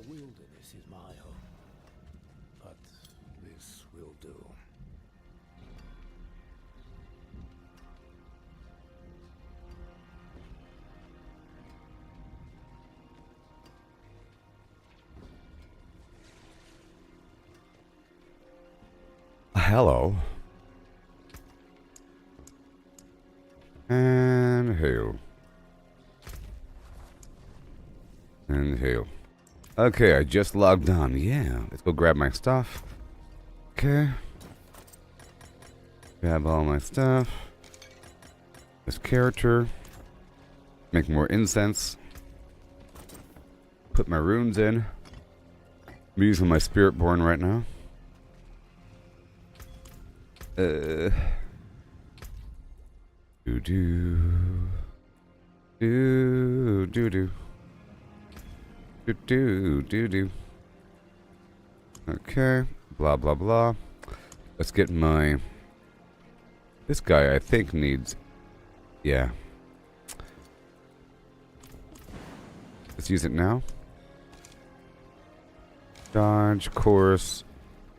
wilderness is my home, but this will do. Hello. And hail. And hail. Okay, I just logged on. Yeah, let's go grab my stuff. Okay. Grab all my stuff. This character. Make more incense. Put my runes in. I'm using my Spiritborn right now. Do do do do do do do do. Okay, blah blah blah. Let's get my. This guy I think needs. Yeah. Let's use it now. Dodge, course,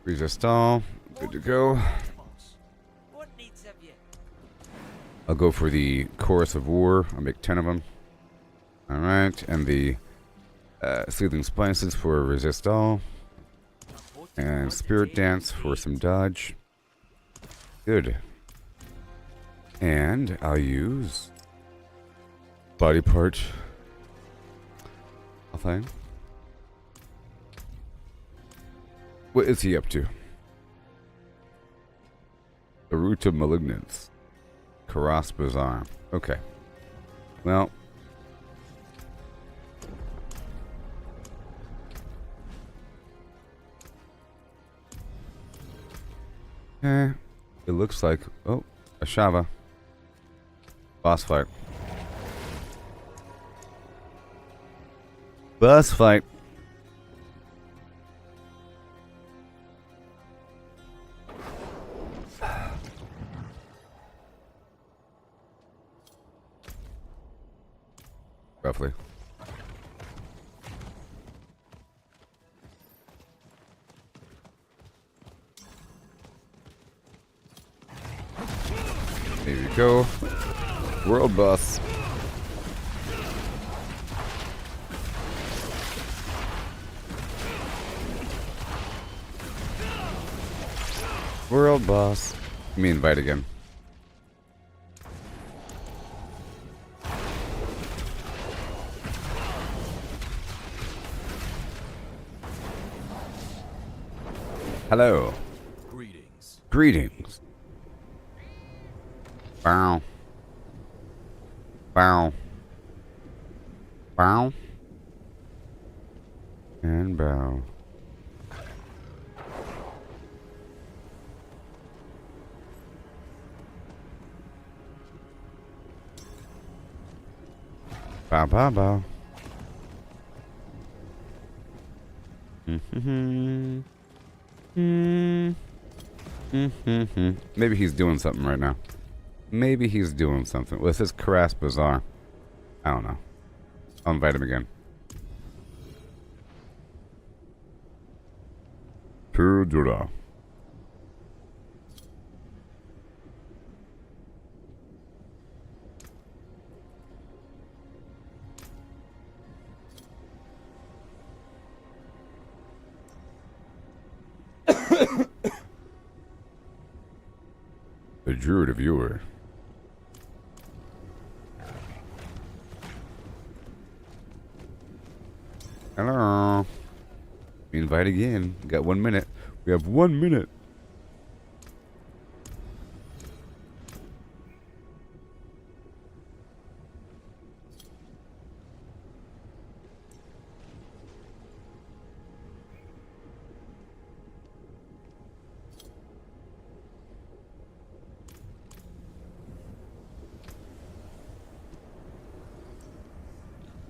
resist all. Good to go. I'll go for the Chorus of War. I'll make 10 of them. Alright, and the Soothing Spices for Resist All. And Spirit Dance for some dodge. Good. And I'll use Body Part. Thing. What is he up to? The Root of Malignance. Karas Bazaar. Okay. Well. It looks like... Oh, a Shava. Boss fight. Boss fight. Roughly. There you go. World boss. World boss. Let me invite again. Hello. Greetings. Greetings. Bow. Bow. Bow. And bow. Bow, bow, bow. Maybe he's doing something right now. Maybe he's doing something. Well, this is Karas Bazaar. I don't know. I'll invite him again. Purdura. The Druid of Yore. Hello. Invite again. Got 1 minute. We have 1 minute.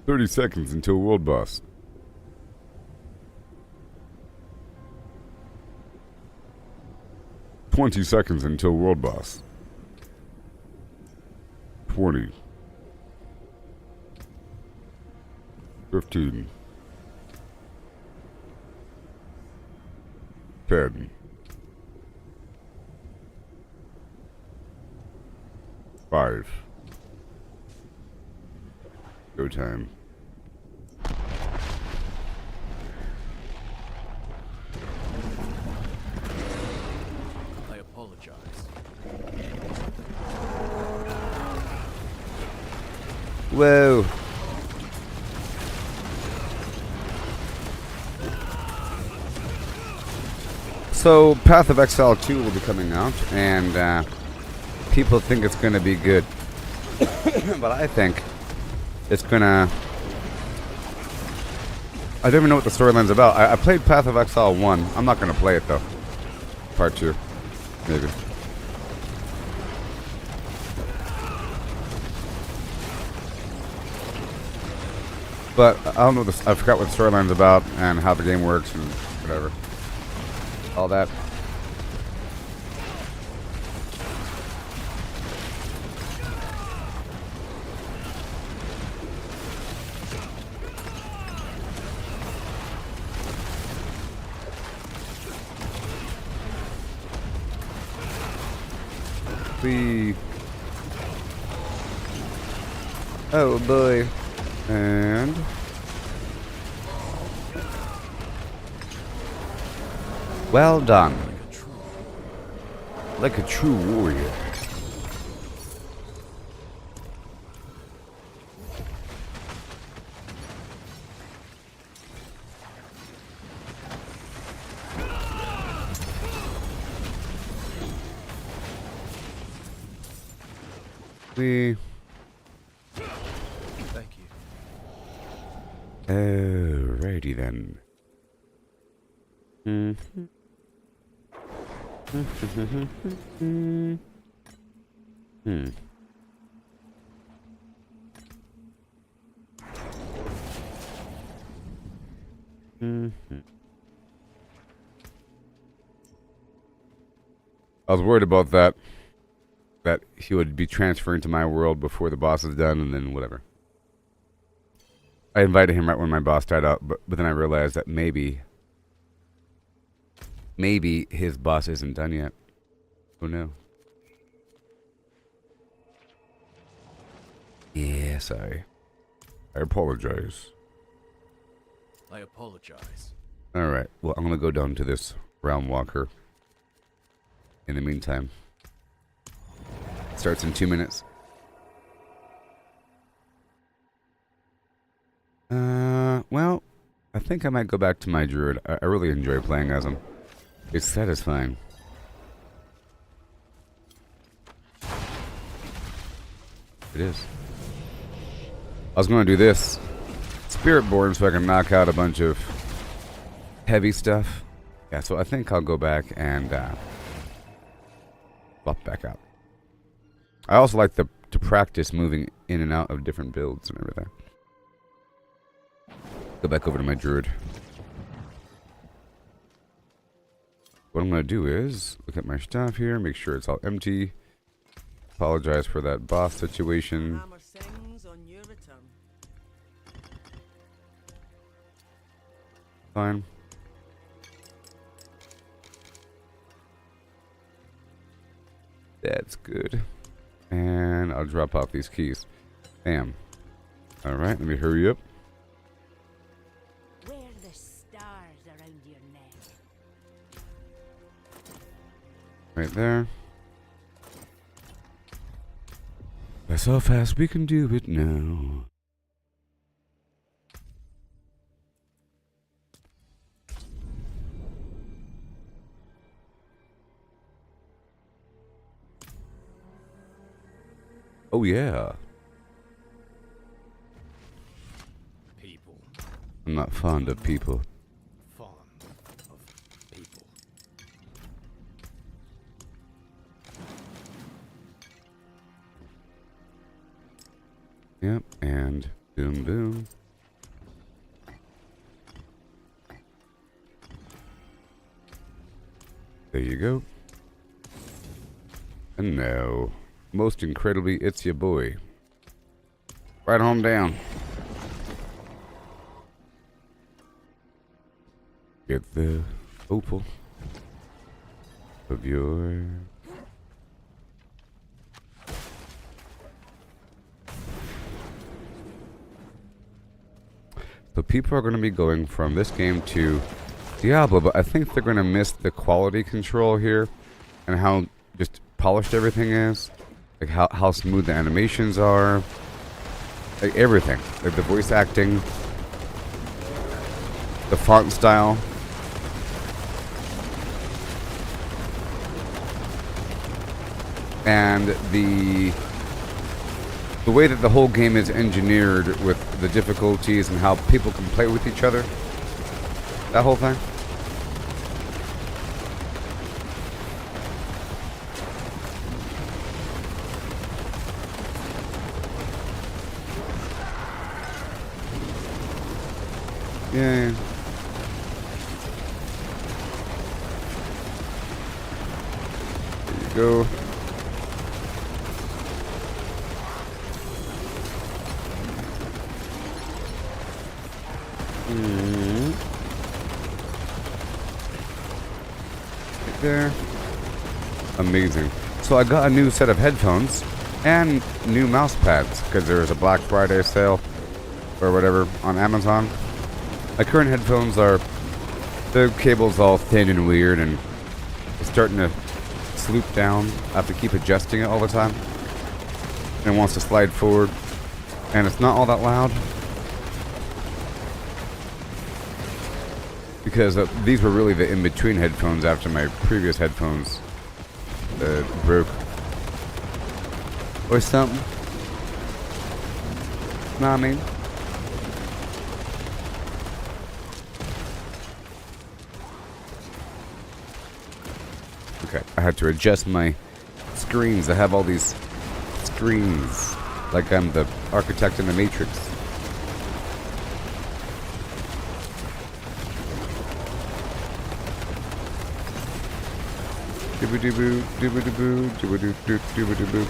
"30 seconds until world boss." "20 seconds until world boss." 20. 15. 10. 5. Go time. I apologize. Whoa. So, Path of Exile 2 will be coming out, and people think it's going to be good. But I think it's going to... I don't even know what the storyline's about. I played Path of Exile 1. I'm not going to play it, though. Part 2. Maybe. But I don't know. I forgot what the storyline's about and how the game works and whatever. All that. Oh boy. And well done. Like a true warrior. Thank you. Alrighty then. I was worried about that. That he would be transferring to my world before the boss is done, and then whatever. I invited him right when my boss died out, but then I realized that maybe his boss isn't done yet. Oh no. Yeah, sorry. I apologize. I apologize. Alright, well, I'm gonna go down to this Realm Walker. In the meantime. Starts in 2 minutes. Well, I think I might go back to my druid. I really enjoy playing as him. It's satisfying. It is. I was going to do this Spiritborn so I can knock out a bunch of heavy stuff. Yeah, so I think I'll go back and swap back out. I also like to practice moving in and out of different builds and everything. Go back over to my druid. What I'm going to do is look at my stuff here, make sure it's all empty. Apologize for that boss situation. Fine. That's good. And I'll drop off these keys. Bam. Alright, let me hurry up. Wear the stars around your neck. Right there. That's how fast we can do it now. Oh yeah. People. I'm not fond of people. Fond of people. Yep, and boom boom. There you go. And now, most incredibly, it's your boy. Right on down. Get the opal. of your... So people are going to be going from this game to Diablo, but I think they're going to miss the quality control here and how just polished everything is. Like how smooth the animations are. Like everything. Like the voice acting. The font style. And the way that the whole game is engineered with the difficulties and how people can play with each other. That whole thing. Yeah. There you go. Right there. Amazing. So I got a new set of headphones and new mouse pads because there was a Black Friday sale or whatever on Amazon. My current headphones are, the cable's all thin and weird and it's starting to sloop down. I have to keep adjusting it all the time. And it wants to slide forward. And it's not all that loud. Because these were really the in-between headphones after my previous headphones broke. Or something. Know what I mean? Okay, I had to adjust my screens. I have all these screens. Like I'm the architect in the Matrix. Dibba-dibba, dibba-dibba, dibba-dibba, dibba-dibba.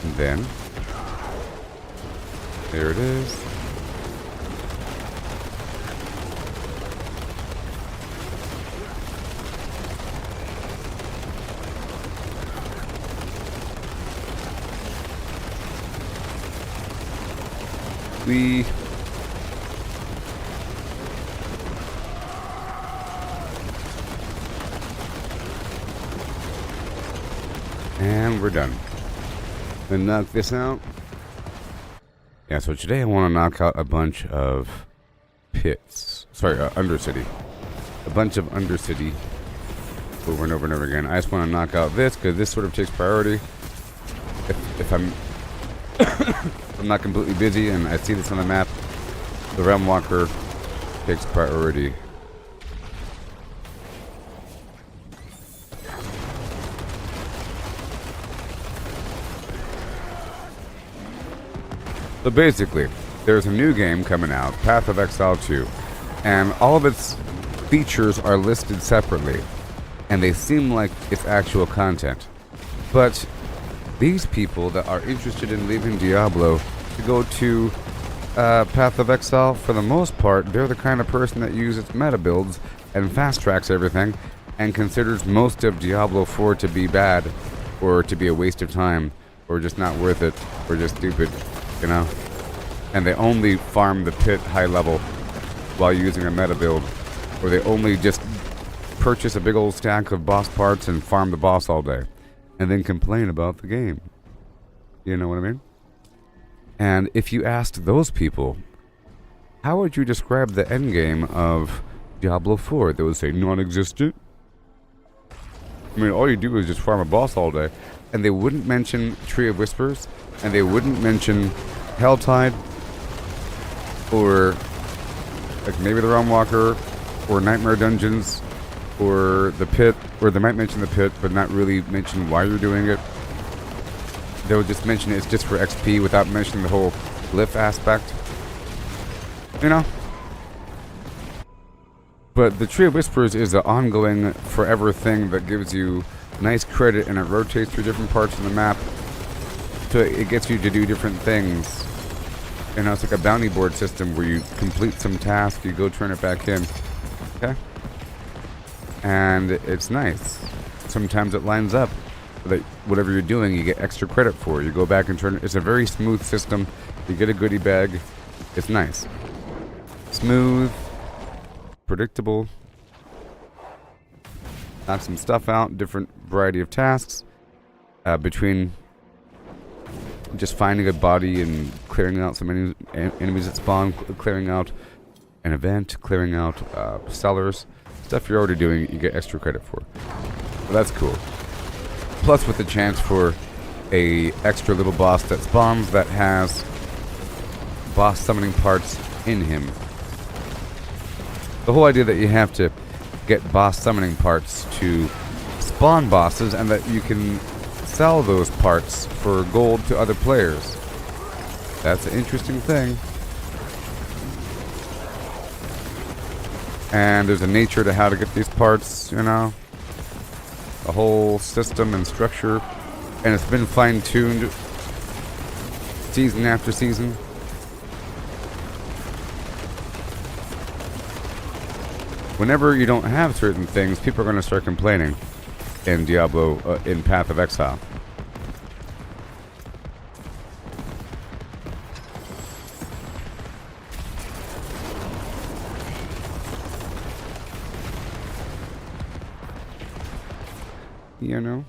And then there it is. And we're done. Then knock this out. Yeah, so today I want to knock out a bunch of pits. Sorry, Undercity. A bunch of Undercity over and over and over again. I just want to knock out this because this sort of takes priority. If I'm I'm not completely busy and I see this on the map, the Realm Walker takes priority. So basically, there's a new game coming out, Path of Exile 2, and all of its features are listed separately, and they seem like it's actual content. But these people that are interested in leaving Diablo to go to Path of Exile, for the most part, they're the kind of person that uses meta builds and fast tracks everything and considers most of Diablo 4 to be bad or to be a waste of time or just not worth it or just stupid, you know? And they only farm the pit high level while using a meta build, or they only just purchase a big old stack of boss parts and farm the boss all day and then complain about the game. You know what I mean? And if you asked those people, how would you describe the endgame of Diablo 4? They would say non-existent. I mean, all you do is just farm a boss all day. And they wouldn't mention Tree of Whispers, and they wouldn't mention Helltide, or like maybe the Realm Walker, or Nightmare Dungeons, or the Pit, or they might mention the Pit, but not really mention why you're doing it. They would just mention it's just for XP without mentioning the whole glyph aspect. You know? But the Tree of Whispers is an ongoing, forever thing that gives you nice credit, and it rotates through different parts of the map. So it gets you to do different things. You know, it's like a bounty board system where you complete some task, you go turn it back in. Okay? And it's nice. Sometimes it lines up so that whatever you're doing, you get extra credit for. You go back and turn it. It's a very smooth system. You get a goodie bag. It's nice. Smooth. Predictable. Knock some stuff out. Different variety of tasks. Between just finding a body and clearing out some enemies that spawn, clearing out an event, clearing out sellers, stuff you're already doing, you get extra credit for. So that's cool. Plus with the chance for a extra little boss that spawns that has boss summoning parts in him. The whole idea that you have to get boss summoning parts to spawn bosses and that you can sell those parts for gold to other players. That's an interesting thing. And there's a nature to how to get these parts, you know. A whole system and structure. And it's been fine-tuned season after season. Whenever you don't have certain things, people are going to start complaining in Diablo, in Path of Exile. You know?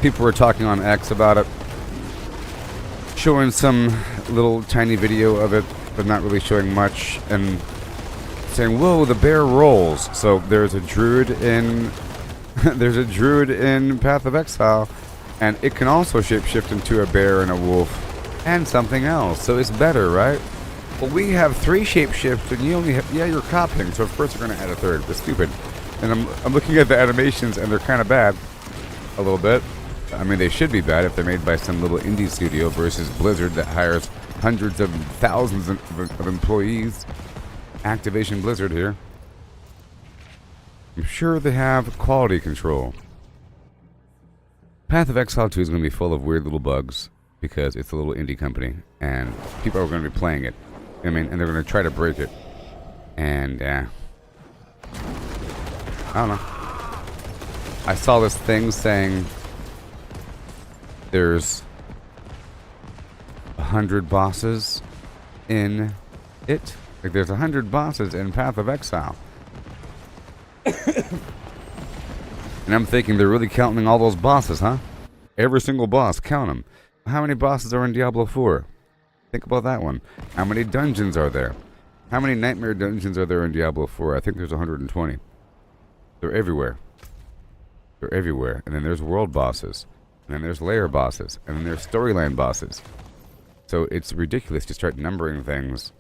People were talking on X about it, showing some little tiny video of it, but not really showing much, and saying, "Whoa, the bear rolls." So there's a druid in there's a druid in Path of Exile, and it can also shapeshift into a bear and a wolf and something else. So it's better, right? Well, we have 3 shapeshifts, and you only have, yeah, you're copying, so of course you're going to add a 3rd. It's stupid. And I'm looking at the animations, and they're kind of bad, a little bit. I mean, they should be bad if they're made by some little indie studio versus Blizzard that hires hundreds of thousands of employees. Activision Blizzard here. I'm sure they have quality control. Path of Exile 2 is going to be full of weird little bugs because it's a little indie company, and people are going to be playing it. I mean, and they're going to try to break it. And, I don't know. I saw this thing saying there's 100 bosses in it. Like, there's 100 bosses in Path of Exile. And I'm thinking they're really counting all those bosses, huh? Every single boss, count them. How many bosses are in Diablo 4? Think about that one. How many dungeons are there? How many nightmare dungeons are there in Diablo 4? I think there's 120. They're everywhere. They're everywhere. And then there's world bosses. And then there's layer bosses. And then there's storyline bosses. So it's ridiculous to start numbering things.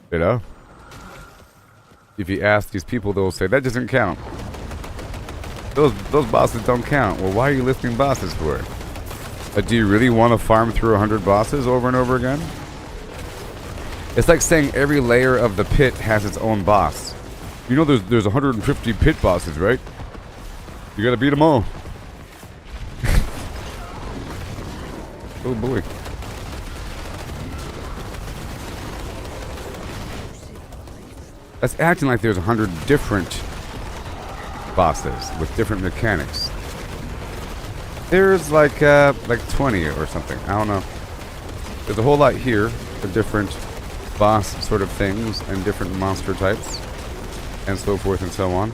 You know? If you ask these people, they'll say, that doesn't count. Those bosses don't count. Well, why are you listing bosses for? Do you really want to farm through 100 bosses over and over again? It's like saying every layer of the pit has its own boss. You know there's 150 pit bosses, right? You gotta beat them all. Oh boy. That's acting like there's 100 different bosses with different mechanics. There's like 20 or something. I don't know. There's a whole lot here of different boss sort of things and different monster types and so forth and so on.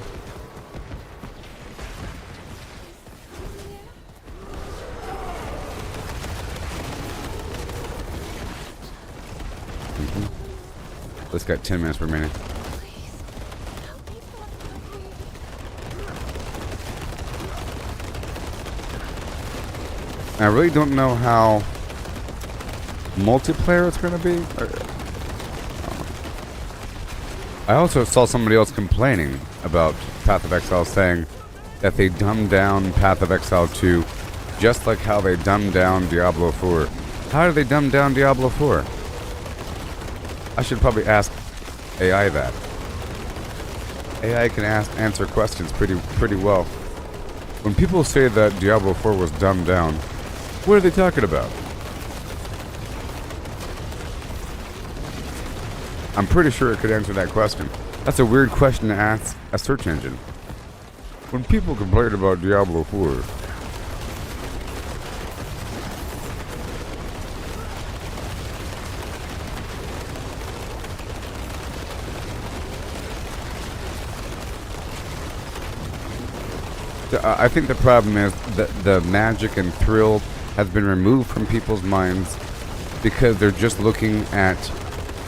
Let's got 10 minutes remaining. I really don't know how multiplayer it's going to be. I also saw somebody else complaining about Path of Exile, saying that they dumbed down Path of Exile 2 just like how they dumbed down Diablo 4. How do they dumb down Diablo 4? I should probably ask AI that. AI can answer questions pretty well. When people say that Diablo 4 was dumbed down, what are they talking about? I'm pretty sure it could answer that question. That's a weird question to ask a search engine. When people complain about Diablo 4, I think the problem is that the magic and thrill has been removed from people's minds because they're just looking at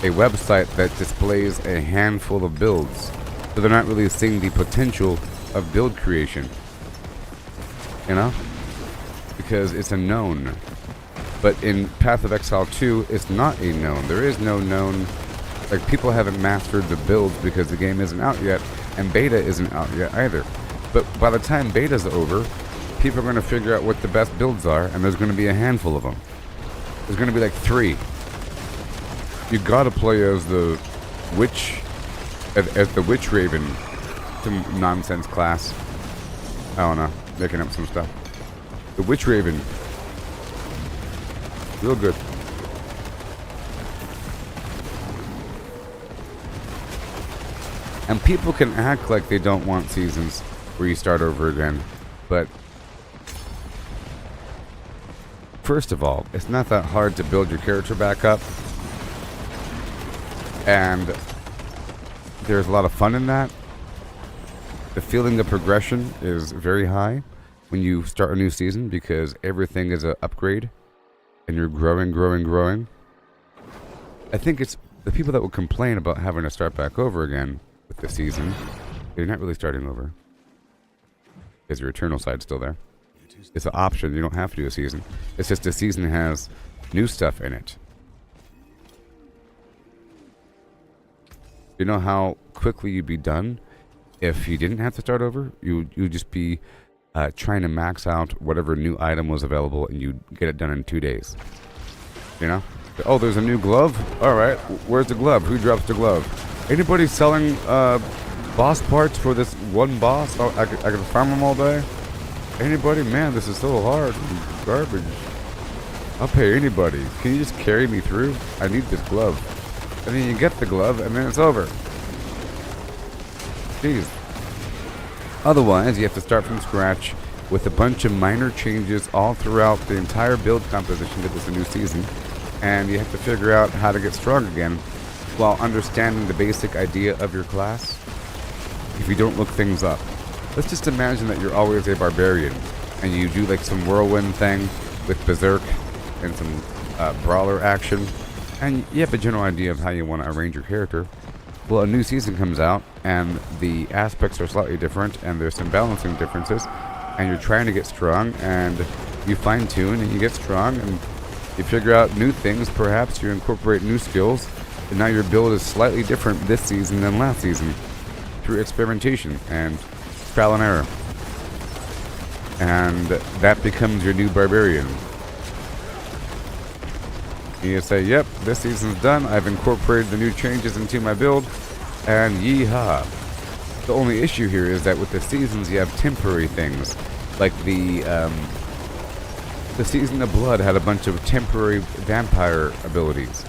a website that displays a handful of builds. So they're not really seeing the potential of build creation. You know? Because it's a known. But in Path of Exile 2, it's not a known. There is no known. Like, people haven't mastered the builds because the game isn't out yet, and beta isn't out yet either. But by the time beta's over, people are going to figure out what the best builds are, and there's going to be a handful of them. There's going to be like 3. You gotta play as the witch, as the witch raven, some nonsense class. I don't know, making up some stuff. The witch raven, real good. And people can act like they don't want seasons where you start over again, but first of all, it's not that hard to build your character back up, and there's a lot of fun in that. The feeling of progression is very high when you start a new season because everything is an upgrade and you're growing. I think it's the people that will complain about having to start back over again with the season, they're not really starting over. Because your eternal side's still there. It's an option. You don't have to do a season. It's just the season has new stuff in it. You know how quickly you'd be done if you didn't have to start over? You'd just be trying to max out whatever new item was available, and you'd get it done in 2 days. You know? Oh, there's a new glove? Alright, where's the glove? Who drops the glove? Anybody selling boss parts for this one boss? Oh, I can farm them all day? Anybody? Man, this is so hard. Garbage. I'll pay anybody. Can you just carry me through? I need this glove. And then you get the glove, and then it's over. Jeez. Otherwise, you have to start from scratch with a bunch of minor changes all throughout the entire build composition of this new season. And you have to figure out how to get strong again while understanding the basic idea of your class if you don't look things up. Let's just imagine that you're always a barbarian and you do like some whirlwind thing with berserk and some brawler action, and you have a general idea of how you want to arrange your character. Well, a new season comes out and the aspects are slightly different and there's some balancing differences, and you're trying to get strong and you fine tune and you get strong and you figure out new things. Perhaps you incorporate new skills, and now your build is slightly different this season than last season through experimentation and trial and error. And that becomes your new barbarian. You say, yep, this season's done. I've incorporated the new changes into my build, and yeehaw. The only issue here is that with the seasons, you have temporary things. Like the Season of Blood had a bunch of temporary vampire abilities.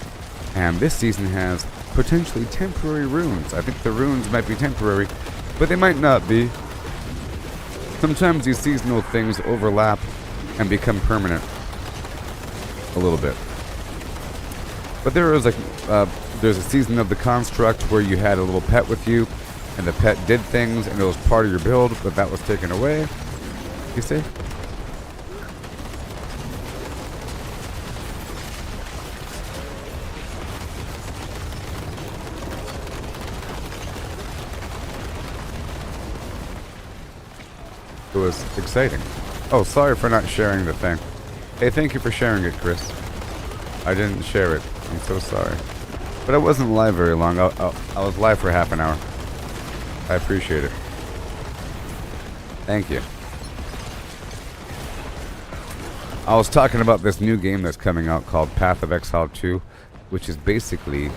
And this season has potentially temporary runes. I think the runes might be temporary, but they might not be. Sometimes these seasonal things overlap and become permanent. A little bit. But there was there's a season of the Construct where you had a little pet with you, and the pet did things, and it was part of your build, but that was taken away. You see? It was exciting. Oh, sorry for not sharing the thing. Hey, thank you for sharing it, Chris. I didn't share it. I'm so sorry. But I wasn't live very long. I was live for half an hour. I appreciate it. Thank you. I was talking about this new game that's coming out called Path of Exile 2, which is basically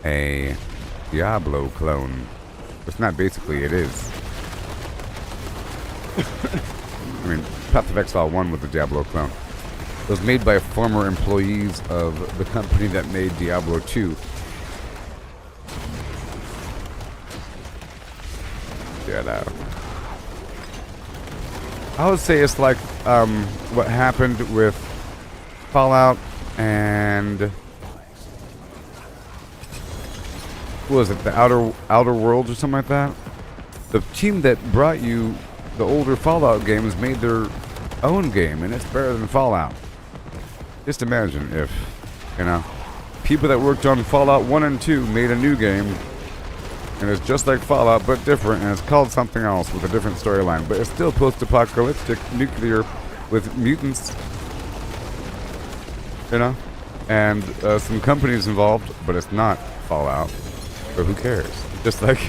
a Diablo clone. It's not basically, it is. I mean, Path of Exile 1 was a Diablo clone. It was made by former employees of the company that made Diablo 2. Yeah, no. I would say it's like what happened with Fallout and what was it, the Outer Worlds or something like that? The team that brought you the older Fallout games made their own game, and it's better than Fallout. Just imagine if, you know, people that worked on Fallout 1 and 2 made a new game, and it's just like Fallout, but different, and it's called something else with a different storyline, but it's still post-apocalyptic, nuclear, with mutants, you know, and some companies involved, but it's not Fallout, but who cares? Just like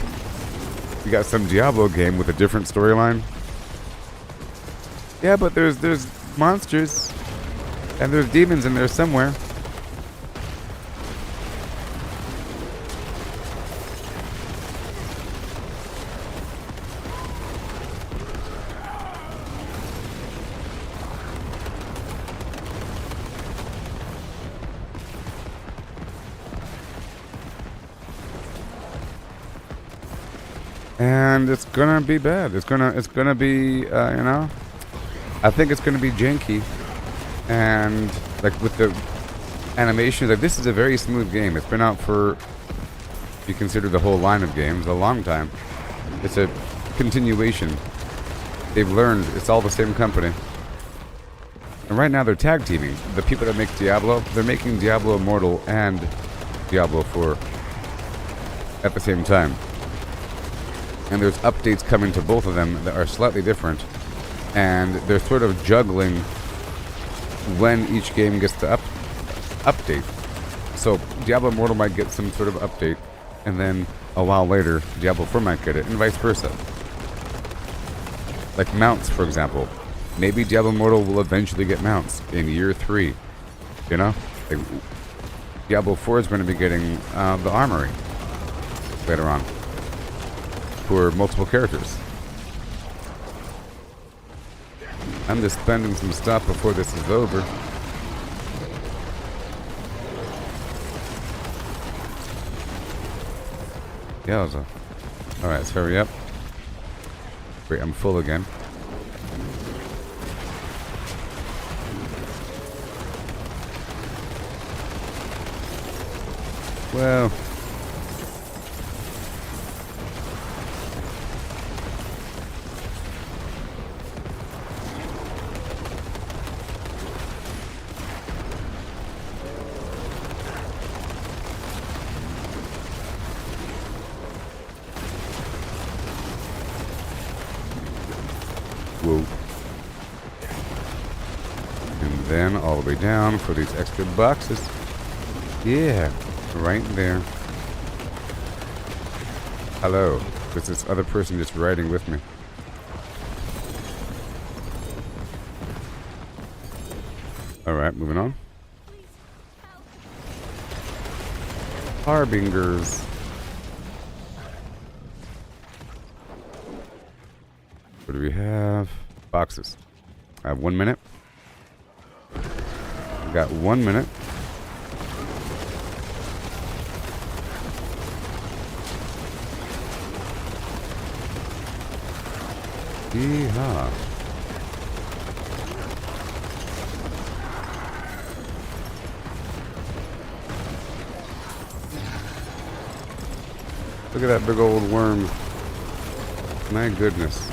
you got some Diablo game with a different storyline. Yeah, but there's monsters, and there's demons in there somewhere. And it's gonna be bad. It's gonna be, you know, I think it's gonna be janky, and like with the animations, like this is a very smooth game. It's been out for, if you consider the whole line of games, a long time. It's a continuation. They've learned. It's all the same company. And right now they're tag teaming. The people that make Diablo, they're making Diablo Immortal and Diablo 4 at the same time. And there's updates coming to both of them that are slightly different, and they're sort of juggling when each game gets to update. So Diablo Immortal might get some sort of update, and then a while later Diablo 4 might get it, and vice versa. Like mounts, for example. Maybe Diablo Immortal will eventually get mounts in year 3. You know? Like, Diablo 4 is going to be getting the armory later on for multiple characters. I'm just spending some stuff before this is over. Yowza. Alright, let's hurry up. Wait, I'm full again. Well, whoa. And then all the way down for these extra boxes. Yeah, right there. Hello. There's this other person just riding with me. Alright, moving on. Harbingers. What do we have? Boxes. I have 1 minute. I've got 1 minute. Yeehaw. Look at that big old worm. My goodness.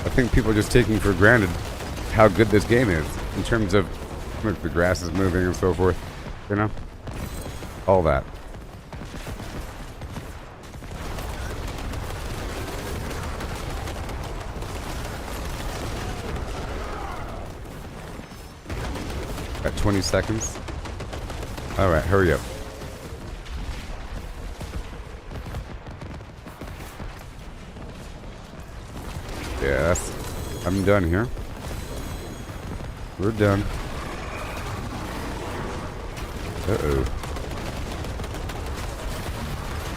I think people are just taking for granted how good this game is in terms of, look, the grass is moving and so forth, you know? All that. Got 20 seconds. Alright, hurry up. Yeah, I'm done here. We're done. Uh-oh.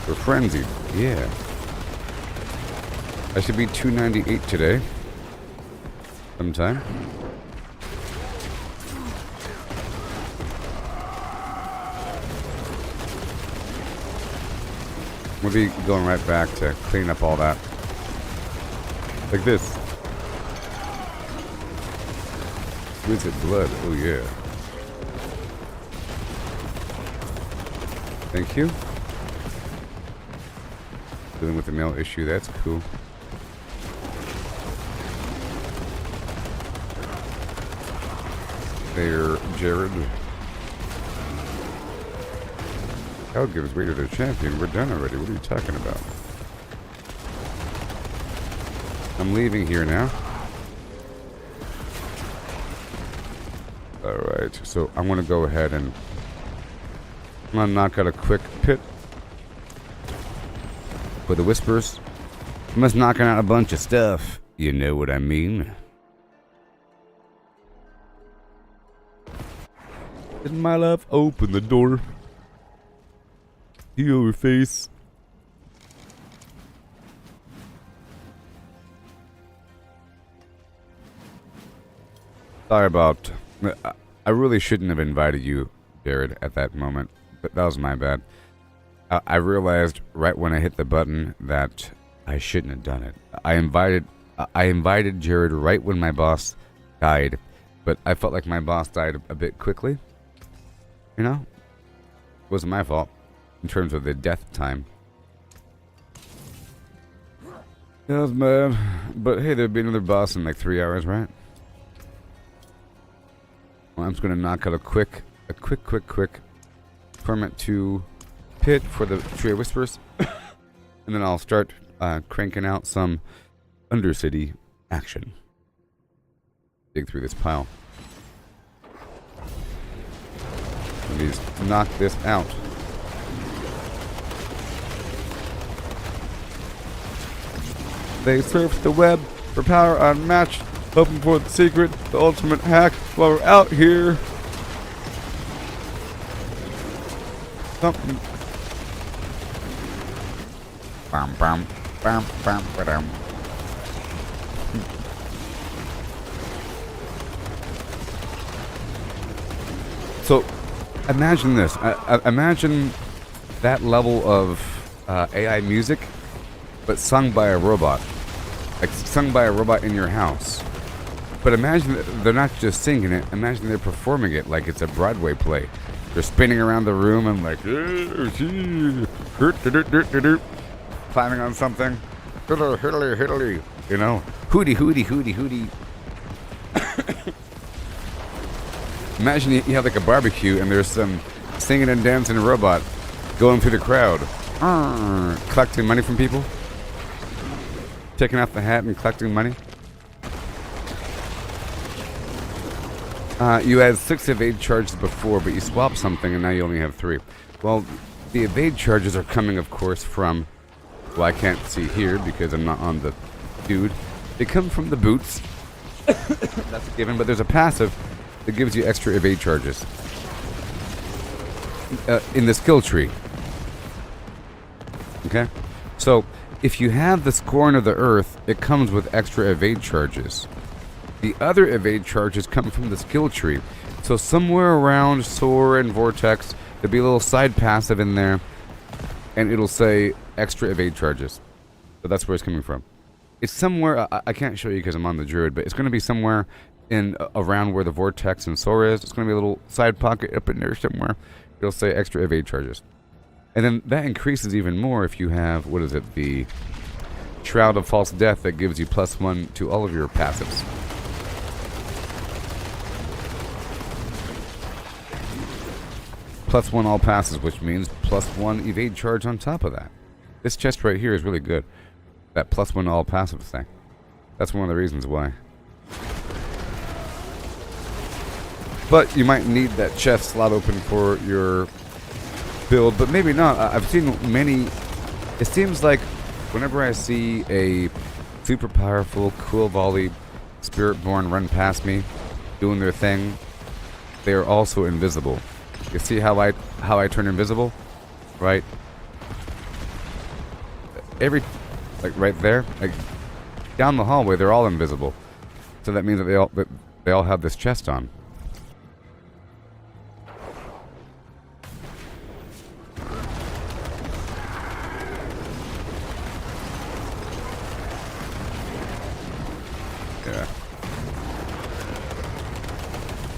We're frenzied. Yeah. I should be 298 today. Sometime. We'll be going right back to clean up all that. Like this. Wizard blood. Oh yeah. Thank you. Dealing with the mail issue. That's cool. There, Jared. Hell gives way to the champion. We're done already. What are you talking about? I'm leaving here now. Alright, so I'm going to go ahead and I'm going to knock out a quick pit for the whispers. I'm just knocking out a bunch of stuff. You know what I mean? Didn't my love open the door? Heal your face. Sorry about... I really shouldn't have invited you, Jared, at that moment. But that was my bad. I realized right when I hit the button that I shouldn't have done it. I invited Jared right when my boss died. But I felt like my boss died a bit quickly. You know? It wasn't my fault. In terms of the death time. That was bad. But hey, there'll be another boss in like 3 hours, right? Well, I'm just gonna knock out a quick permit to pit for the Tree of Whispers. And then I'll start cranking out some Undercity action. Dig through this pile. Let me just knock this out. They surf the web for power unmatched, hoping for the secret, the ultimate hack while we're out here. Something. Bam, bam, bam, bam, bam. So, imagine this. Imagine that level of AI music, but sung by a robot. Like, sung by a robot in your house. But imagine they're not just singing it, imagine they're performing it like it's a Broadway play. They're spinning around the room and like, climbing on something. You know? Hooty, hooty, hooty, hooty. Imagine you have like a barbecue and there's some singing and dancing robot going through the crowd. Collecting money from people. Taking off the hat and collecting money. You had 6 evade charges before, but you swapped something and now you only have 3. Well, the evade charges are coming, of course, from... Well, I can't see here because I'm not on the dude. They come from the boots. That's a given, but there's a passive that gives you extra evade charges. In the skill tree. Okay? So, if you have the Scorn of the Earth, it comes with extra evade charges. The other evade charges come from the skill tree. So somewhere around Soar and Vortex, there'll be a little side passive in there, and it'll say extra evade charges. So that's where it's coming from. It's somewhere, I can't show you because I'm on the Druid, but it's going to be somewhere in around where the Vortex and Soar is. It's going to be a little side pocket up in there somewhere. It'll say extra evade charges. And then that increases even more if you have, what is it, the Shroud of False Death that gives you +1 to all of your passives. +1 all passes, which means +1 evade charge on top of that. This chest right here is really good. That +1 all passive thing. That's one of the reasons why. But you might need that chest slot open for your build, but maybe not. I've seen many... It seems like whenever I see a super powerful, cool volley Spiritborn run past me, doing their thing, they are also invisible. You see how I turn invisible? Right? Like right there, like down the hallway, they're all invisible. So that means that they all have this chest on.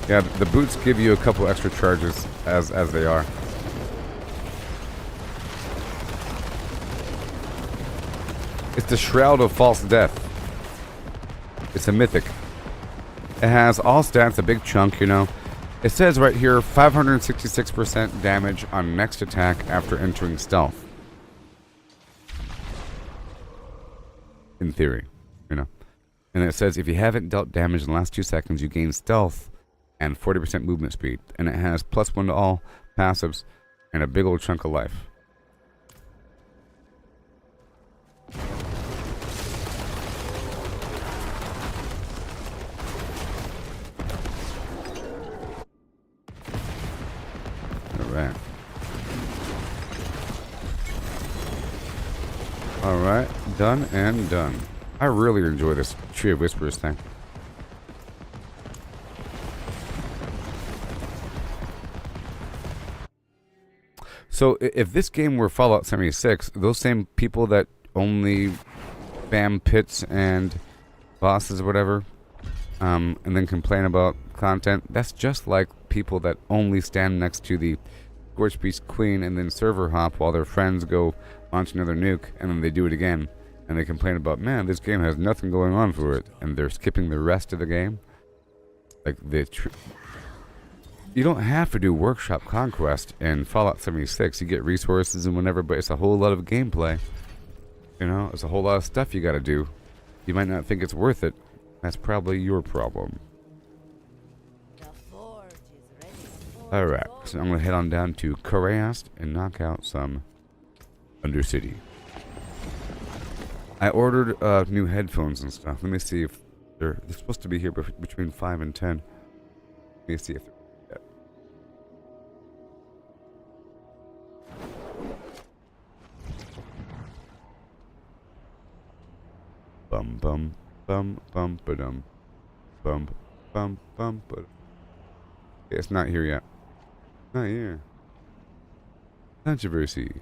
Yeah, the boots give you a couple extra charges as they are. It's the Shroud of False Death. It's a mythic. It has all stats, a big chunk, you know. It says right here, 566% damage on next attack after entering stealth. In theory, you know. And it says if you haven't dealt damage in the last 2 seconds, you gain stealth and 40% movement speed. And it has +1 to all passives and a big old chunk of life. Alright. Alright, done and done. I really enjoy this Tree of Whispers thing. So if this game were Fallout 76, those same people that only spam pits and bosses or whatever, and then complain about content, that's just like people that only stand next to the Scorch Beast Queen and then server hop while their friends go launch another nuke, and then they do it again, and they complain about, man, this game has nothing going on for it, and they're skipping the rest of the game. Like, you don't have to do Workshop Conquest in Fallout 76. You get resources and whatever, but it's a whole lot of gameplay. You know, it's a whole lot of stuff you gotta do. You might not think it's worth it. That's probably your problem. Alright, so I'm gonna head on down to Koreast and knock out some Undercity. I ordered new headphones and stuff. Let me see if they're supposed to be here between 5 and 10. Let me see if they're yet. Bum bum bum bum ba-dum. Bum bum bum ba-dum. Okay, it's not here yet. Not here. Controversy.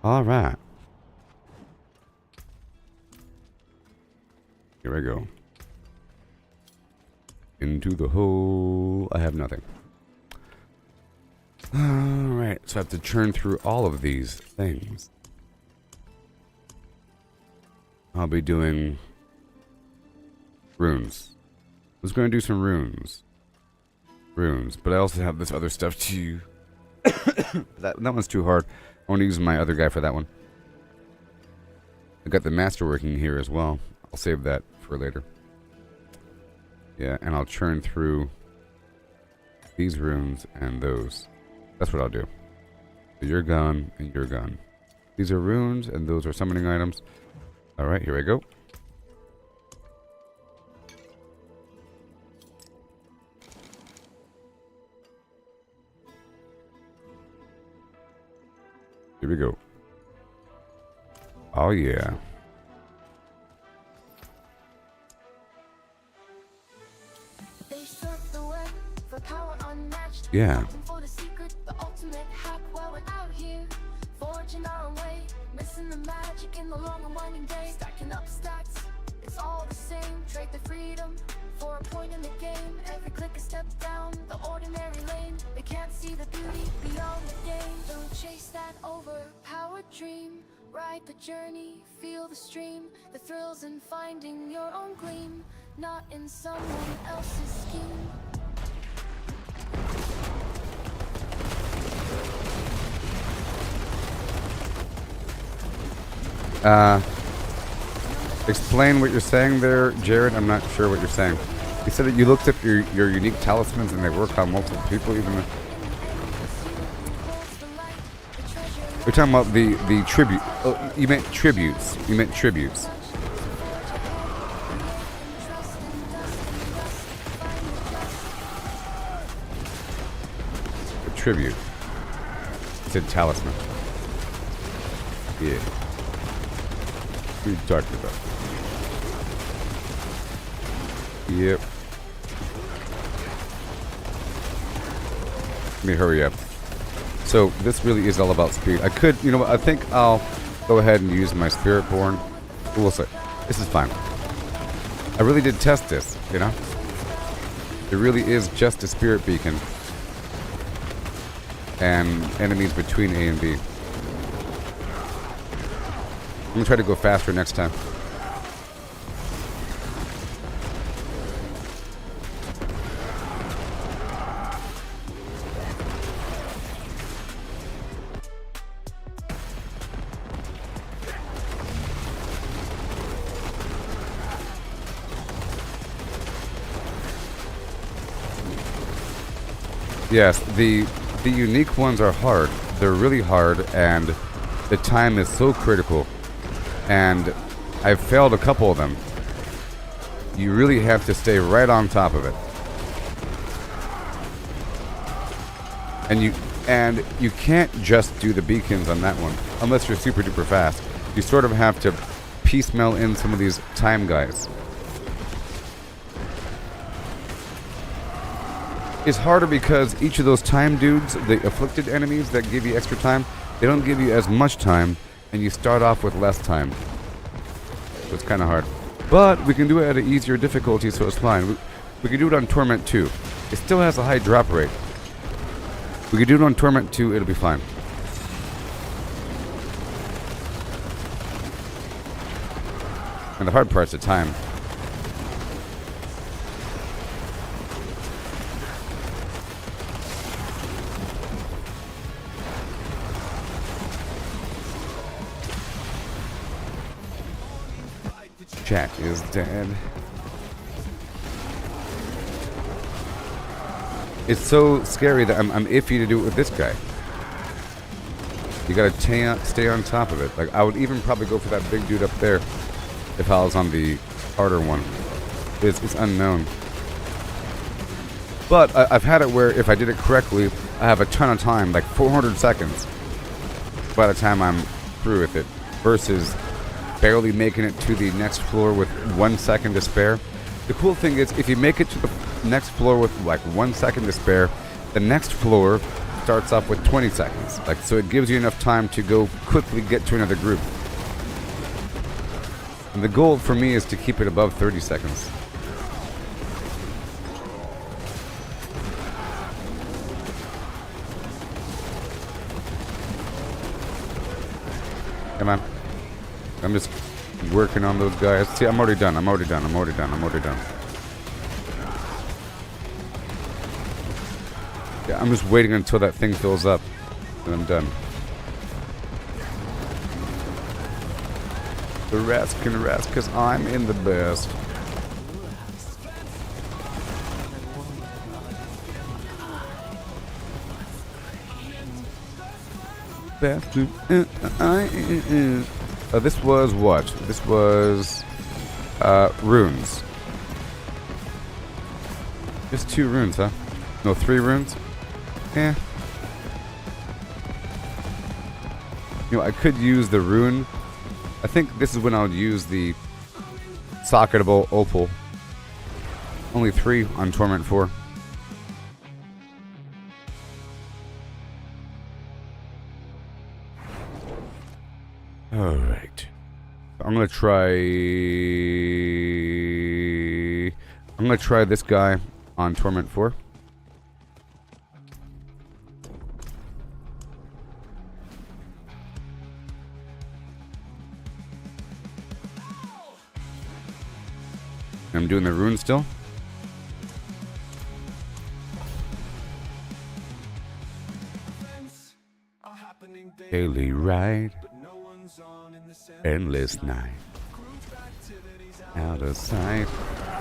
All right. Here I go. Into the hole. I have nothing. All right. So I have to churn through all of these things. I'll be doing runes. I was going to do some runes. But I also have this other stuff too. that one's too hard. I want to use my other guy for that one. I got the Masterworking here as well. I'll save that for later. Yeah, and I'll churn through these runes and those. That's what I'll do. So you're gone and you're gone. These are runes and those are summoning items. Alright, here I go. Here we go. Oh yeah. Yeah. Missing the magic in the long and winding day. Stacking up stacks, it's all the same. Trade the freedom for a point in the game. Every click a step down the ordinary lane. They can't see the beauty beyond the game. Don't chase that overpowered dream. Ride the journey, feel the stream. The thrills in finding your own gleam. not in someone else's scheme. Explain what you're saying there, Jared. I'm not sure what you're saying. You said that you looked up your unique talismans and they work on multiple people, even if... We're talking about the tribute. Oh, you meant tributes. You meant tributes. A tribute. It's a talisman. Yeah. What are you talking about? Yep. Let me hurry up. So this really is all about speed. I could, you know what, I think I'll go ahead and use my Spiritborn. We'll see. This is fine. I really did test this, you know? It really is just a spirit beacon. And enemies between A and B. I'm gonna try to go faster next time. Yes, the unique ones are hard. They're really hard, and the time is so critical. And I've failed a couple of them. You really have to stay right on top of it. And you can't just do the beacons on that one unless you're super duper fast. You sort of have to piecemeal in some of these time guys. It's harder because each of those time dudes, the afflicted enemies that give you extra time, they don't give you as much time, and you start off with less time. So it's kind of hard. But we can do it at an easier difficulty, so it's fine. We can do it on Torment 2. It still has a high drop rate. We can do it on Torment 2, it'll be fine. And the hard part's the time. Chat is dead. It's so scary that I'm iffy to do it with this guy. You gotta stay on top of it. Like, I would even probably go for that big dude up there if I was on the harder one. It's unknown. But I've had it where if I did it correctly, I have a ton of time, like 400 seconds by the time I'm through with it, versus barely making it to the next floor with 1 second to spare. The cool thing is, if you make it to the next floor with like 1 second to spare, the next floor starts off with 20 seconds. Like, so it gives you enough time to go quickly get to another group. And the goal for me is to keep it above 30 seconds. Come on. I'm just working on those guys. See, I'm already done. Yeah, I'm just waiting until that thing fills up, and I'm done. The rats can rest, because I'm in the best. This was what? This was runes. Just 2 runes, huh? No, 3 runes? Eh. You know, I could use the rune. I think this is when I would use the socketable opal. Only 3 on Torment 4. Alright. I'm gonna try this guy on Torment 4. I'm doing the rune still. Daily ride, endless night, out of sight.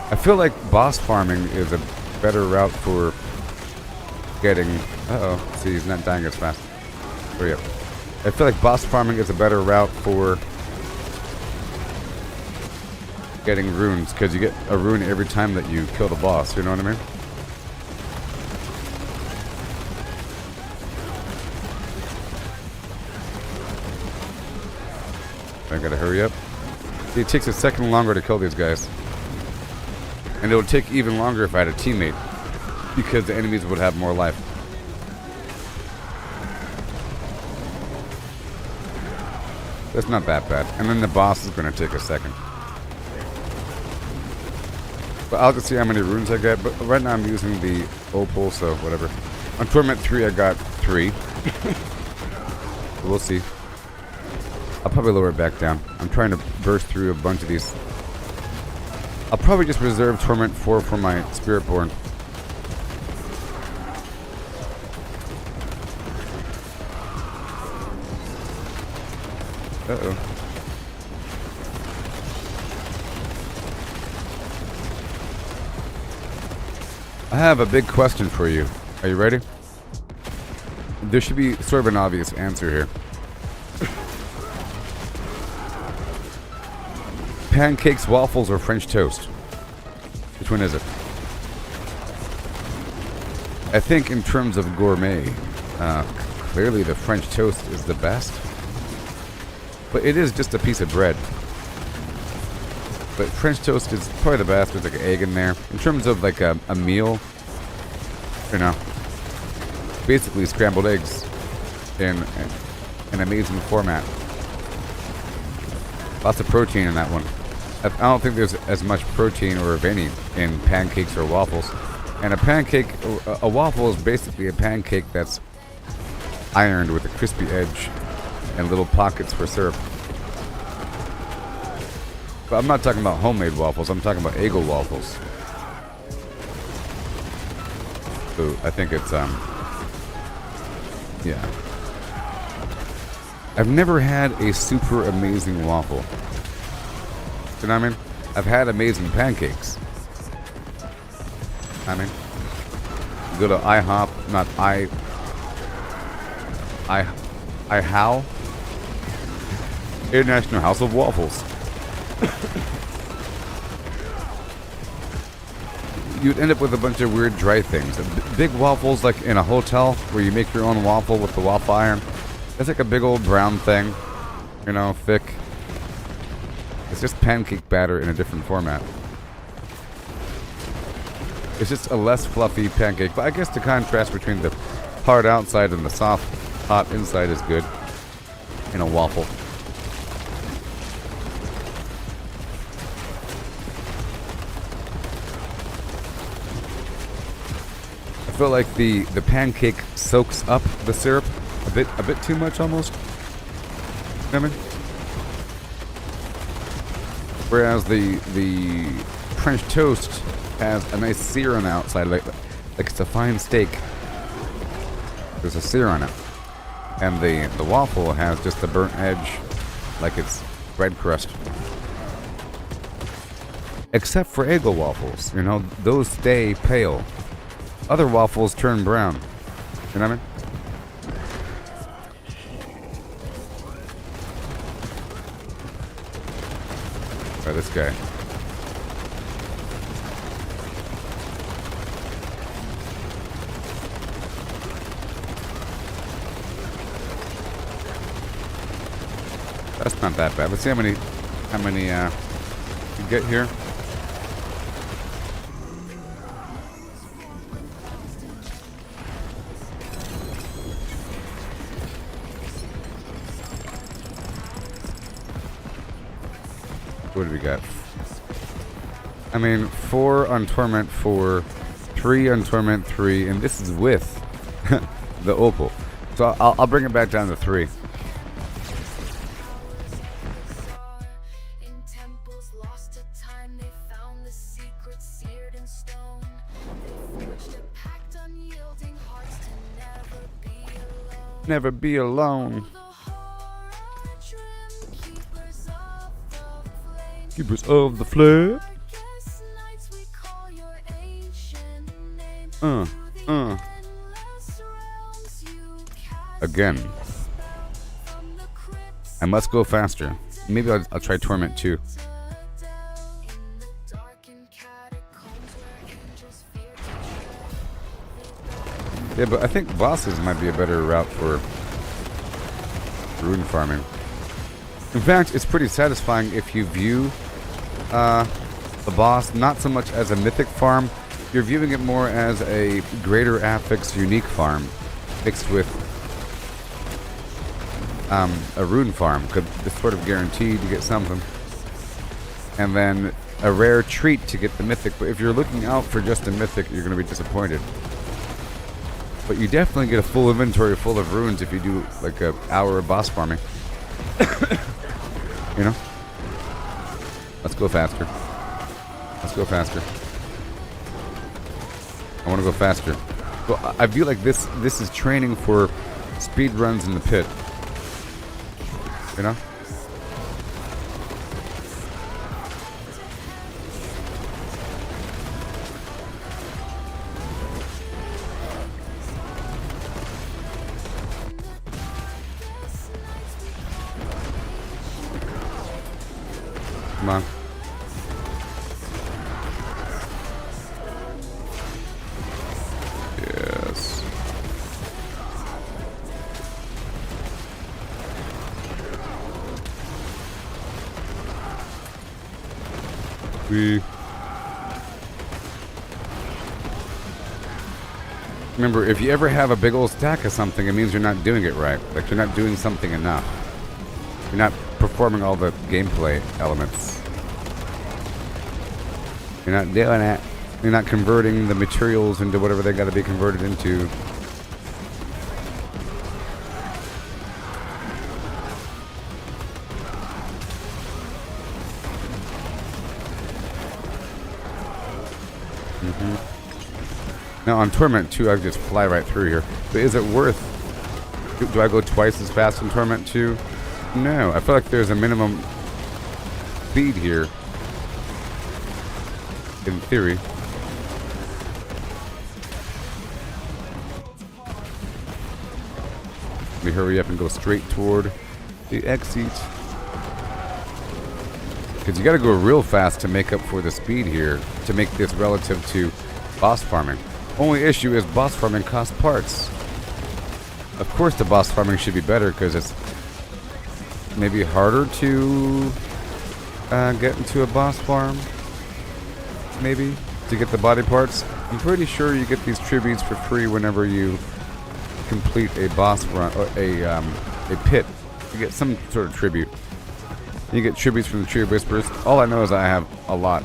I feel like boss farming is a better route for getting... Uh-oh, see, he's not dying as fast. Hurry up. I feel like boss farming is a better route for getting runes, because you get a rune every time that you kill the boss, you know what I mean? I gotta hurry up. See, it takes a second longer to kill these guys. And it would take even longer if I had a teammate, because the enemies would have more life. That's not that bad. And then the boss is gonna take a second. But I'll just see how many runes I get. But right now I'm using the Opals, so whatever. On Torment 3 I got 3. We'll see. I'll probably lower it back down. I'm trying to burst through a bunch of these. I'll probably just reserve Torment 4 for my Spiritborn. Uh-oh. I have a big question for you. Are you ready? There should be sort of an obvious answer here. Pancakes, waffles, or French toast? Which one is it? I think in terms of gourmet, clearly the French toast is the best. But it is just a piece of bread. But French toast is probably the best. There's like an egg in there. In terms of like a meal, you know, basically scrambled eggs in an amazing format. Lots of protein in that one. I don't think there's as much protein or of any in pancakes or waffles. And a waffle is basically a pancake that's ironed with a crispy edge and little pockets for syrup. But I'm not talking about homemade waffles, I'm talking about Eggo waffles. So I think it's, yeah. I've never had a super amazing waffle. You know what I mean? I've had amazing pancakes. I mean, go to IHOP, not IHOW, International House of Waffles. You'd end up with a bunch of weird dry things. Big waffles, like in a hotel where you make your own waffle with the waffle iron. It's like a big old brown thing, you know, thick. It's just pancake batter in a different format. It's just a less fluffy pancake. But I guess the contrast between the hard outside and the soft, hot inside is good in a waffle. I feel like the pancake soaks up the syrup a bit too much almost. You know what I mean? Whereas the French toast has a nice sear on the outside, like it's a fine steak. There's a sear on it. And the waffle has just a burnt edge, like it's bread crust. Except for Eggo waffles, you know, those stay pale. Other waffles turn brown. You know what I mean? Try this guy. That's not that bad. Let's see how many you get here. What do we got? I mean, 4 on Torment 4, 3 on Torment 3, and this is with the Opal. So I'll bring it back down to 3. In temples lost to time, they found the secret. never be alone. Keepers of the flame. Again. I must go faster. Maybe I'll try Torment too. Yeah, but I think bosses might be a better route for rune farming. In fact, it's pretty satisfying if you view the boss not so much as a mythic farm. You're viewing it more as a greater affix unique farm mixed with a rune farm, because it's sort of guaranteed to get something. And then a rare treat to get the mythic. But if you're looking out for just a mythic, you're going to be disappointed. But you definitely get a full inventory full of runes if you do like an hour of boss farming. You know? Let's go faster. Let's go faster. I want to go faster. Well, I feel like this is training for speed runs in the pit. You know? Come on. Yes. Remember, if you ever have a big old stack of something, it means you're not doing it right. Like, you're not doing something enough. You're not performing all the gameplay elements. You're not doing it. You're not converting the materials into whatever they got to be converted into. Now on Torment 2, I just fly right through here. But is it worth? Do I go twice as fast in Torment 2? No, I feel like there's a minimum speed here. In theory. Let me hurry up and go straight toward the exit. Because you gotta go real fast to make up for the speed here, to make this relative to boss farming. Only issue is boss farming costs parts. Of course the boss farming should be better because it's maybe harder to get into a boss farm. Maybe to get the body parts. I'm pretty sure you get these tributes for free whenever you complete a boss run or a pit. You get some sort of tribute. You get tributes from the Tree of Whispers. All I know is I have a lot.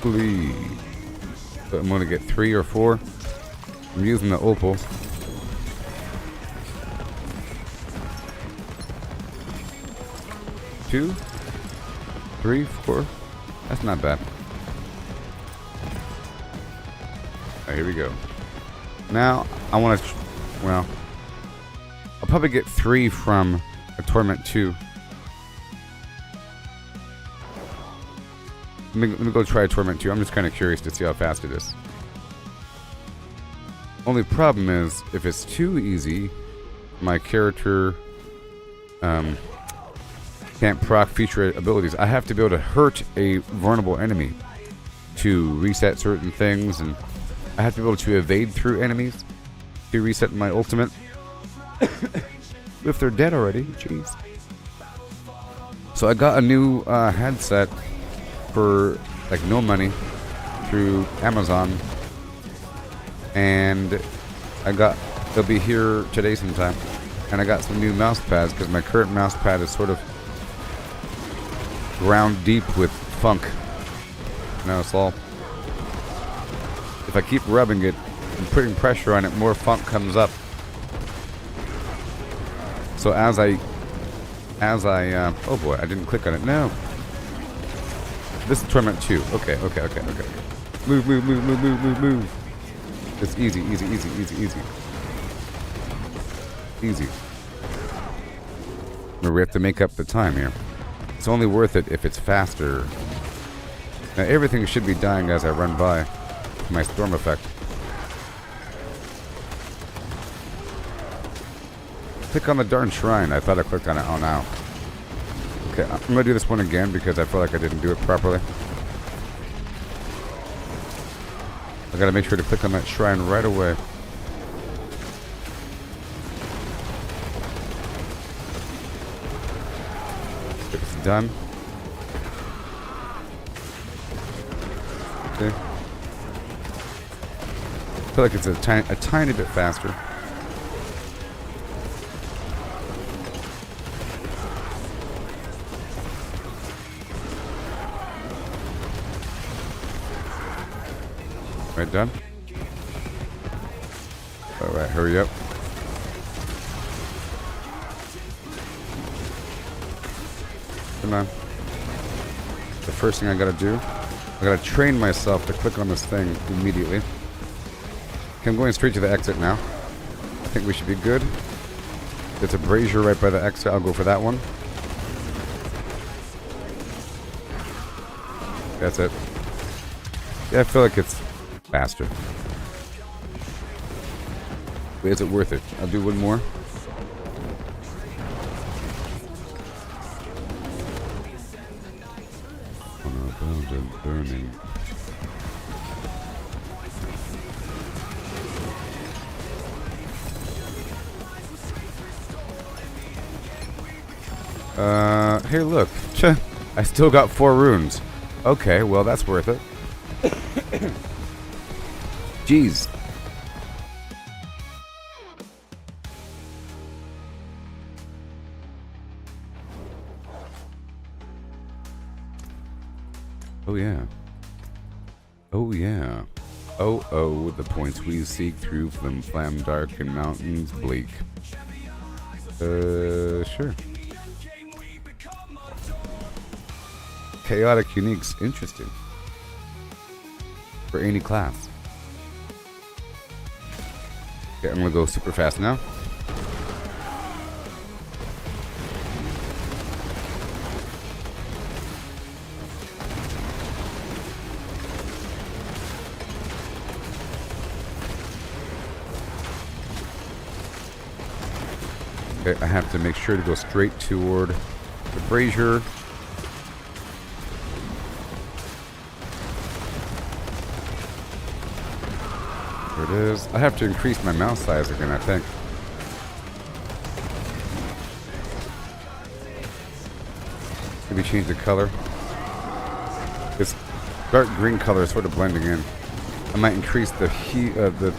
Please. So I'm gonna get 3 or 4. I'm using the Opal. Two, 3, 4. That's not bad. Alright, here we go. Now, I want to... well, I'll probably get 3 from a Torment 2. Let me go try a Torment 2. I'm just kind of curious to see how fast it is. Only problem is, if it's too easy, my character... can't proc feature abilities. I have to be able to hurt a vulnerable enemy to reset certain things, and I have to be able to evade through enemies to reset my ultimate. If they're dead already, jeez. So I got a new headset for like no money through Amazon, and they'll be here today sometime. And I got some new mouse pads because my current mouse pad is sort of ground deep with funk. Now it's all... if I keep rubbing it and putting pressure on it, more funk comes up. So as I oh boy, I didn't click on it. No. This is Torment 2. Okay. Move. It's easy, easy, easy, easy, easy. Easy. We have to make up the time here. It's only worth it if it's faster. Now everything should be dying as I run by. My storm effect. Click on the darn shrine. I thought I clicked on it. Oh, now. Okay, I'm gonna do this one again because I feel like I didn't do it properly. I gotta make sure to click on that shrine right away. It's done. Okay. I feel like it's a tiny bit faster. Right, done? Alright, hurry up. Come on. The first thing I gotta do, I gotta train myself to click on this thing immediately. Okay, I'm going straight to the exit now. I think we should be good. There's a brazier right by the exit. I'll go for that one. That's it. Yeah, I feel like it's faster. Wait, is it worth it? I'll do one more. Burning. Hey, look. I still got 4 runes. Okay, well, that's worth it. Jeez. Oh, yeah. Oh, yeah. Oh, the points we seek through flam dark and mountains bleak. Sure. Chaotic uniques, interesting. For any class. Okay, I'm gonna go super fast now. Okay, I have to make sure to go straight toward the brazier. There it is. I have to increase my mouse size again, I think. Maybe change the color. This dark green color is sort of blending in. I might increase the heat, the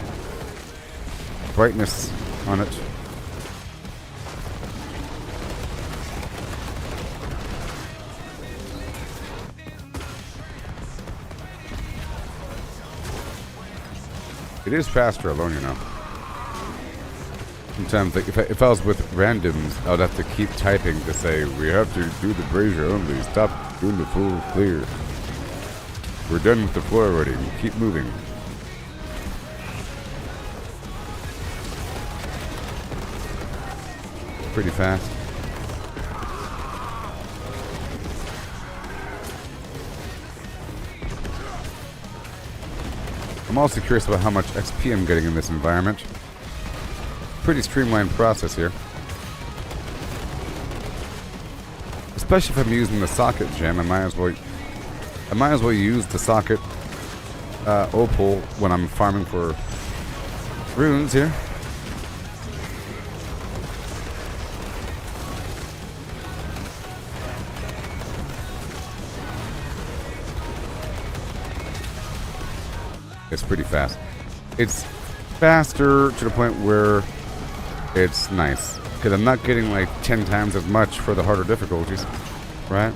brightness on it. It is faster alone, you know. Sometimes, like, if I was with randoms, I would have to keep typing to say, we have to do the brazier only. Stop doing the full clear. We're done with the floor already. Keep moving. Pretty fast. I'm also curious about how much XP I'm getting in this environment. Pretty streamlined process here. Especially if I'm using the socket gem, I might as well use the socket opal when I'm farming for runes here. It's pretty fast. It's faster to the point where it's nice. Because I'm not getting like 10 times as much for the harder difficulties. Right?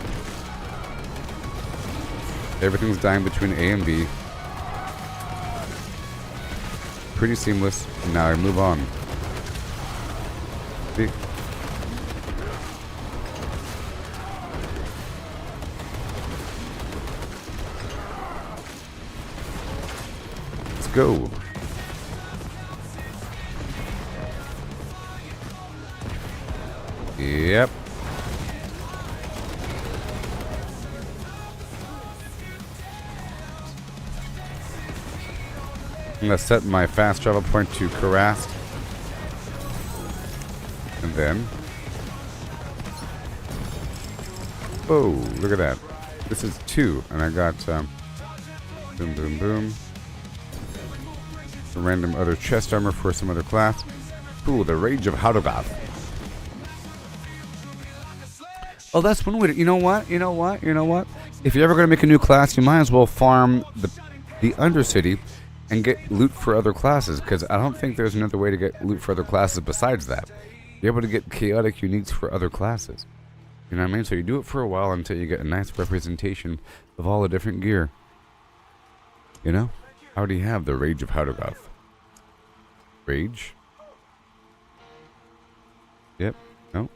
Everything's dying between A and B. Pretty seamless. And now I move on. See? Go. Yep. I'm gonna set my fast travel point to Karast. And then... Oh, look at that. This is 2, and I got, boom, boom, boom. A random other chest armor for some other class. Ooh, the Rage of Haudogath. Oh, that's one way to... You know what? If you're ever going to make a new class, you might as well farm the Undercity and get loot for other classes, because I don't think there's another way to get loot for other classes besides that. You're able to get chaotic uniques for other classes. You know what I mean? So you do it for a while until you get a nice representation of all the different gear. You know? I already have the Rage of Haudogath. Rage? Yep. No.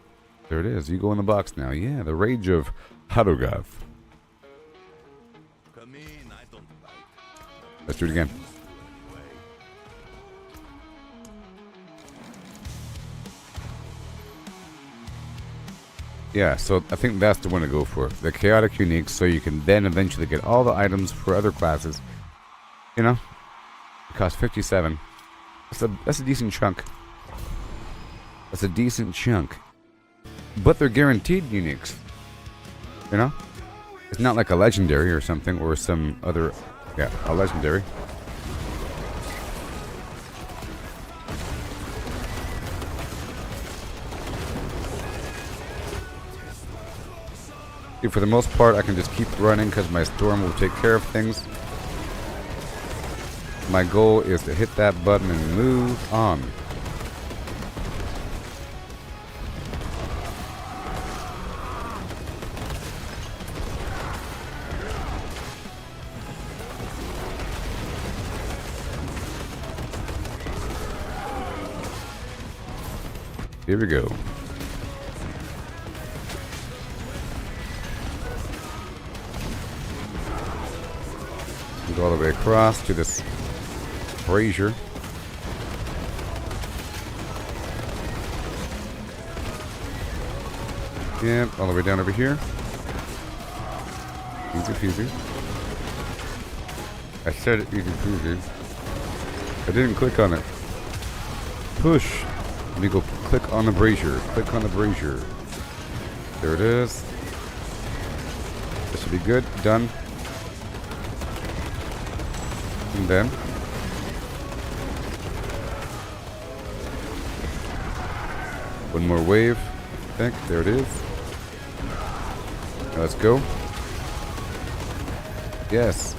There it is. You go in the box now. Yeah, the Rage of Haudogath. Let's do it again. Yeah, so I think that's the one to go for. The chaotic unique, so you can then eventually get all the items for other classes. You know? It costs 57. That's a decent chunk. That's a decent chunk. But they're guaranteed uniques. You know? It's not like a legendary or something, or some other... Yeah, a legendary. For the most part, I can just keep running because my storm will take care of things. My goal is to hit that button and move on. Here we go. Go all the way across to this brazier. Yep, all the way down over here. Easy peasy. I said it easy peasy. I didn't click on it. Push. Let me go click on the brazier. Click on the brazier. There it is. This should be good. Done. And then one more wave, I think. There it is. Now let's go. Yes.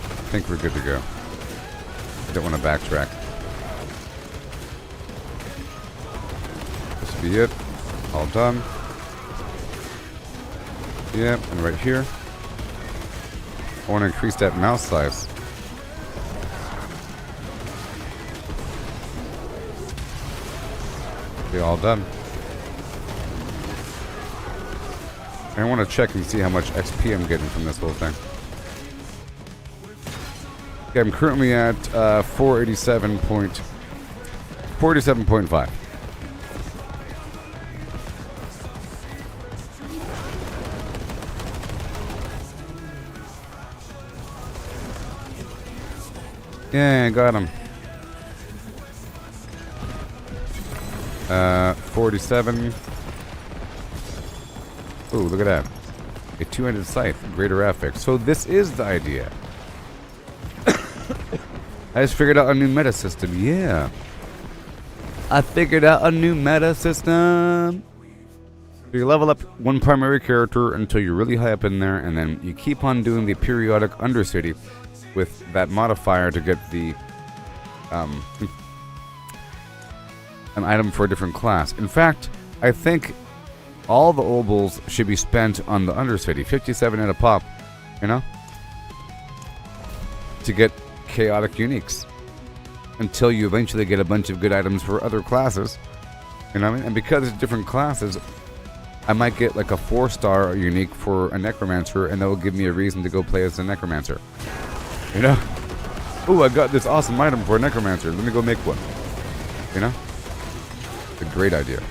I think we're good to go. I don't want to backtrack. This will be it. All done. Yep, and right here. I want to increase that mouse size. Okay, all done. And I want to check and see how much XP I'm getting from this whole thing. Okay, I'm currently at 487.5. Yeah, got him. 47. Ooh, look at that. A two-handed scythe, greater affix. So this is the idea. I just figured out a new meta system. Yeah. I figured out a new meta system. You level up one primary character until you're really high up in there, and then you keep on doing the periodic Undercity with that modifier to get the an item for a different class. In fact, I think all the Opals should be spent on the Undercity, 57 at a pop, you know, to get chaotic uniques until you eventually get a bunch of good items for other classes, you know what I mean? And because it's different classes, I might get like a 4-star unique for a Necromancer, and that will give me a reason to go play as a Necromancer. You know? Ooh, I got this awesome item for a necromancer. Let me go make one. You know? It's a great idea.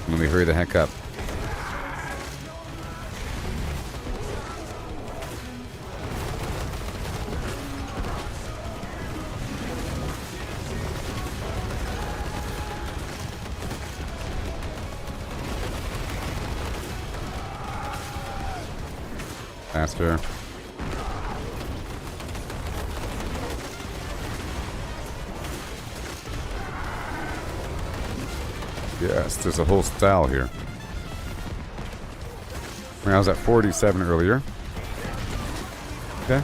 Let me hurry the heck up. Faster. Yes, there's a whole style here. I was at 47 earlier. Okay.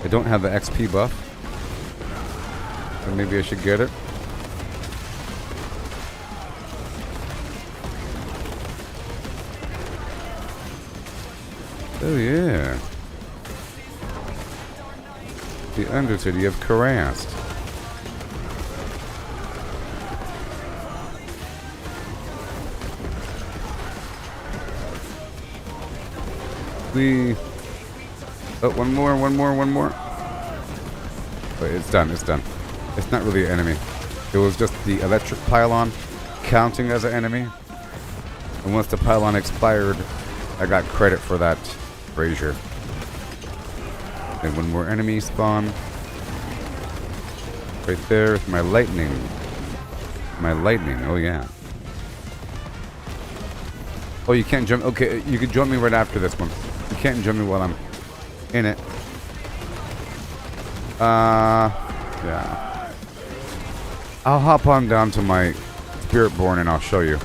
I don't have the XP buff. So maybe I should get it. Oh yeah. The Undercity of Karast. Oh, one more. Wait, it's done. It's not really an enemy. It was just the electric pylon counting as an enemy. And once the pylon expired, I got credit for that brazier. And one more enemy spawn. Right there with my lightning. Oh yeah. Oh, you can't jump. Okay, you can jump me right after this one. You can't jump me while I'm in it. Yeah. I'll hop on down to my Spiritborn and I'll show you.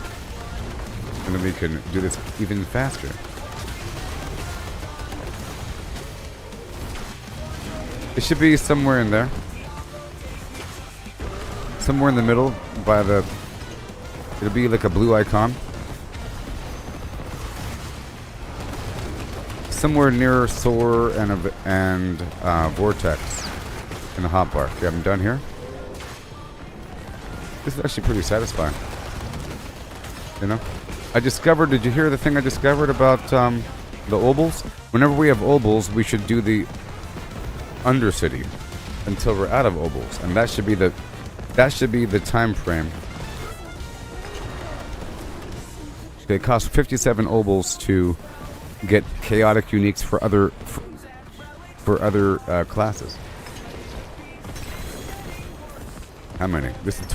And then we can do this even faster. It should be somewhere in there. Somewhere in the middle by the... It'll be like a blue icon. Somewhere near Soar and Vortex in the hotbar. Okay, I'm done here. This is actually pretty satisfying. You know? I discovered, did you hear the thing I discovered about the Opals? Whenever we have Opals, we should do the Undercity until we're out of Opals. And that should be the time frame. It costs 57 Opals to get chaotic uniques for other classes. How many? This is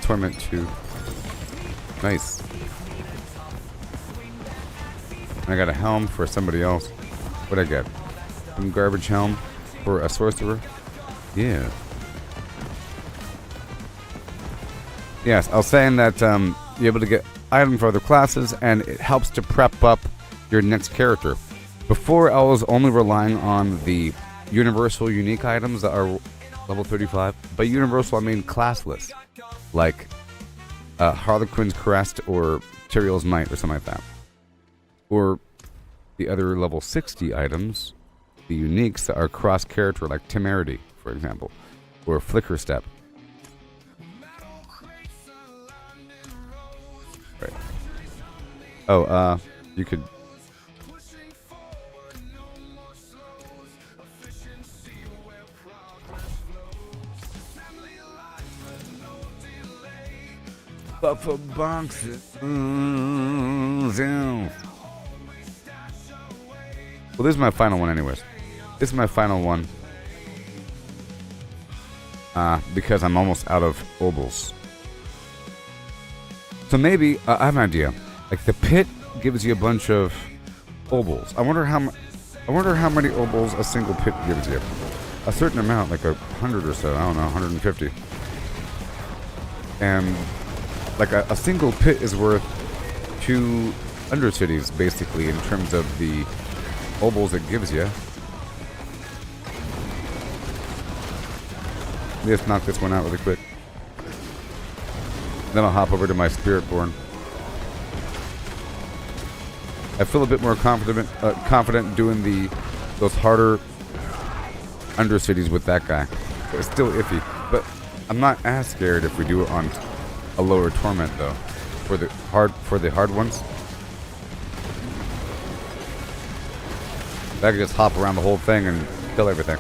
Torment 2. Nice. I got a helm for somebody else. What'd I get? Some garbage helm for a sorcerer. Yeah. Yes, I was saying that you're able to get items for other classes, and it helps to prep up your next character. Before, I was only relying on the universal unique items that are level 35. By universal, I mean classless, like Harlequin's Crest or Tyrael's Might or something like that. Or the other level 60 items, the uniques that are cross-character, like Temerity, for example, or Flicker Step. Right. Oh, you could... Buffer boxes. Well, this is my final one anyways. This is my final one. Because I'm almost out of Opals. So maybe, I have an idea. Like, the pit gives you a bunch of Opals. I wonder how many Opals a single pit gives you. A certain amount, like 100 or so. I don't know, 150. And... like a single pit is worth 2 Undercities, basically, in terms of the Opals it gives you. Let's knock this one out really quick. Then I'll hop over to my Spiritborn. I feel a bit more confident doing those harder Undercities with that guy. It's still iffy, but I'm not as scared if we do it on a lower torment though. For the hard ones. I could just hop around the whole thing and Kill everything.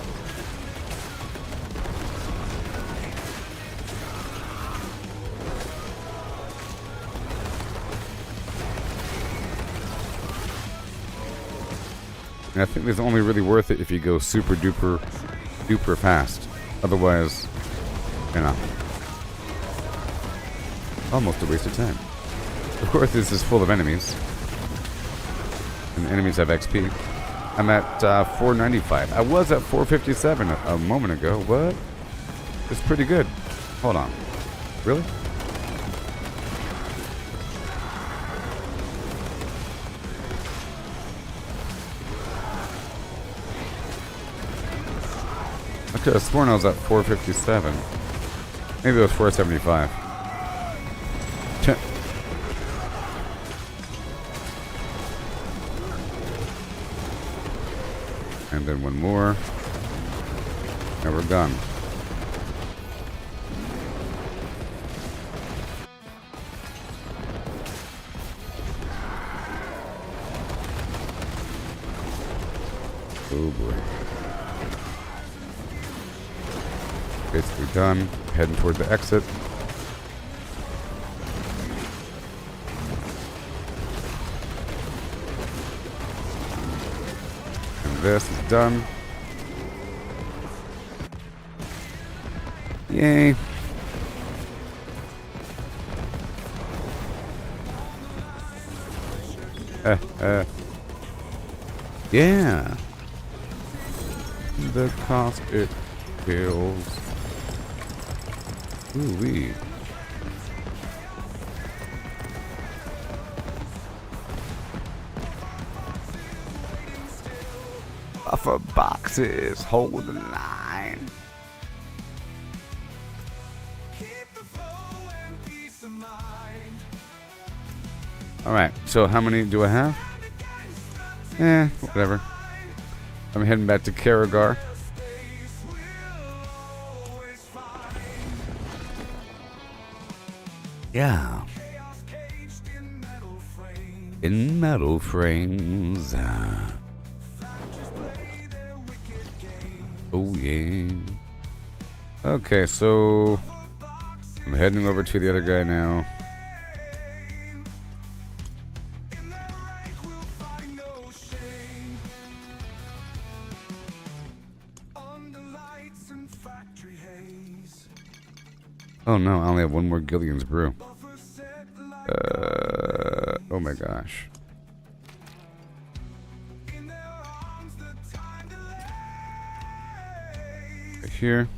And I think it's only really worth it if you go super duper fast. Otherwise, you know, almost a waste of time. Of course, this is full of enemies. And the enemies have XP. I'm at 495. I was at 457 a moment ago. What? It's pretty good. Hold on. Really? I could have sworn I was at 457. Maybe it was 475. And then one more. And we're done. Oh boy. Basically done. Heading toward the exit. And this is done. Yay. Yeah. The cost it kills. Ooh-wee. Buffer boxes hold the line. Alright, so how many do I have? Whatever. I'm heading back to Karagar. Yeah. In metal frames. Oh yeah. Okay, so I'm heading over to the other guy now. Oh no, I only have one more Gillian's brew. Oh my gosh. Right here.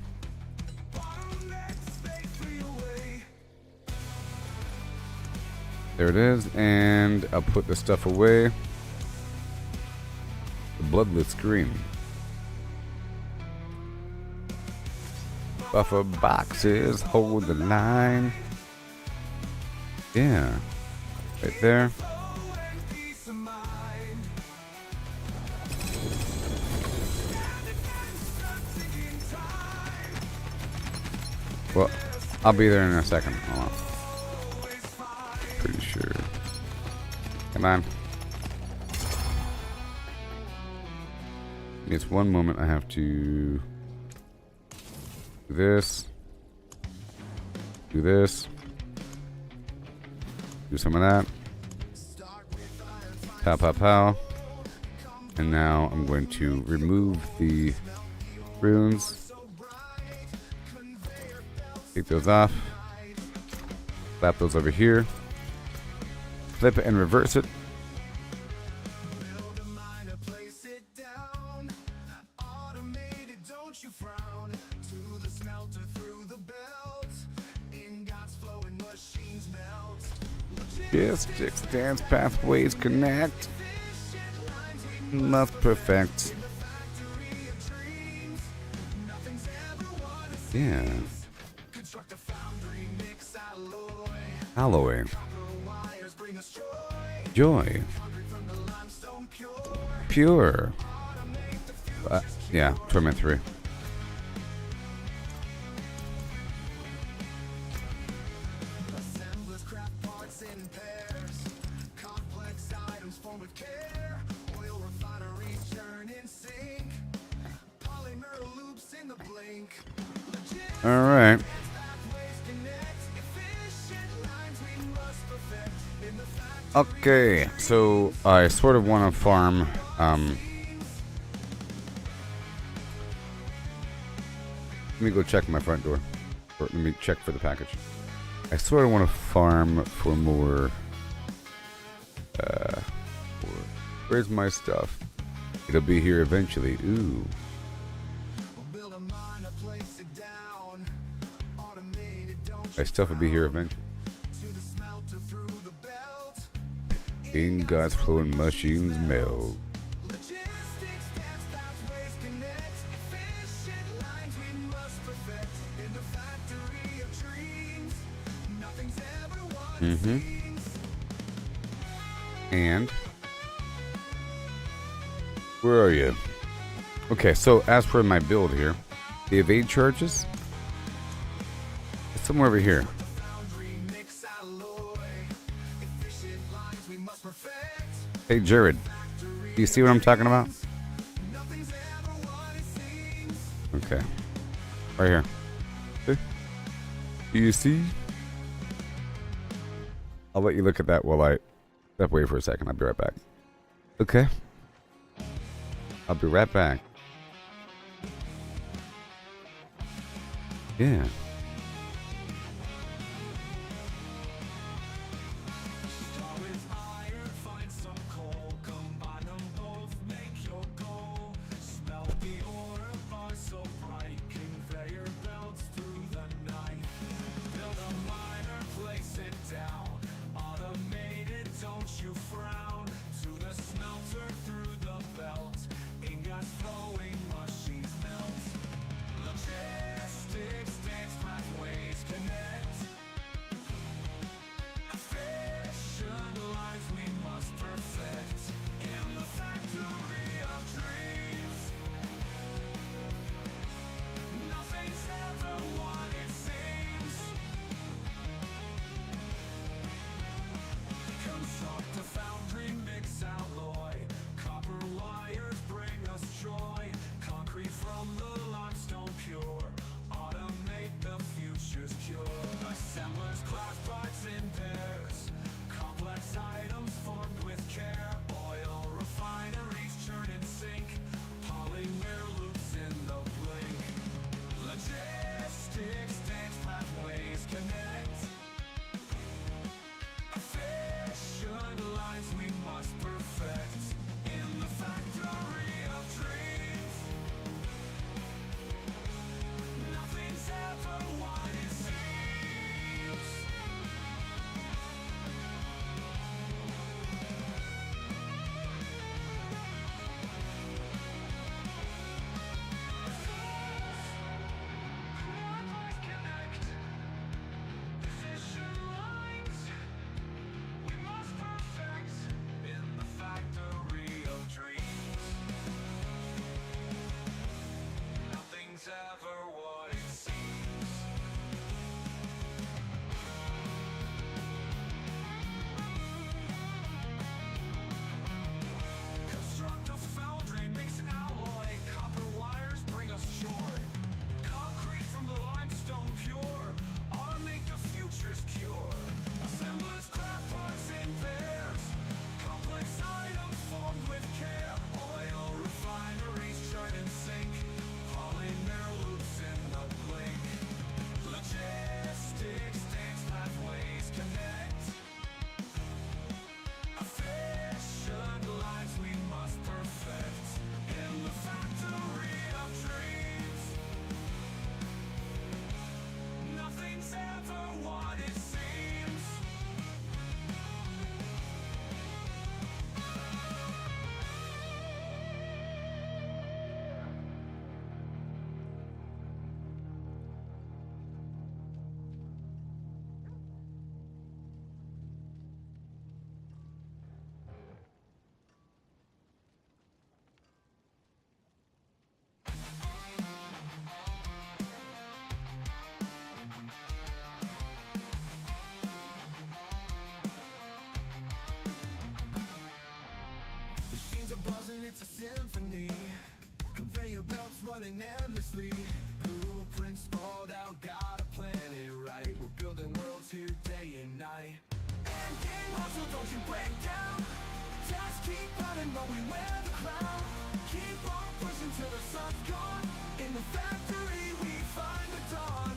There it is, and I'll put the stuff away. The bloodless green. Buffer boxes hold the line. Yeah. Right there. Well, I'll be there in a second. Hold on. Pretty sure. Come on. It's one moment. I have to do this. Do this. Do some of that. Pow, pow, pow. And now I'm going to remove the runes. Take those off. Slap those over here. Flip it and reverse it. Logistics, dance pathways connect. Must perfect. Yeah. Alloy. Joy. Pure. Yeah, Torment 3. Alright. Okay, so I sort of want to farm, let me go check my front door. Or let me check for the package. I sort of want to farm for more, where's my stuff? It'll be here eventually. Ooh. My stuff will be here eventually. Ingots flowing machines melt. And where are you? Okay, so as for my build here, the evade charges, it's somewhere over here. Hey Jared, do you see what I'm talking about? Okay, right here. See? Do you see? I'll let you look at that while I step away for a second. I'll be right back. Okay. I'll be right back. Yeah. running endlessly. Blueprints sprawled out, gotta plan it right. We're building worlds here day and night. And game hustle, don't you break down. Just keep running, but we wear the crown. Keep on pushing till the sun's gone. In the factory we find the dawn.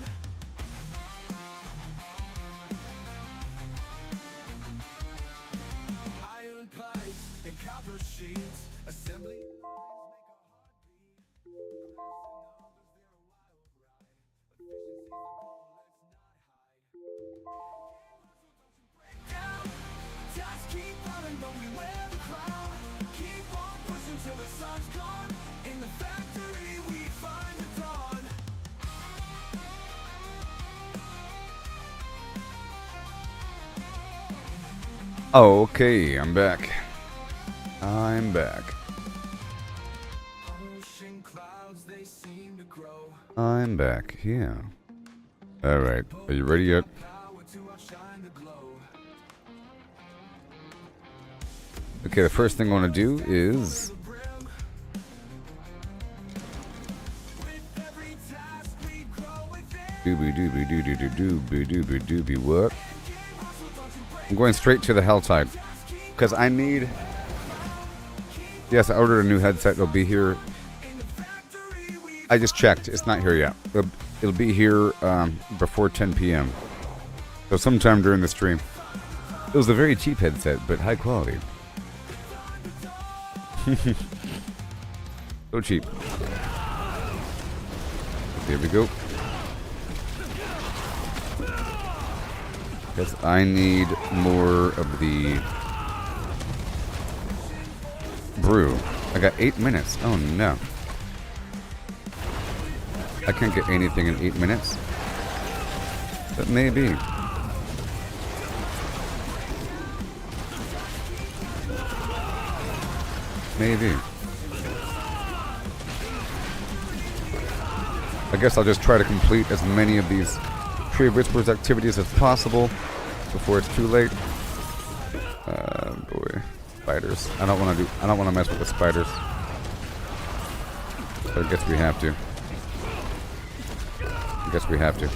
Iron pipes and copper sheets. Assembly just keep running, but we wear the crown. Keep on pushing till the sun's gone. In the factory we find the dawn. Okay, I'm back. I'm back. Ocean clouds, they seem to grow. I'm back. Yeah. Alright. Are you ready yet? Power to outshine the glow. Okay, the first thing I want to do is With every task we grow within. doobie doobie doobie doobie doobie doobie what? I'm going straight to the Helltide because I need. Yes, I ordered a new headset. It'll be here. I just checked. It's not here yet. It'll be here before 10 p.m. So sometime during the stream. It was a very cheap headset, but high quality. So cheap. There we go. Guess I need more of the brew. I got 8 minutes. Oh no. I can't get anything in 8 minutes. But maybe. Maybe. I guess I'll just try to complete as many of these Tree of Whispers activities as possible before it's too late. Boy. Spiders. I don't want to mess with the spiders. But I guess we have to. I guess we have to.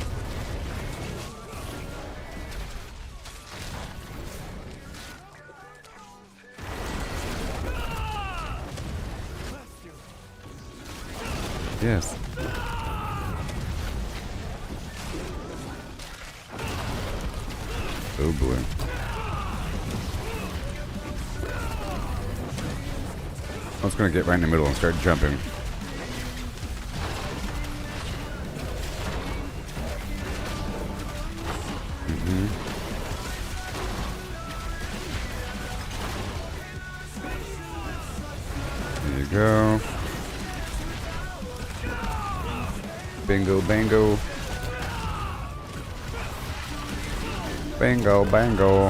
Yes. Oh boy. I was gonna get right in the middle and start jumping. There you go. Bingo, bango. Bango, bango.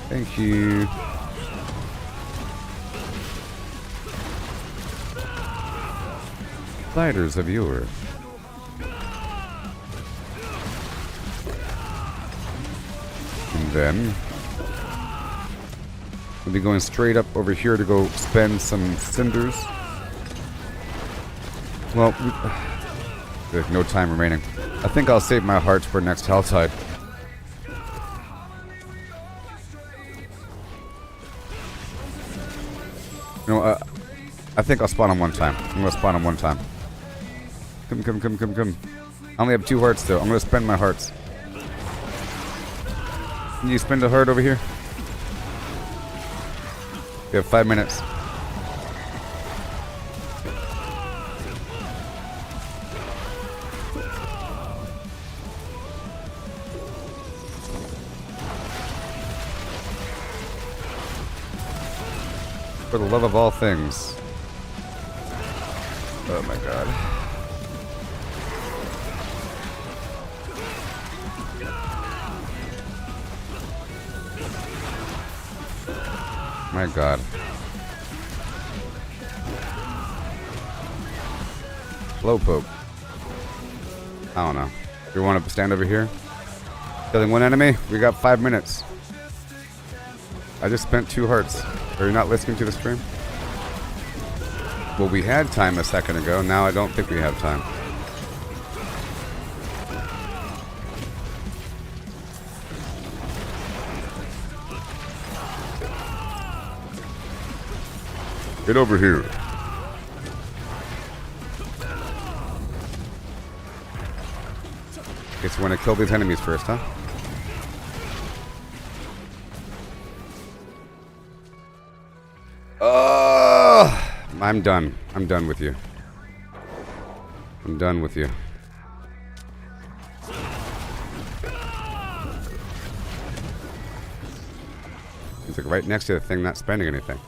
Thank you. Spiders of yore. And then we'll be going straight up over here to go spend some cinders. Well, there's no time remaining. I think I'll save my hearts for next Helltide. You know, I think I'll spawn him one time. I'm gonna spawn him one time. Come, come, come, come, come. I only have 2 hearts though. I'm gonna spend my hearts. Can you spend a heart over here? You have 5 minutes. For the love of all things. Oh my god. My god. Slowpoke. I don't know. You want to stand over here? Killing one enemy? We got 5 minutes. I just spent 2 hearts. Are you not listening to the stream? Well, we had time a second ago. Now I don't think we have time. Get over here. Okay, so we want to kill these enemies first, huh? Oh, I'm done. I'm done with you. I'm done with you. He's like right next to the thing, not spending anything.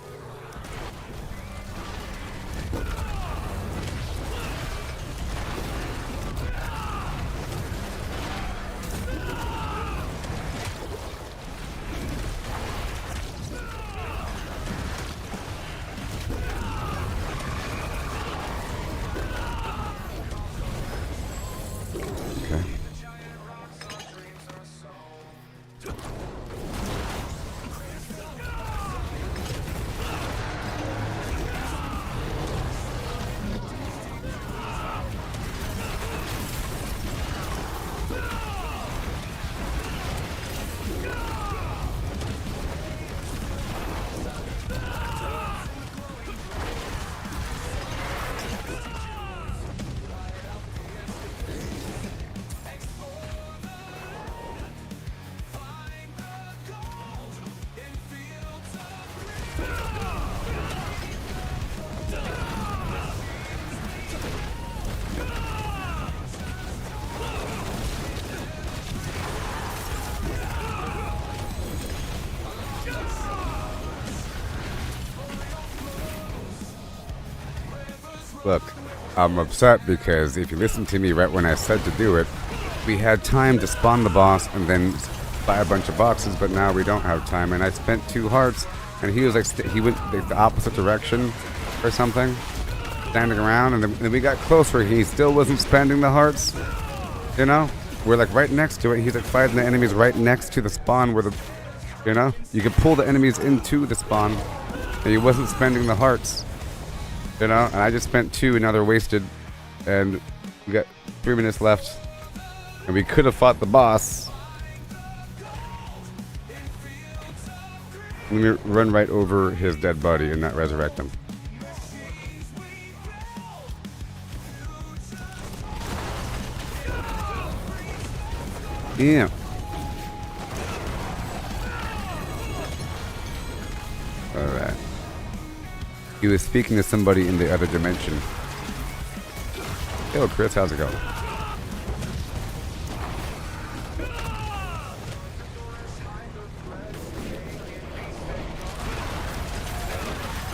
Look, I'm upset because if you listen to me right when I said to do it, we had time to spawn the boss and then buy a bunch of boxes, but now we don't have time. And I spent 2 hearts, and he was like, he went the opposite direction or something, standing around, and then we got closer. He still wasn't spending the hearts, you know? We're like right next to it. He's like fighting the enemies right next to the spawn where the, you know? You could pull the enemies into the spawn, and he wasn't spending the hearts. You know, and I just spent 2 and now they're wasted. And we got 3 minutes left. And we could have fought the boss. Let me run right over his dead body and not resurrect him. Yeah. Alright. He was speaking to somebody in the other dimension. Yo, Chris, how's it going?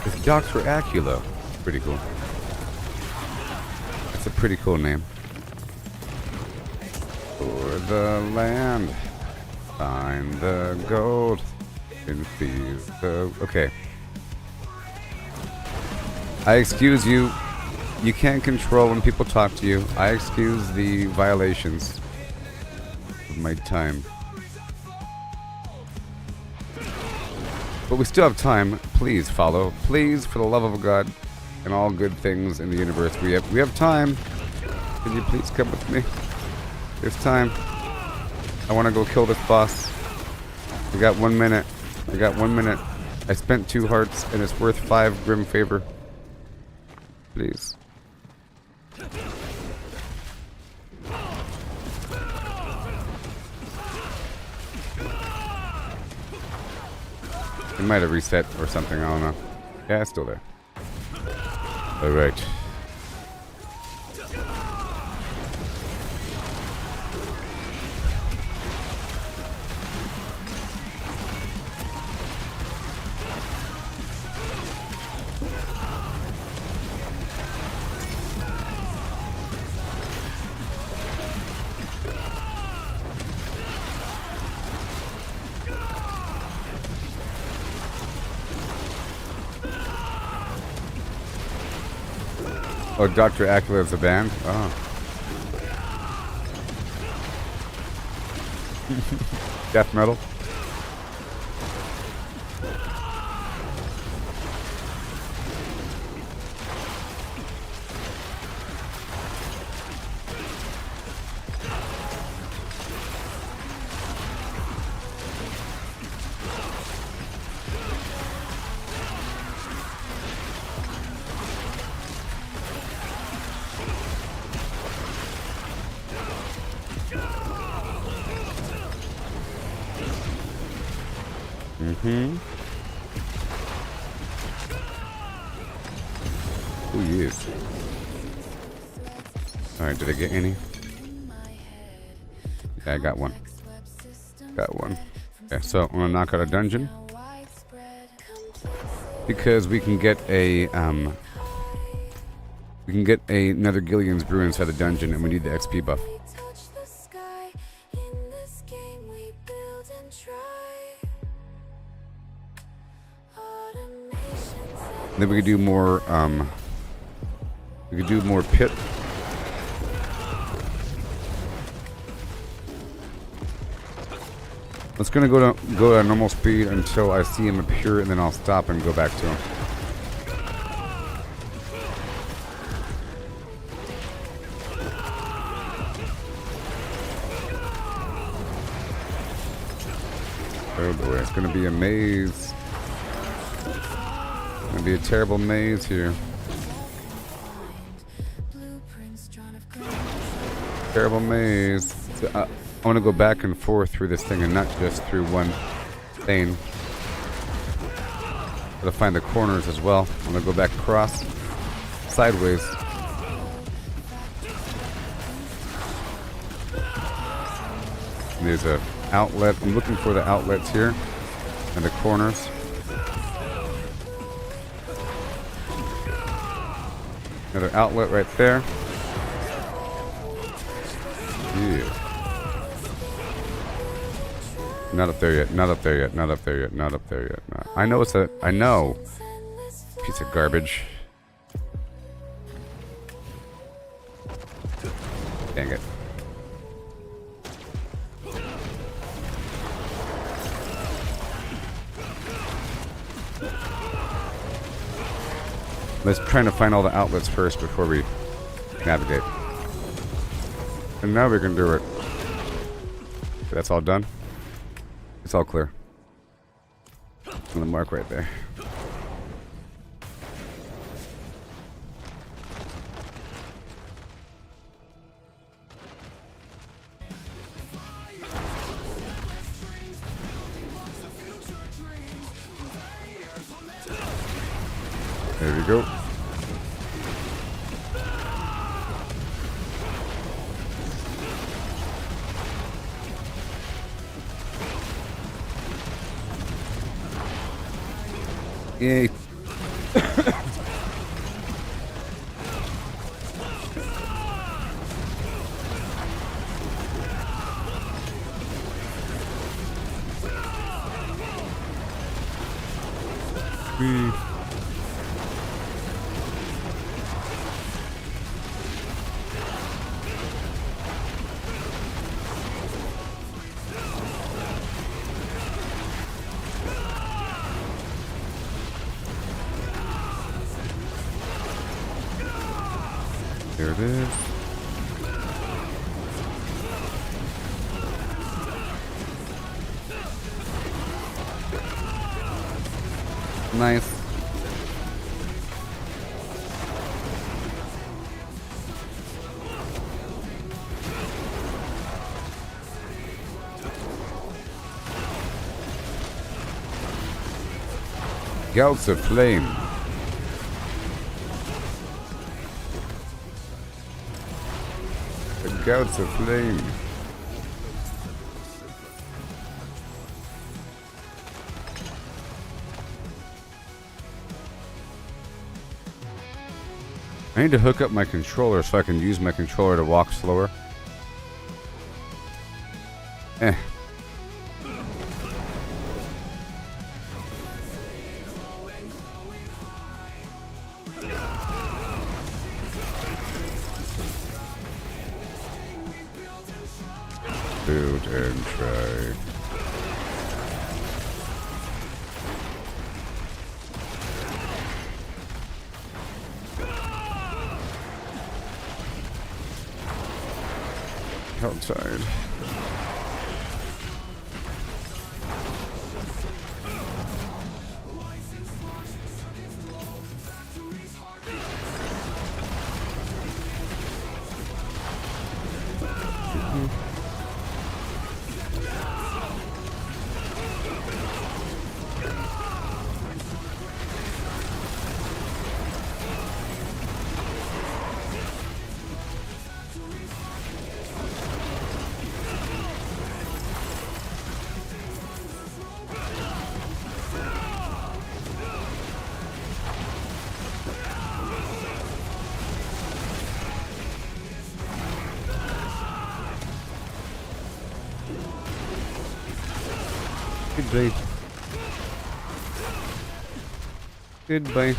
It's Dr. Acula. Pretty cool. That's a pretty cool name. For the land, find the gold, and feel the... Okay. I excuse you. You can't control when people talk to you. I excuse the violations of my time. But we still have time. Please follow. Please, for the love of God and all good things in the universe. We have time. Can you please come with me? There's time. I want to go kill this boss. We got 1 minute. I got 1 minute. I spent 2 hearts and it's worth 5 grim favor. Please. It might have reset or something, I don't know. Yeah, it's still there. Alright. Oh, Dr. Acula is a band? Oh. Death metal? Mm-hmm. Oh, yes. Alright, did I get any? Yeah, I got one. Got one. Yeah, so I'm gonna knock out a dungeon. Because we can get a, we can get another Gillian's Brew inside the dungeon, and we need the XP buff. Then we could do more, we could do more pit. It's gonna go at normal speed until I see him appear, and then I'll stop and go back to him. Oh boy, it's gonna be a maze. It's gonna be a terrible maze here. Terrible maze. So, I want to go back and forth through this thing and not just through one lane. Gotta find the corners as well. I'm gonna go back across, sideways. And there's a outlet. I'm looking for the outlets here and the corners. Another outlet right there. Yeah. Not up there yet. Not up there yet. Not up there yet. Not up there yet. Not. I know it's a. I know. Piece of garbage. Dang it. Let's try to find all the outlets first before we navigate. And now we can do it. That's all done. It's all clear. On the mark right there. There we go. Yay. There it is. Nice. Gouts of flame. The gouts of flame. I need to hook up my controller so I can use my controller to walk slower. Build and try. Helltide. Goodbye. Goodbye.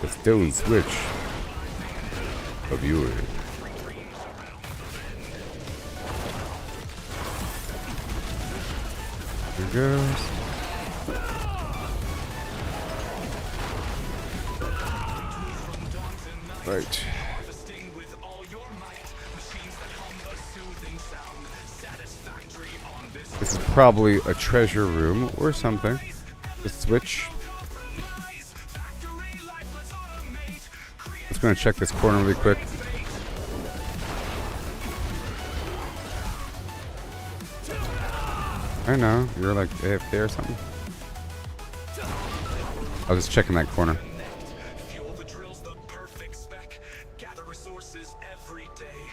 The stone switch of yours. Here goes. Right. This is probably a treasure room or something. The switch. Just gonna check this corner really quick. I know, you're like AFK or something. I was just checking that corner.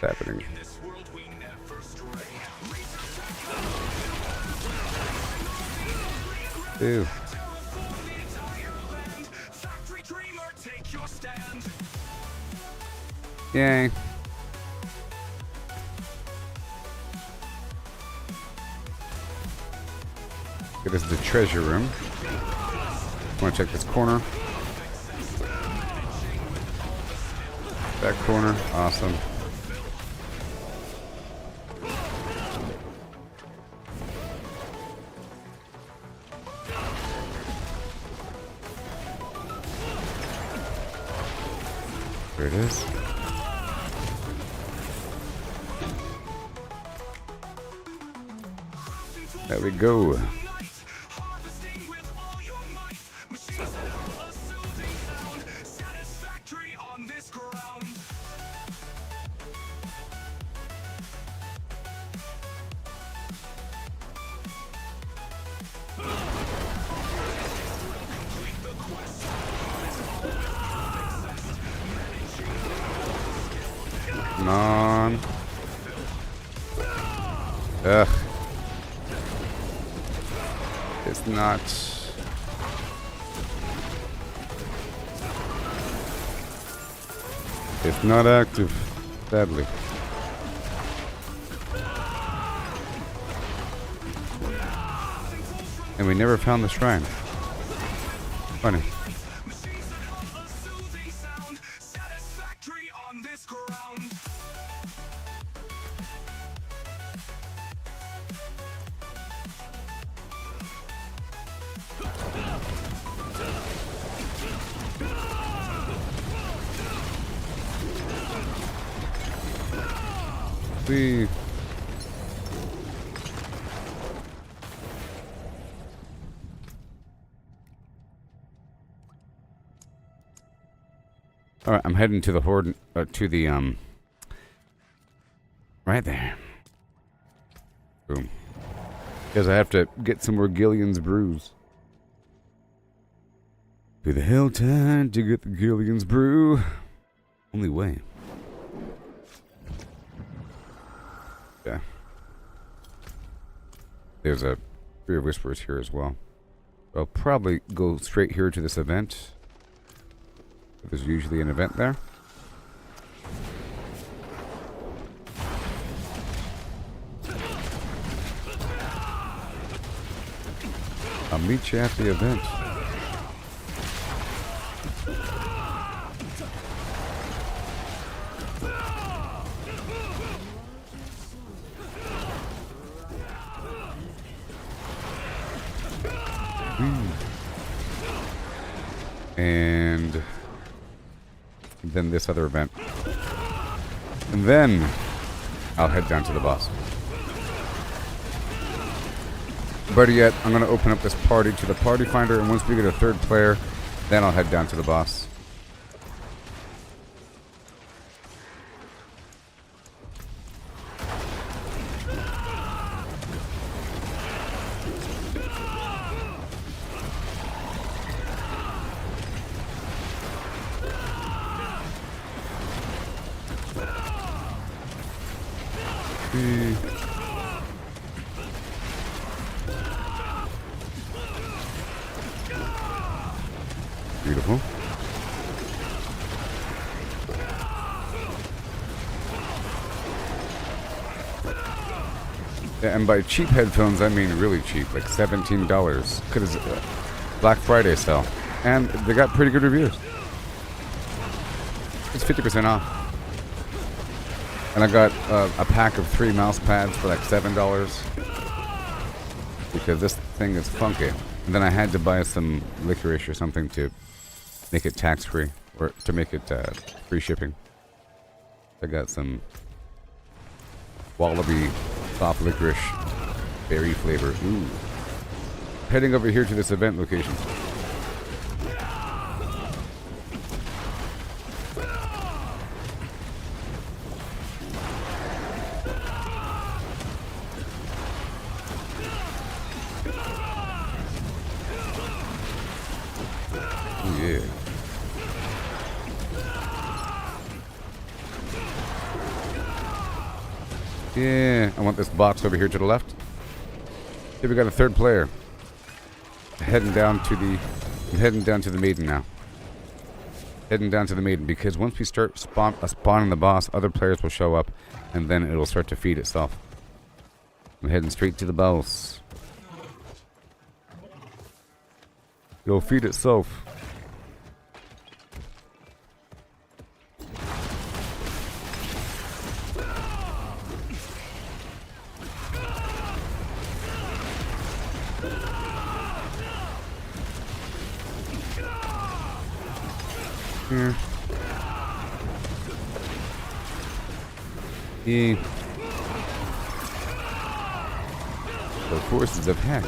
What's happening? Ew. Yay. Okay, this is the treasure room. I want to check this corner. That corner, awesome. There it is. There we go. Come on. Ugh. It's not. It's not active, sadly. And we never found the shrine. Funny. See. All right, I'm heading to the horde, right there. Boom. Because I have to get some more Gillian's brews. To the Helltide to get the Gillian's brew. Only way. Yeah. There's a Fear of Whispers here as well. I'll probably go straight here to this event. There's usually an event there. I'll meet you at the event. And then this other event. And then I'll head down to the boss. Better yet, I'm going to open up this party to the party finder, and once we get a third player, then I'll head down to the boss. Beautiful. Yeah, and by cheap headphones, I mean really cheap, like $17. Because it's Black Friday sale. And they got pretty good reviews. It's 50% off. And I got a pack of 3 mouse pads for like $7. Because this thing is funky. And then I had to buy some licorice or something to make it tax-free. Or to make it free shipping. I got some Wallaby soft licorice berry flavor. Ooh. Heading over here to this event location. Oh yeah. Yeah, I want this box over here to the left. Here we got a third player. Heading down to the maiden now. Heading down to the maiden because once we start spawning the boss, other players will show up, and then it'll start to feed itself. I'm heading straight to the boss. It'll feed itself. Here. The forces of heck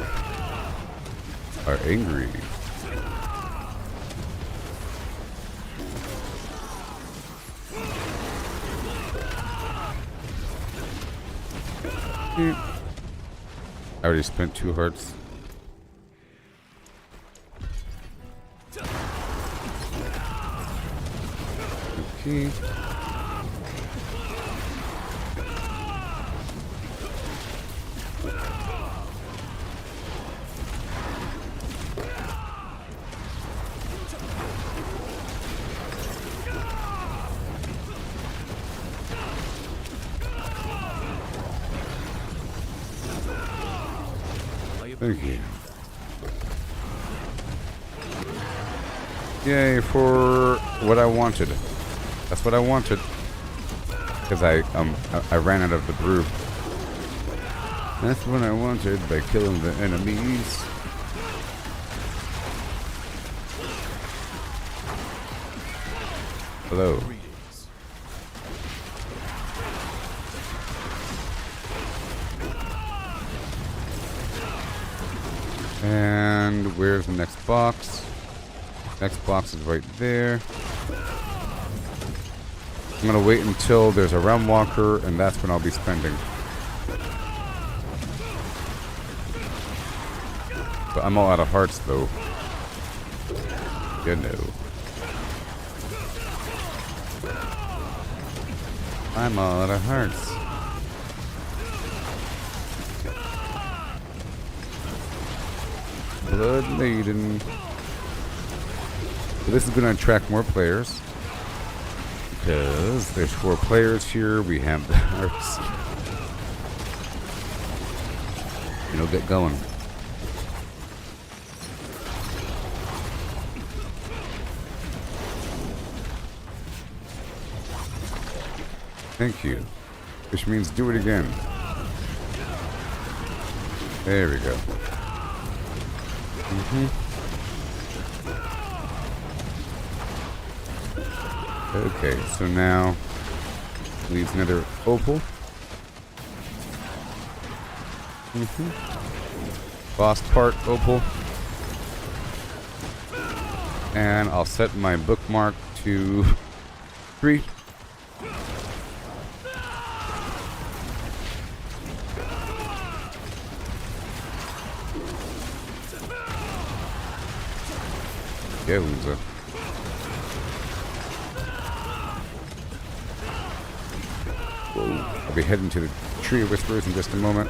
are angry. I already spent 2 hearts. Okay. Thank you. Yay for what I wanted. That's what I wanted. Because I ran out of the brew. That's what I wanted by killing the enemies. Hello. And where's the next box? Next box is right there. I'm gonna wait until there's a realm walker, and that's when I'll be spending. But I'm all out of hearts, though. You know. I'm all out of hearts. Blood Maiden. So this is going to attract more players. Because there's 4 players here. We have the hearts. And it'll get going. Thank you. Which means do it again. There we go. Okay, so now leaves another opal. Boss part opal. And I'll set my bookmark to 3. Yeah, loser. Whoa. I'll be heading to the Tree of Whispers in just a moment.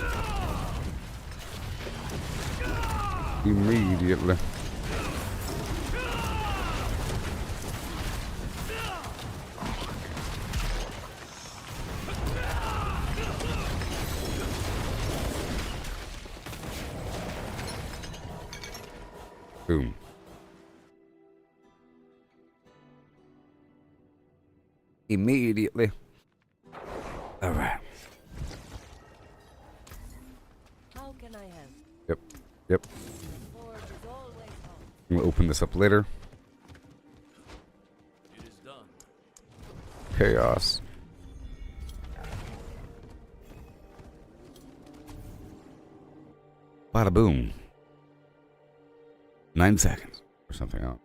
Immediately. Boom. Immediately. Alright. How can I help? Yep. Yep. Forge is always home. We'll open this up later. It is done. Chaos. Bada boom. 9 seconds. Or something out.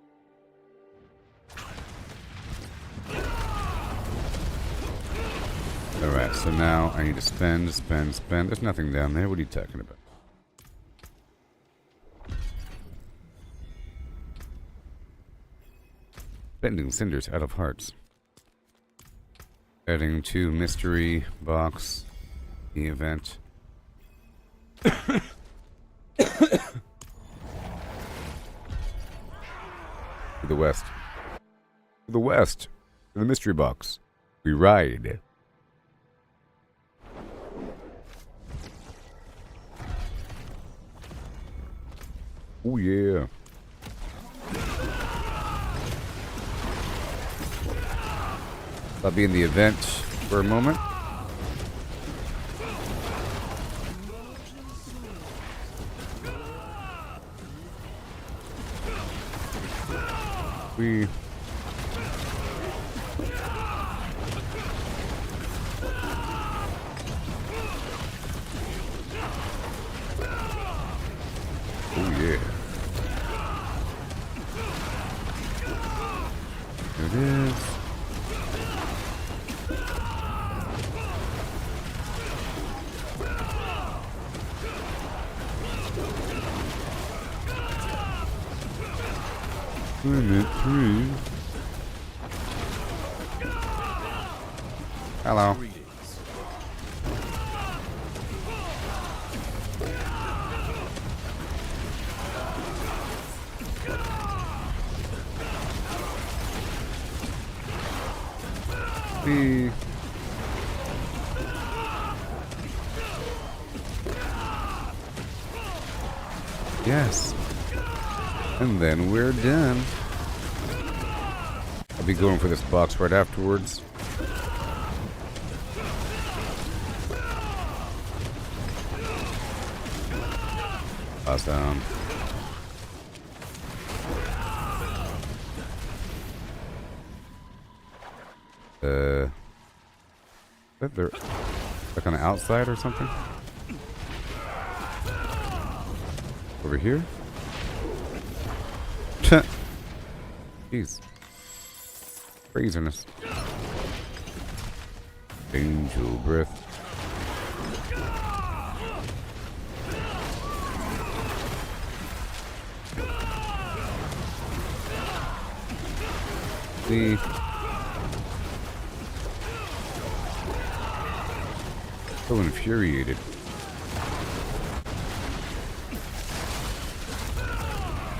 Alright, so now I need to spend. There's nothing down there. What are you talking about? Bending cinders out of hearts. Adding to mystery box. The event. To the west. To the west. To the mystery box. We ride. Oh yeah. I'll be in the event for a moment. We oh yeah. There it is. Limit 3. Hello. Greetings. We yes. And then we're done. I'll be going for this box right afterwards. Awesome. Is that there like on the outside or something? Over here? Jeez. Craziness. Angel breath. See. So infuriated.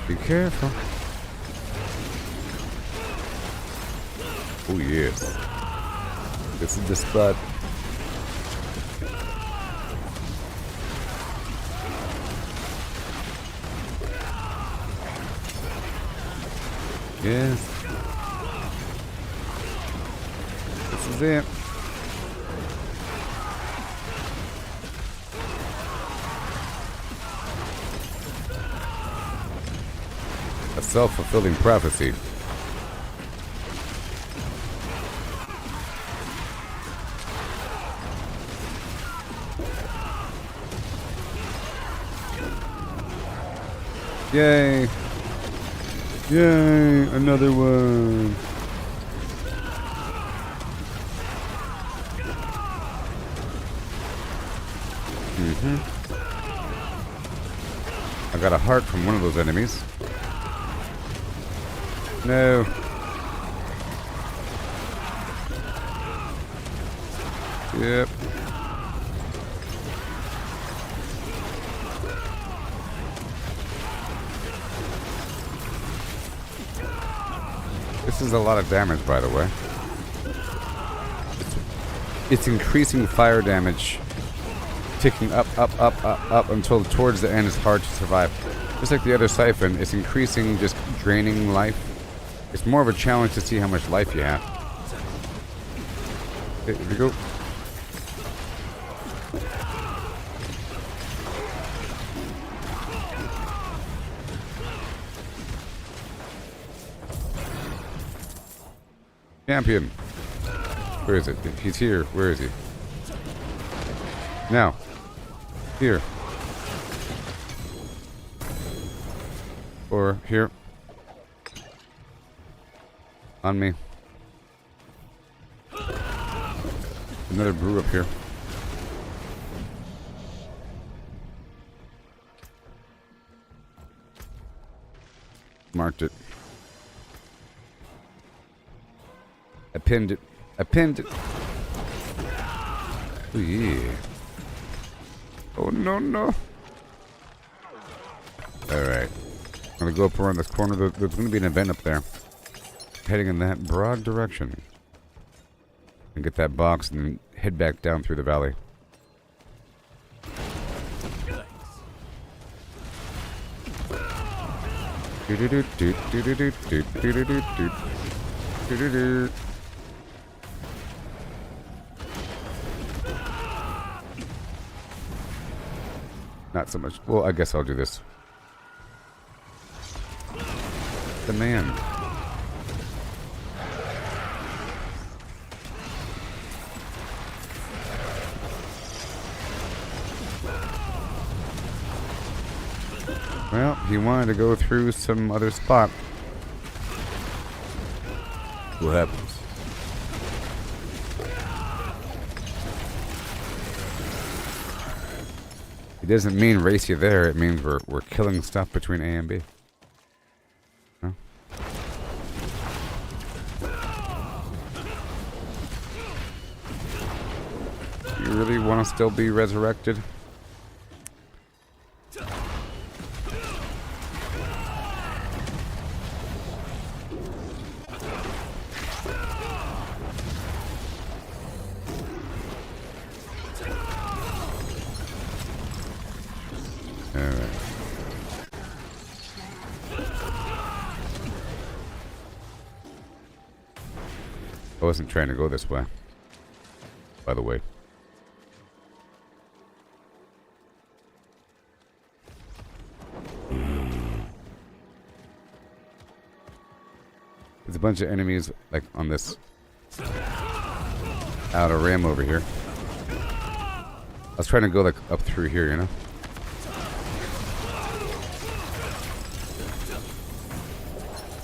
Be careful. Oh yes. This is the spot. Yes. This is it. A self-fulfilling prophecy. Yay! Yay! Another one! I got a heart from one of those enemies. No. Yep. This is a lot of damage, by the way. It's increasing fire damage, ticking up until towards the end it's hard to survive. Just like the other siphon, it's increasing, just draining life. It's more of a challenge to see how much life you have. Okay, here we go. Champion. Where is it? He's here. Where is he? Now. Here. Or here. On me. Another brew up here. Marked it. I pinned it. I pinned it. Oh yeah. Oh no no. Alright. I'm gonna go up around this corner. There's gonna be an event up there. Heading in that broad direction. And get that box and then head back down through the valley. Not so much. Well, I guess I'll do this. The man. Well, he wanted to go through some other spot. What happens? It doesn't mean race you there. It means we're killing stuff between A and B. No? You really want to still be resurrected? I wasn't trying to go this way, by the way. There's a bunch of enemies, like, on this outer rim over here. I was trying to go, like, up through here, you know?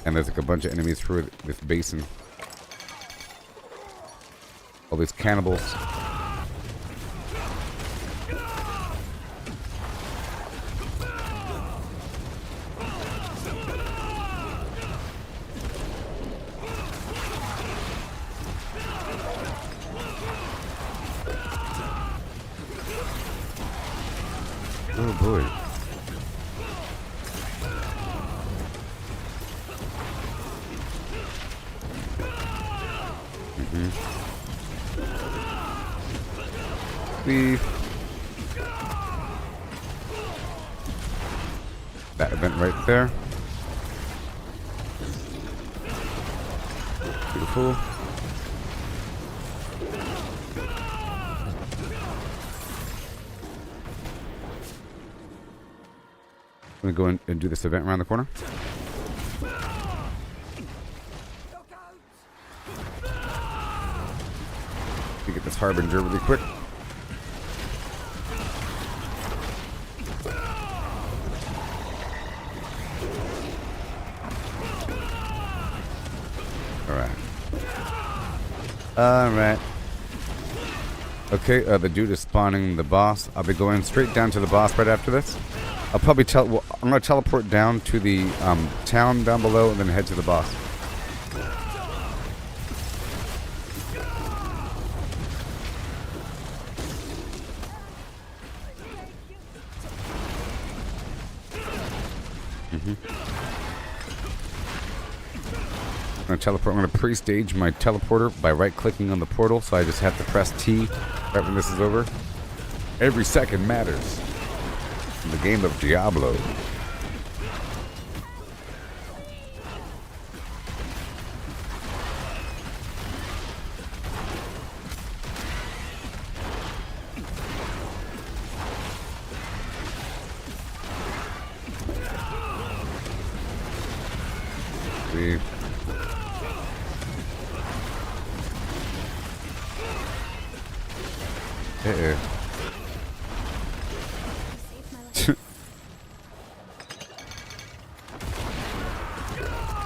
And there's, like, a bunch of enemies through this basin. All these cannibals. Oh boy. That event right there. Beautiful. I'm gonna go in and do this event around the corner. Let me get this Harbinger really quick. Alright. Okay, the dude is spawning the boss. I'll be going straight down to the boss right after this. I'll probably I'm gonna teleport down to the town down below and then head to the boss. I'm gonna teleport. I'm gonna pre-stage my teleporter by right-clicking on the portal, so I just have to press T right when this is over. Every second matters in the game of Diablo. We.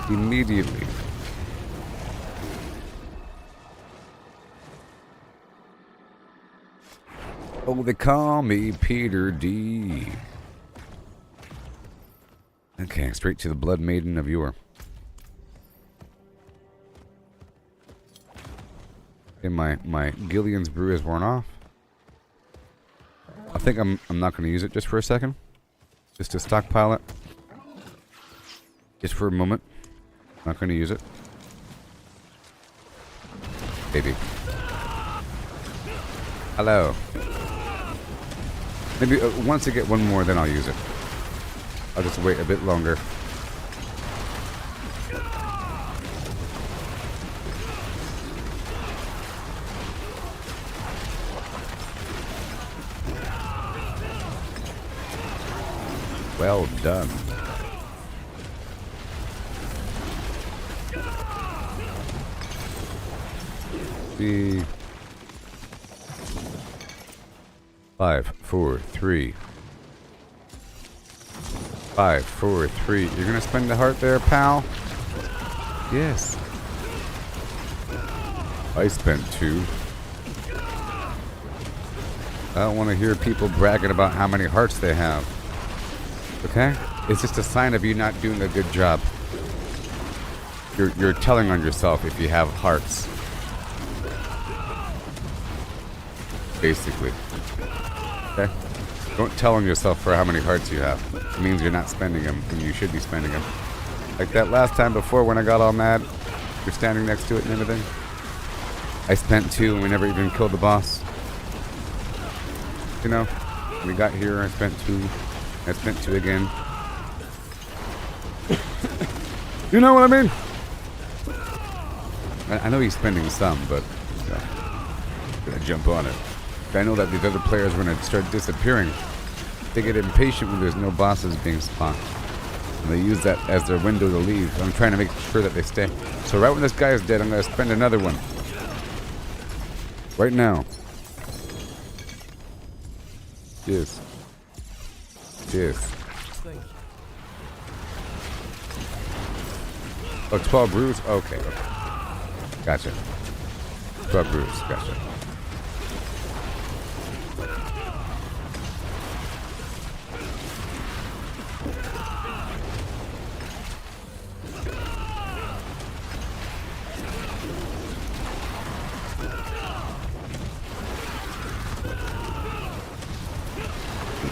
Immediately. Oh, they call me Peter D. Okay, straight to the Blood Maiden of Yore. Okay, my Gillian's brew has worn off. I think I'm not going to use it just for a second. Just to stockpile it. Just for a moment. Not going to use it. Maybe. Hello. Maybe once I get one more, then I'll use it. I'll just wait a bit longer. Well done. The 5, 4, 3. 5, 4, 3. You're gonna spend the heart there, pal? Yes. I spent 2. I don't want to hear people bragging about how many hearts they have. Okay? It's just a sign of you not doing a good job. You're telling on yourself if you have hearts. Basically. Okay? Don't tell on yourself for how many hearts you have. It means you're not spending them when you should be spending them. Like that last time before when I got all mad. You're standing next to it and everything. I spent 2 and we never even killed the boss. You know? When we got here, I spent 2. I spent 2 again. You know what I mean? I know he's spending some, but you know, gotta jump on it. I know that these other players are going to start disappearing. They get impatient when there's no bosses being spawned. And they use that as their window to leave. I'm trying to make sure that they stay. So right when this guy is dead, I'm going to spend another one. Right now. Yes. Yes. Thank you. Oh, 12 brews? Okay, okay. Gotcha. 12 brews, gotcha.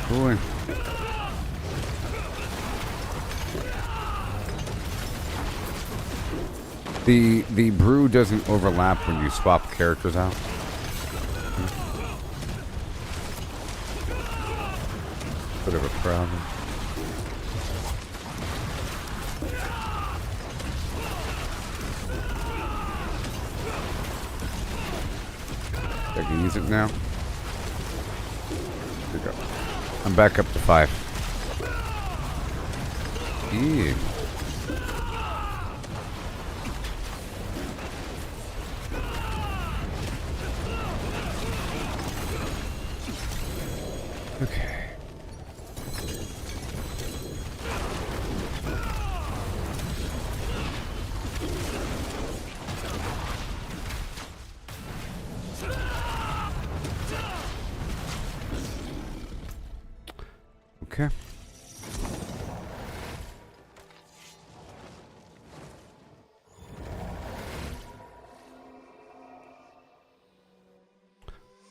Boy. The brew doesn't overlap when you swap characters out. Bit of a problem. I can use it now. There we go. I'm back up to 5. Yeah. Okay. Okay.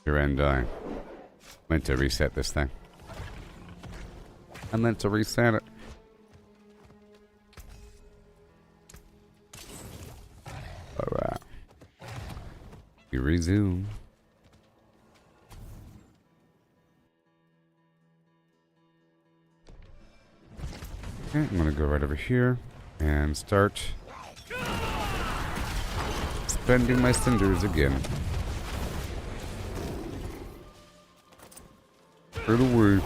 And I meant to reset this thing. I meant to reset it. Alright. You resume. Okay, I'm gonna go right over here and start spending my cinders again. Right away.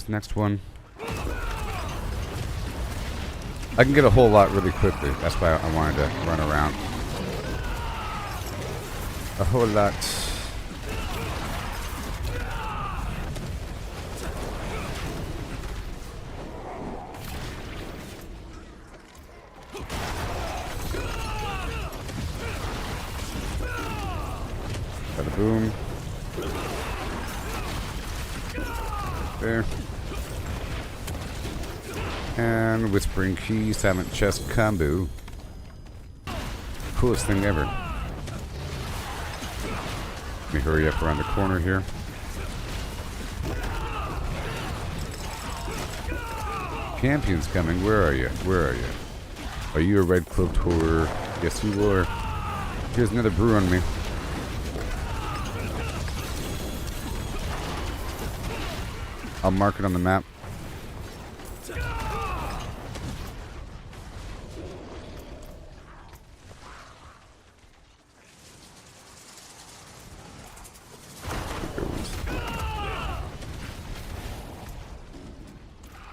this next one. I can get a whole lot really quickly. That's why I wanted to run around. A whole lot. Bada boom. There. And Whispering Key, Silent Chest combo. Coolest thing ever. Let me hurry up around the corner here. Champion's coming. Where are you? Where are you? Are you a red cloaked horror? Yes, you are. Here's another brew on me. I'll mark it on the map.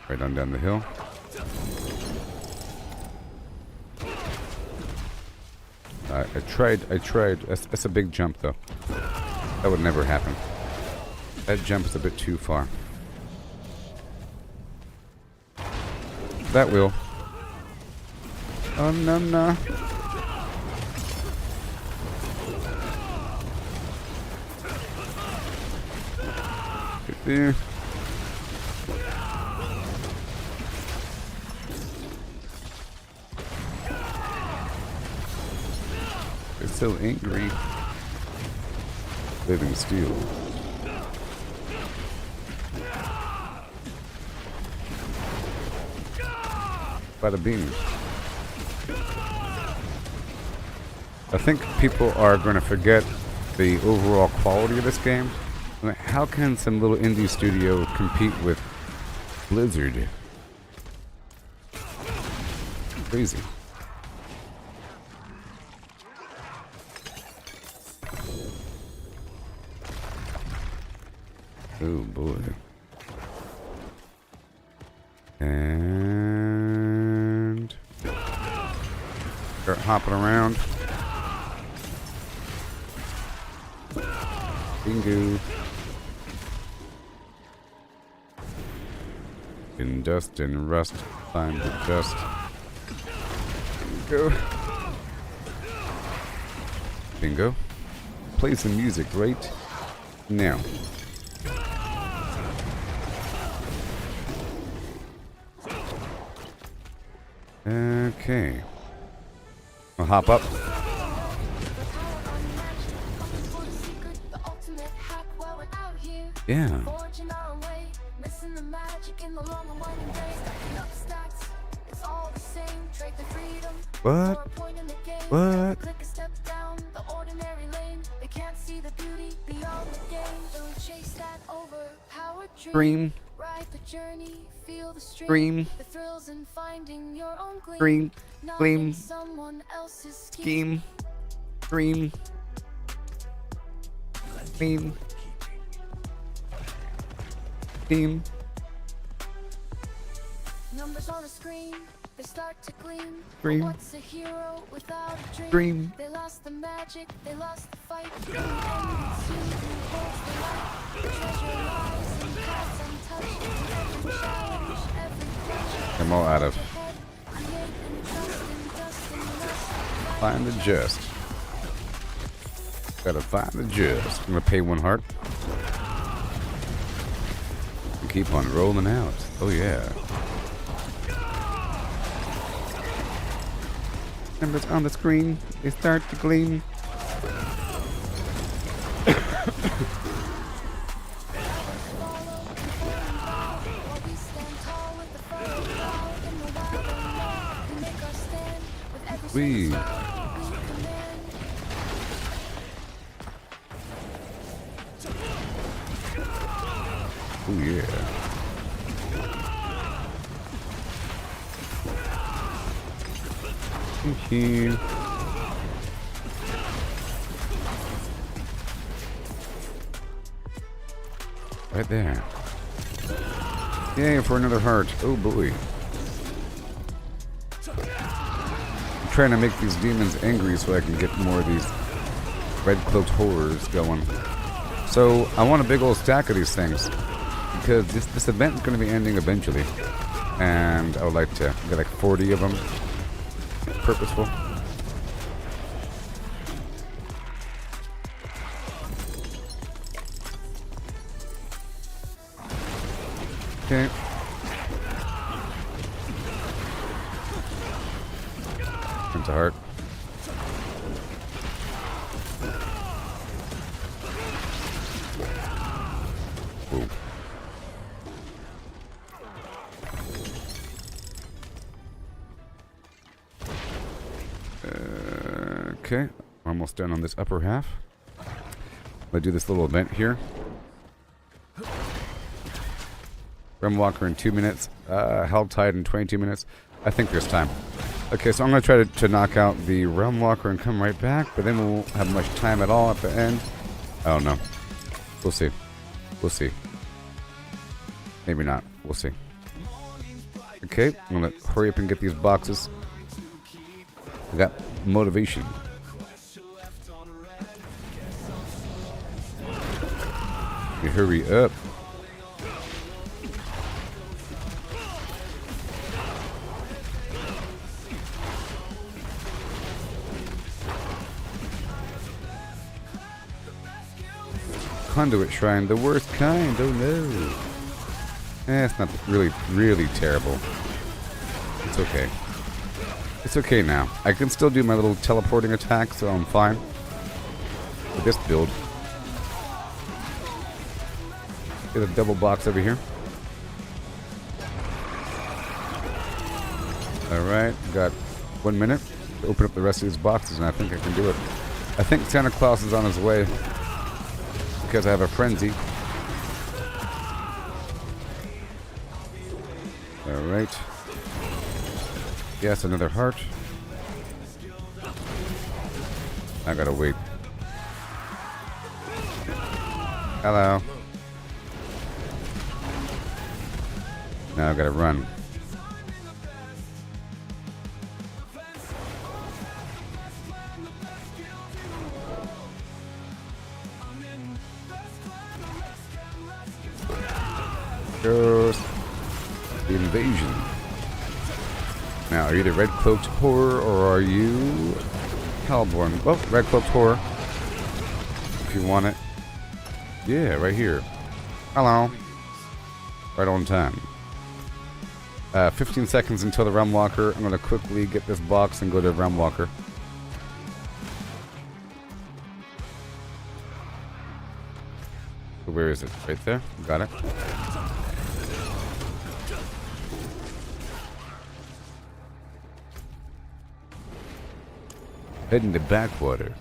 Right on down the hill. I tried. That's a big jump, though. That would never happen. That jump is a bit too far. That will. Oh, no, no. Get there. They're so angry. Living steel. Bada bing. I think people are going to forget the overall quality of this game. I mean, how can some little indie studio compete with Blizzard? Crazy. Oh boy. And start hopping around. Bingo. In dust and rust, find the dust. Bingo. Bingo. Play some music right now. Okay. I'll hop up. Yeah. What? What? Dream. Dream. Dream. Gleam. Scheme. Dream. Gleam. Scheme. Numbers on a screen, they start to gleam. Dream. What's a hero without a dream? Dream. They lost the magic, they lost the fight. In the end, it's you who holds the light. The treasure lies in paths untouched. Every challenge, every pleasure. I'm all out of. Create and trust in dust and rust. Find the just. Gotta find the just. I'm gonna pay 1 heart. And keep on rolling out. Oh yeah. Numbers on the screen, they start to gleam. Wee. Oh yeah. Thank you. Right there. Yay, for another heart. Oh boy. I'm trying to make these demons angry so I can get more of these red-cloaked horrors going. So, I want a big old stack of these things. Because this event is going to be ending eventually. And I would like to get like 40 of them. Purposeful. Okay. Into heart. Whoa. Okay, almost done on this upper half. I'll do this little event here. Walker in 2 minutes, Helltide in 22 minutes. I think there's time. Okay, so I'm going to try to knock out the Realm Walker and come right back, but then we won't have much time at all at the end. I don't know. We'll see. We'll see. Maybe not. We'll see. Okay, I'm going to hurry up and get these boxes. I got motivation. Okay, hurry up. Conduit Shrine, the worst kind, oh no. It's not really terrible. It's okay. It's okay now. I can still do my little teleporting attack, so I'm fine. With this build. Get a double box over here. Alright, got 1 minute to open up the rest of these boxes, and I think I can do it. I think Santa Claus is on his way. Because I have a frenzy. Alright. Yes, another heart. I gotta wait. Hello. Now I gotta run. Goes the invasion. Now, are you the red cloaked horror or are you Hellborn? Well, red cloaked horror. If you want it. Yeah, right here. Hello. Right on time. 15 seconds until the Realm Walker. I'm going to quickly get this box and go to Realm Walker. Where is it? Right there. Got it. Heading to Backwater.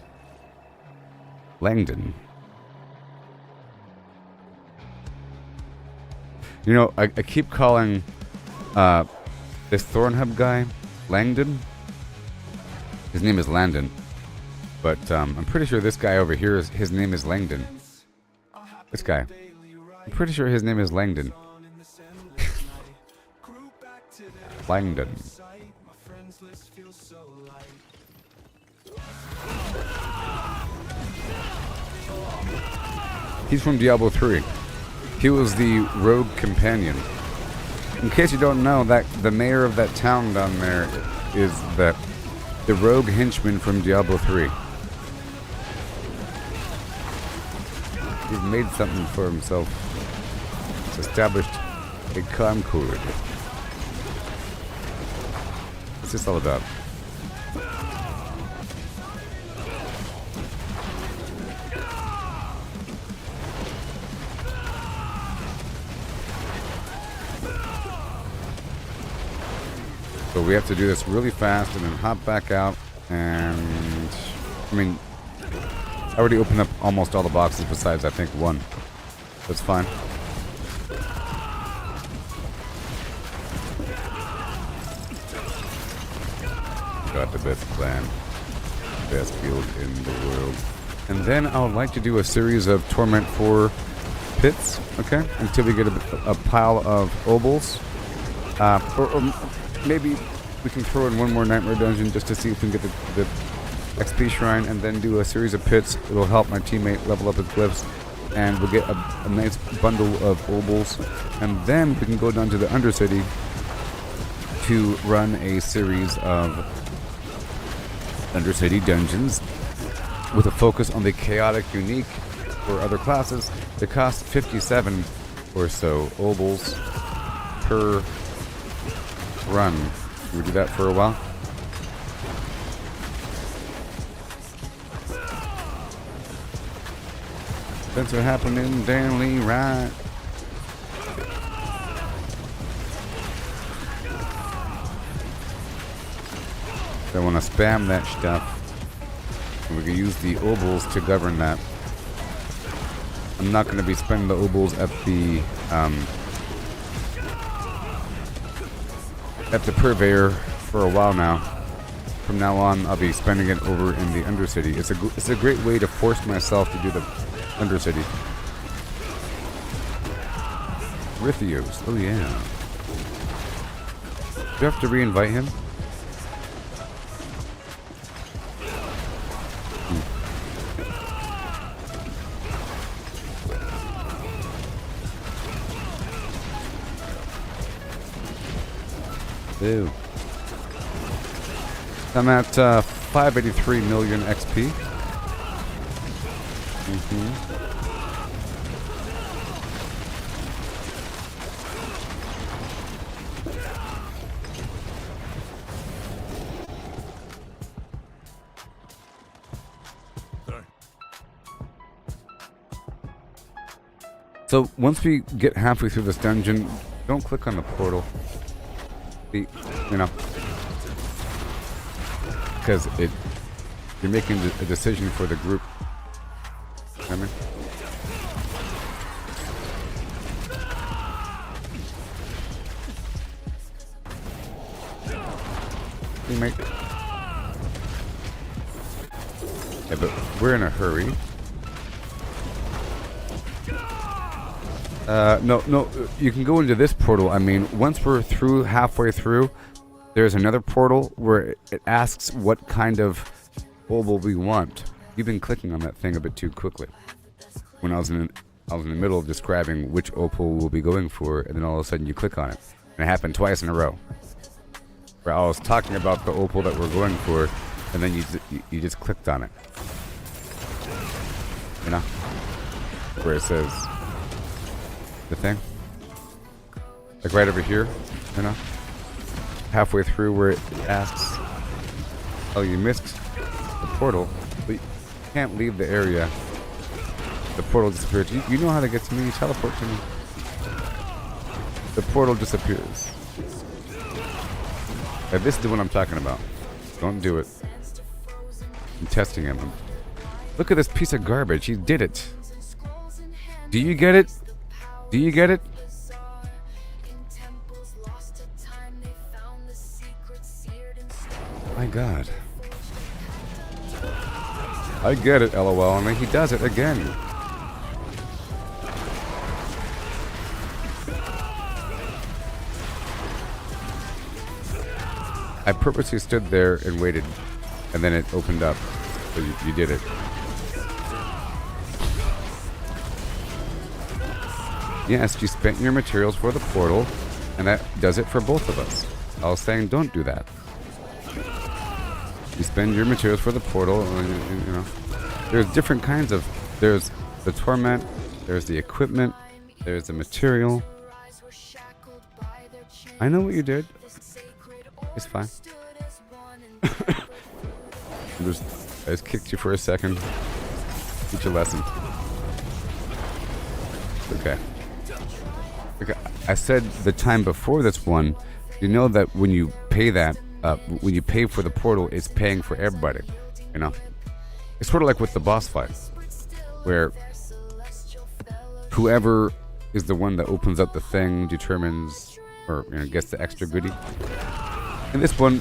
Langdon. You know, I keep calling this Thornhub guy Langdon. His name is Landon. But I'm pretty sure this guy over here, his name is Langdon. This guy. I'm pretty sure his name is Langdon. Langdon. He's from Diablo 3. He was the rogue companion. In case you don't know, that the mayor of that town down there is the rogue henchman from Diablo 3. He's made something for himself. He's established a concord. What's this all about? So we have to do this really fast and then hop back out, and I mean, I already opened up almost all the boxes besides I think one. That's fine. Got the best plan, best field in the world. And then I would like to do a series of Torment 4 pits, okay, until we get a pile of Opals. Or maybe we can throw in one more Nightmare Dungeon just to see if we can get the XP Shrine, and then do a series of pits. It'll help my teammate level up his glyphs, and we'll get a nice bundle of Opals, and then we can go down to the Undercity to run a series of Undercity dungeons with a focus on the chaotic unique or other classes. They cost 57 or so Opals per run. Can we do that for a while? That's what happened in daily, right? So I want to spam that stuff. And we can use the Opals to govern that. I'm not going to be spending the Opals at the Purveyor for a while now. From now on, I'll be spending it over in the Undercity. It's a great way to force myself to do the Undercity. Rithios. Oh yeah. Do you have to re-invite him? Ew. I'm at 583 million XP. So once we get halfway through this dungeon, don't click on the portal. You know, because you're making a decision for the group. I mean, teammate. Yeah, but we're in a hurry. No, you can go into this portal. I mean, once we're halfway through, there's another portal where it asks what kind of opal we want. You've been clicking on that thing a bit too quickly. When I was in the middle of describing which opal we'll be going for, and then all of a sudden you click on it. And it happened twice in a row. Where I was talking about the opal that we're going for, and then you just clicked on it. You know? Where it says the thing. Like right over here, you know? Halfway through where it asks, oh, you missed the portal, but you can't leave the area. The portal disappeared. You know how to get to me. You teleport to me. The portal disappears. Now, this is what I'm talking about. Don't do it. I'm testing him. Look at this piece of garbage. He did it. Do you get it? Do you get it? My God. I get it, LOL. And then he does it again. I purposely stood there and waited, and then it opened up. So you did it. Yes, you spent your materials for the portal, and that does it for both of us. I was saying don't do that. You spend your materials for the portal, and you know. There's different kinds of... There's the torment, there's the equipment, there's the material. I know what you did. It's fine. I just kicked you for a second. Teach a lesson. Okay. Okay. I said the time before this one, you know that when you pay that, when you pay for the portal, it's paying for everybody. You know? It's sort of like with the boss fight, where whoever is the one that opens up the thing determines, or you know, gets the extra goodie. And this one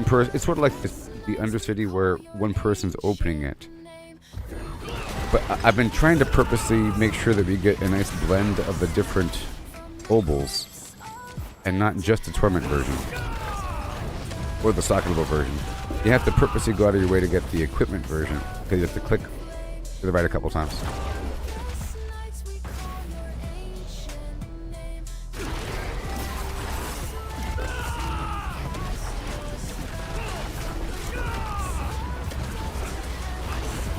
person, it's sort of like the Undercity where one person's opening it. But I've been trying to purposely make sure that we get a nice blend of the different Opals, and not just the Torment version. Or the Socketable version. You have to purposely go out of your way to get the equipment version, because you have to click to the right a couple times.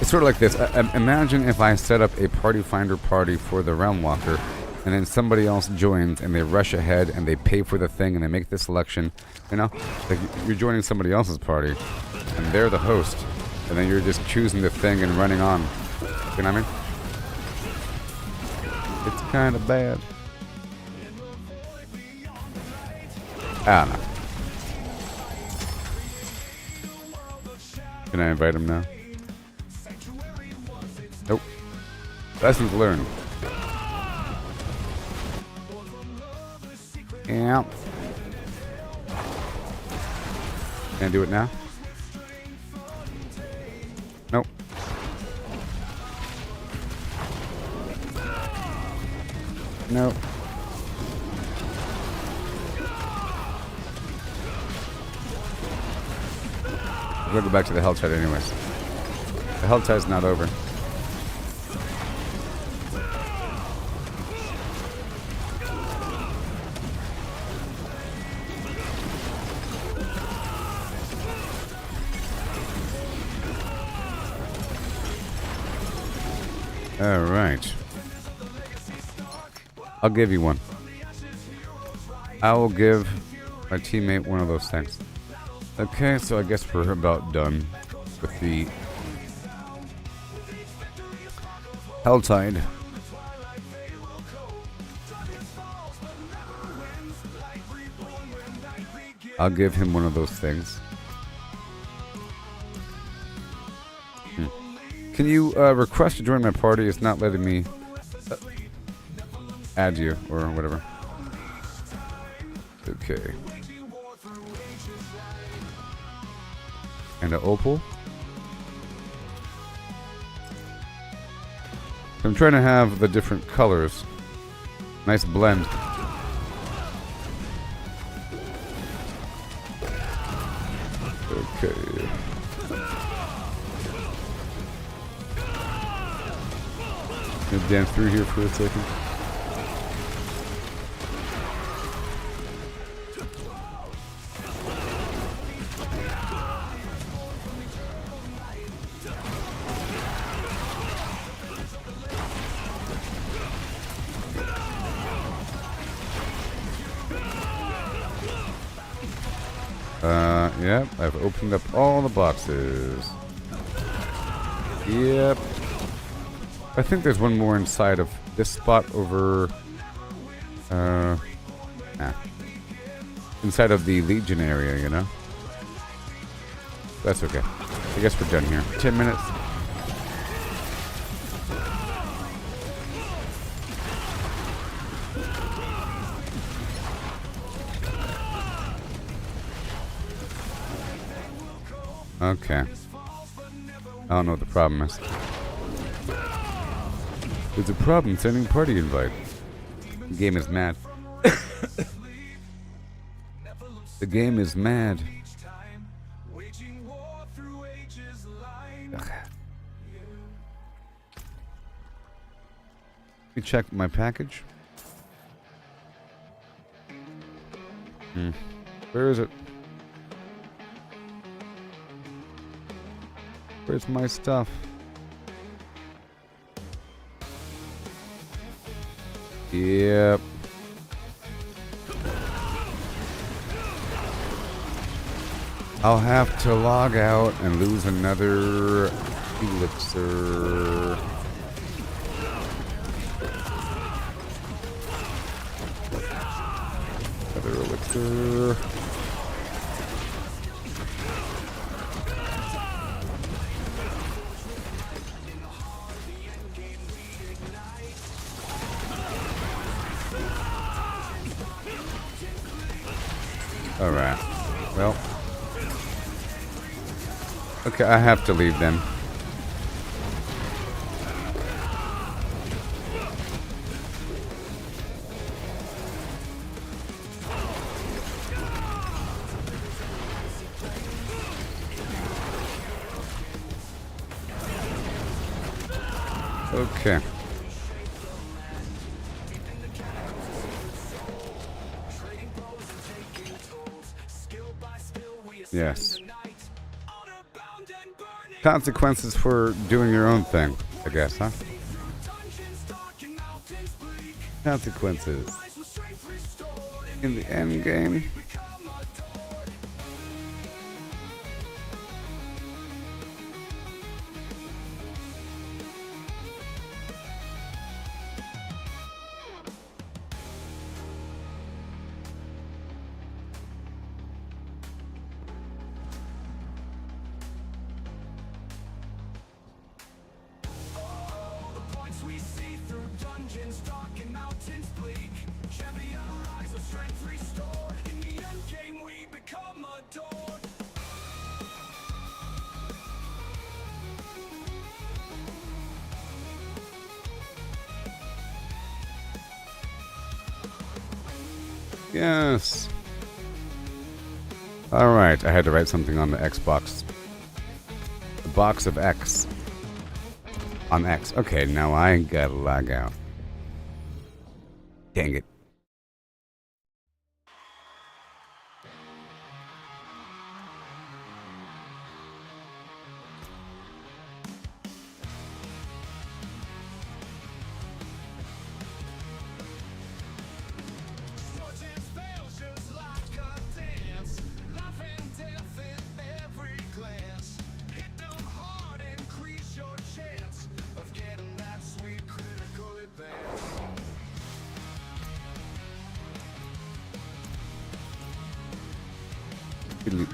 It's sort of like this. Imagine if I set up a party finder party for the Realm Walker, and then somebody else joins and they rush ahead and they pay for the thing and they make the selection. You know, like you're joining somebody else's party and they're the host, and then you're just choosing the thing and running on. You know what I mean? It's kind of bad. I don't know. Can I invite him now? Nope. Lessons learned. Yeah. Can I do it now? Nope. Nope. We're going to go back to the Helltide anyways. The Helltide's not over. All right. I'll give you one. I will give my teammate one of those things. Okay, so I guess we're about done with the Helltide. I'll give him one of those things. Can you request to join my party? It's not letting me add you or whatever. Okay. And an opal. I'm trying to have the different colors. Nice blend. Okay. Gonna dance through here for a second. Yep, I've opened up all the boxes. Yep. I think there's one more inside of this spot over... inside of the Legion area, you know? That's okay. I guess we're done here. 10 minutes. Okay. I don't know what the problem is. There's a problem sending party invite. The game is mad. The game is mad. Ugh. Let me check my package. Where is it? Where's my stuff? Yep. I'll have to log out and lose another elixir. Another elixir. Alright. Well. Okay, I have to leave then. Okay. Yes. Consequences for doing your own thing, I guess, huh? Consequences. In the end game. We see through dungeons, dark and mountains bleak. Champion rise of strength restored. In the end game we become adored. Yes. Alright, I had to write something on the Xbox. The box of X. On X. Okay, now I gotta log out. Dang it.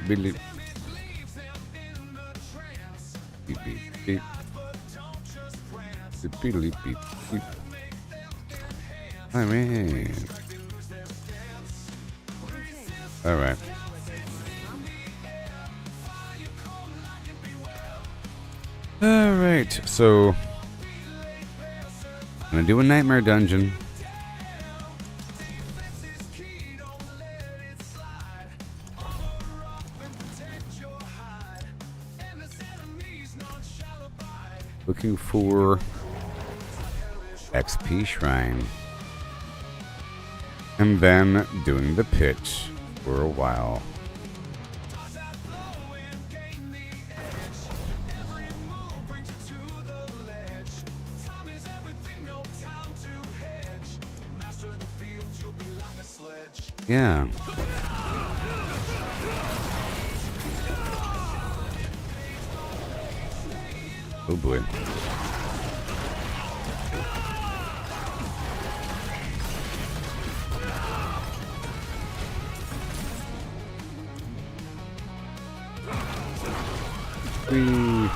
Billy. Beep, beep, beep. Beep, beep, beep, beep. I mean. Alright. Alright, so I'm gonna do a nightmare dungeon. Looking for XP shrine. And then doing the pitch for a while. Yeah. Oh boy. Whee.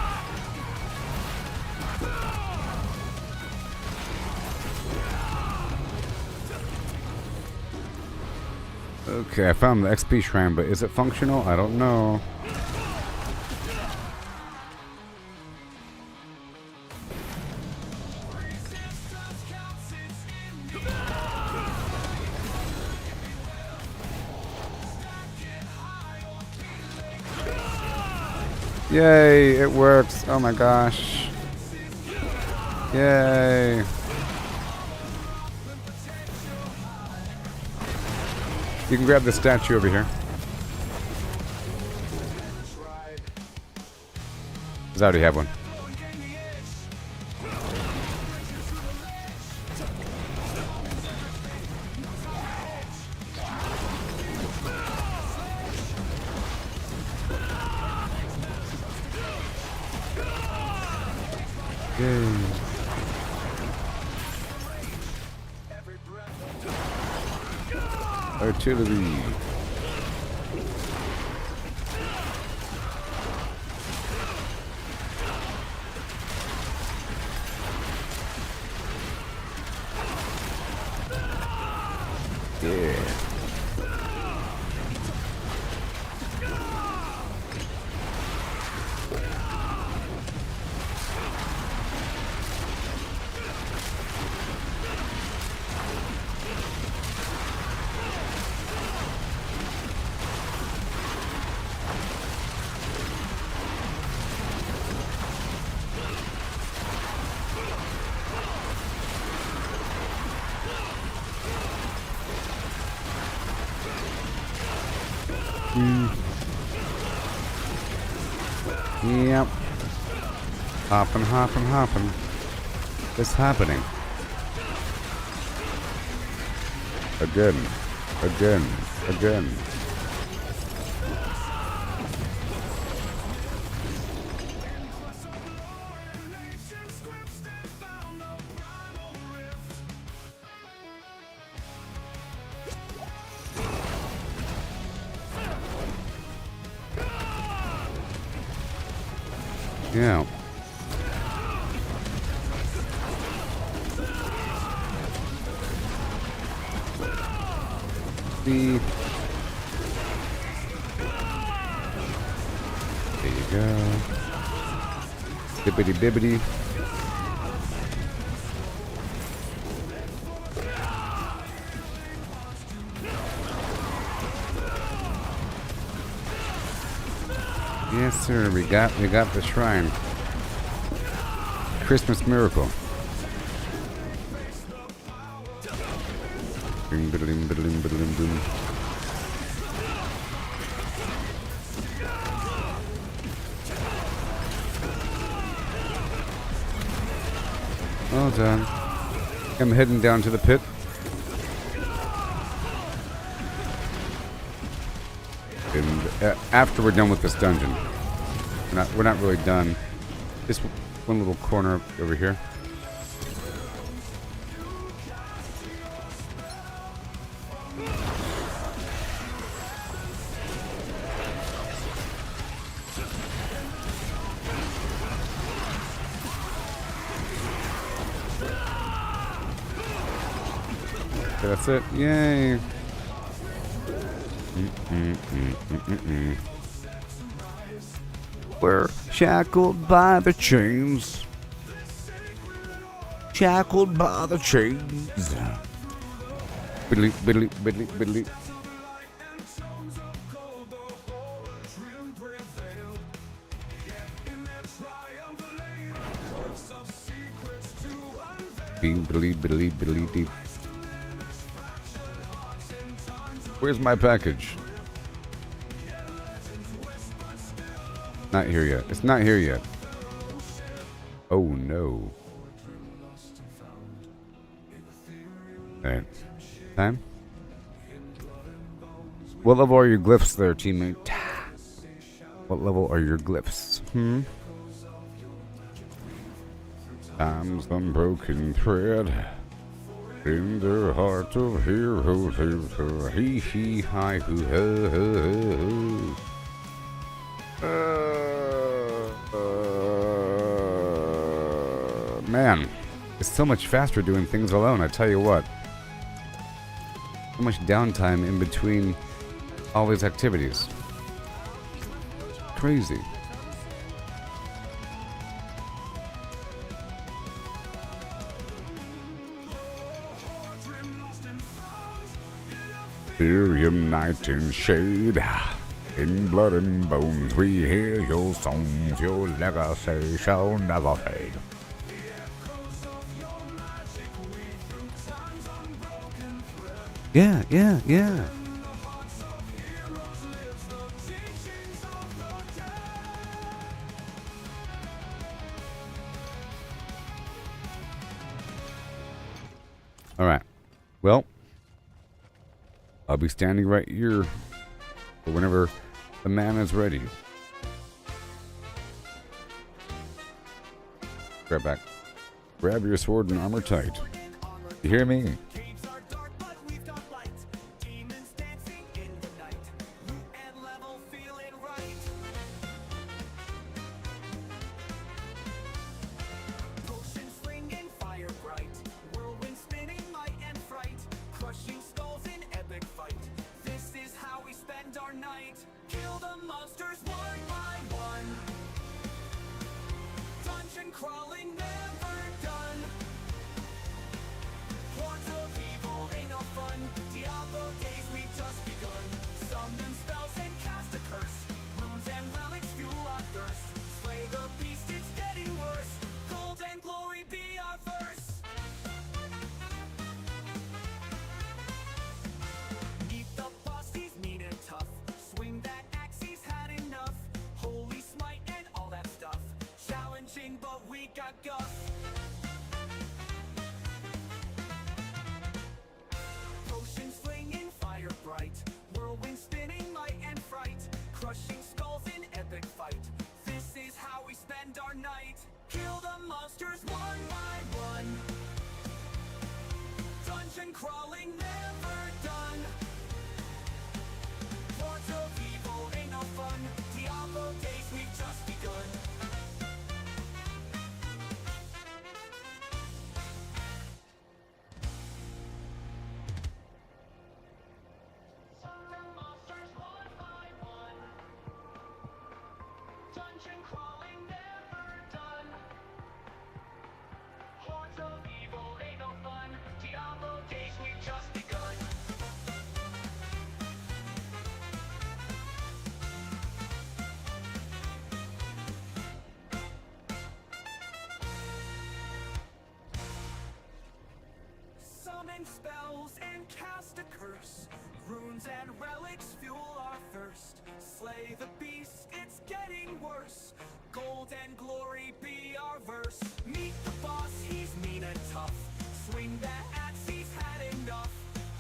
Okay, I found the XP shrine, but is it functional? I don't know. Yay, it works. Oh my gosh. Yay. You can grab the statue over here. Because I already have one. Yay. Artillery. Yeah. Yep. Hopping, hopping, hopping. It's happening. Again. Again. Again. Yeah. There you go. Bibbity bibbity. Yes, sir. We got the shrine. Christmas miracle. Bing, biddling, biddling, biddling, boom. Well done. I'm heading down to the pit. And after we're done with this dungeon, we're not really done. Just one little corner over here. That's it. Yay. We're shackled by the chains. Shackled by the chains. Biddly, biddly, biddly, biddly. Biddly, biddly, biddly, deep. Where's my package? Not here yet. It's not here yet. Oh no. Alright. Time? What level are your glyphs there, teammate? What level are your glyphs? Time's unbroken thread in the heart of heroes. Hee hee hi hoo ho ho ho. Man, it's so much faster doing things alone, I tell you what. So much downtime in between all these activities. Crazy. Ethereum night in shade, in blood and bones we hear your songs, your legacy shall never fade. Yeah, yeah, yeah. All right. Well, I'll be standing right here for whenever the man is ready. Grab back. Grab your sword and armor tight. You hear me? Crawling never done. Hordes of evil ain't no fun. Diablo days we just begun. Summon spells and cast a curse. Runes and relics fuel our thirst. Slay the beast, it's getting worse. Gold and glory be our verse. Meet the boss, he's mean and tough. Swing got guts. Potions flinging fire bright, whirlwind spinning light and fright, crushing skulls in epic fight. This is how we spend our night. Kill the monsters one by one. Dungeon crawling never done. Hordes of evil ain't no fun. Diablo days we've just begun. Summon monsters one by one. Dungeon crawling never done. Hordes of evil ain't no fun. Diablo days we've just begun. Summon spells and cast a curse. Runes and relics fuel our thirst. Slay the beast, it's getting worse. Gold and glory be our verse. Meet the boss, he's mean and tough. Swing that axe, he's had enough.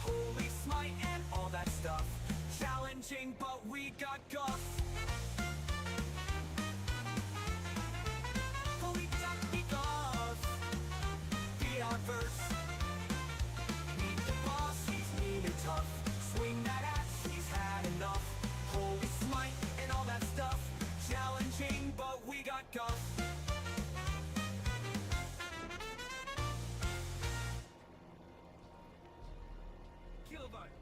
Holy smite and all that stuff. Challenging, but we got guff. Holy ducky guff. Be our verse. Meet the boss, he's mean and tough. Swing that axe, he's had enough. Holy smite and all that stuff. Challenging, but we got guff. Kilobyte.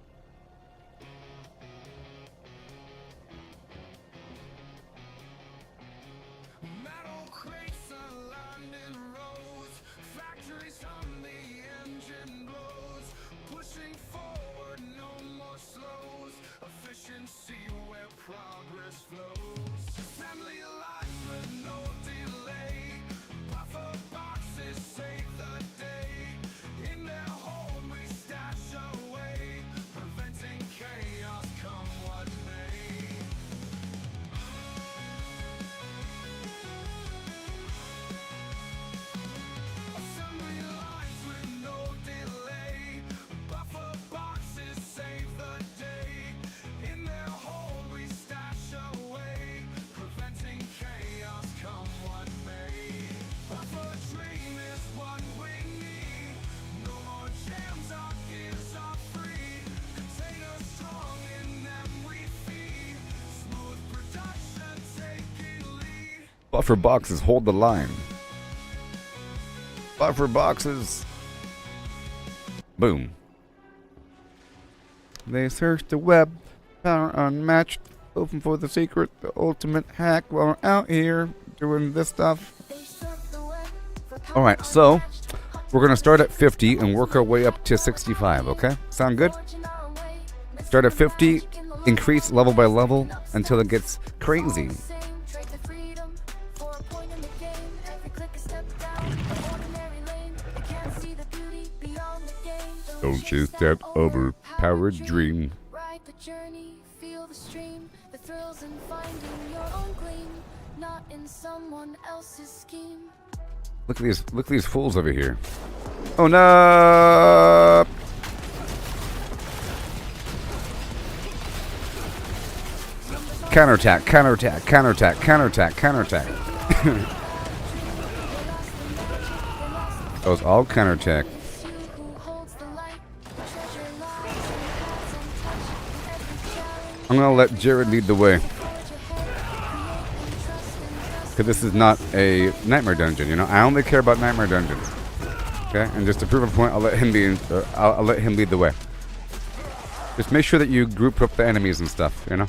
Metal crates are lined in rows. Factories on the engine blows. Pushing forward, no more slows. Efficiency where progress flows. Family alive with no delay. Buffer boxes save the day. In their hold we stash away. Preventing chaos come what may. Assembly lines with no delay. Buffer boxes save the day. In their hold we stash away. Preventing chaos come what may. Buffer dream is what we need. No more jams, our gears are free. Containers strong, in them we feed. Smooth production taking lead. Buffer boxes hold the line. Buffer boxes. Boom. They search the web, power unmatched, open for the secret, the ultimate hack while we're out here doing this stuff. Alright, so we're going to start at 50 and work our way up to 65, okay? Sound good? Start at 50, increase level by level until it gets crazy. Don't chase that overpowered dream. Ride the journey, feel the stream, the thrills in finding your own gleam, not in someone else's scheme. Look at these fools over here. Oh no! Counterattack, counterattack, counterattack, counterattack, counterattack. That was all counterattack. It's you who holds the light, treasure lies in paths untouched, in every challenge. I'm gonna let Jared lead the way. Because this is not a nightmare dungeon, you know? I only care about nightmare dungeons. Okay? And just to prove a point, I'll let him I'll let him lead the way. Just make sure that you group up the enemies and stuff, you know?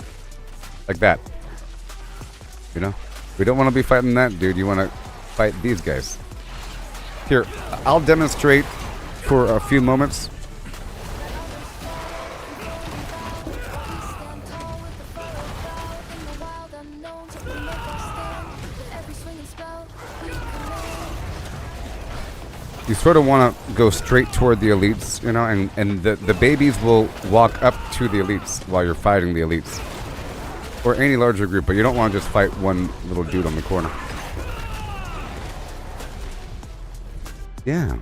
Like that. You know? We don't want to be fighting that dude. You want to fight these guys. Here, I'll demonstrate for a few moments. You sort of want to go straight toward the elites, you know, and the babies will walk up to the elites while you're fighting the elites. Or any larger group, but you don't want to just fight one little dude on the corner. Yeah.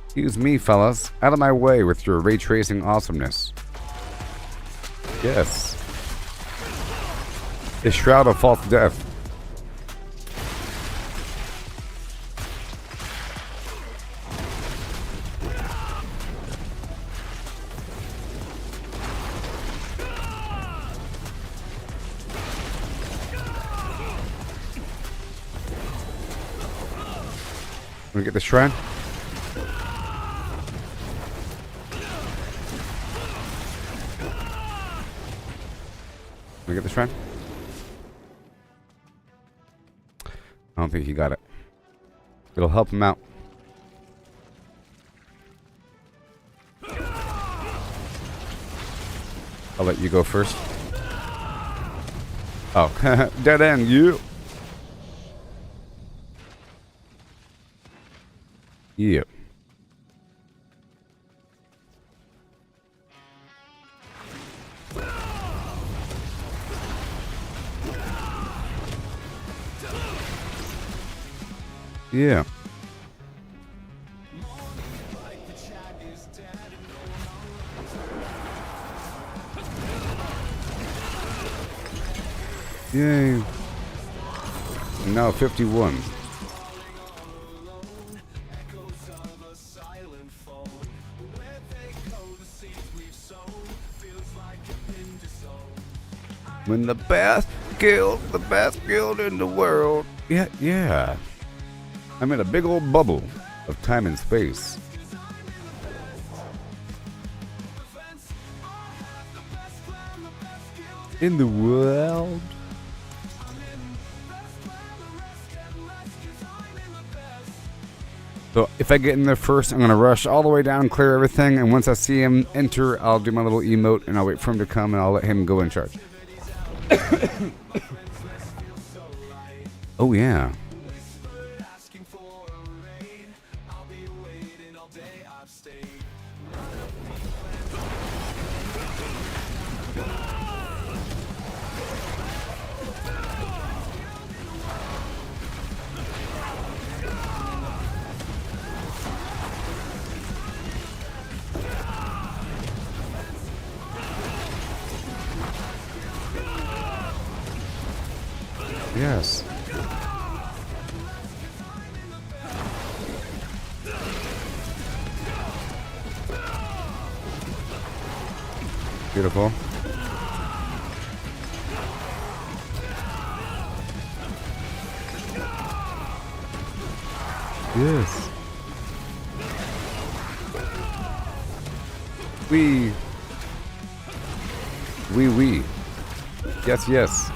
Excuse me, fellas. Out of my way with your ray tracing awesomeness. Yes. A shroud of false death. Wanna get the shrine? Wanna get the shrine? I don't think he got it. It'll help him out. I'll let you go first. Oh, dead end, you. Yep. Yeah. Yay. Now 51. When the best guild in the world. Yeah, yeah. I'm in a big old bubble of time and space. In the world. So if I get in there first, I'm going to rush all the way down, clear everything, and once I see him enter, I'll do my little emote, and I'll wait for him to come, and I'll let him go in charge. Oh, yeah. Yes. Beautiful. Yes. We. Yes, yes.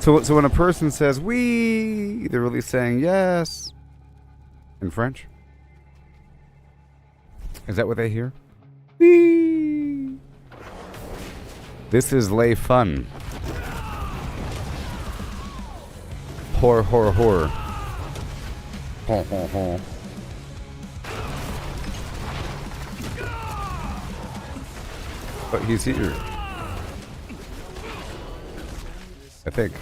So when a person says "we," they're really saying yes in French. Is that what they hear? Wee. This is lay fun. Hor hor hor. Ho ho ho. But he's here. I think.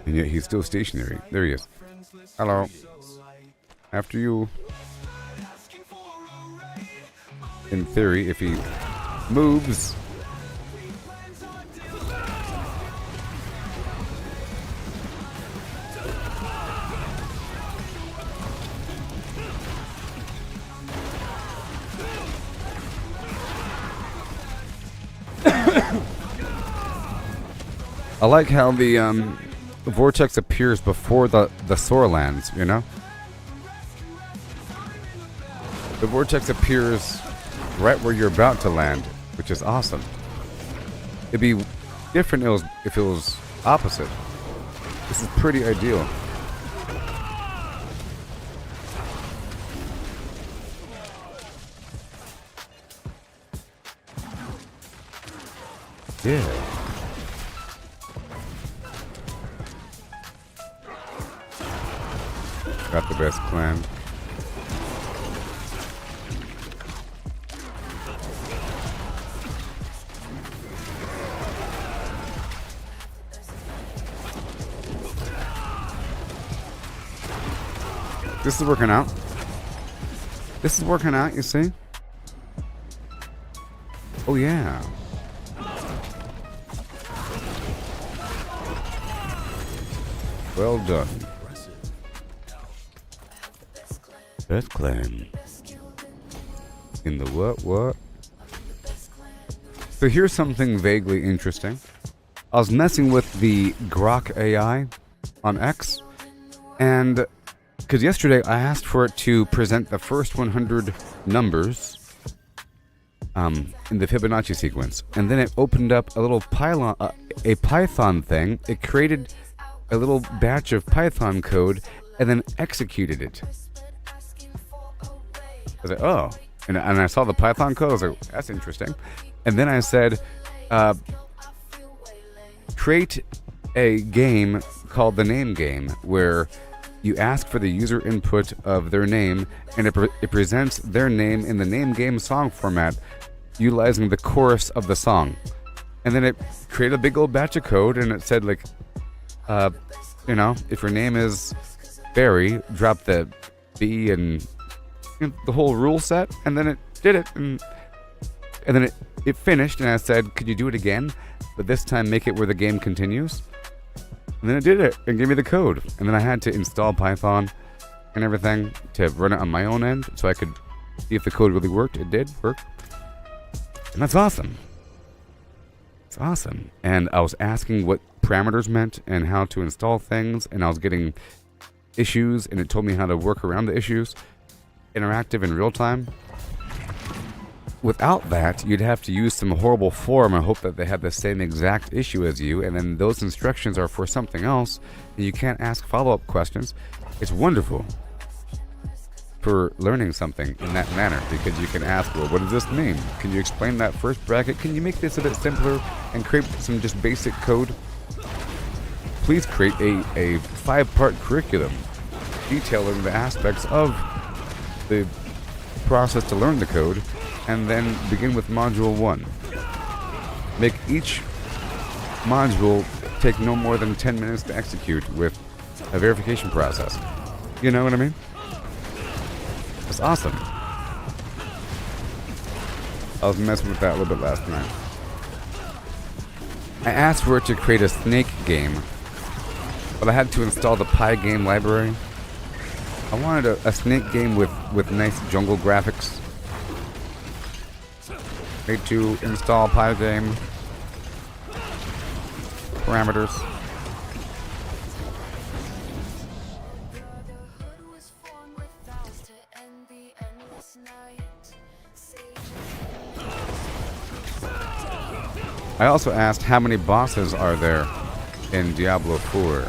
And yet he's still stationary. There he is. Hello. After you. In theory, if he moves. I like how the vortex appears before the sword lands, you know? The vortex appears right where you're about to land, which is awesome. It'd be different if it was opposite. This is pretty ideal. Yeah. Got the best clan. This is working out. This is working out, you see? Oh, yeah. Well done. Best clan. In the what? So here's something vaguely interesting. I was messing with the Grok AI on X, and because yesterday I asked for it to present the first 100 numbers in the Fibonacci sequence, and then it opened up a little a Python thing. It created a little batch of Python code and then executed it. I was like, oh, and I saw the Python code. I was like, that's interesting. And then I said, create a game called the name game, where you ask for the user input of their name, and it presents their name in the name game song format, utilizing the chorus of the song. And then it created a big old batch of code, and it said, like, if your name is Barry, drop the B and the whole rule set, and then it did it, and then it finished, and I said, could you do it again, but this time make it where the game continues? And then it did it and gave me the code, and then I had to install Python and everything to run it on my own end so I could see if the code really worked. It did work, and that's awesome. It's awesome. And I was asking what parameters meant and how to install things, and I was getting issues, and it told me how to work around the issues, interactive in real time. Without that, you'd have to use some horrible form and hope that they had the same exact issue as you, and then those instructions are for something else, and you can't ask follow-up questions. It's wonderful for learning something in that manner, because you can ask, well, what does this mean? Can you explain that first bracket? Can you make this a bit simpler and create some just basic code? Please create a 5-part curriculum detailing the aspects of the process to learn the code, and then begin with module 1. Make each module take no more than 10 minutes to execute with a verification process. You know what I mean? It's awesome. I was messing with that a little bit last night. I asked for it to create a snake game, but I had to install the Pygame library. I wanted a snake game with nice jungle graphics. Need to install Pygame parameters. I also asked how many bosses are there in Diablo 4,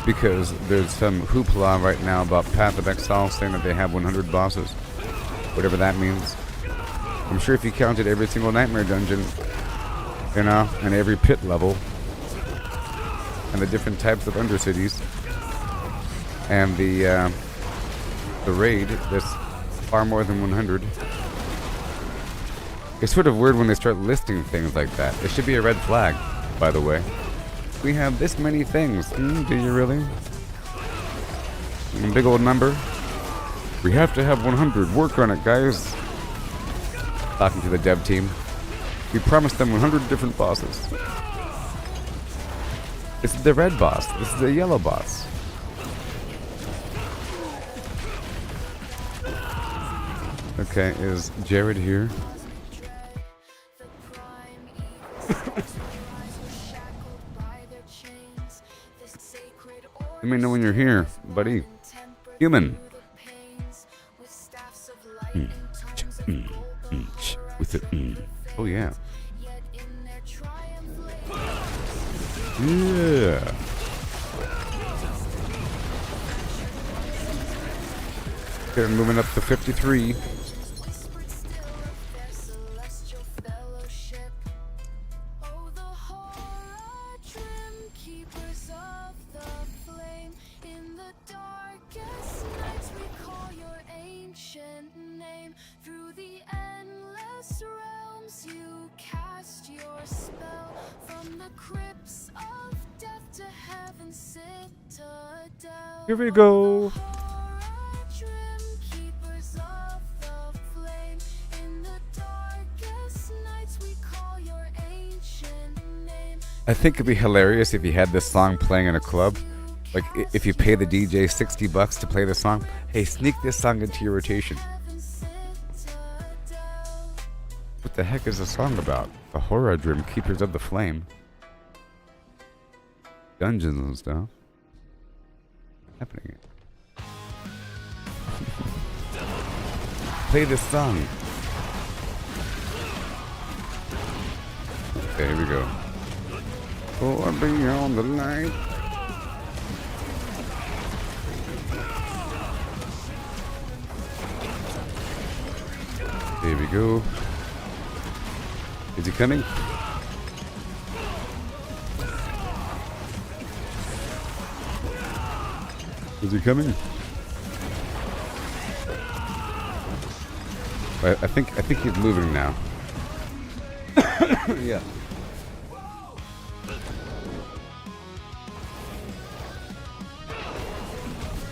because there's some hoopla right now about Path of Exile saying that they have 100 bosses, whatever that means. I'm sure if you counted every single nightmare dungeon, and every pit level, and the different types of undercities, and the raid, there's far more than 100. It's sort of weird when they start listing things like that. It should be a red flag, by the way. We have this many things. Do you really? A big old number. We have to have 100. Work on it, guys. Talking to the dev team. We promised them 100 different bosses. This is the red boss. This is the yellow boss. Okay, is Jared here? Let me know when you're here, buddy. Human. With the oh yeah. Yeah. Okay, moving up to 53. Here we go. I think it'd be hilarious if you had this song playing in a club. Like, if you pay the DJ $60 to play the song, hey, sneak this song into your rotation. What the heck is the song about? The Horror Dream Keepers of the Flame. Dungeons and stuff. What's happening? Play this song. Okay, here we go. Oh, I'll be on the night. Here we go. Is he coming? Is he coming? I think he's moving now. Yeah.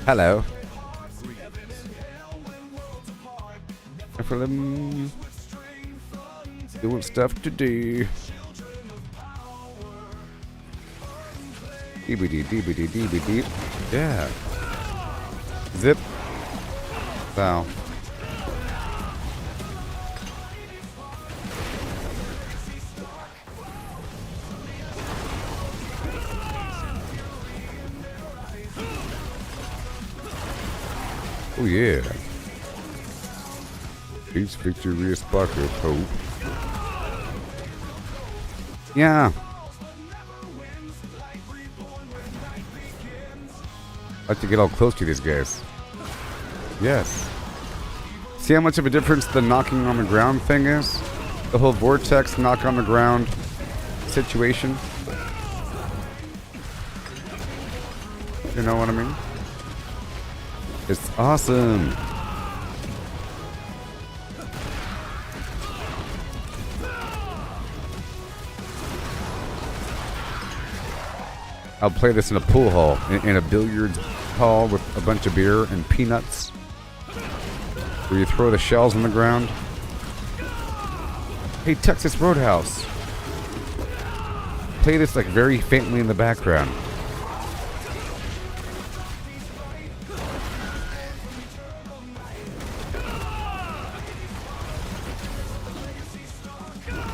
Hello. Nephilim. Doing stuff today. DBD. Yeah. Zip. Wow. Oh yeah. Each victory is spark of hope. Yeah. I like to get all close to these guys. Yes. See how much of a difference the knocking on the ground thing is? The whole vortex knock on the ground situation. You know what I mean? It's awesome. I'll play this in a pool hall, in a billiards hall with a bunch of beer and peanuts, where you throw the shells on the ground. Hey, Texas Roadhouse. Play this like very faintly in the background.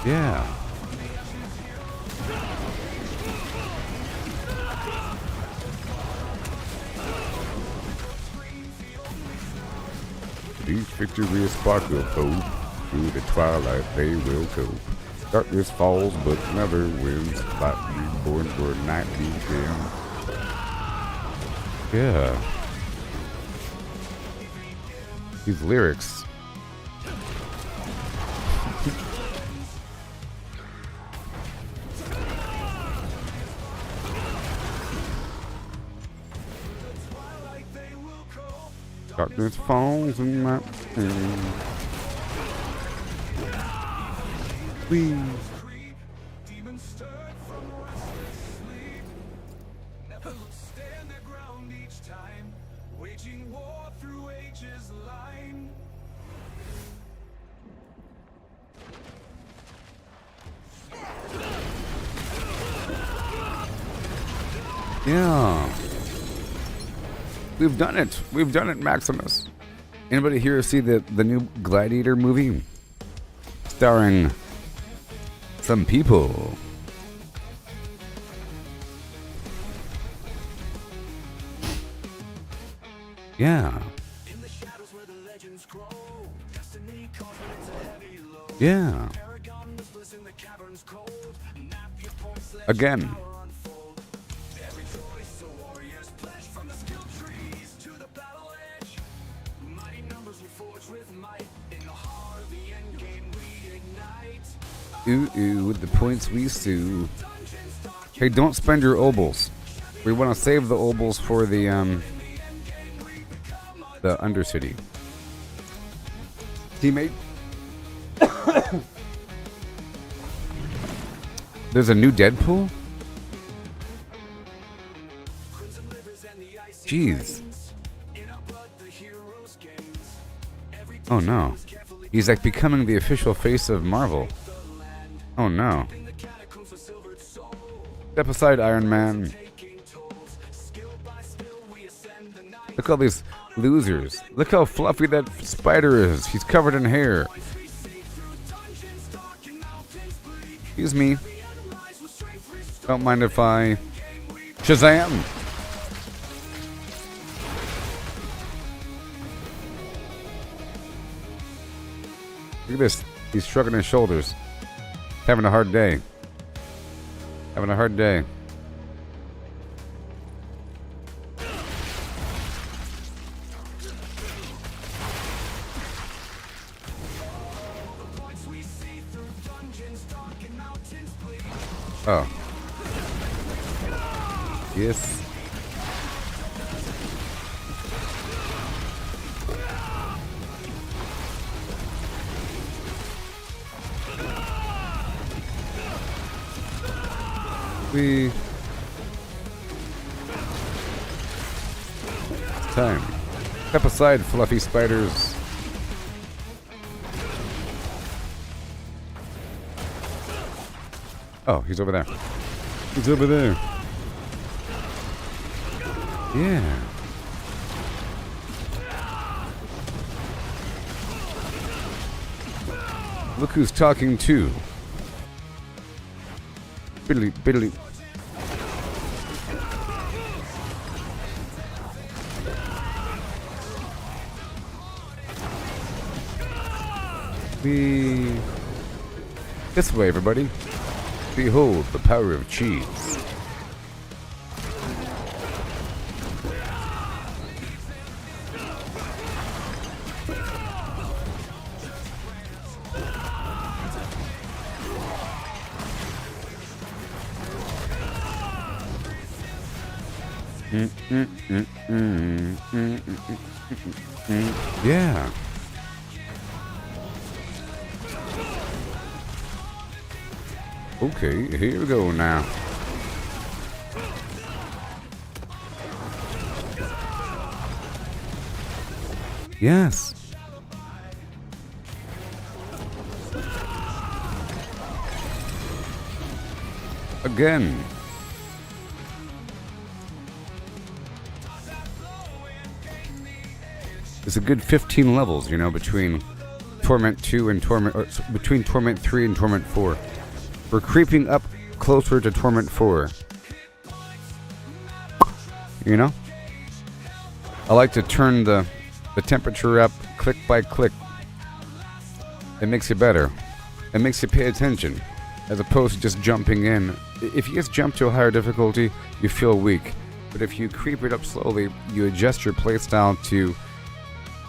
Yeah. These victories sparkle hope. Through the twilight they will cope. Darkness falls but never wins. Like reborn for a night begin. Yeah. These lyrics. Darkness falls in my we yeah. We've done it. We've done it, Maximus. Anybody here see the new Gladiator movie? Starring some people. Yeah. Yeah. Again. Ooh, with the points we sue. Hey, don't spend your Opals. We want to save the Opals for the Undercity. Teammate. There's a new Deadpool? Jeez. Oh no. He's like becoming the official face of Marvel. Oh no. Step aside, Iron Man. Look at all these losers. Look how fluffy that spider is. He's covered in hair. Excuse me. Don't mind if I Shazam! Look at this. He's shrugging his shoulders. Having a hard day. Having a hard day. Oh. Yes. It's time. Step aside, fluffy spiders. Oh, he's over there. He's over there. Yeah. Look who's talking too. Biddly, biddly. This way, everybody. Behold the power of cheese. Yeah. Okay, here we go now. Yes. Again. It's a good 15 levels, you know, between Torment 2 and Torment, or between Torment 3 and Torment 4. We're creeping up closer to Torment 4. You know? I like to turn the temperature up click by click. It makes you better. It makes you pay attention, as opposed to just jumping in. If you just jump to a higher difficulty, you feel weak. But if you creep it up slowly, you adjust your playstyle to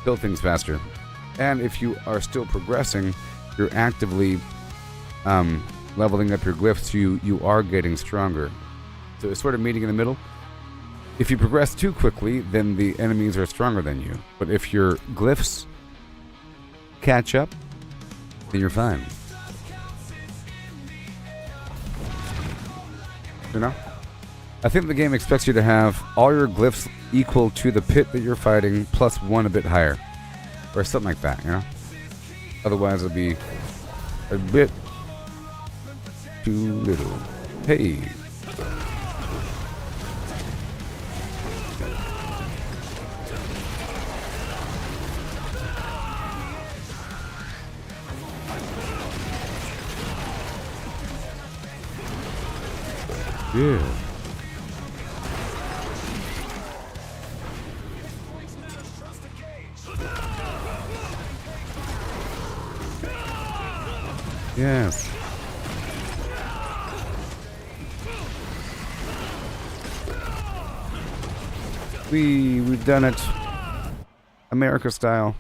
build things faster. And if you are still progressing, you're actively leveling up your glyphs, you are getting stronger. So it's sort of meeting in the middle. If you progress too quickly, then the enemies are stronger than you. But if your glyphs catch up, then you're fine. You know? I think the game expects you to have all your glyphs equal to the pit that you're fighting, plus one a bit higher. Or something like that, you know? Otherwise it'll be a bit too little. Hey. Yeah. Yes. We've done it. America style.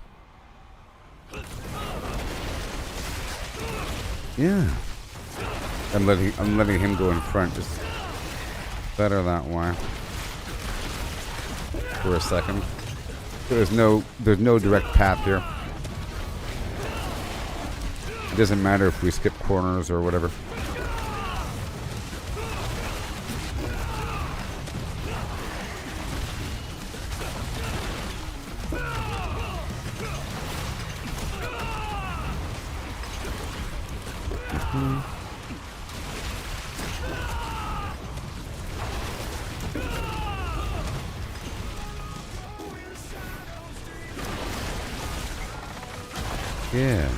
Yeah. I'm letting him go in front. Just better that way. For a second. There's no direct path here. It doesn't matter if we skip corners or whatever. Yeah.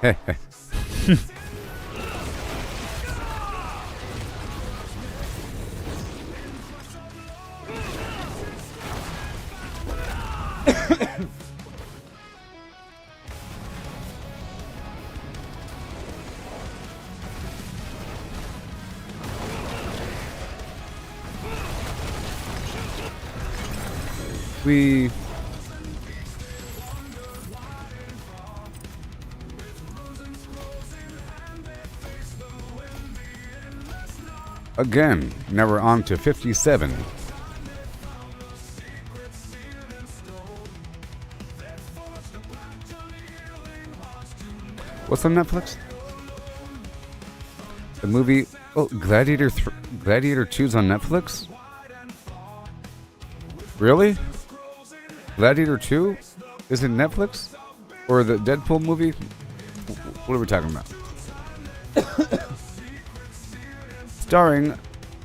Heh heh. We again, now we're on to 57. What's on Netflix? The movie, oh, Gladiator 2's on Netflix? Really? Gladiator 2 is in Netflix? Or the Deadpool movie? What are we talking about? Starring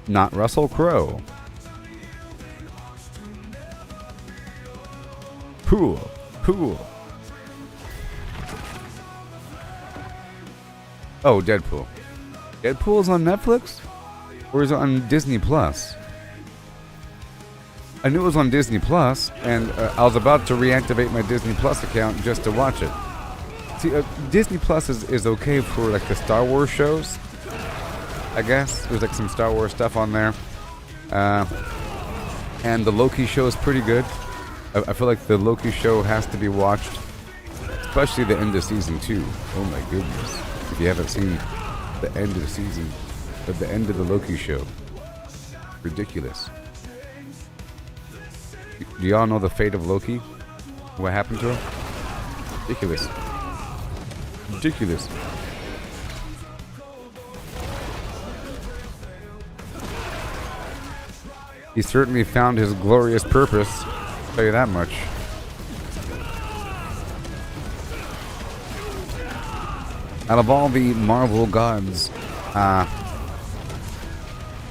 not Russell Crowe. Cool. Oh, Deadpool. Deadpool's on Netflix? Or is it on Disney Plus? I knew it was on Disney Plus, and I was about to reactivate my Disney Plus account just to watch it. See, Disney Plus is okay for like the Star Wars shows, I guess. There's like some Star Wars stuff on there. And the Loki show is pretty good. I feel like the Loki show has to be watched, especially the end of season 2. Oh my goodness. If you haven't seen the end of the season, at the end of the Loki show. Ridiculous. Do y'all know the fate of Loki? What happened to him? Ridiculous. Ridiculous. He certainly found his glorious purpose, I'll tell you that much. Out of all the Marvel gods, I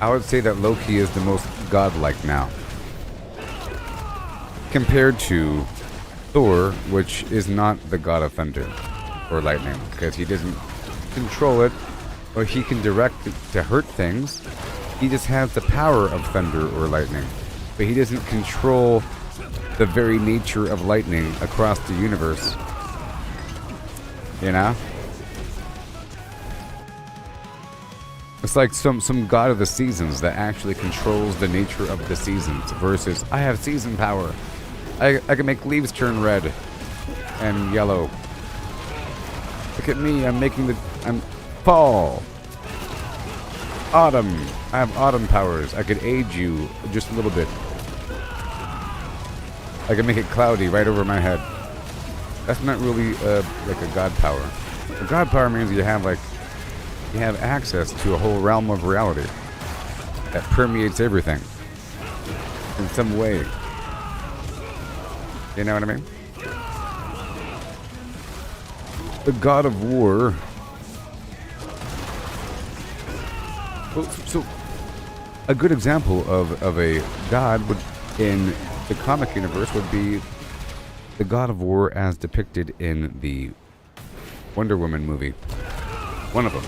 would say that Loki is the most godlike now. Compared to Thor, which is not the god of thunder or lightning, because he doesn't control it, or he can direct it to hurt things. He just has the power of thunder or lightning, but he doesn't control the very nature of lightning across the universe. You know? It's like some god of the seasons that actually controls the nature of the seasons versus I have season power. I can make leaves turn red and yellow. Look at me, I'm fall. Autumn. I have autumn powers. I could age you just a little bit. I can make it cloudy right over my head. That's not really like a god power. A god power means you have access to a whole realm of reality that permeates everything in some way. You know what I mean? The god of war. Well, so a good example of a god in the comic universe would be the god of war as depicted in the Wonder Woman movie. One of them.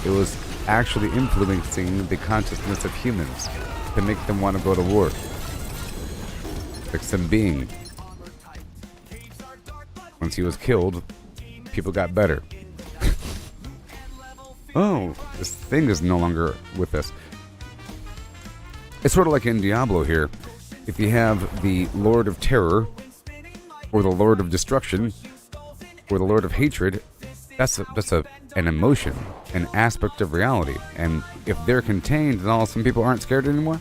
It was actually influencing the consciousness of humans to make them want to go to war. Like some being. Once he was killed, people got better. Oh, this thing is no longer with us. It's sort of like in Diablo here. If you have the Lord of Terror, or the Lord of Destruction, or the Lord of Hatred, that's an emotion, an aspect of reality. And if they're contained, then all some people aren't scared anymore.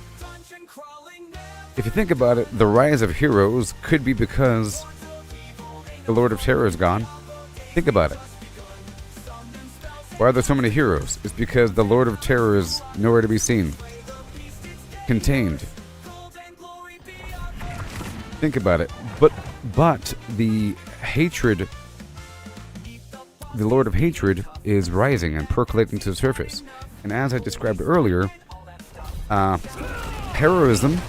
If you think about it, the rise of heroes could be because the Lord of Terror is gone. Think about it. Why are there so many heroes? It's because the Lord of Terror is nowhere to be seen. Contained. Think about it. But the hatred, the Lord of Hatred is rising and percolating to the surface. And as I described earlier, heroism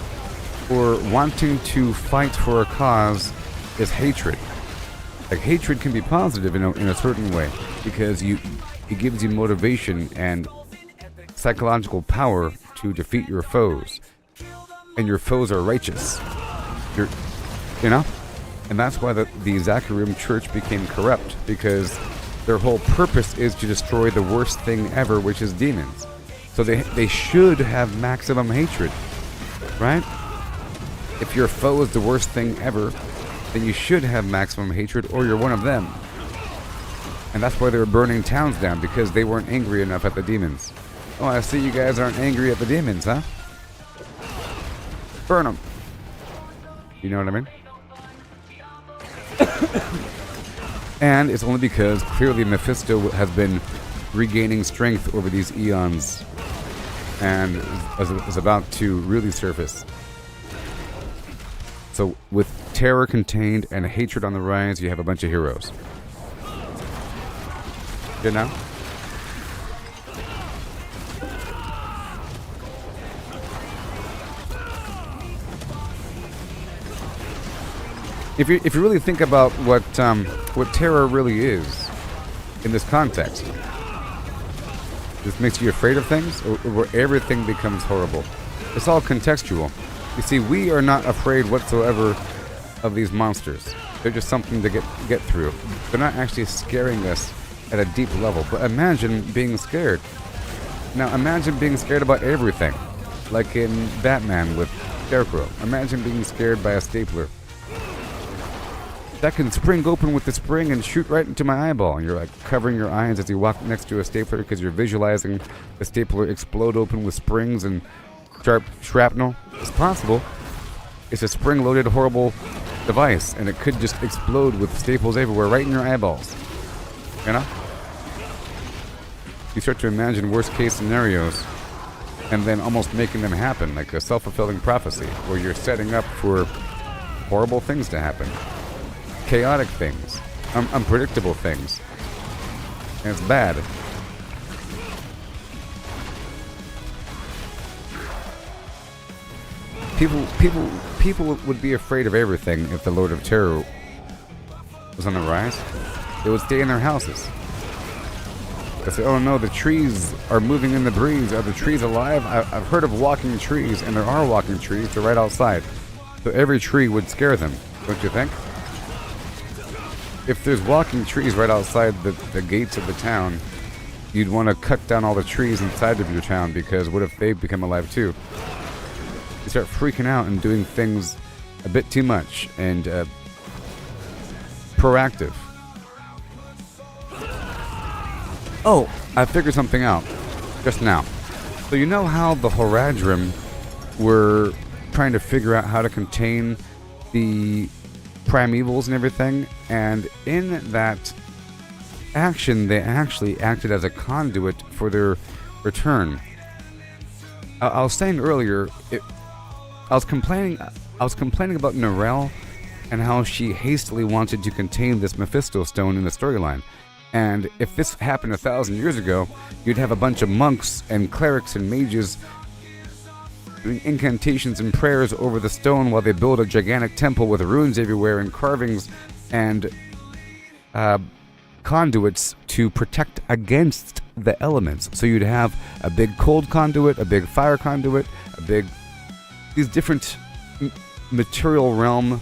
or wanting to fight for a cause is hatred. Like, hatred can be positive in a certain way, because it gives you motivation and psychological power to defeat your foes. And your foes are righteous. And that's why the Zacharium Church became corrupt, because their whole purpose is to destroy the worst thing ever, which is demons. So they should have maximum hatred, right? If your foe is the worst thing ever, then you should have maximum hatred, or you're one of them. And that's why they were burning towns down, because they weren't angry enough at the demons. Oh, I see you guys aren't angry at the demons, huh? Burn them. You know what I mean? And it's only because clearly Mephisto has been regaining strength over these eons and is about to really surface. So with terror contained and hatred on the rise, you have a bunch of heroes. You know? If you really think about what terror really is in this context, this makes you afraid of things, or where everything becomes horrible. It's all contextual. You see, we are not afraid whatsoever of these monsters. They're just something to get through. They're not actually scaring us at a deep level. But imagine being scared. Now imagine being scared about everything, like in Batman with Scarecrow. Imagine being scared by a stapler that can spring open with the spring and shoot right into my eyeball. And you're like covering your eyes as you walk next to a stapler because you're visualizing the stapler explode open with springs and sharp shrapnel. It's possible. It's a spring-loaded, horrible device, and it could just explode with staples everywhere, right in your eyeballs. You know? You start to imagine worst-case scenarios, and then almost making them happen, like a self-fulfilling prophecy, where you're setting up for horrible things to happen. Chaotic things, unpredictable things, and it's bad. People would be afraid of everything if the Lord of Terror was on the rise. They would stay in their houses. They say, "Oh no, the trees are moving in the breeze. Are the trees alive?" I've heard of walking trees, and there are walking trees. They're right outside, so every tree would scare them, don't you think? If there's walking trees right outside the gates of the town, you'd want to cut down all the trees inside of your town, because what if they become alive too? You start freaking out and doing things a bit too much and proactive. Oh, I figured something out just now. So you know how the Horadrim were trying to figure out how to contain the primevals and everything, and in that action they actually acted as a conduit for their return. I was saying earlier, I was complaining about Narelle and how she hastily wanted to contain this Mephisto stone in the storyline. And if this happened 1,000 years ago, you'd have a bunch of monks and clerics and mages doing incantations and prayers over the stone while they build a gigantic temple with runes everywhere and carvings and conduits to protect against the elements. So you'd have a big cold conduit, a big fire conduit, these different material realm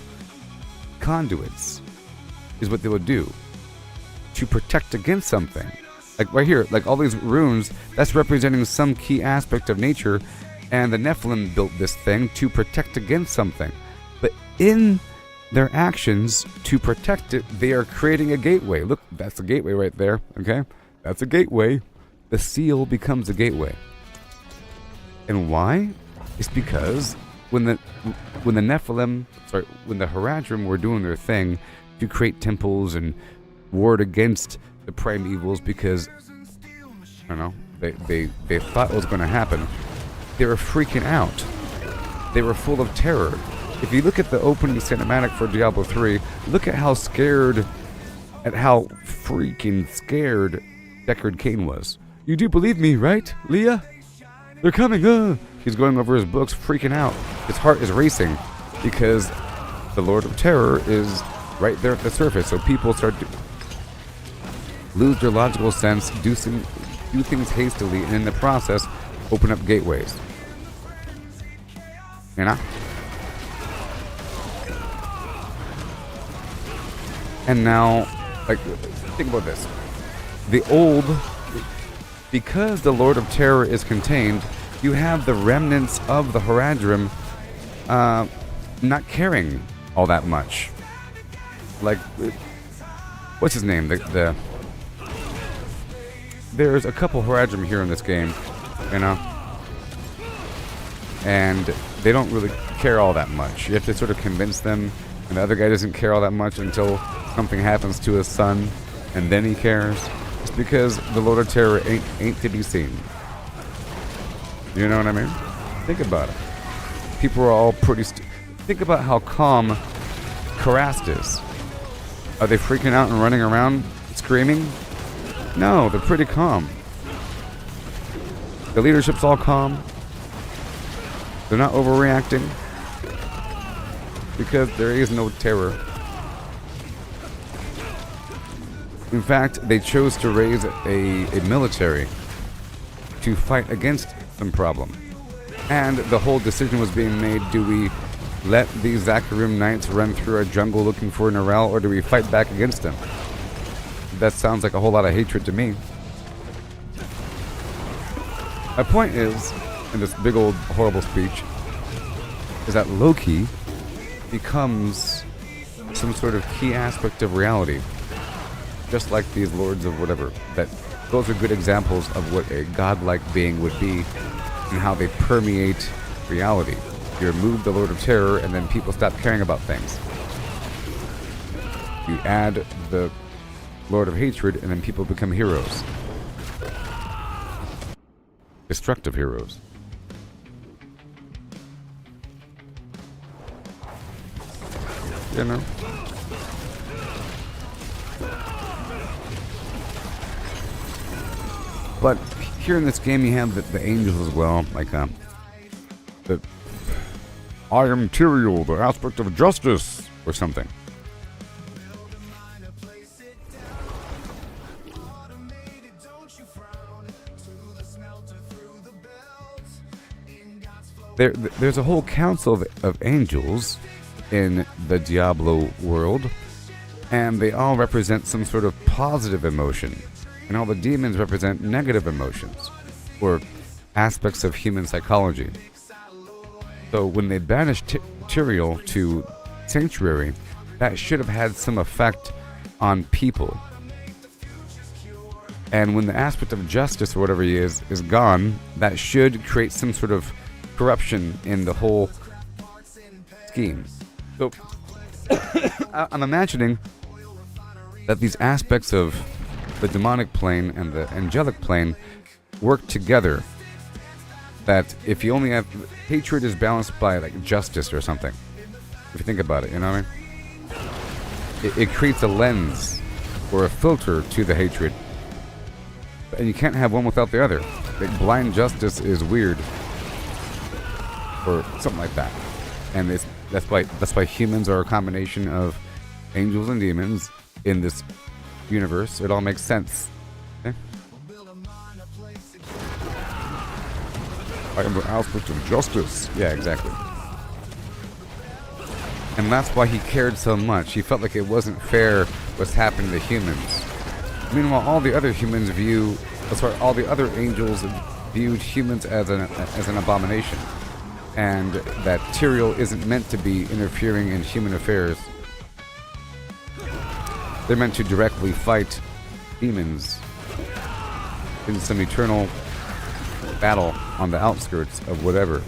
conduits is what they would do to protect against something. Like right here, like all these runes, that's representing some key aspect of nature. And the Nephilim built this thing to protect against something. But in their actions to protect it, they are creating a gateway. Look, that's a gateway right there, okay? That's a gateway. The seal becomes a gateway. And why? It's because when the Horadrim were doing their thing to create temples and ward against the primevals, because, I don't know, they thought it was going to happen. They were freaking out. They were full of terror. If you look at the opening cinematic for Diablo 3, look at how freaking scared Deckard Cain was. You do believe me, right, Leah? They're coming, You He's going over his books, freaking out. His heart is racing because the Lord of Terror is right there at the surface. So people start to lose their logical sense, do things hastily, and in the process, open up gateways. You know? And now, like, think about this. Because the Lord of Terror is contained, you have the remnants of the Haradrim not caring all that much. Like, what's his name? There's a couple Haradrim here in this game, you know? And they don't really care all that much. You have to sort of convince them, and the other guy doesn't care all that much until something happens to his son, and then he cares. It's because the Lord of Terror ain't to be seen. You know what I mean? Think about it. People are all pretty... Think about how calm Karast is. Are they freaking out and running around screaming? No, they're pretty calm. The leadership's all calm. They're not overreacting. Because there is no terror. In fact, they chose to raise a military to fight against some problem. And the whole decision was being made, do we let these Zakarim Knights run through our jungle looking for Narelle, or do we fight back against them? That sounds like a whole lot of hatred to me. My point is, in this big old horrible speech, is that Loki becomes some sort of key aspect of reality. Just like these lords of whatever. Those are good examples of what a godlike being would be and how they permeate reality. You remove the Lord of Terror and then people stop caring about things. You add the Lord of Hatred and then people become heroes. Destructive heroes. You know? But here in this game you have the angels as well, like the I am Tyrael, the aspect of justice, or something. There's a whole council of angels in the Diablo world, and they all represent some sort of positive emotion. And all the demons represent negative emotions, or aspects of human psychology. So when they banished Tyrael to Sanctuary, that should have had some effect on people. And when the aspect of justice, or whatever he is gone, that should create some sort of corruption in the whole scheme. So I'm imagining that these aspects of the demonic plane and the angelic plane work together. That if you only have... Hatred is balanced by like justice or something. If you think about it, you know what I mean? It creates a lens or a filter to the hatred. And you can't have one without the other. Like blind justice is weird. Or something like that. And that's why humans are a combination of angels and demons in this universe. It all makes sense. Okay? I am the aspect of justice. Yeah, exactly. And that's why he cared so much. He felt like it wasn't fair what's happening to humans. Meanwhile, all the other humans all the other angels viewed humans as an abomination. And that Tyrael isn't meant to be interfering in human affairs. They're meant to directly fight demons in some eternal battle on the outskirts of whatever.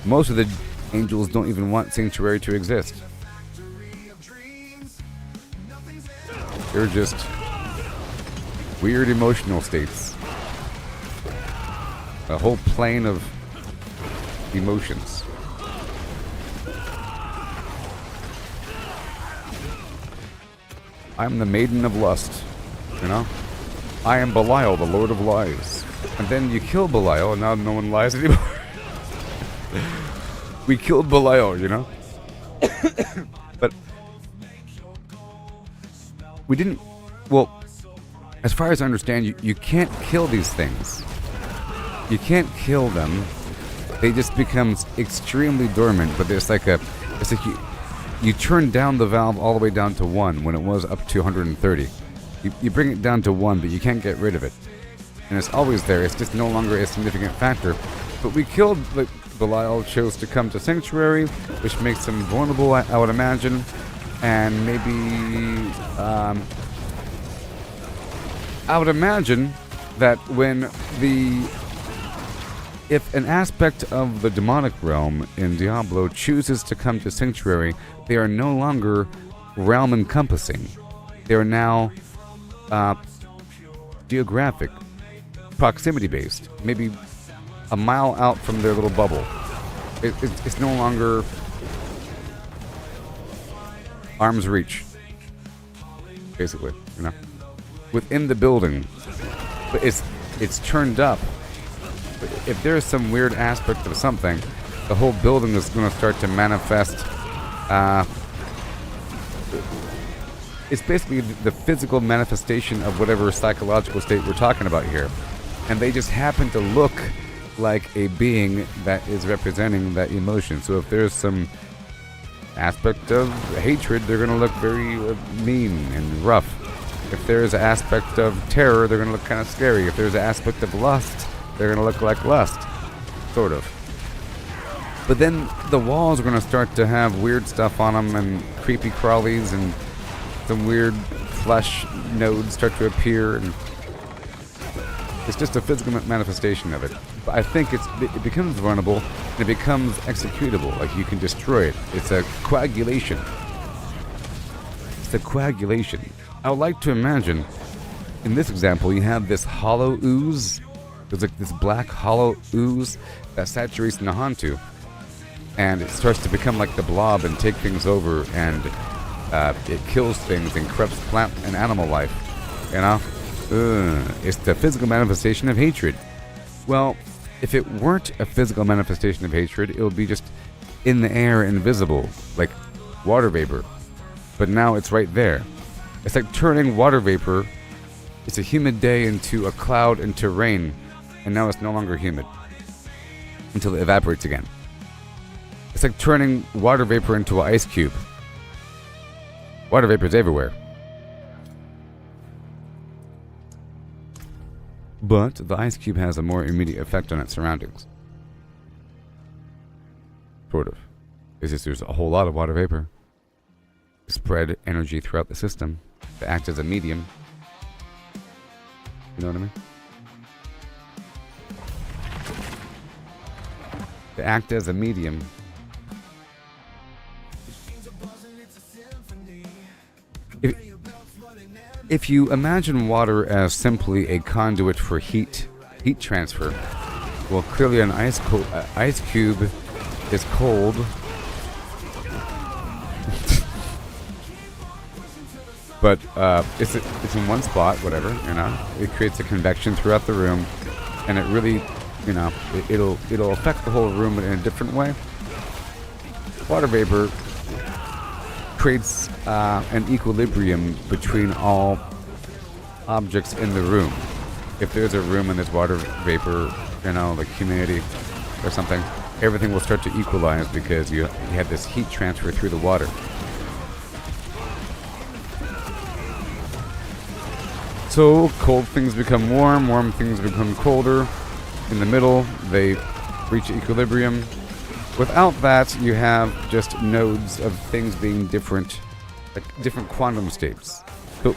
Most of the angels don't even want Sanctuary to exist. They're just weird emotional states. A whole plane of emotions. I'm the maiden of lust, you know? I am Belial, the Lord of Lies. And then you kill Belial, and now no one lies anymore. We killed Belial, you know? But we didn't... Well, as far as I understand, you can't kill these things. You can't kill them. They just become extremely dormant, but it's like you turn down the valve all the way down to 1 when it was up to 130. You bring it down to 1, but you can't get rid of it. And it's always there. It's just no longer a significant factor. But we killed... Belial chose to come to Sanctuary, which makes him vulnerable, I would imagine. And maybe... I would imagine that when if an aspect of the demonic realm in Diablo chooses to come to Sanctuary, they are no longer realm encompassing. They are now geographic, proximity based, maybe a mile out from their little bubble. It's no longer arm's reach, basically, you know, within the building, but it's turned up. But if there's some weird aspect of something, the whole building is going to start to manifest. It's basically the physical manifestation of whatever psychological state we're talking about here, and they just happen to look like a being that is representing that emotion. So if there's some aspect of hatred, they're going to look very mean and rough. If there's an aspect of terror, they're going to look kind of scary. If there's an aspect of lust, they're going to look like lust, sort of. But then the walls are going to start to have weird stuff on them, and creepy crawlies, and some weird flesh nodes start to appear, and it's just a physical manifestation of it. But I think it becomes vulnerable, and it becomes executable. Like, you can destroy it. It's a coagulation. It's a coagulation. I would like to imagine, in this example, you have this hollow ooze. There's like this black hollow ooze that saturates Nahantu, and it starts to become like the blob and take things over, and it kills things and corrupts plant and animal life. You know? It's the physical manifestation of hatred. Well, if it weren't a physical manifestation of hatred, it would be just in the air, invisible, like water vapor. But now it's right there. It's like turning water vapor. It's a humid day into a cloud into rain, and now it's no longer humid until it evaporates again. It's like turning water vapor into an ice cube. Water vapor is everywhere. But the ice cube has a more immediate effect on its surroundings. Sort of. It's just there's a whole lot of water vapor. Spread energy throughout the system to act as a medium. You know what I mean? To act as a medium. If you imagine water as simply a conduit for heat transfer, well, clearly an ice cube is cold. But it's in one spot, whatever, you know. It creates a convection throughout the room, and it really, you know, it'll affect the whole room in a different way. Water vapor creates an equilibrium between all objects in the room. If there's a room and there's water vapor, you know, like humidity or something, everything will start to equalize because you have this heat transfer through the water. So cold things become warm, warm things become colder. In the middle, they reach equilibrium. Without that, you have just nodes of things being different, like different quantum states. So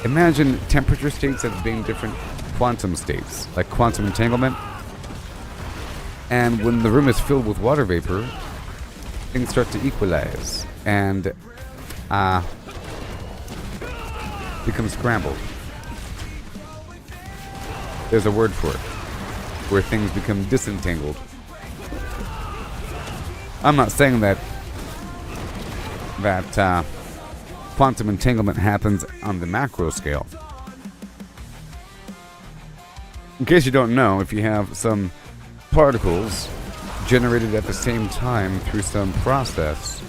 imagine temperature states as being different quantum states, like quantum entanglement. And when the room is filled with water vapor, things start to equalize and become scrambled. There's a word for it, where things become disentangled. I'm not saying that quantum entanglement happens on the macro scale. In case you don't know, if you have some particles generated at the same time through some process,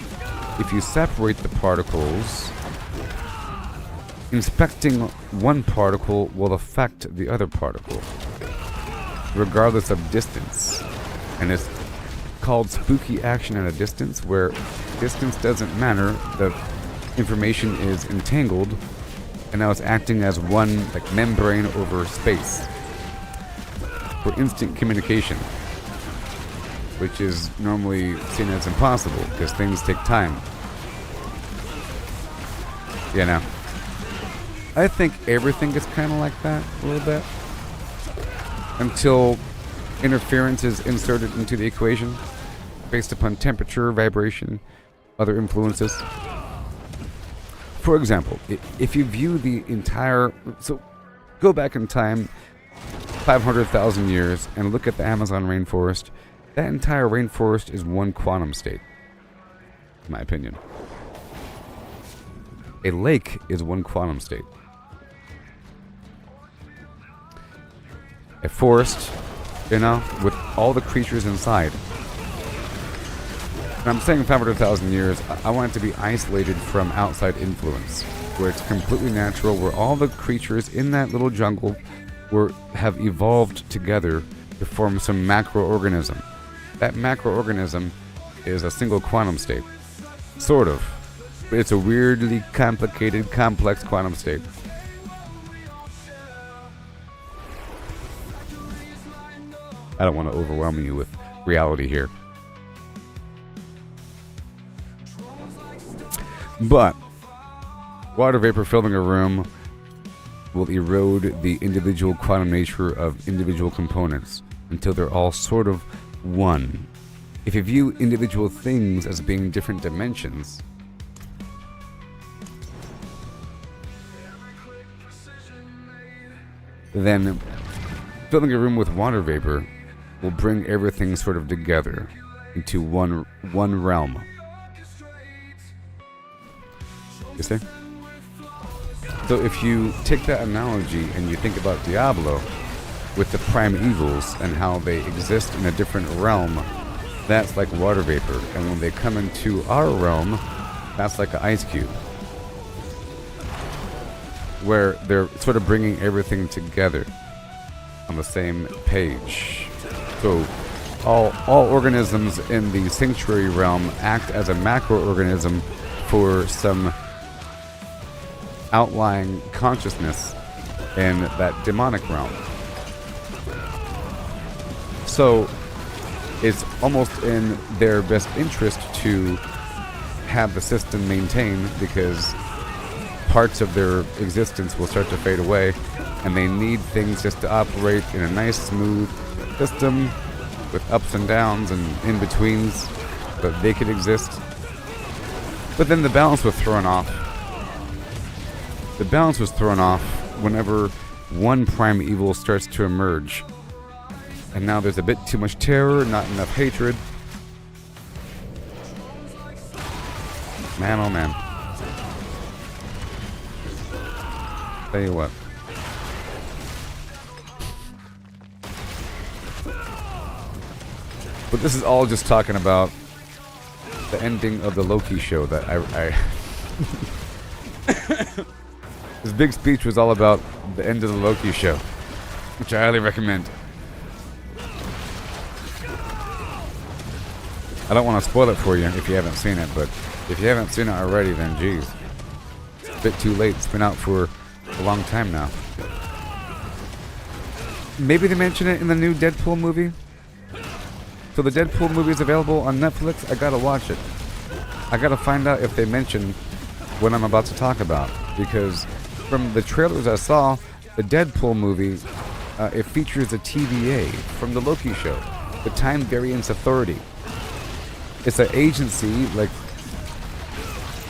if you separate the particles, inspecting one particle will affect the other particle, regardless of distance. And it's called spooky action at a distance, where distance doesn't matter, the information is entangled, and now it's acting as one like membrane over space for instant communication, which is normally seen as impossible because things take time. You know, I think everything is kind of like that a little bit until interference is inserted into the equation based upon temperature, vibration, other influences. For example, if you view the entire... So, go back in time 500,000 years and look at the Amazon rainforest. That entire rainforest is one quantum state, in my opinion. A lake is one quantum state. A forest, you know, with all the creatures inside. And I'm saying 500,000 years, I want it to be isolated from outside influence, where it's completely natural, where all the creatures in that little jungle have evolved together to form some macroorganism. That macroorganism is a single quantum state. Sort of. But it's a weirdly complicated, complex quantum state. I don't want to overwhelm you with reality here. But water vapor filling a room will erode the individual quantum nature of individual components until they're all sort of one. If you view individual things as being different dimensions, then filling a room with water vapor will bring everything sort of together into one realm. You see? So if you take that analogy and you think about Diablo with the prime evils and how they exist in a different realm, that's like water vapor. And when they come into our realm, that's like an ice cube, where they're sort of bringing everything together on the same page. So all organisms in the sanctuary realm act as a macroorganism for some outlying consciousness in that demonic realm. So it's almost in their best interest to have the system maintained, because parts of their existence will start to fade away, and they need things just to operate in a nice, smooth system with ups and downs and in-betweens, but they could exist. But then the balance was thrown off. The balance was thrown off whenever one prime evil starts to emerge. And now there's a bit too much terror, not enough hatred. Man, oh man. Tell you what. But this is all just talking about the ending of the Loki show that I His big speech was all about the end of the Loki show, which I highly recommend. I don't want to spoil it for you if you haven't seen it, but if you haven't seen it already, then geez, it's a bit too late. It's been out for a long time now. Maybe they mention it in the new Deadpool movie. So the Deadpool movie is available on Netflix. I gotta watch it. I gotta find out if they mention what I'm about to talk about, because from the trailers I saw, the Deadpool movie, it features a TVA from the Loki show, the Time Variance Authority. It's an agency, like,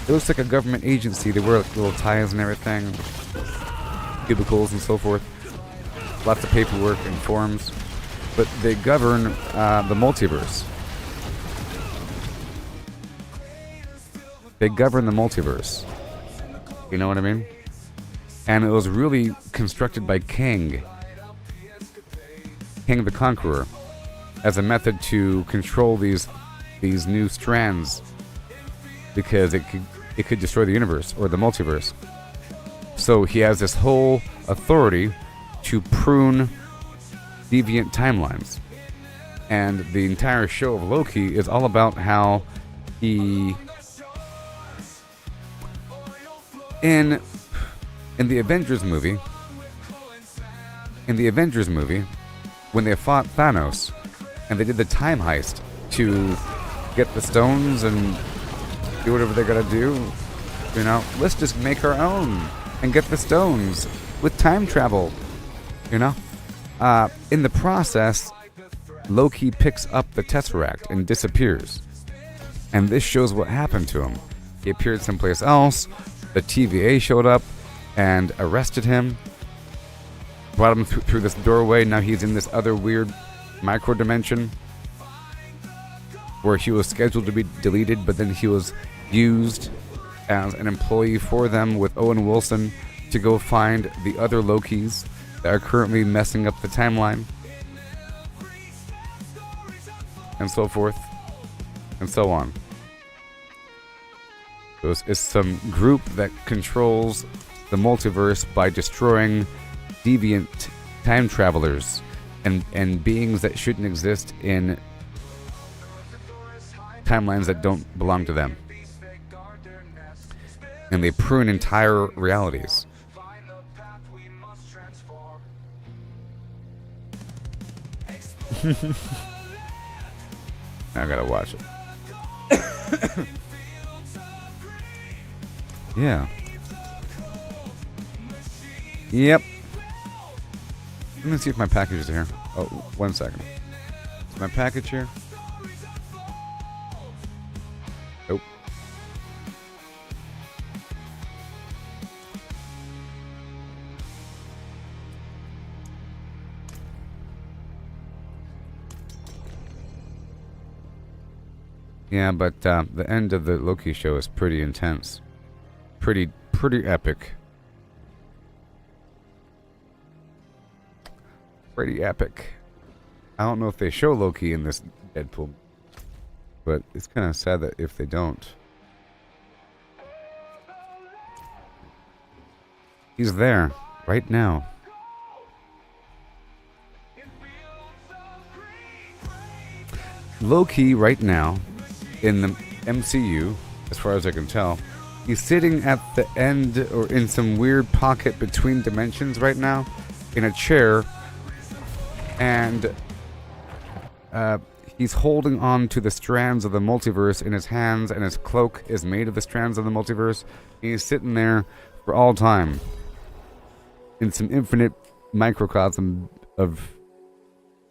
it looks like a government agency. They wear like little ties and everything, cubicles and so forth. Lots of paperwork and forms, but they govern the multiverse. They govern the multiverse. You know what I mean? And it was really constructed by Kang. King the Conqueror as a method to control these new strands, because it could destroy the universe or the multiverse. So he has this whole authority to prune deviant timelines. And the entire show of Loki is all about how he in the Avengers movie, when they fought Thanos and they did the time heist to get the stones and do whatever they gotta do, you know, let's just make our own and get the stones with time travel, you know. In the process, Loki picks up the Tesseract and disappears, and this shows what happened to him. He appeared someplace else. The TVA showed up and arrested him, brought him through this doorway. Now he's in this other weird micro dimension where he was scheduled to be deleted, but then he was used as an employee for them with Owen Wilson to go find the other Lokis that are currently messing up the timeline, and so forth and so on. So it's some group that controls the multiverse by destroying deviant time travelers and beings that shouldn't exist in timelines that don't belong to them. And they prune entire realities. I gotta watch it. Yeah. Yep. Let me see if my package is here. Oh, 1 second. Is my package here? Nope. Yeah, but the end of the Loki show is pretty intense. Pretty epic. Pretty epic. I don't know if they show Loki in this Deadpool, but it's kind of sad that if they don't. He's there right now. Loki right now in the MCU, as far as I can tell, he's sitting at the end or in some weird pocket between dimensions right now in a chair, and he's holding on to the strands of the multiverse in his hands, and his cloak is made of the strands of the multiverse. He's sitting there for all time in some infinite microcosm of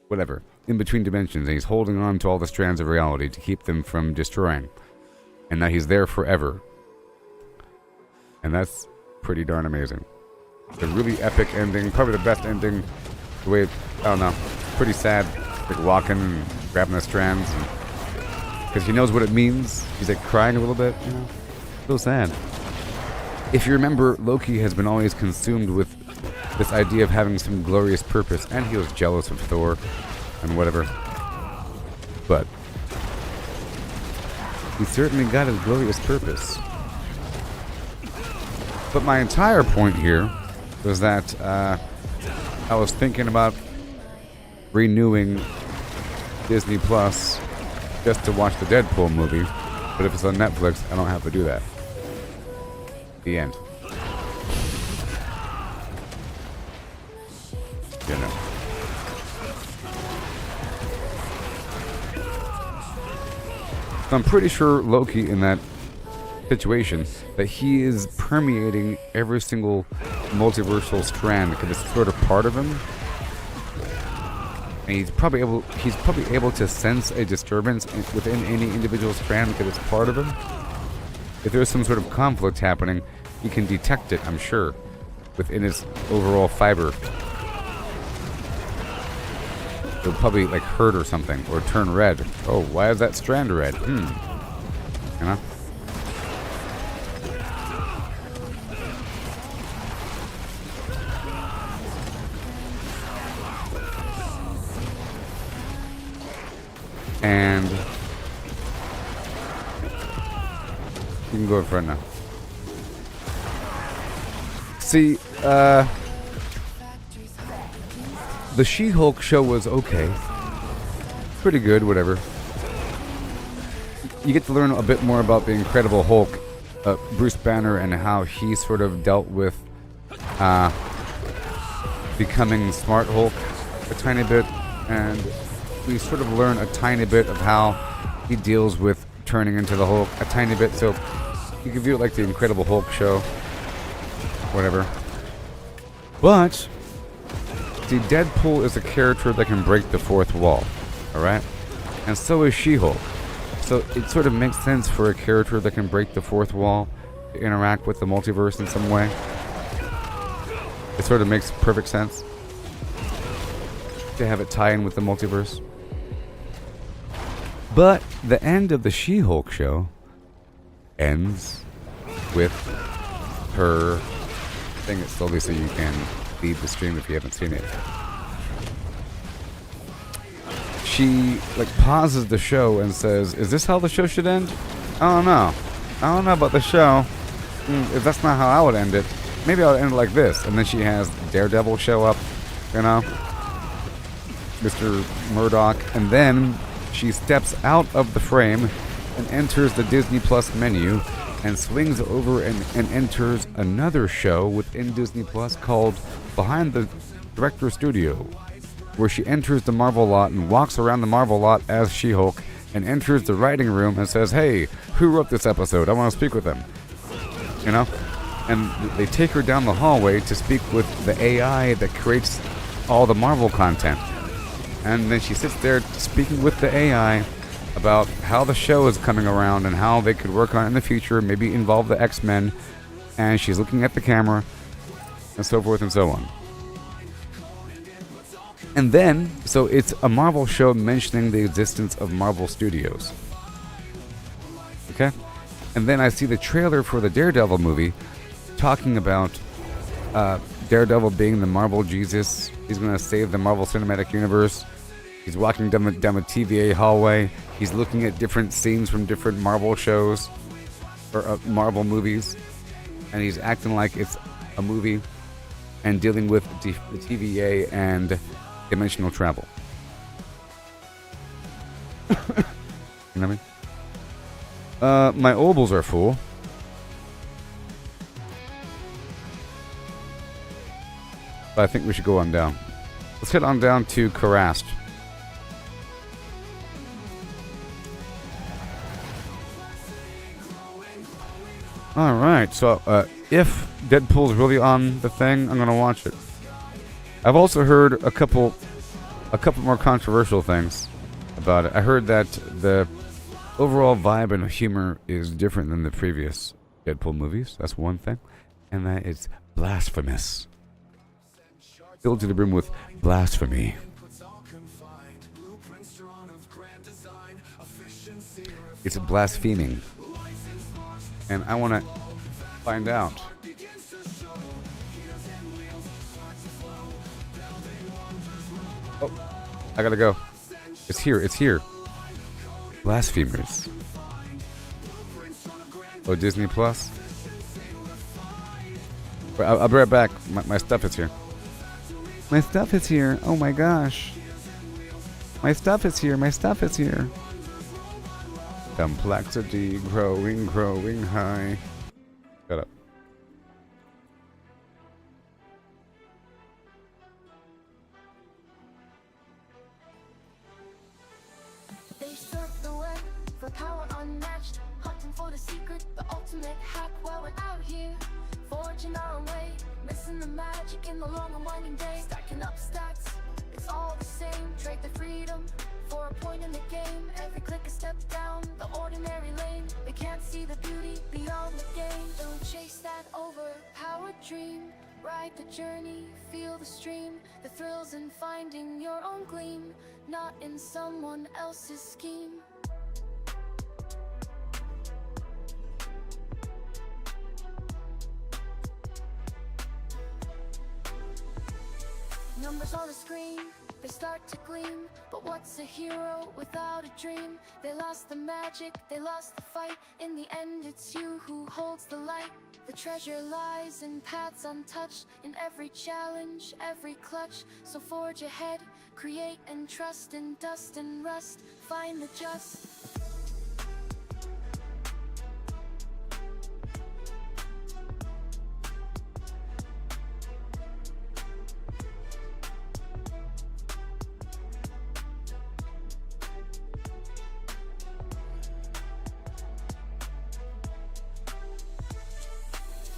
whatever, in between dimensions, and he's holding on to all the strands of reality to keep them from destroying. And now he's there forever. And that's pretty darn amazing. It's a really epic ending, probably the best ending. The way, I don't know, pretty sad, like walking and grabbing the strands, because he knows what it means. He's like crying a little bit, you know, so sad. If you remember, Loki has been always consumed with this idea of having some glorious purpose, and he was jealous of Thor and whatever. But he certainly got his glorious purpose. But my entire point here was that I was thinking about renewing Disney Plus just to watch the Deadpool movie, but if it's on Netflix, I don't have to do that. The end. You know. So I'm pretty sure Loki in that situation, that he is permeating every single multiversal strand because it's sort of part of him, and he's probably able to sense a disturbance within any individual strand because it's part of him. If there's some sort of conflict happening, he can detect it, I'm sure, within his overall fiber. It'll probably like hurt or something, or turn red. Oh, why is that strand red? You know? And you can go in front now. See, the She-Hulk show was okay. Pretty good, whatever. You get to learn a bit more about the Incredible Hulk, Bruce Banner, and how he sort of dealt with becoming Smart Hulk a tiny bit, and we sort of learn a tiny bit of how he deals with turning into the Hulk, a tiny bit, so you can view it like the Incredible Hulk show, whatever. But, see, Deadpool is a character that can break the fourth wall, alright? And so is She-Hulk. So it sort of makes sense for a character that can break the fourth wall to interact with the multiverse in some way. It sort of makes perfect sense to have it tie in with the multiverse. But the end of the She-Hulk show ends with her saying it slowly so you can leave the stream if you haven't seen it. She pauses the show and says, "Is this how the show should end? I don't know. I don't know about the show. If that's not how I would end it, maybe I'll end it like this." And then she has Daredevil show up, you know, Mr. Murdoch, and then she steps out of the frame and enters the Disney Plus menu and swings over and enters another show within Disney Plus called Behind the Director's Studio, where she enters the Marvel lot and walks around the Marvel lot as She-Hulk and enters the writing room and says, "Hey, who wrote this episode? I want to speak with them." You know? And they take her down the hallway to speak with the AI that creates all the Marvel content. And then she sits there speaking with the AI about how the show is coming around and how they could work on it in the future, maybe involve the X-Men. And she's looking at the camera and so forth and so on. And then, so it's a Marvel show mentioning the existence of Marvel Studios. Okay? And then I see the trailer for the Daredevil movie talking about Daredevil being the Marvel Jesus. He's going to save the Marvel Cinematic Universe. He's walking down a TVA hallway. He's looking at different scenes from different Marvel shows or Marvel movies. And he's acting like it's a movie and dealing with the TVA and dimensional travel. You know what I mean? My Opals are full. But I think we should go on down. Let's head on down to Karast. Alright, so if Deadpool's really on the thing, I'm gonna watch it. I've also heard a couple more controversial things about it. I heard that the overall vibe and humor is different than the previous Deadpool movies. That's one thing. And that it's blasphemous. Filled to the brim with blasphemy. It's blaspheming. And I want to find out. Oh, I gotta go. It's here, it's here. Blasphemers. Oh, Disney Plus? I'll be right back. My stuff is here. My stuff is here. Oh my gosh. My stuff is here. My stuff is here. Complexity growing high. Shut up. They surf the web for power unmatched, hunting for the secret, the ultimate hack. While we're out here, forging our own way, missing the magic in the long and winding day. Stacking up stats, it's all the same. Trade the freedom for a point in the game. Every click a step down the ordinary lane. They can't see the beauty beyond the game. Don't chase that overpowered dream. Ride the journey, feel the stream. The thrills in finding your own gleam, not in someone else's scheme. Numbers on the screen, they start to gleam. But what's a hero without a dream? They lost the magic, they lost the fight. In the end it's you who holds the light. The treasure lies in paths untouched, in every challenge, every clutch. So forge ahead, create and trust. In dust and rust, find the just.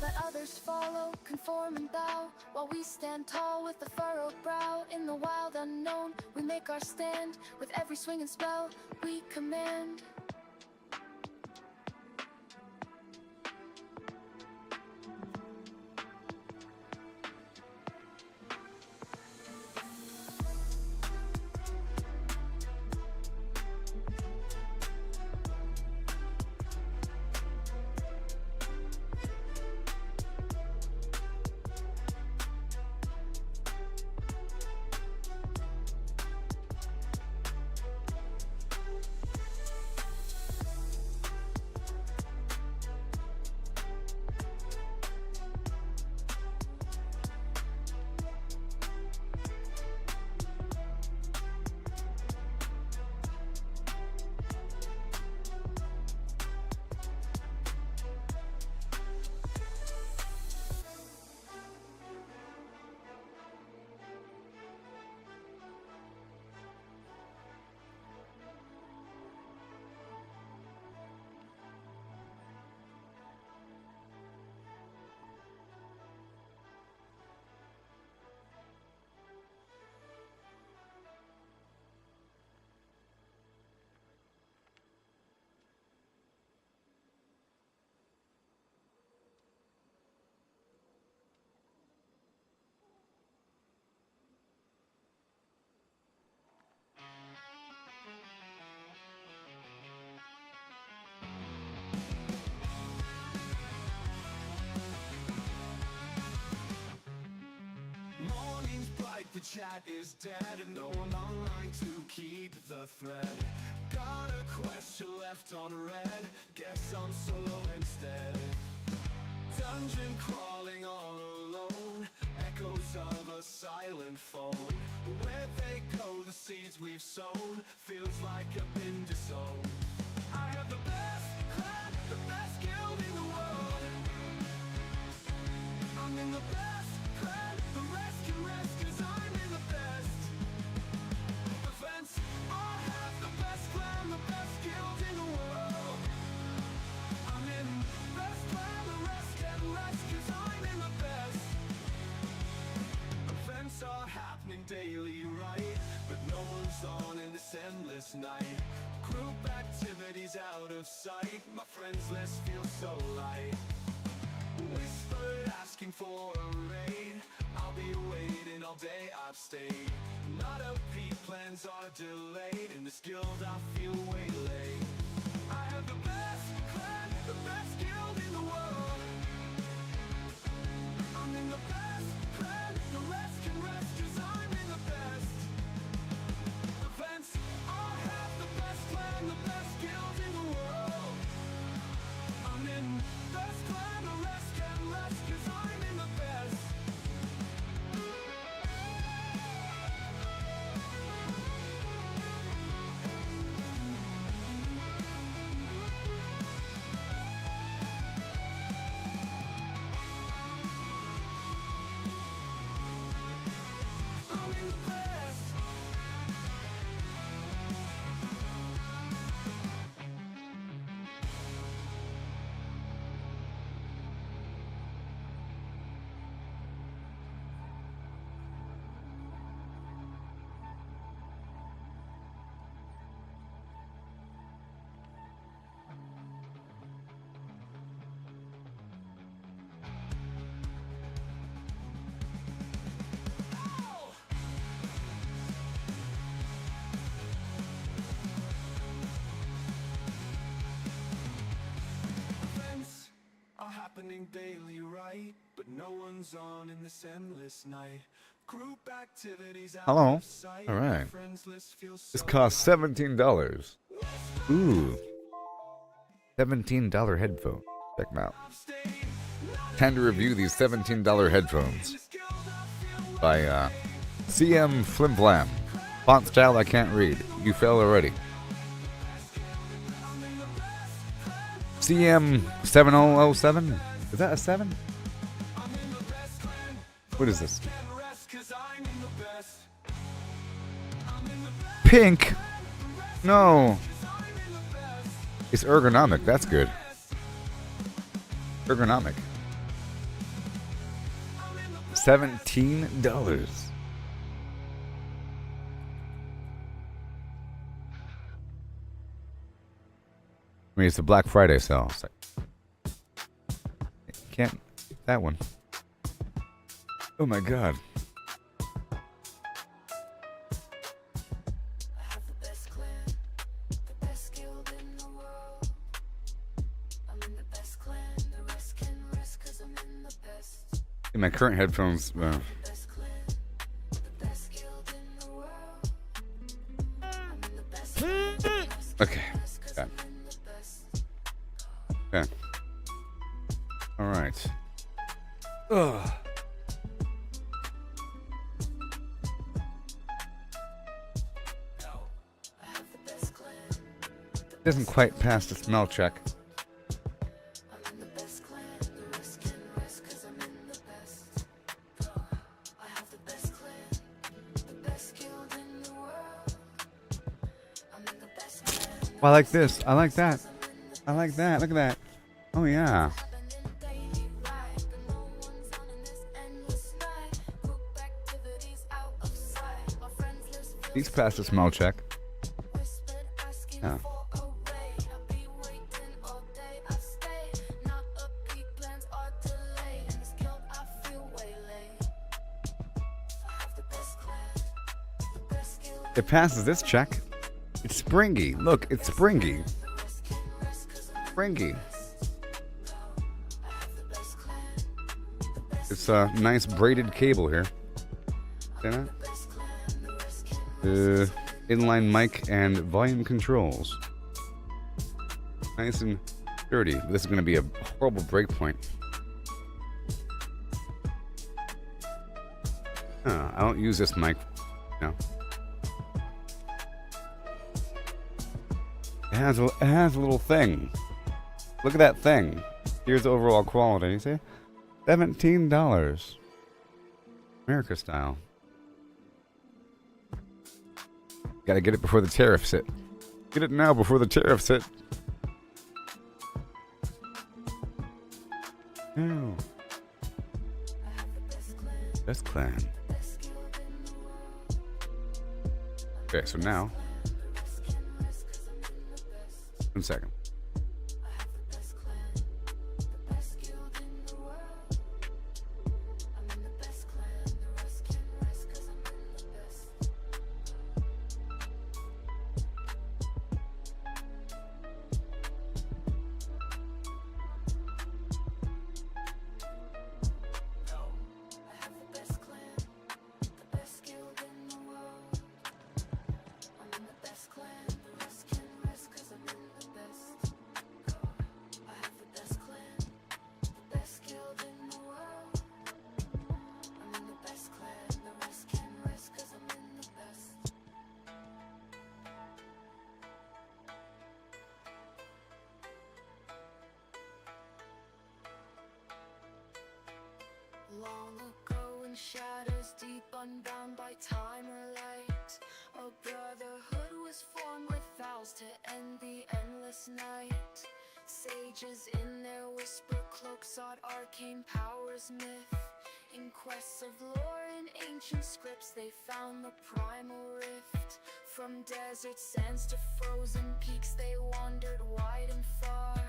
Let others follow, conform and bow, while we stand tall with a furrowed brow. In the wild unknown, we make our stand. With every swing and spell, we command. Morning's bright, the chat is dead, and no one online to keep the thread. Got a question left on red, guess I'm solo instead. Dungeon crawling all alone, echoes of a silent phone. Where they go, the seeds we've sown, feels like I've been disowned. I have the best clan, the best guild in the world. I'm in the best clan, the rest can rest, cause I'm in the best. Defense, I have the best clan, the best guild in the world. I'm in best clan, the rest can rest, cause I'm in the best. Events are happening daily, right? But no one's on in this endless night. Group activities out of sight, my friends list feels so light. Whispered asking for a raid, I'll be waiting all day, I've stayed. Not a peak, plans are delayed, in this guild I feel waylaid. I have the best clan, the best guild in the world. I'm in the best clan, the rest can rest, cause I'm in the best. Events, I have the best clan, the best guild in the world. I'm in best clan, the rest can rest, cause I'm in the best. I'm in the best. Events are happening daily, right? But no one's on in this endless night. Group activities out Hello. of sight. All right. Friends list feels This so costs light. $17. Ooh. $17 headphone. Check them out. Time to review these $17 headphones by CM Flim Flam. Font style I can't read. You fell already. CM 7007. Is that a 7? What is this? Pink. No. It's ergonomic. That's good. Ergonomic. $17. I mean, it's a Black Friday sale. It's like, can't that one. Oh my god. I have the best clan, the best guild in the world. I'm in the best clan, the rest can rest 'cause I'm in the best. In my current headphones, Best clan, the best guild in the world. I'm in the best clan, the rest can okay. rest 'cause Yeah. I'm in the best. Okay. All right. Ugh. I have the best clan, Doesn't quite pass the smell check. I'm in the best clan, the rest can rest 'cause I'm in the best. I have the best clan, the best guild in the world. I'm in the best clan. Well, I like this. I like that. I like that. Look at that. Oh yeah. These pass the smell check. Yeah. It passes this check. It's springy. Look, it's springy. Springy. It's a nice braided cable here. See that? Inline mic and volume controls. Nice and sturdy. This is going to be a horrible break point. I don't use this mic. No. It has a little thing. Look at that thing. Here's the overall quality. You see? $17. America style. Gotta get it before the tariffs hit. Get it now before the tariffs hit. Oh. Best clan. Okay, so now. 1 second. Long ago in shadows deep unbound by time or light, a brotherhood was formed with vows to end the endless night. Sages in their whisper cloaks sought arcane powers myth. In quests of lore and ancient scripts they found the primal rift. From desert sands to frozen peaks they wandered wide and far.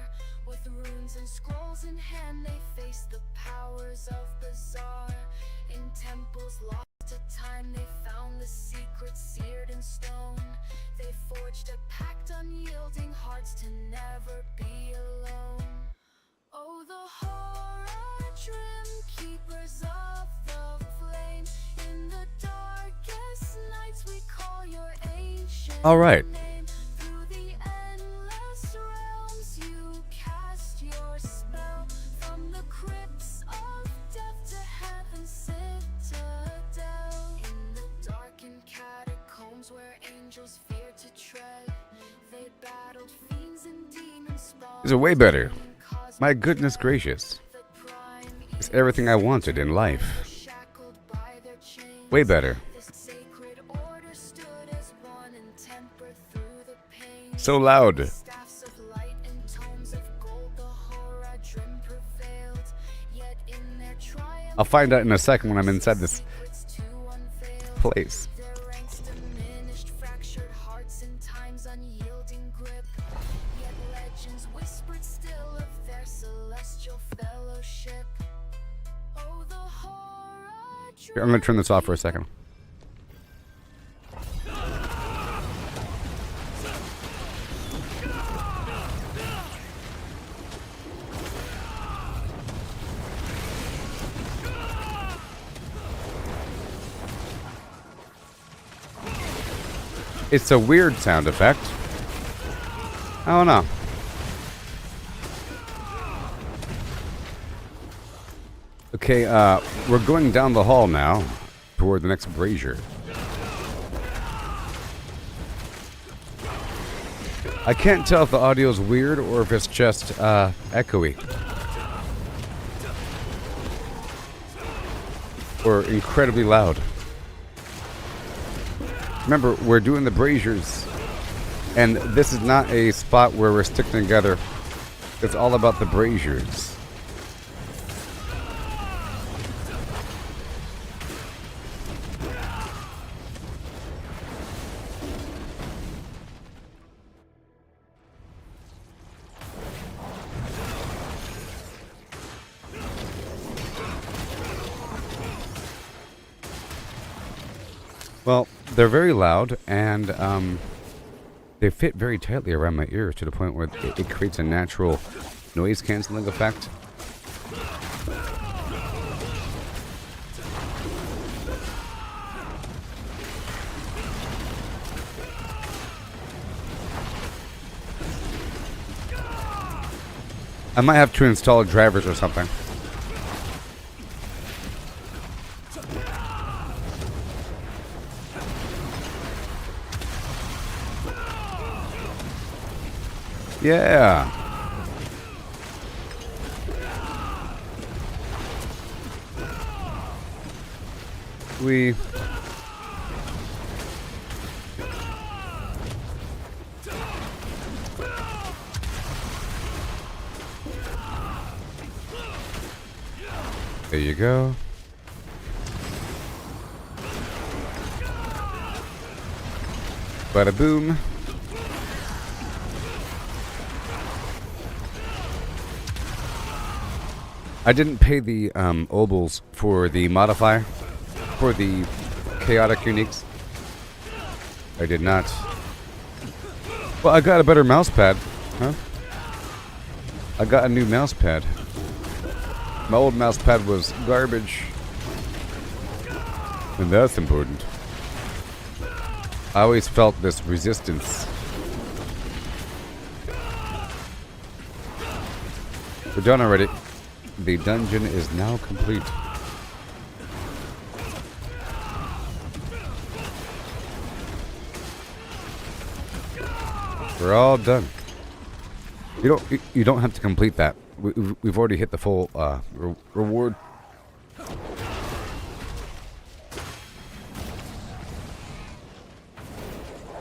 With runes and scrolls in hand they faced the powers of Bazaar. In temples lost to time they found the secrets seared in stone. They forged a pact unyielding hearts to never be alone. Oh, the horror trim keep All right. Through the endless realms you cast your spell. From the crypts of death to heaven's citadel. In the darkened catacombs where angels fear to tread, they battled fiends and demons. These are way better. My goodness gracious. It's everything I wanted in life. Way better. So loud. I'll find out in a second when I'm inside this place. Here, I'm going to turn this off for a second. It's a weird sound effect. I don't know. Okay, we're going down the hall now toward the next brazier. I can't tell if the audio's weird or if it's just echoey. Or incredibly loud. Remember, we're doing the braziers, and this is not a spot where we're sticking together. It's all about the braziers. Well, they're very loud, and they fit very tightly around my ears to the point where it creates a natural noise-canceling effect. I might have to install drivers or something. Yeah. There you go. Bada boom. I didn't pay the Opals for the modifier for the chaotic uniques. I did not. Well, I got a better mouse pad, huh? I got a new mouse pad. My old mouse pad was garbage, and that's important. I always felt this resistance. We're done already. The dungeon is now complete. We're all done. You don't have to complete that. We've already hit the full reward.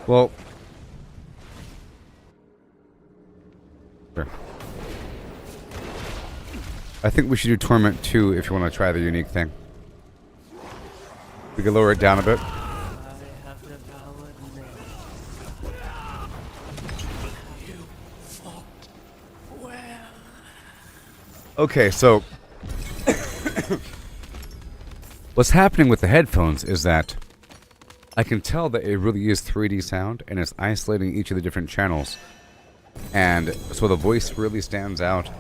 Well, sure. I think we should do Torment 2 if you want to try the unique thing. We can lower it down a bit. Okay, so what's happening with the headphones is that I can tell that it really is 3D sound, and it's isolating each of the different channels. And so the voice really stands out,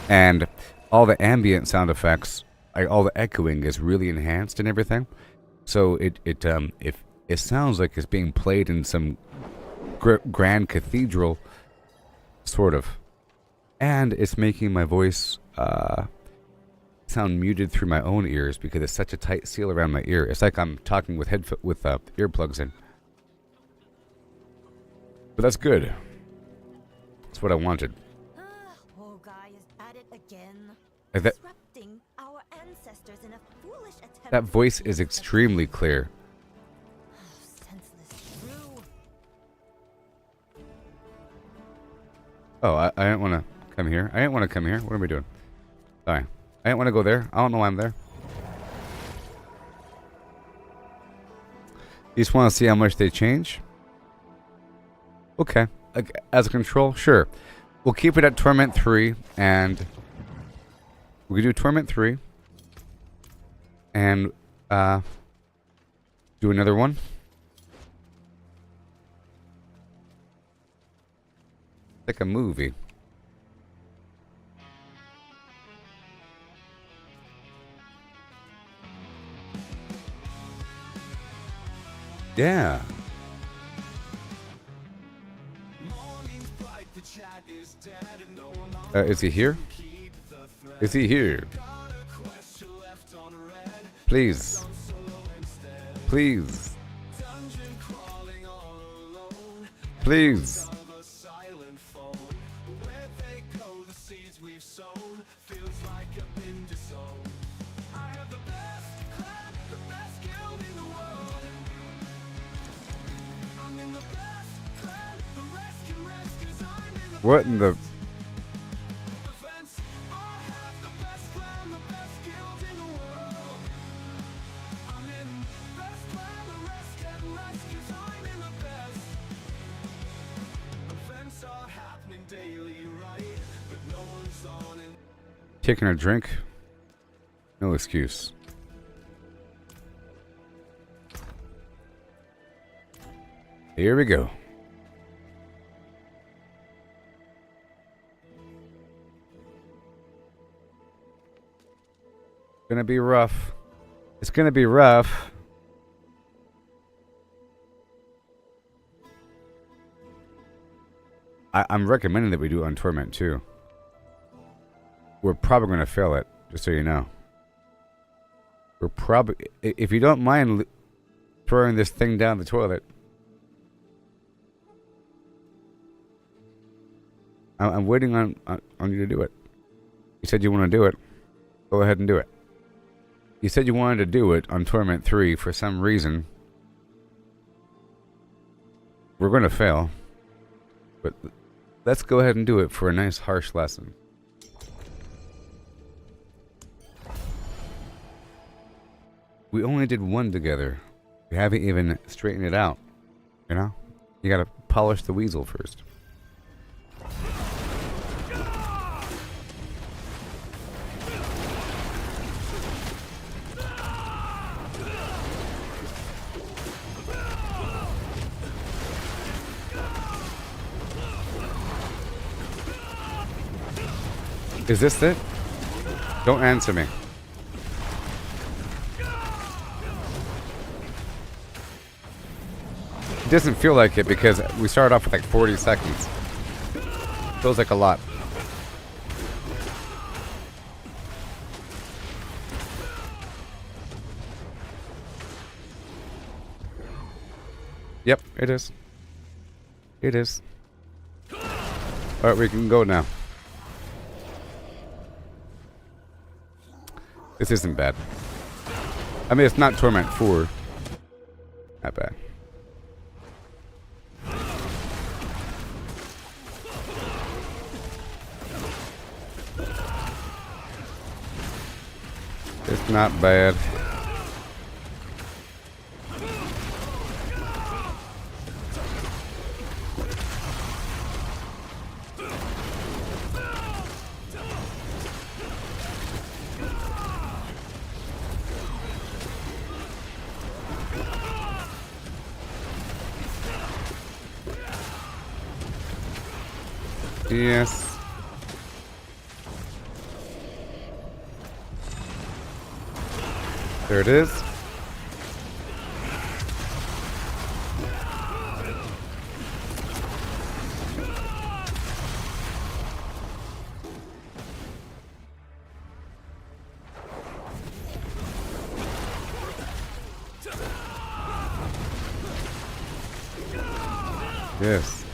and all the ambient sound effects, all the echoing is really enhanced and everything. So it sounds like it's being played in some grand cathedral, sort of. And it's making my voice sound muted through my own ears because it's such a tight seal around my ear. It's like I'm talking with earplugs in. But that's good. That's what I wanted. Poor guy is at it again. Disrupting our ancestors in a foolish attempt. That voice is extremely clear. Senseless shrew. Oh, I didn't want to come here. I didn't want to come here. What are we doing? Sorry. I didn't want to go there. I don't know why I'm there. You just want to see how much they change? Okay. Like, as a control, sure. We'll keep it at Torment 3, and we can do Torment 3, and do another one. Like a movie. Yeah. Is he here? Is he here? Please. Please. Please. What in the... Taking a drink? No excuse. Here we go. Gonna be rough. It's gonna be rough. I'm recommending that we do it on Torment too. We're probably gonna fail it, just so you know. We're probably, if you don't mind throwing this thing down the toilet. I'm waiting on you to do it. You said you want to do it. Go ahead and do it. You said you wanted to do it on Torment 3 for some reason. We're going to fail. But let's go ahead and do it for a nice harsh lesson. We only did one together. We haven't even straightened it out. You know? You gotta polish the weasel first. Is this it? Don't answer me. It doesn't feel like it because we started off with like 40 seconds. Feels like a lot. Yep, it is. It is. Alright, we can go now. This isn't bad. I mean, it's not Torment 4. Not bad. It's not bad. Yes. There it is. Yes.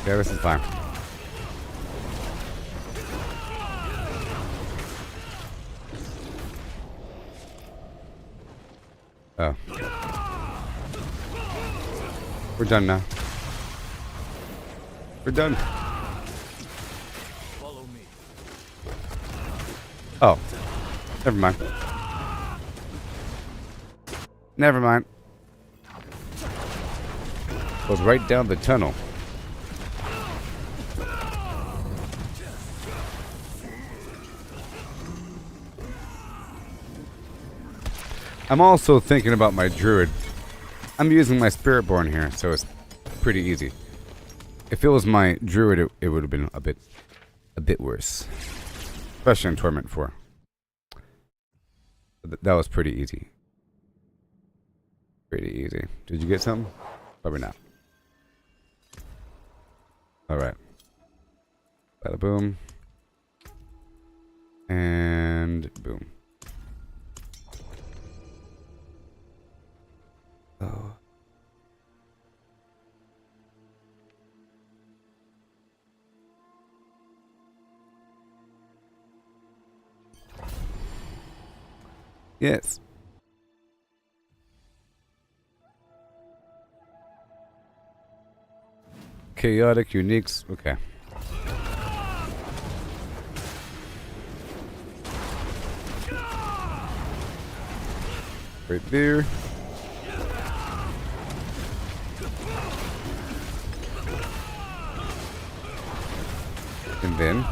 Yeah, this is fine. Oh. We're done now. We're done. Follow me. Oh. Never mind. Never mind. Goes right down the tunnel. I'm also thinking about my druid. I'm using my spiritborn here, so it's pretty easy. If it was my druid, it would have been a bit worse. Especially in Torment 4. That was pretty easy. Pretty easy. Did you get something? Probably not. Alright. Bada boom. And boom. Oh. Yes. Chaotic uniques. Okay. Right there. And then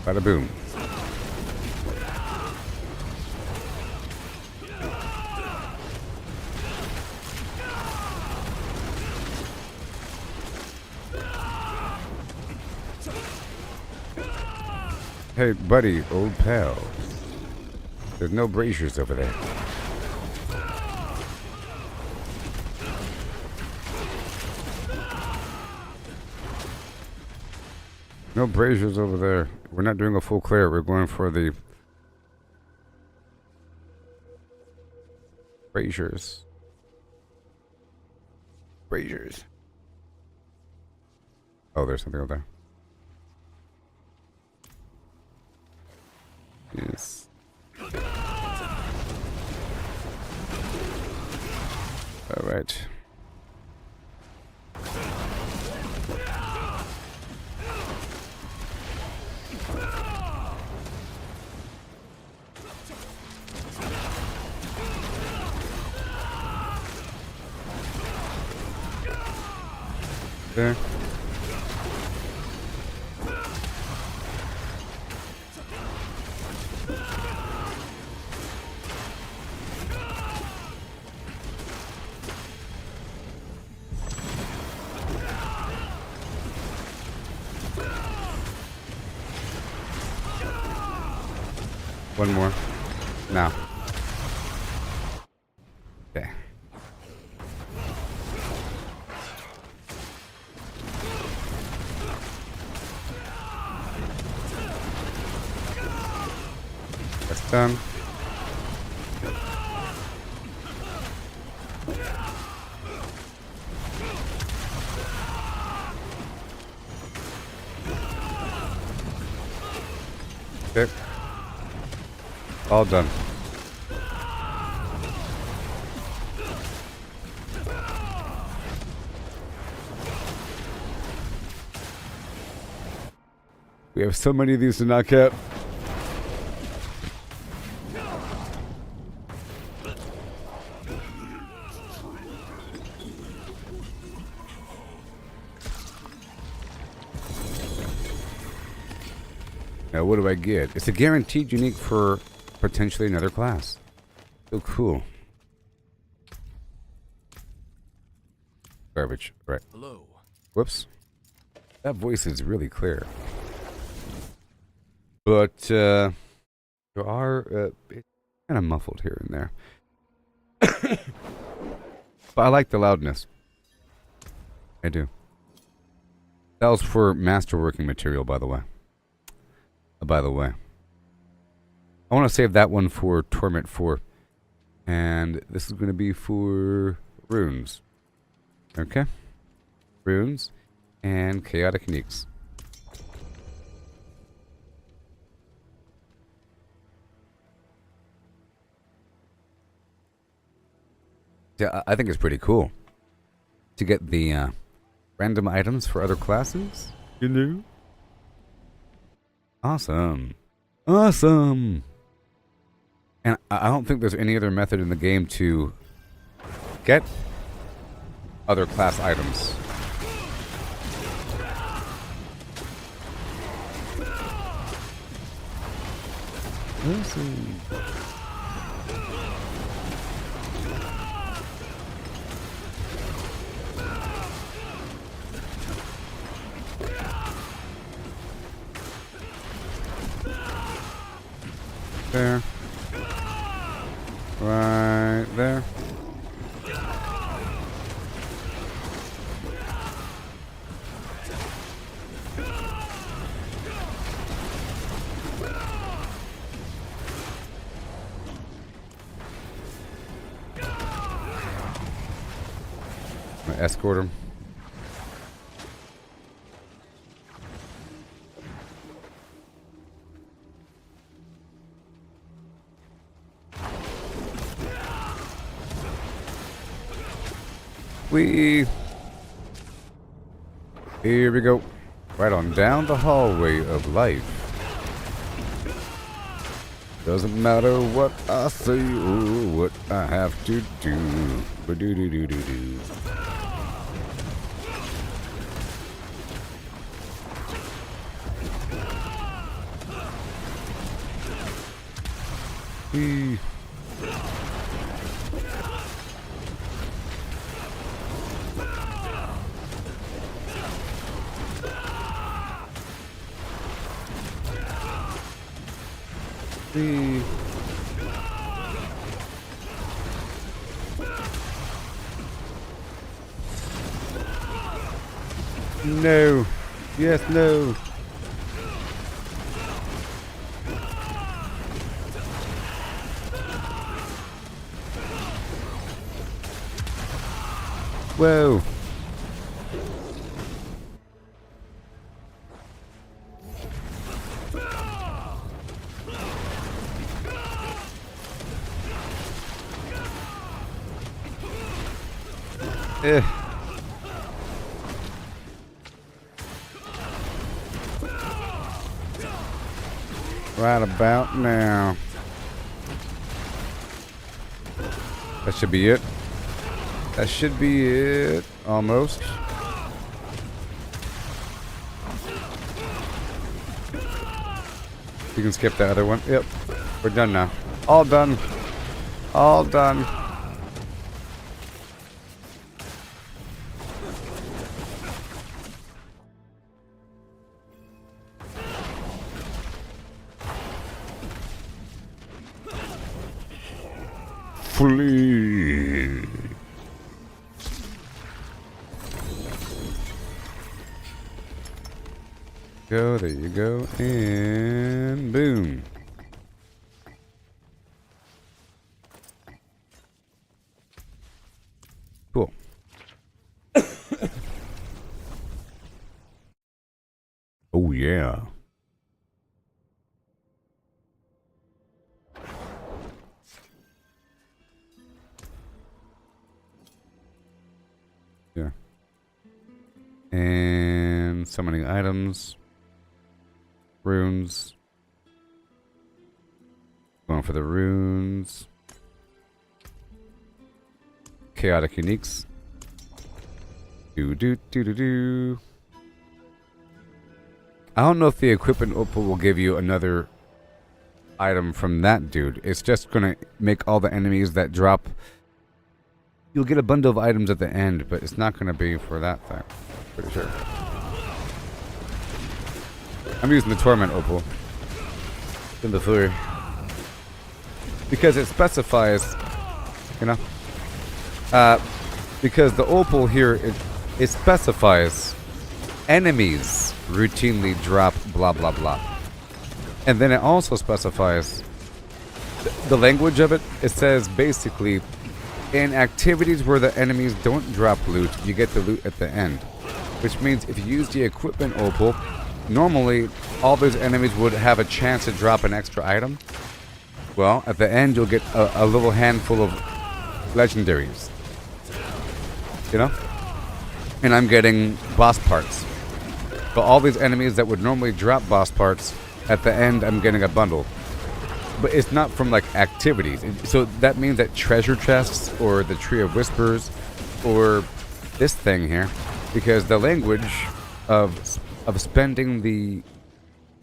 bada boom. Hey buddy, old pal. There's no braziers over there. No braziers over there. We're not doing a full clear. We're going for the braziers. Braziers. Oh, there's something over there. Yes. All right. There. One more. Now. Okay. That's done. Okay. All done. We have so many of these to knock out. Now what do I get? It's a guaranteed unique for potentially another class. So cool. Garbage. Right. Hello. Whoops. That voice is really clear. But there are it's kind of muffled here and there. But I like the loudness. I do. That was for masterworking material, by the way. I want to save that one for Torment 4. And this is going to be for runes. Okay. Runes and chaotic uniques. Yeah, I think it's pretty cool to get the random items for other classes. You know? Awesome. Awesome. And I don't think there's any other method in the game to get other class items. Awesome. There. Right there. I'm gonna escort him. Here we go. Right on down the hallway of life. Doesn't matter what I say or what I have to do. Ba-do-do-do-do-do. Whee. No. Yes, no. Whoa. Right about now. That should be it. That should be it. Almost. You can skip the other one. Yep. We're done now. All done. All done. Flee. Go, there you go, and boom. Cool. Oh yeah. Yeah. And summoning items. Runes. Going for the runes. Chaotic uniques. Do do do do do. I don't know if the equipment opal will give you another item from that dude. It's just gonna make all the enemies that drop. You'll get a bundle of items at the end, but it's not gonna be for that thing. Pretty sure. I'm using the torment opal in the fur because it specifies, you know, because the opal here it specifies enemies routinely drop blah blah blah, and then it also specifies the language of it, it says basically, in activities where the enemies don't drop loot, you get the loot at the end. Which means if you use the equipment opal, normally all those enemies would have a chance to drop an extra item. Well, at the end you'll get a little handful of legendaries. You know? And I'm getting boss parts. But all these enemies that would normally drop boss parts, at the end I'm getting a bundle. But it's not from like activities. So that means that treasure chests or the Tree of Whispers or this thing here, because the language of spending the...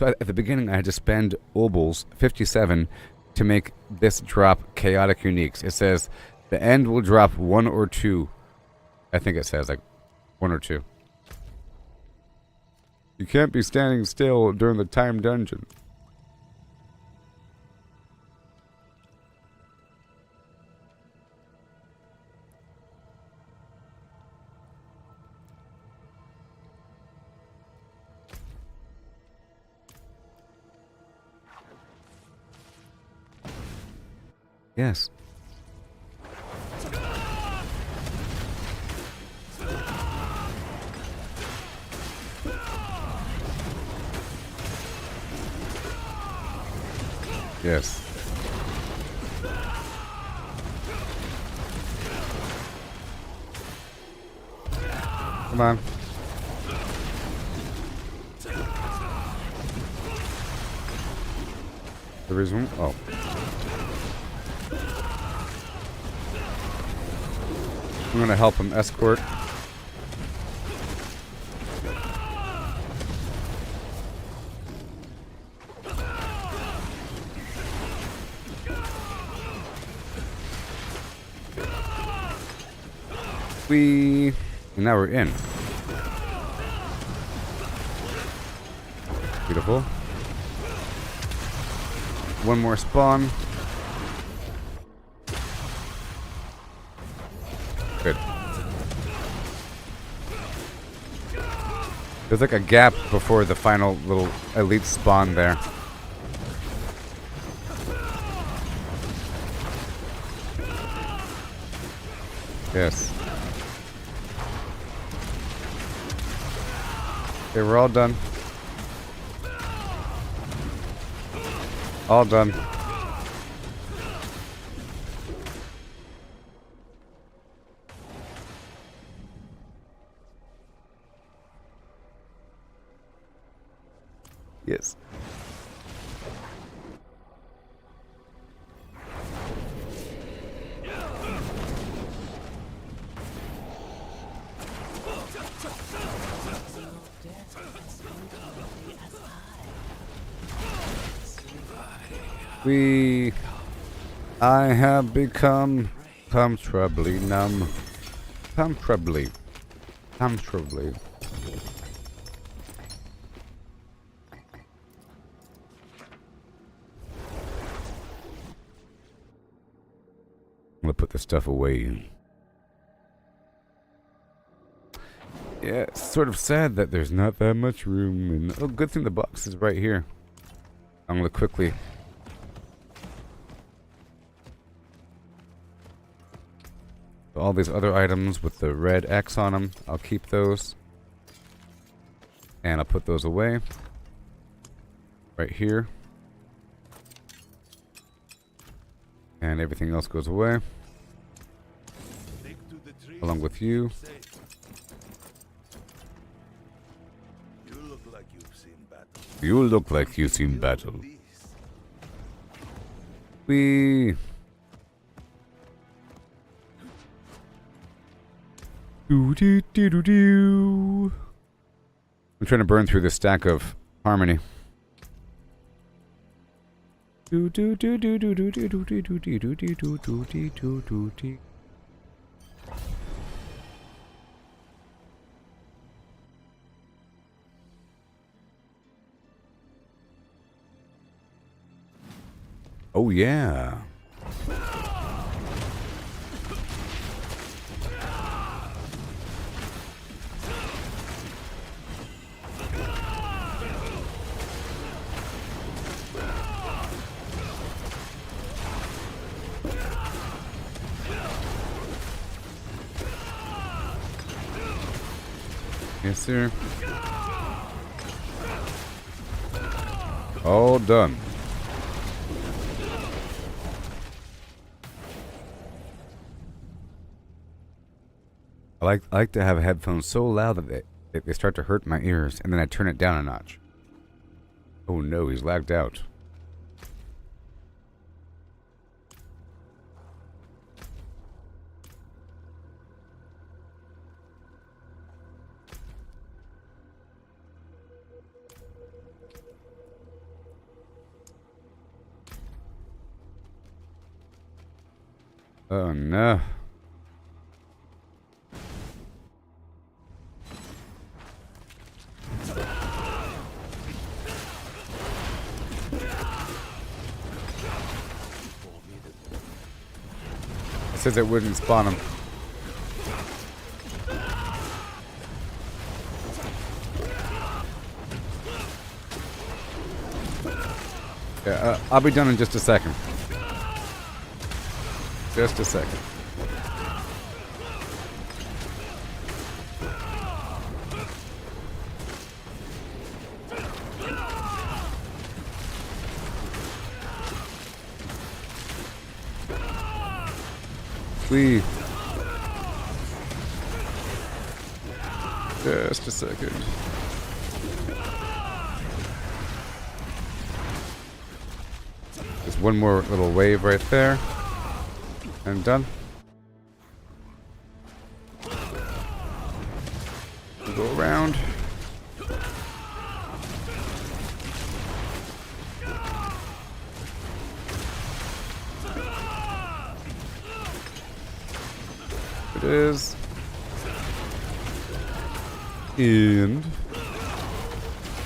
At the beginning I had to spend Opals 57 to make this drop chaotic uniques. It says the end will drop 1 or 2. I think it says like 1 or 2. You can't be standing still during the time dungeon. Yes. Yes. Come on. The reason? Oh. I'm gonna help him escort. And now we're in. Beautiful. One more spawn. Good. There's like a gap before the final little elite spawn there. Yes. Okay, we're all done. All done. Yes. I have become comfortably numb. Comfortably. I'm gonna put this stuff away. Yeah, it's sort of sad that there's not that much room. And oh, good thing the box is right here. I'm gonna quickly. All these other items with the red X on them, I'll keep those. And I'll put those away. Right here. And everything else goes away. Along with you. You look like you've seen battle. You look like you've seen battle. I'm trying to burn through this stack of harmony. Oh yeah. Yes, sir. All done. I like to have headphones so loud that they start to hurt my ears, and then I turn it down a notch. Oh no, he's lagged out. Oh no. It says it wouldn't spawn him. Yeah, I'll be done in just a second. Just a second. Please. Just a second. Just one more little wave right there. And done. We'll go around. It is. And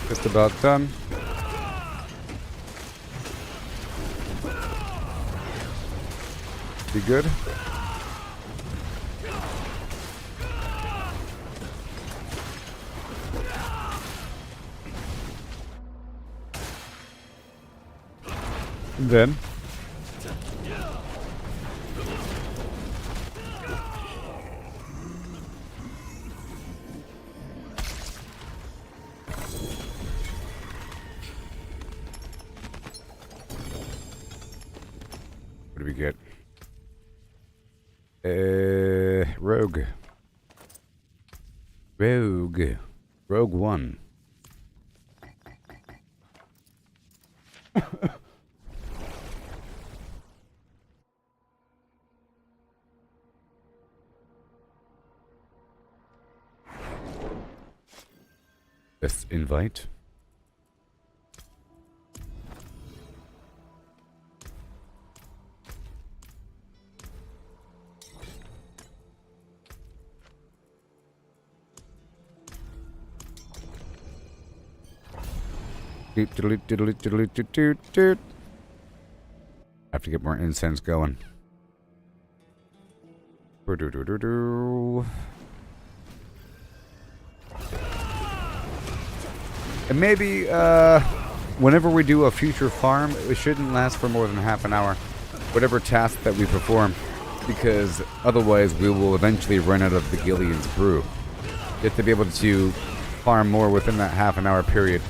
just about done. Be good. And then what do we get? Rogue. Rogue 1. Let's invite. Have to get more incense going. And maybe whenever we do a future farm, it shouldn't last for more than half an hour. Whatever task that we perform, because otherwise we will eventually run out of the Gillian's brew. You have to be able to farm more within that half an hour period.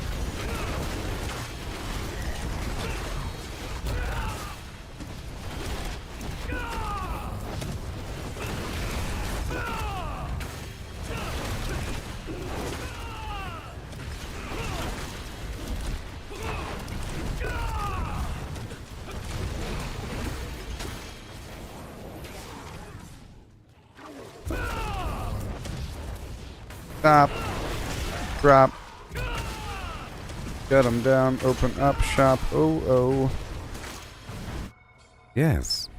Stop. Drop. Get him down. Open up shop. Oh, oh. Yes.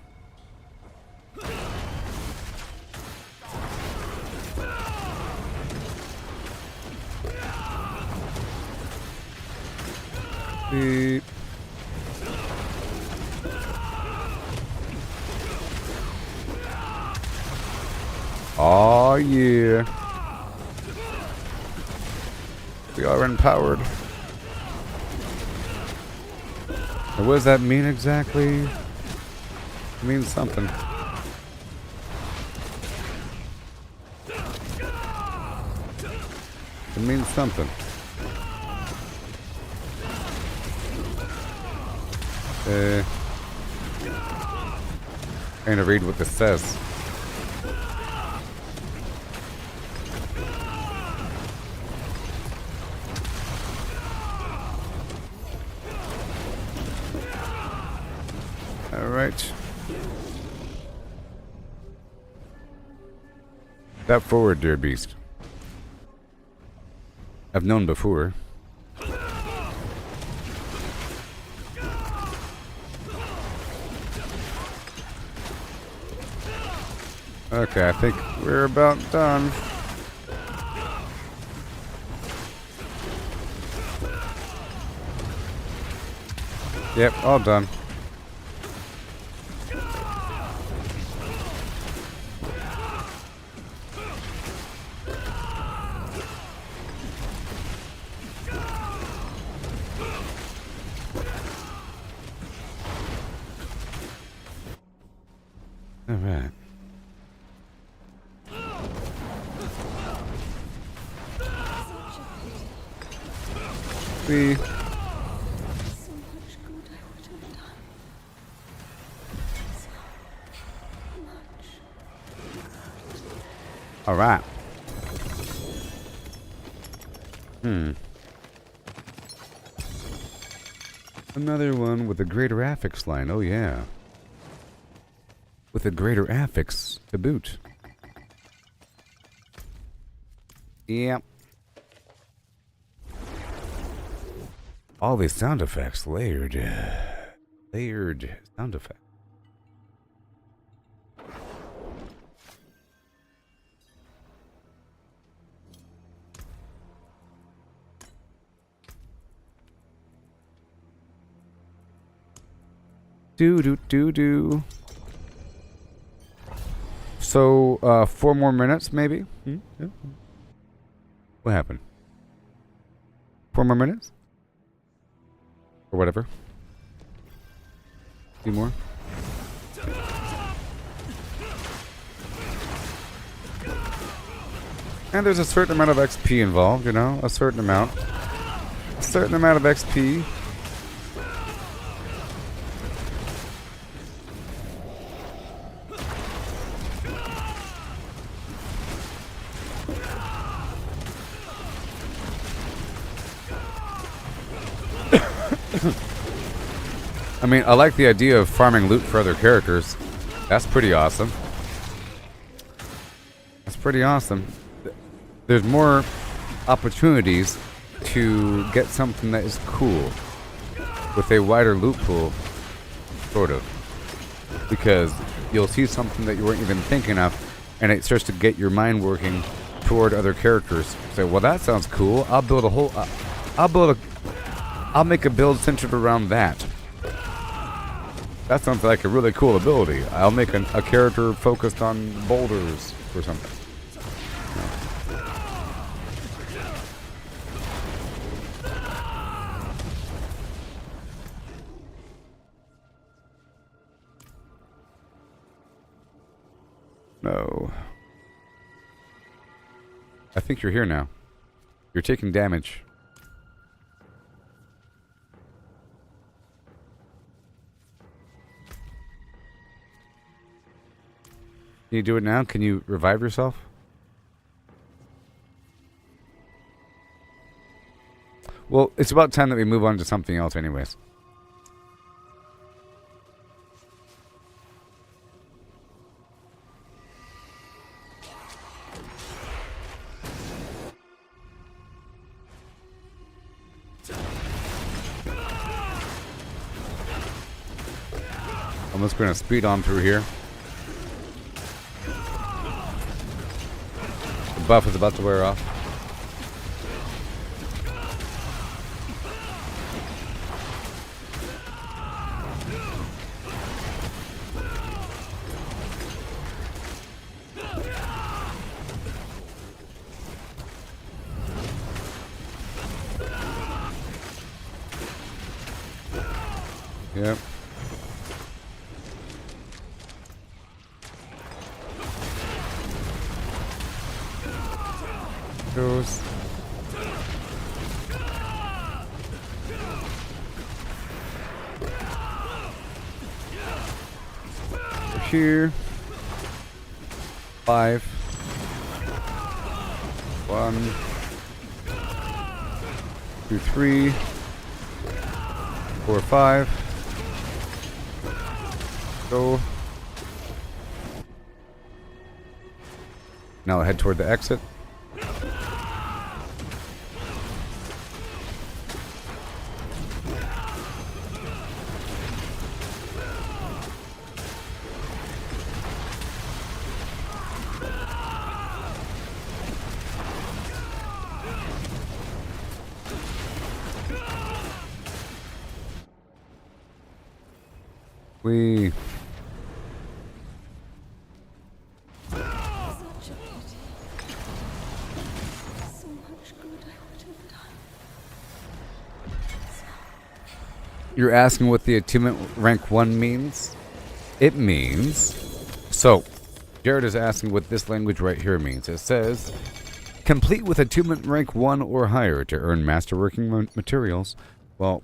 Beep. Oh, yeah. We are empowered. And what does that mean exactly? It means something. means something. Trying to read what this says. All right. Step forward, dear beast. I've known before. Okay, I think we're about done. Yep, all done. All right. We. All right. Another one with a greater affix line. Oh yeah. With a greater affix to boot. Yep. All these sound effects layered. Layered sound effects. Do. So, 4 more minutes, maybe? Yeah. What happened? 4 more minutes? Or whatever. 2 more? And there's a certain amount of XP involved, you know? A certain amount. A certain amount of XP. I mean, I like the idea of farming loot for other characters. That's pretty awesome. That's pretty awesome. There's more opportunities to get something that is cool with a wider loot pool, sort of. Because you'll see something that you weren't even thinking of, and it starts to get your mind working toward other characters. Say, well, that sounds cool. I'll make a build centered around that. That sounds like a really cool ability. I'll make a character focused on boulders or something. No. I think you're here now. You're taking damage. Can you do it now? Can you revive yourself? Well, it's about time that we move on to something else anyways. I'm just going to speed on through here. The buff is about to wear off. Yep. Goes. here. 5. 1, 2, 3, 4, 5. Go. Now head toward the exit. We Such a pity. So much good I would have done. You're asking what the attunement rank 1 means? It means... So, Jared is asking what this language right here means. It says, complete with attunement rank 1 or higher to earn masterworking materials. Well,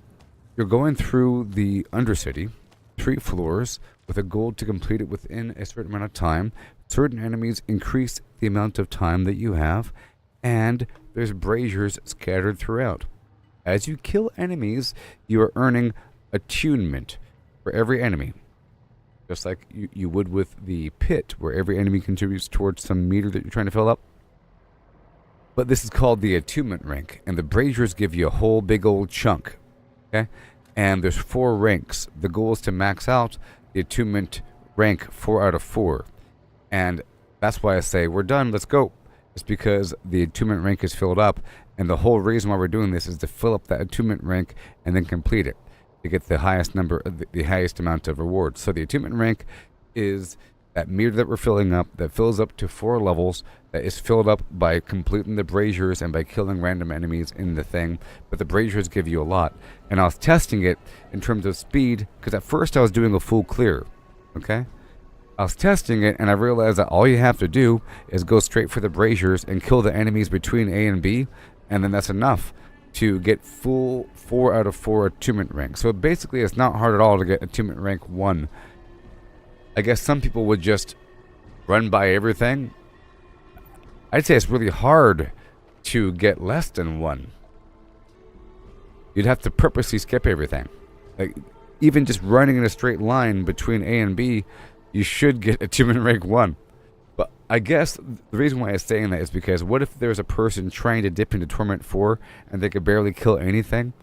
you're going through the Undercity, 3 floors, with a goal to complete it within a certain amount of time. Certain enemies increase the amount of time that you have, and there's braziers scattered throughout. As you kill enemies, you are earning attunement for every enemy. Just like you would with the pit, where every enemy contributes towards some meter that you're trying to fill up. But this is called the attunement rank, and the braziers give you a whole big old chunk. Okay? And there's 4 ranks. The goal is to max out the attunement rank 4 out of 4. And that's why I say, we're done, let's go. It's because the attunement rank is filled up, and the whole reason why we're doing this is to fill up that attunement rank and then complete it to get the highest number, the highest amount of rewards. So the attunement rank is that meter that we're filling up, that fills up to 4 levels, that is filled up by completing the braziers and by killing random enemies in the thing. But the braziers give you a lot. And I was testing it in terms of speed, because at first I was doing a full clear. Okay? I was testing it, and I realized that all you have to do is go straight for the braziers and kill the enemies between A and B, and then that's enough to get full 4 out of 4 attunement rank. So basically it's not hard at all to get attunement rank 1. I guess some people would just run by everything. I'd say it's really hard to get less than 1. You'd have to purposely skip everything. Like, even just running in a straight line between A and B, you should get attunement rank 1. But I guess the reason why I'm saying that is because what if there's a person trying to dip into Torment 4 and they could barely kill anything?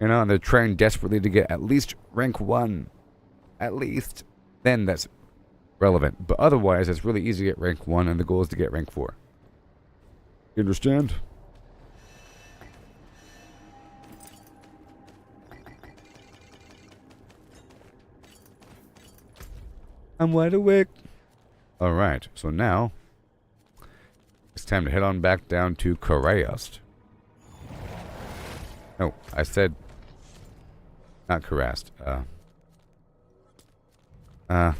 You know, and they're trying desperately to get at least rank 1. At least. Then that's relevant. But otherwise, it's really easy to get rank 1, and the goal is to get rank 4. You understand? I'm wide awake. Alright, so now it's time to head on back down to Karayast. No, I said not Karast.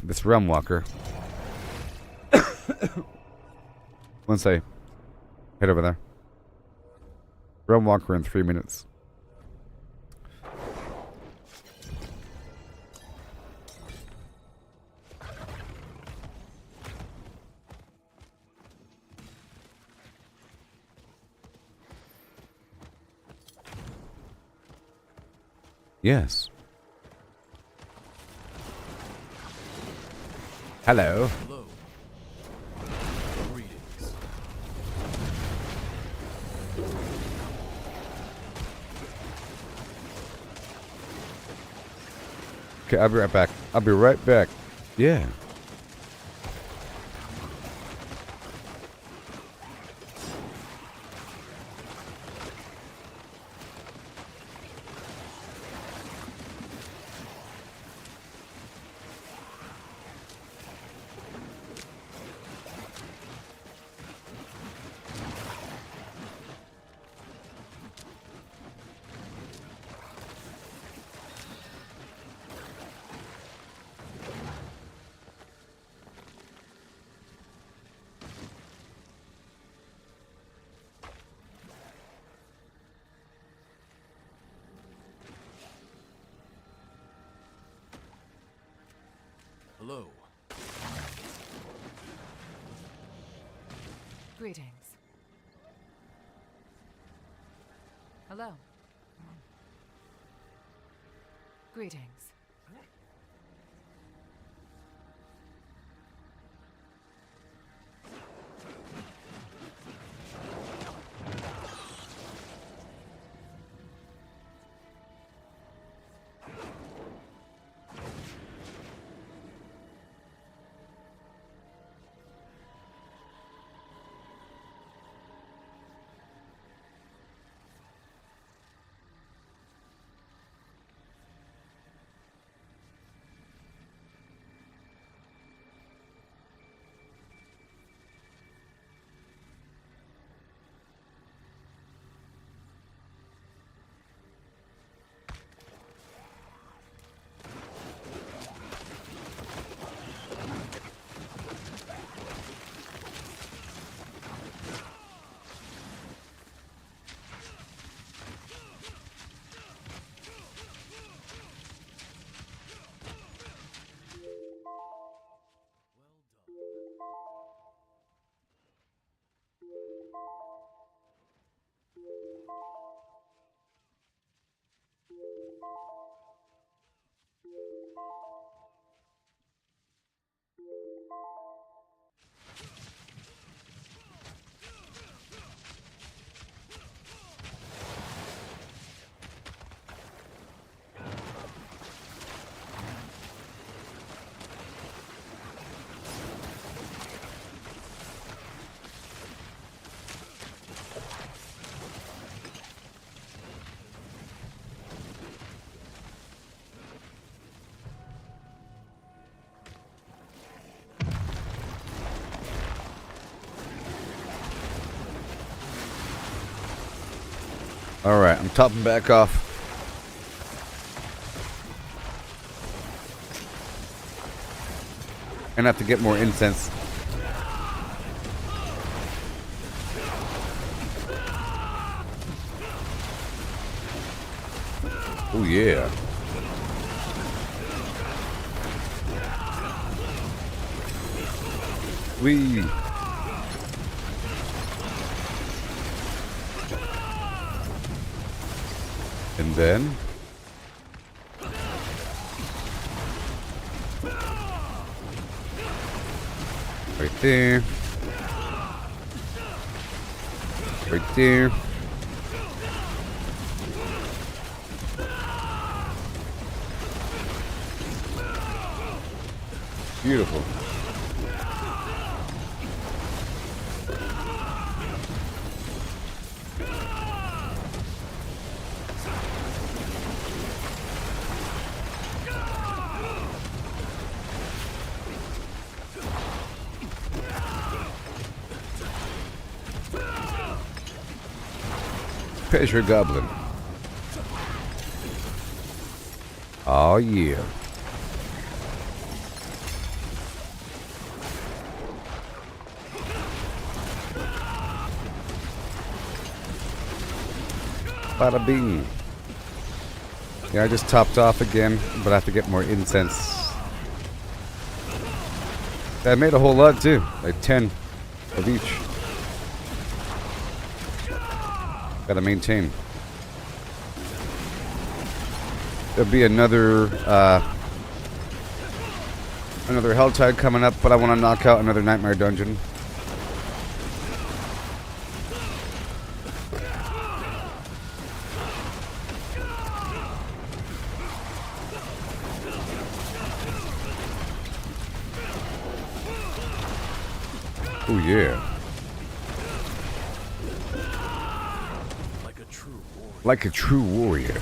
This Realm Walker. Once I head over there. Realm Walker in 3 minutes. Yes. Hello. Hello. Greetings. Okay, I'll be right back. I'll be right back. Yeah. Hello. Greetings. Hello. Greetings. Alright, I'm topping back off. Gonna have to get more incense. Oh yeah. Wee. And then right there. Right there. Beautiful. Treasure Goblin. Oh yeah. Bada bing. Yeah, I just topped off again, but I have to get more incense. I made a whole lot too, like 10 of each. Gotta maintain. There'll be another Helltide coming up, but I want to knock out another Nightmare Dungeon. Oh yeah. Like a true warrior.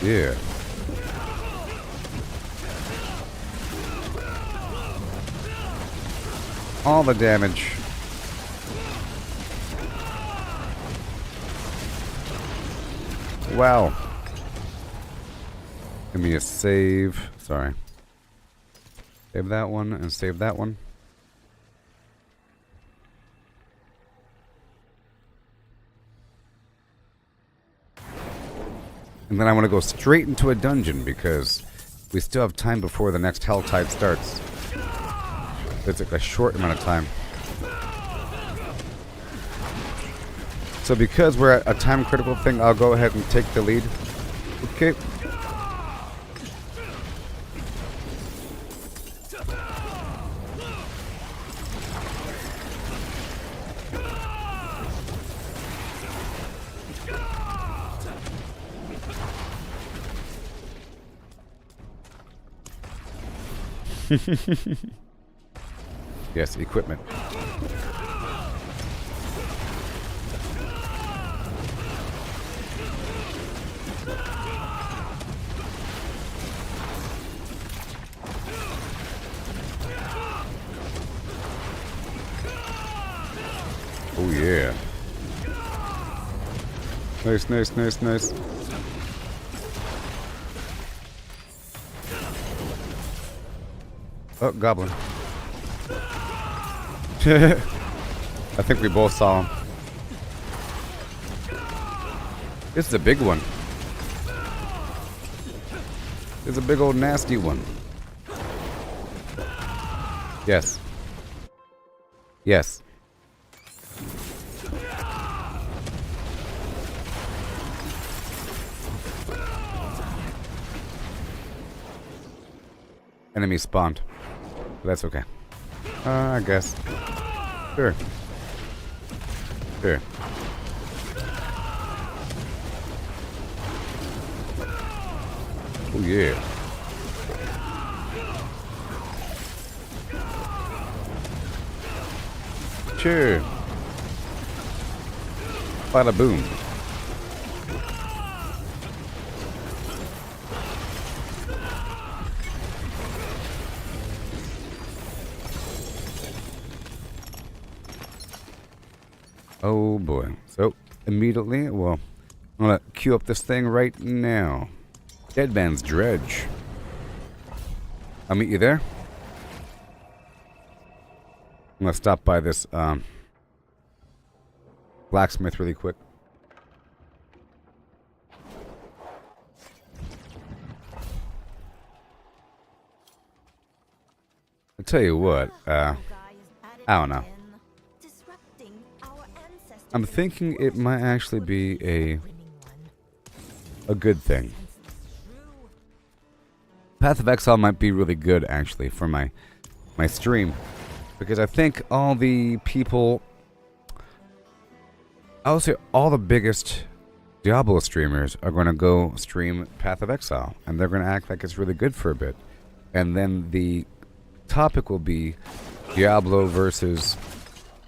Yeah. All the damage. Wow. Give me a save. Sorry. Save that one and save that one. And then I want to go straight into a dungeon because we still have time before the next Helltide starts. It's like a short amount of time. So because we're at a time critical thing, I'll go ahead and take the lead. Okay. Yes, equipment. Oh yeah. Nice, nice, nice, nice. Oh, goblin. I think we both saw him. This is a big one. It's a big old nasty one. Yes. Yes. Enemy spawned. That's okay. I guess. Sure. Sure. Oh yeah. Sure. Bada boom. Oh boy. So, immediately, well, I'm gonna queue up this thing right now. Dead Man's Dredge. I'll meet you there. I'm gonna stop by this, blacksmith really quick. I'll tell you what, I don't know. I'm thinking it might actually be a good thing. Path of Exile might be really good actually for my stream, because I think all the people, I would say all the biggest Diablo streamers are going to go stream Path of Exile, and they're going to act like it's really good for a bit, and then the topic will be Diablo versus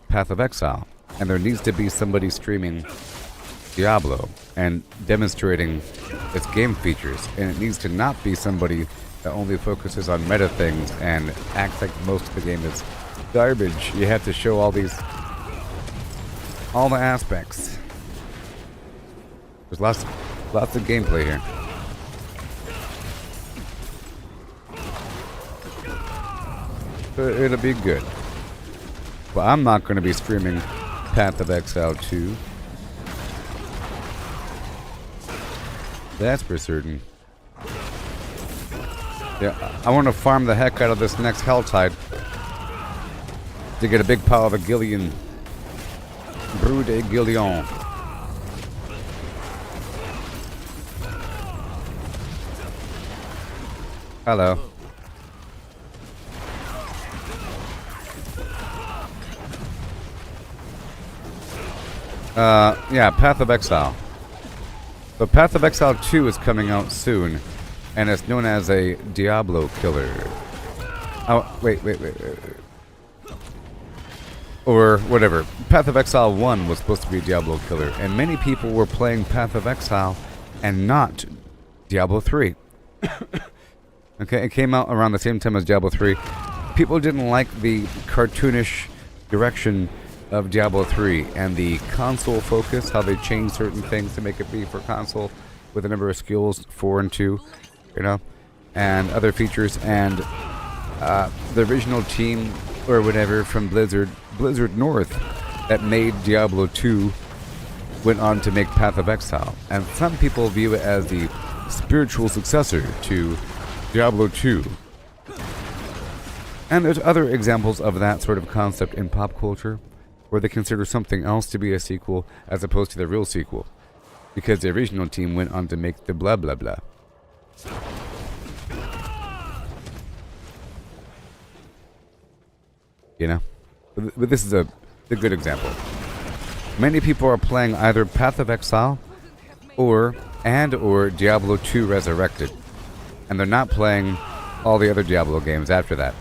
Path of Exile. And there needs to be somebody streaming Diablo and demonstrating its game features. And it needs to not be somebody that only focuses on meta things and acts like most of the game is garbage. You have to show all the aspects. There's lots of gameplay here. So it'll be good. But I'm not going to be streaming Path of Exile 2. That's for certain. Yeah, I want to farm the heck out of this next Helltide to get a big pile of a Gillian. Brood de Gillion. Hello. Yeah, Path of Exile. The Path of Exile 2 is coming out soon, and it's known as a Diablo killer. Oh, wait. Or whatever. Path of Exile 1 was supposed to be a Diablo killer, and many people were playing Path of Exile and not Diablo 3. Okay, it came out around the same time as Diablo 3. People didn't like the cartoonish direction of Diablo 3 and the console focus, how they changed certain things to make it be for console with a number of skills, 4 and 2, you know, and other features. And the original team or whatever from Blizzard North that made Diablo 2 went on to make Path of Exile. And some people view it as the spiritual successor to Diablo 2. And there's other examples of that sort of concept in pop culture, where they consider something else to be a sequel as opposed to the real sequel, because the original team went on to make the blah blah blah. You know? But this is a good example. Many people are playing either Path of Exile or Diablo 2 Resurrected, and they're not playing all the other Diablo games after that.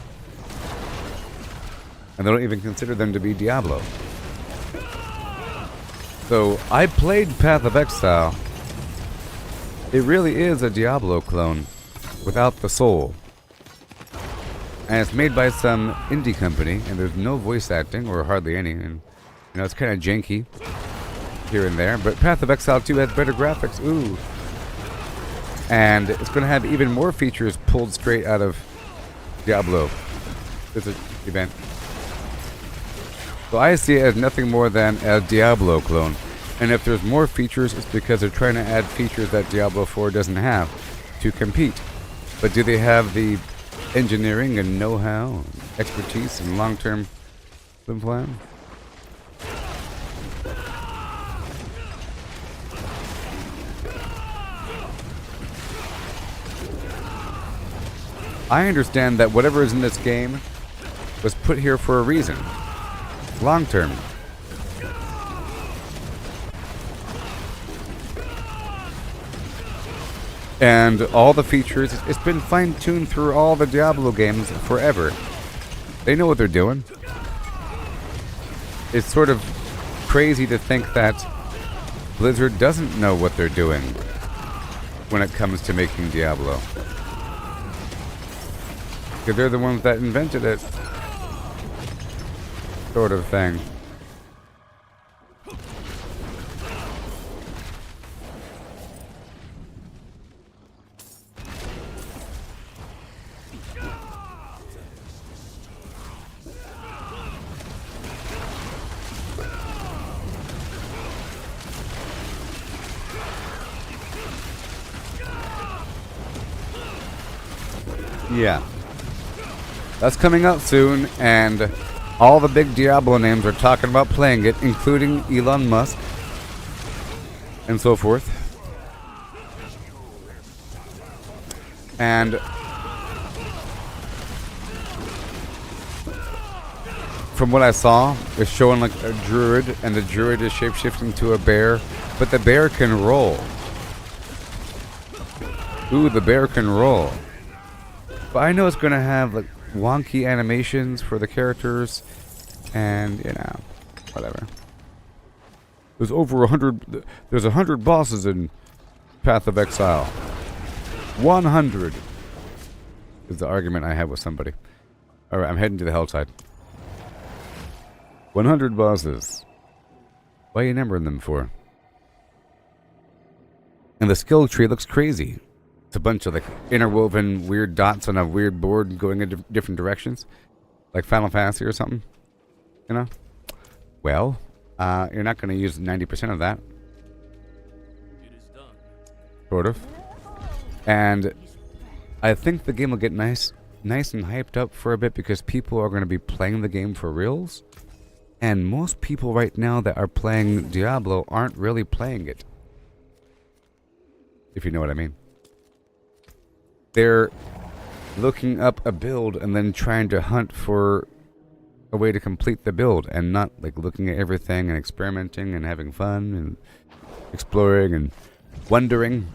And they don't even consider them to be Diablo. So, I played Path of Exile. It really is a Diablo clone without the soul. And it's made by some indie company, and there's no voice acting, or hardly any, and you know, it's kind of janky here and there, but Path of Exile 2 has better graphics, ooh. And it's going to have even more features pulled straight out of Diablo. This is event. So I see it as nothing more than a Diablo clone. And if there's more features, it's because they're trying to add features that Diablo 4 doesn't have to compete. But do they have the engineering and know-how, expertise, and long-term plan? I understand that whatever is in this game was put here for a reason. Long-term. And all the features, it's been fine-tuned through all the Diablo games forever. They know what they're doing. It's sort of crazy to think that Blizzard doesn't know what they're doing when it comes to making Diablo. Because they're the ones that invented it. Sort of thing. Yeah. That's coming out soon, and all the big Diablo names are talking about playing it, including Elon Musk and so forth. And from what I saw, it's showing like a druid, and the druid is shapeshifting to a bear, but the bear can roll. Ooh, the bear can roll. But I know it's going to have like wonky animations for the characters, and you know, whatever. There's over 100. There's 100 bosses in Path of Exile. 100 is the argument I have with somebody. All right, I'm heading to the Helltide. 100 bosses. Why are you numbering them for? And the skill tree looks crazy. It's a bunch of like interwoven weird dots on a weird board going in different directions, like Final Fantasy or something. You know? Well, you're not going to use 90% of that. It is done. Sort of. And I think the game will get nice and hyped up for a bit, because people are going to be playing the game for reals. And most people right now that are playing Diablo aren't really playing it. If you know what I mean. They're looking up a build and then trying to hunt for a way to complete the build, and not like looking at everything and experimenting and having fun and exploring and wondering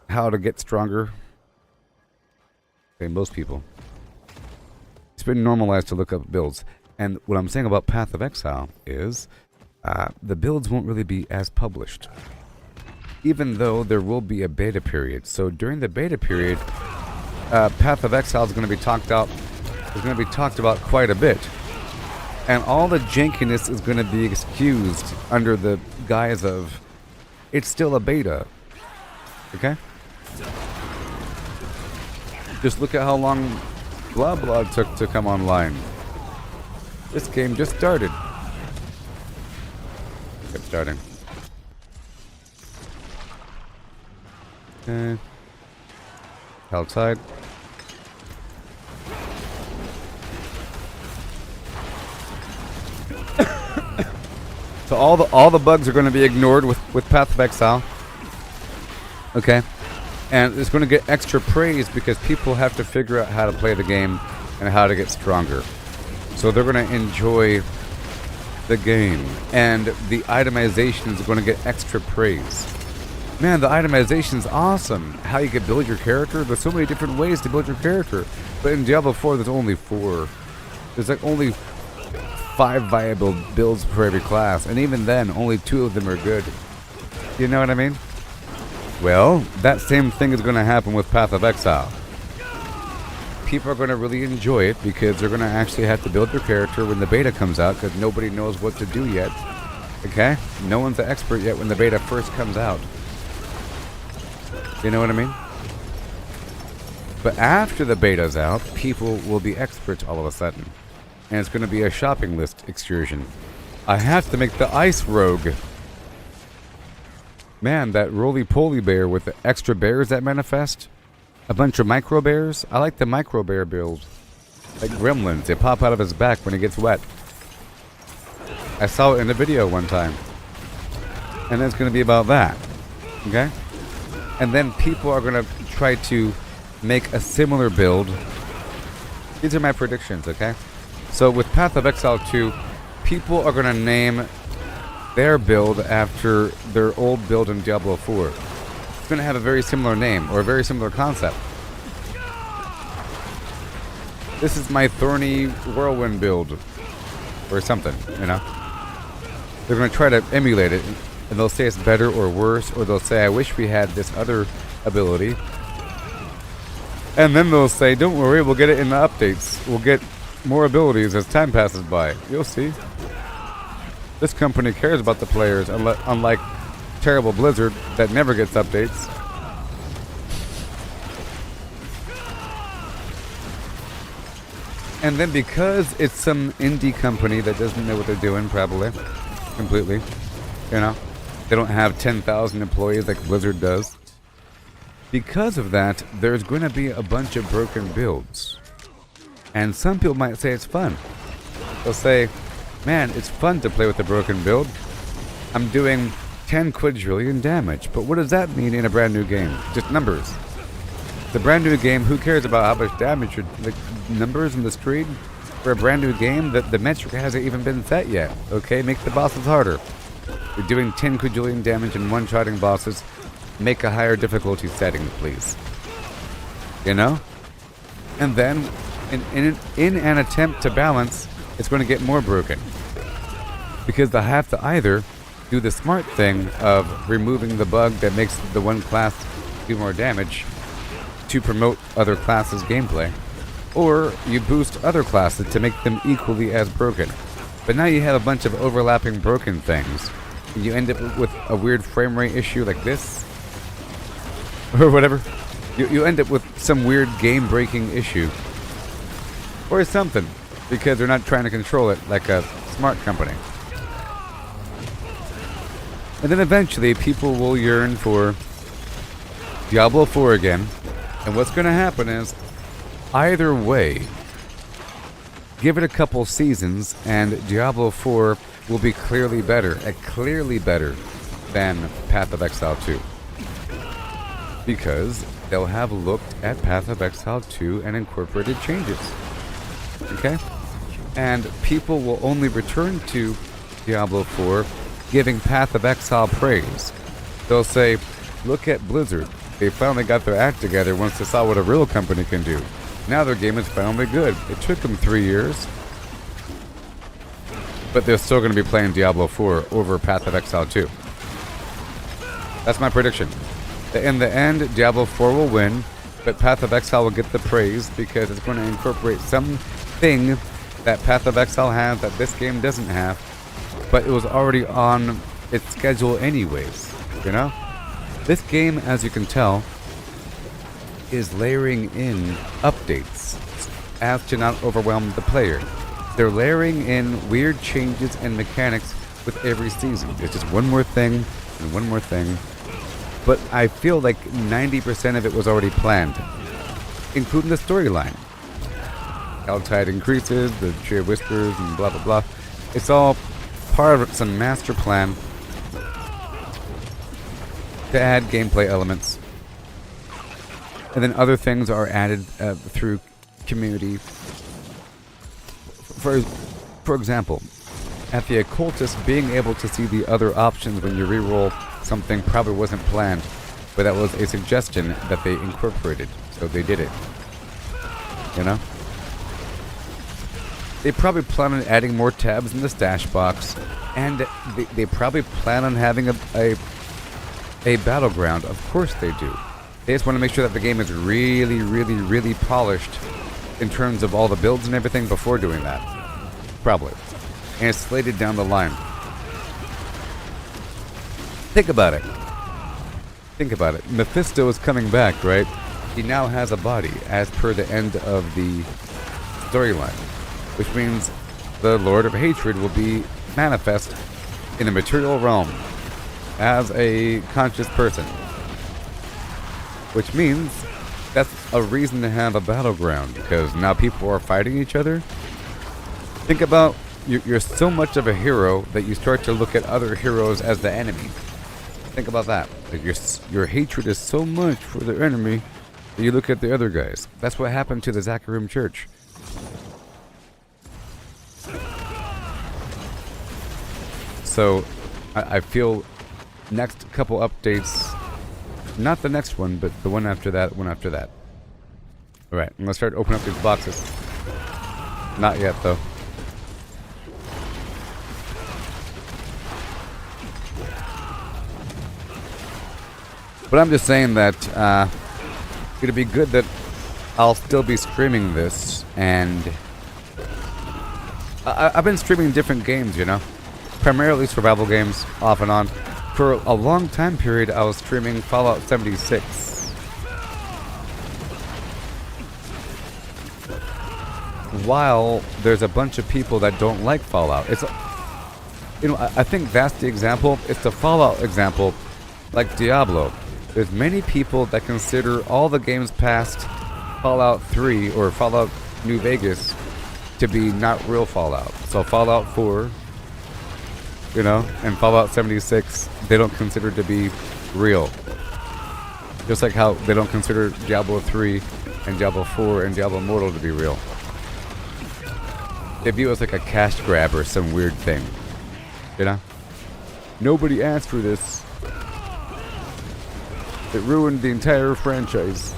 how to get stronger. Okay, most people. It's been normalized to look up builds. And what I'm saying about Path of Exile is the builds won't really be as published, even though there will be a beta period. So during the beta period, Path of Exile is going to be talked about quite a bit, and all the jankiness is going to be excused under the guise of it's still a beta. Okay? Just look at how long blah blah took to come online. This game just started. Kept starting. Okay. Helltide. So all the bugs are going to be ignored with Path of Exile. Okay. And it's going to get extra praise because people have to figure out how to play the game and how to get stronger. So they're going to enjoy the game. And the itemization is going to get extra praise. Man, the itemization is awesome. How you can build your character. There's so many different ways to build your character. But in Diablo 4, there's only 4. There's like only 5 viable builds for every class. And even then, only 2 of them are good. You know what I mean? Well, that same thing is going to happen with Path of Exile. People are going to really enjoy it because they're going to actually have to build their character when the beta comes out because nobody knows what to do yet. Okay? No one's an expert yet when the beta first comes out. You know what I mean? But after the beta's out, people will be experts all of a sudden. And it's going to be a shopping list excursion. I have to make the ice rogue. Man, that roly-poly bear with the extra bears that manifest. A bunch of micro bears. I like the micro bear build. Like gremlins. They pop out of his back when he gets wet. I saw it in a video one time. And it's going to be about that. Okay? And then people are going to try to make a similar build. These are my predictions, okay? So with Path of Exile 2, people are going to name their build after their old build in Diablo 4. It's going to have a very similar name or a very similar concept. This is my thorny whirlwind build or something, you know? They're going to try to emulate it. And they'll say it's better or worse, or they'll say, I wish we had this other ability. And then they'll say, don't worry, we'll get it in the updates. We'll get more abilities as time passes by. You'll see. This company cares about the players, unlike terrible Blizzard that never gets updates. And then because it's some indie company that doesn't know what they're doing, probably, completely, you know, they don't have 10,000 employees like Blizzard does. Because of that, there's going to be a bunch of broken builds. And some people might say it's fun. They'll say, man, it's fun to play with a broken build. I'm doing 10 quadrillion damage. But what does that mean in a brand new game? Just numbers. It's a brand new game. Who cares about how much damage? The numbers in the screen? For a brand new game, the metric hasn't even been set yet. Okay, make the bosses harder. You're doing 10 quadrillion damage and one-shotting bosses. Make a higher difficulty setting, please. You know? And then, in an attempt to balance, it's going to get more broken. Because they'll have to either do the smart thing of removing the bug that makes the one class do more damage to promote other classes' gameplay, or you boost other classes to make them equally as broken. But now you have a bunch of overlapping broken things. You end up with a weird frame rate issue like this, or whatever. You end up with some weird game-breaking issue, or something, because they're not trying to control it like a smart company. And then eventually, people will yearn for Diablo 4 again, and what's going to happen is, either way, give it a couple seasons, and Diablo 4 will be clearly better than Path of Exile 2. Because they'll have looked at Path of Exile 2 and incorporated changes. Okay? And people will only return to Diablo 4 giving Path of Exile praise. They'll say, look at Blizzard. They finally got their act together once they saw what a real company can do. Now their game is finally good. It took them 3 years. But they're still going to be playing Diablo 4 over Path of Exile 2. That's my prediction. In the end, Diablo 4 will win, but Path of Exile will get the praise because it's going to incorporate something that Path of Exile has that this game doesn't have, but it was already on its schedule anyways, you know? This game, as you can tell, is layering in updates as to not overwhelm the player. They're layering in weird changes and mechanics with every season. It's just one more thing, and one more thing, but I feel like 90% of it was already planned, including the storyline. Helltide increases, the cheer whispers, and blah blah blah. It's all part of some master plan to add gameplay elements. And then other things are added through community. For example, at the occultist, being able to see the other options when you reroll something probably wasn't planned, but that was a suggestion that they incorporated, so they did it. You know? They probably plan on adding more tabs in the stash box, and they probably plan on having a battleground. Of course they do. They just want to make sure that the game is really, really, really polished in terms of all the builds and everything before doing that. Probably. And it's slated down the line. Think about it. Think about it. Mephisto is coming back, right? He now has a body, as per the end of the storyline. Which means the Lord of Hatred will be manifest in the material realm as a conscious person. Which means that's a reason to have a battleground, because now people are fighting each other. Think about, you're so much of a hero that you start to look at other heroes as the enemy. Think about that. Like your hatred is so much for the enemy that you look at the other guys. That's what happened to the Zacharum Church. So, I feel next couple updates, not the next one, but the one after that, Alright, I'm gonna start opening up these boxes. Not yet, though. But I'm just saying that, it'd be good that I'll still be streaming this, and I've been streaming different games, you know? Primarily survival games, off and on. For a long time period, I was streaming Fallout 76. While there's a bunch of people that don't like Fallout. It's, you know, I think that's the example. It's the Fallout example, like Diablo. There's many people that consider all the games past Fallout 3 or Fallout New Vegas to be not real Fallout. So Fallout 4... you know, and Fallout 76, they don't consider to be real. Just like how they don't consider Diablo 3 and Diablo 4 and Diablo Immortal to be real. They view it as like a cash grab or some weird thing. You know? Nobody asked for this. It ruined the entire franchise.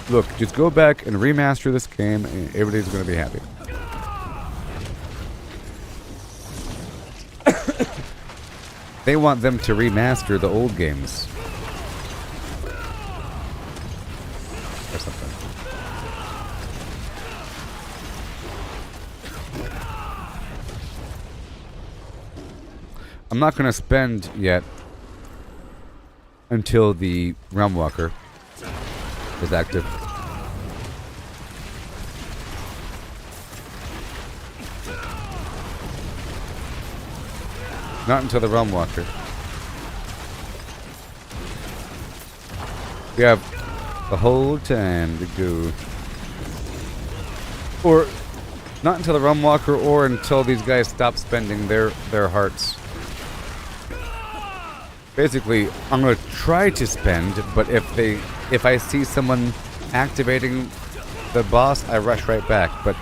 Look, just go back and remaster this game and everybody's gonna be happy. They want them to remaster the old games. Or something. I'm not going to spend yet until the Realm Walker is active. Not until the Realm Walker. We have the whole time to go. Or not until the Realm Walker, or until these guys stop spending their hearts. Basically, I'm gonna try to spend, but if I see someone activating the boss, I rush right back. But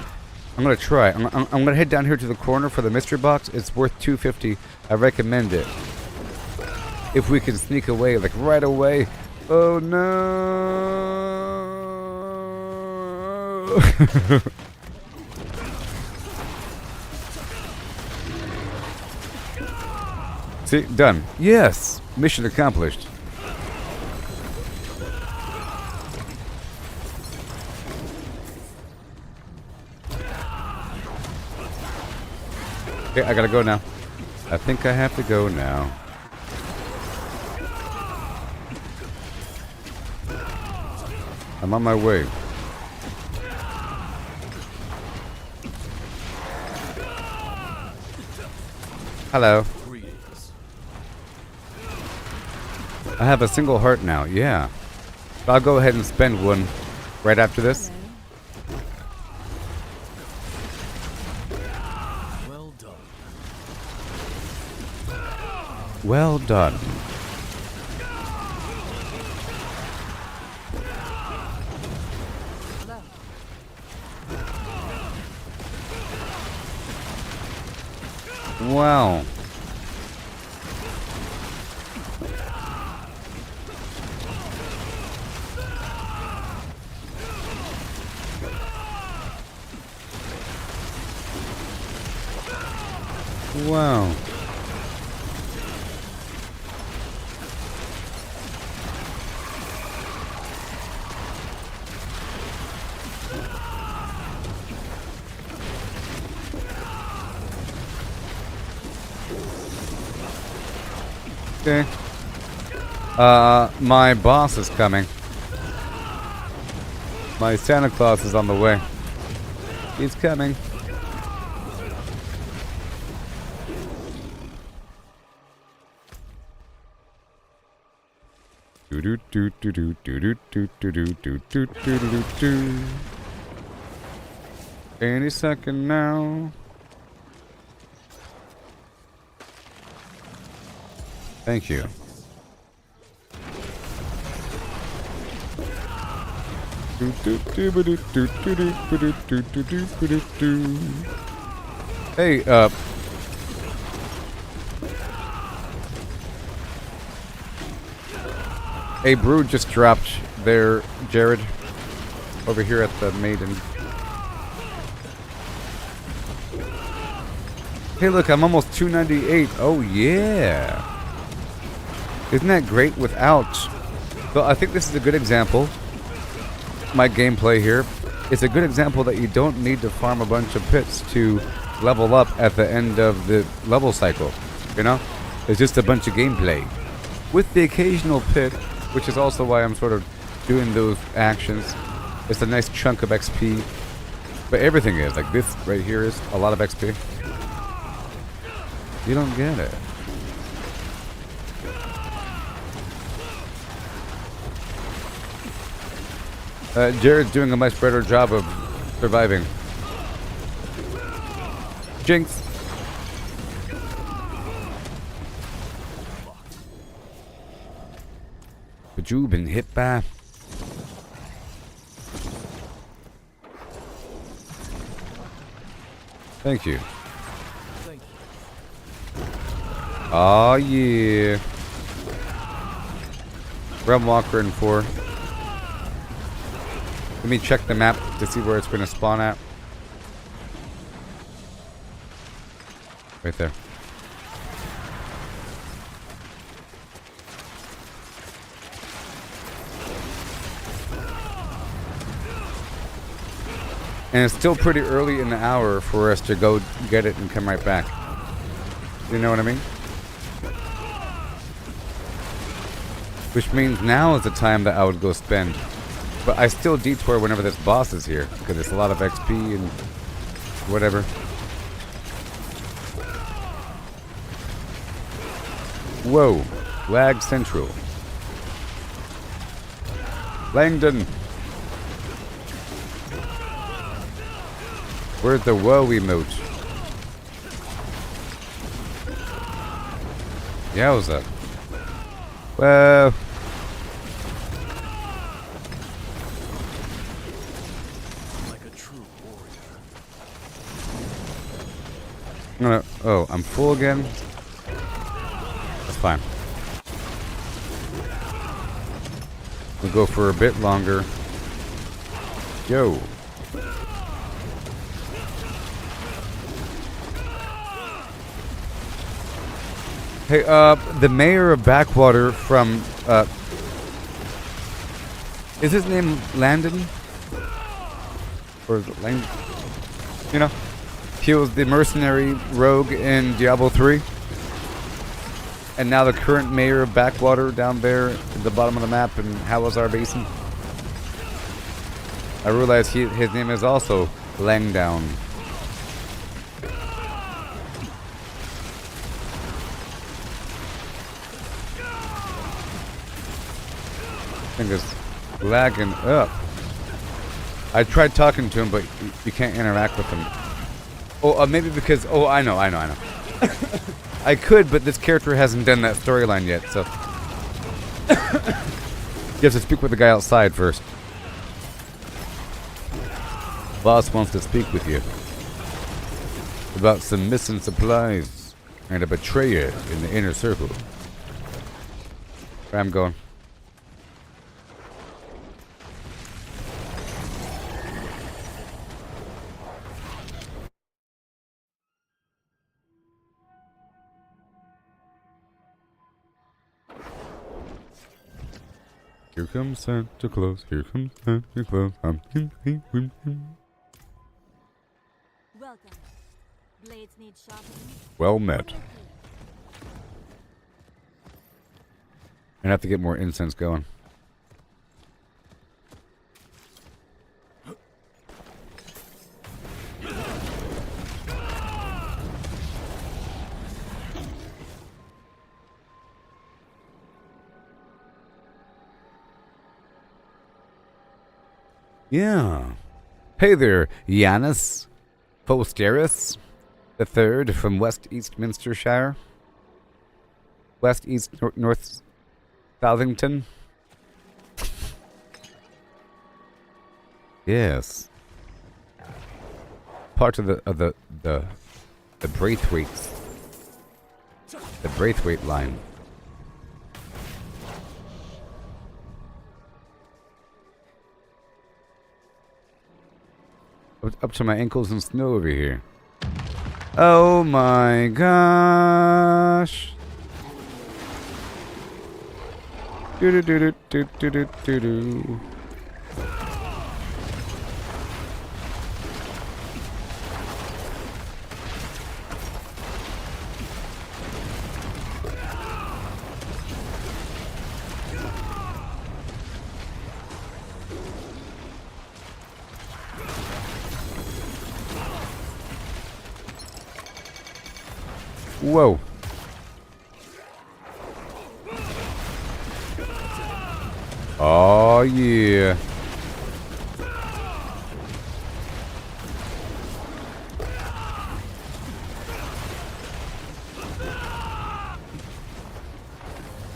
I'm gonna try. I'm gonna head down here to the corner for the mystery box. It's worth $250. I recommend it. If we can sneak away, like right away. Oh no! See, done. Yes, mission accomplished. Okay, I gotta go now. I think I have to go now. I'm on my way. Hello. Greetings. I have a single heart now, yeah. I'll go ahead and spend one right after this. Well done. Well done. Hello. Wow. Wow. Okay. My boss is coming. My Santa Claus is on the way. He's coming. Any second now. Thank you. Hey, a brood just dropped there, Jared, over here at the Maiden. Hey, look, I'm almost 298. Oh, yeah. Isn't that great without... So I think this is a good example. My gameplay here. It's a good example that you don't need to farm a bunch of pits to level up at the end of the level cycle. You know? It's just a bunch of gameplay. With the occasional pit, which is also why I'm sort of doing those actions. It's a nice chunk of XP. But everything is. Like this right here is a lot of XP. You don't get it. Jared's doing a much better job of surviving. Jinx. But you've been hit by. Thank you. Thank you. Oh yeah. Realm Walker in 4. Let me check the map to see where it's going to spawn at. Right there. And it's still pretty early in the hour for us to go get it and come right back. You know what I mean? Which means now is the time that I would go spend. But I still detour whenever this boss is here, because it's a lot of XP and whatever. Whoa, lag central. Langdon. Where's the whoa emote? Yeah, what's up? Well... No, oh, I'm full again? That's fine. We'll go for a bit longer. Yo. Hey, the mayor of Backwater from, is his name Landon? Or is it Lang? You know? He was the mercenary rogue in Diablo 3. And now the current mayor of Backwater down there at the bottom of the map in Halazar Basin. I realized his name is also Langdown. Thing is lagging up. I tried talking to him, but you can't interact with him. Oh, maybe because... Oh, I know. I could, but this character hasn't done that storyline yet, so... You have to speak with the guy outside first. Boss wants to speak with you. About some missing supplies and a betrayer in the inner circle. Where I'm going. Here comes Santa Claus, here comes Santa Claus. Welcome. Blades need sharpening. Well met. I have to get more incense going. Yeah. Hey there, Yanis Fosteris the Third from West Eastminstershire. West East North Southington. Yes. Part of the Braithwaites. The Braithwaite line. Up to my ankles in snow over here. Oh my gosh. Do do do do do do do do. Whoa. Oh yeah.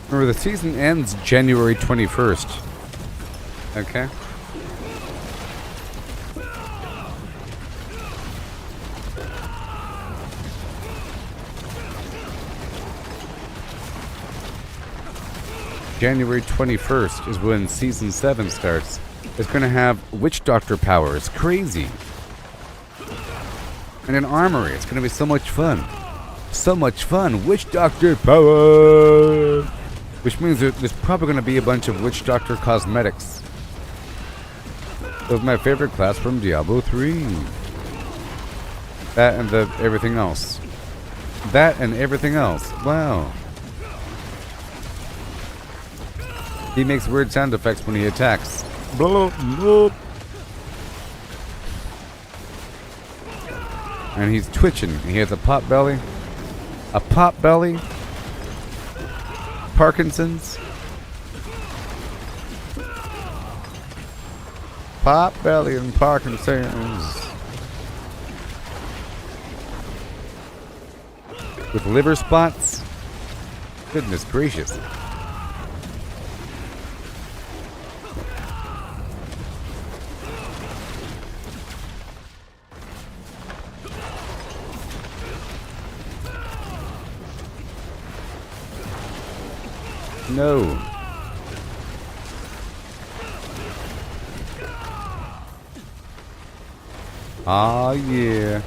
Remember, the season ends January 21st. Okay. January 21st is when Season 7 starts. It's going to have Witch Doctor power. It's crazy. And an armory. It's going to be so much fun. So much fun. Witch Doctor power! Which means there's probably going to be a bunch of Witch Doctor cosmetics. That was my favorite class from Diablo 3. That and everything else. That and everything else. Wow. He makes weird sound effects when he attacks. Bloop, bloop. And he's twitching. He has a pot belly. A pot belly. Parkinson's. Pot belly and Parkinson's. With liver spots. Goodness gracious. No. Ah, yeah.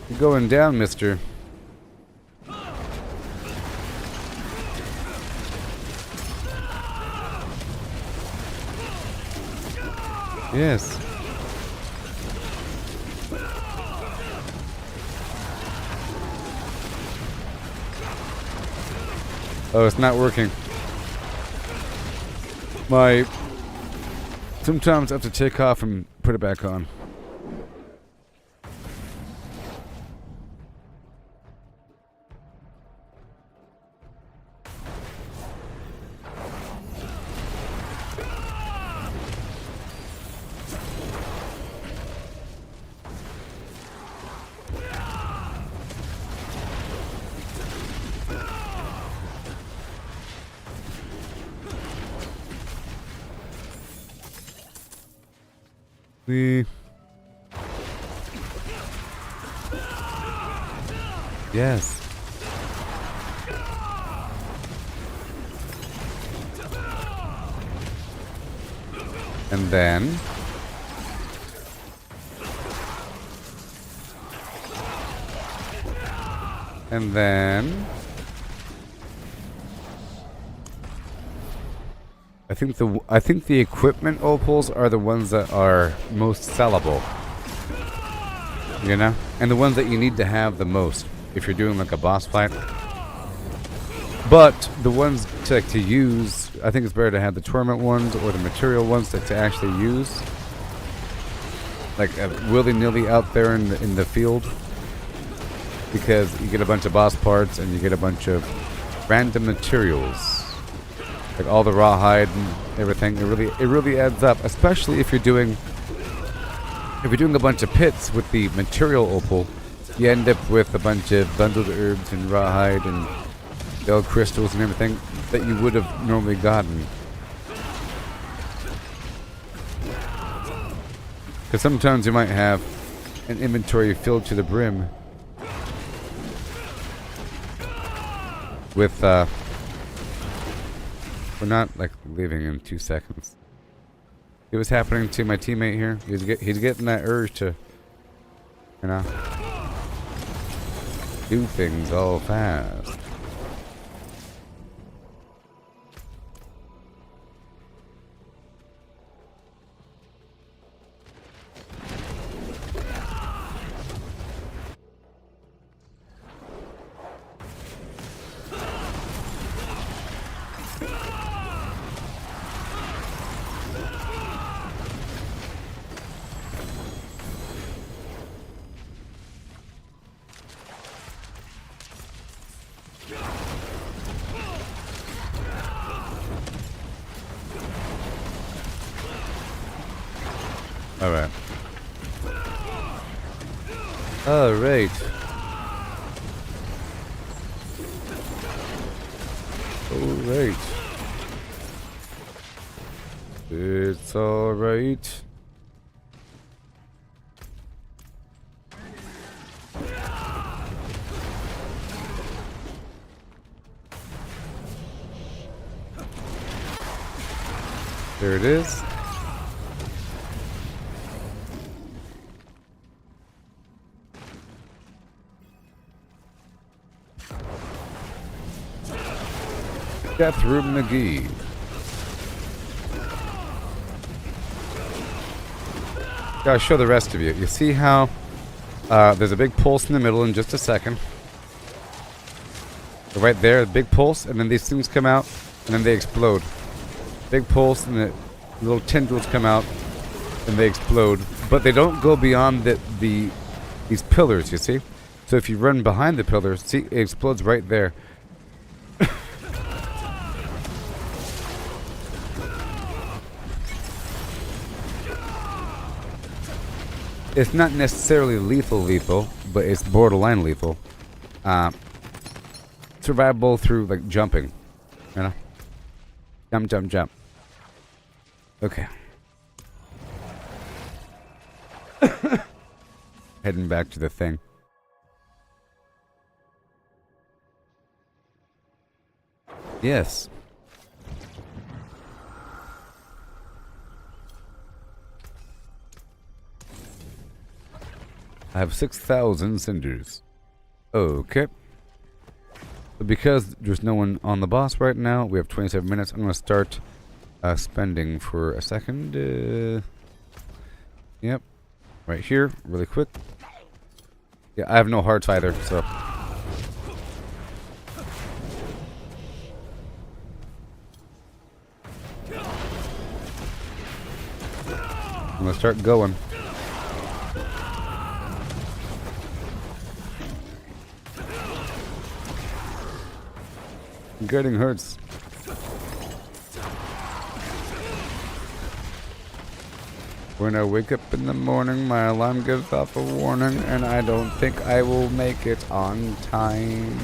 You're going down, mister. Yes. Oh, it's not working. Sometimes I have to take off and put it back on. We. Yes. And then. And then. I think the equipment opals are the ones that are most sellable. You know? And the ones that you need to have the most if you're doing like a boss fight. But the ones to use, I think it's better to have the torment ones or the material ones to actually use. Like willy-nilly out there in the field. Because you get a bunch of boss parts and you get a bunch of random materials. Like all the rawhide and everything. It really adds up, especially if you're doing a bunch of pits with the material opal. You end up with a bunch of bundled herbs and rawhide and bell crystals and everything that you would have normally gotten. Because sometimes you might have an inventory filled to the brim with we're not like leaving in 2 seconds. It was happening to my teammate here. He's getting that urge to, you know, do things all fast. Alright. Alright. Alright. It's alright. There it is. Catherine McGee. Gotta show the rest of you. You see how there's a big pulse in the middle in just a second. Right there, a big pulse, and then these things come out, and then they explode. Big pulse, and the little tendrils come out, and they explode. But they don't go beyond these pillars, you see? So if you run behind the pillars, see, it explodes right there. It's not necessarily lethal, but it's borderline lethal. Survivable through, like, jumping. You know? Jump, jump, jump. Okay. Heading back to the thing. Yes. I have 6,000 cinders. Okay. But because there's no one on the boss right now, we have 27 minutes. I'm going to start spending for a second. Yep. Right here, really quick. Yeah, I have no hearts either, so. I'm going to start going. Getting hurts. When I wake up in the morning, my alarm gives off a warning, and I don't think I will make it on time.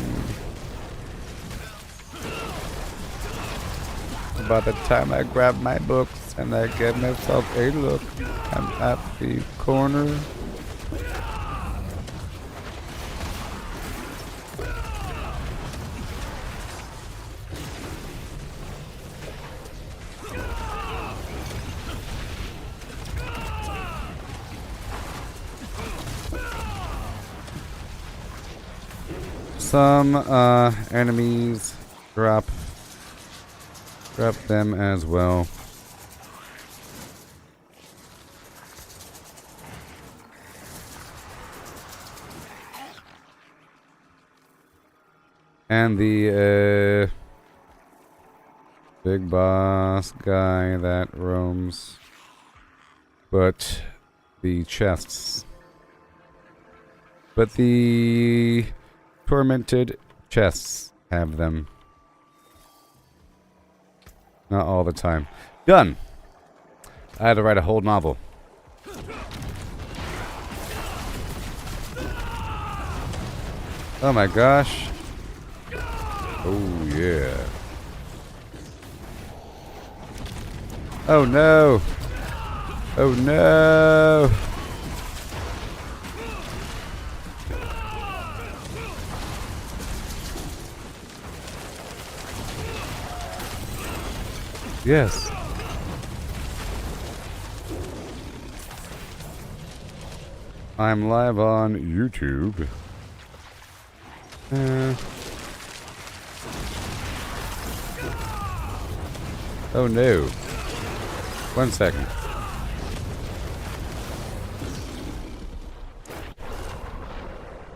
By the time I grab my books And I get myself a look. I'm at the corner. Some enemies drop them as well. And the big boss guy that roams, but the chests, but the tormented chests have them. Not all the time. Done. I had to write a whole novel. Oh my gosh. Oh yeah. Oh no. Oh no. Yes. I'm live on YouTube. Oh no. 1 second.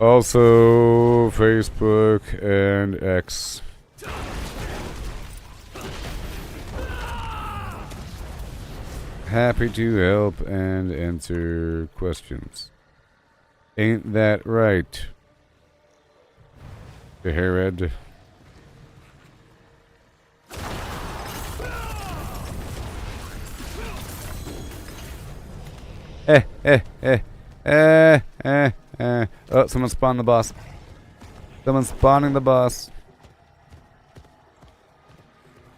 Also, Facebook and X. Happy to help and answer questions. Ain't that right, Jared? Oh, someone spawned the boss. Someone's spawning the boss.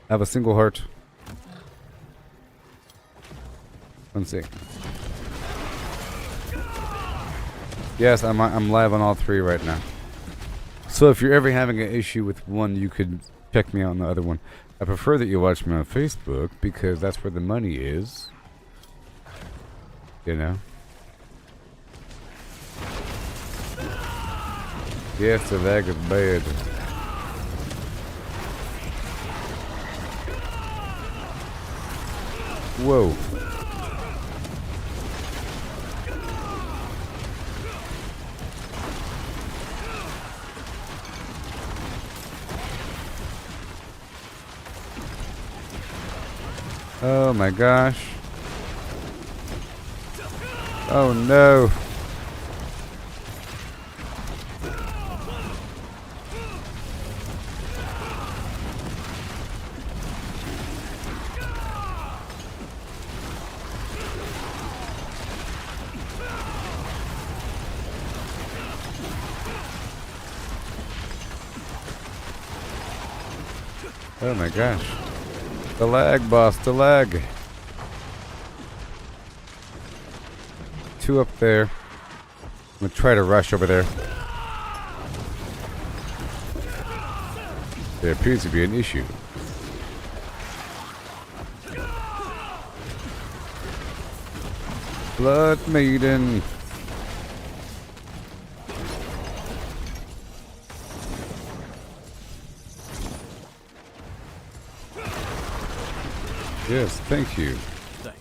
I have a single heart. Let's see. Yes, I'm live on all three right now. So if you're ever having an issue with one, you could check me out on the other one. I prefer that you watch me on Facebook because that's where the money is. You know? Yes, the lag is bad. Whoa. Oh my gosh. Oh no. Oh my gosh. The lag, boss, the lag. Two up there. I'm gonna try to rush over there. There appears to be an issue. Blood Maiden. Yes, thank you. Thanks.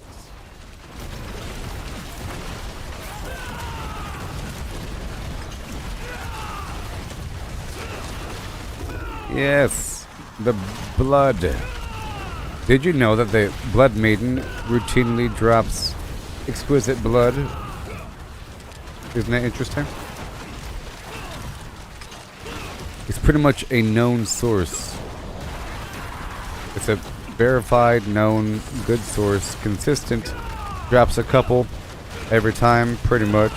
Yes, the blood. Did you know that the Blood Maiden routinely drops exquisite blood? Isn't that interesting? It's pretty much a known source. It's a verified, known, good source, consistent, drops a couple every time, pretty much.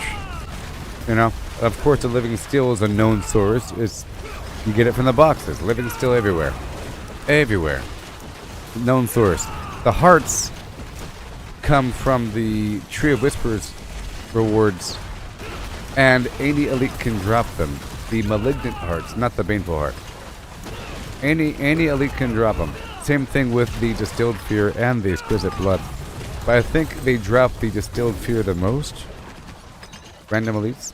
You know, of course, the Living Steel is a known source. It's you get it from the boxes. Living Steel everywhere, everywhere. Known source. The hearts come from the Tree of Whispers rewards, and any elite can drop them. The malignant hearts, not the baneful heart. Any elite can drop them. Same thing with the distilled fear and the exquisite blood. But I think they drop the distilled fear the most. Random elites.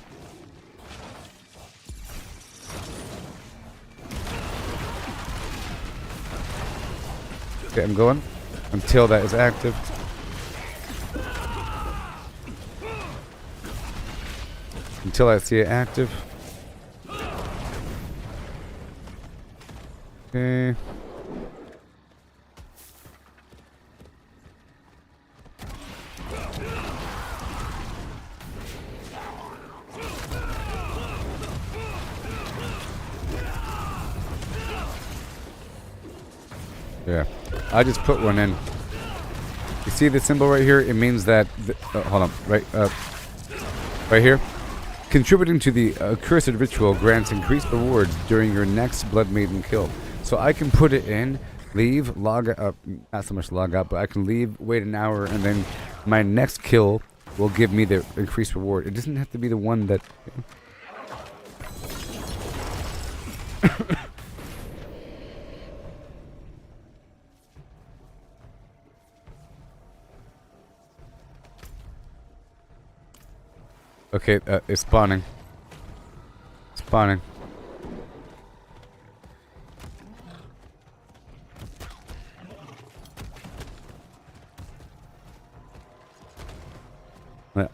Okay, I'm going until that is active. Until I see it active. Okay. Yeah, I just put one in. You see the symbol right here? It means that. Hold on, right here. Contributing to the accursed ritual grants increased rewards during your next Blood Maiden kill. So I can put it in, leave, log out, not so much log out, but I can leave, wait an hour, and then my next kill will give me the increased reward. It doesn't have to be the one that. Okay, it's spawning. Spawning.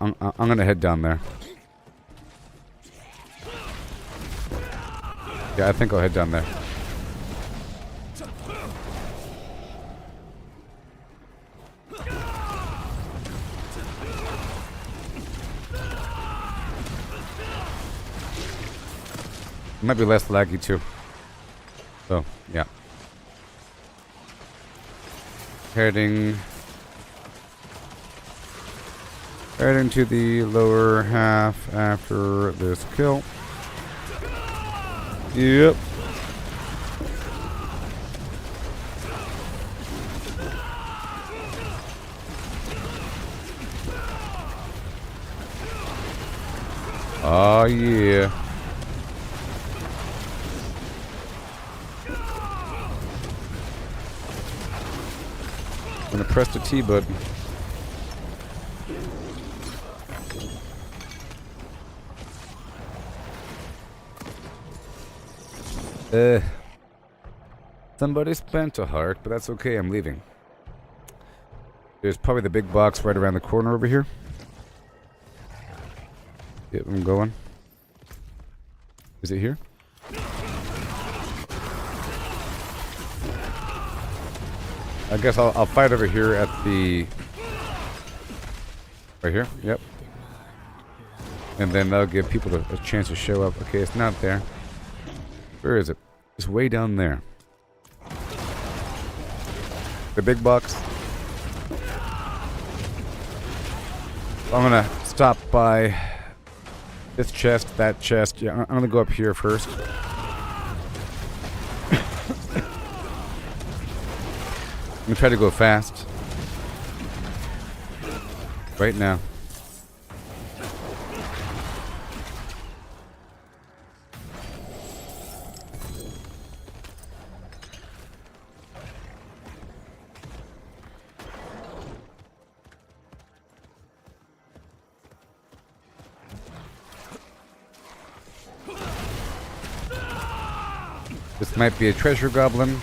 I'm gonna head down there. Yeah, I think I'll head down there. It might be less laggy too. So, yeah. Heading to the lower half after this kill. Yep. Oh yeah. I'm gonna press the T button. Somebody spent a heart, but that's okay, I'm leaving. There's probably the big box right around the corner over here. Yep, I'm going. Is it here? I guess I'll fight over here at the... Right here? Yep. And then that'll give people a chance to show up. Okay, it's not there. Where is it? It's way down there. The big box. I'm gonna stop by this chest, that chest. Yeah, I'm gonna go up here first. I'm gonna try to go fast. Right now. This might be a treasure goblin.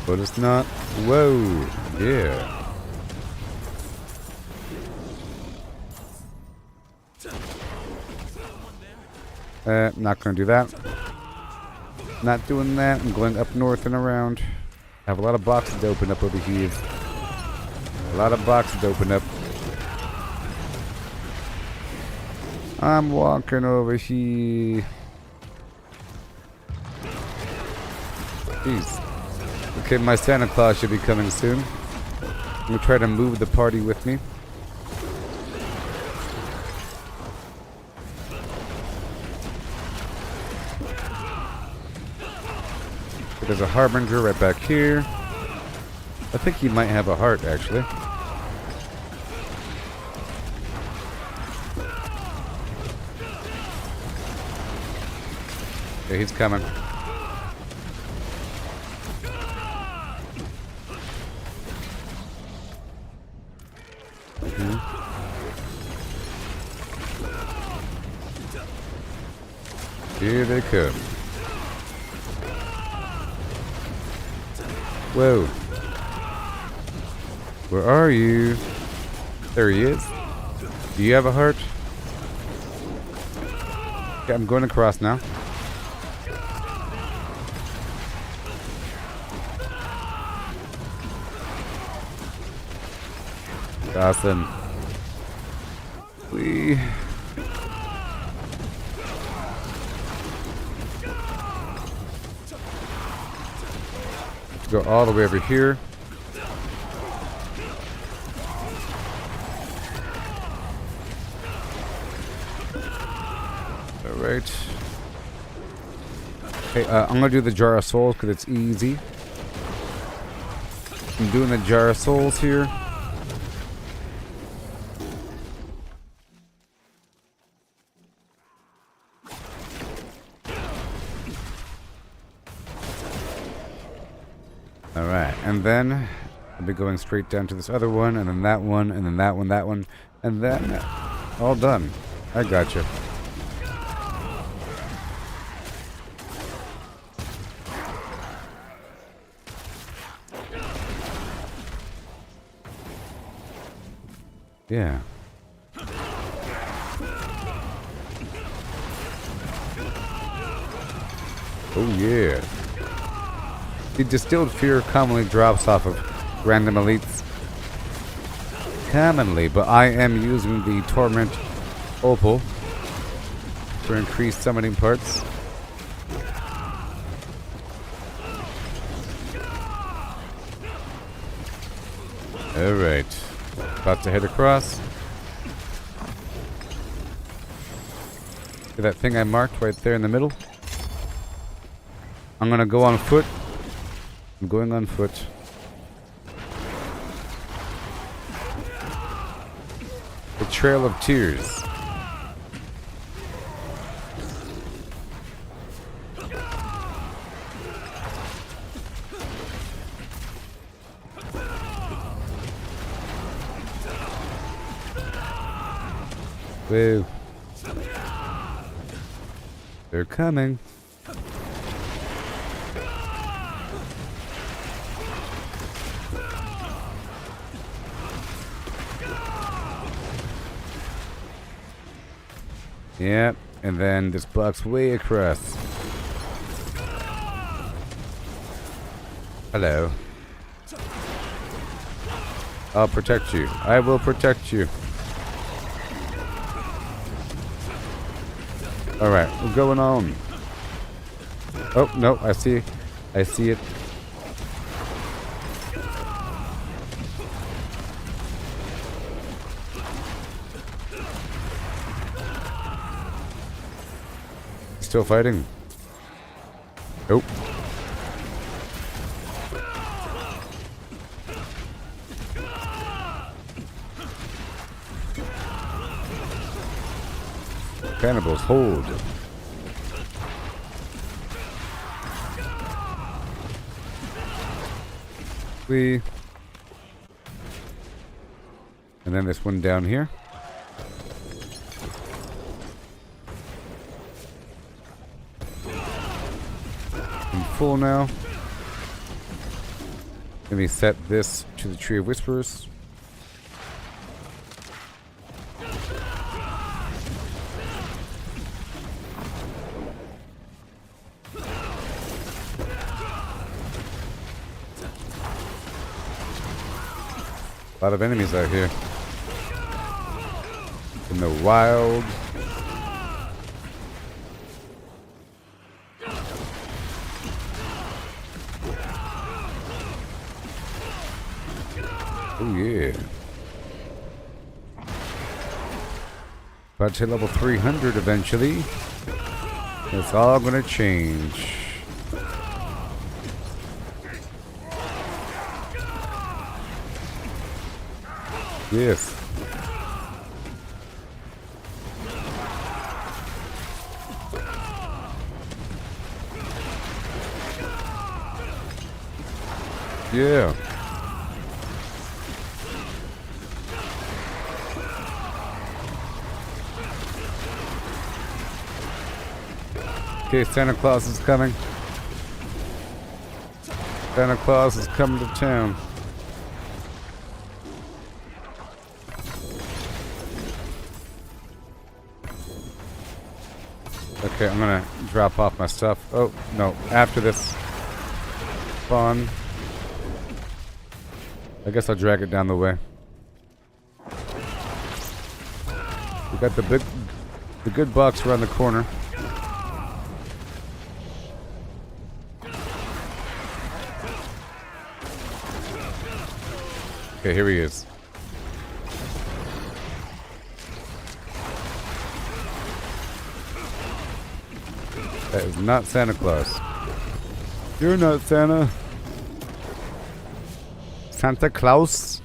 But it's not. Whoa. Yeah. Not gonna do that. Not doing that. I'm going up north and around. I have a lot of boxes to open up over here. A lot of boxes to open up. I'm walking over here. Jeez. Okay, my Santa Claus should be coming soon. I'm gonna try to move the party with me. There's a Harbinger right back here. I think he might have a heart, actually. Okay, he's coming. Here they come. Whoa. Where are you? There he is. Do you have a heart? Okay, I'm going across now. Awesome. We... Go all the way over here. Alright. Okay, I'm gonna do the Jar of Souls because it's easy. I'm doing the Jar of Souls here. Alright, and then I'll be going straight down to this other one, and then that one, and then that one, and then all done. I gotcha. Yeah. Oh yeah. The distilled fear commonly drops off of random elites. Commonly, but I am using the Torment Opal for increased summoning parts. Alright. About to head across. See that thing I marked right there in the middle? I'm gonna go on foot. I'm going on foot. The Trail of Tears. Woo. They're coming. Yep, and then this blocks way across. Hello. I'll protect you. I will protect you. Alright, we're going on. Oh, no, I see it. Still fighting. Nope. Cannibals hold. And then this one down here. I'm full now. Let me set this to the Tree of Whispers. A lot of enemies out here. In the wild. Oh yeah. About to level 300 eventually. It's all gonna change. Yes. Yeah. Okay, Santa Claus is coming. Santa Claus is coming to town. Okay, I'm gonna drop off my stuff. Oh, no, after this spawn. I guess I'll drag it down the way. We got the good box around the corner. Okay, here he is. That is not Santa Claus. You're not Santa. Santa Claus.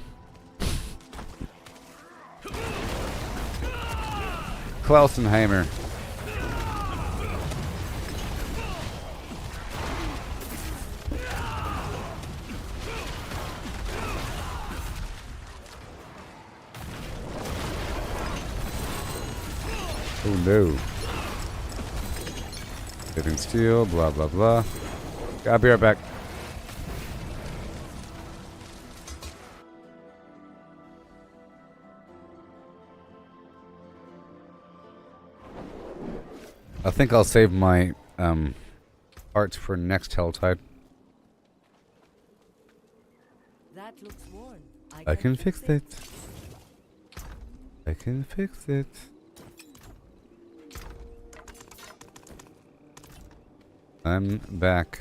Klausenheimer. Oh no. Getting steel, blah blah blah. I'll be right back. I think I'll save my parts for next Helltide. That looks worn. I can fix it. I can fix it. I'm back.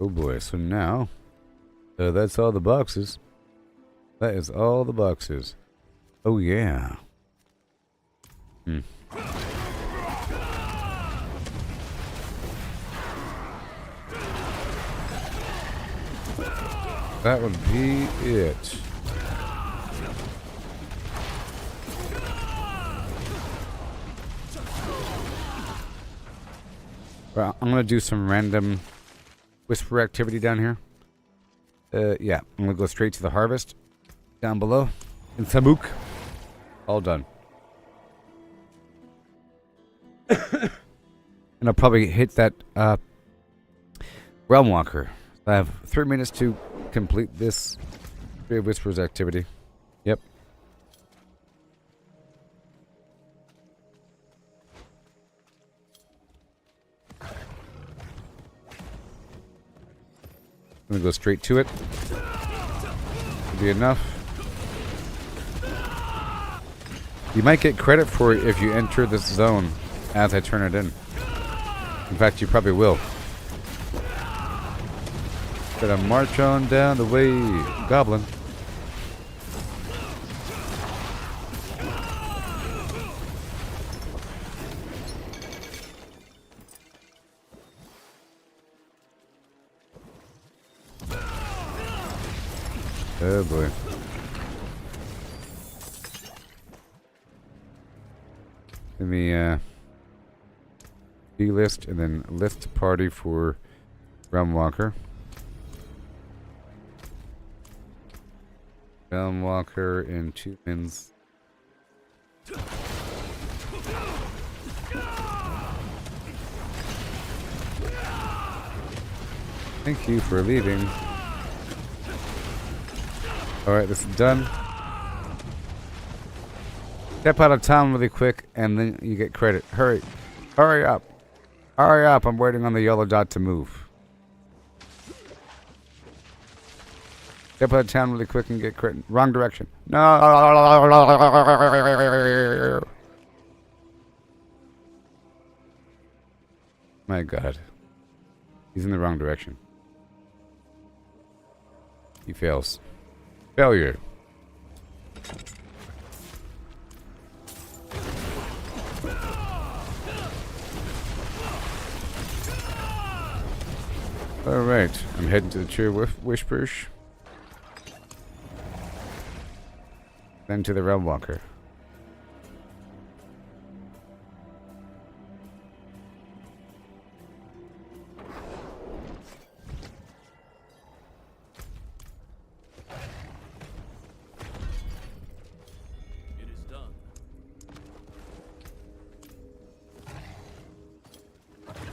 Oh boy, so now that's all the boxes. That is all the boxes. Oh yeah. That would be it. Well, I'm gonna do some random whisper activity down here. Yeah, I'm gonna go straight to the harvest down below in Samuk. All done. And I'll probably hit that Realm Walker. I have 3 minutes to complete this Tree of Whispers activity. Yep. I'm gonna go straight to it. Should be enough. You might get credit for it if you enter this zone as I turn it in. In fact, you probably will. Gotta march on down the way, Goblin. Oh boy. Let me delist and then list party for Realm Walker. Realm Walker in 2 minutes. Thank you for leaving. Alright, this is done. Step out of town really quick and then you get credit. Hurry. Hurry up. Hurry up. I'm waiting on the yellow dot to move. Step out of town really quick and get credit. Wrong direction. No. My god. He's in the wrong direction. He fails. Failure. Alright, I'm heading to the Tree Whispers. Then to the Realm Walker. It is done.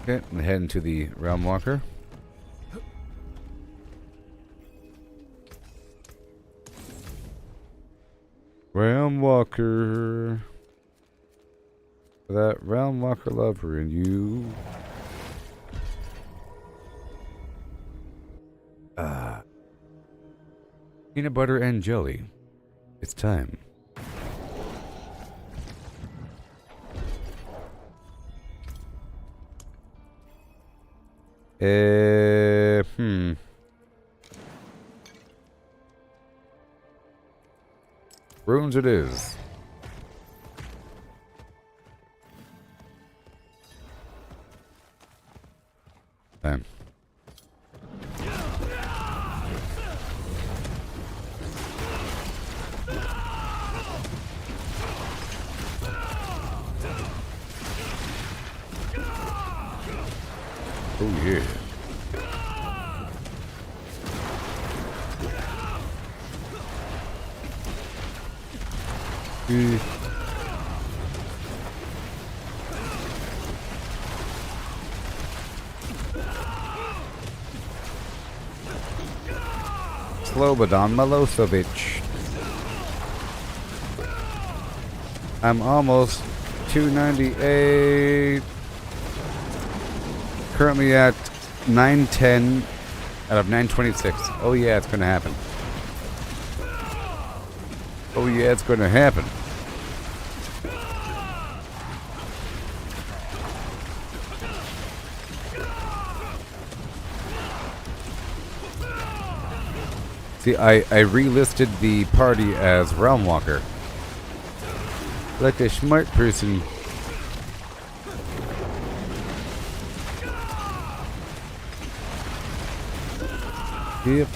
Okay, I'm heading to the Realm Walker. Realm Walker. That Realm Walker lover in you. Peanut butter and jelly. It's time. Runes it is. Bam. Oh yeah. Slobodan Milosevic. I'm almost 298. Currently at 910 out of 926. Oh yeah, it's gonna happen. Oh yeah, it's gonna happen. See, I relisted the party as Realm Walker. Like a smart person. Yep.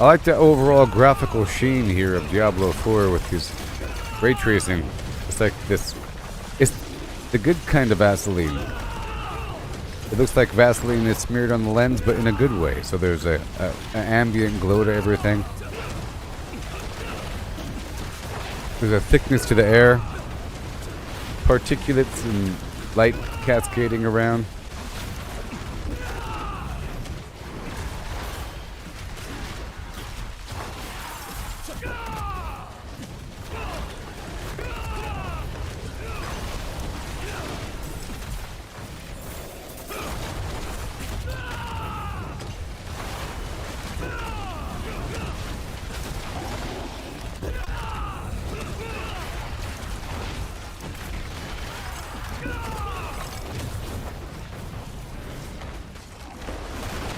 I like the overall graphical sheen here of Diablo 4 with his ray tracing. It's like this. It's the good kind of Vaseline. It looks like Vaseline is smeared on the lens, but in a good way. So there's an ambient glow to everything. There's a thickness to the air. Particulates and light cascading around.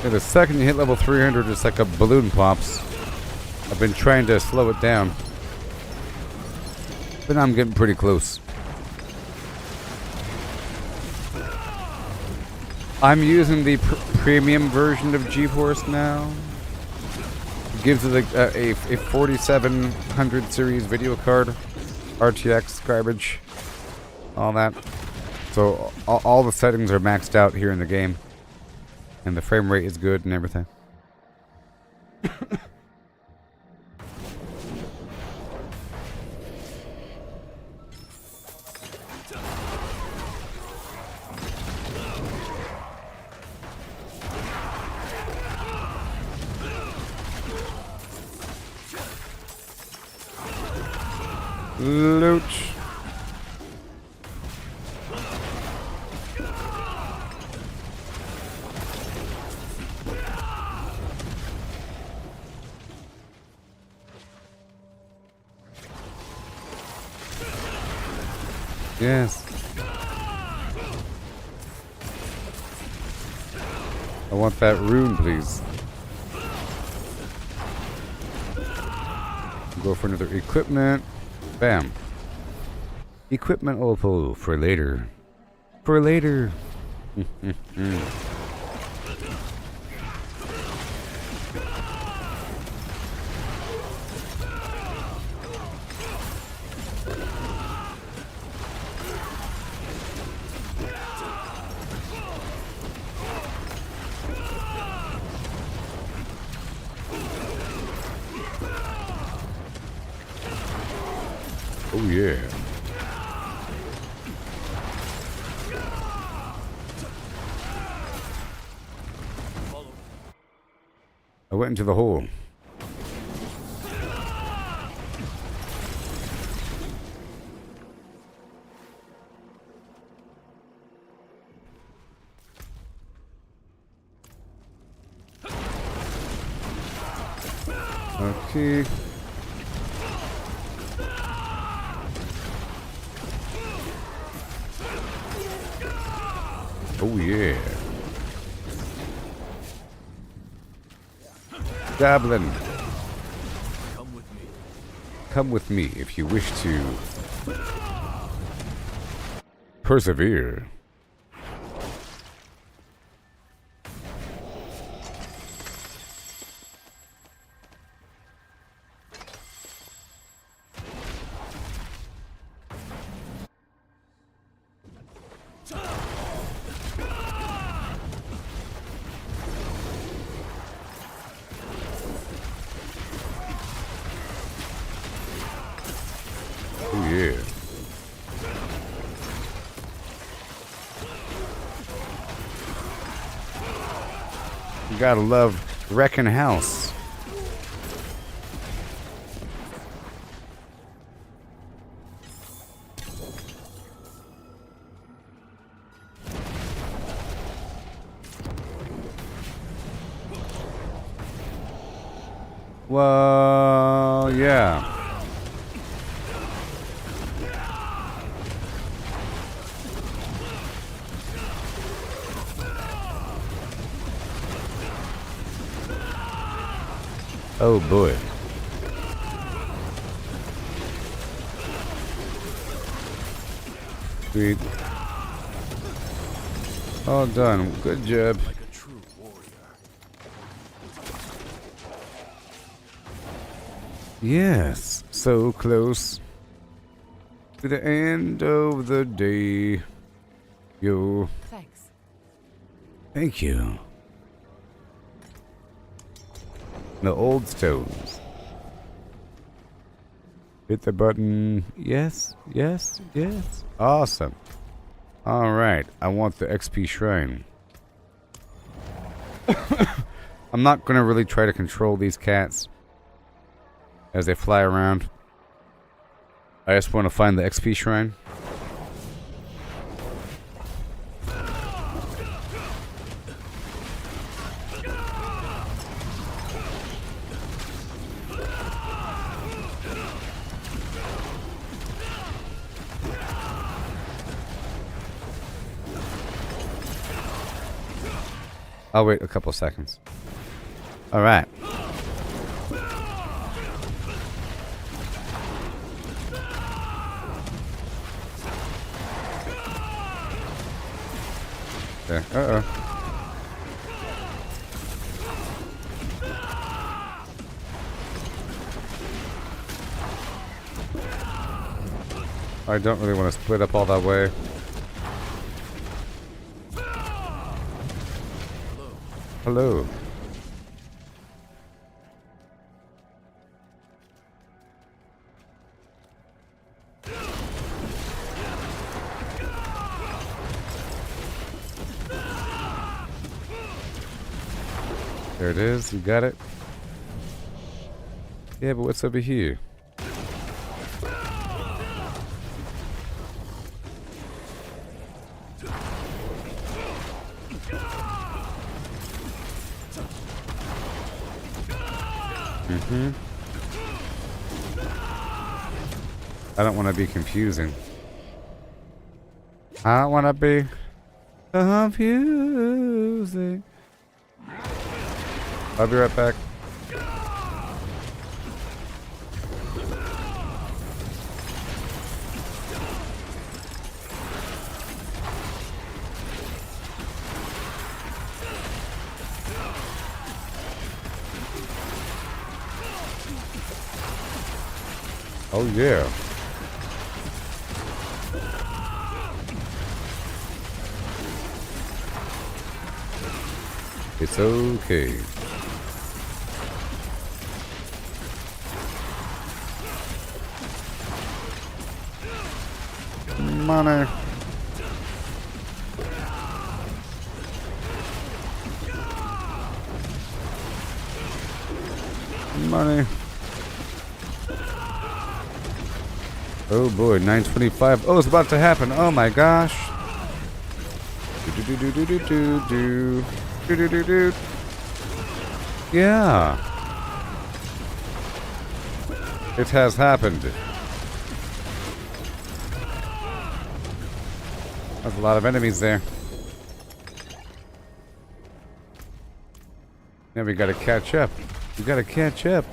Yeah, the second you hit level 300, it's like a balloon pops. I've been trying to slow it down, but I'm getting pretty close. I'm using the premium version of GeForce now. It gives it a 4700 series video card, RTX garbage, all that. So all the settings are maxed out here in the game. And the frame rate is good and everything. Loot. yes. I want that rune, please. Go for another equipment. Bam. Equipment opal for later. For later. Oh yeah. I went into the hole. Okay. Oh yeah. Goblin. Come with me. Come with me if you wish to persevere. Oh yeah. You gotta love wrecking house. Well, yeah. Oh boy. Sweet. All done. Good job. Like a true warrior. Yes. So close to the end of the day. Yo. Thanks. Thank you. The old stones. Hit the button. Yes, yes, yes. Awesome. Alright, I want the XP shrine. I'm not going to really try to control these cats as they fly around. I just want to find the XP shrine. I'll wait a couple seconds. Alright. There. Uh-oh. I don't really want to split up all that way. Hello. There it is. You got it. Yeah, but what's over here? I don't want to be confusing. I don't want to be confusing. I'll be right back. Oh yeah. It's okay. Money. Money. Oh boy, 925. Oh, it's about to happen. Oh my gosh. Yeah. It has happened. There's a lot of enemies there. Now we gotta catch up. We gotta catch up.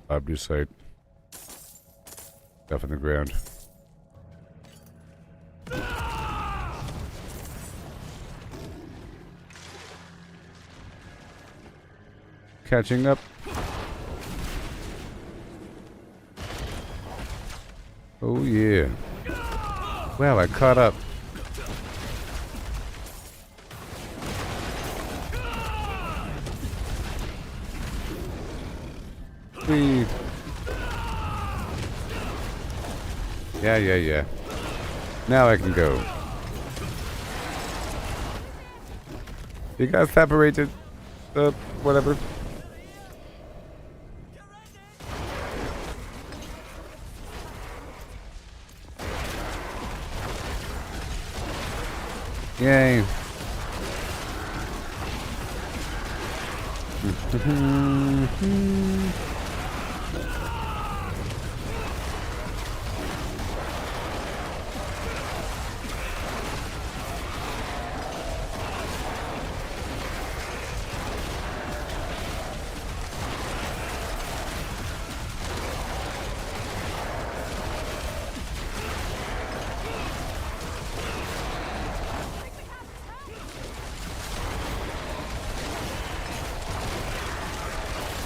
Obducite. Stuff in the ground. Catching up. Oh yeah. Wow, I caught up. Whee. Yeah. Now I can go. You got separated. Whatever. Yay.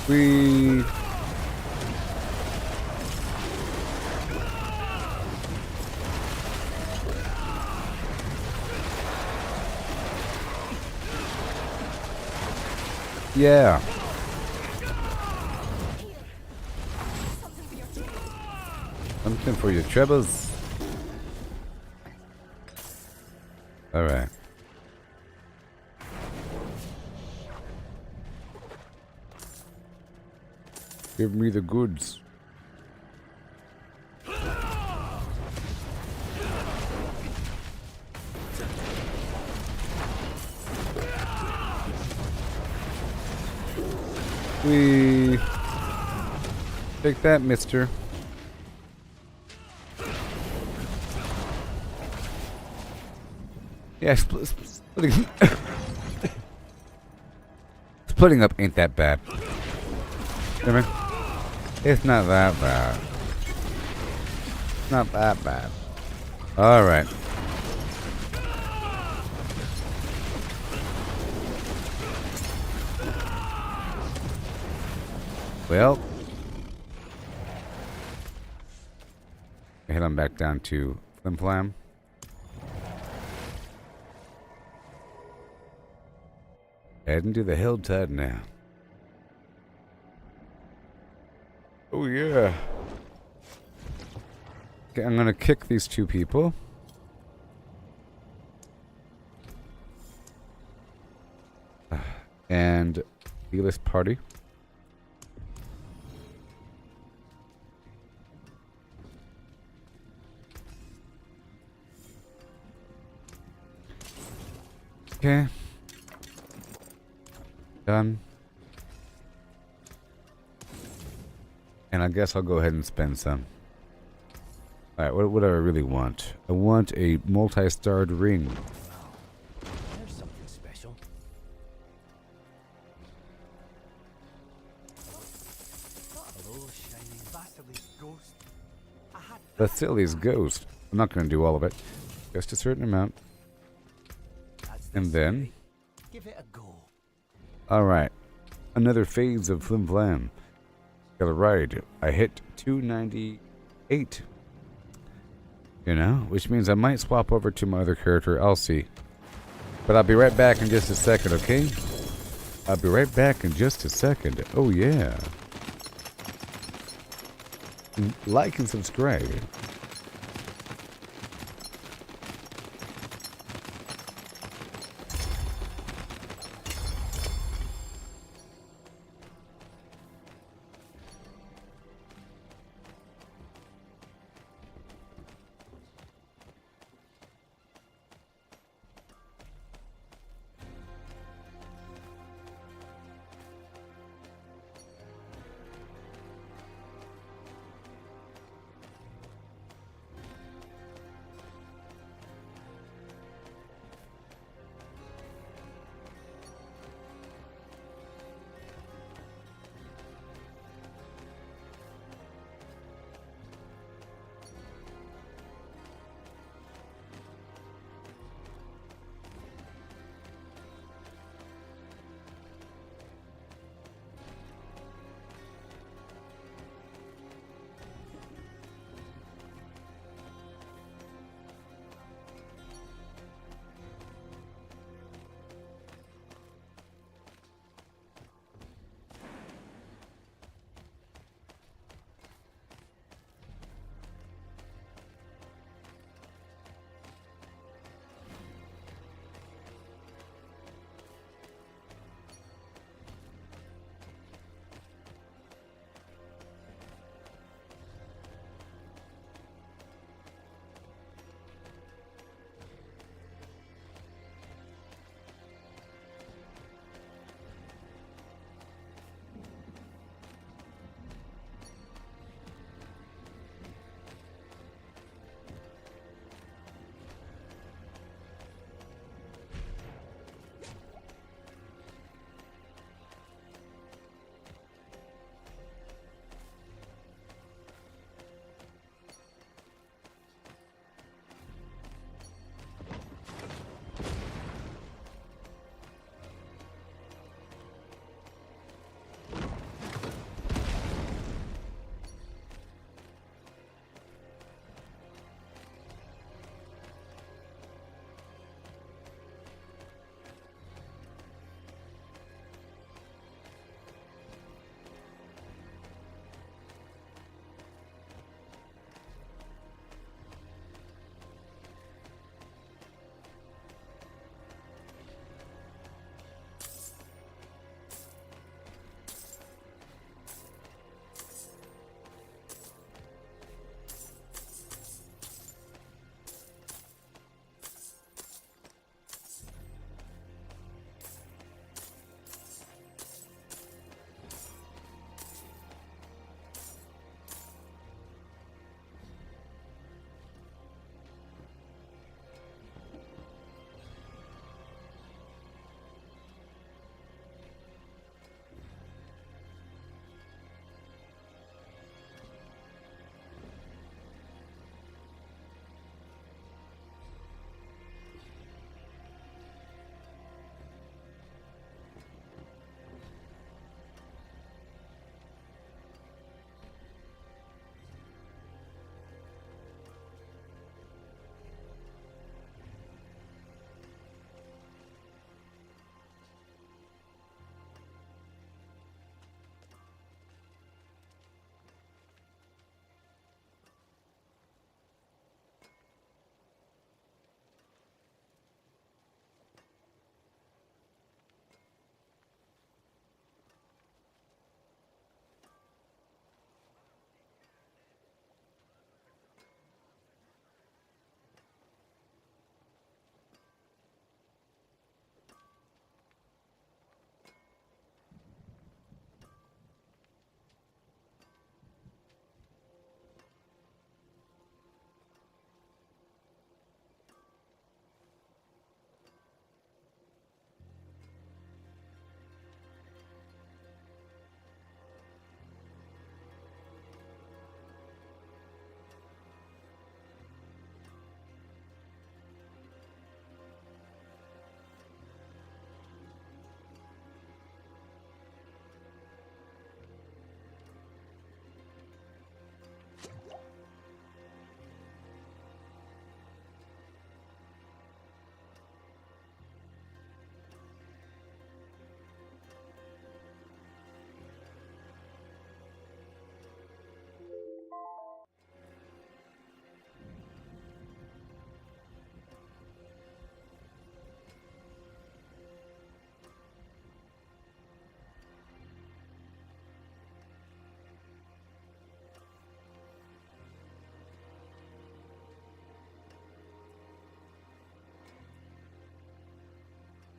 We yeah. Something for your troubles. All right. Give me the goods. We take that, mister. Yeah, splitting up ain't that bad. I mean, it's not that bad. Not that bad. All right. Well, head on back down to Flim Flam. Heading to the Helltide now. Oh yeah. Okay, I'm gonna kick these two people. And heal this party. Okay. Done. And I guess I'll go ahead and spend some. Alright, what do I really want? I want a multi-starred ring. There's something special. Hello, shining Vasily's ghost. I had Vasily's ghost. I'm not going to do all of it. Just a certain amount. that's And then... give it a go. Alright. Another phase of Flim Flam. Got a ride. I hit 298. You know? Which means I might swap over to my other character. I'll see. But I'll be right back in just a second, okay? I'll be right back in just a second. Oh, yeah. Like and subscribe.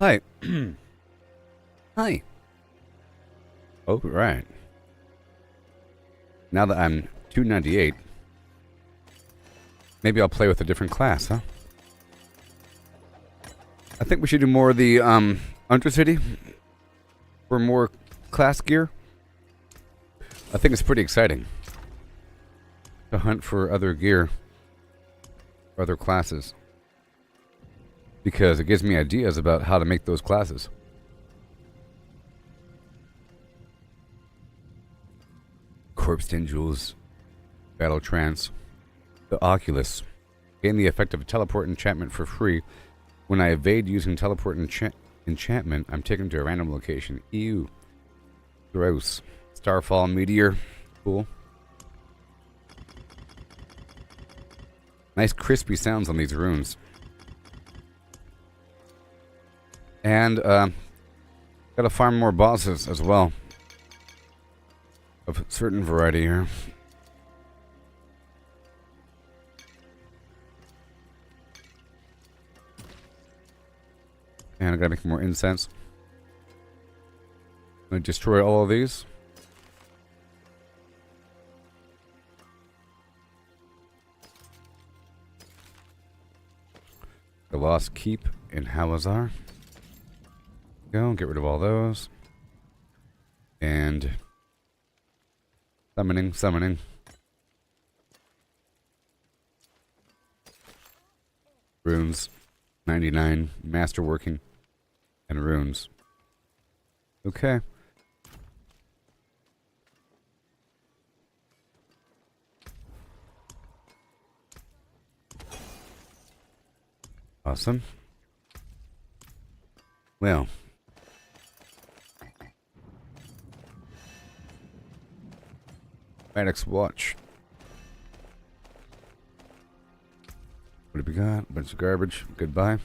Hi. Hi. Oh, right. Now that I'm 298, maybe I'll play with a different class, huh? I think we should do more of the Undercity for more class gear. I think it's pretty exciting to hunt for other gear, other classes, because it gives me ideas about how to make those classes. Corpse Jewels, Battle Trance, the Oculus. Gain the effect of a teleport enchantment for free. When I evade using teleport enchantment, I'm taken to a random location. Ew. Gross. Starfall Meteor. Cool. Nice crispy sounds on these runes. And gotta farm more bosses as well. Of a certain variety here. And I gotta make more incense. I'm gonna destroy all of these. The Lost Keep in Hawazar. Go, get rid of all those. And summoning. Runes. 99. Masterworking. And runes. Okay. Awesome. Well. Maddox watch. What have we got? A bunch of garbage. Goodbye.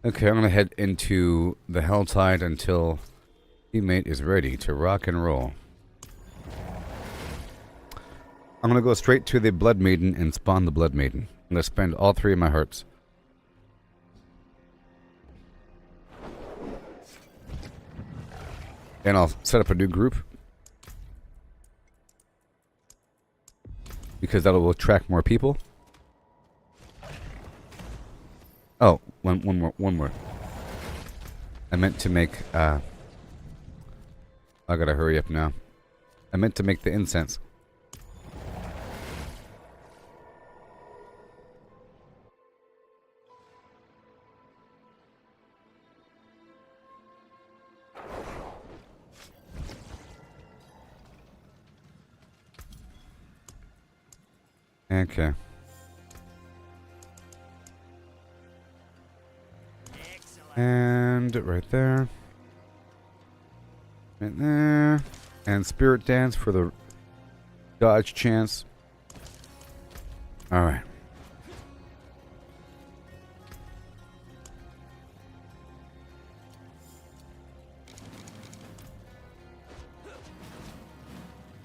Okay, I'm gonna head into the Helltide until teammate is ready to rock and roll. I'm gonna go straight to the Blood Maiden and spawn the Blood Maiden. I'm gonna spend all 3 of my hearts. And I'll set up a new group. Because that will attract more people. Oh, one more. I meant to make, I gotta hurry up now. I meant to make the incense. Okay. And right there. Right there. And Spirit Dance for the dodge chance. Alright.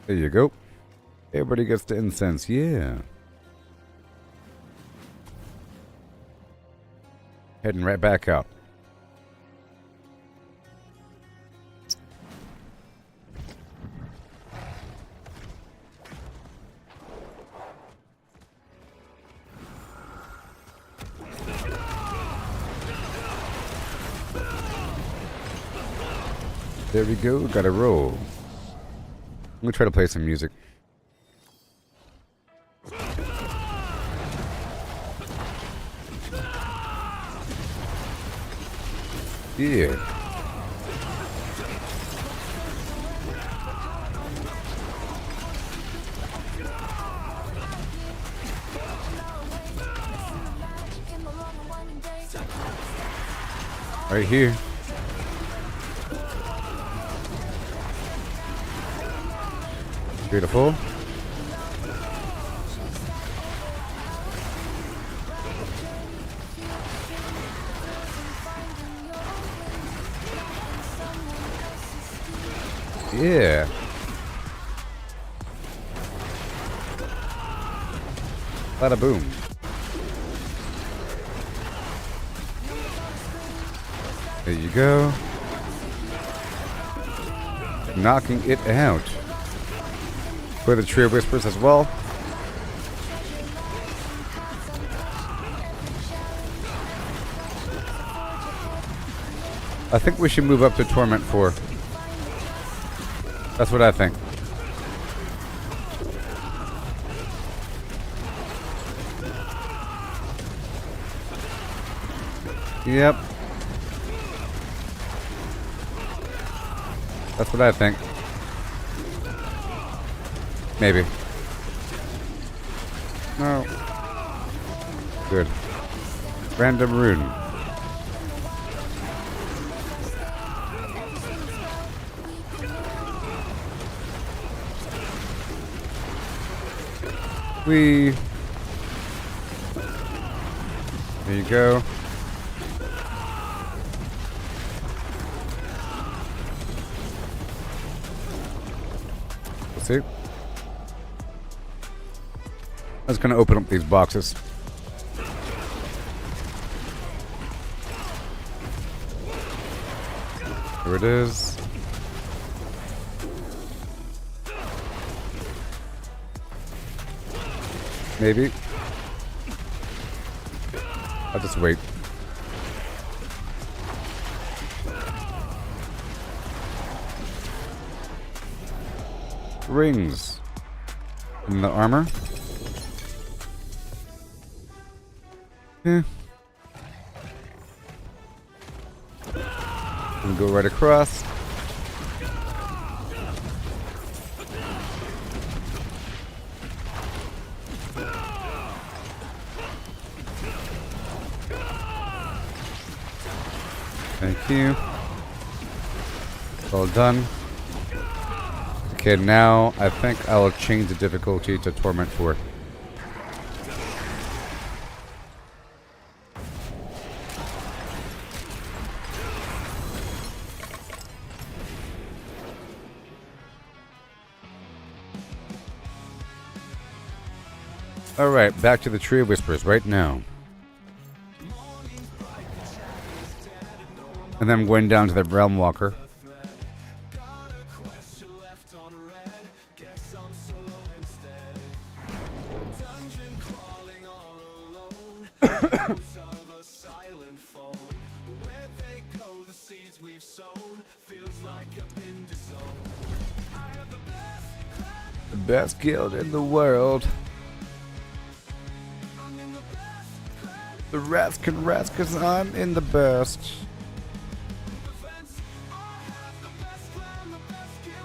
There you go. Everybody gets the incense. Yeah. Heading right back out. There we go. Gotta roll. I'm gonna try to play some music. Yeah. Right here. Beautiful. Yeah. Bada boom. There you go. Knocking it out. For the Tree of Whispers as well. I think we should move up to Torment 4. That's what I think. Yep. That's what I think. Maybe. No. Good. Random rune. There you go. Let's see. I was gonna open up these boxes. Here it is. Maybe. I'll just wait. Rings. In the armor. Yeah. And go right across. Thank you. All done. Okay, now I think I will change the difficulty to Torment 4. Alright, back to the Tree of Whispers right now. And then I'm going down to the Realm Walker. The best guild in the world. The rats can rest 'cause I'm in the best.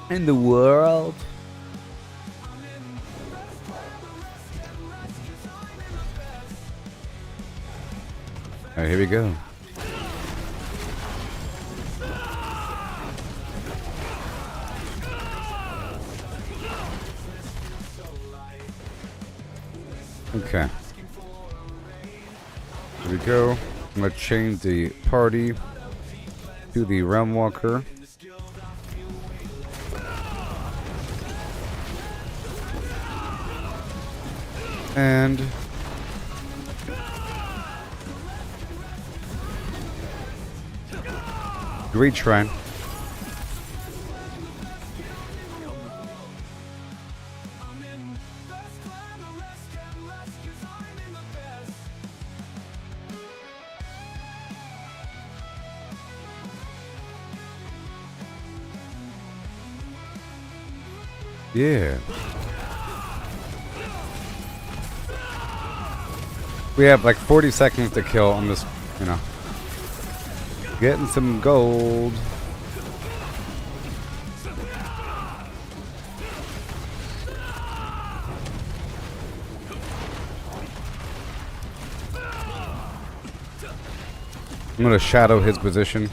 In the world. Alright, here we go. Okay. Here we go. I'm gonna change the party to the Realm Walker. And Great Shrine. Yeah. We have like 40 seconds to kill on this, you know. Getting some gold. I'm gonna shadow his position.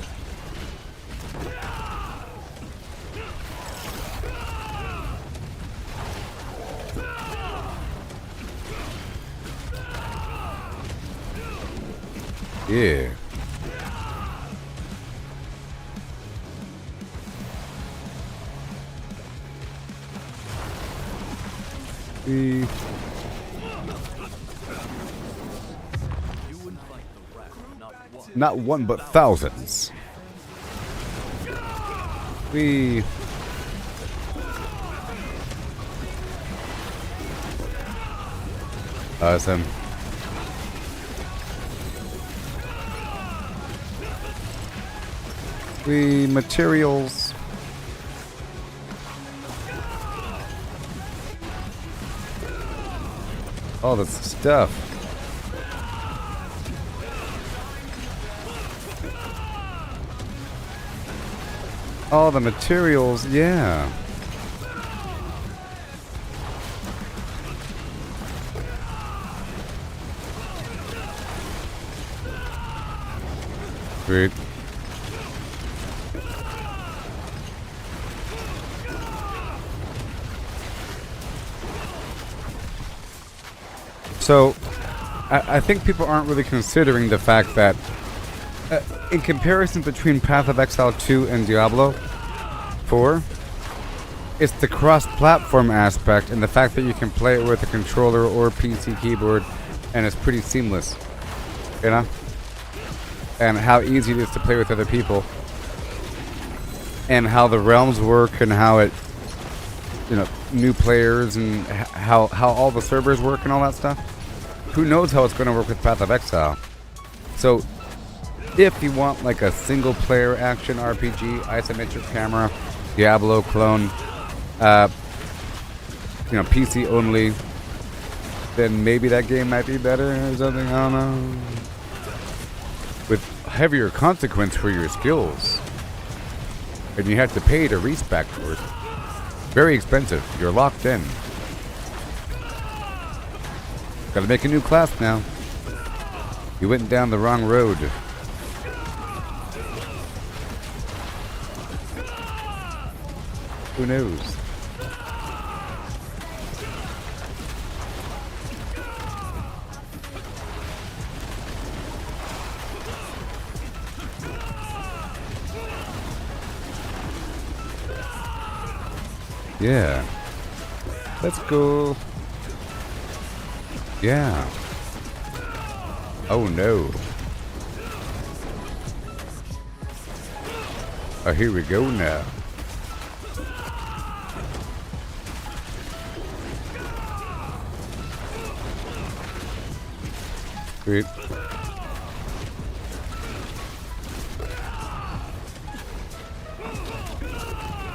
Yeah. Not one, but thousands. We. Awesome. We materials. All this stuff. All the materials, yeah. Great. So, I think people aren't really considering the fact that in comparison between Path of Exile 2 and Diablo 4, it's the cross-platform aspect and the fact that you can play it with a controller or PC keyboard and it's pretty seamless, you know? And how easy it is to play with other people and how the realms work and how it, you know, new players and how all the servers work and all that stuff. Who knows how it's going to work with Path of Exile? So, if you want like a single-player action RPG, isometric camera, Diablo clone, you know, PC only, then maybe that game might be better or something. I don't know. With heavier consequence for your skills, and you have to pay to respec for it. Very expensive. You're locked in. Gotta make a new class now. You went down the wrong road. Who knows? Yeah. Let's go. Yeah. Oh no. Oh, here we go now. Great.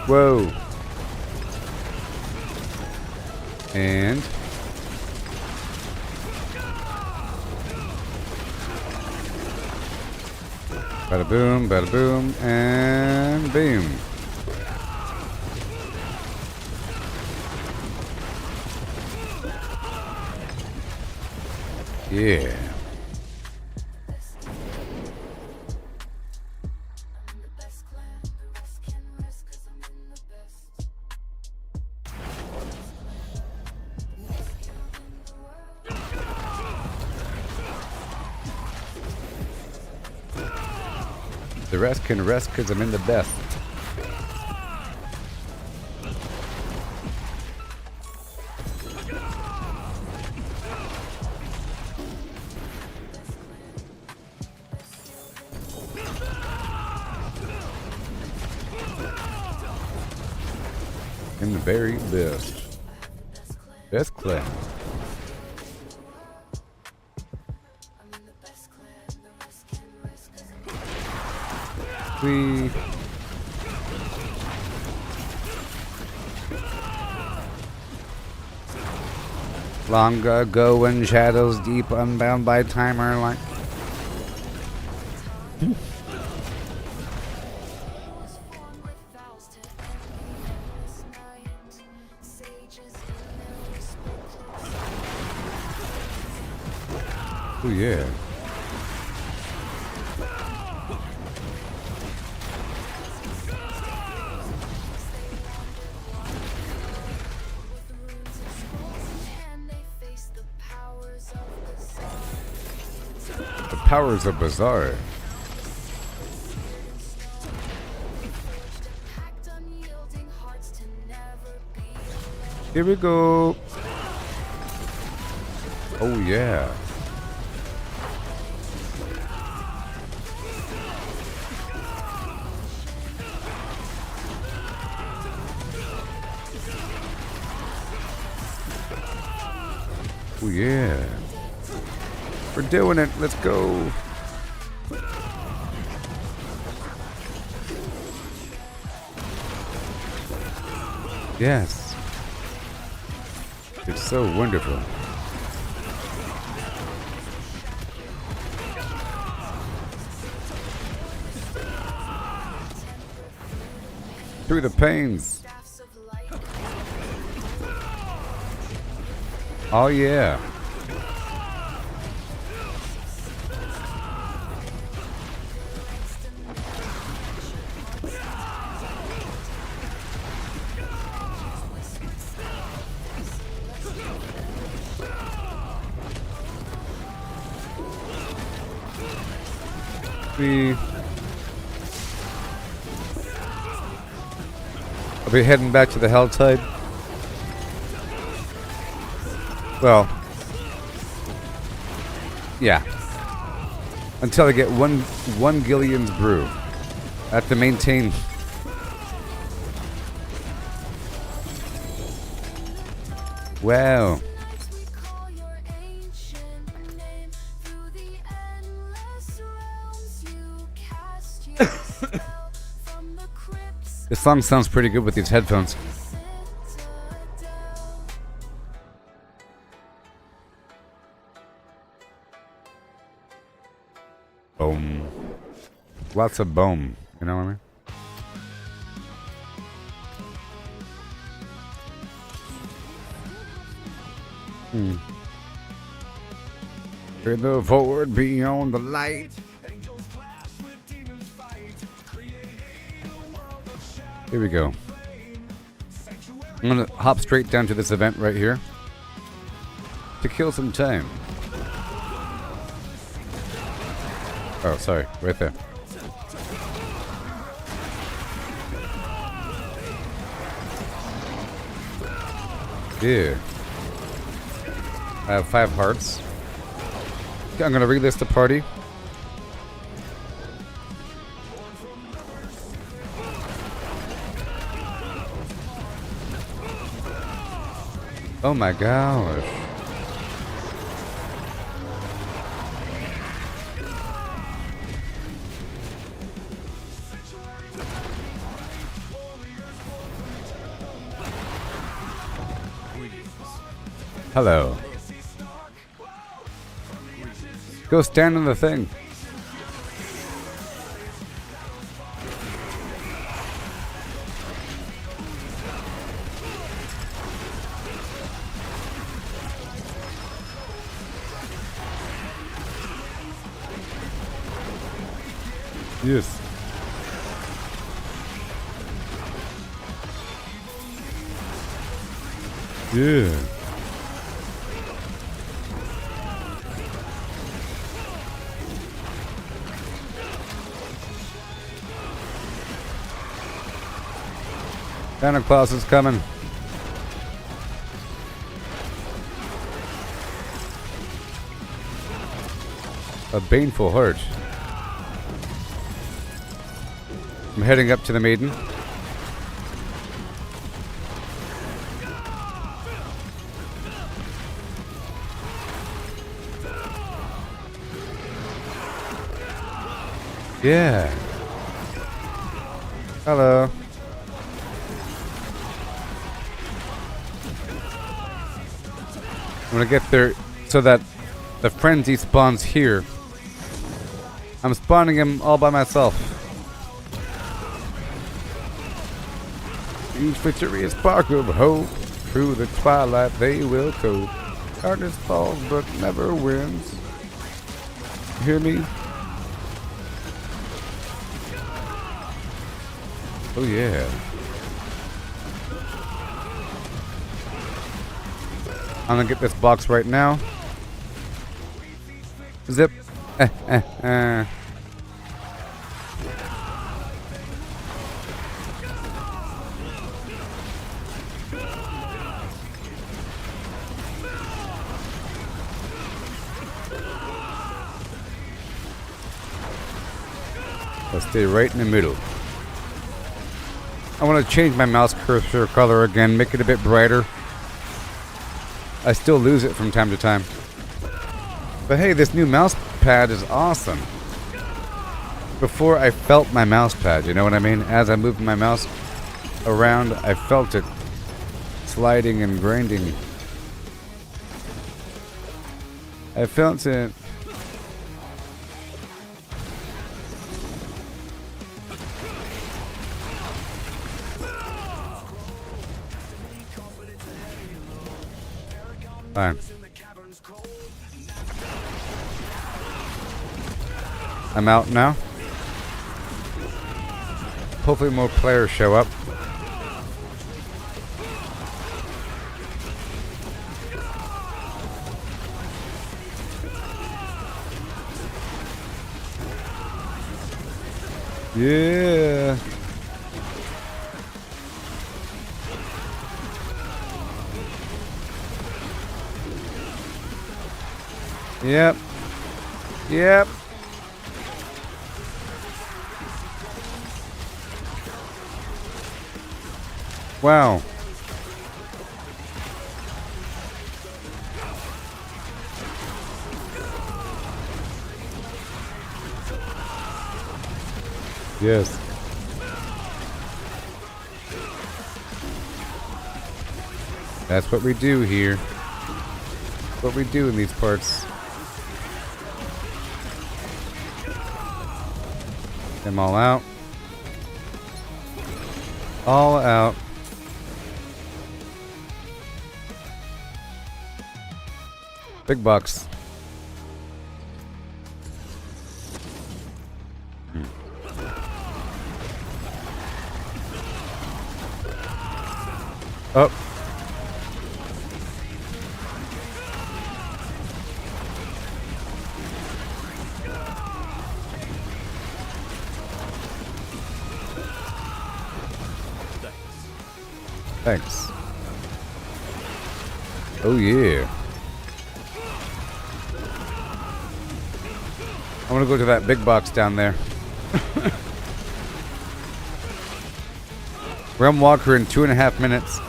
Whoa. And bada boom, and boom. Yeah. The rest can rest because I'm in the best. In the very best. Best clan. We long ago when shadows deep unbound by time are like oh yeah. Powers of Bazaar. Here we go. Oh yeah. Oh yeah. We're doing it. Let's go. Yes. It's so wonderful. Through the pains. Oh yeah. I'll be heading back to the Helltide. Well, yeah. Until I get one Gillian's brew. I have to maintain. Wow. This song sounds pretty good with these headphones. Boom. Lots of boom. You know what I mean? In the forward beyond the light. Here we go. I'm gonna hop straight down to this event right here to kill some time. Oh, sorry, right there. Yeah. I have 5 hearts. Okay, I'm gonna relist the party. Oh my gosh. Hello. Go stand on the thing. Yes. Yeah. Santa Claus is coming. A baneful heart. I'm heading up to the maiden. Yeah. Hello. I'm gonna get there so that the frenzy spawns here. I'm spawning him all by myself. Each victory is spark of hope. Through the twilight they will cope. Darkness falls but never wins. You hear me? Oh yeah. I'm gonna get this box right now. Zip. Let's stay right in the middle. I want to change my mouse cursor color again, make it a bit brighter. I still lose it from time to time. But hey, this new mouse pad is awesome. Before I felt my mouse pad, you know what I mean? As I moved my mouse around, I felt it sliding and grinding. I felt it. Fine. I'm out now. Hopefully more players show up. Yeah. Yep. Yep. Wow. Yes. That's what we do here. What we do in these parts. Them all out. All out. Big bucks. Oh. Thanks. Oh yeah. I want to go to that big box down there. Realm Walker in 2.5 minutes.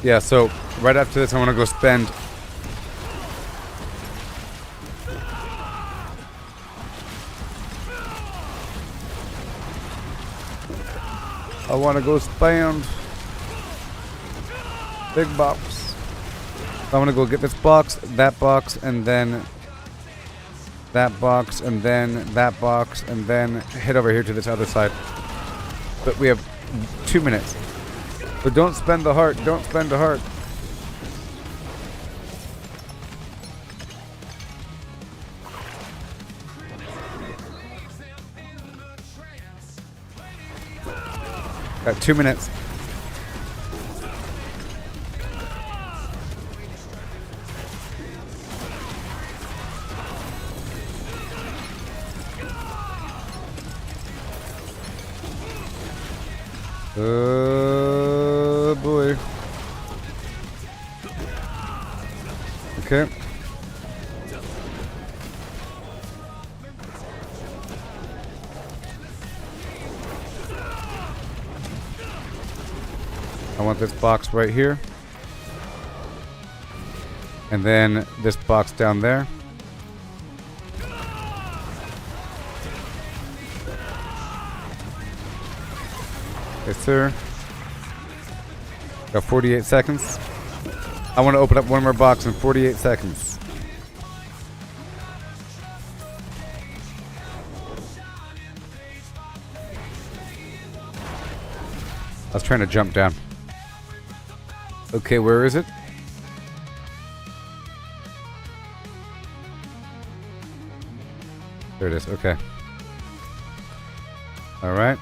Yeah, so right after this I want to go spend big box. I want to go get this box, that box, and then that box, and then that box, and then head over here to this other side. But we have 2 minutes. But don't spend the heart. Don't spend the heart. Got 2 minutes. Oh boy. Okay. I want this box right here. And then this box down there. Yes, sir. Got 48 seconds. I want to open up one more box in 48 seconds. I was trying to jump down. Okay, where is it? There it is. Okay. All right.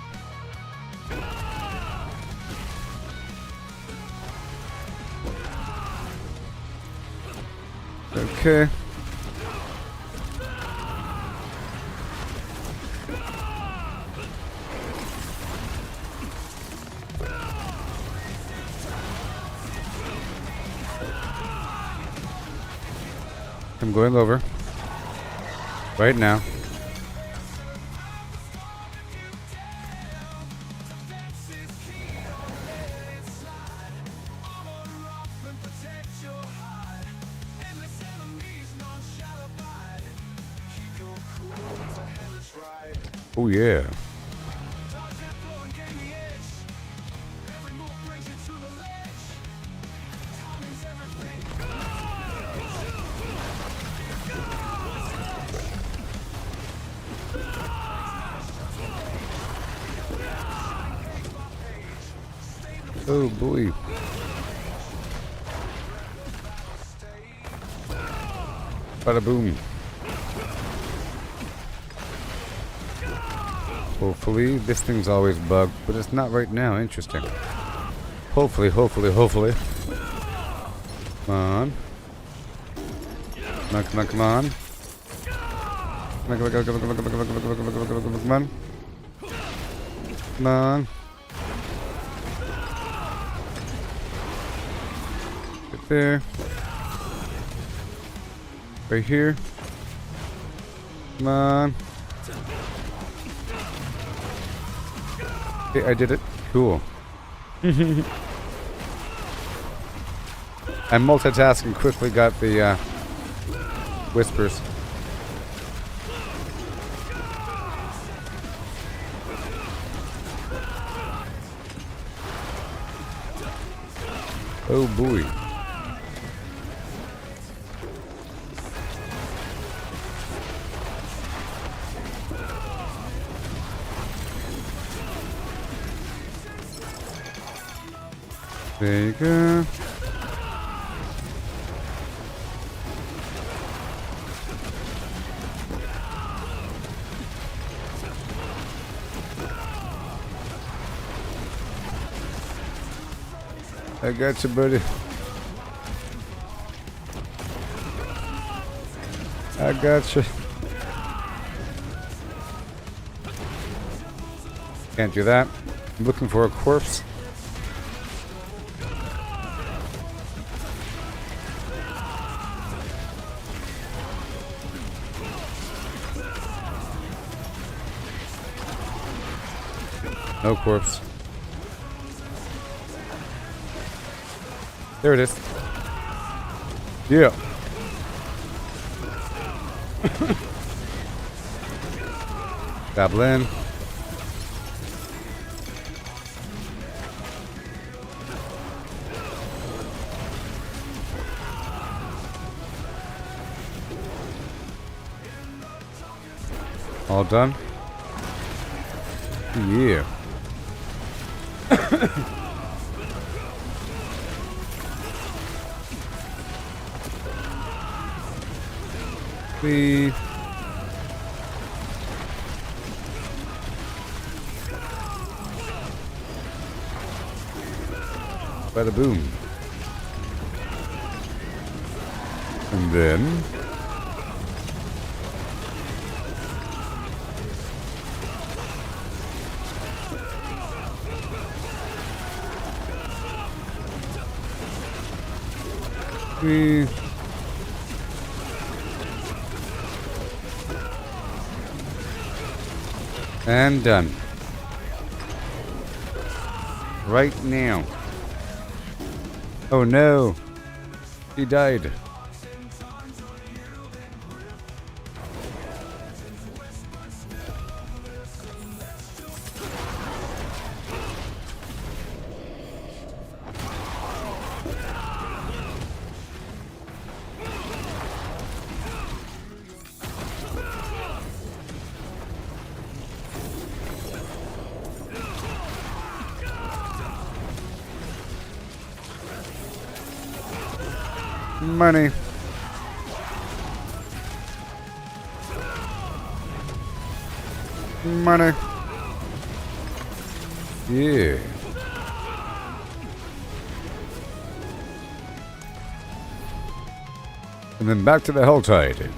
Okay. I'm going over right now. Oh yeah. Oh boy. Bada boom. Hopefully, this thing's always bugged, but it's not right now. Interesting. Hopefully. Come on. Come on. Come on. Come on. Get there. Right here. Come on. Okay, I did it. Cool. I multitasked and quickly got the whispers. Oh boy. There you go. I got you, buddy. I got you. Can't do that. I'm looking for a corpse. No corpse. There it is. Yeah. Dabble in. All done? Yeah. Please. Bada boom. And then please. And done. Right now. Oh no. He died. Money. Money. Yeah. And then back to the Helltide.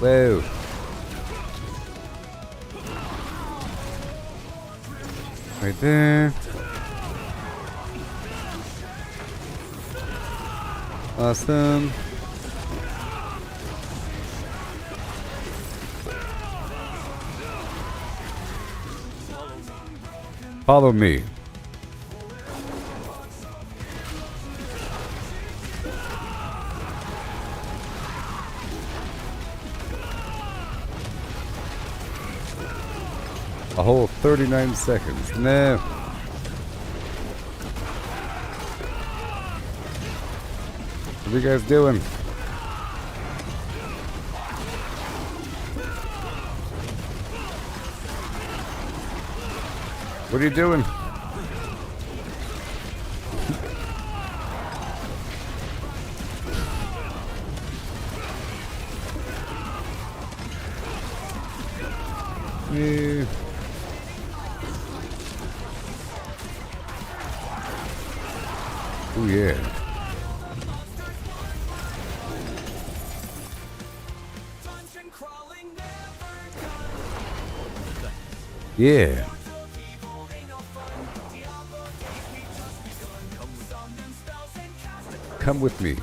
Whoa. Right there. Awesome. Follow me. A whole 39 seconds. No. What are you guys doing? What are you doing? Yeah. Oh yeah. Yeah. Come with me.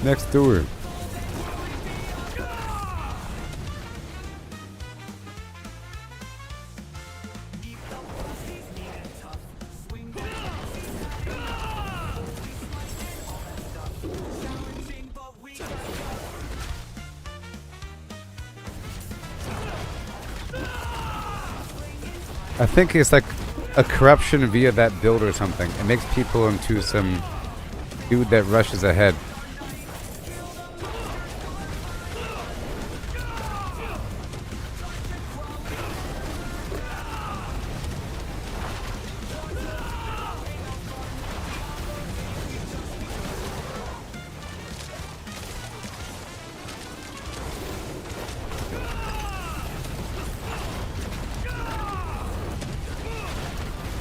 Next door. I think it's like a corruption via that build or something. It makes people into some dude that rushes ahead.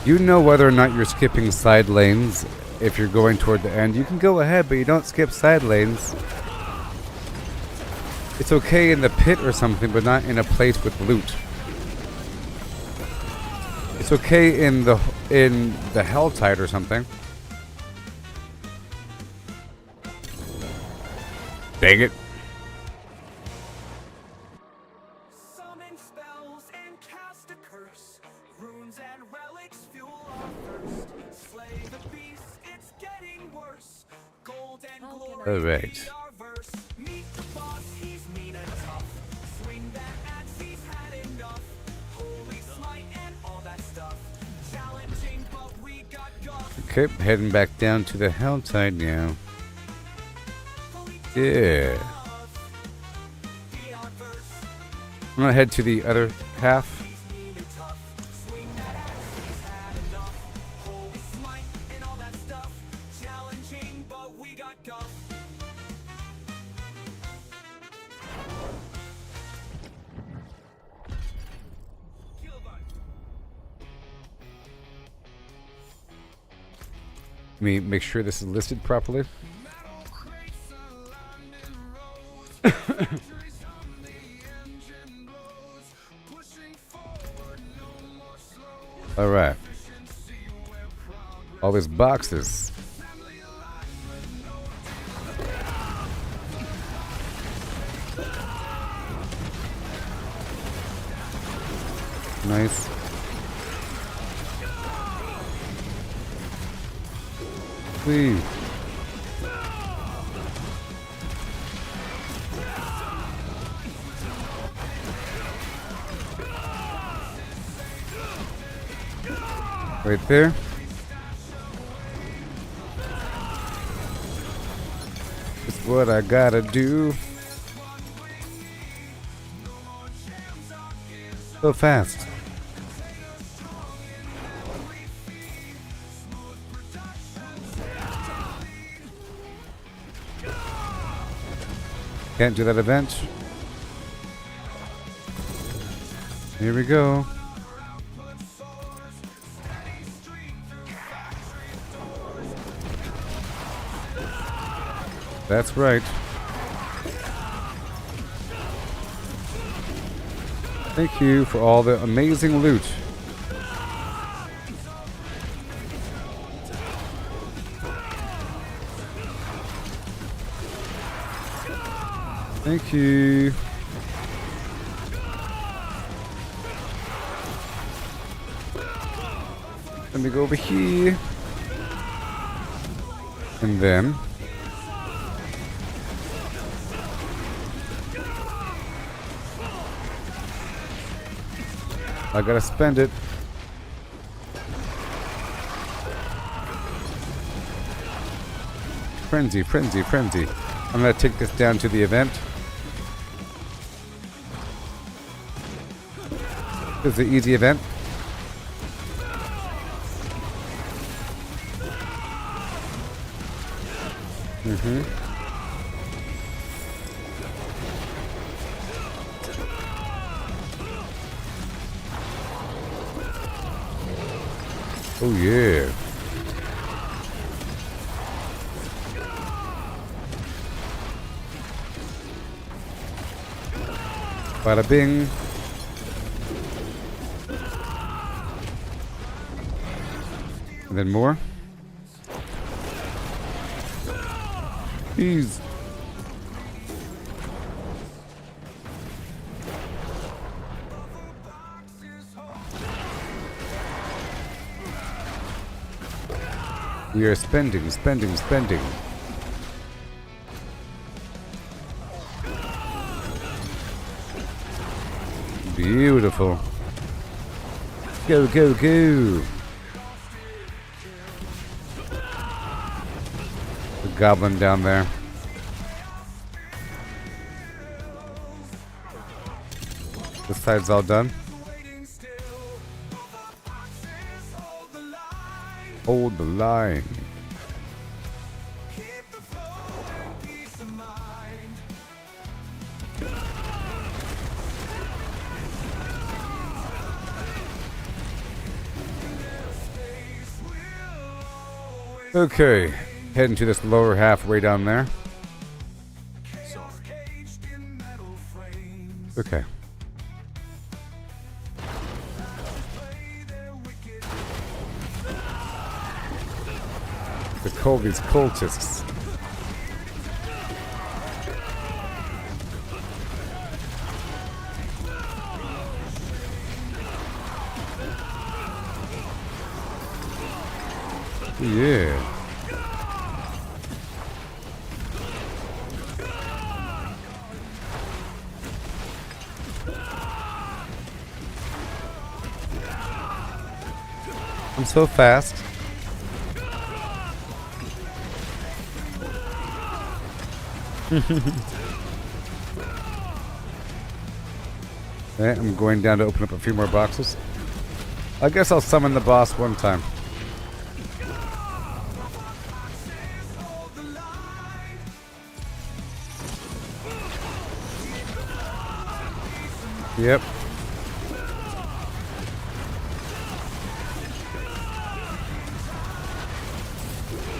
You know whether or not you're skipping side lanes if you're going toward the end. You can go ahead, but you don't skip side lanes. It's okay in the pit or something, but not in a place with loot. It's okay in the Helltide or something. Dang it. Summon spells and cast a curse. Runes and relics fuel our thirst. Slay the beast, it's getting worse. Gold and glory Alright. be our verse. Meet the boss, he's mean and tough. Swing that axe, he's had enough. Holy smite and all that stuff. Challenging, but we got guff. Okay, heading back down to the Helltide now. Yeah. Be our verse. I'm gonna head to the other half. Let me make sure this is listed properly. All right. All these boxes. Nice. Please. Right there. It's what I gotta do. So fast. Can't do that event. Here we go. That's right. Thank you for all the amazing loot. Thank you. Let me go over here. And then I gotta spend it. Frenzy, frenzy, frenzy. I'm gonna take this down to the event. This is the easy event. Oh yeah. Bada bing. And then more. Jeez. We are spending, spending, spending. Beautiful. Go, go, go. The goblin down there. This side's all done. Hold the line. Okay, heading to this lower halfway down there. Okay. To call these cultists. Yeah. I'm so fast. Okay, I'm going down to open up a few more boxes. I guess I'll summon the boss one time. Yep.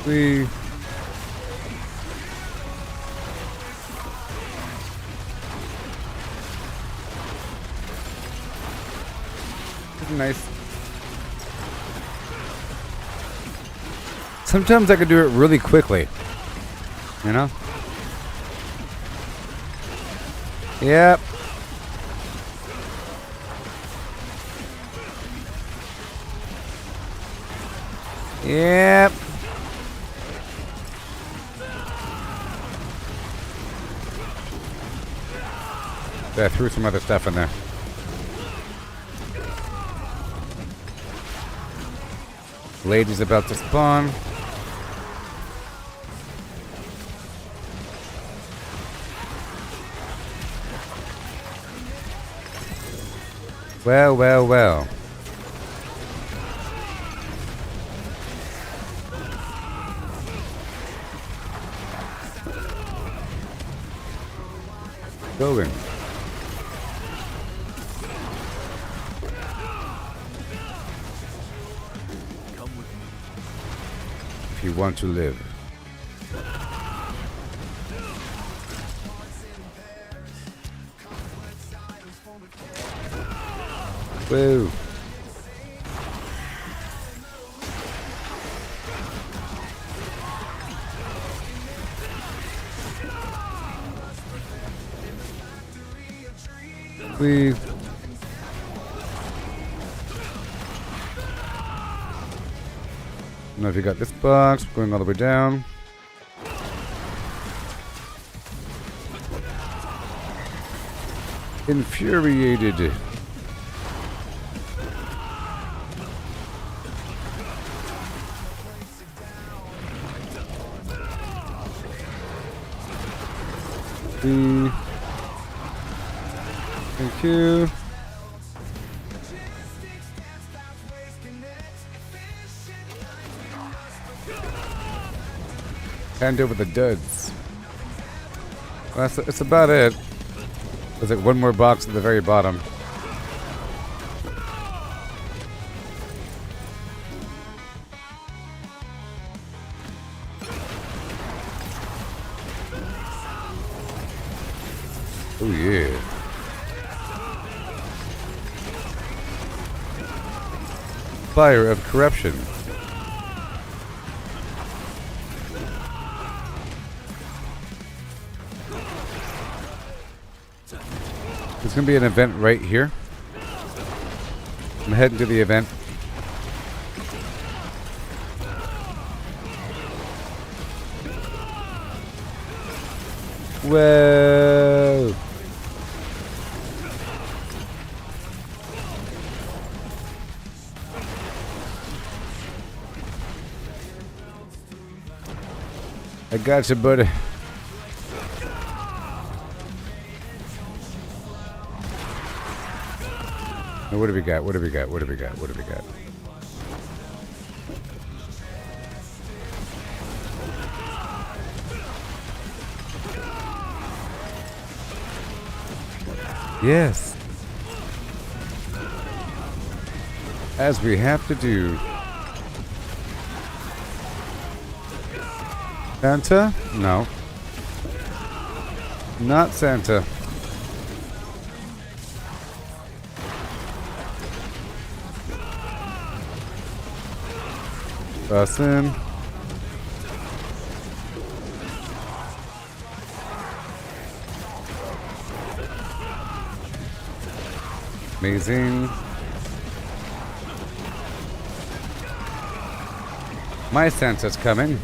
We nice. Sometimes I can do it really quickly. You know? Yep. Yep. I threw some other stuff in there. Lady's about to spawn. Well, well, well. Going. If you want to live. Whoa. Please. Now if you got this box, going all the way down. Infuriated. Thank you. Hand over the duds. Well, that's about it. There's like one more box at the very bottom. Oh yeah. Fire of corruption. There's gonna be an event right here. I'm heading to the event. Whoa! I got you, buddy. Now what do we got? What do we got? What do we got? What do we got? Yes. As we have to do. Santa? No. Not Santa. Bust in. Amazing. My Santa's coming.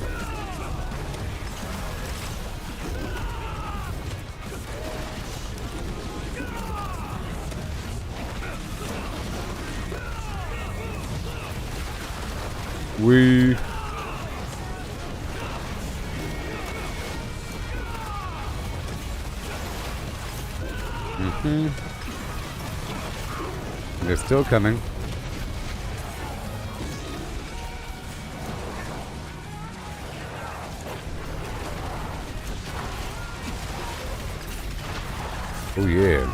We They're still coming. Oh yeah.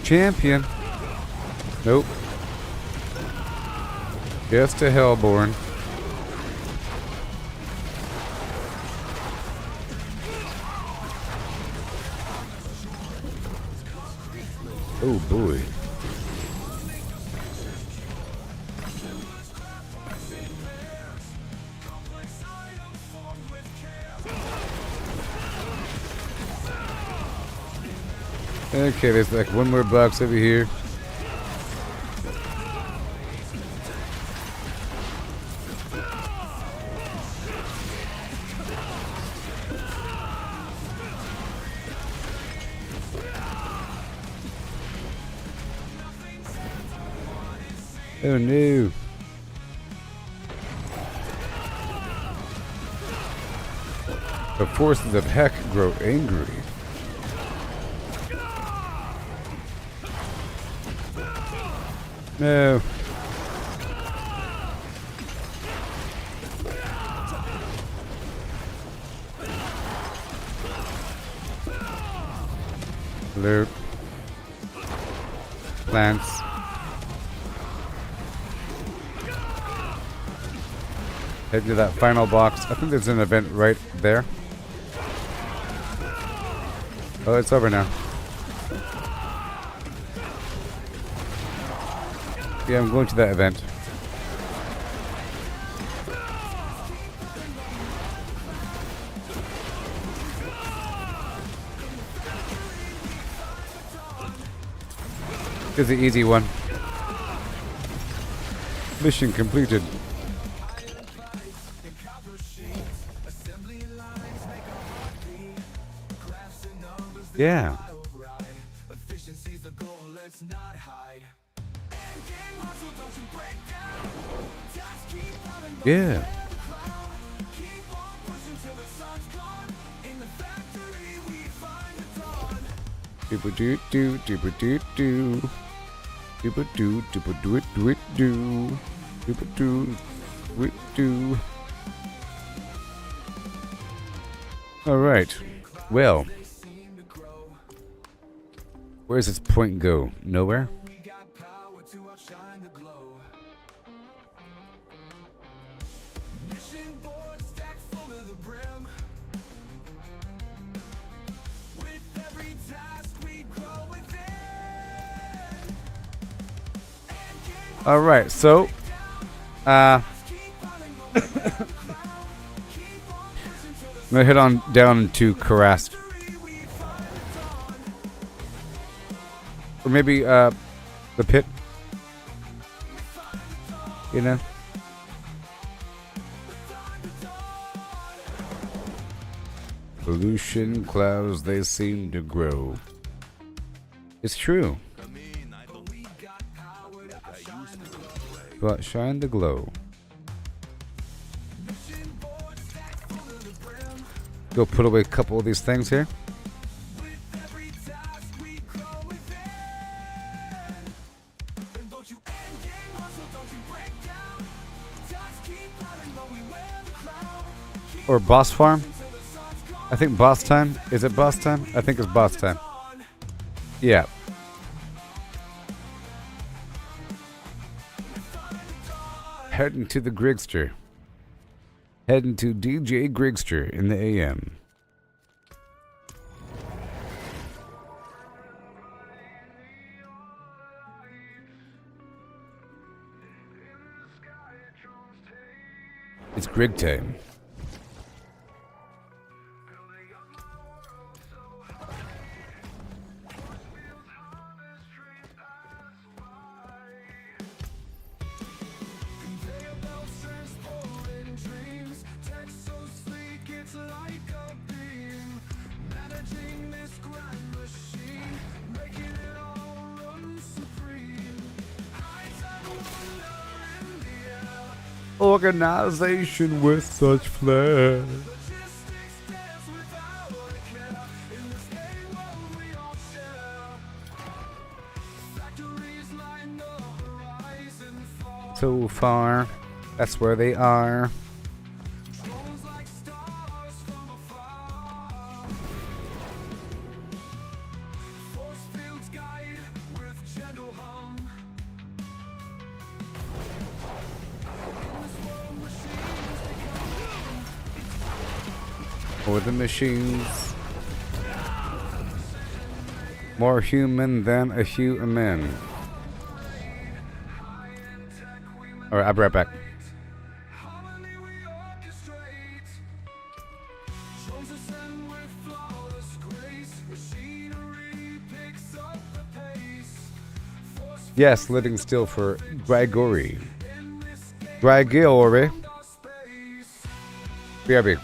Champion. Nope. Just a Hellborn. Oh boy. Okay, there's like one more box over here. Oh no. The forces of heck grow angry. No. Loot. Plants. Head to that final box. I think there's an event right there. Oh, it's over now. Yeah, I'm going to that event. It's the easy one. Mission completed. Yeah. Yeah. Dooba doo doo dooba doo doo. Dooba doo dooba doo it doo it doo. Dooba doo doo it doo. Alright. Well. Where does this point go? Nowhere? Alright, so I'm gonna head on down to Karast. Or maybe the pit. You know? Pollution clouds, they seem to grow. It's true. But shine the glow. Go put away a couple of these things here. Or boss farm. I think boss time. Is it boss time? I think it's boss time. Yeah. Heading to the Grigster. Heading to DJ Grigster in the AM. It's Grig time. Organization with such flair. So far, that's where they are. Or the machines. More human than a human. Alright, I'll be right back. Yes, living still for Grigory. Grigory. BRB.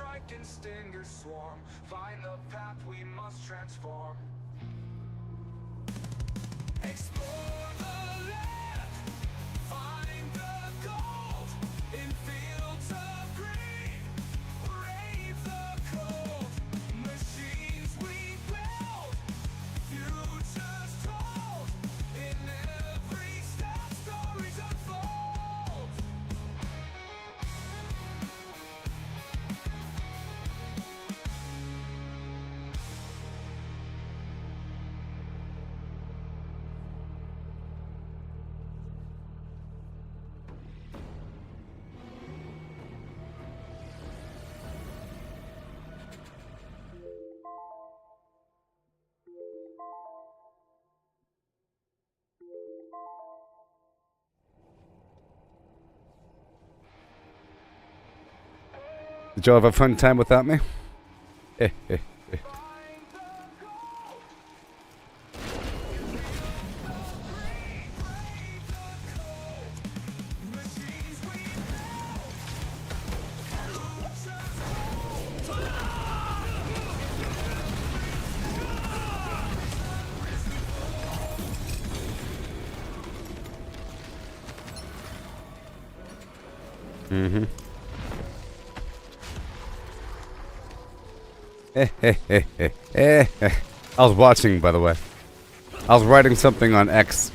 strike and stingers swarm. Find the path we must transform. Explore the land, find the gold in fields of green. Brave the cold, machines we build, futures told. In every step, stories unfold. Did y'all have a fun time without me? Mm-hmm. I was watching, by the way. I was writing something on X.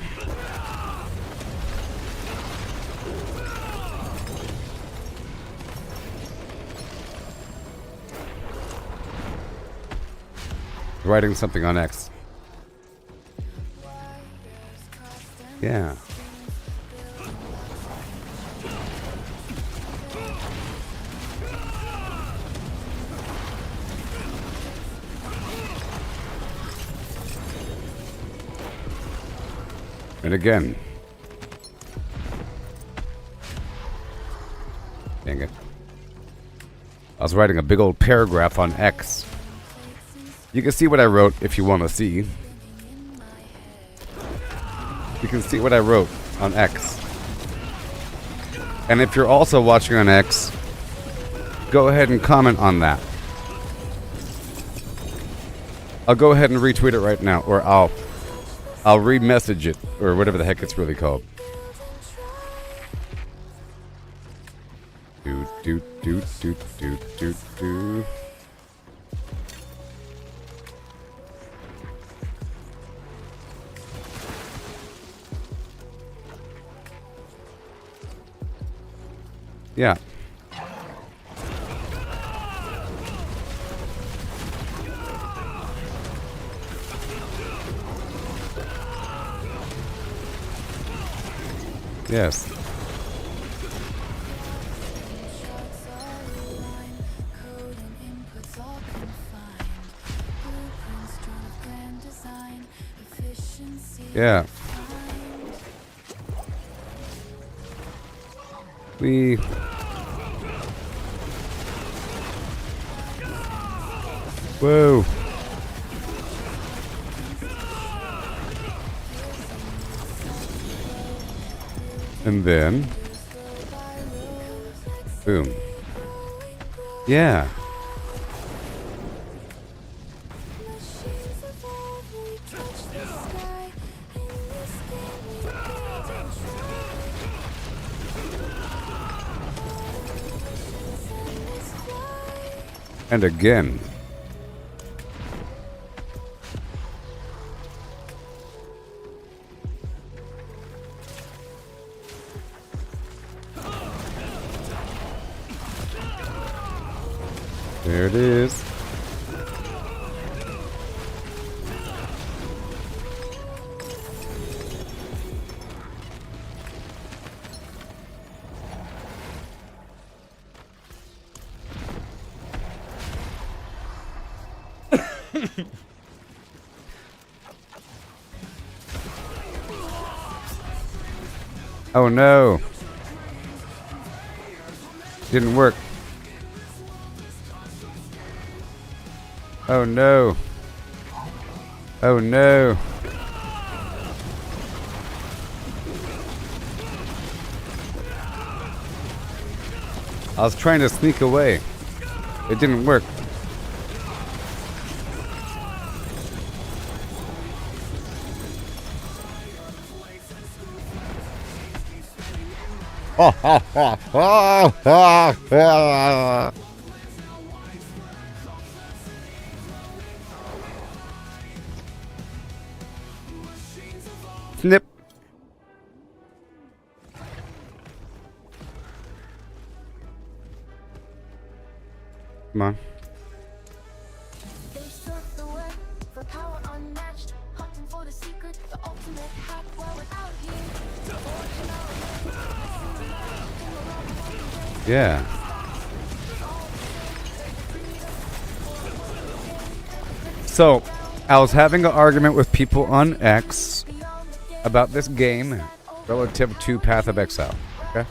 Writing something on X. Yeah. And again. Dang it. I was writing a big old paragraph on X. You can see what I wrote if you want to see. You can see what I wrote on X. And if you're also watching on X, go ahead and comment on that. I'll go ahead and retweet it right now, or I'll re-message it, or whatever the heck it's really called. Do. Yeah. Yes. Yeah. Whoa. And then boom. Yeah. And again. There it is. Oh no. Didn't work. Oh no. Oh no. I was trying to sneak away. It didn't work. Snip. Come on. They surf the web for power unmatched, hunting for the secret, the ultimate hack. While we're out here, forging our way. Yeah. So, I was having an argument with people on X about this game relative to Path of Exile. Okay?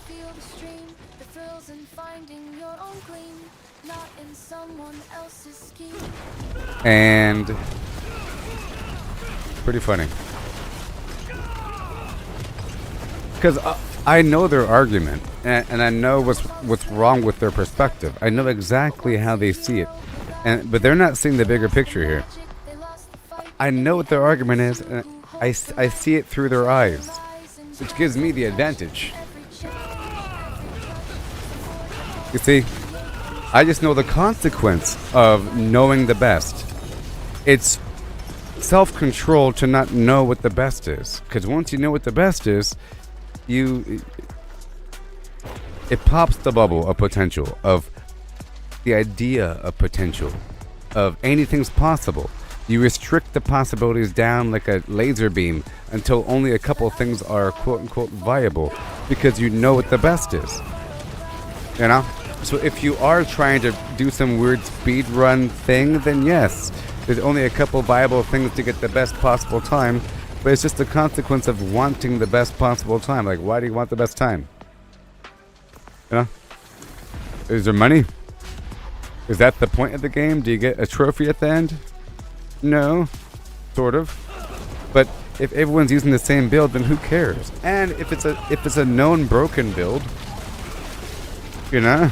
Feel the stream, the thrills in finding your own gleam, not in someone else's scheme. And pretty funny. Because I know their argument, and I know what's wrong with their perspective. I know exactly how they see it, but they're not seeing the bigger picture here. I know what their argument is, and I see it through their eyes, which gives me the advantage. You see, I just know the consequence of knowing the best. It's self-control to not know what the best is, because once you know what the best is, it pops the bubble of potential, of the idea of potential, of anything's possible. You restrict the possibilities down like a laser beam until only a couple of things are quote-unquote viable, because you know what the best is. You know? So if you are trying to do some weird speed run thing, then yes, there's only a couple viable things to get the best possible time, but it's just the consequence of wanting the best possible time. Like, why do you want the best time? You know? Is there money? Is that the point of the game? Do you get a trophy at the end? No, sort of. But if everyone's using the same build, then who cares? And if it's a known broken build, you know.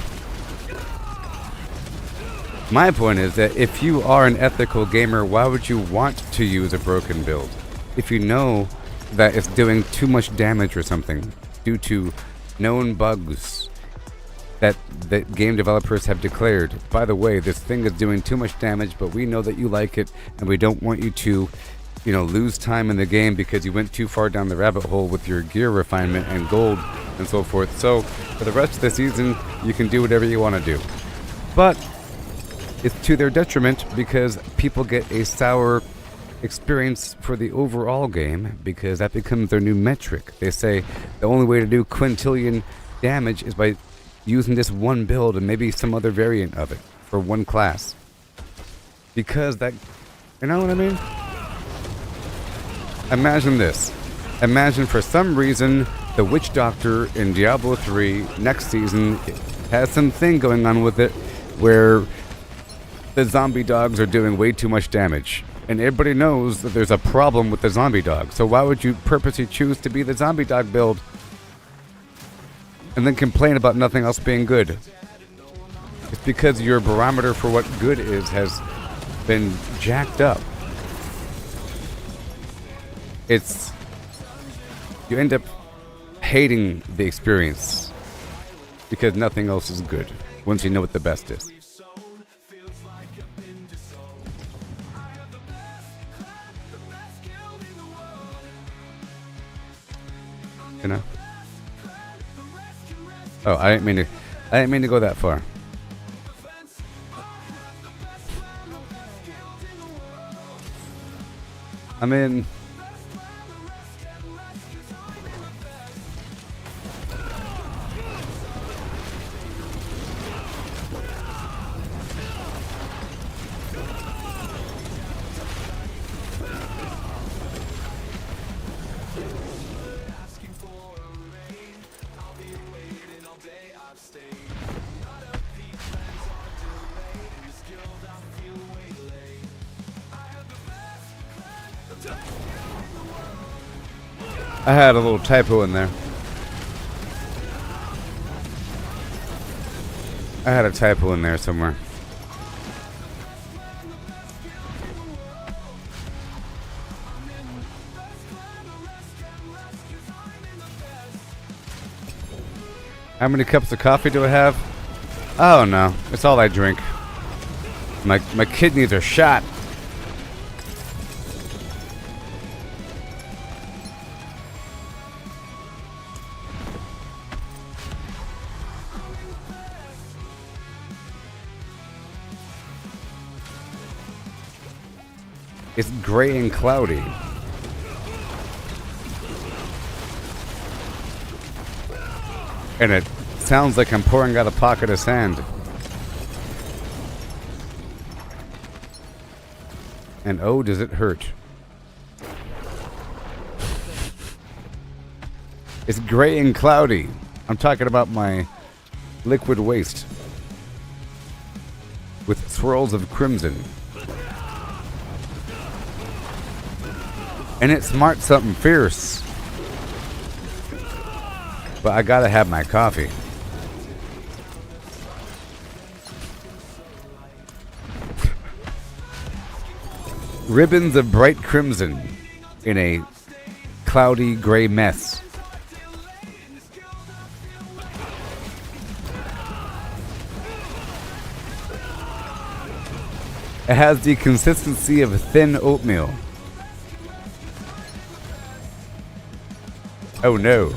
My point is that if you are an ethical gamer, why would you want to use a broken build? If you know that it's doing too much damage or something due to known bugs that game developers have declared. By the way, this thing is doing too much damage, but we know that you like it, and we don't want you to, you know, lose time in the game because you went too far down the rabbit hole with your gear refinement and gold and so forth. So for the rest of the season, you can do whatever you want to do. But it's to their detriment because people get a sour experience for the overall game because that becomes their new metric. They say the only way to do quintillion damage is by using this one build and maybe some other variant of it for one class. Because that, you know what I mean? Imagine this. Imagine for some reason the Witch Doctor in Diablo 3 next season has something going on with it where the zombie dogs are doing way too much damage. And everybody knows that there's a problem with the zombie dog. So why would you purposely choose to be the zombie dog build? And then complain about nothing else being good. It's because your barometer for what good is has been jacked up. You end up hating the experience because nothing else is good once you know what the best is. You know? Oh, I didn't mean to go that far. I mean, I had a little typo in there. I had a typo in there somewhere. How many cups of coffee do I have? Oh no, it's all I drink. My kidneys are shot. It's gray and cloudy. And it sounds like I'm pouring out a pocket of sand. And oh, does it hurt. It's gray and cloudy. I'm talking about my liquid waste. With swirls of crimson. And it smarts something fierce. But I gotta have my coffee. Ribbons of bright crimson in a cloudy gray mess. It has the consistency of thin oatmeal. Oh no.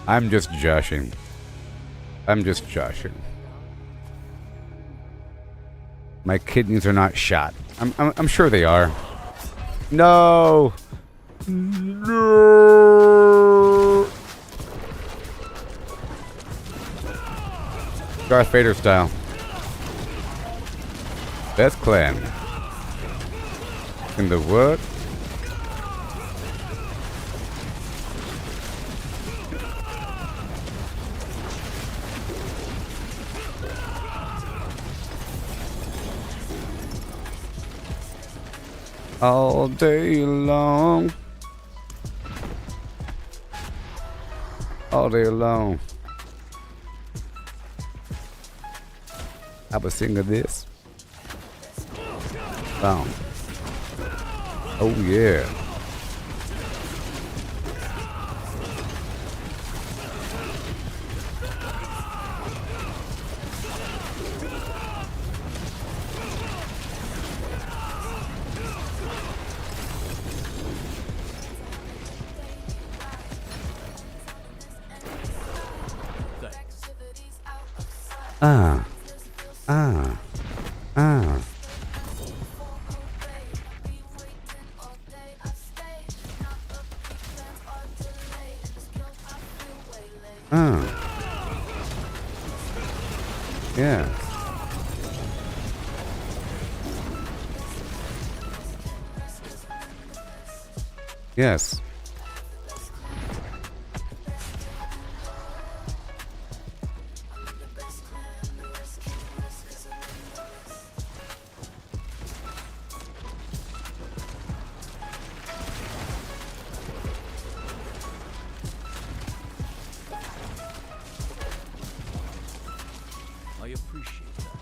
I'm just joshing. I'm just joshing. My kidneys are not shot. I'm sure they are. No. No. Darth Vader style. Best clan. In the what? All day long. All day long. I was singing this. Boom. Oh yeah. Yeah. Yes. I appreciate that.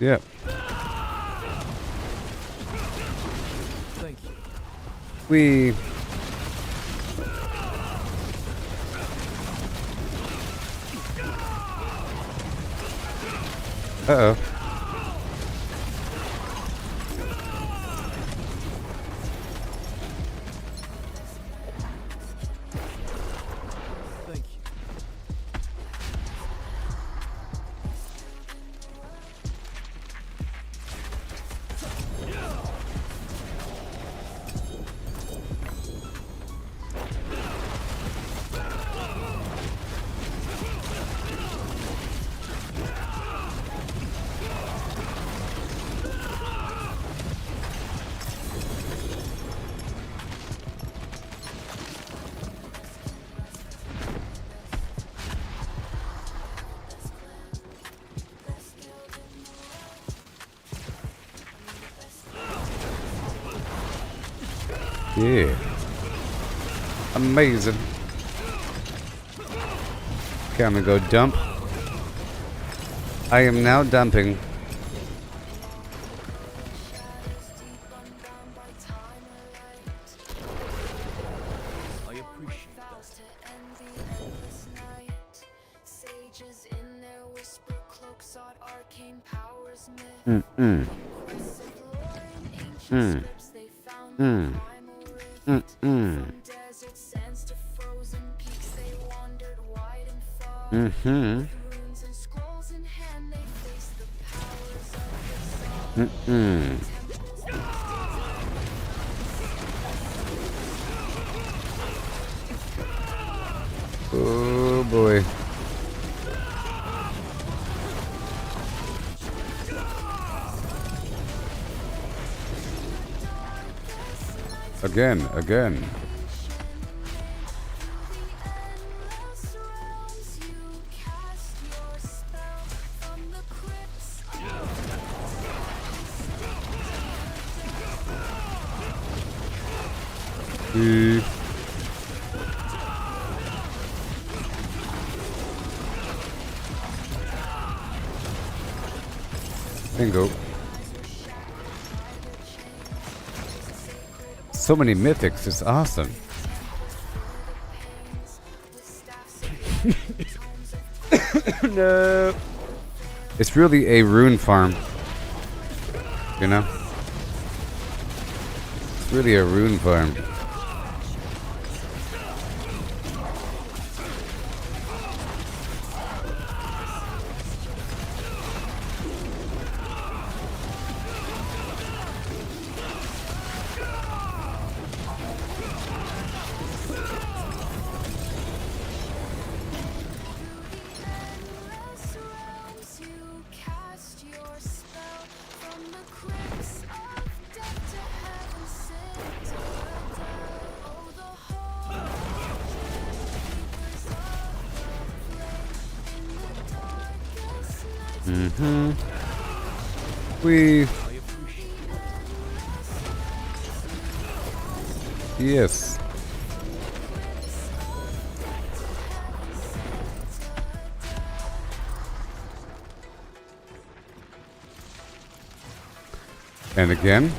Yep. Thank you. We. Uh-oh. Thank you. Yeah. Amazing. Okay, I'm gonna go dump. I am now dumping. I appreciate that. Mm-mm. Mm. Mm. Mm-mm. Mm-hmm. Mm-mm. Oh boy. Again. Bingo. So many mythics, it's awesome. No. It's really a rune farm. You know? It's really a rune farm. Mm-hmm. Yes. And again,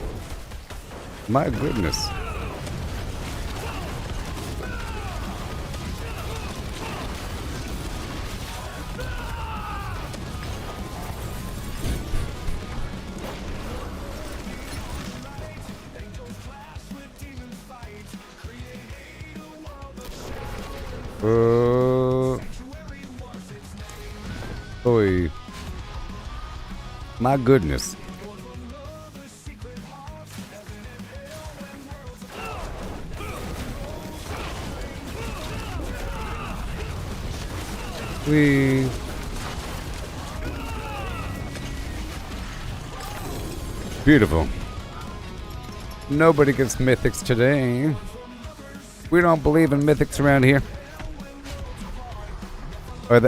my goodness. Oy. My goodness. Beautiful. Nobody gets mythics today. We don't believe in mythics around here. Or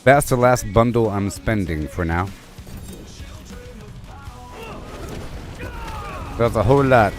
that's the last bundle I'm spending for now. That's a whole lot.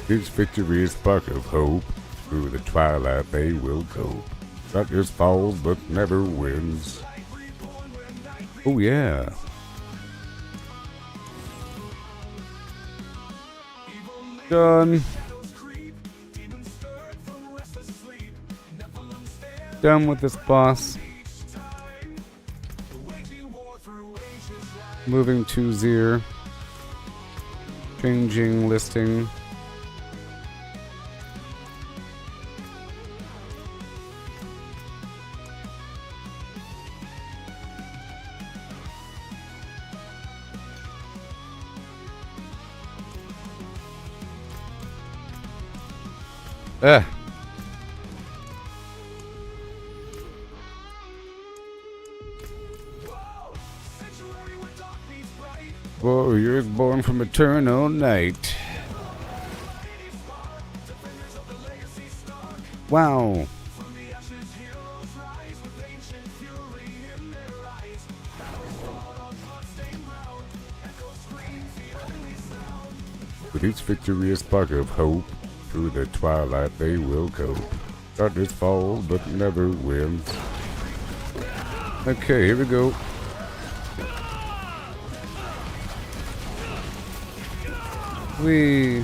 Each victory is spark of hope. Through the twilight they will go. Darkness falls but never wins. Oh yeah. Done. Done with this boss. Moving to Zir. Changing listing. Warriors born from eternal night. Wow. With each victory a spark of hope, through the twilight they will cope. Darkness falls but never wins. Okay, here we go. Whee!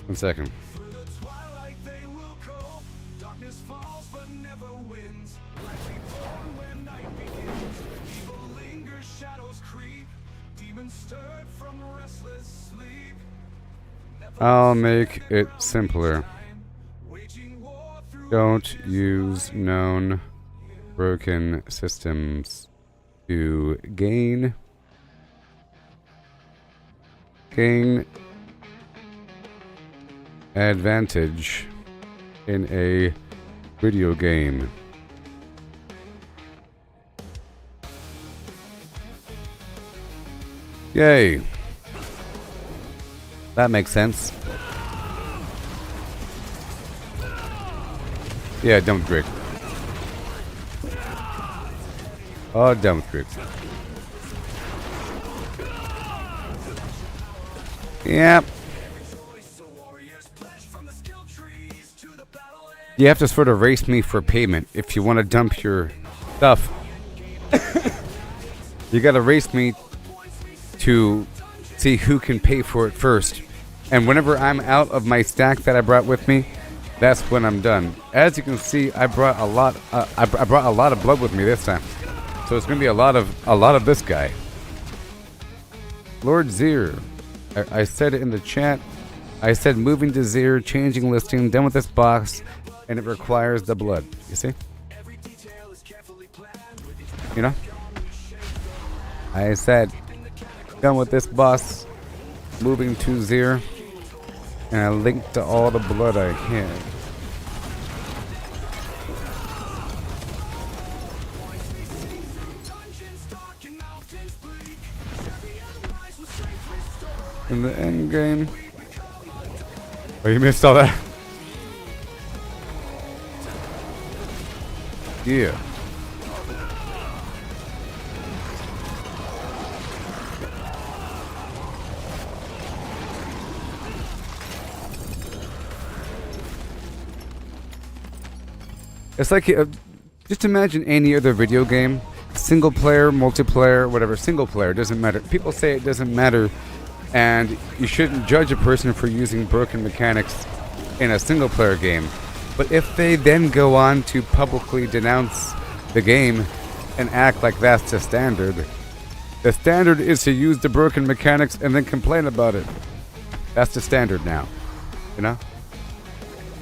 One second. I'll make it simpler. Don't use known broken systems to gain advantage in a video game. Yay. That makes sense. Yeah, dump trick. Oh, dump trick. Yep. You have to sort of race me for payment if you want to dump your stuff. You gotta race me to see who can pay for it first. And whenever I'm out of my stack that I brought with me, that's when I'm done. As you can see, I brought a lot. I brought a lot of blood with me this time, so it's gonna be a lot of this guy. Lord Zir, I said it in the chat. I said moving to Zir, changing listing, done with this box, and it requires the blood. You see? You know? I said done with this boss, moving to Zir, and I linked to all the blood I had. In the end game. Oh, you missed all that? Yeah. It's like, just imagine any other video game, single player, multiplayer, whatever, single player, doesn't matter. People say it doesn't matter, and you shouldn't judge a person for using broken mechanics in a single player game. But if they then go on to publicly denounce the game and act like that's the standard is to use the broken mechanics and then complain about it. That's the standard now, you know?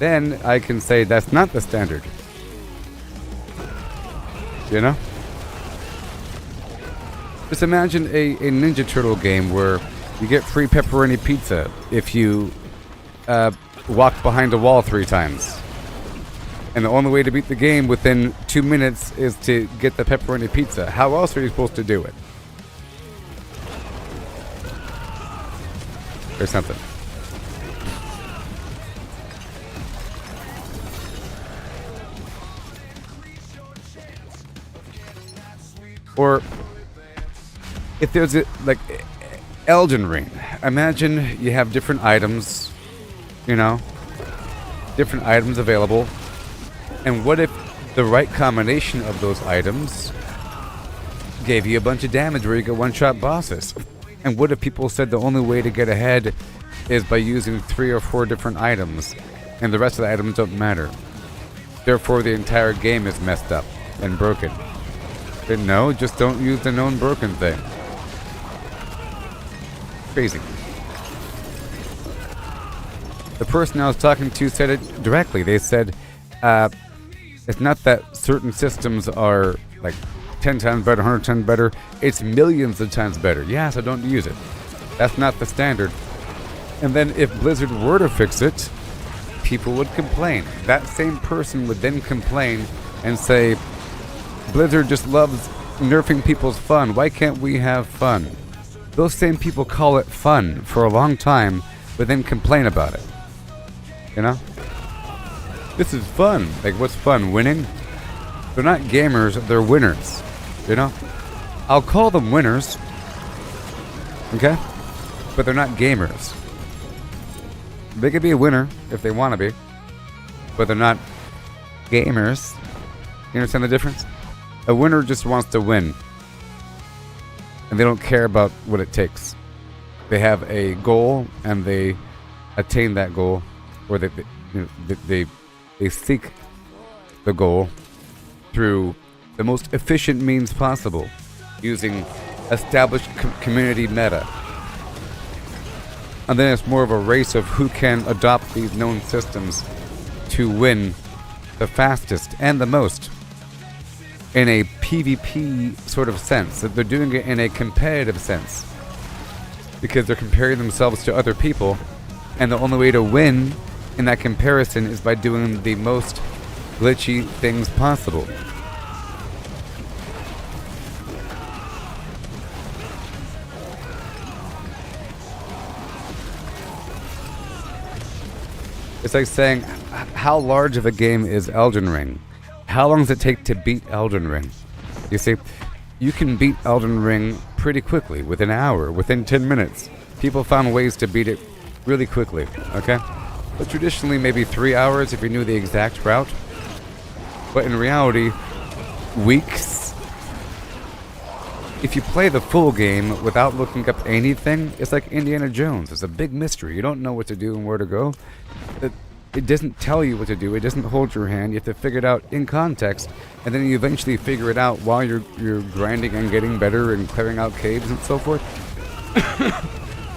Then I can say that's not the standard. You know? Just imagine a Ninja Turtle game where you get free pepperoni pizza if you walk behind a wall 3 times. And the only way to beat the game within 2 minutes is to get the pepperoni pizza. How else are you supposed to do it? Or something. Or if there's a, like Elden Ring, imagine you have different items, you know, different items available, and what if the right combination of those items gave you a bunch of damage where you get one-shot bosses? And what if people said the only way to get ahead is by using 3 or 4 different items, and the rest of the items don't matter? Therefore, the entire game is messed up and broken. Then no, just don't use the known broken thing. Crazy. The person I was talking to said it directly. They said, it's not that certain systems are like 10 times better, 100 times better. It's millions of times better. Yeah, so don't use it. That's not the standard. And then if Blizzard were to fix it, people would complain. That same person would then complain and say, Blizzard just loves nerfing people's fun. Why can't we have fun? Those same people call it fun for a long time, but then complain about it. You know? This is fun. Like, what's fun? Winning? They're not gamers, they're winners. You know? I'll call them winners. Okay? But they're not gamers. They could be a winner if they want to be, but they're not gamers. You understand the difference? A winner just wants to win, and they don't care about what it takes. They have a goal, and they attain that goal, or they seek the goal through the most efficient means possible, using established community meta. And then it's more of a race of who can adopt these known systems to win the fastest and the most in a PvP sort of sense. That they're doing it in a competitive sense because they're comparing themselves to other people, and the only way to win in that comparison is by doing the most glitchy things possible. It's like saying, how large of a game is Elden Ring? How long does it take to beat Elden Ring? You see, you can beat Elden Ring pretty quickly, within an hour, within 10 minutes. People found ways to beat it really quickly, okay? But traditionally, maybe 3 hours if you knew the exact route. But in reality, weeks. If you play the full game without looking up anything, it's like Indiana Jones. It's a big mystery. You don't know what to do and where to go. It doesn't tell you what to do. It doesn't hold your hand. You have to figure it out in context, and then you eventually figure it out while you're grinding and getting better and clearing out caves and so forth.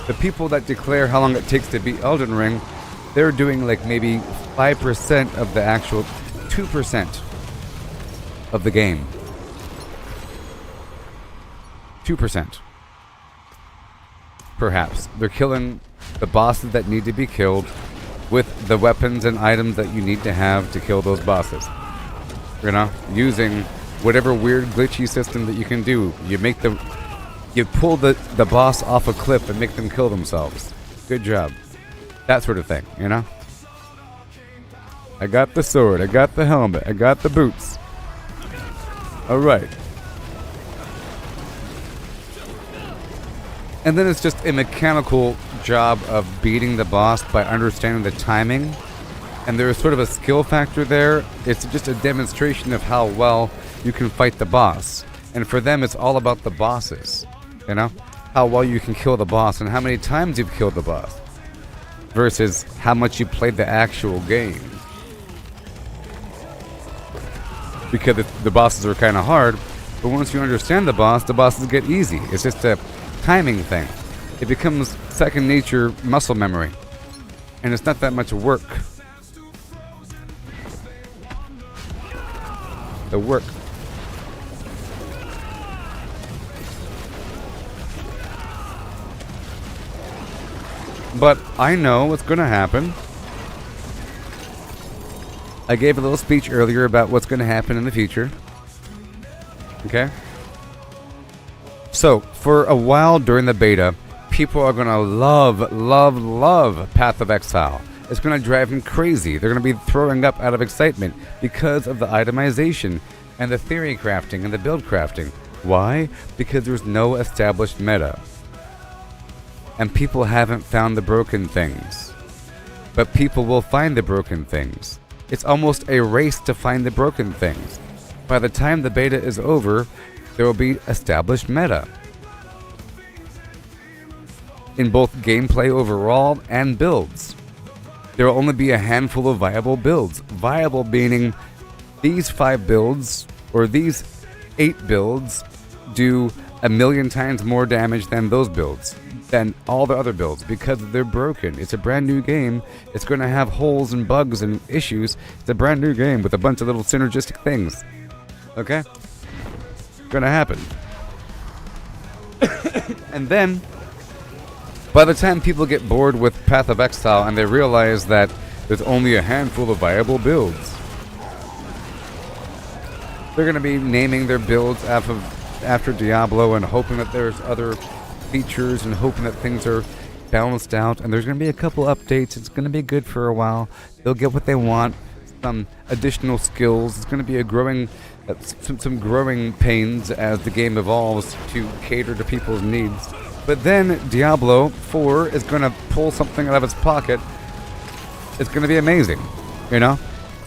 The people that declare how long it takes to beat Elden Ring, they're doing like maybe 5% of the actual 2% of the game. 2%. Perhaps. They're killing the bosses that need to be killed with the weapons and items that you need to have to kill those bosses. You know? Using whatever weird glitchy system that you can do. You pull the boss off a cliff and make them kill themselves. Good job. That sort of thing, you know? I got the sword, I got the helmet, I got the boots. Alright. And then it's just a mechanical job of beating the boss by understanding the timing. And there's sort of a skill factor there. It's just a demonstration of how well you can fight the boss. And for them, it's all about the bosses. You know? How well you can kill the boss and how many times you've killed the boss. Versus how much you played the actual game. Because the bosses are kind of hard. But once you understand the bosses get easy. It's just a timing thing. It becomes second nature muscle memory. And it's not that much work. The work. But I know what's going to happen. I gave a little speech earlier about what's going to happen in the future. Okay? So, for a while during the beta, people are going to love Path of Exile. It's going to drive them crazy. They're going to be throwing up out of excitement because of the itemization and the theory crafting and the build crafting. Why? Because there's no established meta. And people haven't found the broken things. But people will find the broken things. It's almost a race to find the broken things. By the time the beta is over, there will be established meta. In both gameplay overall and builds. There will only be a handful of viable builds. Viable meaning these 5 builds, or these 8 builds, do 1,000,000 times more damage than those builds. Than all the other builds, because they're broken. It's a brand new game. It's going to have holes and bugs and issues. It's a brand new game with a bunch of little synergistic things. Okay? Gonna happen. And then, by the time people get bored with Path of Exile and they realize that there's only a handful of viable builds. They're going to be naming their builds after Diablo and hoping that there's other features and hoping that things are balanced out. And there's going to be a couple updates. It's going to be good for a while. They'll get what they want. Some additional skills. It's going to be a growing, some growing pains as the game evolves to cater to people's needs. But then Diablo 4 is going to pull something out of its pocket. It's going to be amazing, you know?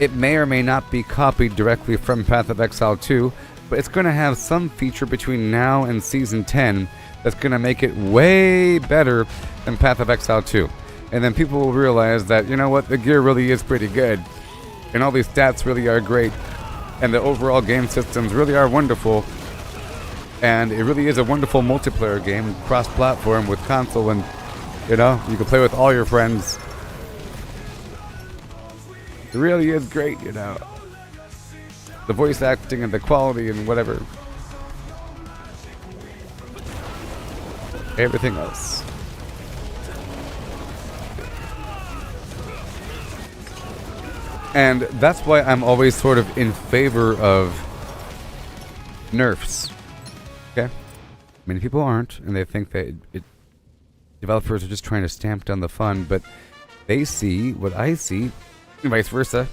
It may or may not be copied directly from Path of Exile 2, but it's going to have some feature between now and Season 10 that's going to make it way better than Path of Exile 2. And then people will realize that, you know what, the gear really is pretty good. And all these stats really are great. And the overall game systems really are wonderful. And it really is a wonderful multiplayer game, cross-platform with console, and, you know, you can play with all your friends. It really is great, you know. The voice acting and the quality and whatever. Everything else. And that's why I'm always sort of in favor of nerfs. Okay? Many people aren't, and they think that developers are just trying to stamp down the fun, but they see what I see, and vice versa.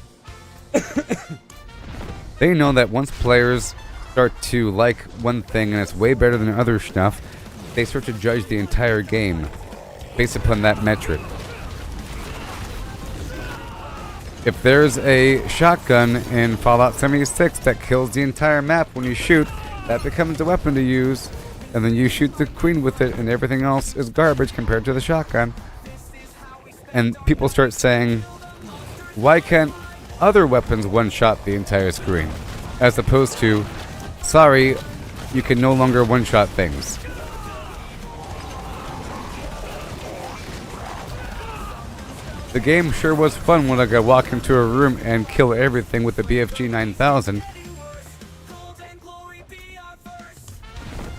They know that once players start to like one thing and it's way better than other stuff, they start to judge the entire game based upon that metric. If there's a shotgun in Fallout 76 that kills the entire map when you shoot, that becomes a weapon to use, and then you shoot the queen with it and everything else is garbage compared to the shotgun. And people start saying, why can't other weapons one-shot the entire screen? As opposed to, sorry, you can no longer one-shot things. The game sure was fun when I could walk into a room and kill everything with the BFG 9000.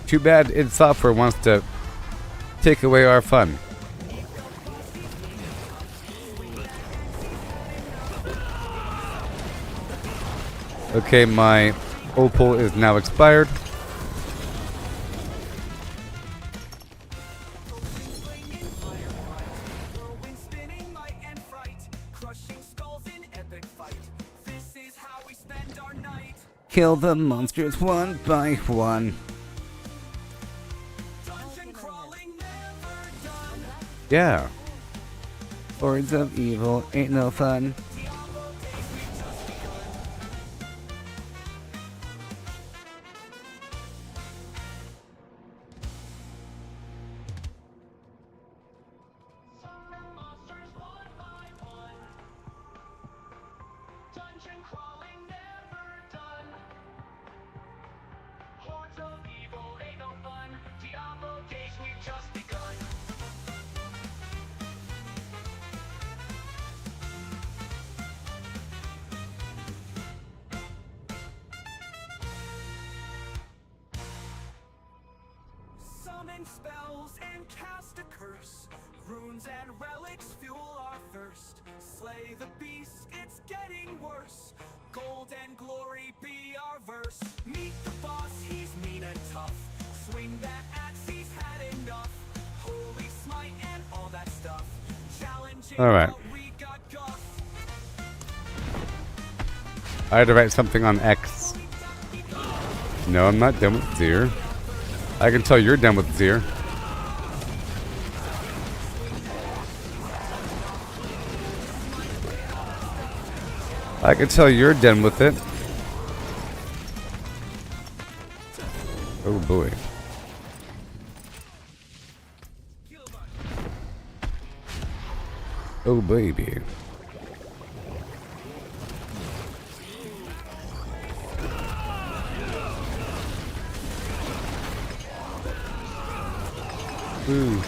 Too bad id Software wants to take away our fun. Okay, my Opal is now expired. Kill the monsters one by one. Yeah. Hordes of evil ain't no fun. Summon spells and cast a curse. Runes and relics fuel our thirst. Slay the beast, it's getting worse. Gold and glory be our verse. Meet the boss, he's mean and tough. Swing that axe, he's had enough. Holy smite and all that stuff. Challenging, all right. We got guff. I had to write something on X. No, I'm not done with Zir. I can tell you're done with Zir. I can tell you're done with it. Oh boy. Oh baby. Ooh.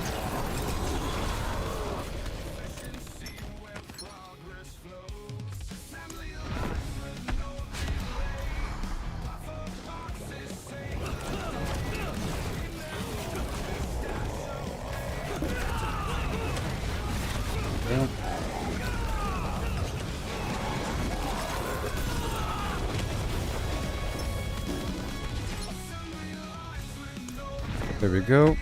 There we go.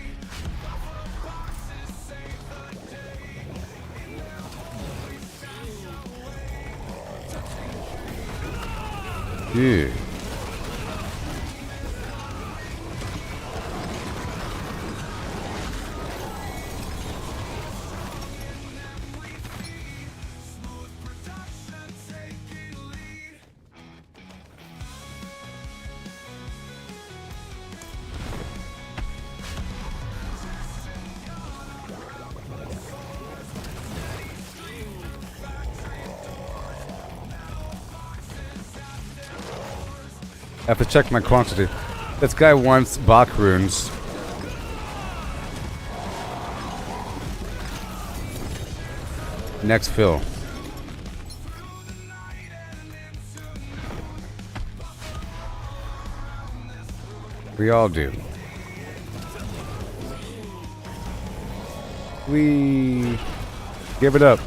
Yeah. I have to check my quantity. This guy wants Bach runes. Next fill. We all do. We give it up.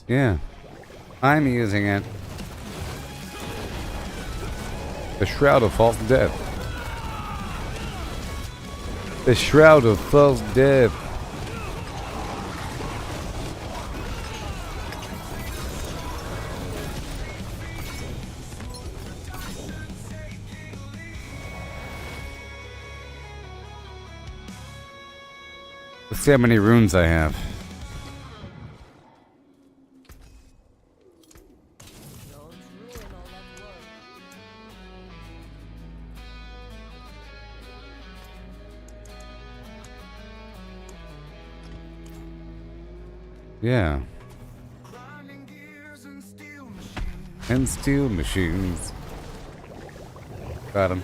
Yeah, I'm using it. The Shroud of False Death. The Shroud of False Death. Let's see how many runes I have. Yeah. And steel machines. Got him.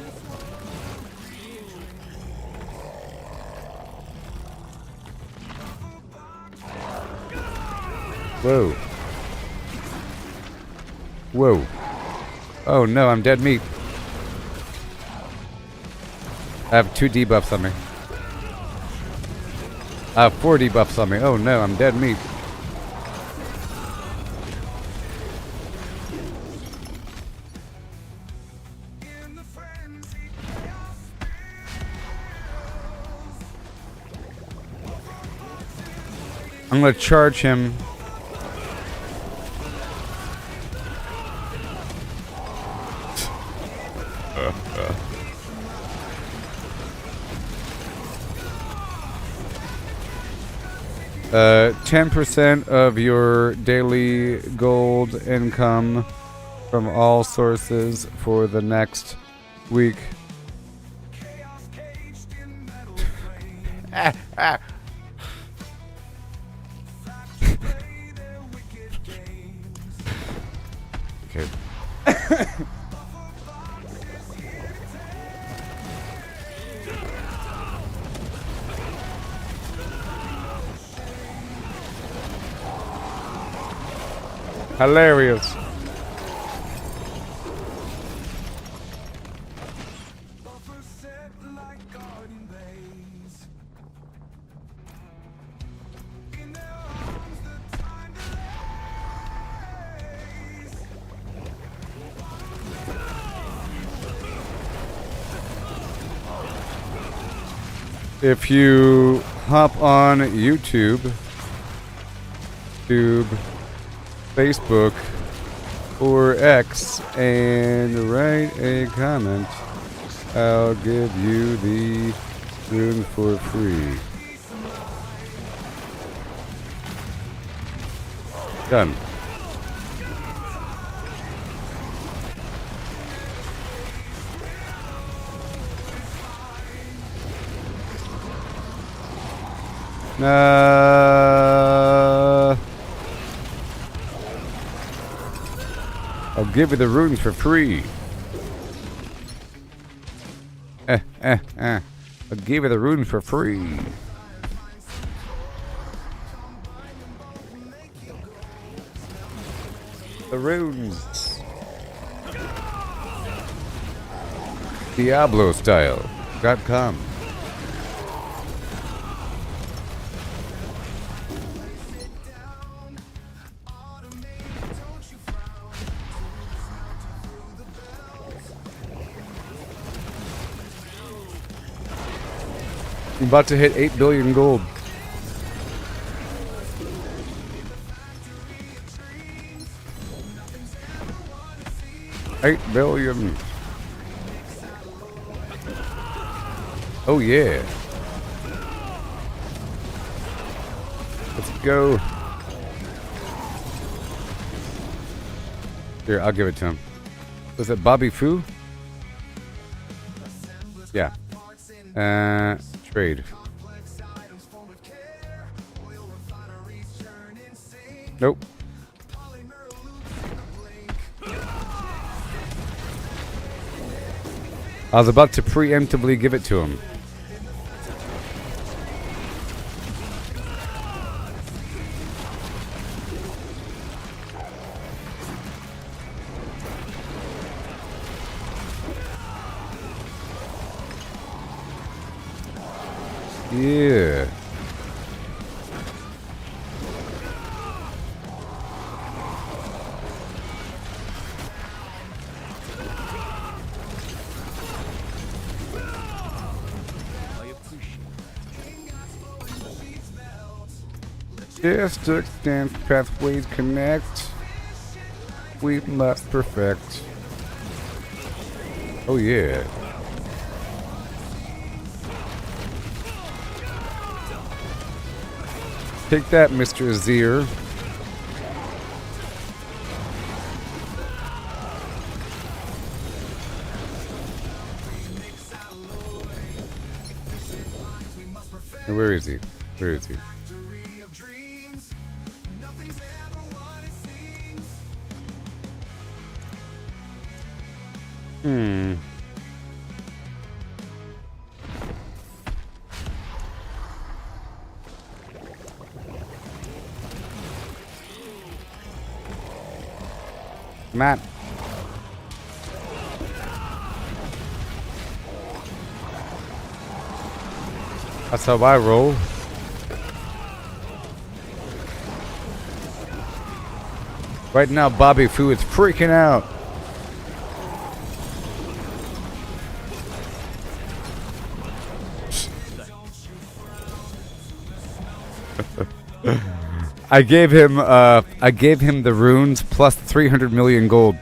Whoa. Whoa. Oh no, I'm dead meat. I have 2 debuffs on me. I have 4 debuffs on me. Oh no, I'm dead meat. I'm gonna charge him. Uh, 10% of your daily gold income from all sources for the next week. Okay. Hilarious. If you hop on YouTube, Facebook, or X and write a comment, I'll give you the rune for free. Done. I'll give you the runes for free. I'll give you the runes for free. The runes. Diablo style.com. I'm about to hit 8 billion gold. 8 billion. Oh yeah. Let's go. Here, I'll give it to him. Was it Bobby Fu? Yeah. Trade. Nope. I was about to preemptively give it to him. Yeah. Just extend pathways connect. We must perfect. Oh yeah. Take that, Mr. Azir. Where is he? Where is he? Matt. That's how I roll. Right now, Bobby Fu is freaking out. I gave him the runes plus 300 million gold.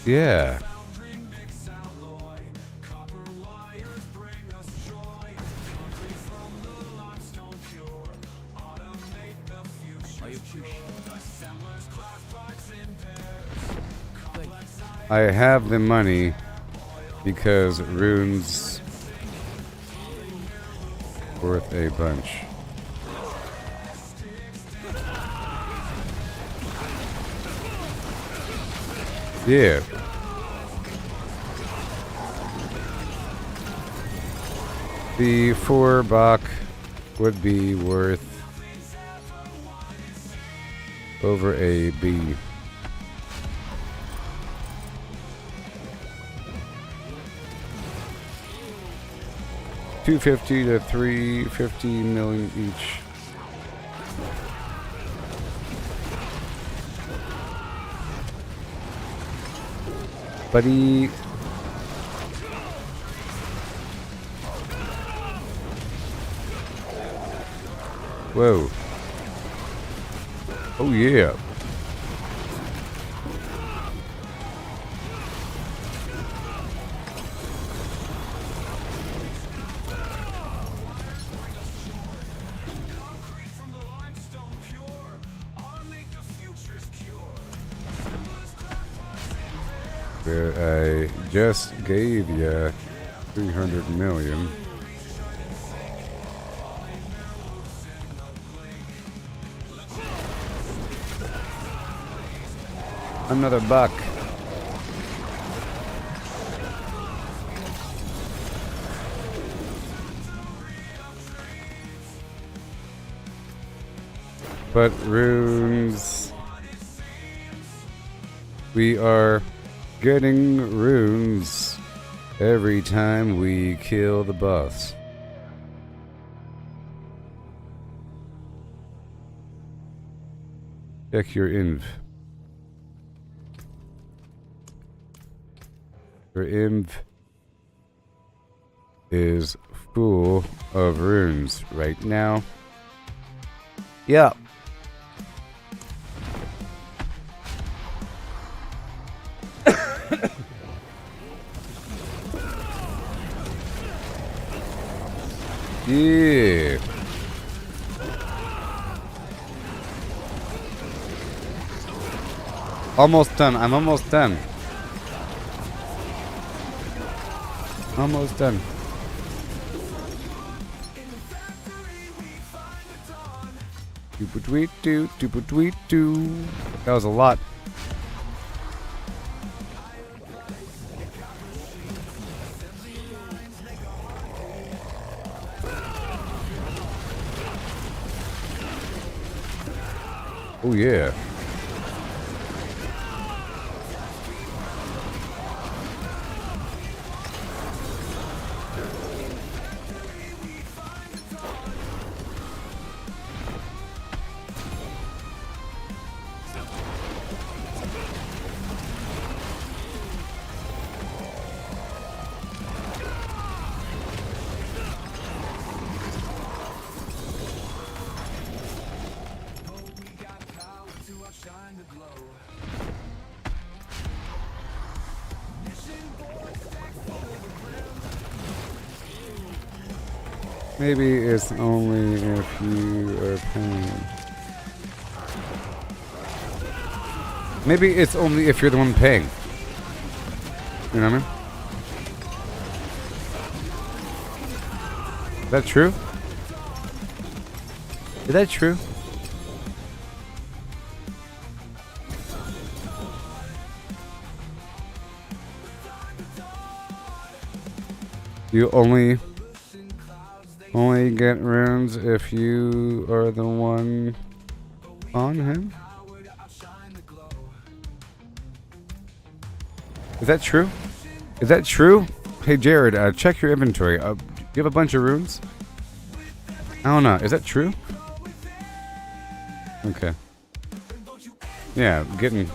Yeah. I have the money because runes worth a bunch. Yeah. The 4 Bach would be worth over a B. $250 to $350 million each. Buddy. Whoa. Oh yeah. I just gave you 300 million. Another buck. But runes, we are getting runes every time we kill the boss. Check your inv. Your inv is full of runes right now. Yeah. Yeah. Almost done. I'm almost done. Almost done. Doop-a-tweet-doo, doop-a-tweet-doo. That was a lot. Oh yeah. Maybe it's only if you are paying. Maybe it's only if you're the one paying. You know what I mean? Is that true? Is that true? You only get runes if you are the one on him? Is that true? Is that true? Hey Jared, check your inventory. Do you have a bunch of runes? I don't know. Is that true? Okay. Yeah, I'm getting...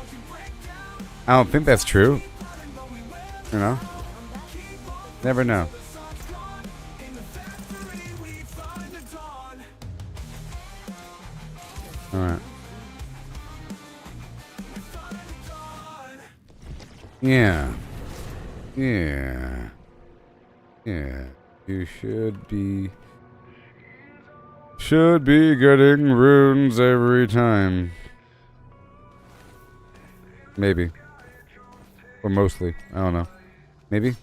I don't think that's true. You know? Never know. Alright. Yeah. Yeah. Yeah. You should be getting runes every time. Maybe. Or mostly. I don't know. Maybe?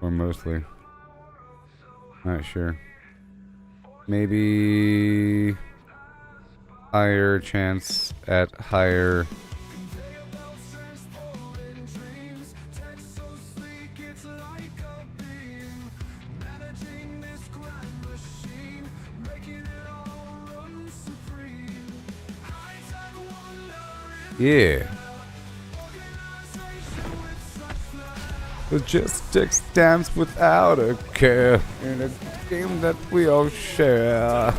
Or mostly. Not sure. Maybe higher chance at higher yeah. Logistics stamps without a care in a game that we all share.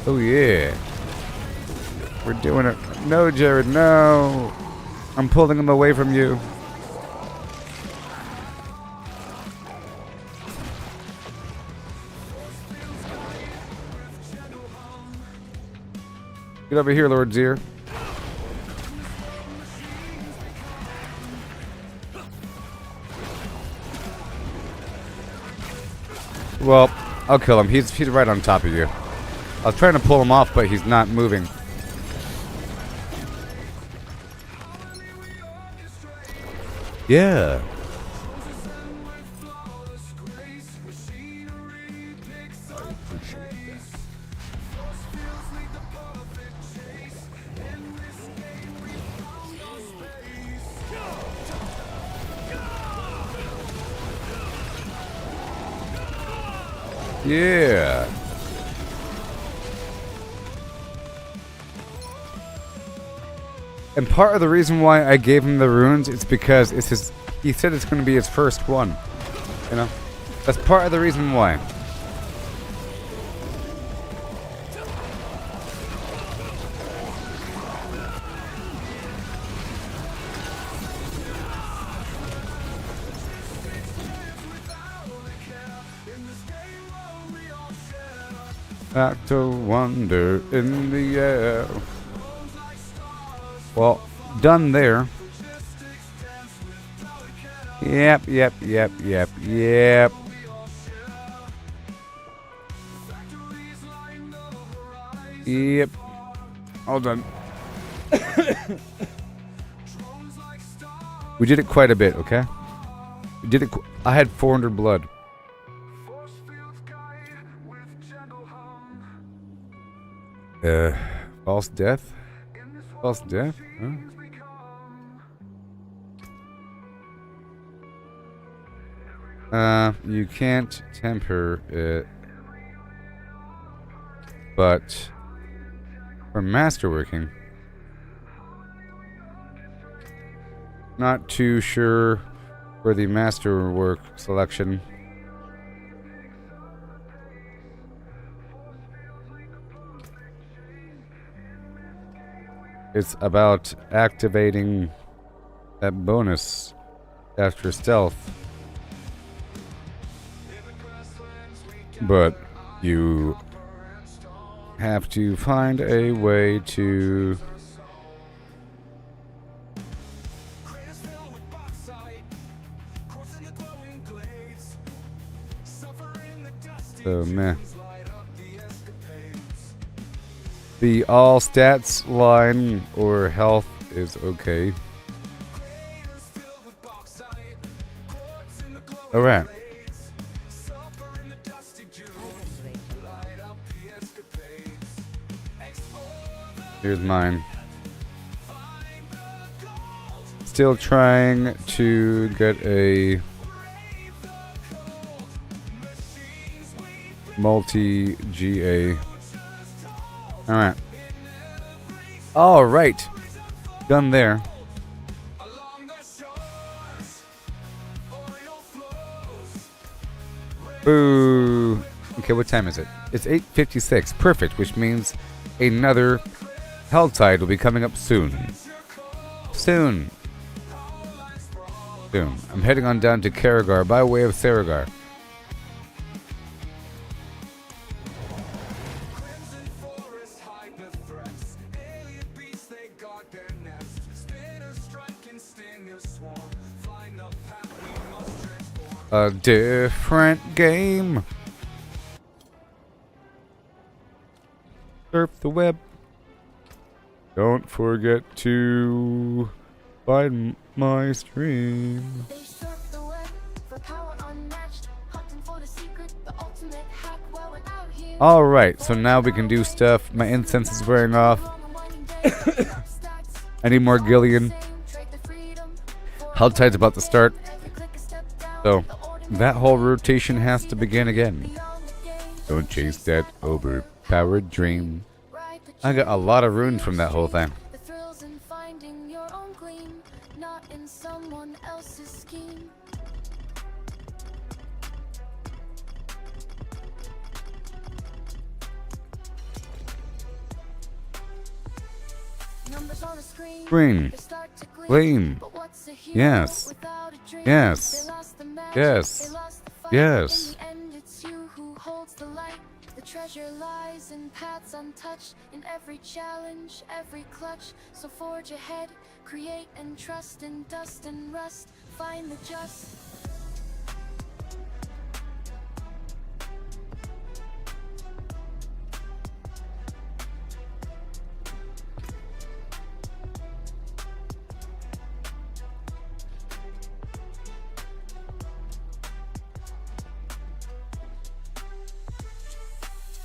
Oh yeah. We're doing it. No, Jared, no. I'm pulling him away from you. Get over here, Lord Zier. Well, I'll kill him. He's right on top of you. I was trying to pull him off, but he's not moving. Yeah. Yeah. And part of the reason why I gave him the runes is because it's his. He said it's going to be his first one. You know, that's part of the reason why. Back to wonder in the air. Well, done there. Yep. Yep. All done. We did it quite a bit, okay? We did it. I had 400 blood. False death? False death? Huh? You can't temper it. But for Masterworking, not too sure for the Masterwork selection. It's about activating that bonus after stealth. But you have to find a way to so meh. The all stats line or health is okay. Alright. Here's mine. Still trying to get a multi-GA. Alright. Alright. Done there. Boo. Okay, what time is it? It's 8:56. Perfect, which means another Helltide will be coming up soon. Soon. I'm heading on down to Karagar by way of Saragar. A different game. Surf the web. Don't forget to find my stream. Alright, so now we can do stuff. My incense is wearing off. I need more Gillian. Helltide's about to start. So, that whole rotation has to begin again. Don't chase that overpowered dream. I got a lot of runes from that whole thing. The thrills in finding your own gleam, not in someone else's scheme. Numbers on a screen. Green. They start to Gleam. but what's a hero Yes. without a dream? Yes. They lost the magic, Yes. they lost the fight. Yes. In the end, it's you who holds the light. The treasure lies in paths untouched, in every challenge, every clutch. So forge ahead, create and trust in dust and rust. Find the just.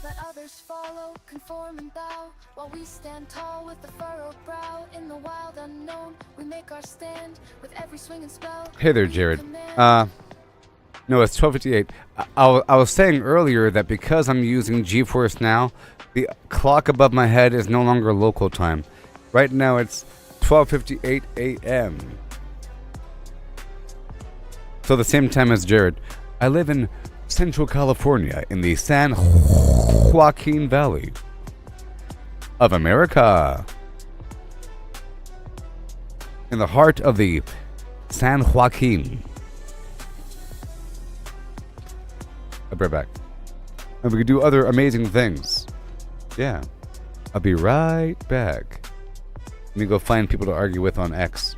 Let others follow, conform and bow, while we stand tall with a furrowed brow. In the wild unknown, we make our stand with every swing and spell. Hey there, Jared. No, it's 12:58. I was saying earlier that because I'm using GeForce Now, the clock above my head is no longer local time. Right now it's 12:58 a.m. So the same time as Jared. I live in Central California in the San Joaquin Valley of America. In the heart of the San Joaquin. I'll be right back. And we could do other amazing things. Yeah. I'll be right back. Let me go find people to argue with on X.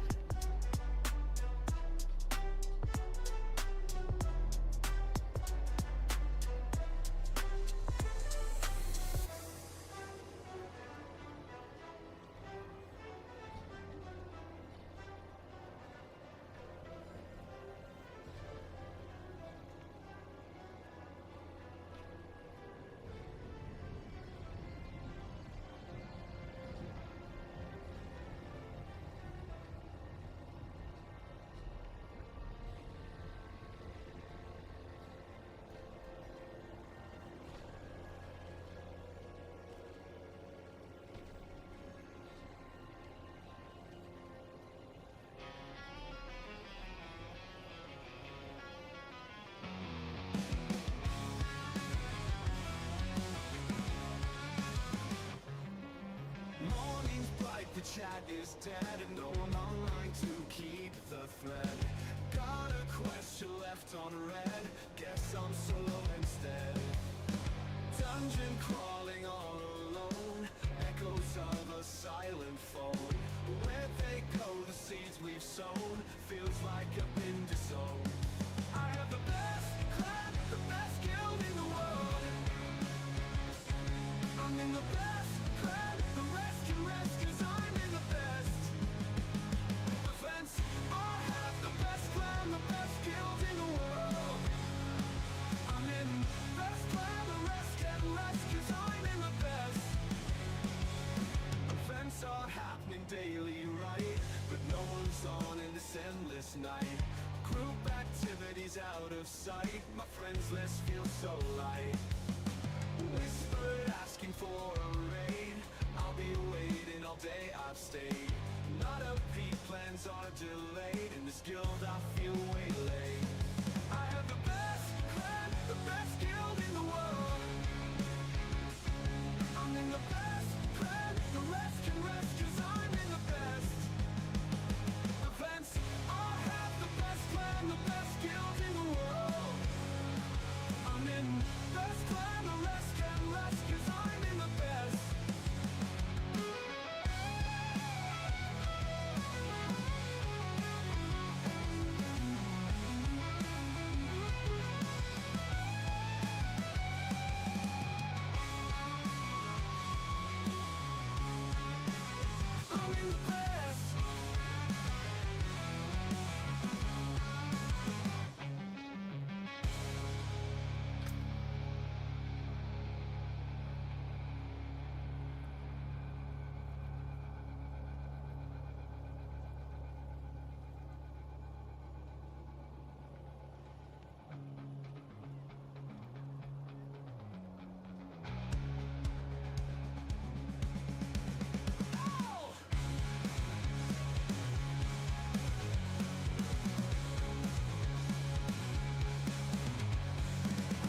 Morning's bright, the chat is dead, and no one online to keep the thread. Got a question left unread, guess I'm solo instead. Dungeon crawling all alone, echoes of a silent phone. Where they go, the seeds we've sown, feels like I've been disowned. I have the best clan, the best guild in the world. I'm in the best clan, the rest can rest, cause I'm in the best. Defense, I have the best clan, the best guild in the world. I'm in best clan, the rest can rest, cause I'm in the best. Events are happening daily, right? But no one's on in this endless night. Group activities out of sight, my friends list feels so light. Whispered asking for a raid, I'll be waiting all day, I've stayed. Not a peak, plans are delayed, in this guild I feel way late. I have the best clan, the best guild in the world. I'm in the best clan, the rest can rest, cause I'm in the best. Events, I have the best clan, the best guild in the world. I'm in best clan, the rest can rest, cause I'm in the best. I'm in the best.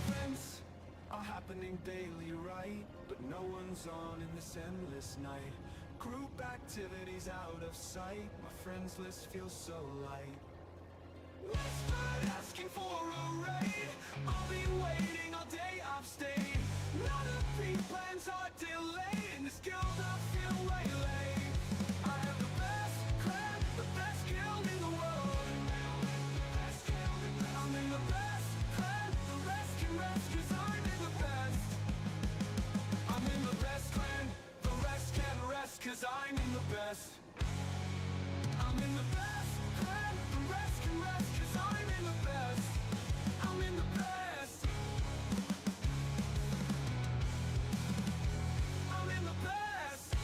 Events are happening daily, right? But no one's on in this endless night. Group activities out of sight, my friends list feels so light. Whispered asking for a raid, I'll be waiting all day, I've stayed. None of pre-plans are delayed, in this guild I feel way late. I have the best clan, the best guild in the world. I'm in the best clan, the rest can rest, cause I'm in the best. I'm in the best clan, the rest can rest, cause I'm in the best. I'm in the best clan, the rest can rest, cause I'm in the best. I'm in the best. I'm in the best.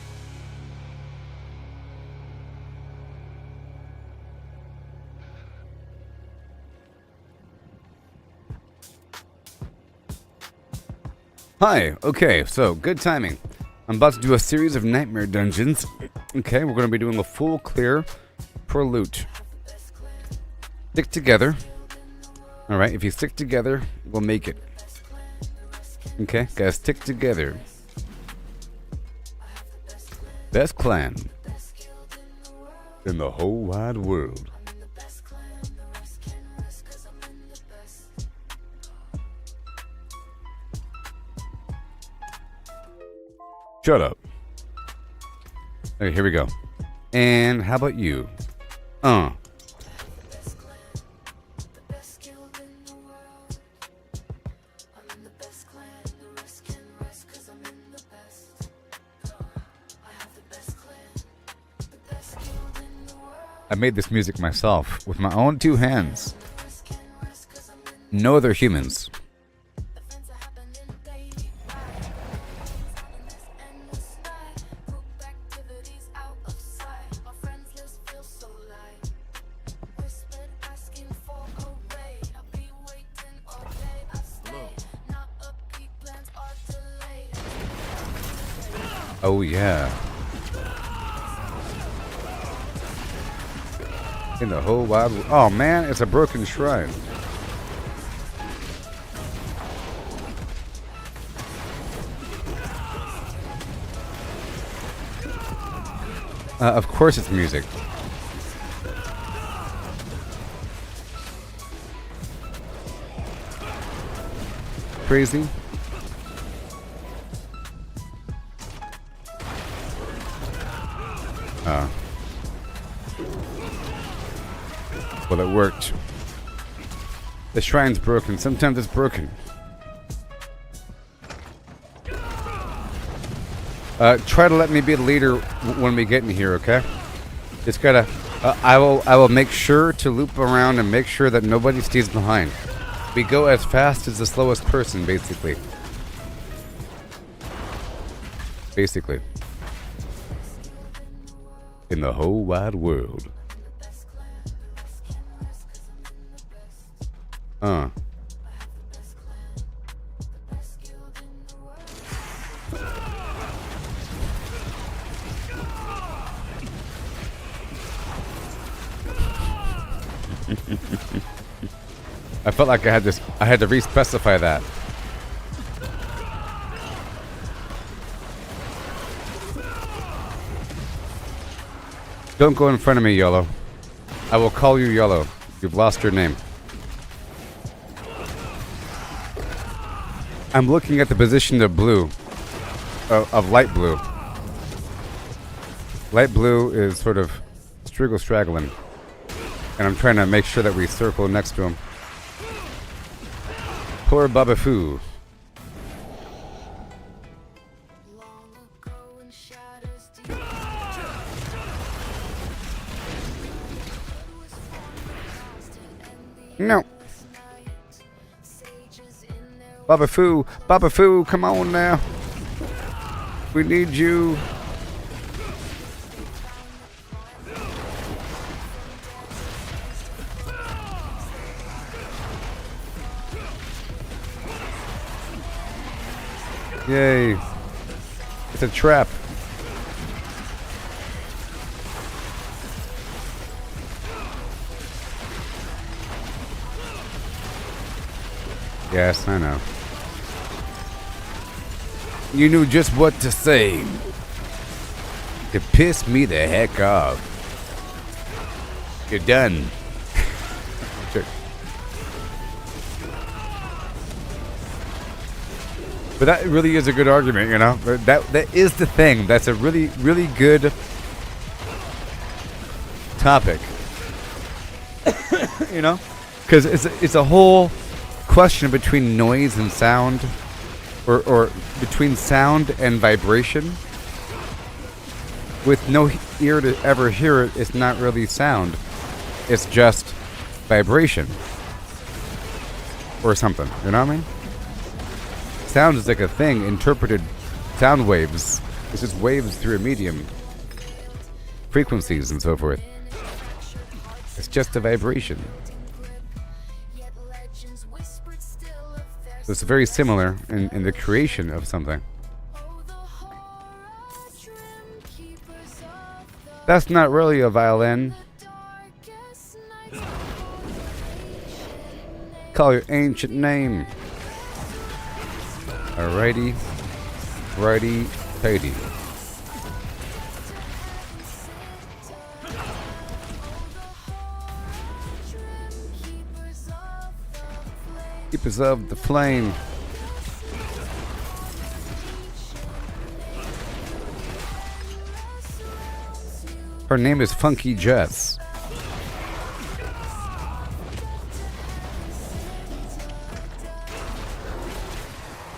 Hi. Okay, so good timing. I'm about to do a series of nightmare dungeons. Okay, we're going to be doing a full clear for loot. Stick together. Alright, if you stick together, we'll make it. Okay, guys, stick together. Best clan in the whole wide world. Shut up. Okay, here we go. And how about you? I made this music myself with my own 2 hands. No other humans. Oh yeah. In the whole wide world. Oh man, it's a broken shrine. Of course it's music. Crazy. Well, it worked. The shrine's broken. Sometimes it's broken. Try to let me be the leader when we get in here, okay? Just gotta. I will make sure to loop around and make sure that nobody stays behind. We go as fast as the slowest person, basically. Basically. In the whole wide world. I felt like I had to re-specify that. Don't go in front of me, Yellow. I will call you Yellow. You've lost your name. I'm looking at the position of blue, of light blue. Light blue is sort of straggling. And I'm trying to make sure that we circle next to him. Poor Baba Foo. No. Baba Foo, come on now. We need you. Yay. It's a trap. Yes, I know. You knew just what to say to piss me the heck off. You're done. Sure. But that really is a good argument, you know. That is the thing. That's a really, really good topic. You know, because it's a whole question between noise and sound, or between sound and vibration. With no ear to ever hear it, it's not really sound. It's just vibration or something. You know what I mean? Sound is like a thing, interpreted sound waves. It's just waves through a medium, frequencies and so forth. It's just a vibration. So it's very similar in the creation of something. That's not really a violin. Darkest nights, Call your ancient name. Alrighty. Righty. Tighty. Keepers of the flame. Her name is Funky Jess.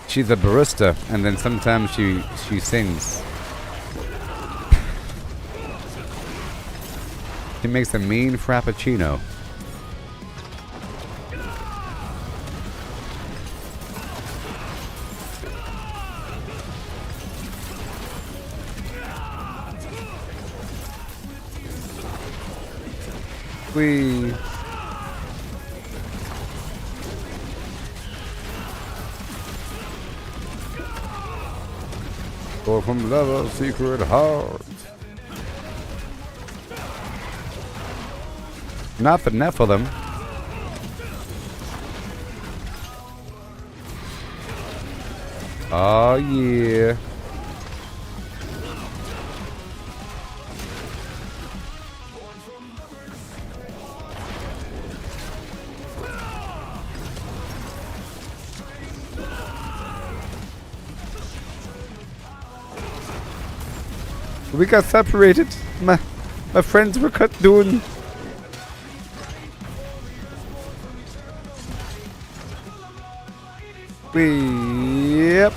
She's a barista, and then sometimes she sings. She makes a mean frappuccino. We go from lover's secret heart. Not the Nephilim. Oh yeah. We got separated. My friends were cut down. Yep.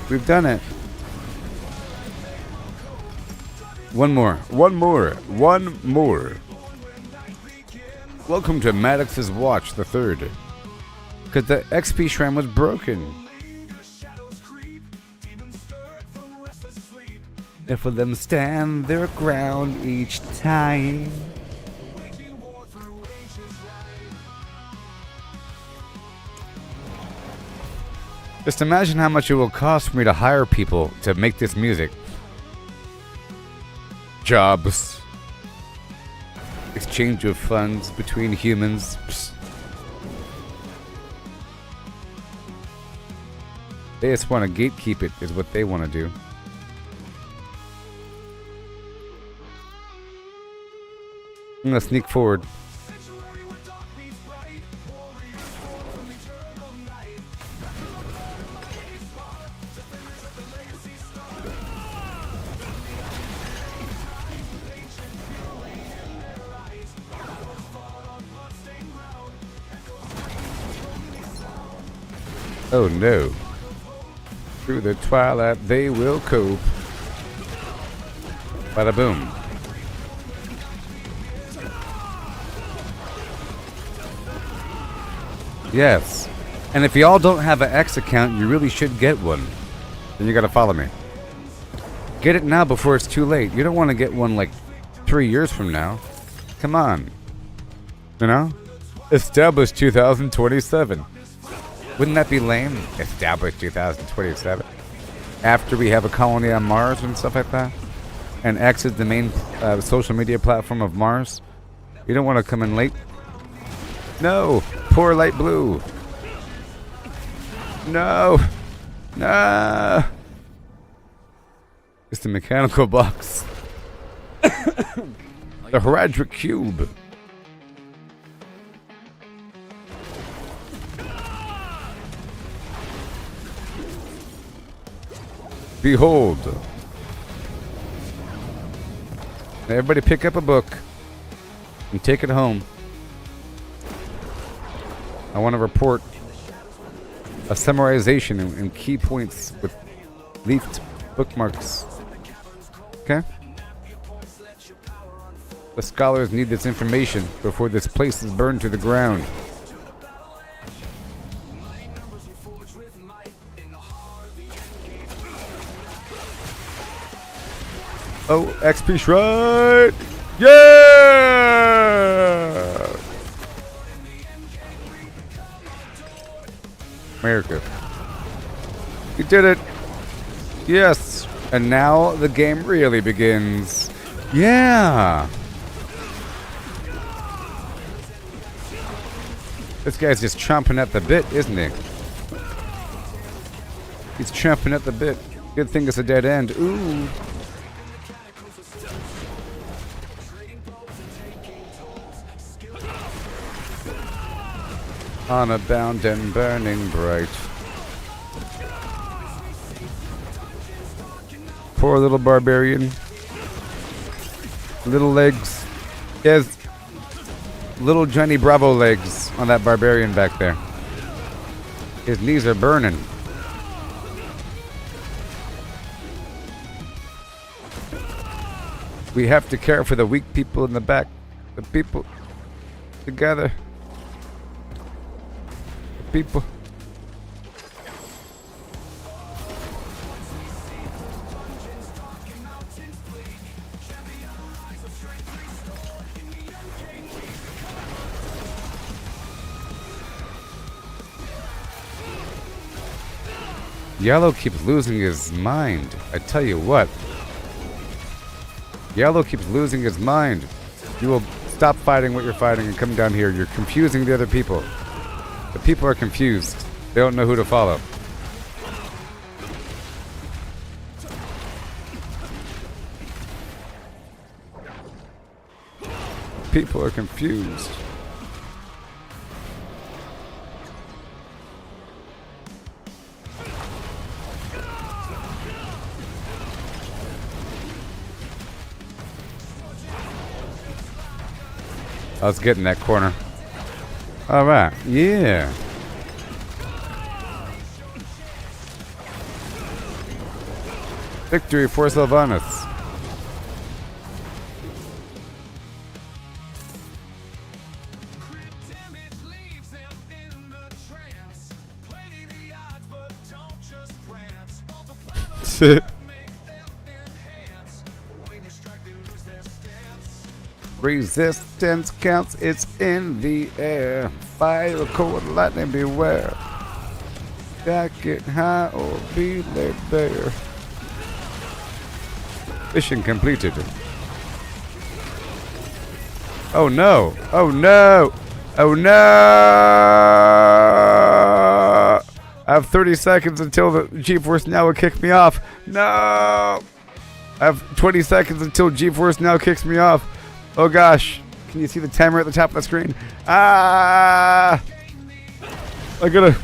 We've done it. One more. Welcome to Maddox's Watch, the third. Because the XP shrine was broken. If of them stand their ground each time. Just imagine how much it will cost for me to hire people to make this music. Jobs. Exchange of funds between humans. Psst. They just want to gatekeep it, is what they want to do. I'm gonna sneak forward. Oh no. Through the twilight they will cope. Bada boom. Yes. And if y'all don't have an X account, you really should get one. Then you gotta follow me. Get it now before it's too late. You don't want to get one like 3 years from now. Come on. You know? Established 2027. Wouldn't that be lame? Established 2027. After we have a colony on Mars and stuff like that. And X is the main social media platform of Mars. You don't want to come in late. No. Poor light blue. No. No. It's the mechanical box. The Heraldric Cube. Behold. Everybody pick up a book and take it home. I want to report a summarization and key points with leafed bookmarks. Okay? The scholars need this information before this place is burned to the ground. Oh, XP Shrine! Yeah! America. We did it. Yes. And now the game really begins. Yeah. This guy's just chomping at the bit, isn't he? He's chomping at the bit. Good thing it's a dead end. Ooh. Honor bound and burning bright. Poor little barbarian. Little legs. He has little Johnny Bravo legs on that barbarian back there. His knees are burning. We have to care for the weak people in the back. The people together. The people. Yellow keeps losing his mind. I tell you what. Yellow keeps losing his mind. You will stop fighting what you're fighting and come down here. You're confusing the other people. The people are confused. They don't know who to follow. People are confused. I was getting that corner. Alright, yeah. Victory for Sylvanas. Resistance counts, it's in the air. Fire, cold, lightning, beware. Back it high or be laid bare. Mission completed. Oh no! Oh no! Oh no! I have 30 seconds until the GeForce Now will kick me off. No! I have 20 seconds until GeForce Now kicks me off. Oh gosh. Can you see the timer at the top of the screen? Ah! I gotta.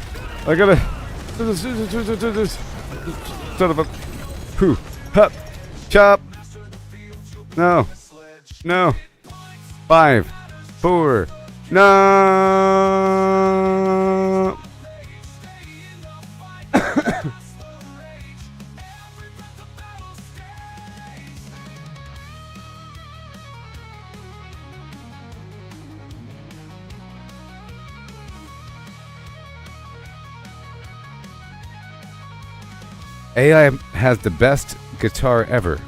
Son of a. Whew. Hup. Chop. No. No. 5. 4. No. AI has the best guitar ever.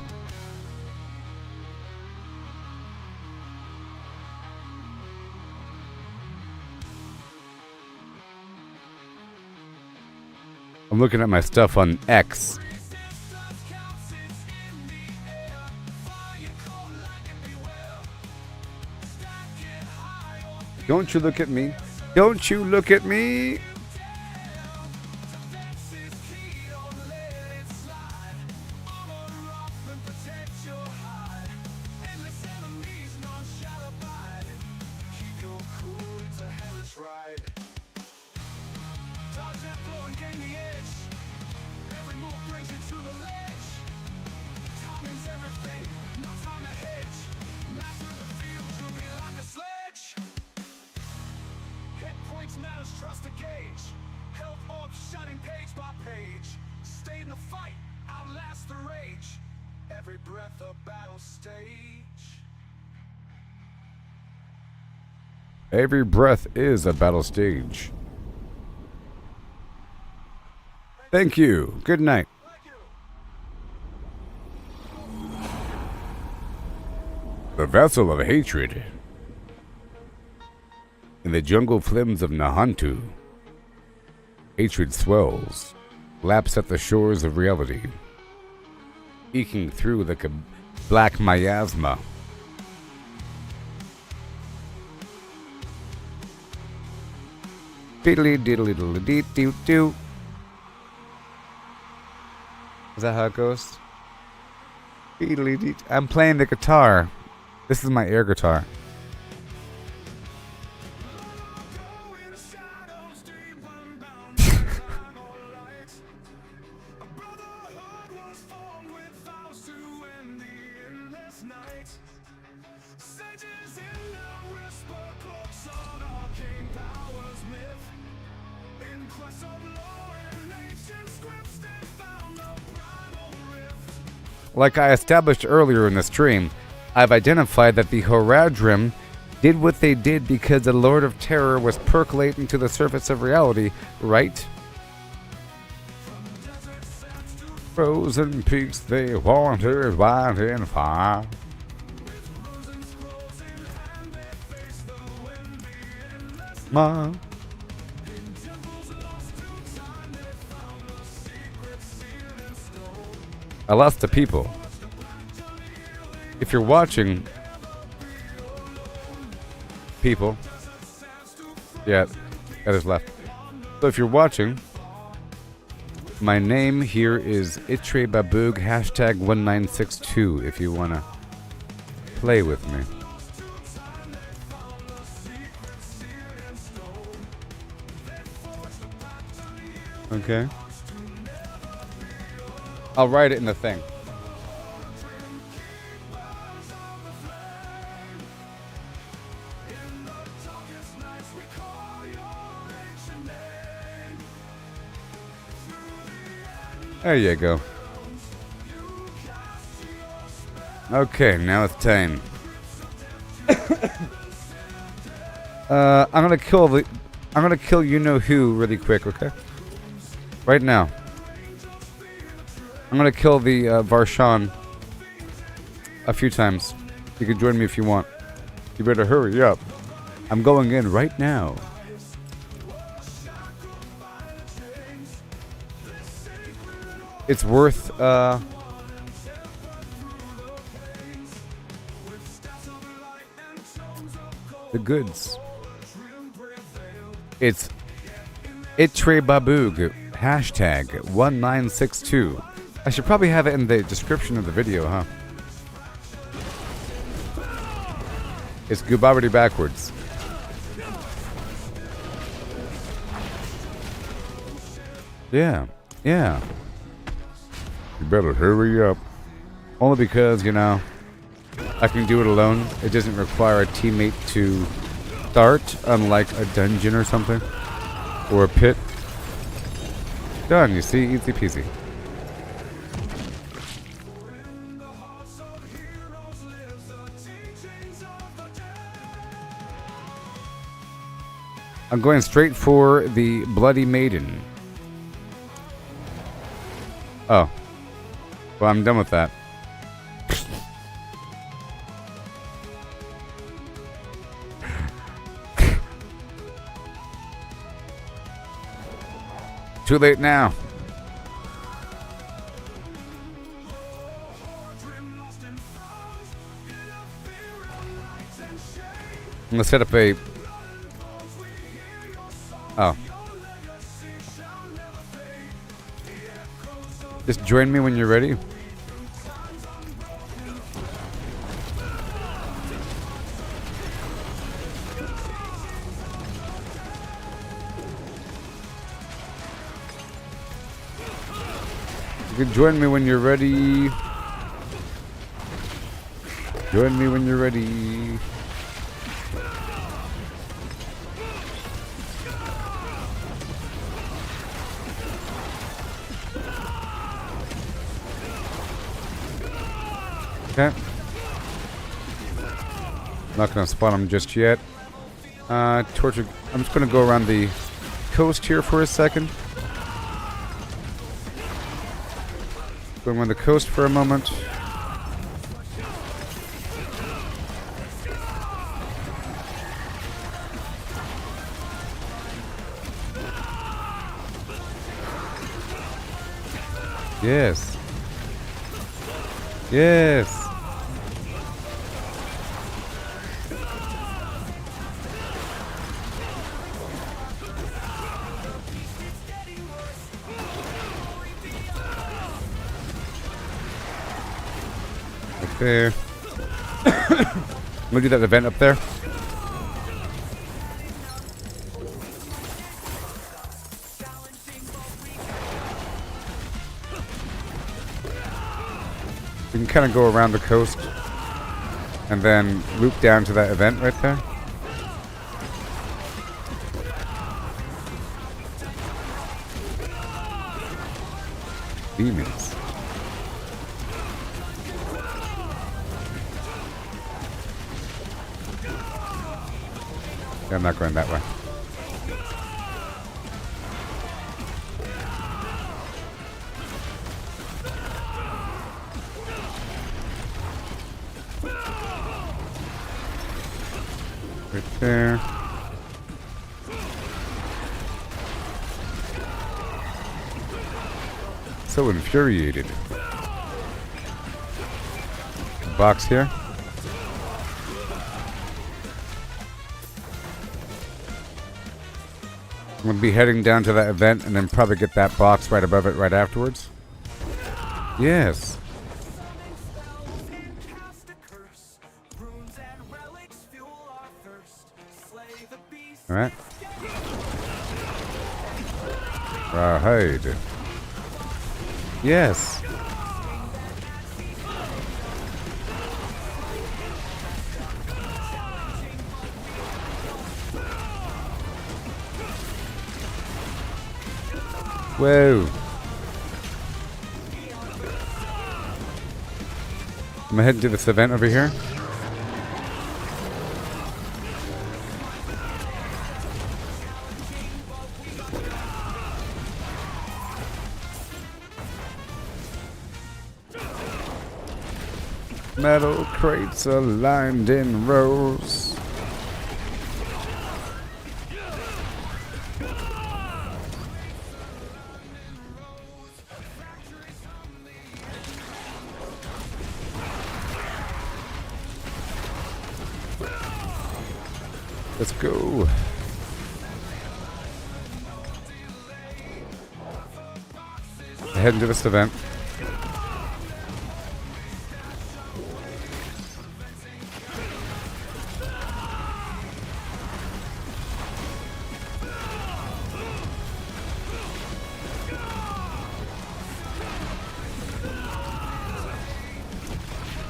I'm looking at my stuff on X. Don't you look at me. Don't you look at me. Every breath is a battle stage. Thank you. Good night. The vessel of hatred. In the jungle flims of Nahantu. Hatred swells, laps at the shores of reality, eking through the black miasma. Diddly diddly diddly dee doo doo. Is that how it goes? Diddly dee. I'm playing the guitar. This is my air guitar. Like I established earlier in the stream, I've identified that the Horadrim did what they did because the Lord of Terror was percolating to the surface of reality, right? Frozen peaks they wandered wide and far. Ma. I lost the people. If you're watching, people, yeah, others left. So if you're watching, my name here is ItreBaboog #1962 if you wanna play with me. Okay. I'll write it in the thing. There you go. Okay, now it's time. I'm gonna kill you know who really quick, okay? Right now. I'm gonna kill the Varshan a few times. You can join me if you want. You better hurry up. I'm going in right now. It's worth the goods. It's ItreBaboog #1962. I should probably have it in the description of the video, huh? It's Gooboberti backwards. Yeah, yeah. You better hurry up. Only because, you know, I can do it alone. It doesn't require a teammate to start, unlike a dungeon or something. Or a pit. Done, you see? Easy peasy. I'm going straight for the Bloody Maiden. Oh. Well, I'm done with that. Too late now. I'm gonna set up a... Oh. Just join me when you're ready. You can join me when you're ready. Join me when you're ready. Okay. Not gonna spot him just yet. Torture. I'm just gonna go around the coast here for a second. Going on the coast for a moment. Yes. Yes. Right there. I'm gonna do that event up there. We can kind of go around the coast and then loop down to that event right there. Demons. Yeah, I'm not going that way. Right there. So infuriated. Box here. I'm going to be heading down to that event and then probably get that box right above it right afterwards. Yes. Alright. Right. Yes. Whoa. I'm gonna head to this event over here. Metal crates are lined in rows. Let's go. Heading to this event.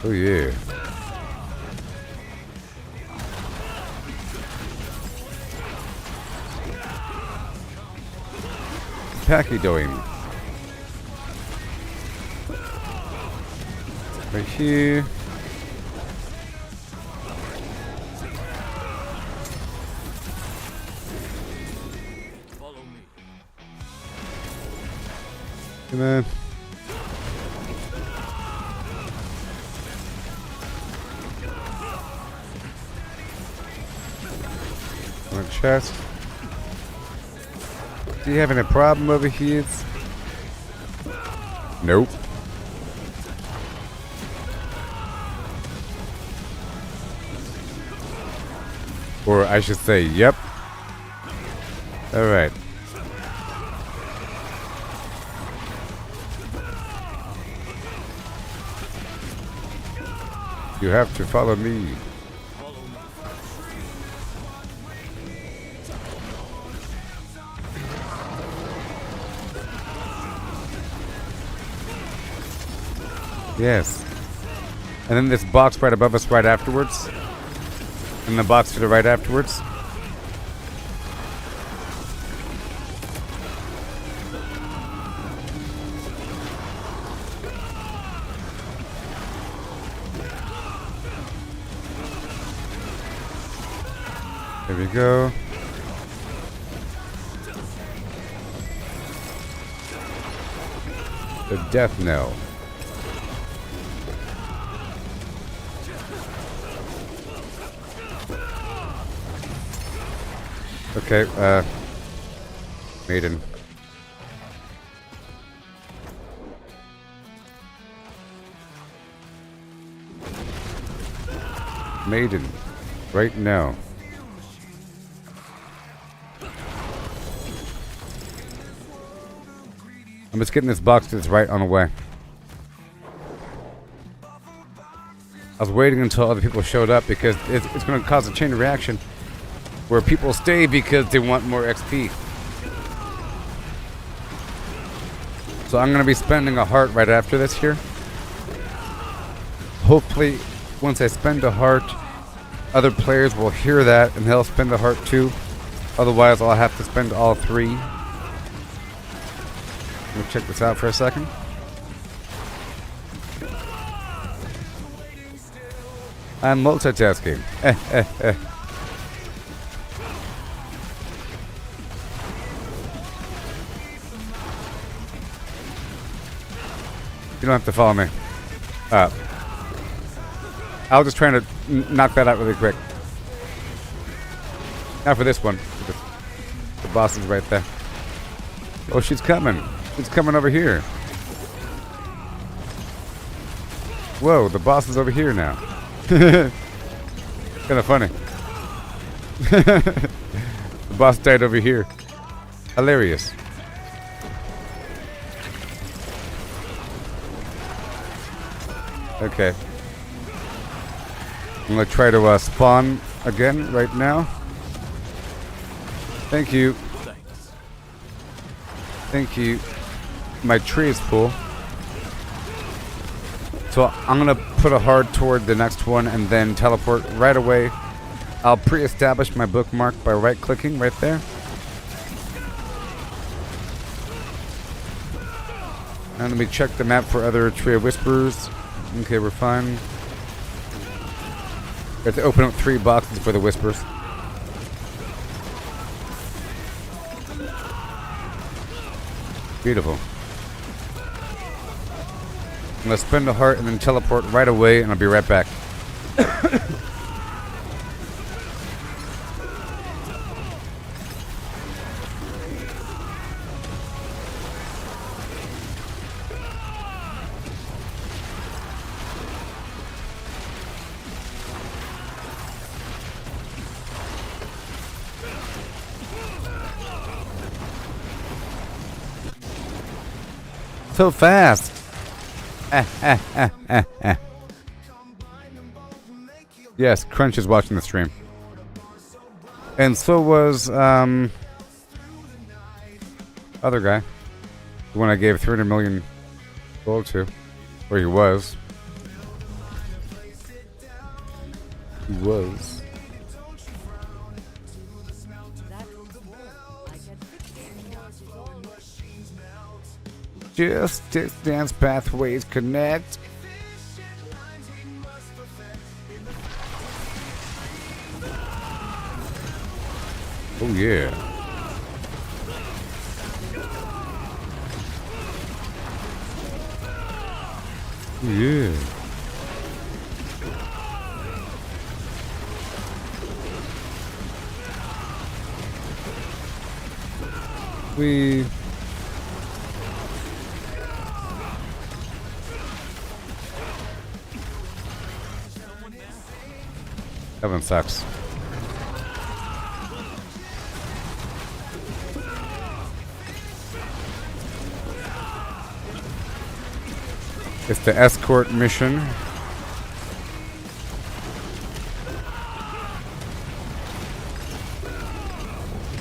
Oh yeah. Packy doing. Right here. Follow me. Come on. One chest. Do you have any problem over here? Nope. Or I should say, yep. Alright. You have to follow me. Yes. And then this box right above us right afterwards. And the box to the right afterwards. There we go. The death knell. Okay, maiden. Maiden. Right now. I'm just getting this box that's right on the way. I was waiting until other people showed up because it's going to cause a chain reaction where people stay because they want more XP. So I'm going to be spending a heart right after this here. Hopefully, once I spend a heart, other players will hear that and they'll spend a heart too. Otherwise, I'll have to spend all 3. Let me check this out for a second. I'm multitasking. You don't have to follow me. I was just trying to knock that out really quick. Now for this one. The boss is right there. Oh, she's coming. She's coming over here. Whoa, the boss is over here now. Kind of funny. The boss died over here. Hilarious. Okay. I'm gonna try to spawn again right now. Thank you. Thanks. Thank you. My tree is full. So I'm gonna put a heart toward the next one and then teleport right away. I'll pre-establish my bookmark by right-clicking right there. And let me check the map for other Tree of Whispers. Okay, we're fine. We have to open up 3 boxes for the Whispers. Beautiful. I'm gonna spend a heart and then teleport right away, and I'll be right back. So fast. Yes, Crunch is watching the stream. And so was other guy. The one I gave 300 million gold to. Or he was. He was. Just distance pathways connect. Oh yeah. Oh yeah. We that one sucks. It's the escort mission.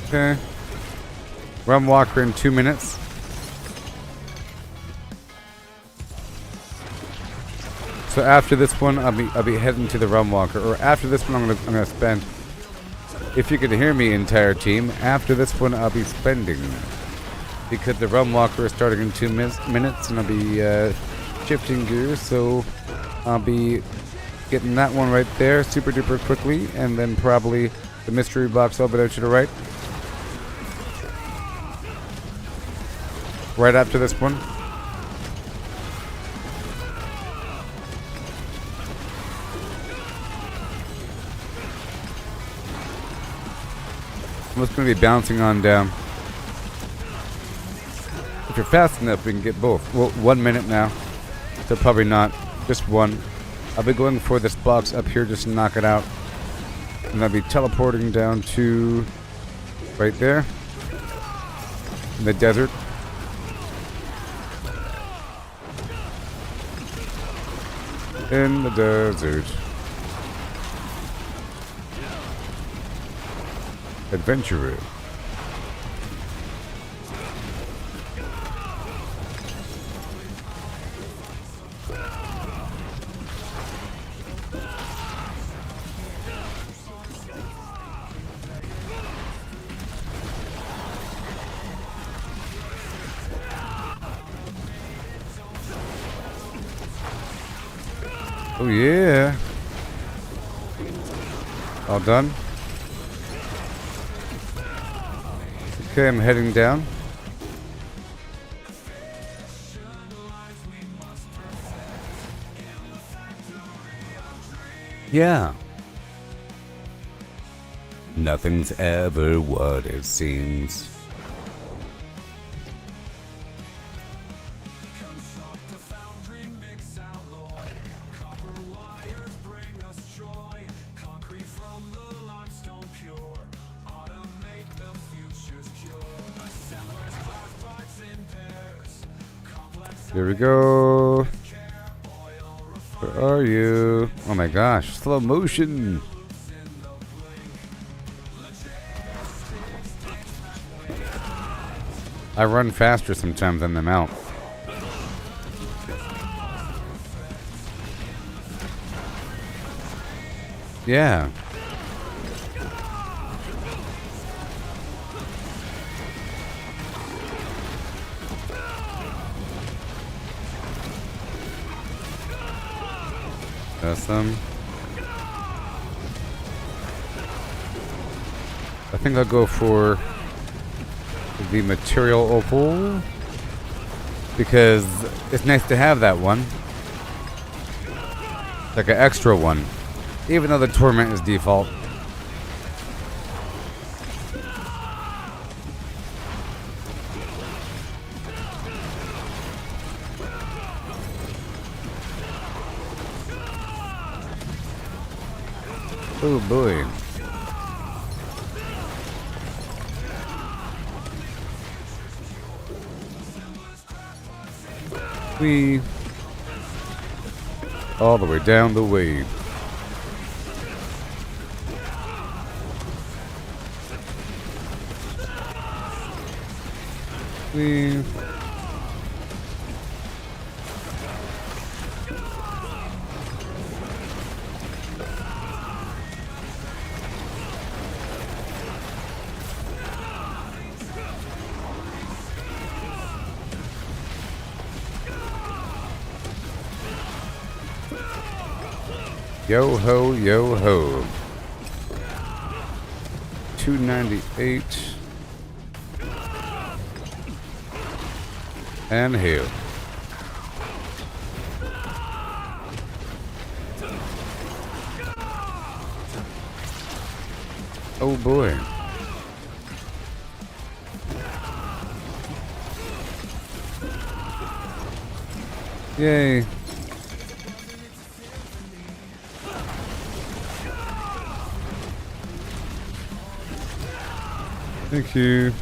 Okay. Rum Walker in 2 minutes. So after this one, I'll be heading to the Rum Walker. Or after this one, I'm gonna spend. If you can hear me, entire team. After this one, I'll be spending because the Rum Walker is starting in 2 minutes, and I'll be shifting gears. So I'll be getting that one right there, super duper quickly, and then probably the mystery box over there to the right. Right after this one. I'm just going to be bouncing on down. If you're fast enough, we can get both. Well, 1 minute now. So probably not. Just one. I'll be going for this box up here just to knock it out. And I'll be teleporting down to right there in the desert. In the desert. Adventurer. Oh yeah. All done. Okay, I'm heading down. Yeah. Nothing's ever what it seems. Here we go. Where are you? Oh my gosh, slow motion. I run faster sometimes than them out. Yeah. Awesome. I think I'll go for the material opal because it's nice to have that one, like an extra one, even though the torment is default. Oh boy. We all the way down the wave. We yo ho, yo ho. 298. And heal. Oh boy. Yay. Thank you.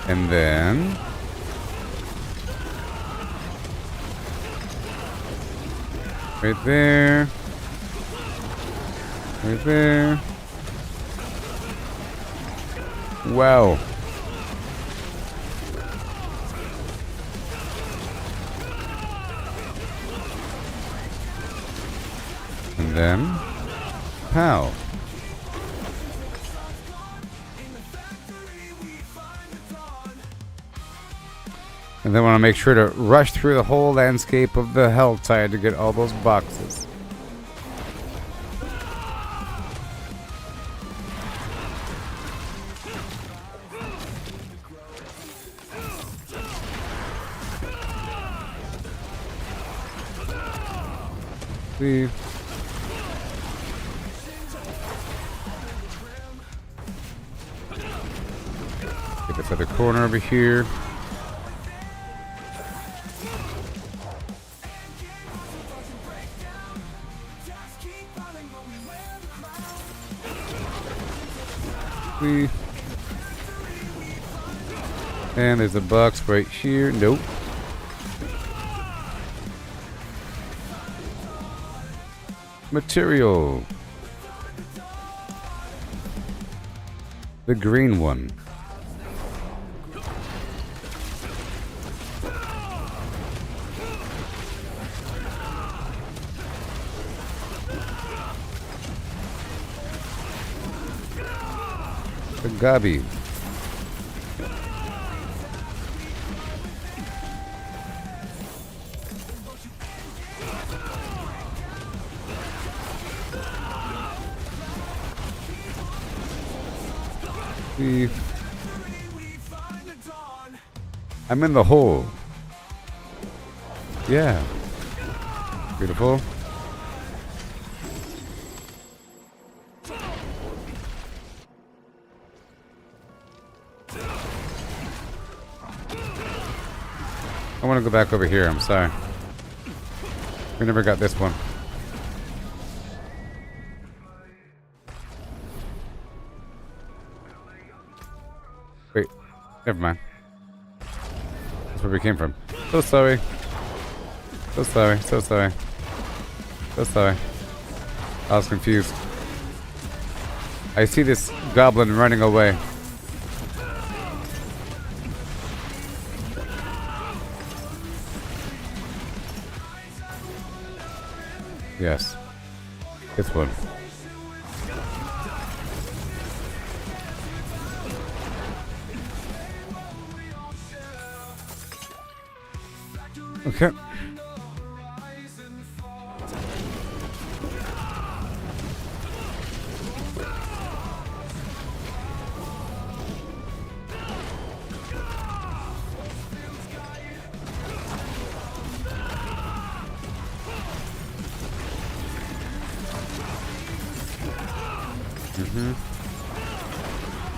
And then right there. Right there. Wow. And then, pow. And then I want to make sure to rush through the whole landscape of the Helltide to get all those boxes. Leave. Get this other corner over here. And there's a box right here. Nope. Material. The green one. The Gabi. I'm in the hole. Yeah. Beautiful. I want to go back over here. I'm sorry. We never got this one. Wait. Never mind. That's where we came from. So sorry. So sorry. So sorry. So sorry. I was confused. I see this goblin running away. Yes. This one. Okay.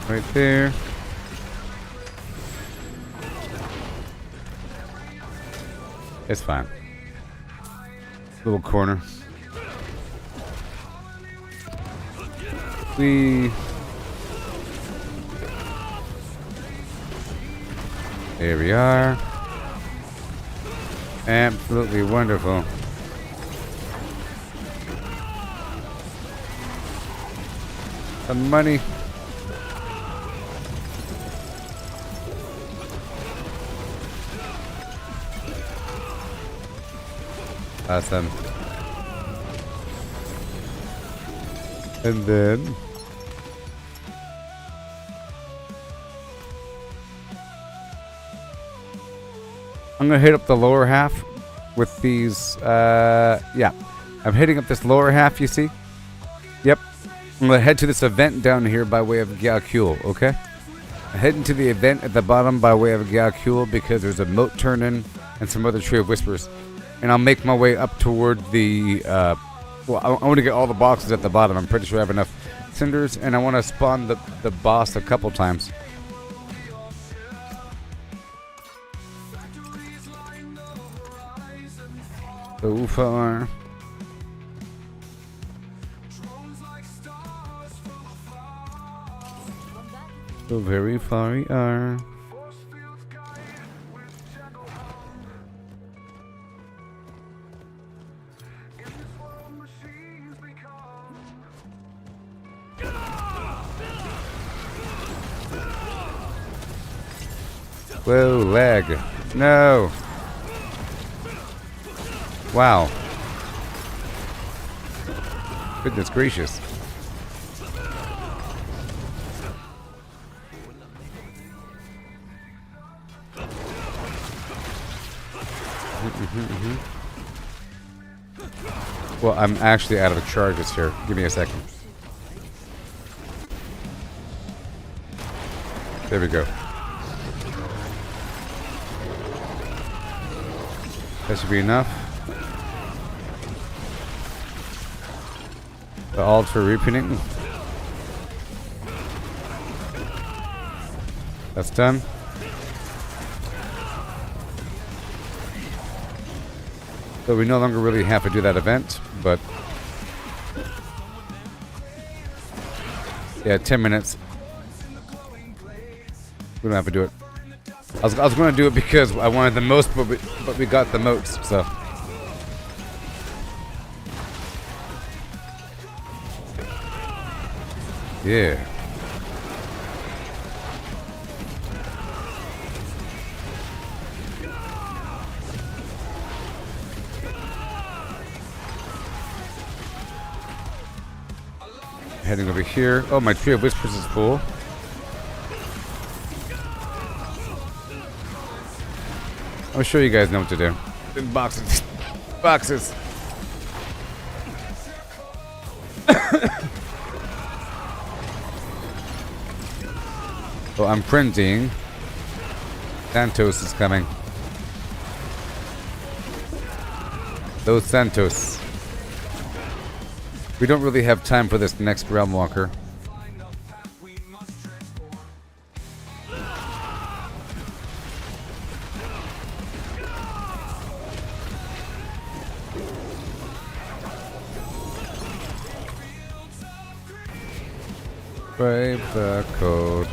Right there. It's fine. Little corner. There we are. Absolutely wonderful. Some money. Awesome. And then I'm gonna hit up the lower half with these yeah. I'm hitting up this lower half, you see? Yep. I'm gonna head to this event down here by way of Gyakul, okay? I'm heading to the event at the bottom by way of Gyakul because there's a moat turn-in and some other Tree of Whispers. And I'll make my way up toward the, well, I want to get all the boxes at the bottom. I'm pretty sure I have enough cinders, and I want to spawn the boss a couple times. So far. So very far we are. Whoa, lag. No. Wow. Goodness gracious. Well, I'm actually out of charges here. Give me a second. There we go. That should be enough. The altar repeating. That's done. So we no longer really have to do that event, but yeah, 10 minutes. We don't have to do it. I was going to do it because I wanted the most, but we got the most, so. Yeah. Heading over here. Oh, my Tree of Whispers is full. I'm sure you guys know what to do. In boxes. Boxes. Oh, I'm printing. Santos is coming. Those Santos. We don't really have time for this next Realm Walker. Brave the code.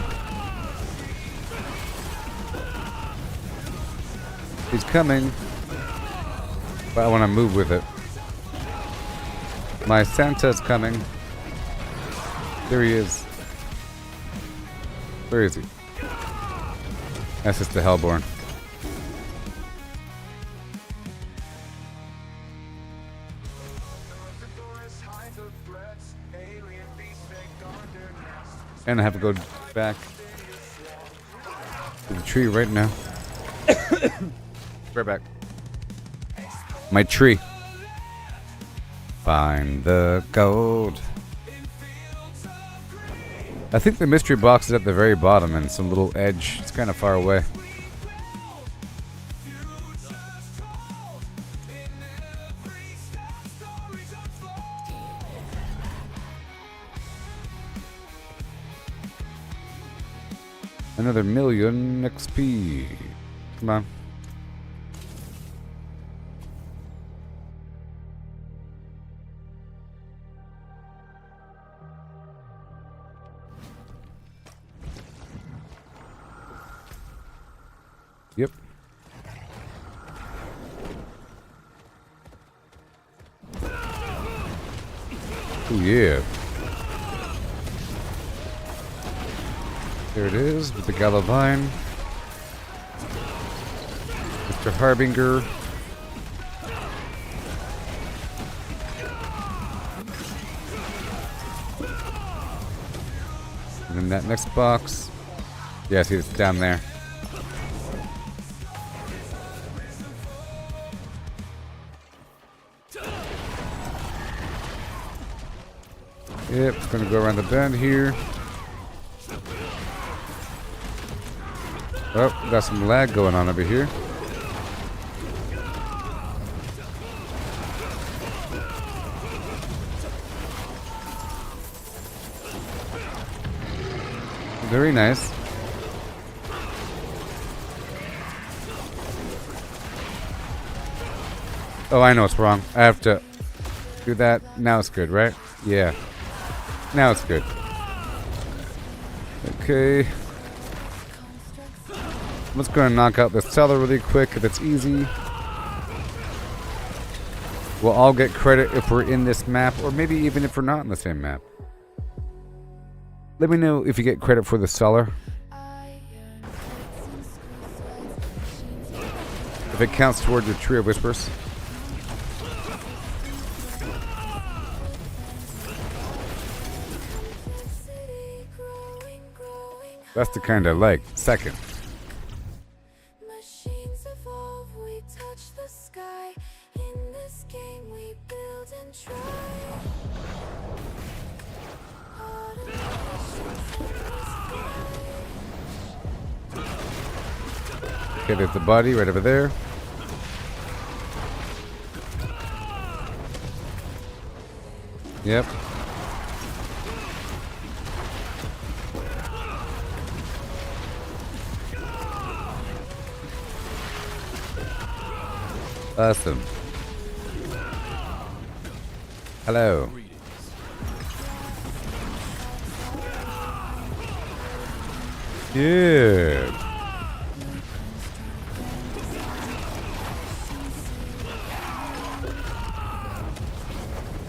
He's coming, but I want to move with it. My Santa's coming. There he is. Where is he? That's just the Hellborn. And I have to go back to the tree right now. Right back. My tree. Find the gold. I think the mystery box is at the very bottom and some little edge. It's kind of far away. Another 1,000,000 XP. Come on. Yep. Oh yeah. There it is with the Galavine. Mr. Harbinger. And then that next box. Yeah, see it's down there. Yep, it's gonna go around the bend here. Oh, got some lag going on over here. Very nice. Oh, I know what's wrong. I have to do that. Now it's good, right? Yeah. Now it's good. Okay. I'm just going to knock out this cellar really quick if it's easy. We'll all get credit if we're in this map, or maybe even if we're not in the same map. Let me know if you get credit for the cellar. If it counts toward your Tree of Whispers. That's the kind I like. Second. Machines evolve, we touch the sky. In this game we build and try. Okay, there's the body right over there. Yep. Awesome. Hello. Yeah.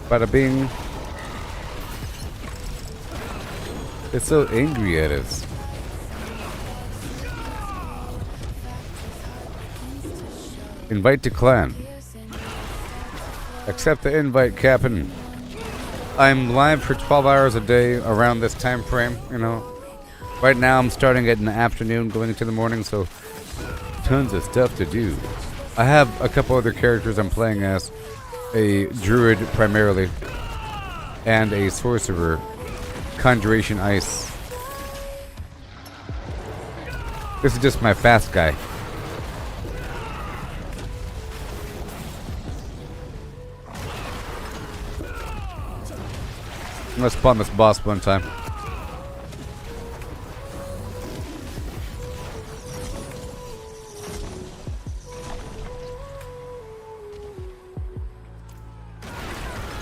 Bada bing. It's so angry at us. Invite to clan. Accept the invite, Captain. I'm live for 12 hours a day around this time frame, you know. Right now I'm starting at in the afternoon, going into the morning, so tons of stuff to do. I have a couple other characters I'm playing as. A druid primarily. And a sorcerer. Conjuration Ice. This is just my fast guy. Let's spawn this boss one time.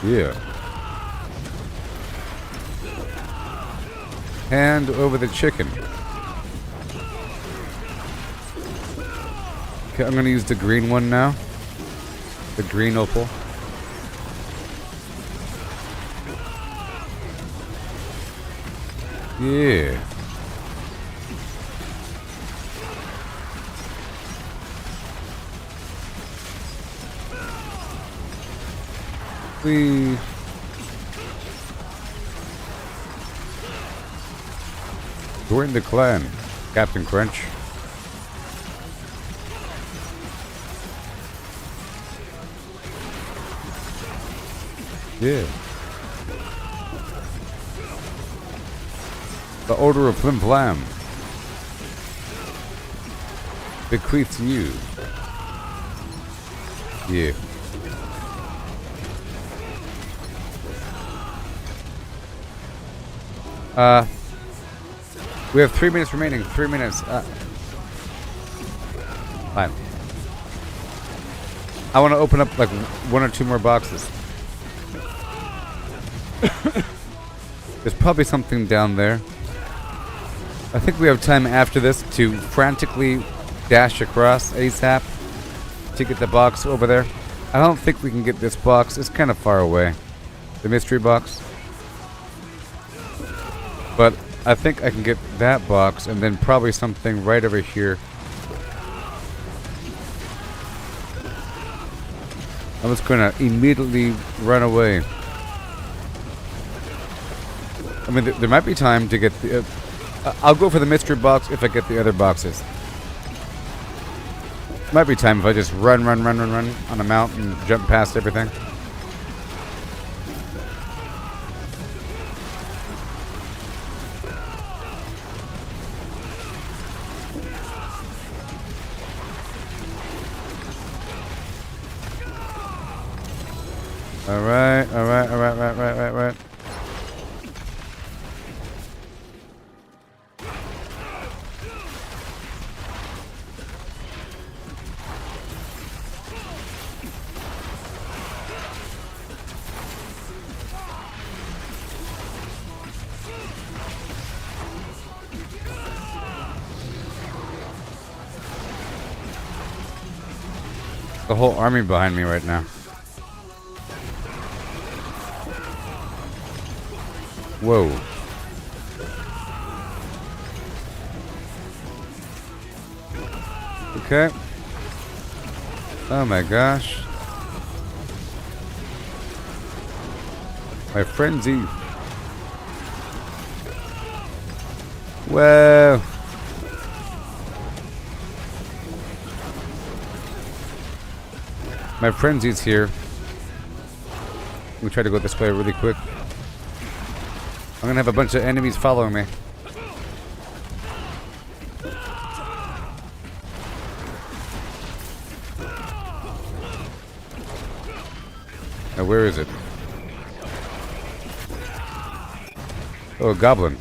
Yeah. Hand over the chicken. Okay, I'm gonna use the green one now. The green opal. Yeah. We join the clan, Captain Crunch. Yeah. The Order of Flim Flam bequeaths you. Yeah. We have 3 minutes remaining. 3 minutes. Fine. I want to open up like 1 or 2 more boxes. There's probably something down there. I think we have time after this to frantically dash across ASAP to get the box over there. I don't think we can get this box. It's kind of far away. The mystery box. But I think I can get that box and then probably something right over here. I'm just going to immediately run away. I mean, there might be time to get the... I'll go for the mystery box if I get the other boxes. Might be time if I just run on a mountain and jump past everything. Alright. The whole army behind me right now. Whoa. Okay. Oh my gosh. My frenzy. Whoa. My frenzy's here. Let me try to go this way really quick. I'm gonna have a bunch of enemies following me. Now where is it? Oh, a goblin.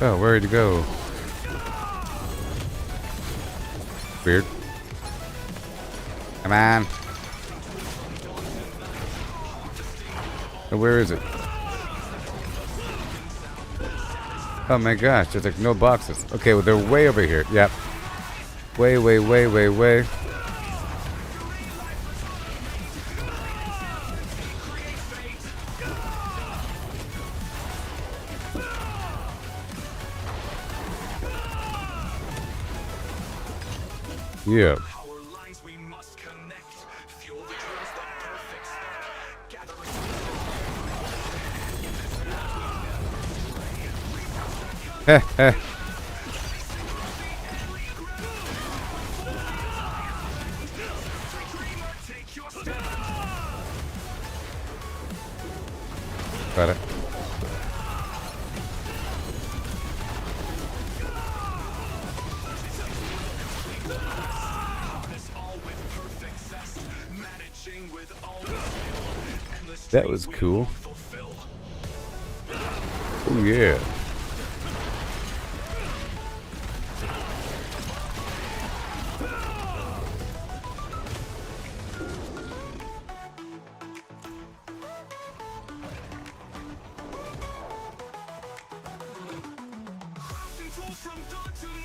Oh, where'd he go? Weird. Come on. So where is it? Oh my gosh, there's like no boxes. Okay, well they're way over here. Yep. Way, way, way, way, way. Yeah. Heh heh. Got it. That was cool. Oh yeah.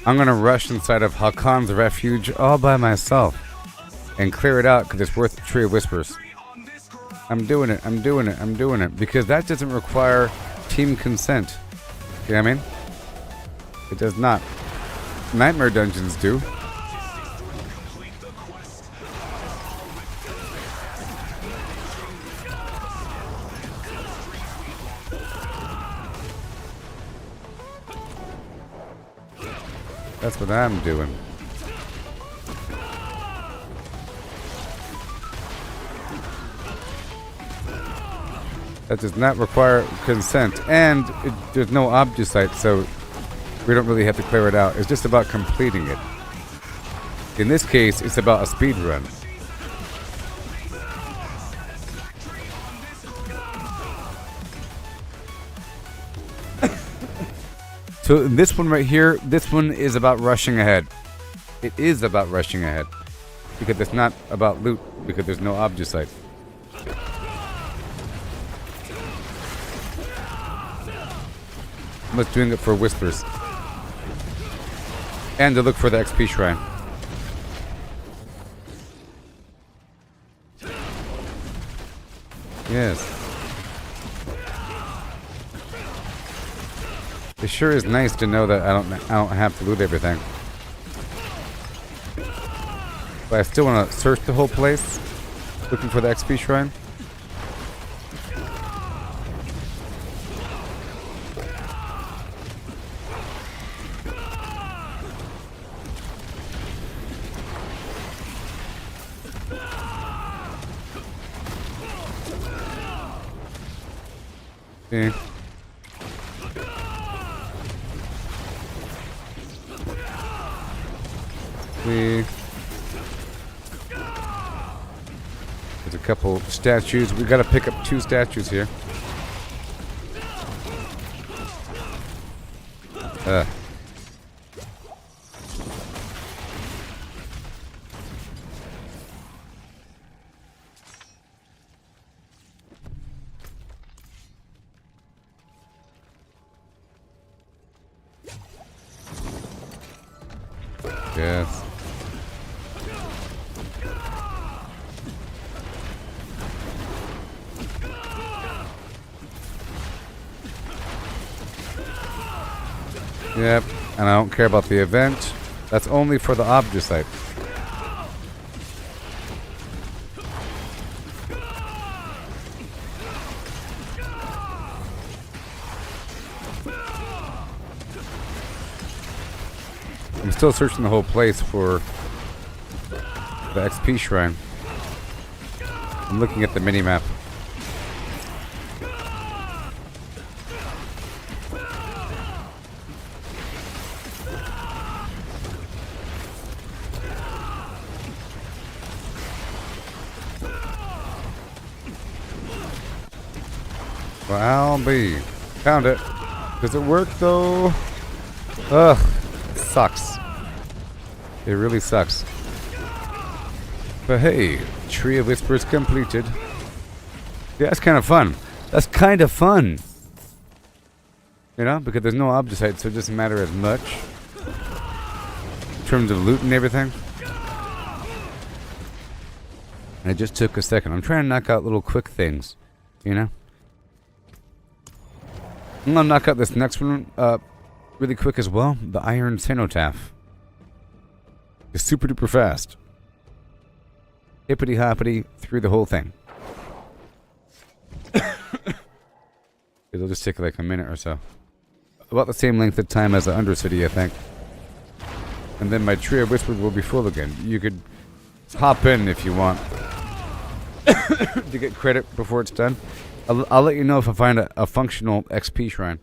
I'm gonna rush inside of Hakon's refuge all by myself and clear it out because it's worth Tree of Whispers. I'm doing it, I'm doing it, I'm doing it because that doesn't require team consent. You know what I mean? It does not. Nightmare dungeons do. That's what I'm doing. That does not require consent, and there's no Obducite, so we don't really have to clear it out. It's just about completing it. In this case, it's about a speed run. So this one right here, this one is about rushing ahead. It is about rushing ahead. Because it's not about loot, because there's no Obducite. I'm just doing it for whispers. And to look for the XP shrine. Yes. It sure is nice to know that I don't have to loot everything. But I still want to search the whole place, looking for the XP shrine. Okay. There's a couple statues. We gotta pick up 2 statues here. Yes. Yep, and I don't care about the event. That's only for the Obducite. I'm still searching the whole place for the XP shrine. I'm looking at the mini-map. Well, I'll be. Found it. Does it work though? Ugh. It sucks. It really sucks. But hey, Tree of Whispers completed. Yeah, that's kind of fun. That's kind of fun. You know, because there's no Obducite, so it doesn't matter as much. In terms of loot and everything. And it just took a second. I'm trying to knock out little quick things. You know? I'm gonna knock out this next one really quick as well. The Iron Cenotaph. It's super duper fast. Hippity hoppity through the whole thing. It'll just take like a minute or so. About the same length of time as the Undercity, I think. And then my Tree of Whispers will be full again. You could hop in if you want to get credit before it's done. I'll let you know if I find a functional XP shrine.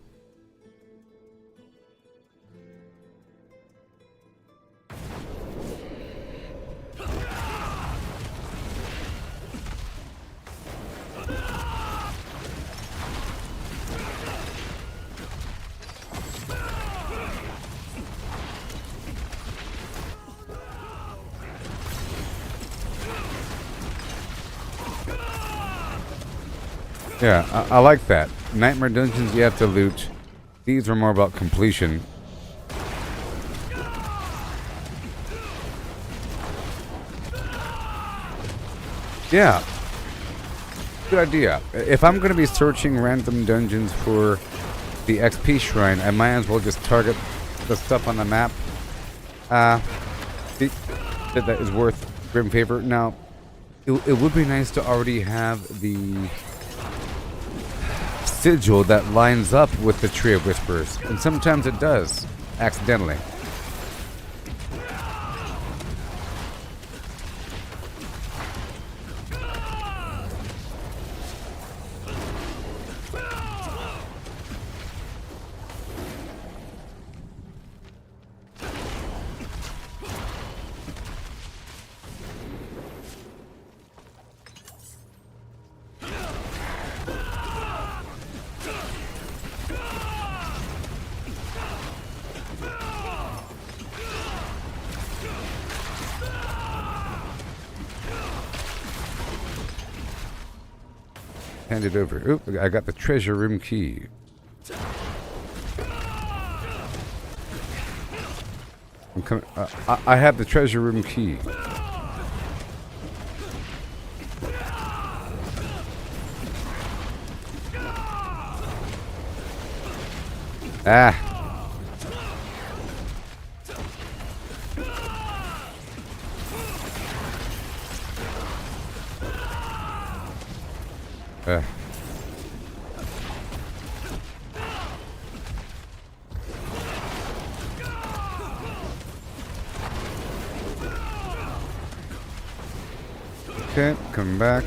Yeah, I like that. Nightmare dungeons you have to loot. These are more about completion. Yeah. Good idea. If I'm going to be searching random dungeons for the XP shrine, I might as well just target the stuff on the map. That is worth grim favor. Now, it would be nice to already have the sigil that lines up with the Tree of Whispers, and sometimes it does, accidentally. Hand it over. Oop, I got the treasure room key. I'm coming. I have the treasure room key. Ah. Okay, come back.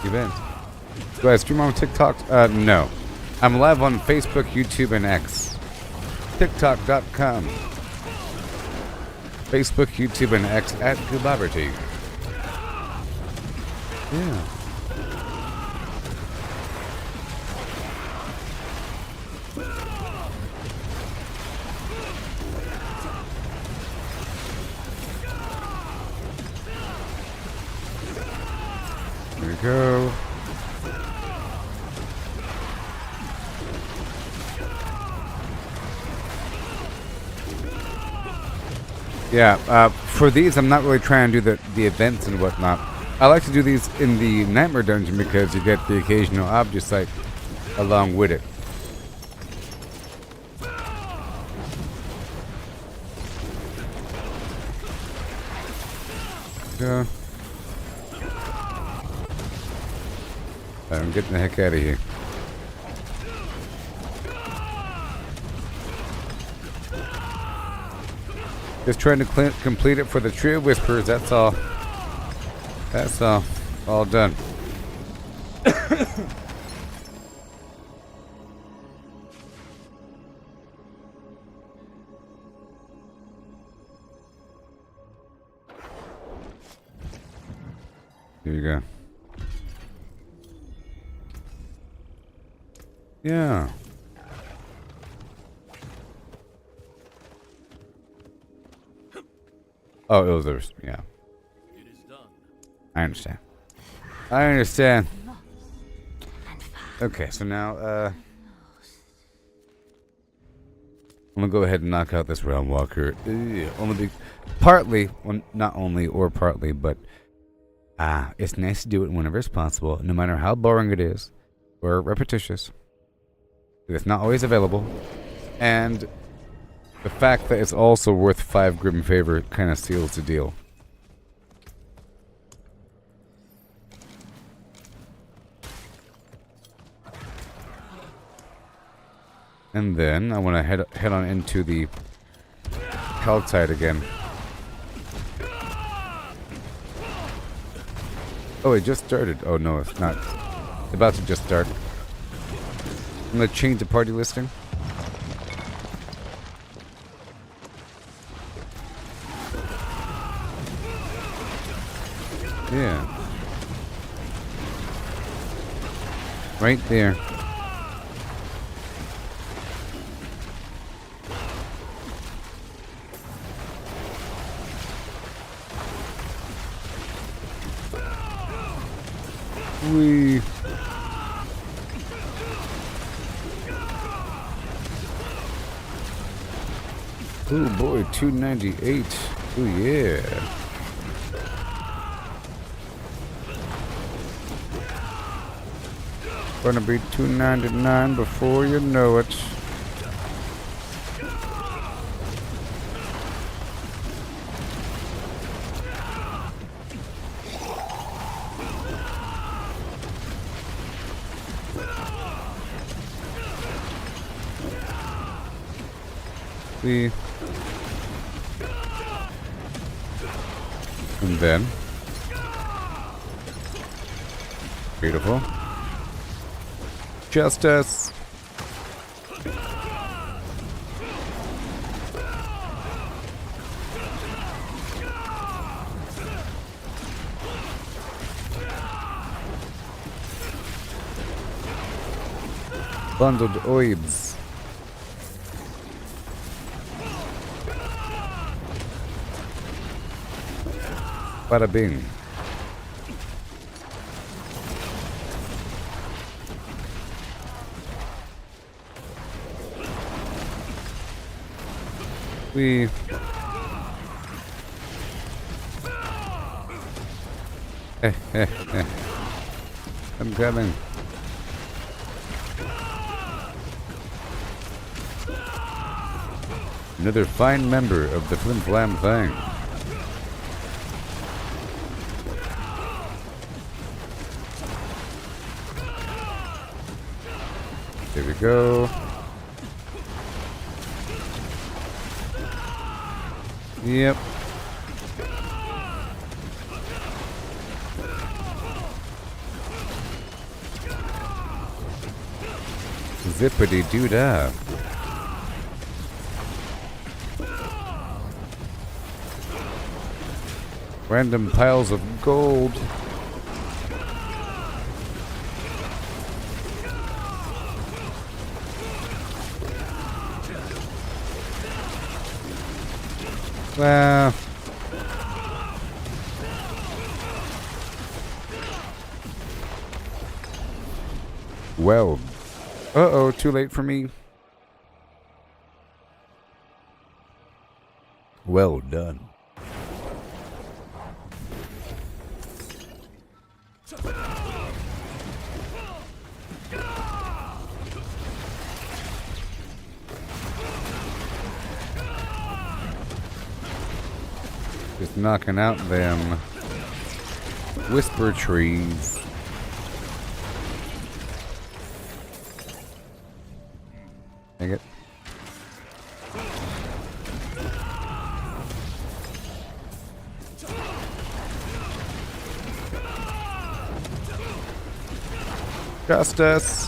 Event. Do I stream on TikTok? No. I'm live on Facebook, YouTube, and X. TikTok.com. Facebook, YouTube, and X at Gooboberti. Yeah. There we go. Yeah, for these I'm not really trying to do the events and whatnot. I like to do these in the Nightmare Dungeon because you get the occasional Obducite along with it. Yeah. I'm getting the heck out of here. Just trying to complete it for the Tree of Whispers, that's all. That's all done. Here you go. Yeah. Oh, it was a, yeah. It is done. I understand. I understand. Okay, so now, I'm gonna go ahead and knock out this Realm Walker. Partly, well, not only or partly, but it's nice to do it whenever it's possible, no matter how boring it is or repetitious. It's not always available, and the fact that it's also worth 5 Grim Favor kind of seals the deal. And then I want to head on into the Helltide again. Oh, it just started. Oh no, it's not. It's about to just start. I'm gonna change the party listing. Yeah. Right there. Wee. Oh boy, 298. Oh yeah. Gonna be 299 before you know it. See. And then. Beautiful. Justice. Bundled oibs. Bada bing. We I'm coming. Another fine member of the Flim Flam thing. There we go. Yep. Zippity doo dah. Random piles of gold. Well, uh-oh, too late for me. Well done. Just knocking out them whisper trees. Dang it. Justice.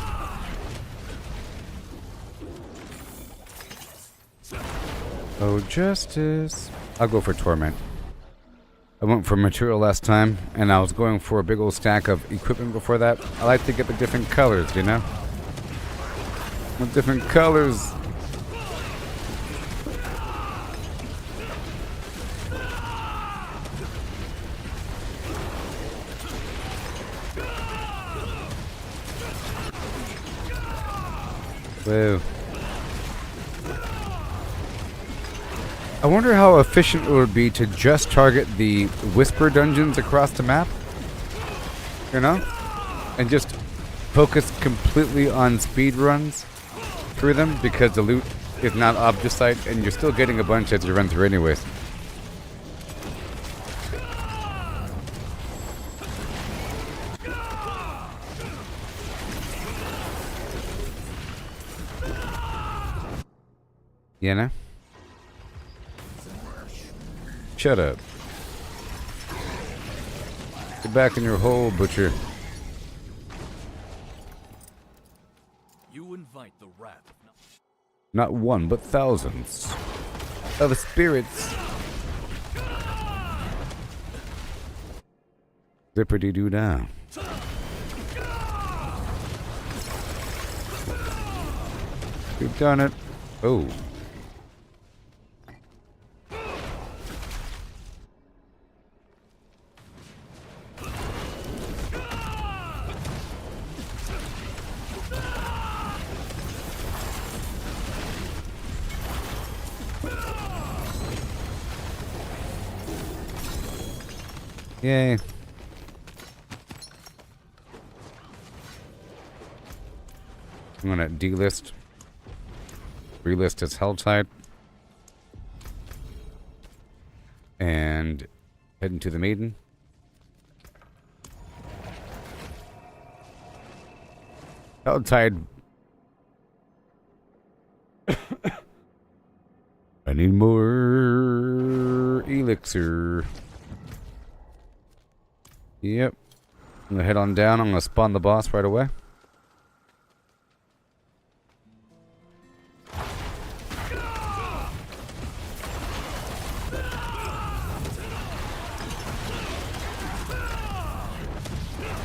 Oh, justice. I'll go for torment. I went for material last time, and I was going for a big old stack of equipment before that. I like to get the different colors, you know? With different colors. Whoa. I wonder how efficient it would be to just target the whisper dungeons across the map. You know? And just focus completely on speed runs through them because the loot is not Obducite and you're still getting a bunch as you run through anyways. You know? Shut up. Get back in your hole, butcher. You invite the wrath of Not one, but thousands of spirits. Zippity-doo-dah. You've done it. Oh. Yay. I'm gonna delist. Relist as Helltide. And head into the Maiden. Helltide. I need more elixir. Yep. I'm gonna head on down. I'm gonna spawn the boss right away.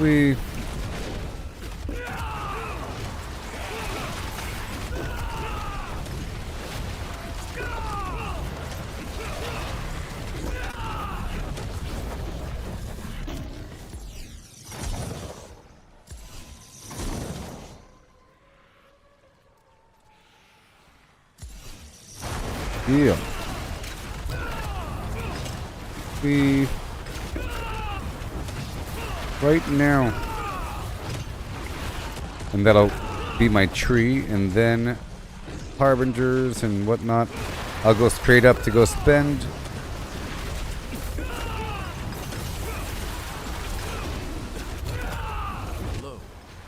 We. Yeah. We. Right now. And that'll be my tree, and then harbingers and whatnot. I'll go straight up to go spend.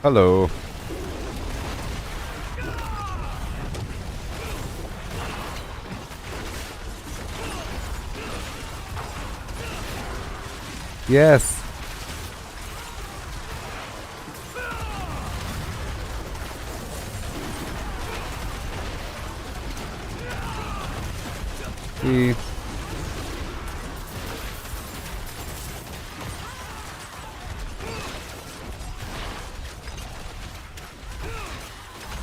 Hello. Yes.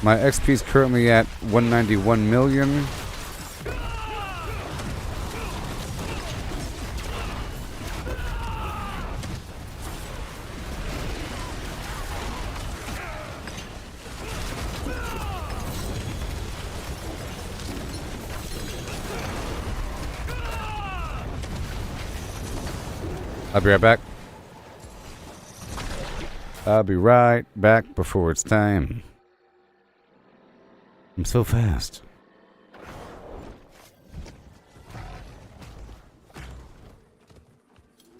My XP is currently at 191 million. I'll be right back. I'll be right back before it's time. I'm so fast.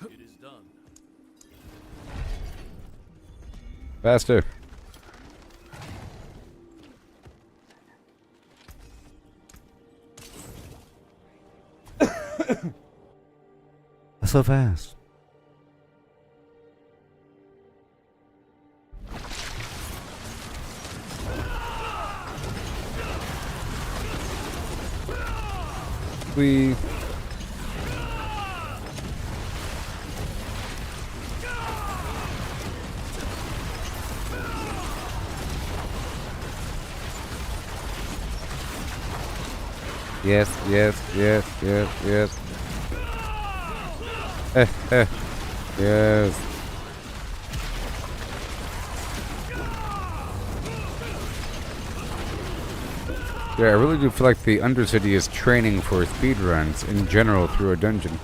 it is done. Faster. So fast. We. Yes, yes, yes, yes, yes. Yes. Yeah, I really do feel like the Undercity is training for speedruns in general through a dungeon.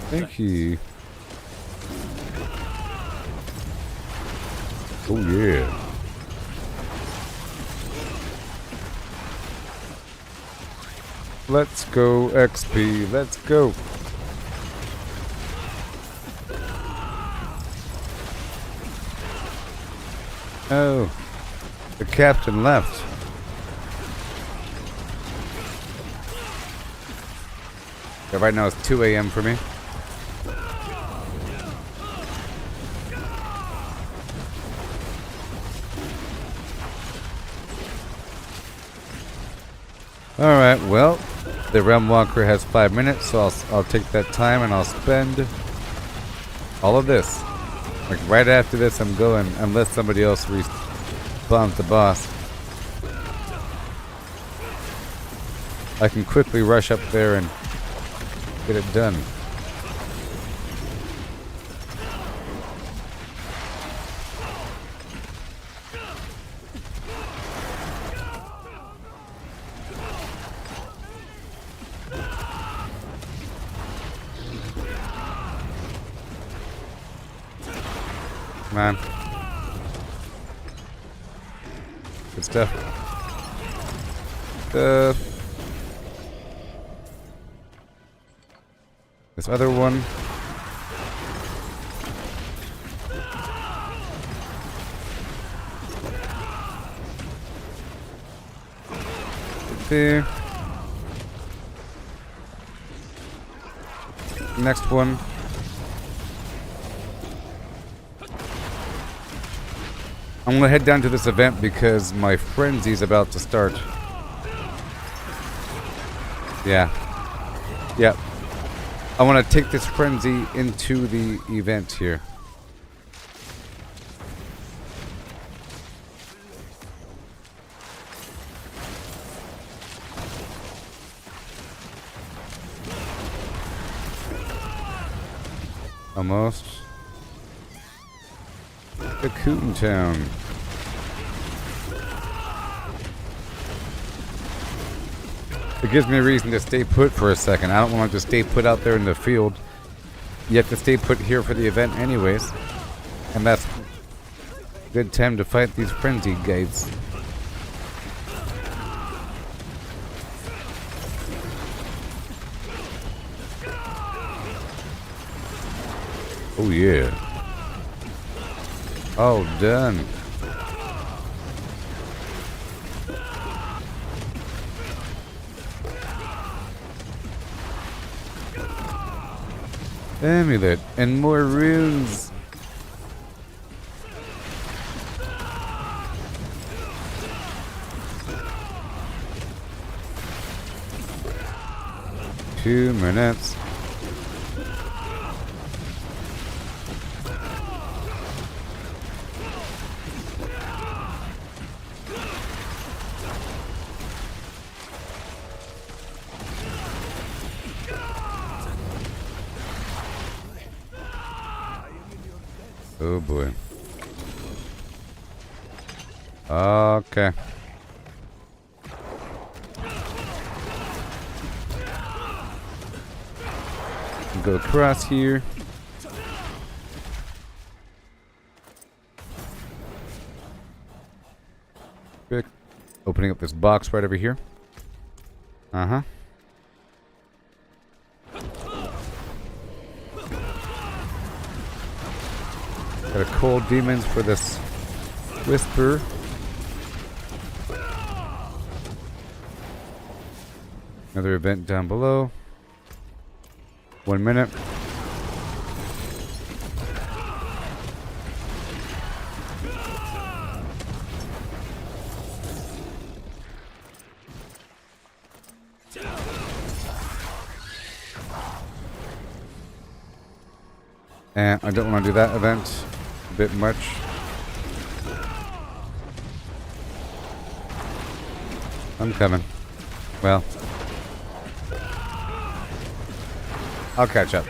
Thank you. Oh yeah. Let's go XP, let's go. Oh, the captain left. Yeah, right now it's 2 a.m. for me. Alright, well, the Realm Walker has 5 minutes, so I'll take that time and I'll spend all of this. Like right after this I'm going, unless somebody else respawns the boss. I can quickly rush up there and get it done. Man. Good stuff. This other one. There. Next one. I'm gonna head down to this event because my frenzy's about to start. Yeah. Yep. I want to take this frenzy into the event here. Almost. Cocoon Town. It gives me a reason to stay put for a second. I don't want to just stay put out there in the field. You have to stay put here for the event anyways. And that's a good time to fight these frenzy guys. Oh yeah. Oh, done. Amulet and more runes. Two minutes. Oh boy. Okay. Go across here. Quick. Opening up this box right over here. Uh-huh. Got a cold demons for this whisper. Another event down below. 1 minute. And I don't want to do that event. A bit much. I'm coming. Well, I'll catch up.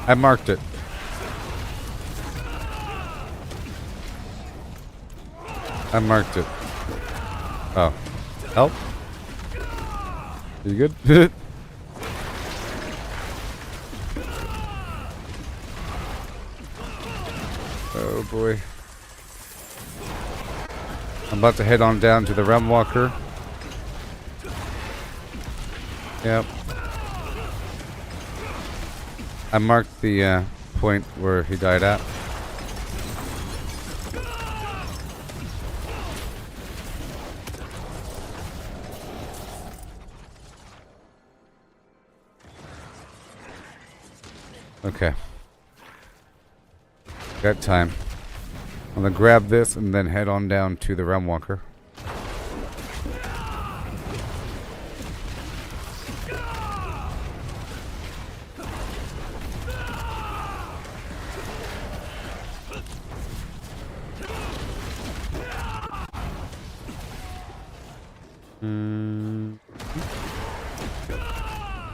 I marked it. I marked it. Oh. Help? You good? Oh boy. I'm about to head on down to the Realm Walker. Yep. I marked the point where he died at. Okay. Got time. I'm gonna grab this and then head on down to the Realm Walker.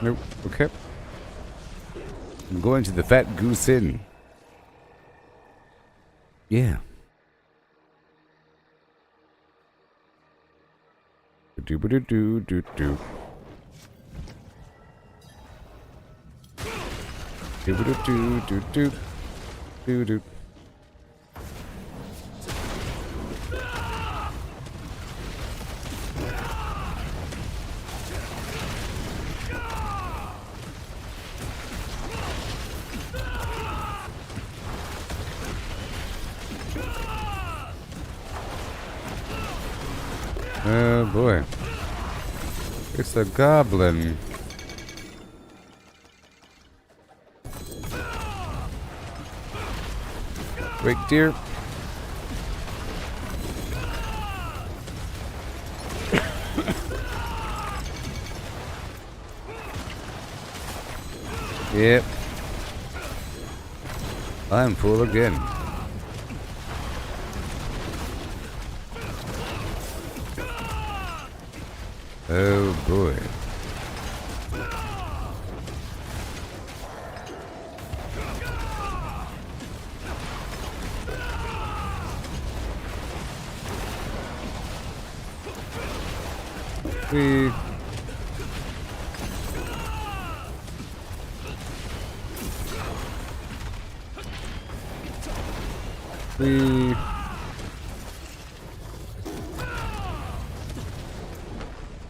Nope. Okay. I'm going to the Fat Goose Inn. Yeah. Do do do do do. Do do do do do do do. Oh boy. It's a goblin. Wait, dear. Yep. I'm full again. Oh boy. We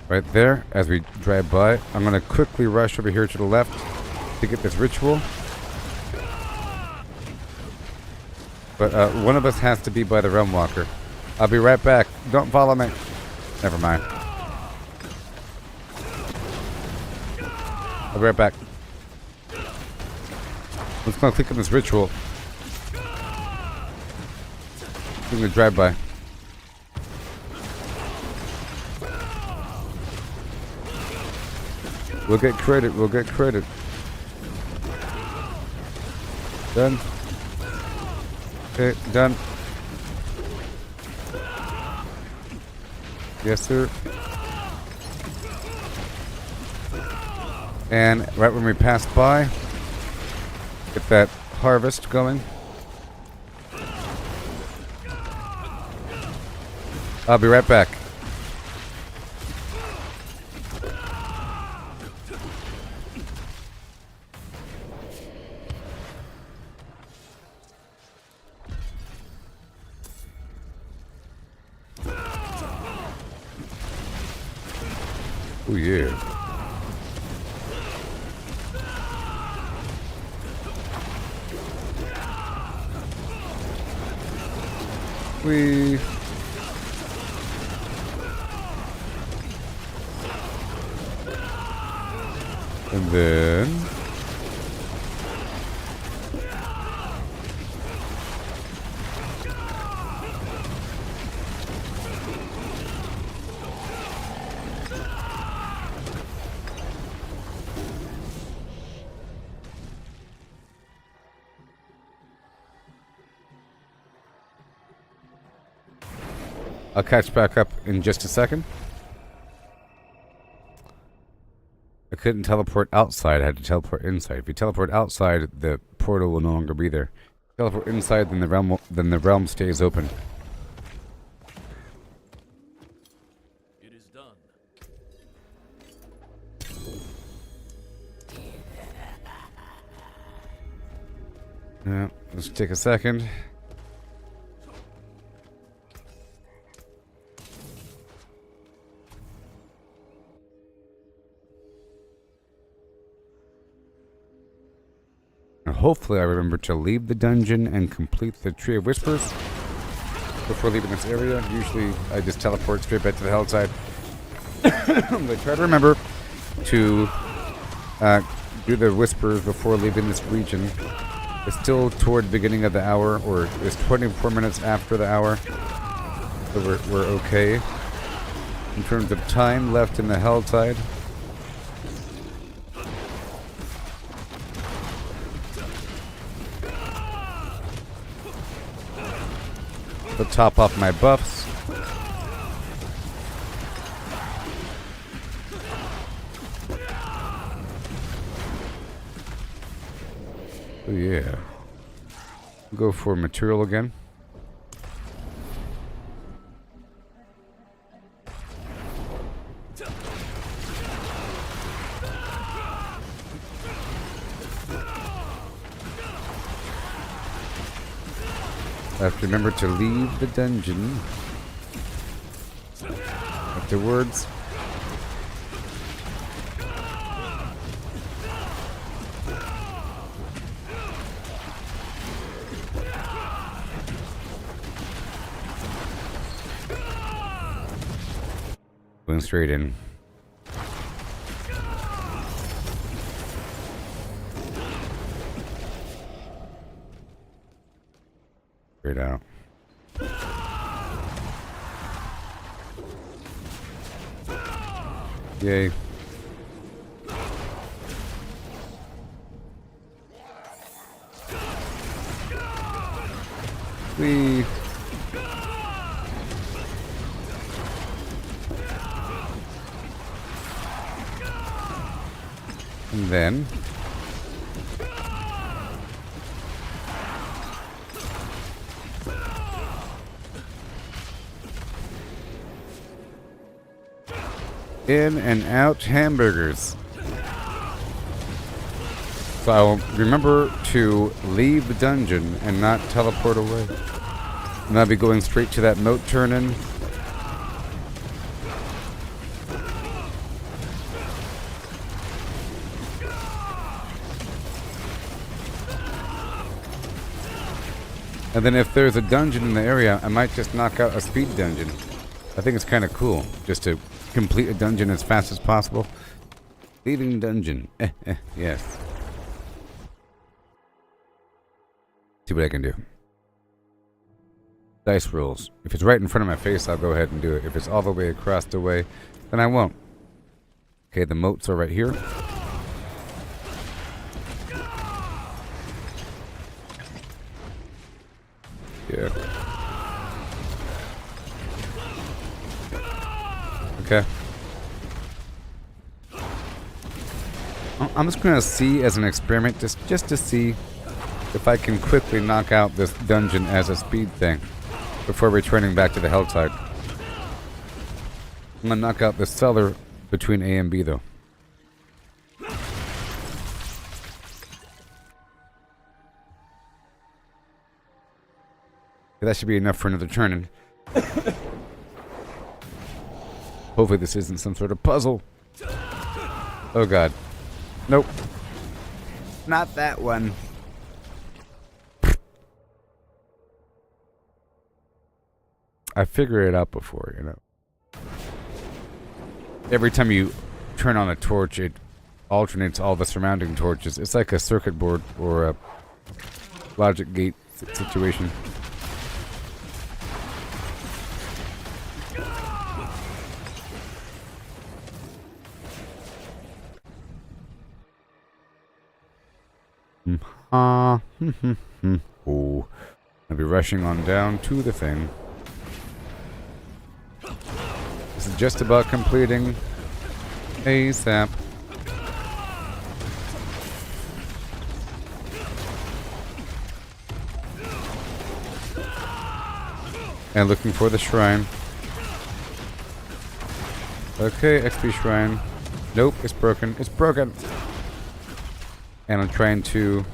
right there, as we drive by, I'm going to quickly rush over here to the left to get this ritual. But one of us has to be by the Realm Walker. I'll be right back. Don't follow me. Never mind. I'll be right back. Let's go click on this ritual. I'm going to drive by. We'll get credit. We'll get credit. Done. Okay, done. Yes, sir. And right when we pass by, get that harvest going. I'll be right back. Oh yeah. We and then I'll catch back up in just a second. I couldn't teleport outside, I had to teleport inside. If you teleport outside, the portal will no longer be there. Teleport inside, then the realm stays open. Yeah, let's take a second. And hopefully I remember to leave the dungeon and complete the Tree of Whispers before leaving this area. Usually I just teleport straight back to the Helltide. But try to remember to do the Whispers before leaving this region. It's still toward the beginning of the hour, or it's 24 minutes after the hour. So we're okay in terms of time left in the Helltide. To top off my buffs. Oh yeah. Go for material again. I have to remember to leave the dungeon afterwards. Going straight in. Straight out. Yay. Whee. And then in and out hamburgers. So I will remember to leave the dungeon and not teleport away. And I'll be going straight to that moat turn-in. And then if there's a dungeon in the area, I might just knock out a speed dungeon. I think it's kind of cool, just to complete a dungeon as fast as possible. Leaving dungeon. Yes. See what I can do. Dice rolls. If it's right in front of my face, I'll go ahead and do it. If it's all the way across the way, then I won't. Okay, the moats are right here. Yeah. Okay. I'm just gonna see as an experiment, just to see if I can quickly knock out this dungeon as a speed thing before returning back to the Helltide. I'm gonna knock out the cellar between A and B though. That should be enough for another turn-in. Hopefully this isn't some sort of puzzle. Oh god. Nope. Not that one. I figured it out before, you know. Every time you turn on a torch, it alternates all the surrounding torches. It's like a circuit board or a logic gate situation. Oh, I'll be rushing on down to the thing. This is just about completing ASAP. And looking for the shrine. Okay, XP shrine. Nope, it's broken. It's broken. And I'm trying to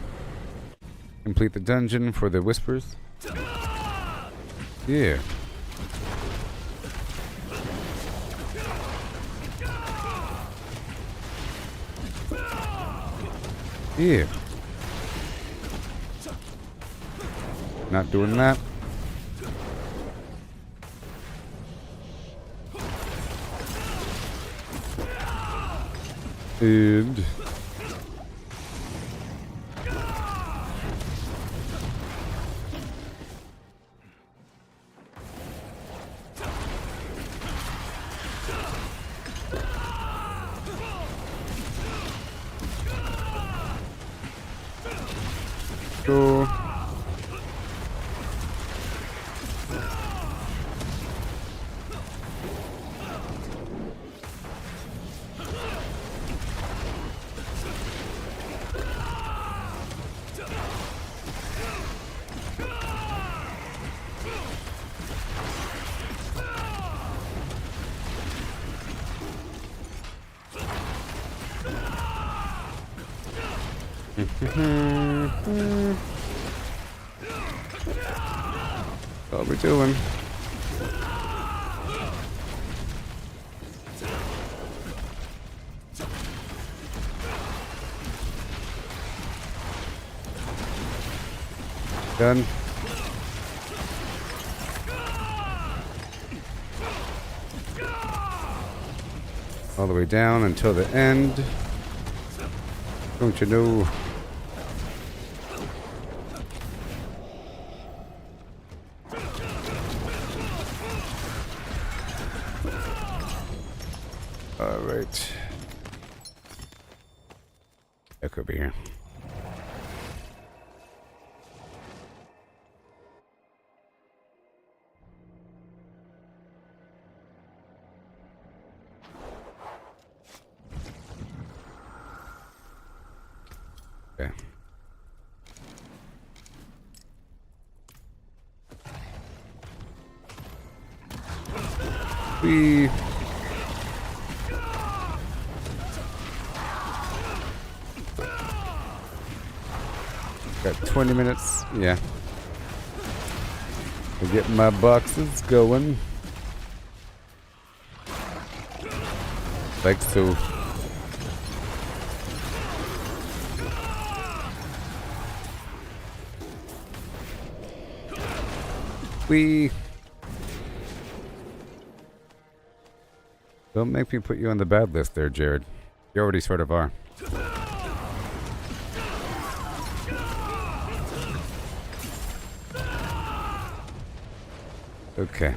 Complete the dungeon for the whispers. Yeah. Yeah. Not doing that. And go. What are we doing? Done. All the way down until the end. Don't you know? All right. Back over here. Okay. We got 20 minutes. Yeah. I'll get my boxes going. Like so. We don't make me put you on the bad list there, Jared. You already sort of are. Okay.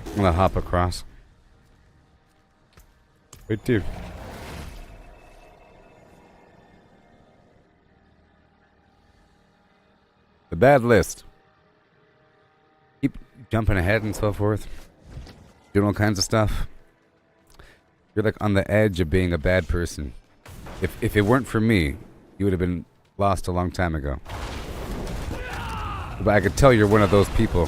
I'm gonna hop across. Right there. The bad list. Keep jumping ahead and so forth. Doing all kinds of stuff. You're like on the edge of being a bad person. If it weren't for me, you would have been lost a long time ago. But I could tell you're one of those people.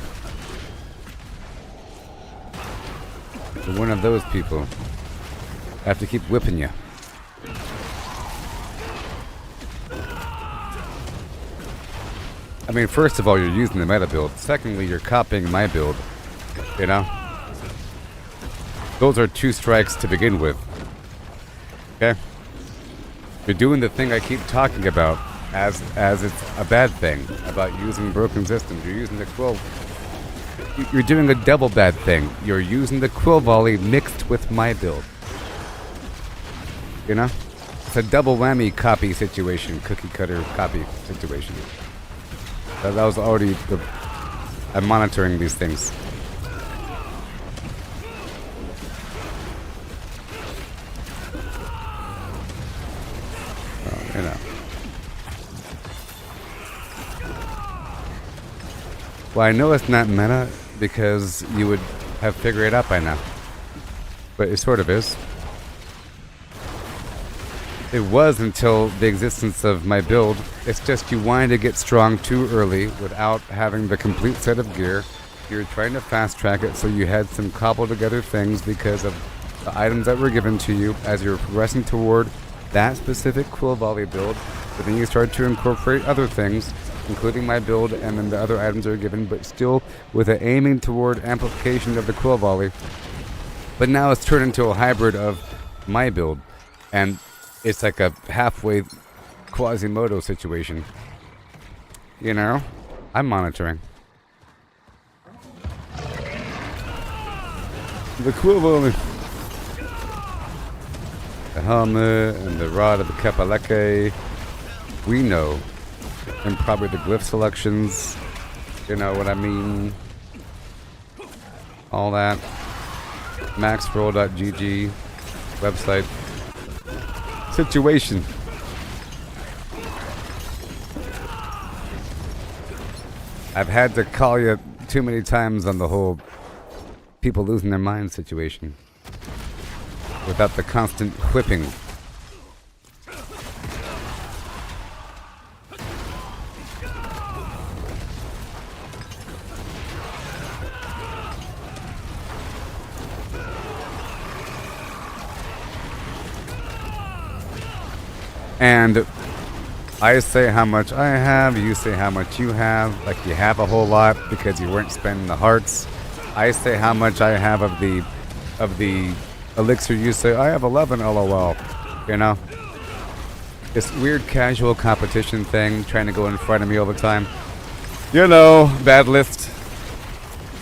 You're one of those people. I have to keep whipping you. I mean, first of all, you're using the meta build. Secondly, you're copying my build. You know? Those are 2 strikes to begin with. Okay? You're doing the thing I keep talking about as it's a bad thing. About using broken systems. You're using the quill. You're doing a double bad thing. You're using the quill volley mixed with my build. You know? It's a double whammy copy situation. Cookie cutter copy situation. That was already I'm monitoring these things. You know. Well, I know it's not meta because you would have figured it out by now. But it sort of is. It was until the existence of my build. It's just you wanted to get strong too early without having the complete set of gear You're trying to fast track it, so you had some cobbled together things because of the items that were given to you as you were progressing toward that specific quill volley build. But then you started to incorporate other things, including my build, and then the other items that were given, but still with an aiming toward amplification of the quill volley. But now it's turned into a hybrid of my build, and it's like a halfway Quasimodo situation. You know? I'm monitoring. The quill volley. The helmet and the rod of the Kapaleke. We know. And probably the glyph selections. You know what I mean? All that. maxroll.gg website. Situation. I've had to call you too many times on the whole people losing their minds situation without the constant whipping. And I say how much I have, you say how much you have, like you have a whole lot because you weren't spending the hearts. I say how much I have of the elixir, you say I have 11, lol. You know? This weird casual competition thing, trying to go in front of me all the time. You know, bad list.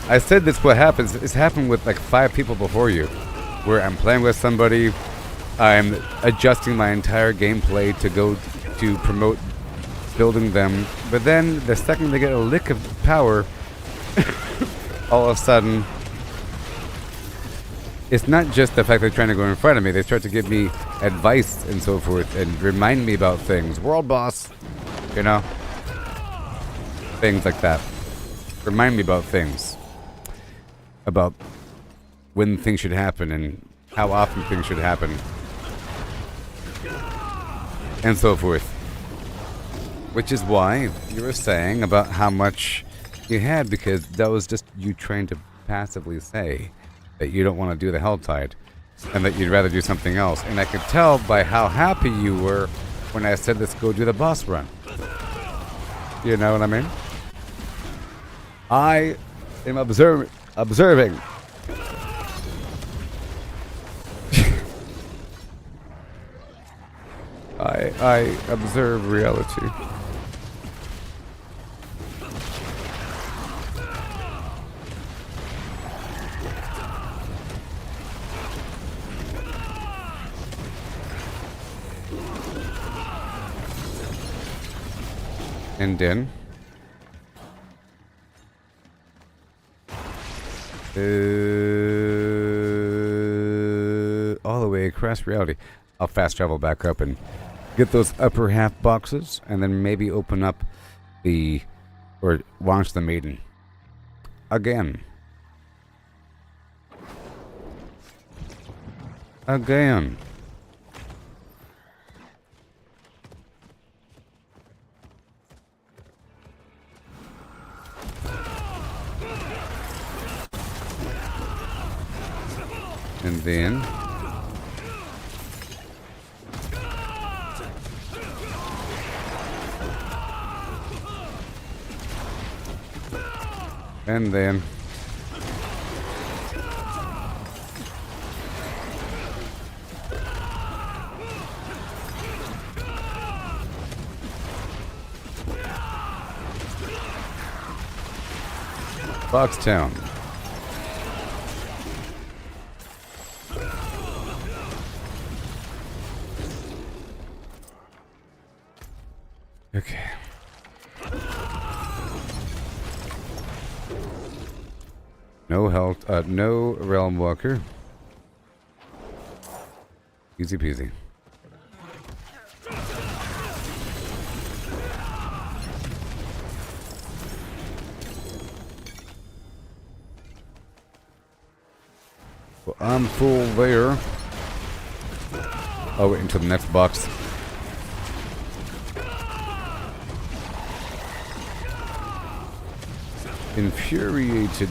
I said this what happens, it's happened with like 5 people before you, where I'm playing with somebody, I'm adjusting my entire gameplay to go to promote building them, but then the second they get a lick of power, all of a sudden, it's not just the fact they're trying to go in front of me, they start to give me advice and so forth, and remind me about things. World boss, you know? Things like that. Remind me about things. About when things should happen and how often things should happen. And so forth. Which is why you were saying about how much you had, because that was just you trying to passively say that you don't want to do the Helltide and that you'd rather do something else. And I could tell by how happy you were when I said let's go do the boss run. You know what I mean? I am observing. I observe reality. And then all the way across reality. I'll fast travel back up and get those upper half boxes, and then maybe open up or launch the maiden again. And then Boxtown. Okay. No health, no realm walker. Easy peasy. Well, I'm full there. Oh, wait until the next box. Infuriated.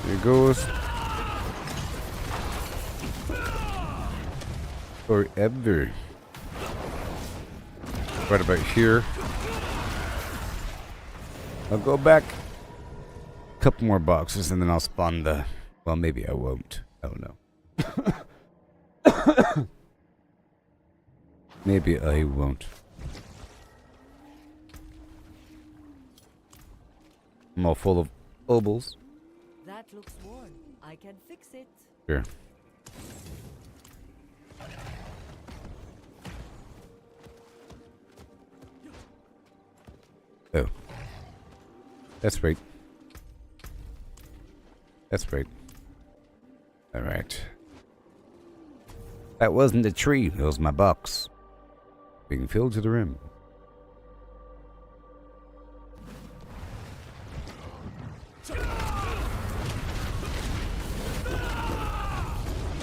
There it goes. Forever. Right about here. I'll go back a couple more boxes and then I'll spawn the... Well, maybe I won't. I don't know. Maybe I won't. I'm all full of Opals. That looks worn. I can fix it. Here. Oh. That's right. That's right. Alright. That wasn't a tree. It was my box. Being filled to the rim.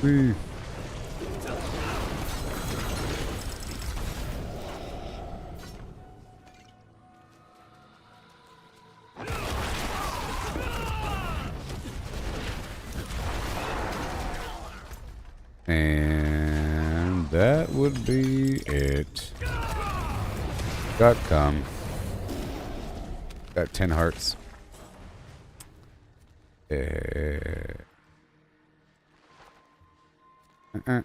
Whee. And that would be it. Got come. Got 10 hearts. I'm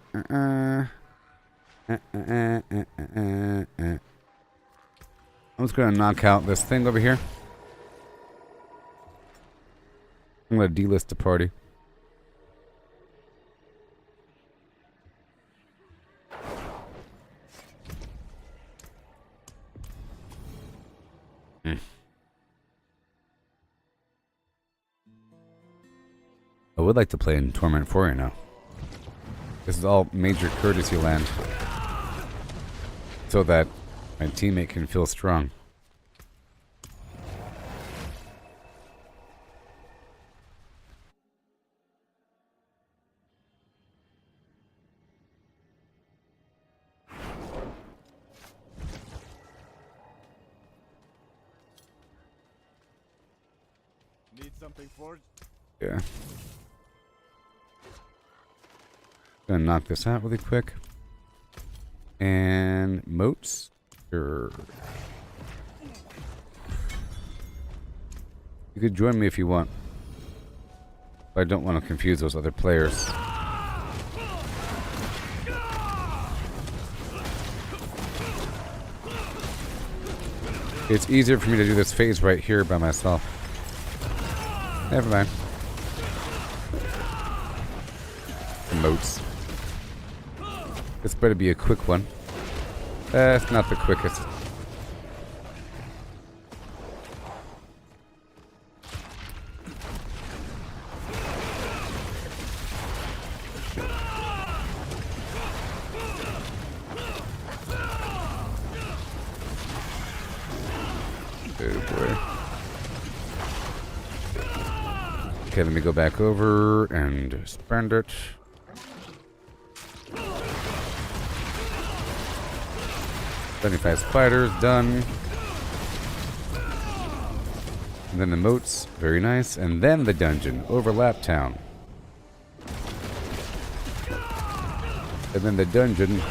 just gonna knock out this thing over here. I'm gonna delist the party. I would like to play in Torment 4 now. This is all major courtesy land. So that my teammate can feel strong. Need something forged? Yeah. Gonna knock this out really quick. And moats. Sure. You could join me if you want. But I don't want to confuse those other players. It's easier for me to do this phase right here by myself. Never mind. Moats. This better be a quick one. It's not the quickest. Oh boy. Okay, let me go back over and spend it. 75 spiders, done. And then the moats, very nice. And then the dungeon, Overlap Town. And then the dungeon.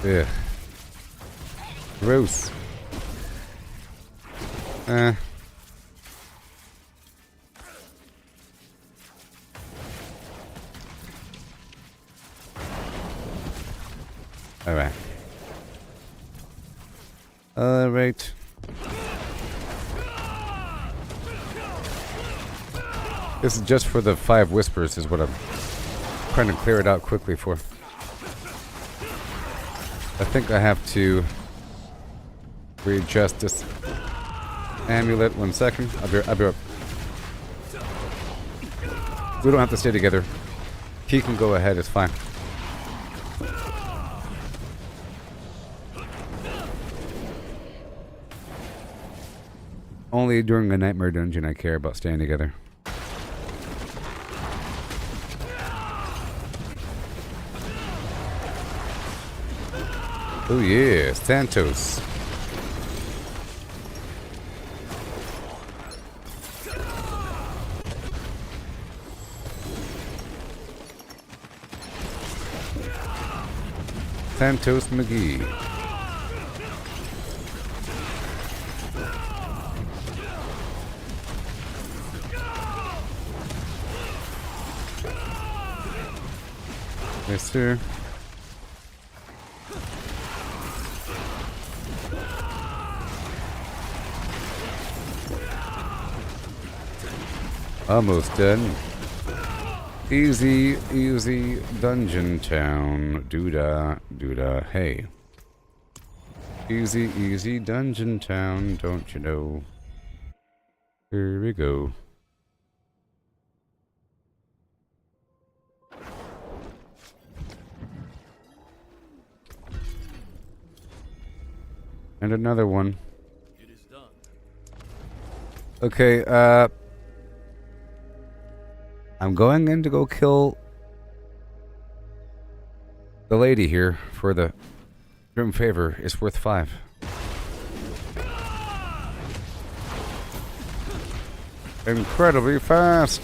Ugh. Gross. Alright. Alright. This is just for the 5 whispers, is what I'm trying to clear it out quickly for. I think I have to readjust this amulet. 1 second. I'll be right. We don't have to stay together. He can go ahead, it's fine. Only during a nightmare dungeon I care about staying together. Oh yeah, Santos. Santos McGee. Yes, sir. Almost done. Easy, easy dungeon town. Doodah, doodah, hey. Easy, easy dungeon town, don't you know? Here we go. And another one. It is done. Okay, I'm going in to go kill the lady here for the grim favor. It's worth 5. Incredibly fast.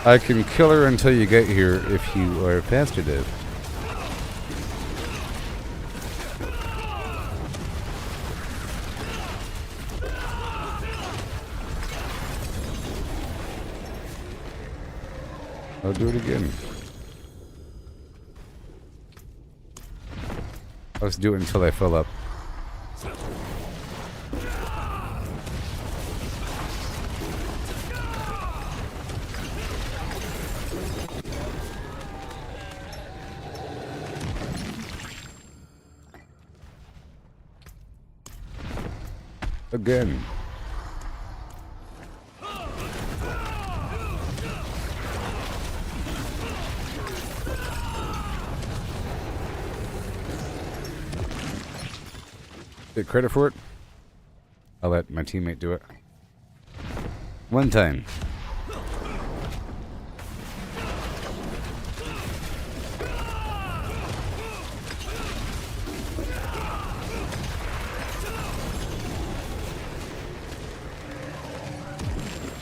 I can kill her until you get here if you are fast enough. I'll do it again. Let's do it until I fill up. Again. Get credit for it. I'll let my teammate do it. 1 time.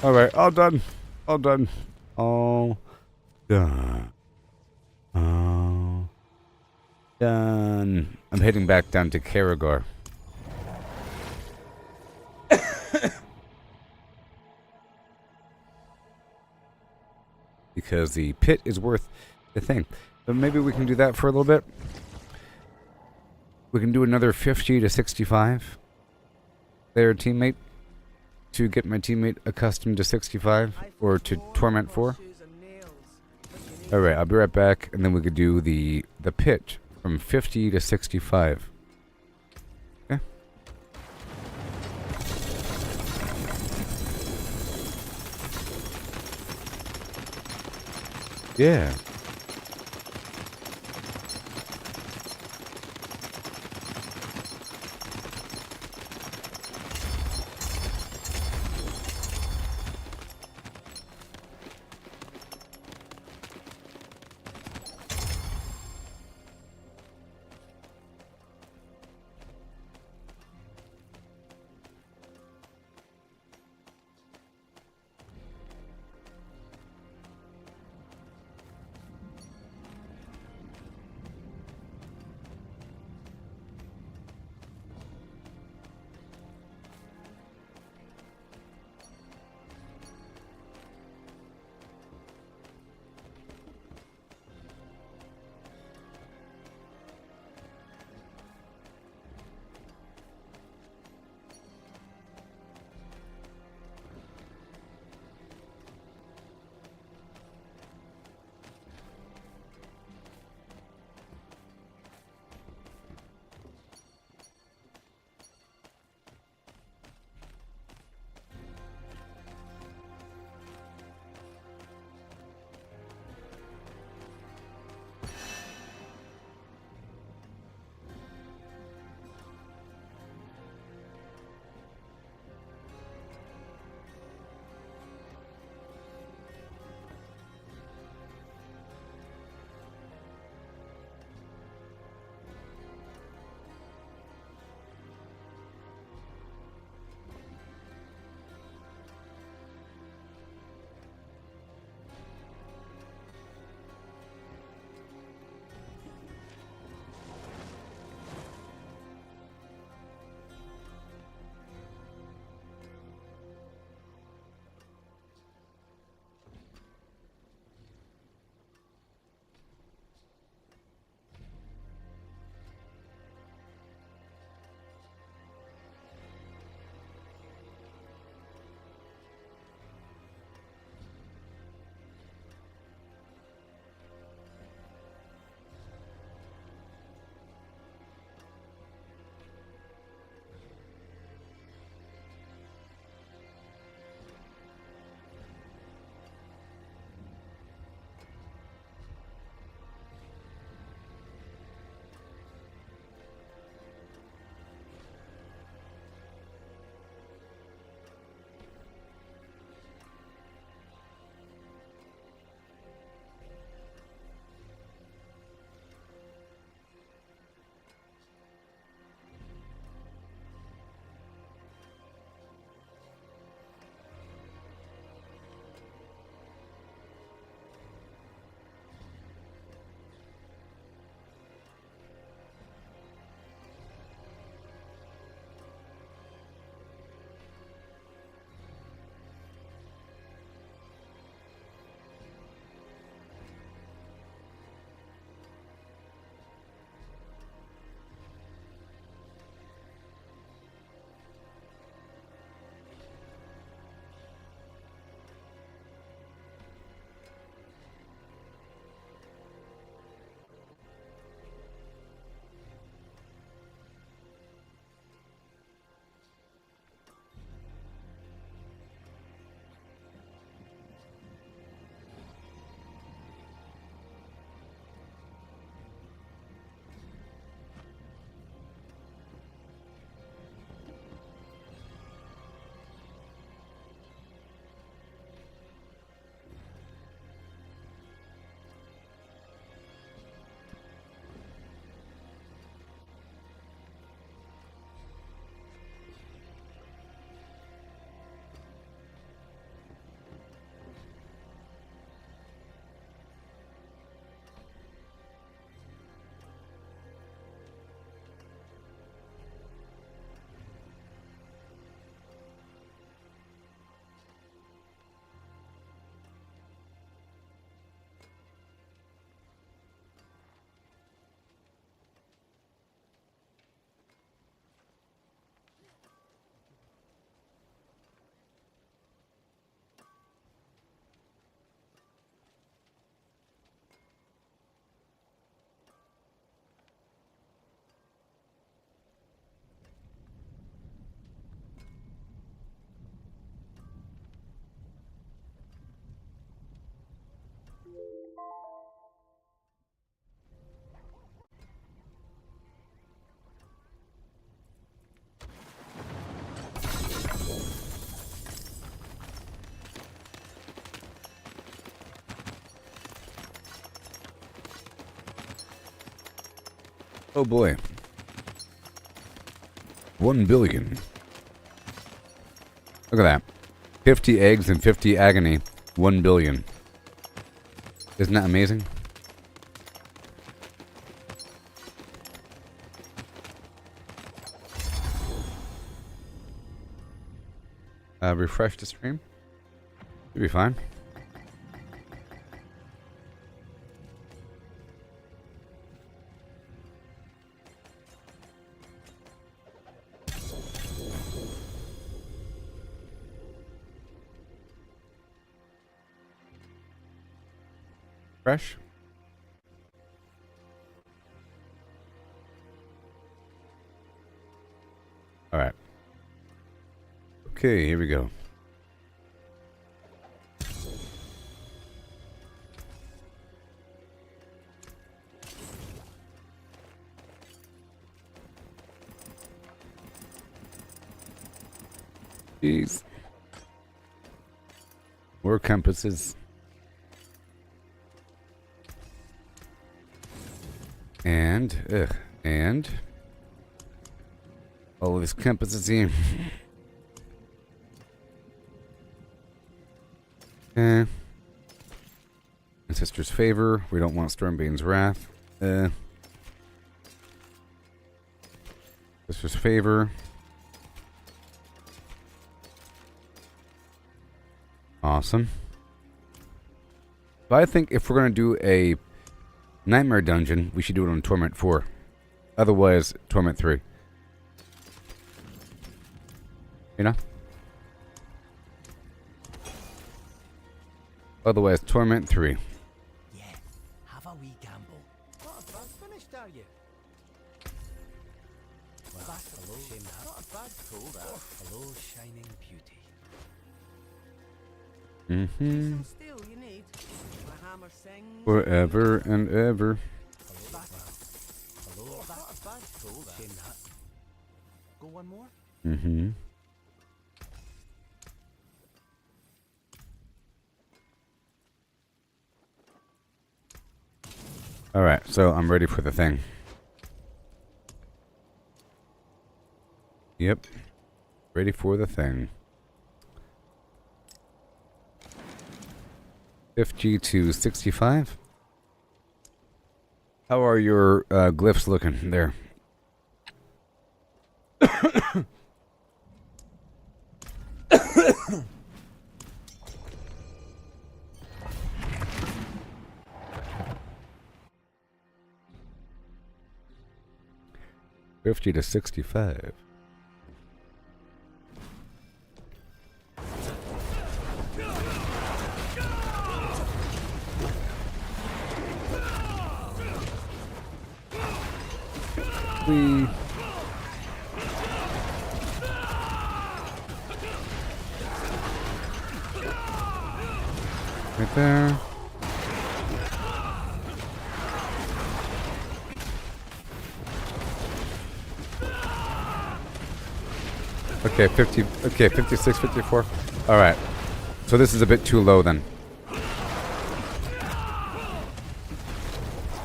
Alright, all done. All done. All done. All done. I'm heading back down to Karagar. Because the pit is worth the thing. So maybe we can do that for a little bit. We can do another 50 to 65. There, teammate. To get my teammate accustomed to 65. Or to Torment 4. Alright, I'll be right back. And then we could do the pit from 50 to 65. Okay. Yeah. Oh boy. 1 billion. Look at that. 50 eggs and 50 agony. 1 billion. Isn't that amazing? Refresh the stream. Should be fine. Fresh. All right. Okay, here we go. Jeez. More compasses. And all of his compasses here. Ancestor's Favor. We don't want Stormbane's Wrath. Ancestor's Favor. Awesome. But I think if we're going to do a Nightmare Dungeon, we should do it on Torment 4. Otherwise, Torment 3. You know? Otherwise, Torment 3. Yeah, have a wee gamble. Not a bad finished, are you? Well, hello, not a bad pull, that. Hello, shining beauty. Mm-hmm. Steel you need. My hammer sings. Forever and ever. Hello, not a bad pull, that. Go one more? Mm-hmm. Alright, so I'm ready for the thing. Yep. Ready for the thing. 50 to 65. How are your glyphs looking there? $50 to $65. Right there. Okay, 50, okay, 56, 54. All right. So this is a bit too low then.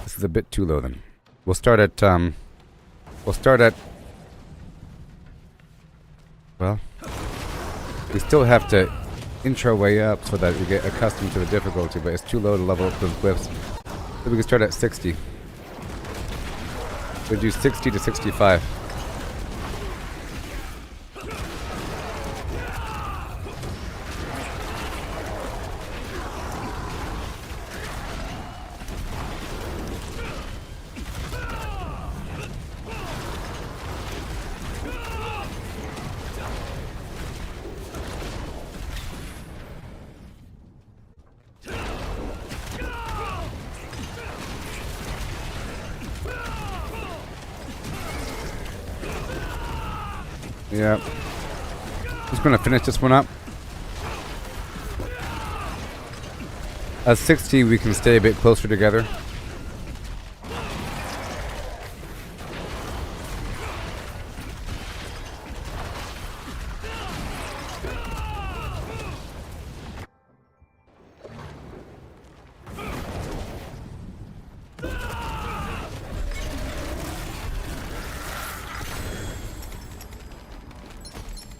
This is a bit too low then. We'll start at, well, we still have to inch our way up so that we get accustomed to the difficulty, but it's too low to level up those glyphs. So we can start at 60. We'll do 60 to 65. Yeah. Just gonna finish this one up. At 60 we can stay a bit closer together.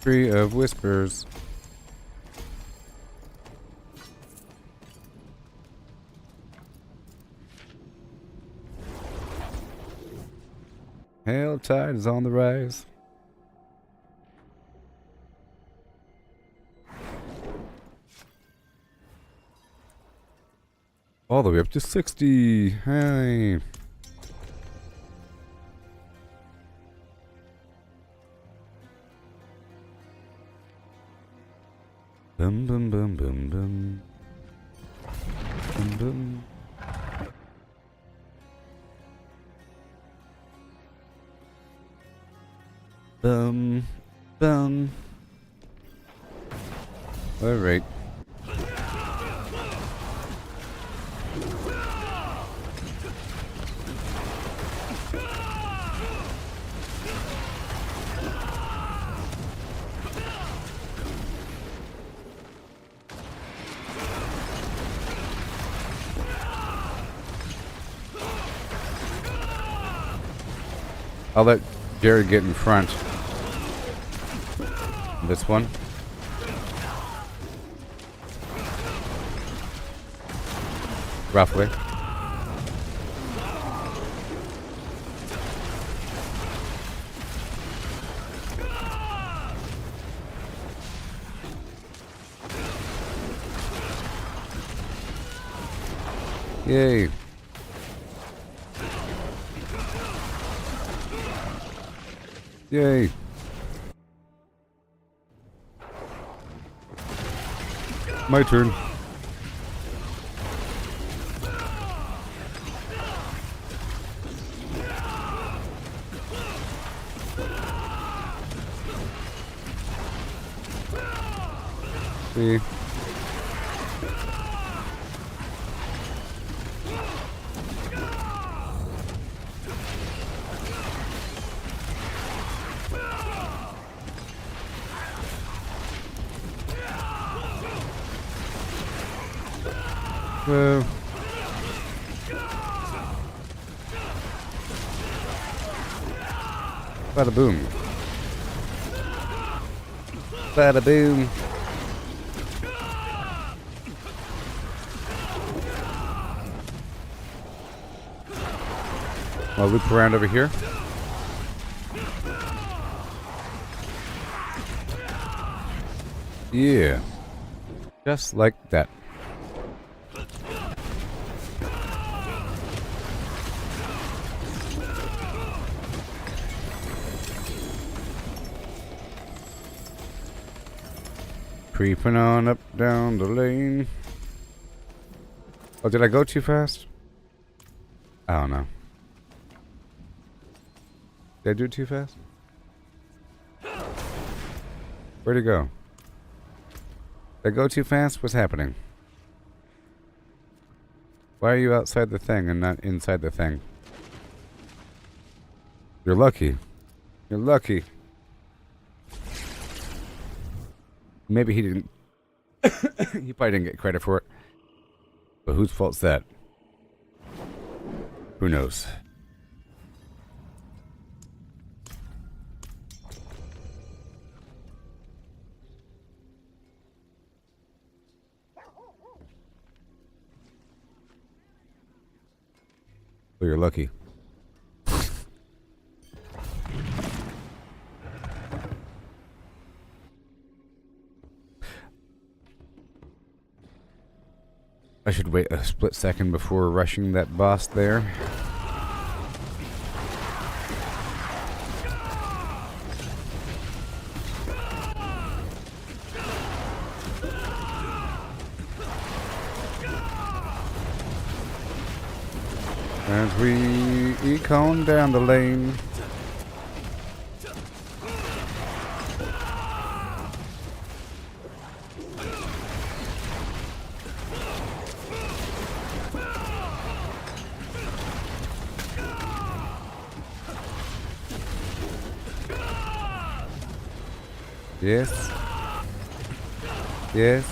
Tree of Whispers. Helltide is on the rise. All the way up to 60. Hey. Bum bum bum bum bum. Bum bum. Bum. All right. I'll let Jared get in front. This one. Roughly. Yay. Yay. My turn. See. Bada boom. Bada boom. I'll loop around over here. Yeah. Just like that. Creeping on up down the lane. Oh, did I go too fast? I don't know. Did I do it too fast? Where'd it go? Did I go too fast? What's happening? Why are you outside the thing and not inside the thing? You're lucky. You're lucky. Maybe he didn't. He probably didn't get credit for it. But whose fault's that? Who knows? Well, you're lucky. I should wait a split second before rushing that boss there. As we econ down the lane. Yes. Yes.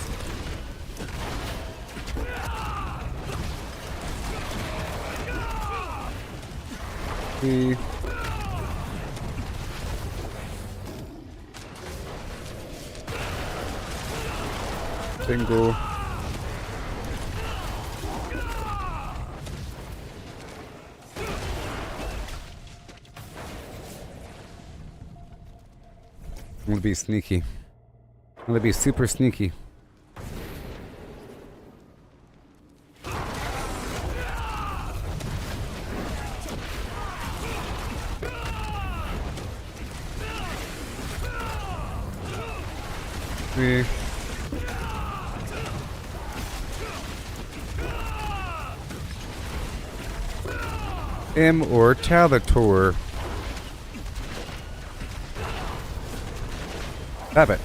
Bingo. I'm gonna be sneaky. I'm gonna be super sneaky. Me. Immortalator. Have it.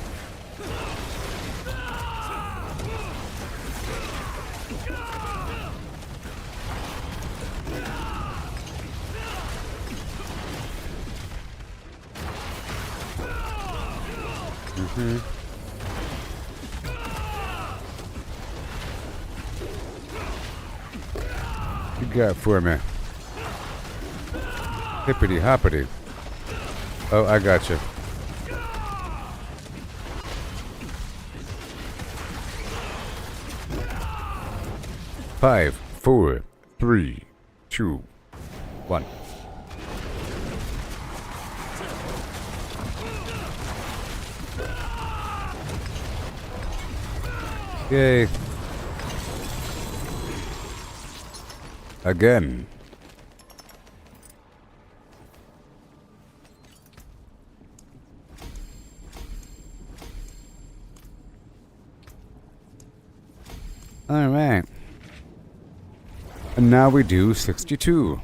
You got for me. Hippity hoppity. Oh, I got you. Five, 4, 3, 2, 1. Yay. Again. All right. And now we do 62.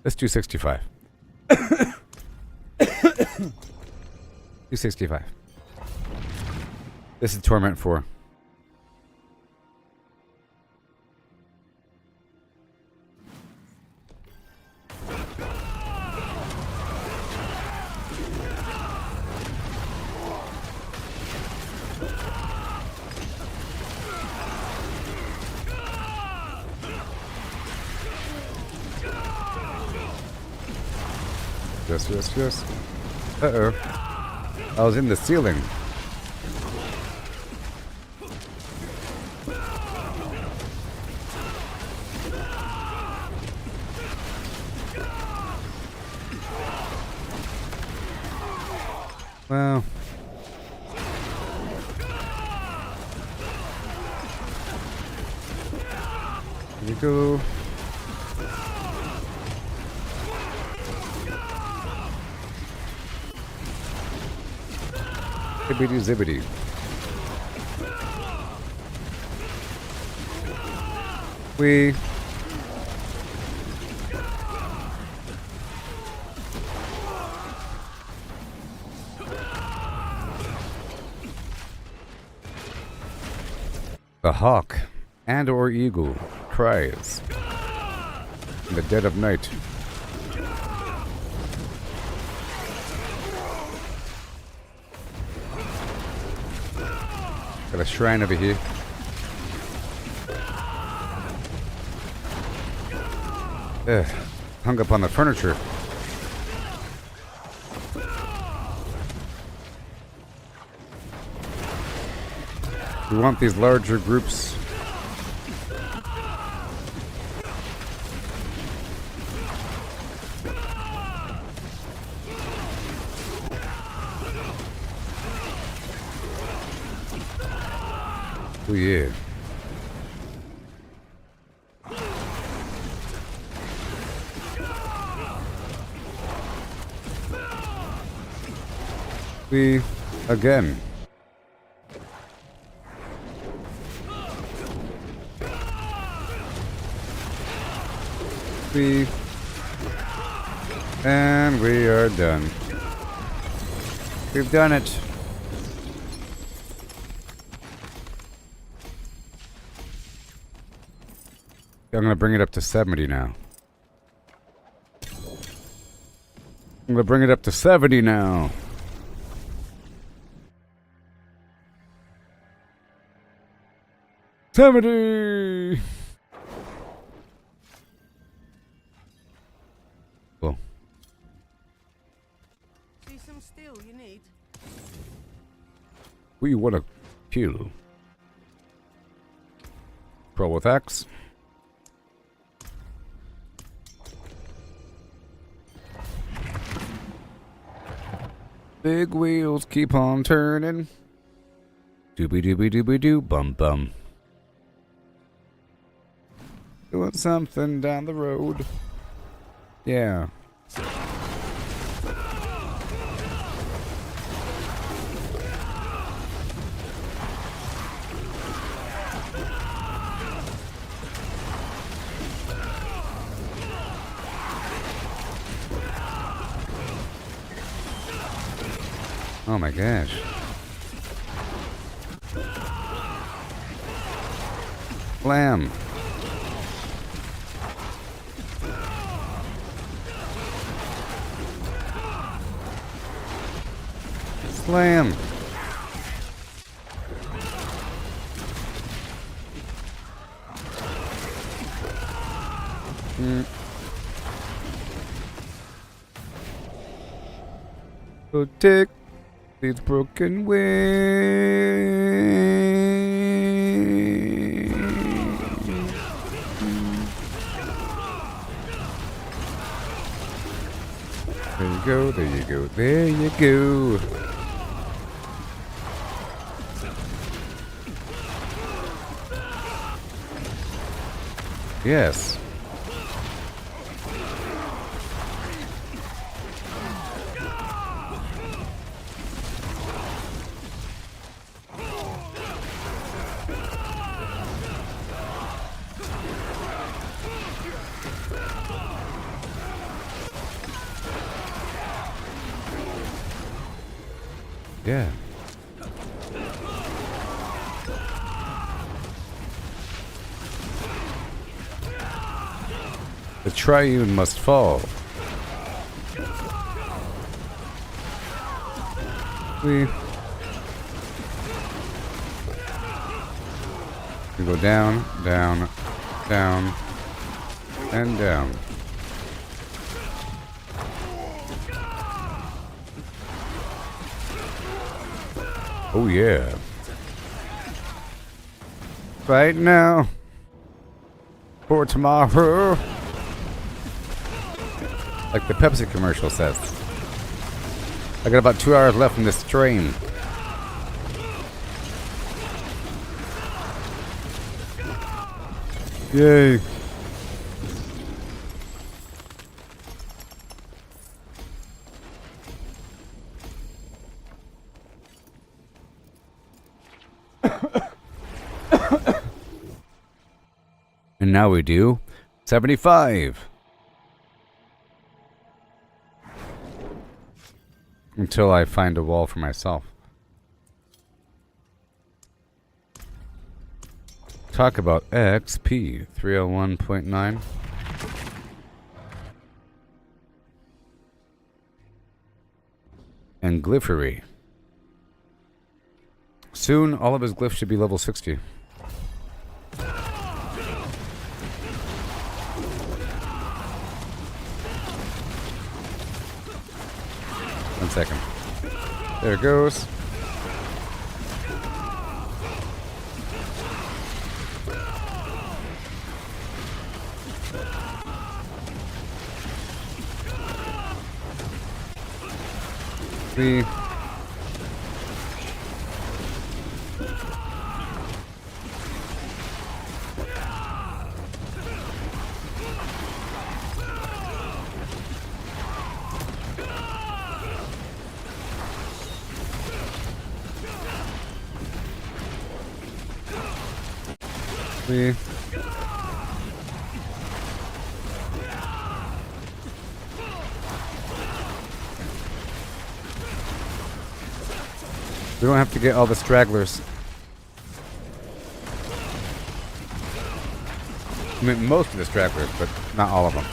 Let's do 65. Do 65. This is Torment 4. Yes, yes, yes. Uh-oh. I was in the ceiling. Well. Here we go. Zibbity zibbity. We. The hawk and or eagle cries in the dead of night. Got a shrine over here. Ugh, hung up on the furniture. We want these larger groups. Oh yeah. We again. We and we are done. We've done it. I'm going to bring it up to 70 now. I'm going to bring it up to 70 now. $70! Cool. See some steel you need? Who you wanna kill? Pro with X. Big wheels keep on turning. Doobie doobie doobie doo bum bum. Doing something down the road. Yeah. Oh my gosh. Slam. Slam. Protect these broken wings. There you go, there you go, there you go. Yes. Yeah. The triune must fall. We go down, down, down, and down. Oh yeah. Right now. For tomorrow. Like the Pepsi commercial says. I got about 2 hours left in this train. Yay. And now we do 75. Until I find a wall for myself. Talk about XP 301.9. And glyphery. Soon all of his glyphs should be level 60. One second. There it goes. See. See. We don't have to get all the stragglers. I mean, most of the stragglers, but not all of them.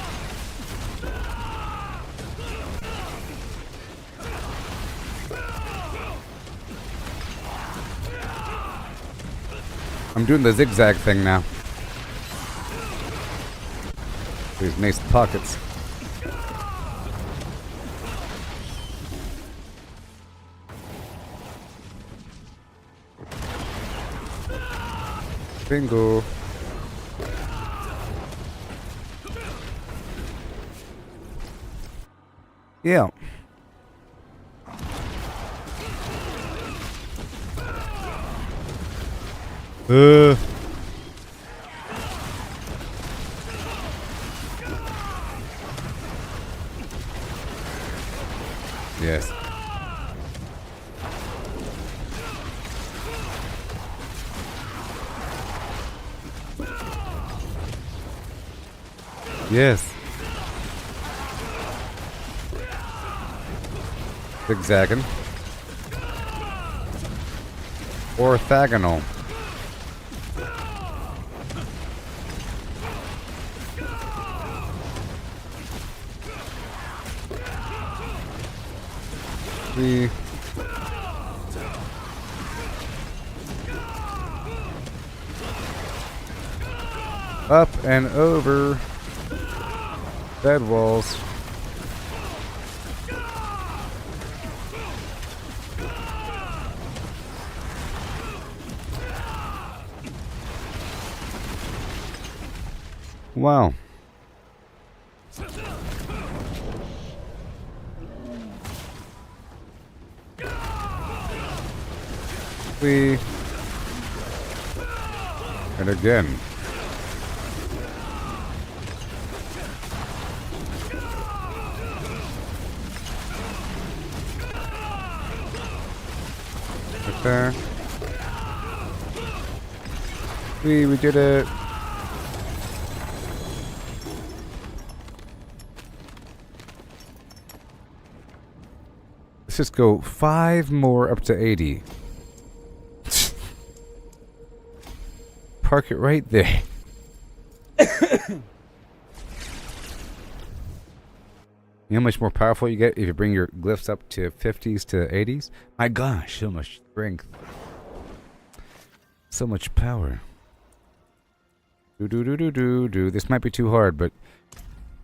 I'm doing the zigzag thing now. These nice pockets. Bingo. Yeah. Yes. Yes. Zigzagging. Orthogonal. The up and over bed walls. Wow. And again. Right there. We did it. Let's just go 5 more up to 80. Park it right there. You know how much more powerful you get if you bring your glyphs up to 50s to 80s? My gosh, so much strength. So much power. Do. This might be too hard, but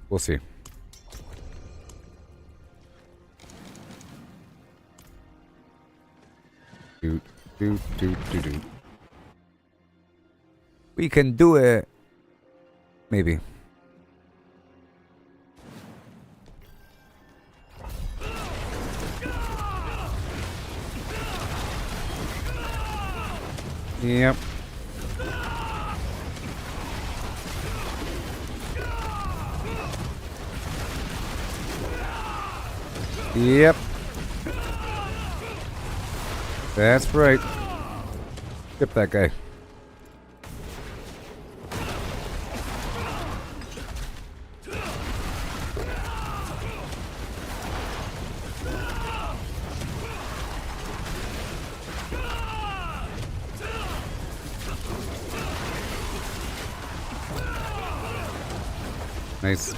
we'll see. Do. We can do it. Maybe. Yep. Yep. That's right. Skip that guy. Nice.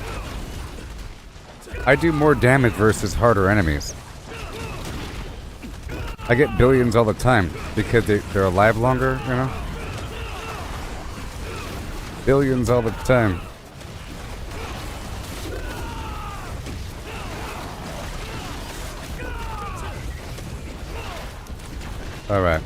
I do more damage versus harder enemies. I get billions all the time because they're alive longer, you know? Billions all the time. Alright.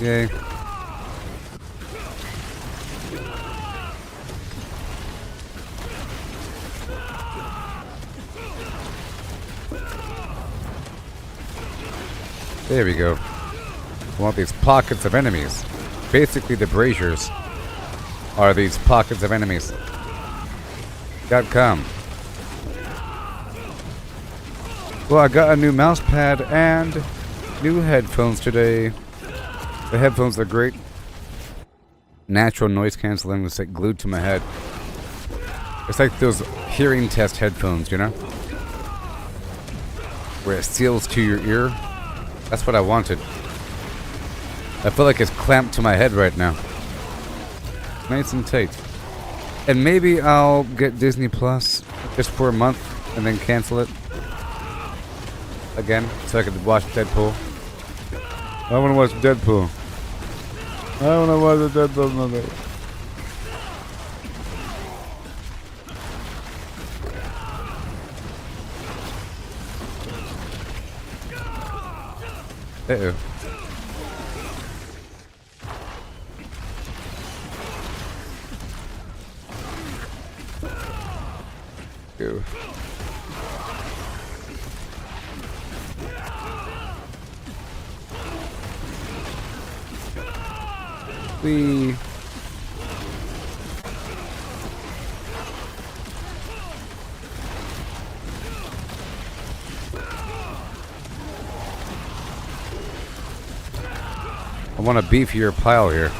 Yay. There we go. We want these pockets of enemies. Basically, the braziers are these pockets of enemies. .com. Well, I got a new mouse pad and new headphones today. The headphones are great. Natural noise cancelling. It's like glued to my head. It's like those hearing test headphones, you know? Where it seals to your ear. That's what I wanted. I feel like it's clamped to my head right now. Nice and tight. And maybe I'll get Disney Plus just for a month and then cancel it again so I could watch Deadpool. I want to watch Deadpool. I want to watch the Deadpool movie. Uh-oh. Go. Whee. I want a beefier pile here.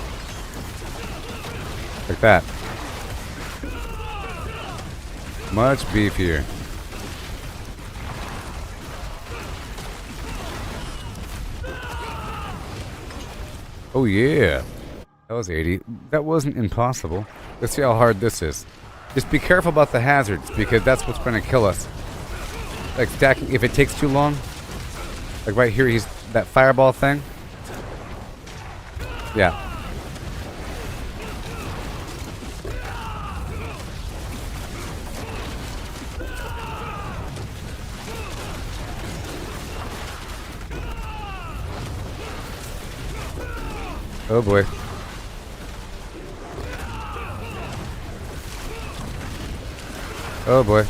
Like that. Much beefier. Oh yeah. That was 80. That wasn't impossible. Let's see how hard this is. Just be careful about the hazards, because that's what's going to kill us. Like stacking, if it takes too long. Like right here, he's that fireball thing. Yeah. Oh boy. Oh boy.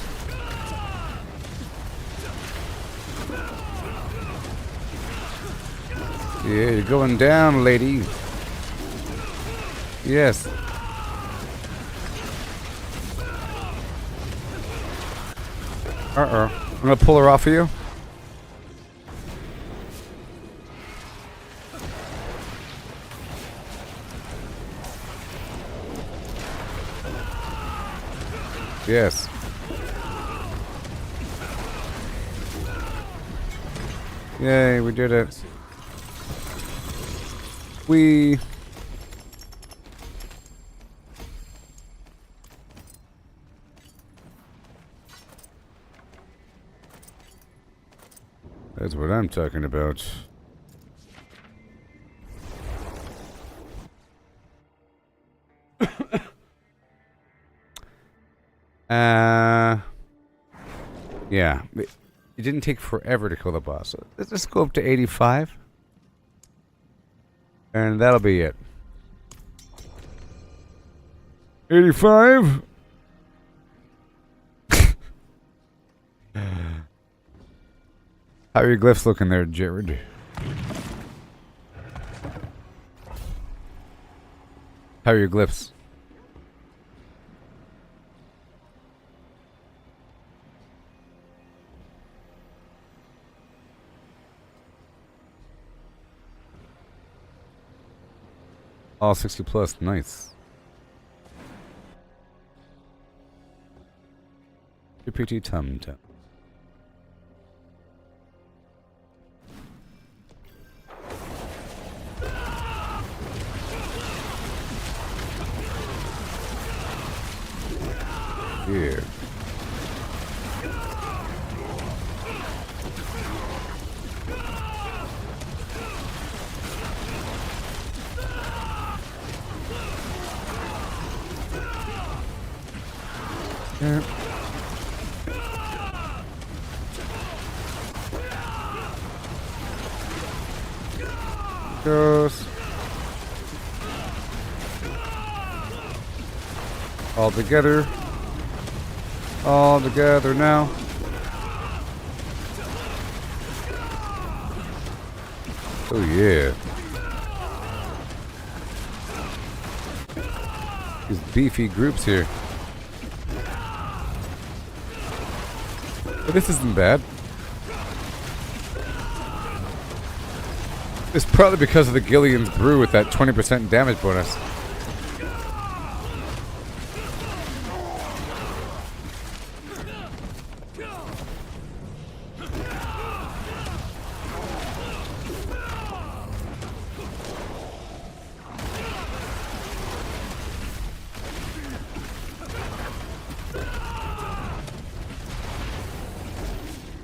Yeah, you're going down, lady. Yes. Uh-oh. I'm gonna pull her off of you. Yes. Yay, we did it. We... That's what I'm talking about. Yeah. It didn't take forever to kill the boss. So let's just go up to 85. And that'll be it. 85? How are your glyphs looking there, Jared? How are your glyphs? All 60 plus, nice. GPT Tum Tum. Here. Yeah. Goes. All together. All together now. Oh yeah. These beefy groups here. But this isn't bad. It's probably because of the Gillian's brew with that 20% damage bonus.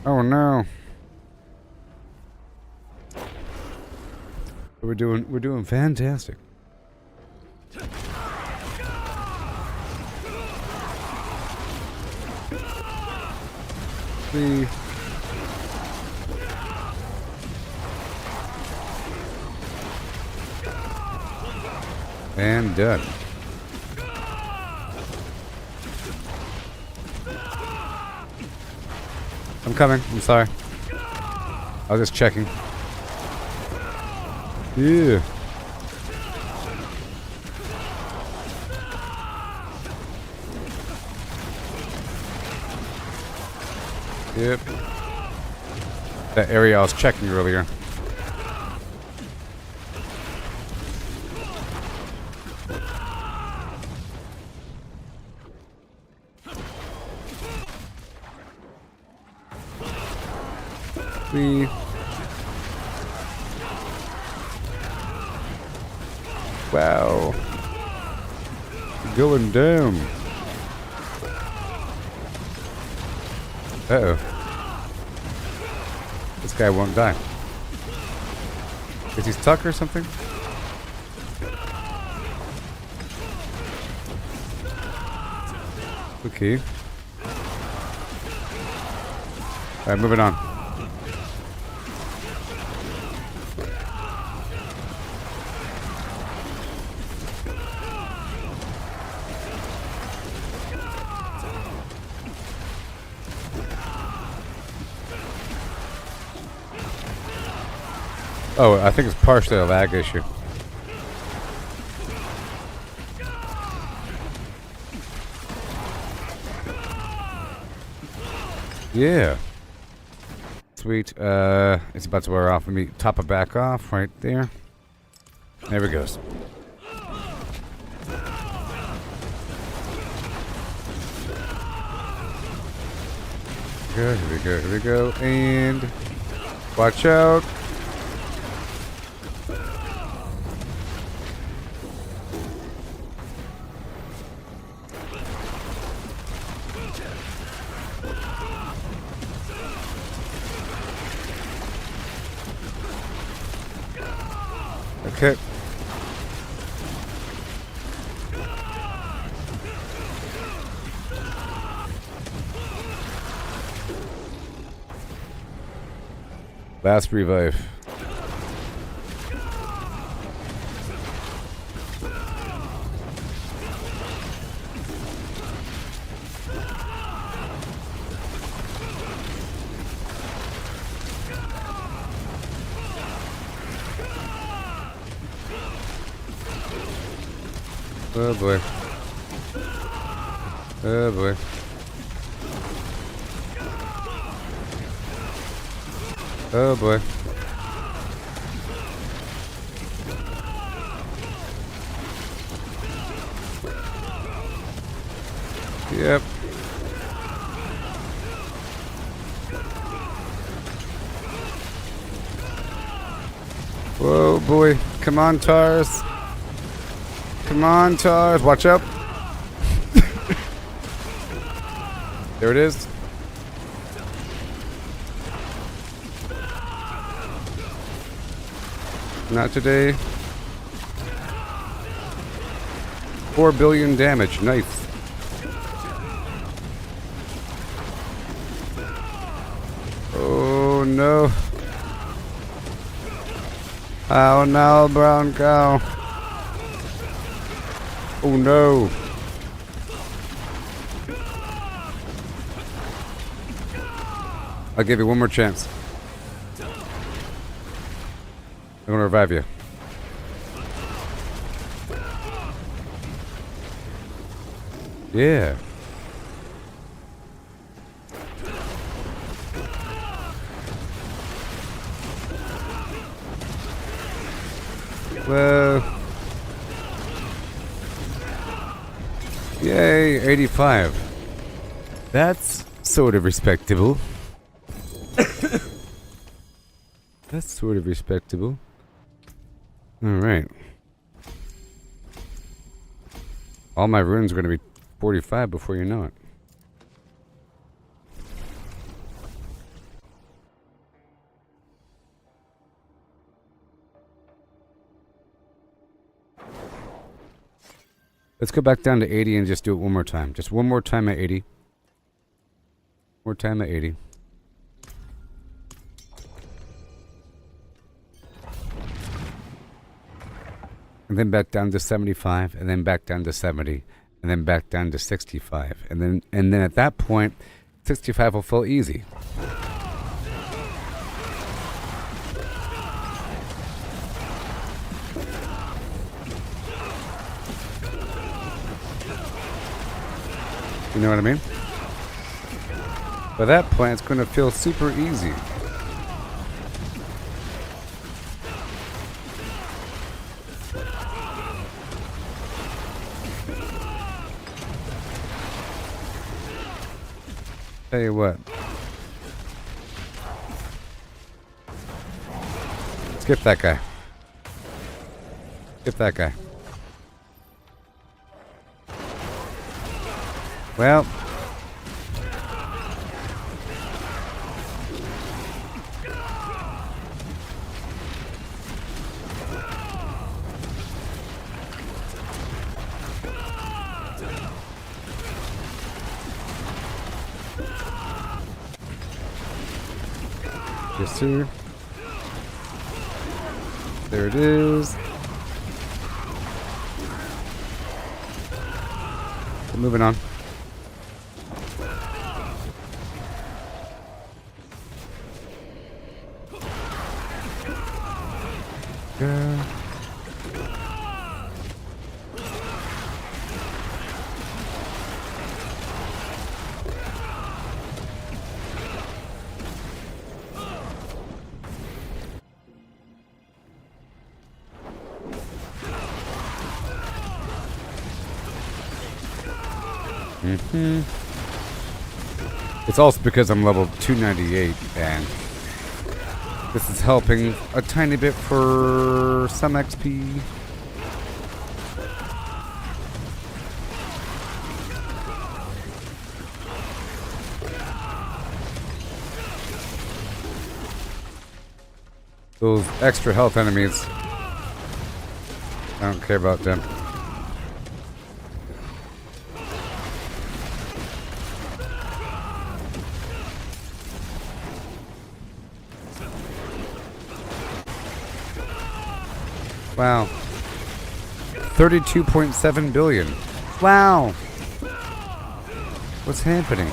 Oh no. We're doing fantastic. And done. I'm coming. I'm sorry. I was just checking. Yeah. Yep. That area I was checking earlier. Wow. Going down. Uh-oh. This guy won't die. Is he stuck or something? Okay. Alright, moving on. Oh, I think it's partially a lag issue. Yeah. Sweet. It's about to wear off. Let me top it back off right there. There it goes. Good. Here we go. Here we go. And watch out. Okay. Last revive. Oh boy. Oh boy. Oh boy. Yep. Whoa boy. Come on, Tars. Come on, Tars. Watch out. There it is. Not today. 4 billion damage. Nice. Oh no. Oh no, brown cow. Oh no. I'll give you one more chance. I'm gonna revive you. Yeah. Well. Yay, 85. That's sort of respectable. That's sort of respectable. Alright. All my runes are going to be 45 before you know it. Let's go back down to 80 and just do it one more time. Just one more time at 80. More time at 80. and then back down to 75, and then back down to 70, and then back down to 65, and then at that point, 65 will feel easy. You know what I mean? By that point, it's going to feel super easy. Tell you what. Skip that guy. Skip that guy. Well. Yes, sir. There it is. Moving on. Yeah. It's also because I'm level 298 and this is helping a tiny bit for some XP. Those extra health enemies, I don't care about them. Wow. 32.7 billion. Wow. What's happening?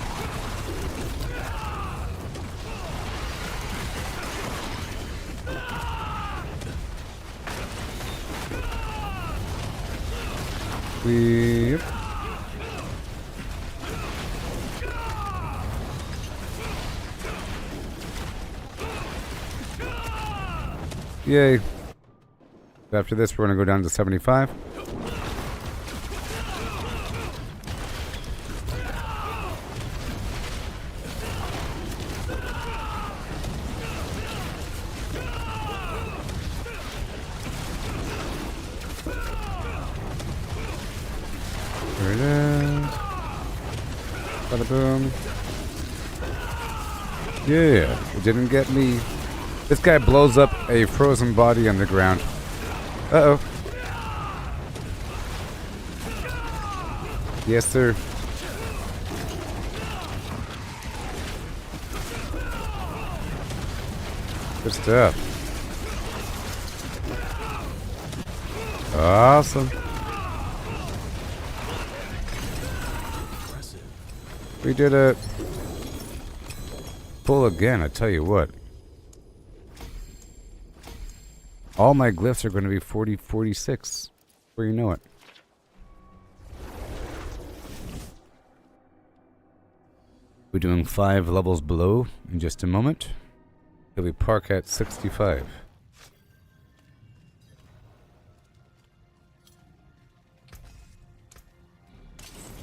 Yep. Yay. After this, we're going to go down to 75. There it is. Bada boom. Yeah, it didn't get me. This guy blows up a frozen body on the ground. Uh-oh. Yes, sir. Good stuff. Awesome. We did it. Pull again, I tell you what. All my glyphs are going to be 40, 46. Where you know it. We're doing 5 levels below in just a moment. Till we park at 65.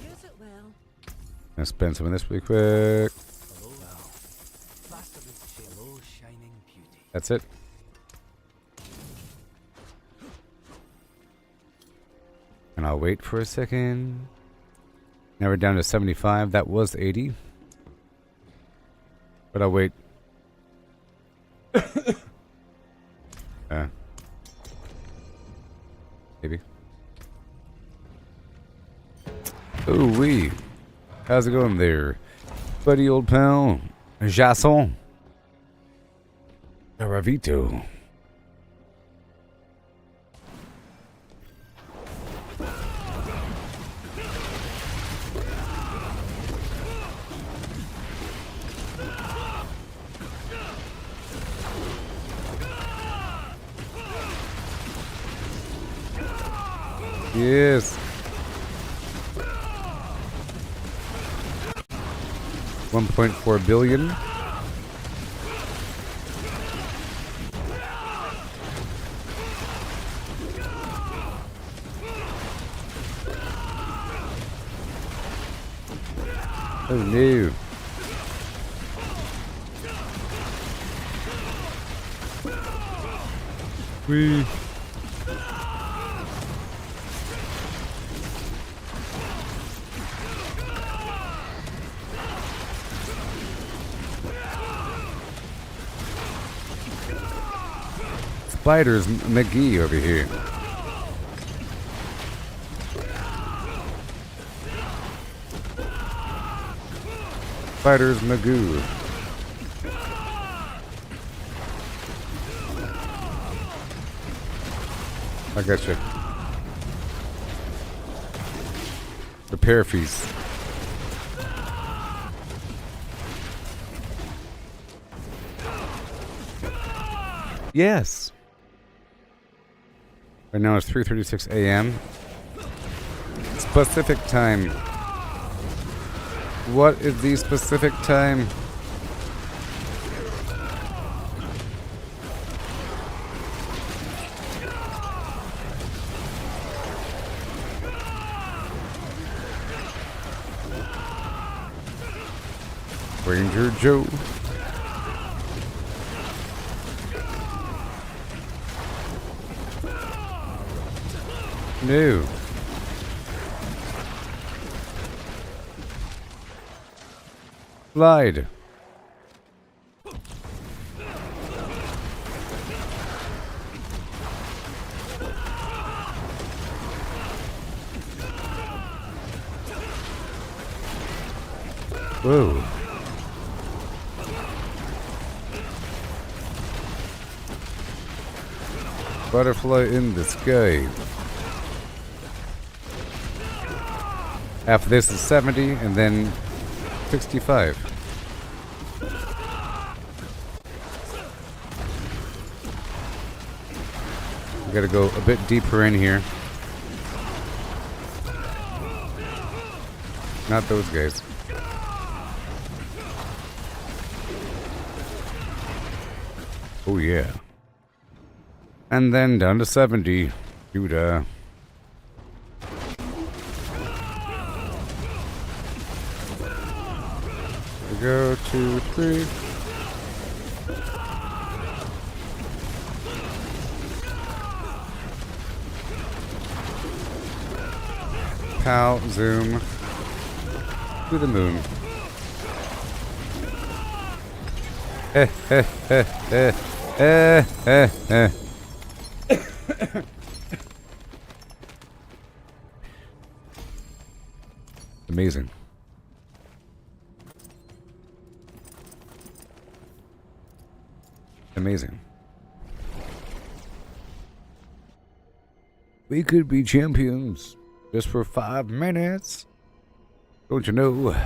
Use it well. Let's spend some of this really quick. That's it. And I'll wait for a second. Now we're down to 75. That was 80. But I'll wait. Maybe. Ooh wee. How's it going there? Buddy old pal. Jason. Ravito. Yes. 1.4 billion. Oh no. Whee. Spiders McGee over here. Spiders Magoo. I got you. Repair fees. Yes. Right now it's 3:36 a.m. Specific time. What is the specific time? Ranger Joe. No. Slide. Whoa. Butterfly in the sky. After this is 70 and then 65. We gotta go a bit deeper in here. Not those guys. Oh yeah. And then down to 70. Judah. Go 2, 3. Pow, zoom to the moon. Eh, eh, eh, eh, eh, eh, eh. Amazing. Amazing. We could be champions just for 5 minutes. Don't you know?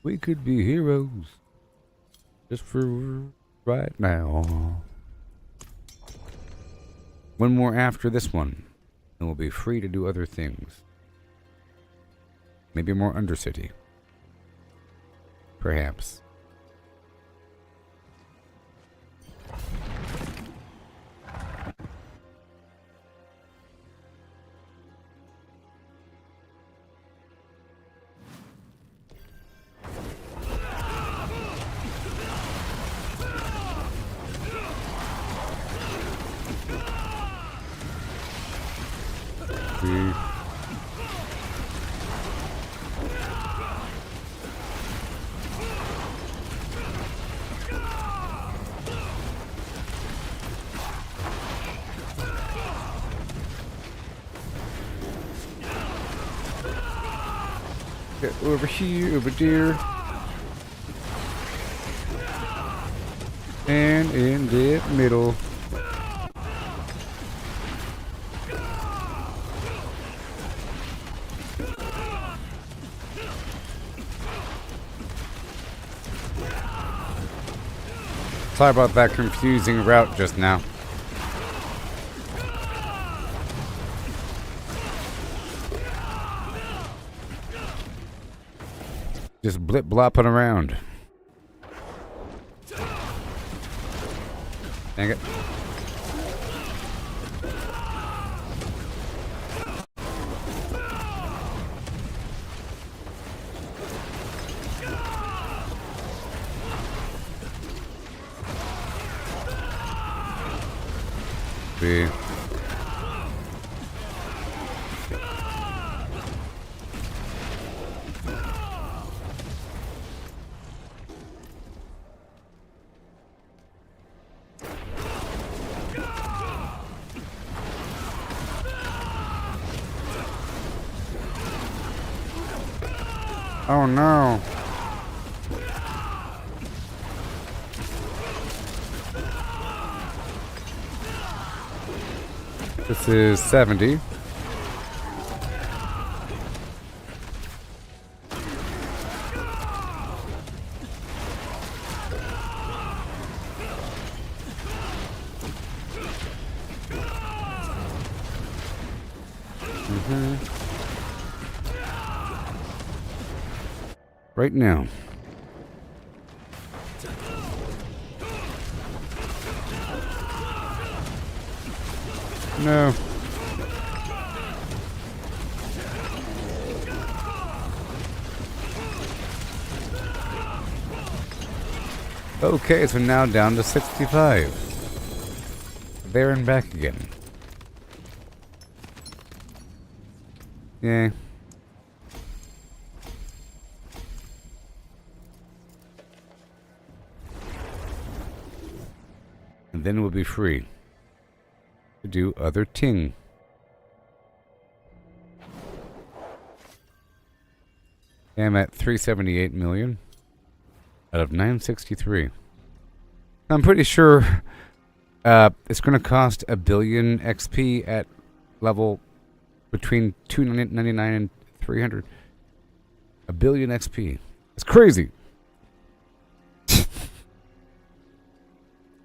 We could be heroes just for right now. One more after this one, and we'll be free to do other things. Maybe more Undercity. Perhaps. Get over here, over there. And in the middle. Sorry about that confusing route just now. just blip blopping around. Dang it. See. Oh no. This is 70. Right now. No. Okay, so now down to 65. There and back again. Yay. And then we'll be free to do other ting. I'm at 378 million out of 963. I'm pretty sure it's going to cost 1 billion XP at level between 299 and 300. 1 billion XP. It's crazy.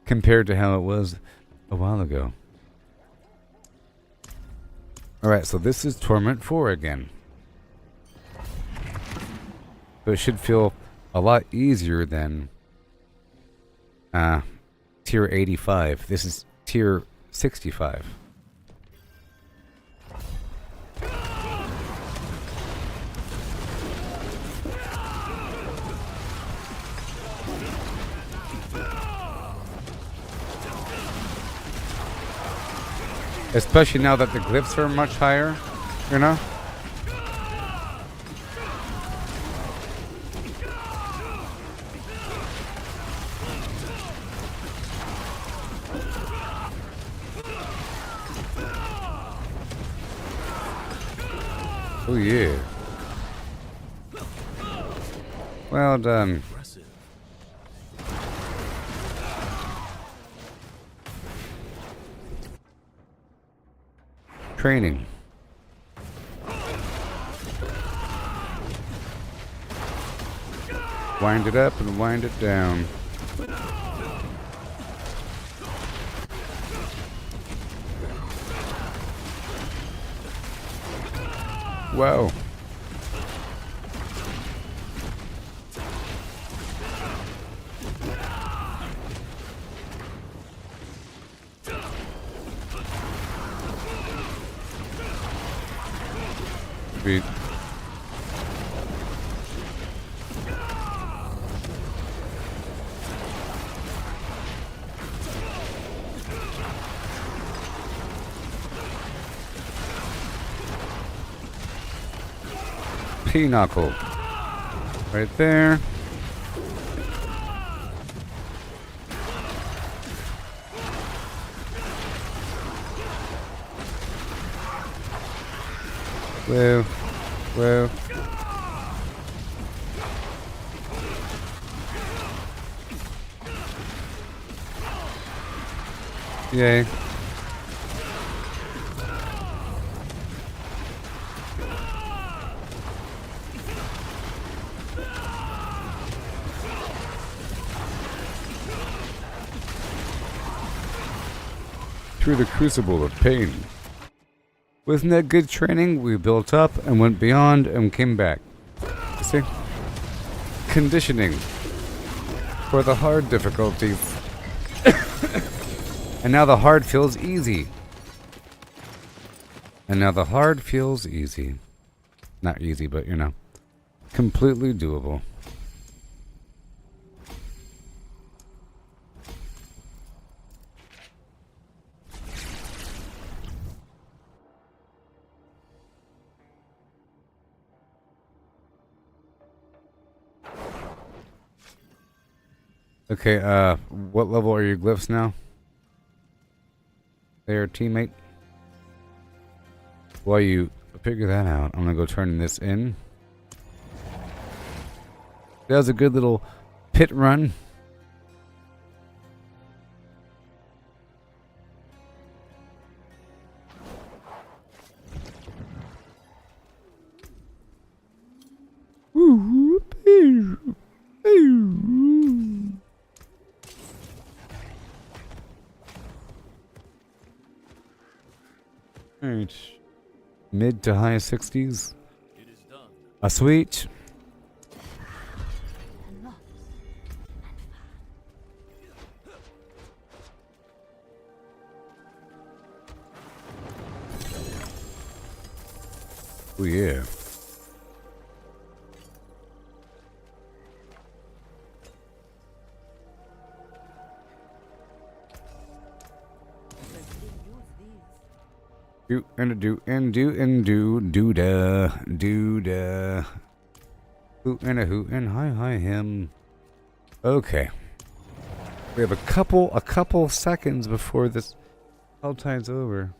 Compared to how it was a while ago. Alright, so this is Torment 4 again. So it should feel a lot easier than tier 85. This is tier 65. Especially now that the glyphs are much higher, you know? Oh yeah. Well done. Training. Wind it up and wind it down. Whoa. Sweet. Pinnacle. Right there. Whoa. Whoa. Yay. Through the crucible of pain. Wasn't that good training? We built up and went beyond and came back. See? conditioning for the hard difficulties. And now the hard feels easy. And now the hard feels easy. Not easy, but you know, completely doable. Okay, what level are your glyphs now? There, teammate. While you figure that out, I'm gonna go turn this in. That was a good little pit run. Alright. Mid to high 60s. It is done. A sweet. Oh yeah. Do and do and do and do da do da. Who and a who and hi him. Okay. We have a couple seconds before this Helltide's over.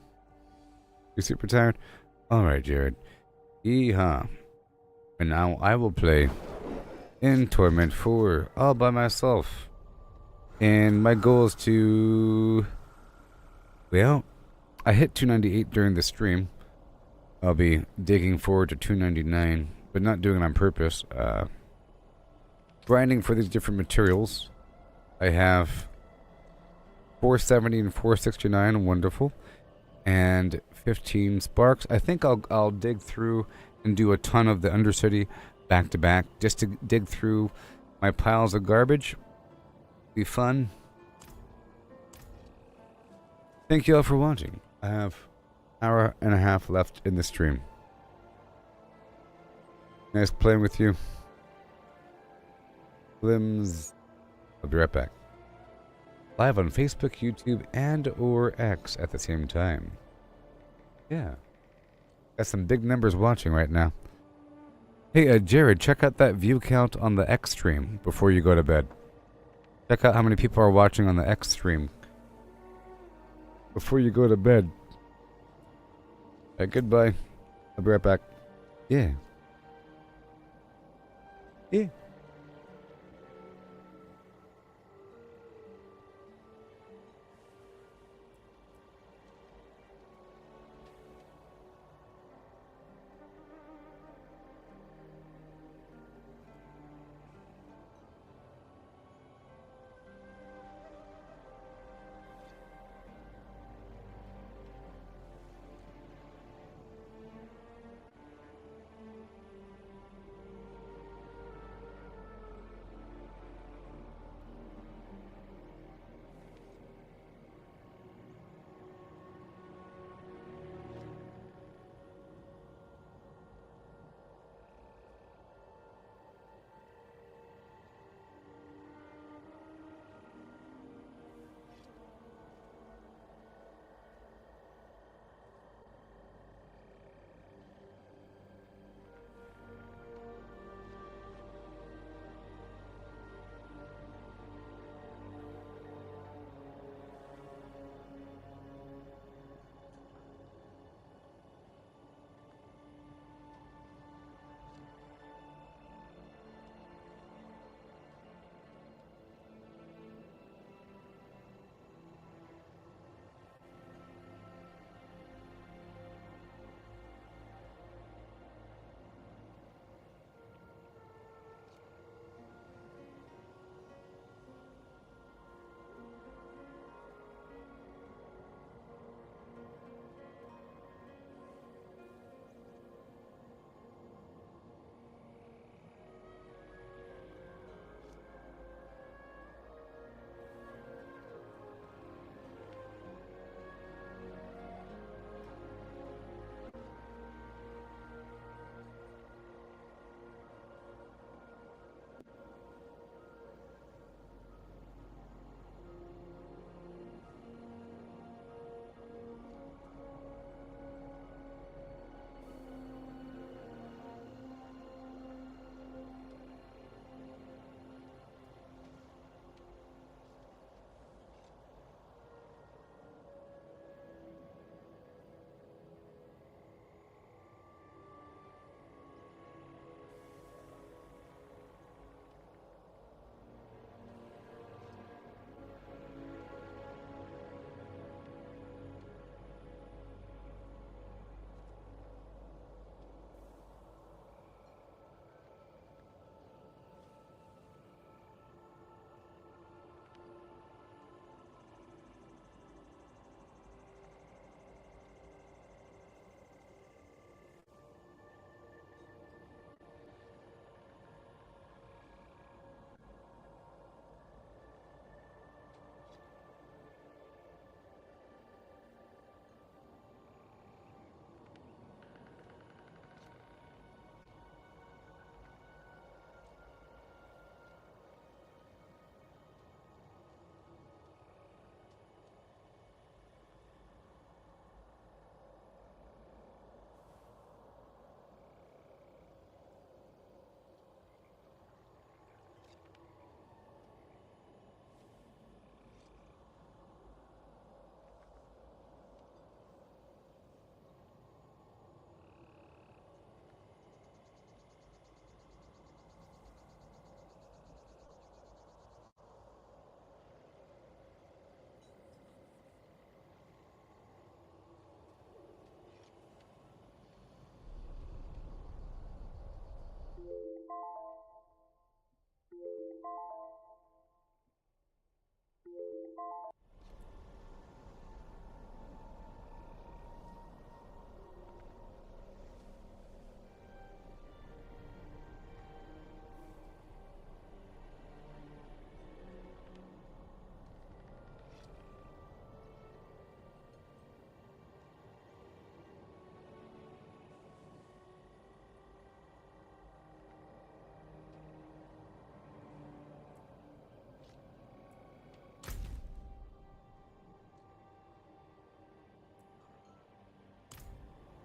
You super tired? Alright, Jared. Yeehaw. And now I will play in Torment 4 all by myself. And my goal is to... Well, I hit 298 during the stream. I'll be digging forward to 299, but not doing it on purpose. Grinding for these different materials. I have 470 and 469, wonderful. And 15 sparks. I think I'll dig through and do a ton of the Undercity back to back just to dig through my piles of garbage. Be fun. Thank you all for watching. I have an hour and a half left in the stream. Nice playing with you. Limbs. I'll be right back. Live on Facebook, YouTube, and or X at the same time. Yeah. Got some big numbers watching right now. Hey, Jared, check out that view count on the X stream before you go to bed. Check out how many people are watching on the X stream before you go to bed. Goodbye. I'll be right back. Yeah. Yeah.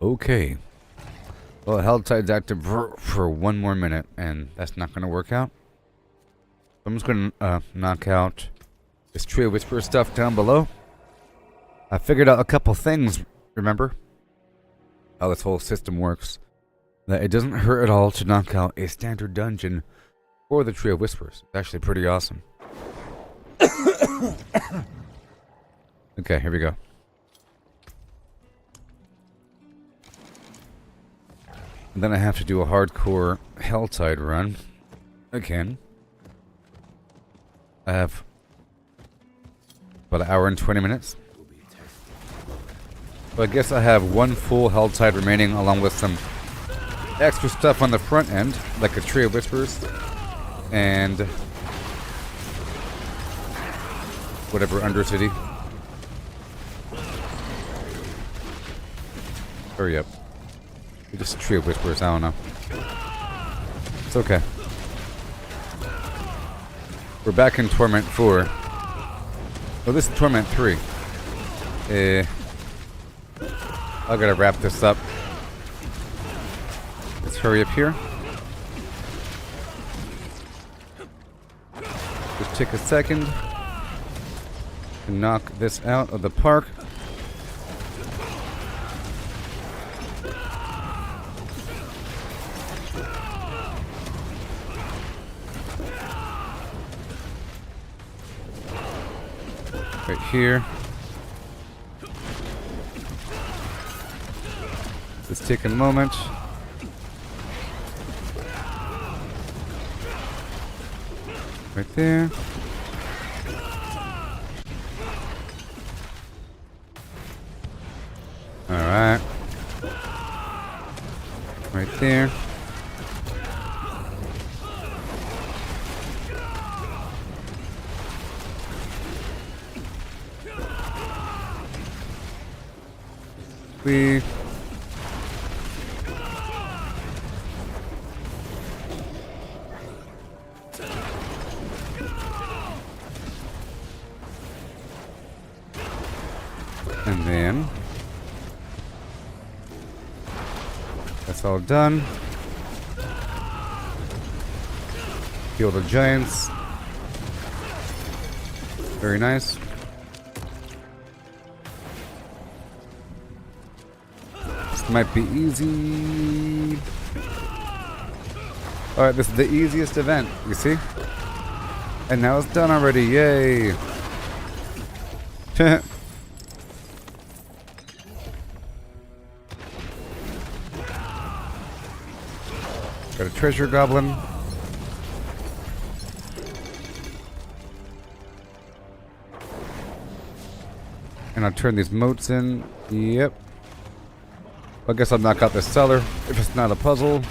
Okay. Well, Helltide's active for 1 more minute, and that's not going to work out. I'm just going to knock out this Tree of Whisper stuff down below. I figured out a couple things, remember? How this whole system works. That it doesn't hurt at all to knock out a standard dungeon for the Tree of Whispers. It's actually pretty awesome. Okay, here we go. And then I have to do a hardcore Helltide run. Again. I have about 1 hour and 20 minutes. So I guess I have 1 full Helltide remaining, along with some extra stuff on the front end, like a Tree of Whispers, and whatever Undercity. Hurry up. Just a Tree of Whispers, I don't know. It's okay. We're back in Torment 4. Oh, this is Torment 3. I gotta wrap this up. Let's hurry up here. Just take a second to knock this out of the park. Right here. Let's take a moment. Right there. Alright. Right there. We and then that's all done. Kill the giants. Very nice. This might be easy. Alright, this is the easiest event, you see? And now it's done already, yay! Got a treasure goblin. And I'll turn these moats in. Yep. I guess I'll knock out the cellar if it's not a puzzle.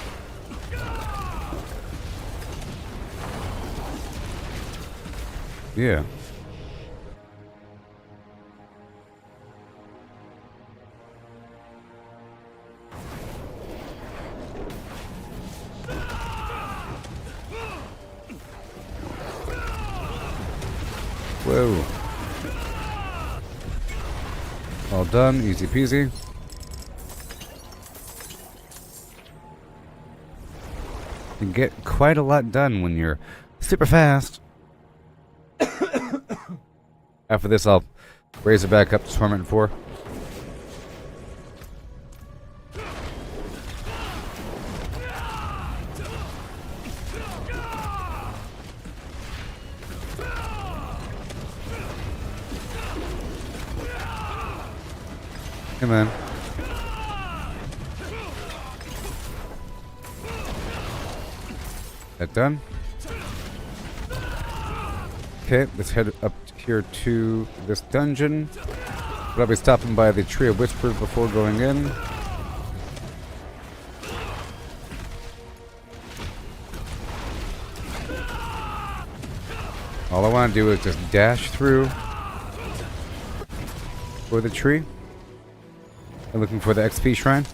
Yeah. Whoa. All done, easy peasy. You can get quite a lot done when you're super fast. After this, I'll raise it back up to Torment 4. Come on. That done? Okay, let's head up here to this dungeon. But I'll be stopping by the Tree of Whispers before going in. All I want to do is just dash through for the tree. I'm looking for the XP shrine.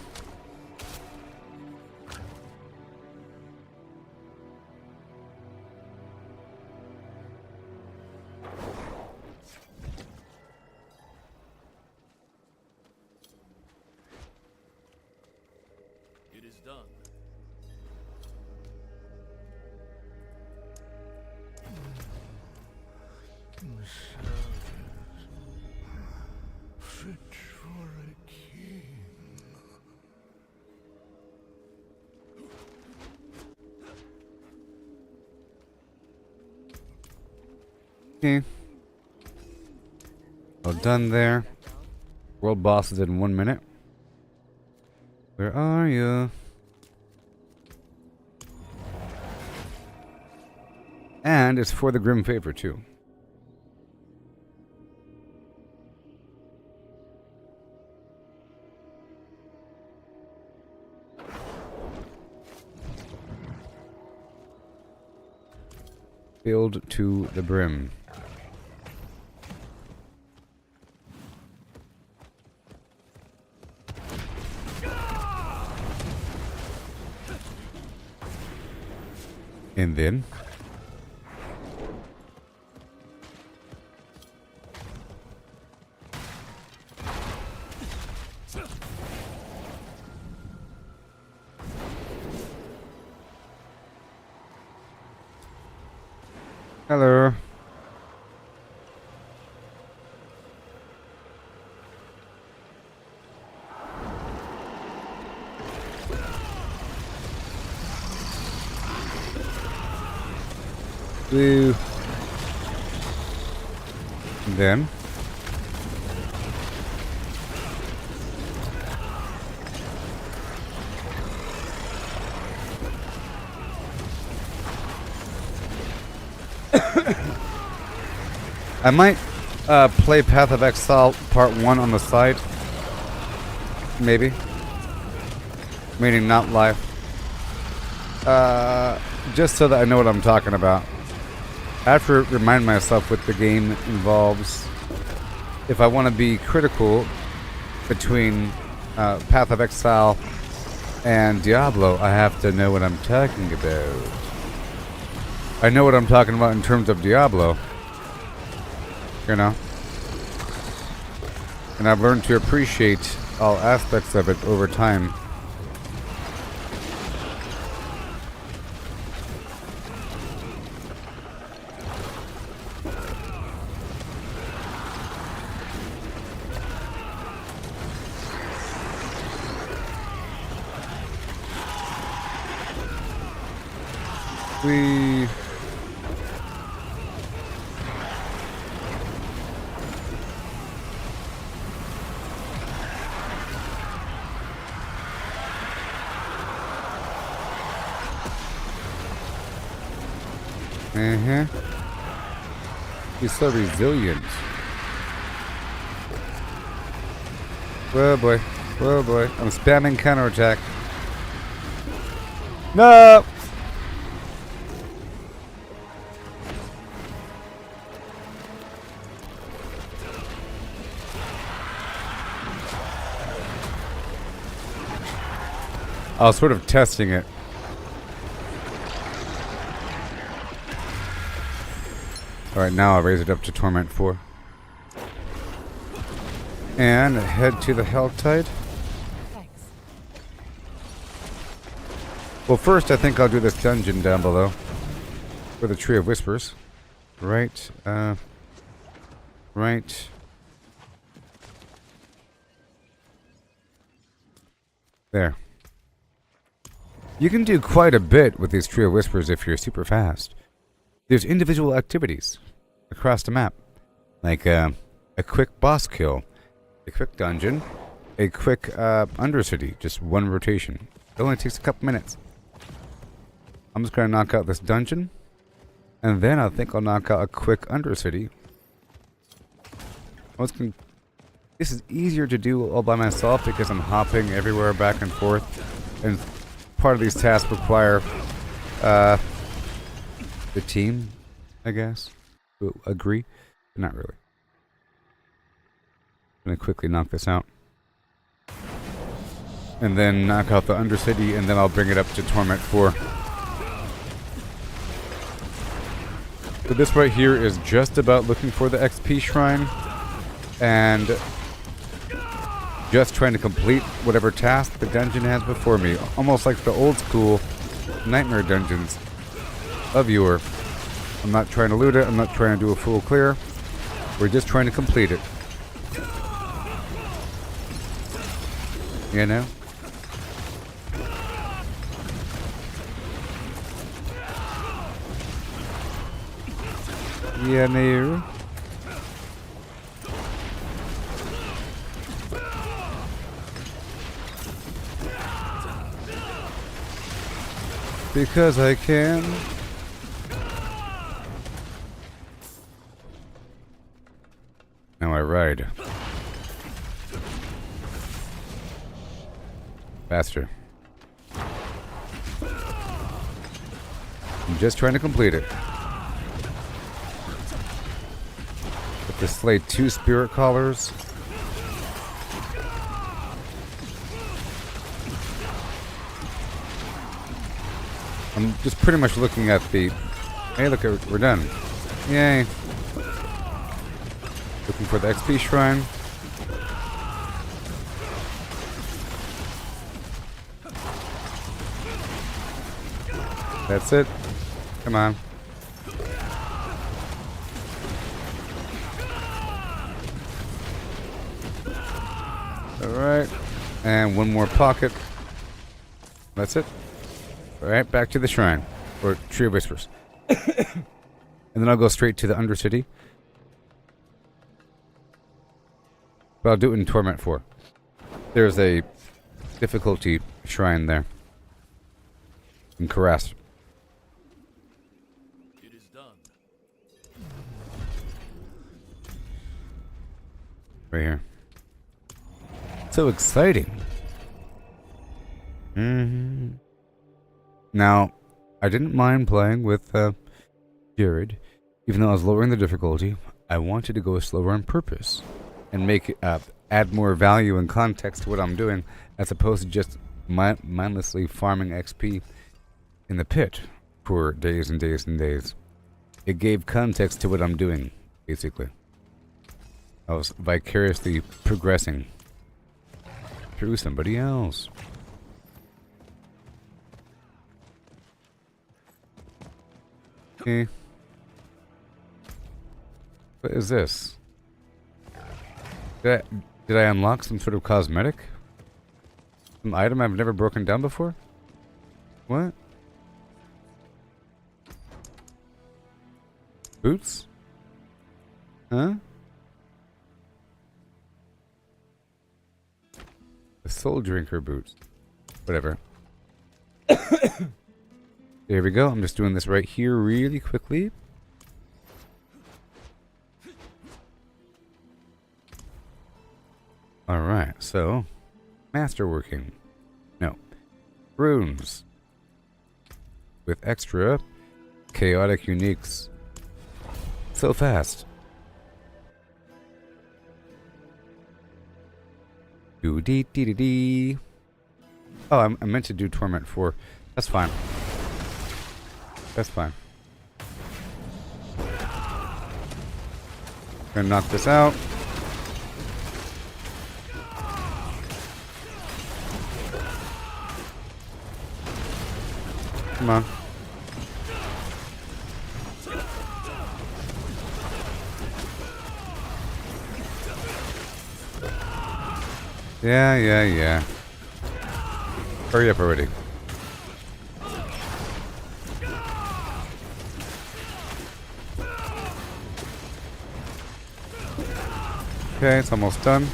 Fit for a king. Okay. Well done there. World bosses in 1 minute. Where are you? And it's for the Grim Favor too. Filled to the brim. And then hello. Woo. Then I might play Path of Exile Part 1 on the side. Maybe. Meaning not live. Just so that I know what I'm talking about. I have to remind myself what the game involves. If I want to be critical between Path of Exile and Diablo, I have to know what I'm talking about. I know what I'm talking about in terms of Diablo. You know? And I've learned to appreciate all aspects of it over time. We He's so resilient. Whoa boy. Whoa boy. I'm spamming counterattack. No! I was sort of testing it. Alright, now I'll raise it up to Torment 4. And head to the Helltide. Thanks. Well, first I think I'll do this dungeon down below. For the Tree of Whispers. Right, right. There. You can do quite a bit with these Tree of Whispers if you're super fast. There's individual activities across the map. Like a quick boss kill, a quick dungeon, a quick Undercity, just one rotation. It only takes a couple minutes. I'm just going to knock out this dungeon, and then I think I'll knock out a quick Undercity. This is easier to do all by myself because I'm hopping everywhere back and forth, and part of these tasks require the team, I guess, to agree. Not really. I'm going to quickly knock this out. And then knock out the Undercity, and then I'll bring it up to Torment 4. So this right here is just about looking for the XP shrine, and just trying to complete whatever task the dungeon has before me. Almost like the old school nightmare dungeons of yore. I'm not trying to loot it, I'm not trying to do a full clear. We're just trying to complete it. You know? Yeah, no. Because I can. Now I ride. Faster. I'm just trying to complete it. Have to slay 2 spirit collars. I'm just pretty much looking at the... Hey, look, we're done. Yay. Looking for the XP shrine. That's it. Come on. Alright. And one more pocket. That's it. Alright, back to the shrine. Or Tree of Whispers. And then I'll go straight to the Undercity. But I'll do it in Torment 4. There's a difficulty shrine there. In Karast. It is done. Right here. So exciting. Now, I didn't mind playing with Jared, even though I was lowering the difficulty. I wanted to go slower on purpose and make it add more value and context to what I'm doing, as opposed to just mindlessly farming XP in the pit for days and days and days. It gave context to what I'm doing, basically. I was vicariously progressing through somebody else. Okay. What is this? Did I unlock some sort of cosmetic? Some item I've never broken down before? What? Boots? Huh? The Soul Drinker boots. Whatever. There we go. I'm just doing this right here really quickly. Alright, so Masterworking. No. Runes. With extra chaotic uniques. So fast. Do dee dee dee dee. Oh, I meant to do Torment 4. That's fine. That's fine. Gonna knock this out. Come on. Yeah. Hurry up already. Okay, it's almost done.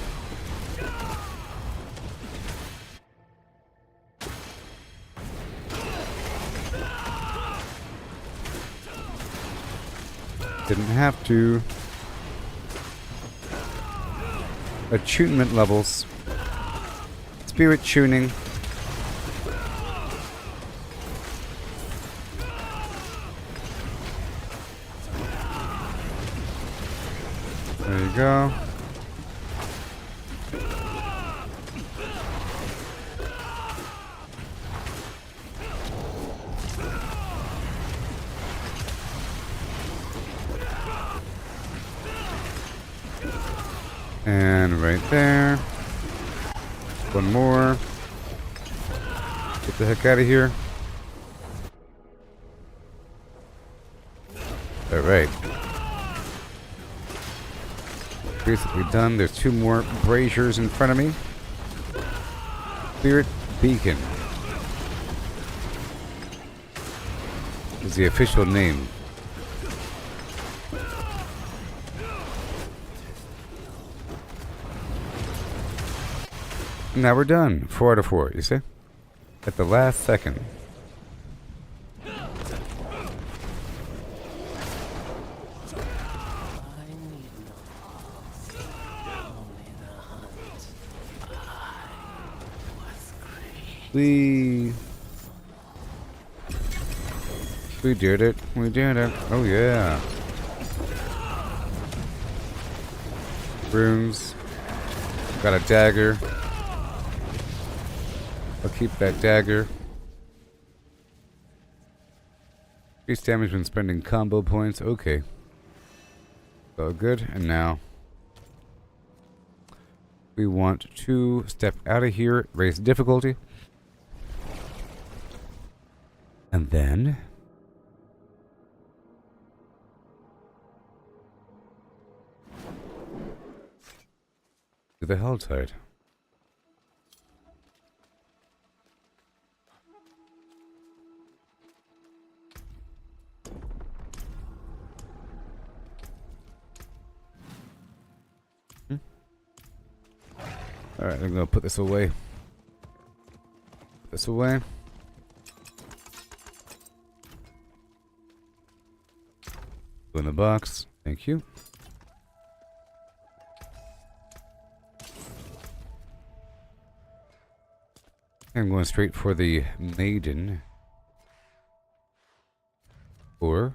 Didn't have to. Attunement levels. Spirit tuning. There you go. And right there. One more. Get the heck out of here. Alright. Basically done. There's 2 more braziers in front of me. Spirit Beacon is the official name. Now we're done. 4 out of 4, you see? At the last second. We did it. We did it. Oh yeah. Runes. Got a dagger. I'll keep that dagger. Increase damage when spending combo points. Okay. So good. And now we want to step out of here, raise difficulty. And then to the Helltide. Alright, I'm gonna put this away. Put this away. Go in the box. Thank you. I'm going straight for the maiden. Or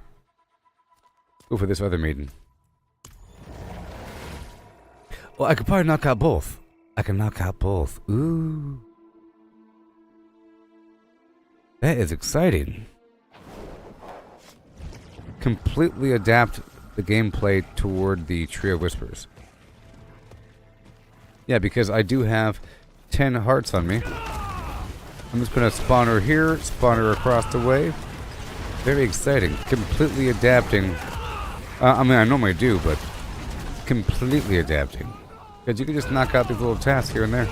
go for this other maiden. Well, I could probably knock out both. I can knock out both. Ooh. That is exciting. Completely adapt the gameplay toward the Trio Whispers. Yeah, because I do have 10 hearts on me. I'm just gonna spawn her here, spawn her across the way. Very exciting. Completely adapting. I mean, I normally do, but completely adapting. Because you can just knock out these little tasks here and there.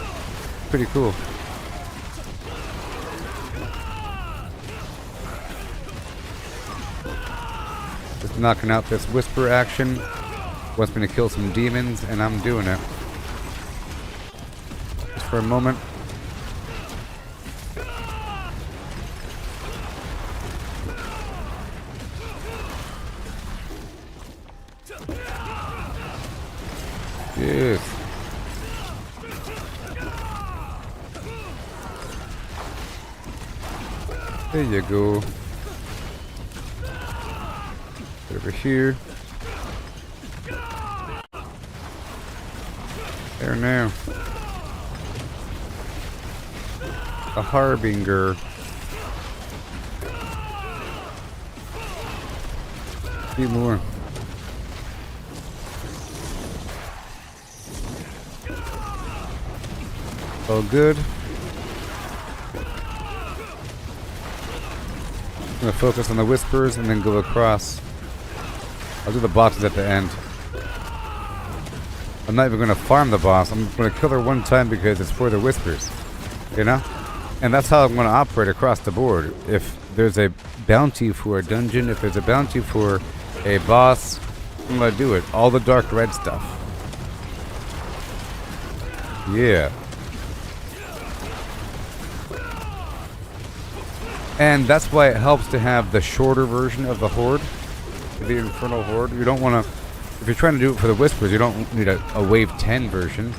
Pretty cool. Just knocking out this whisper action. Wants me to kill some demons, and I'm doing it. Just for a moment. Yes. There you go. Get over here. There now. A harbinger. A few more. All good. I'm gonna focus on the whispers and then go across. I'll do the bosses at the end. I'm not even gonna farm the boss. I'm gonna kill her one time because it's for the whispers. You know? And that's how I'm gonna operate across the board. If there's a bounty for a dungeon, if there's a bounty for a boss, I'm gonna do it. All the dark red stuff. Yeah. And that's why it helps to have the shorter version of the Horde, the Infernal Horde. You don't want to, if you're trying to do it for the Whispers, you don't need a Wave 10 version.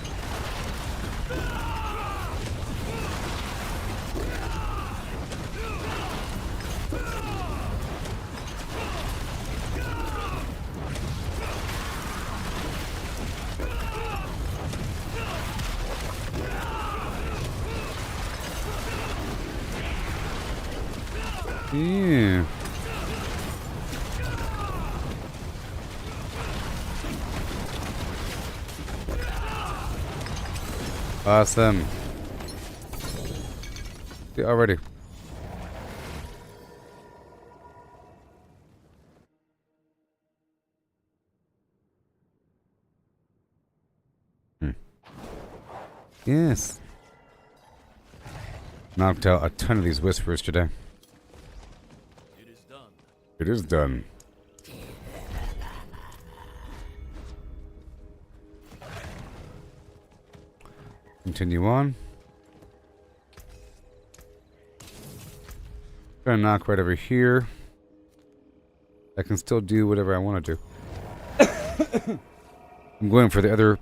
Yeah. Awesome. See, already. Yes. Knocked out a ton of these whispers today. It is done. It is done. Continue on. Gonna knock right over here. I can still do whatever I want to do. I'm going for the other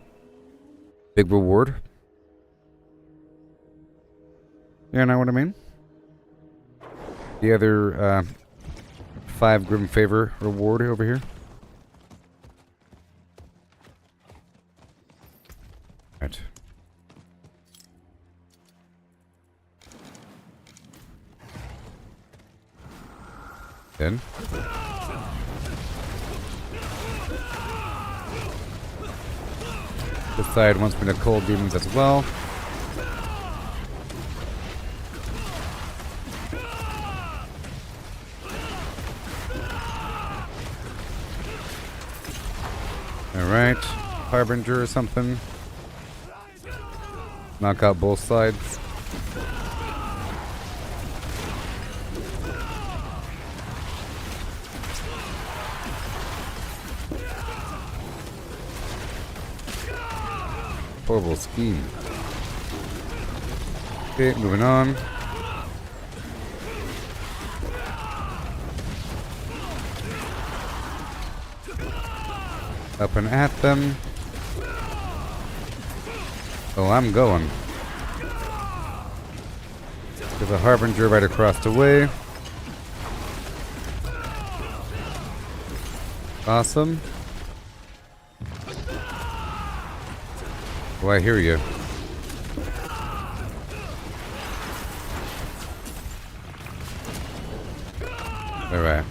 big reward. You know what I mean? The other 5 Grim Favor reward over here. Right. Then. This side wants me to call demons as well. Alright. Harbinger or something. Knock out both sides. Horrible scheme. Okay, moving on. Up and at them. Oh, I'm going. There's a Harbinger right across the way. Awesome. Oh, I hear you. Alright.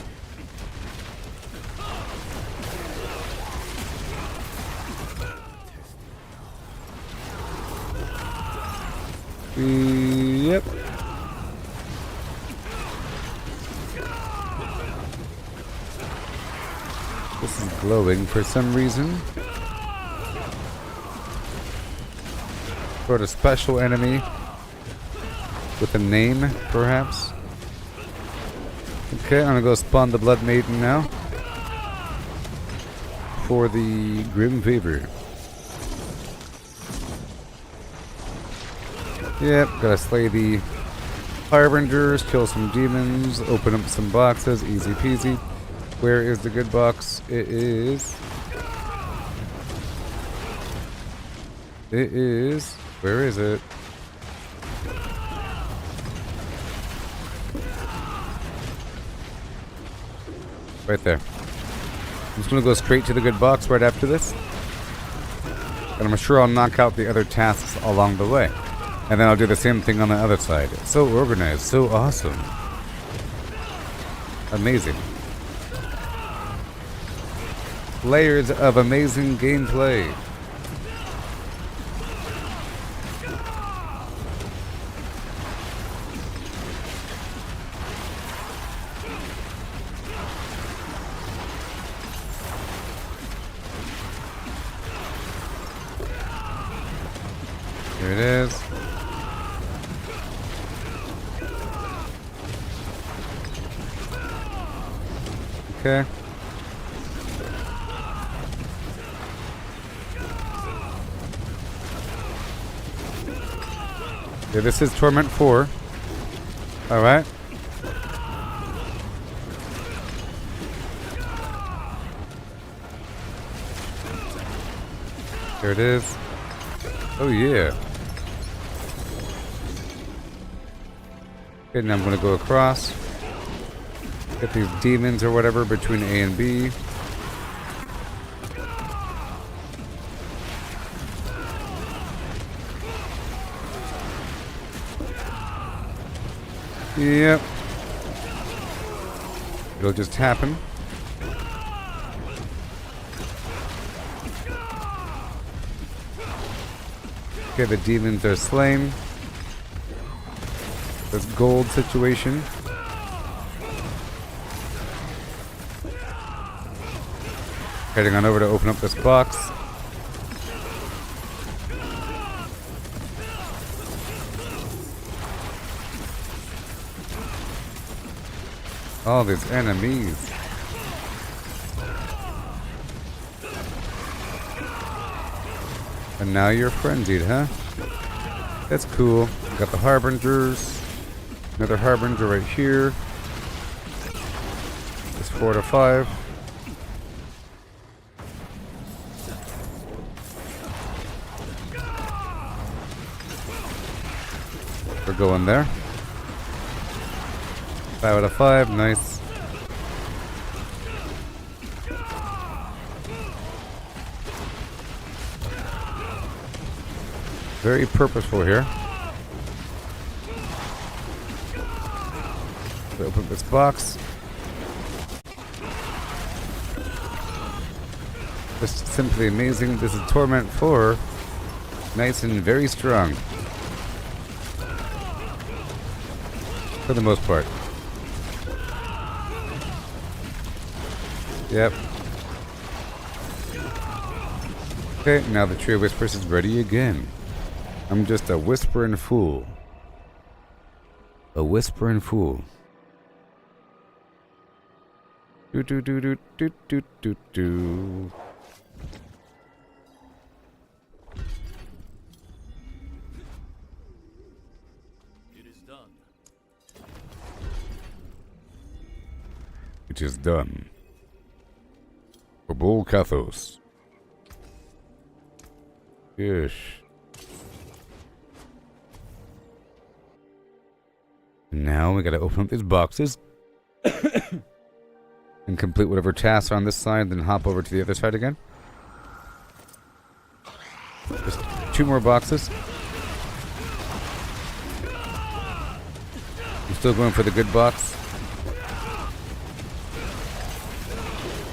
Yep. This is glowing for some reason. Sort of special enemy with a name, perhaps. Okay, I'm gonna go spawn the Blood Maiden now for the Grim Favor. Yep, gotta slay the Harbingers, kill some demons, open up some boxes, easy peasy. Where is the good box? It is. Where is it? Right there. I'm just gonna go straight to the good box right after this. And I'm sure I'll knock out the other tasks along the way. And then I'll do the same thing on the other side. So organized, so awesome. Amazing. Layers of amazing gameplay. Here it is. Okay. Yeah, this is Torment 4. Alright. There it is. Oh yeah. Okay, now I'm gonna go across. Get these demons or whatever between A and B. Yep. It'll just happen. Okay, the demons are slain. This gold situation. Heading on over to open up this box. All these enemies. And now you're frenzied, huh? That's cool. We got the Harbingers. Another Harbinger right here. It's 4 to 5. We're going there. 5 out of 5. Nice. Very purposeful here. We open this box. Just simply amazing. This is Torment 4. Nice and very strong. For the most part. Yep. Okay, now the Tree of Whispers is ready again. I'm just a whispering fool. A whispering fool. Do do do do do do do do. It is done. It is done. Obol Kathos. Yes. Now we gotta open up these boxes and complete whatever tasks are on this side, then hop over to the other side again. Just 2 more boxes. I'm still going for the good box.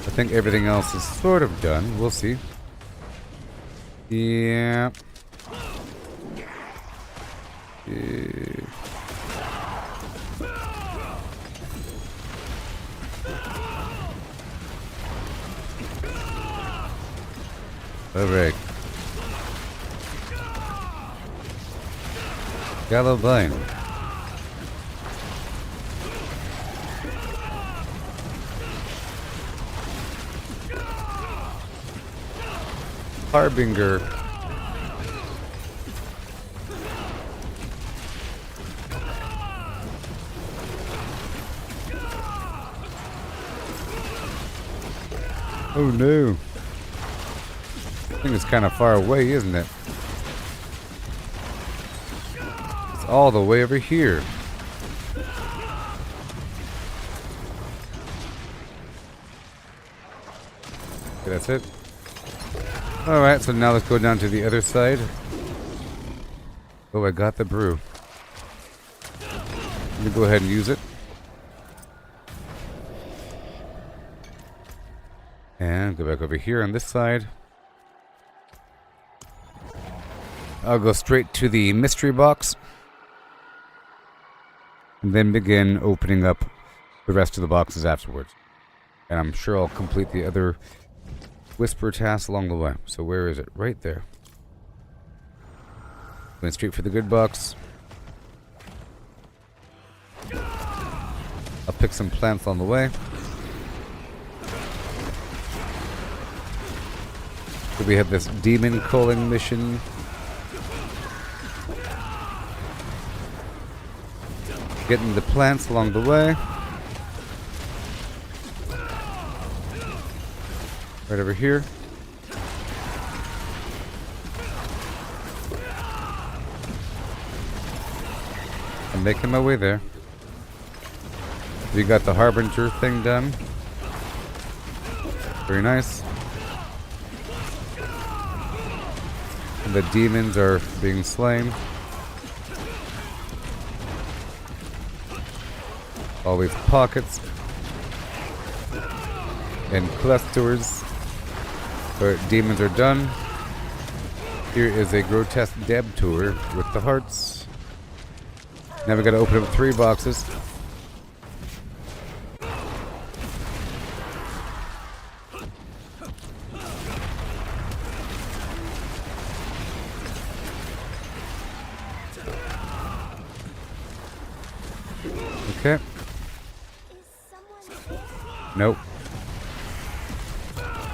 I think everything else is sort of done. We'll see. Yeah. Alright. Gallowbine. Harbinger. Oh no. I think it's kind of far away, isn't it? It's all the way over here. Okay, that's it. Alright, so now let's go down to the other side. Oh, I got the brew. Let me go ahead and use it. And go back over here on this side. I'll go straight to the mystery box. And then begin opening up the rest of the boxes afterwards. And I'm sure I'll complete the other whisper tasks along the way. So where is it? Right there. Going straight for the good box. I'll pick some plants on the way. So we have this demon culling mission. Getting the plants along the way. Right over here. I'm making my way there. We got the Harbinger thing done. Very nice. And the demons are being slain. All these pockets and clusters. Our demons are done. Here is a grotesque deb tour with the hearts. Now we gotta open up 3 boxes. Okay. Is Nope.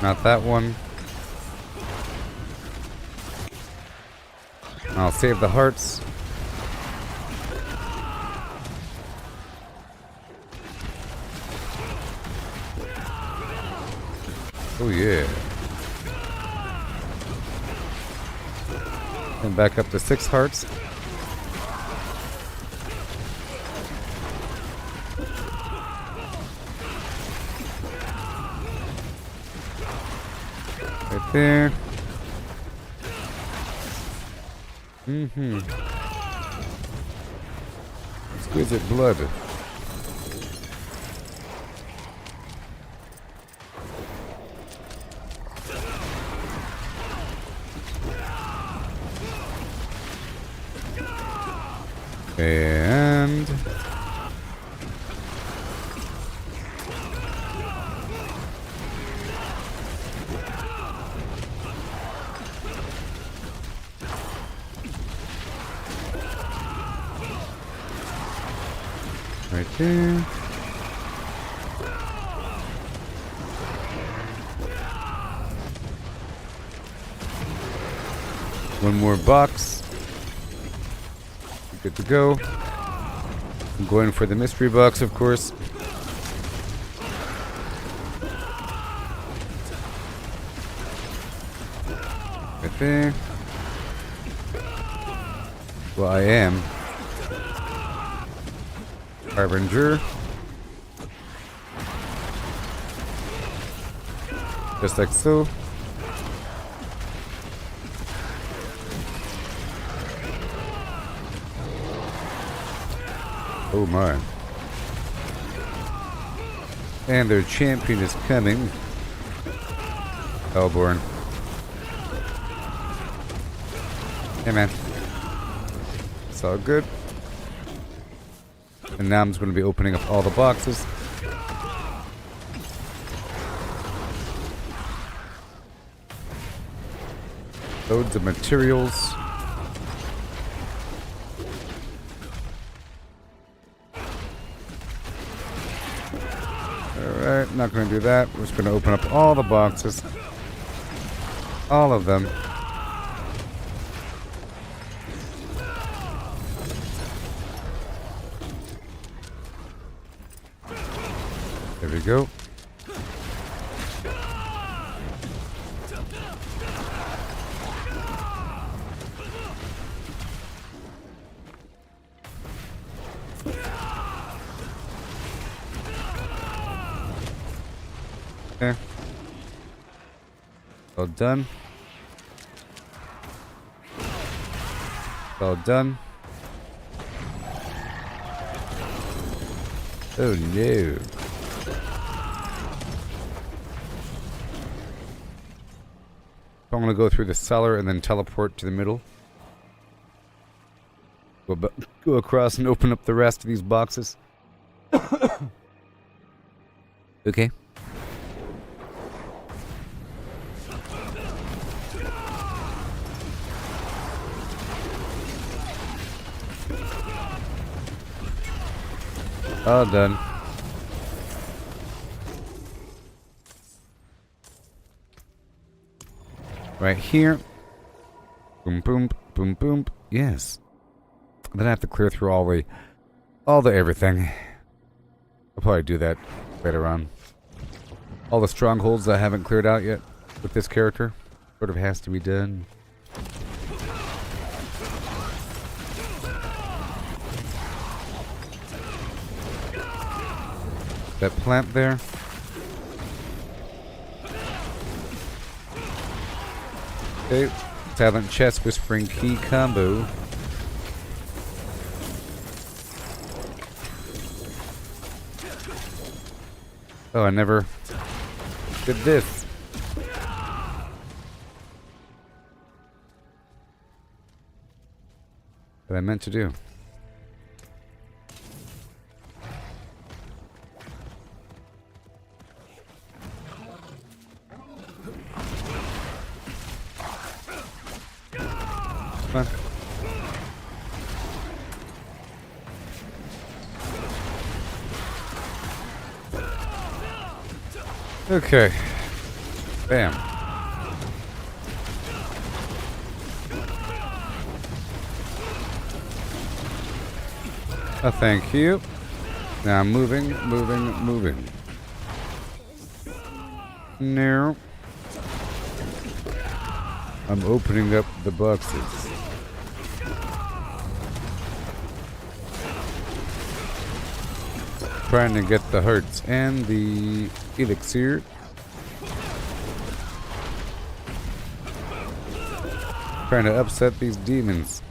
Not that one. I'll save the hearts. Oh yeah. And back up to 6 hearts. Right there. Exquisite blood. And right there. One more box. Good to go. I'm going for the mystery box, of course. Right there. Well, I am Harbinger. Just like so. Oh my. And their champion is coming. Hellborn. Hey man. It's all good. And now I'm just going to be opening up all the boxes. Loads of materials. Alright, not going to do that. We're just going to open up all the boxes. All of them. There we go. Okay. All done. All done. Oh no. I'm going to go through the cellar and then teleport to the middle. Go across and open up the rest of these boxes. Okay. All done. Right here. Boom, boom, boom, boom. Yes. Then I have to clear through all the everything. I'll probably do that later on. All the strongholds that I haven't cleared out yet with this character sort of has to be done. That plant there. Okay, Talent Chest Whispering Key combo. Oh, I never did this. What I meant to do. Come on. Okay. Bam. Oh, thank you. Now moving. No. I'm opening up the boxes. Trying to get the hearts and the elixir. Trying to upset these demons.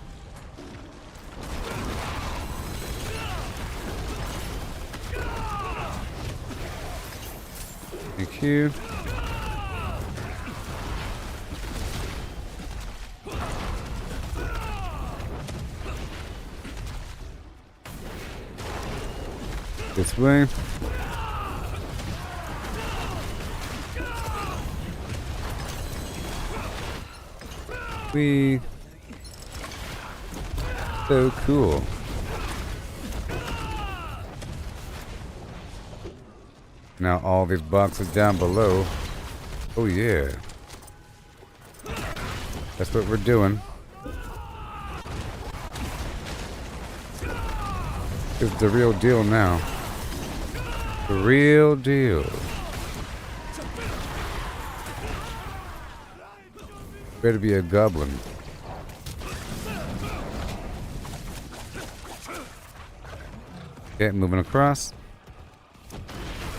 Thank you. This way. So cool. Now all these boxes down below. Oh yeah. That's what we're doing. It's the real deal now. The real deal. Better be a goblin. Okay, moving across.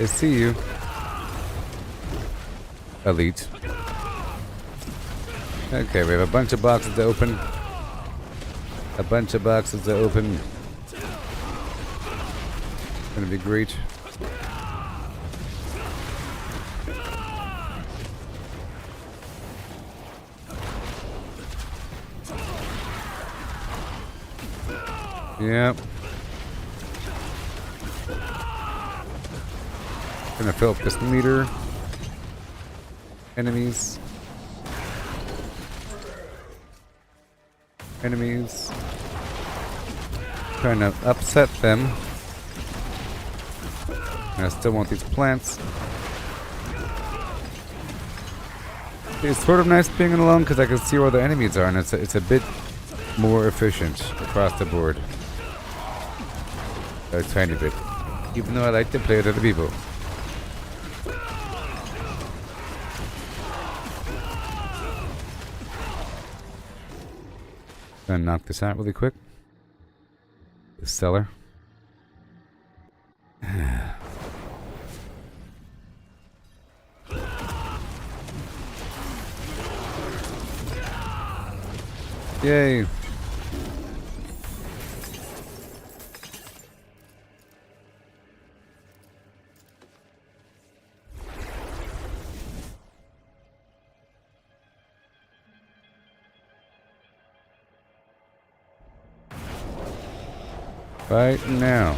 I see you. Elite. Okay, we have a bunch of boxes to open. Gonna be great. Yep. Gonna fill up this meter. Enemies. Trying to upset them. And I still want these plants. It's sort of nice being alone because I can see where the enemies are, and it's a bit more efficient across the board. A tiny bit. Even though I like to play with other people. Gonna knock this out really quick. The cellar. Yay. Right now.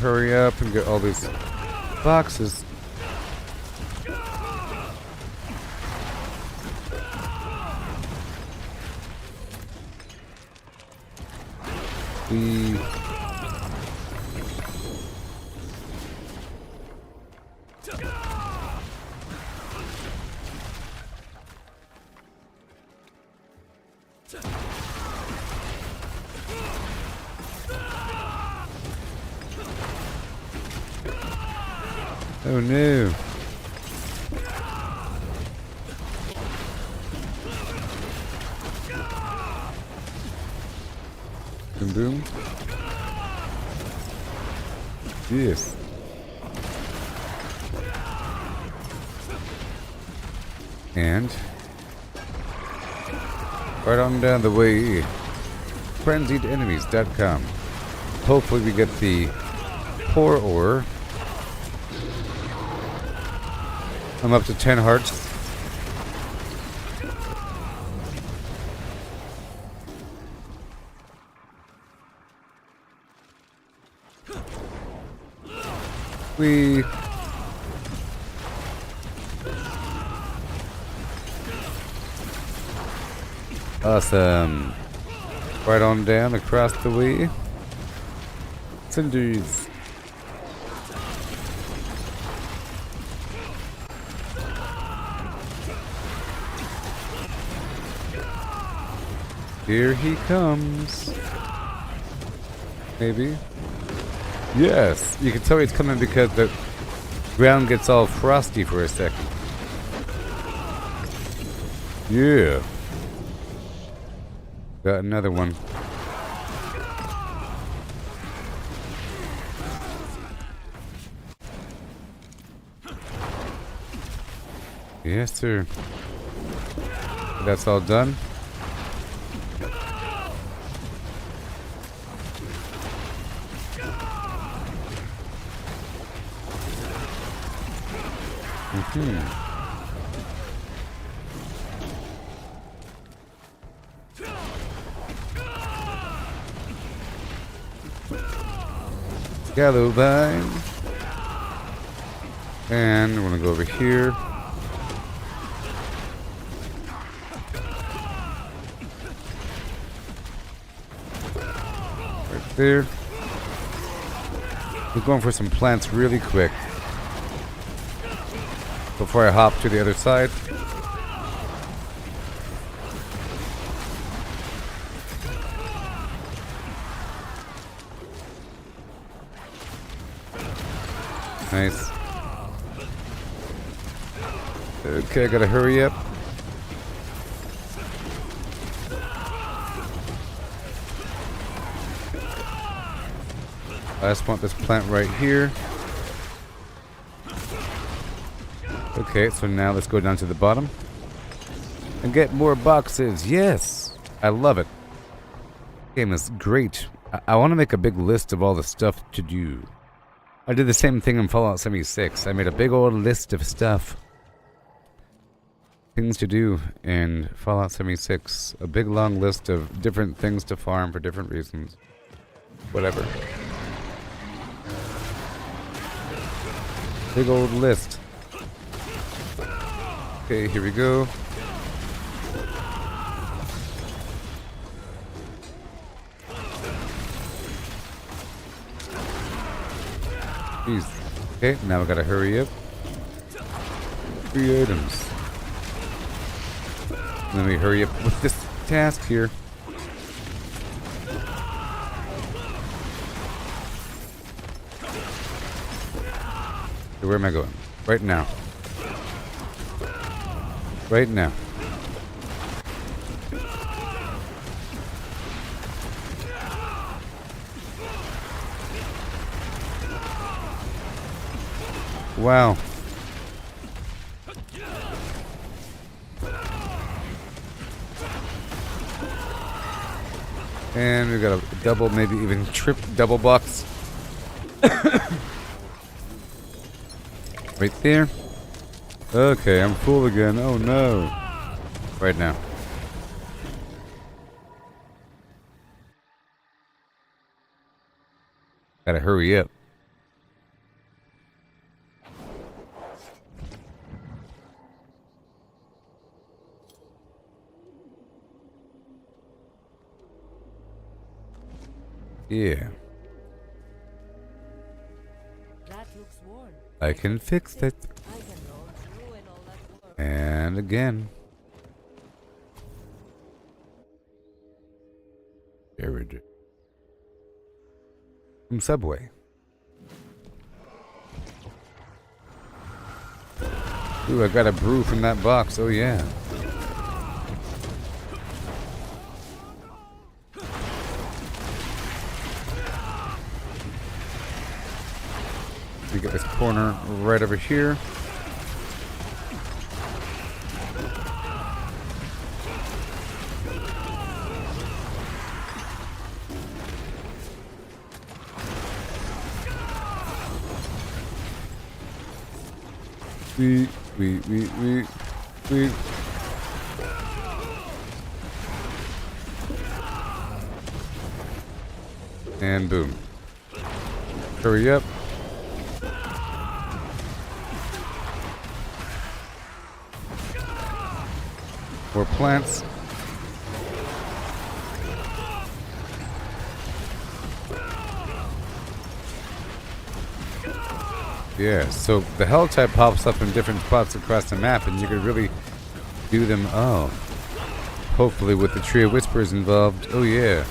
Hurry up and get all these boxes. Oh no. Boom boom. Yes. And right on down the way, frenziedenemies.com. Hopefully we get the poor ore. I'm up to 10 hearts. Awesome. Right on down across the way. Cinders. Here he comes. Maybe. Yes, you can tell he's coming because the ground gets all frosty for a second. Yeah. Got another one. Yes, sir. That's all done. Gallowvine. And we're gonna go over here. Right there. We're going for some plants really quick before I hop to the other side. Nice. Okay, I gotta hurry up. I just want this plant right here. Okay, so now let's go down to the bottom and get more boxes. Yes, I love it. Game is great. I want to make a big list of all the stuff to do. I did the same thing in Fallout 76. I made a big old list of stuff. Things to do in Fallout 76. A big long list of different things to farm for different reasons. Whatever. Big old list. Okay, here we go. Jeez. Okay, now we gotta hurry up. 3 items. Let me hurry up with this task here. So where am I going? Right now. Right now. Wow. And we got a double, maybe even double box. Right there. Okay, I'm full again. Oh no. Right now. Gotta hurry up. Yeah. That looks worn. I can fix it. I can ruin all that work. And again. Carriage. From Subway. Ooh, I got a brew from that box. Oh yeah. We get this corner right over here. We. And boom. Hurry up. More plants. Yeah, so the Helltide pops up in different spots across the map, and you could really do them all. Hopefully with the Tree of Whispers involved. Oh yeah.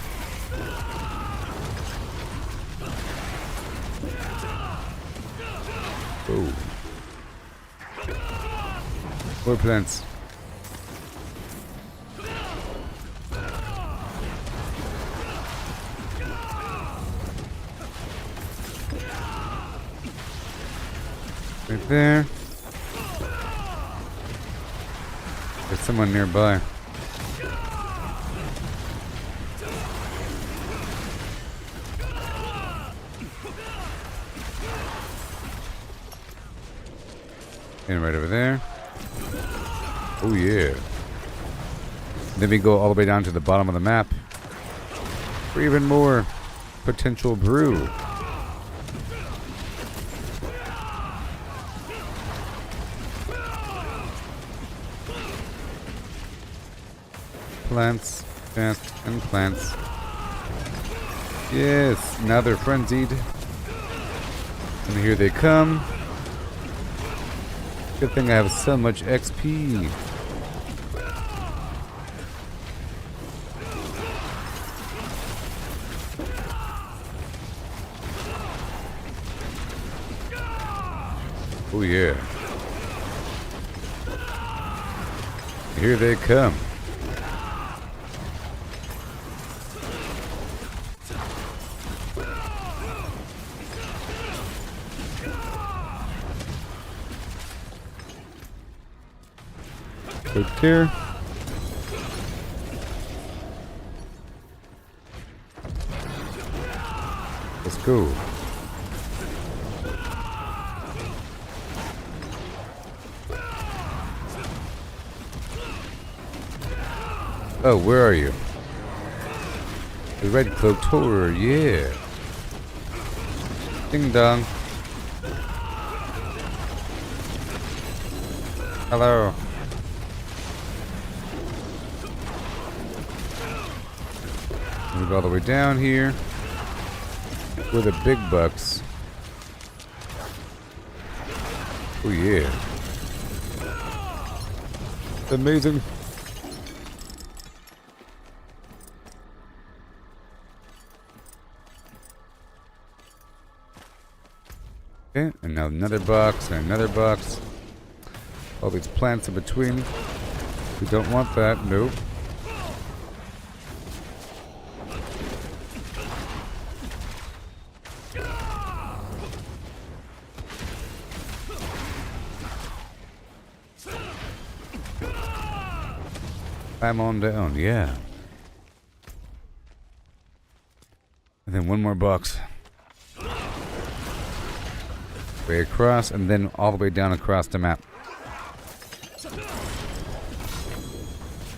Oh. More plants. Right there. There's someone nearby. And right over there. Oh yeah. Then we go all the way down to the bottom of the map for even more potential brew. Plants, fast, and plants. Yes, now they're frenzied. And here they come. Good thing I have so much XP. Oh yeah. Here they come. Right there. Let's go. Oh, where are you? The red cloaked horror, yeah. Ding dong. Hello. Move all the way down here. Where the big bucks. Oh yeah. Amazing. Okay, and now another box and another box. All these plants in between. We don't want that, nope. Climb on down, yeah. And then one more box. Way across, and then all the way down across the map.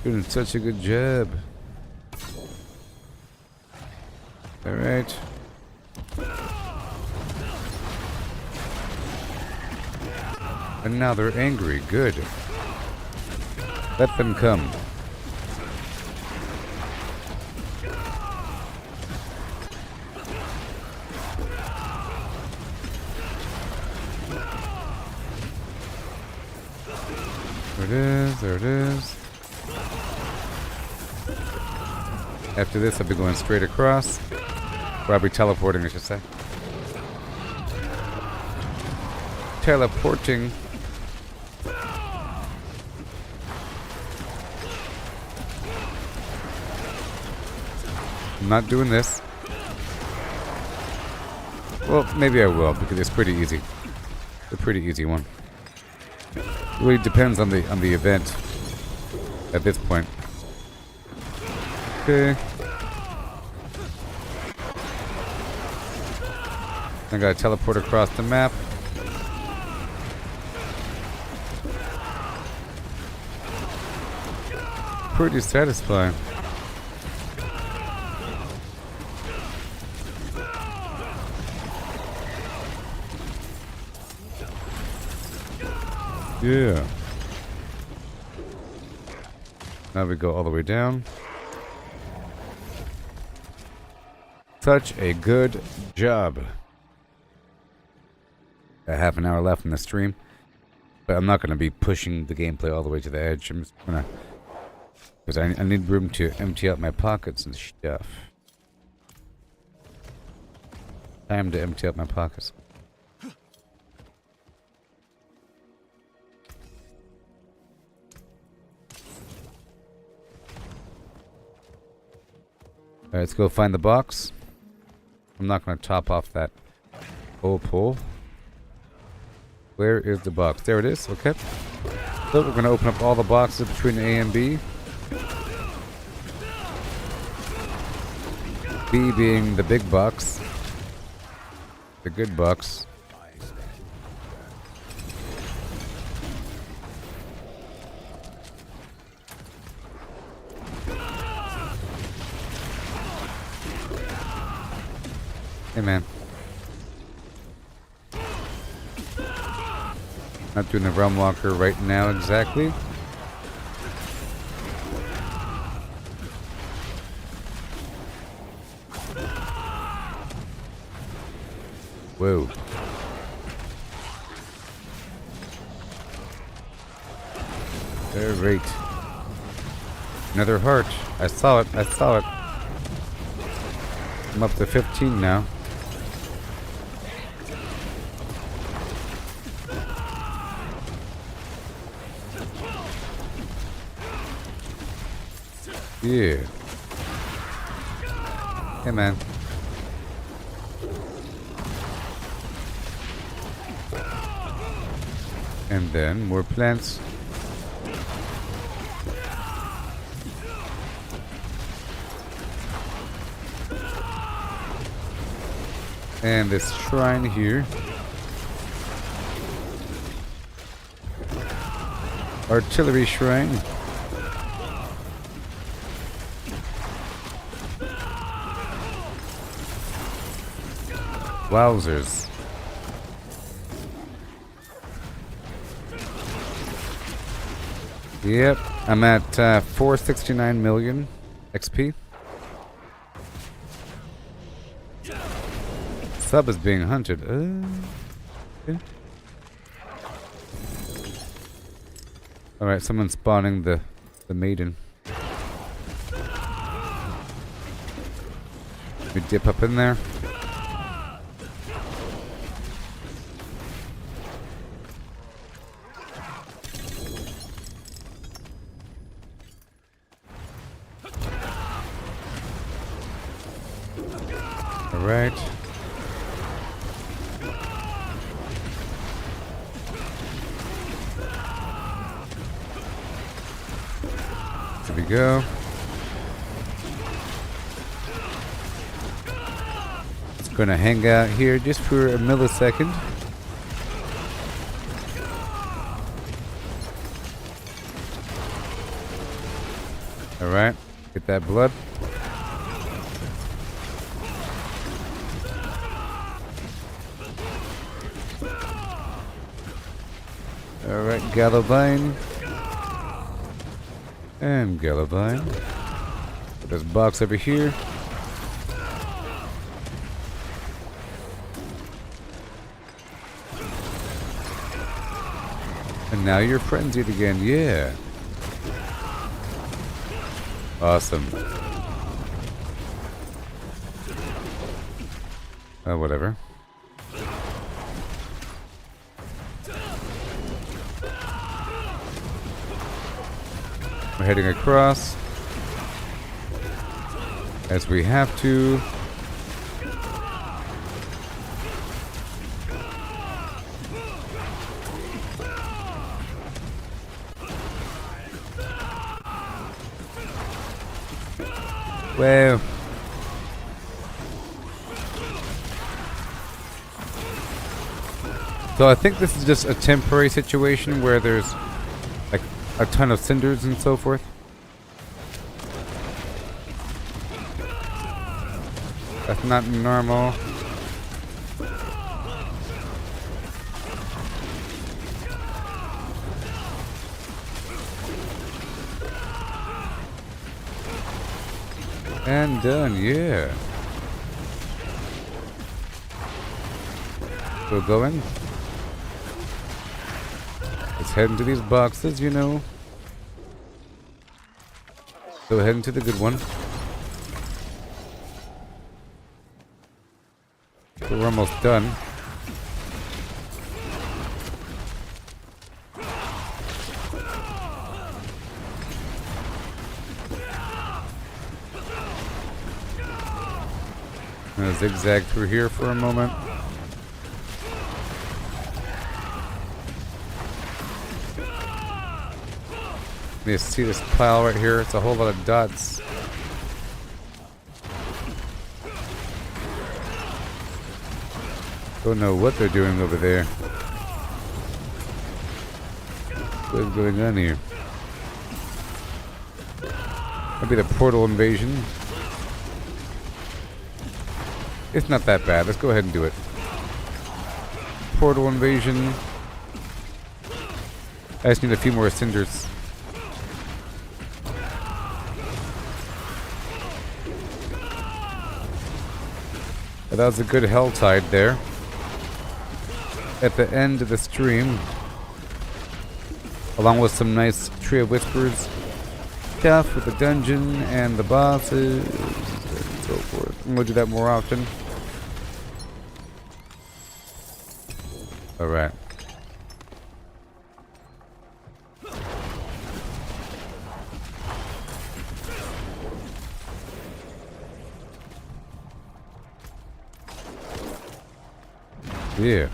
Doing such a good job. Alright. And now they're angry. Good. Let them come. There it is, there it is. After this, I'll be going straight across. Or I'll be teleporting, I should say. Teleporting. I'm not doing this. Well, maybe I will, because it's pretty easy. It's a pretty easy one. It really depends on the event at this point. Okay. I gotta teleport across the map. Pretty satisfying. Yeah. Now we go all the way down. Such a good job. Got half an hour left in the stream. But I'm not going to be pushing the gameplay all the way to the edge. I'm just going to... Because I need room to empty out my pockets and stuff. Time to empty out my pockets. Alright, let's go find the box. I'm not going to top off that opal. Where is the box? There it is. Okay. So we're going to open up all the boxes between A and B. B being the big box. The good box. Hey man. Not doing the realm walker right now exactly. Whoa. Alright. Another heart. I saw it. I saw it. I'm up to 15 now. Yeah. Hey man. And then more plants. And this shrine here. Artillery shrine. Wowzers. Yep, I'm at 469 million XP. Sub is being hunted. Okay. Alright, someone's spawning the maiden. Let me dip up in there. Alright. There we go. Just gonna hang out here just for a millisecond. Alright, get that blood. Alright, Gallobine. And Gallobine. Put this box over here. And now you're frenzied again, yeah. Awesome. Whatever. We're heading across as we have to. Well, so I think this is just a temporary situation where there's like a ton of cinders and so forth. That's not normal. And done, yeah. Still going. Let's head into these boxes, you know. Go ahead into the good one. We're almost done. I'm gonna zigzag through here for a moment. You see this pile right here? It's a whole lot of dots. Don't know what they're doing over there. What's going on here? Maybe the portal invasion. It's not that bad. Let's go ahead and do it. Portal invasion. I just need a few more cinders. But that was a good Helltide there. At the end of the stream, along with some nice Tree of Whispers stuff with the dungeon and the bosses and so forth. And we'll do that more often. Alright. Yeah.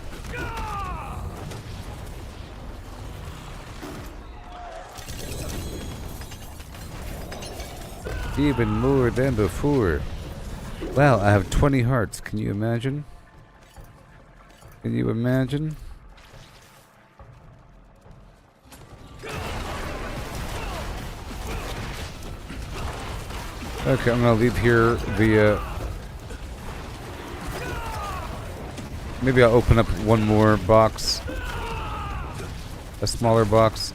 Even more than before. Wow, I have 20 hearts. Can you imagine? Can you imagine? Okay, I'm gonna leave here via... Maybe I'll open up one more box. A smaller box.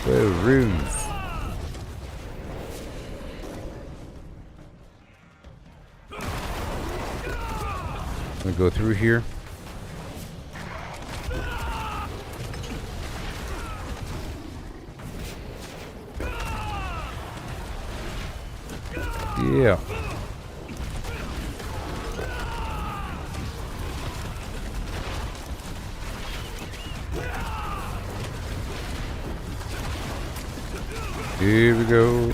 Whoa, runes. I'm gonna go through here. Yeah. Here we go.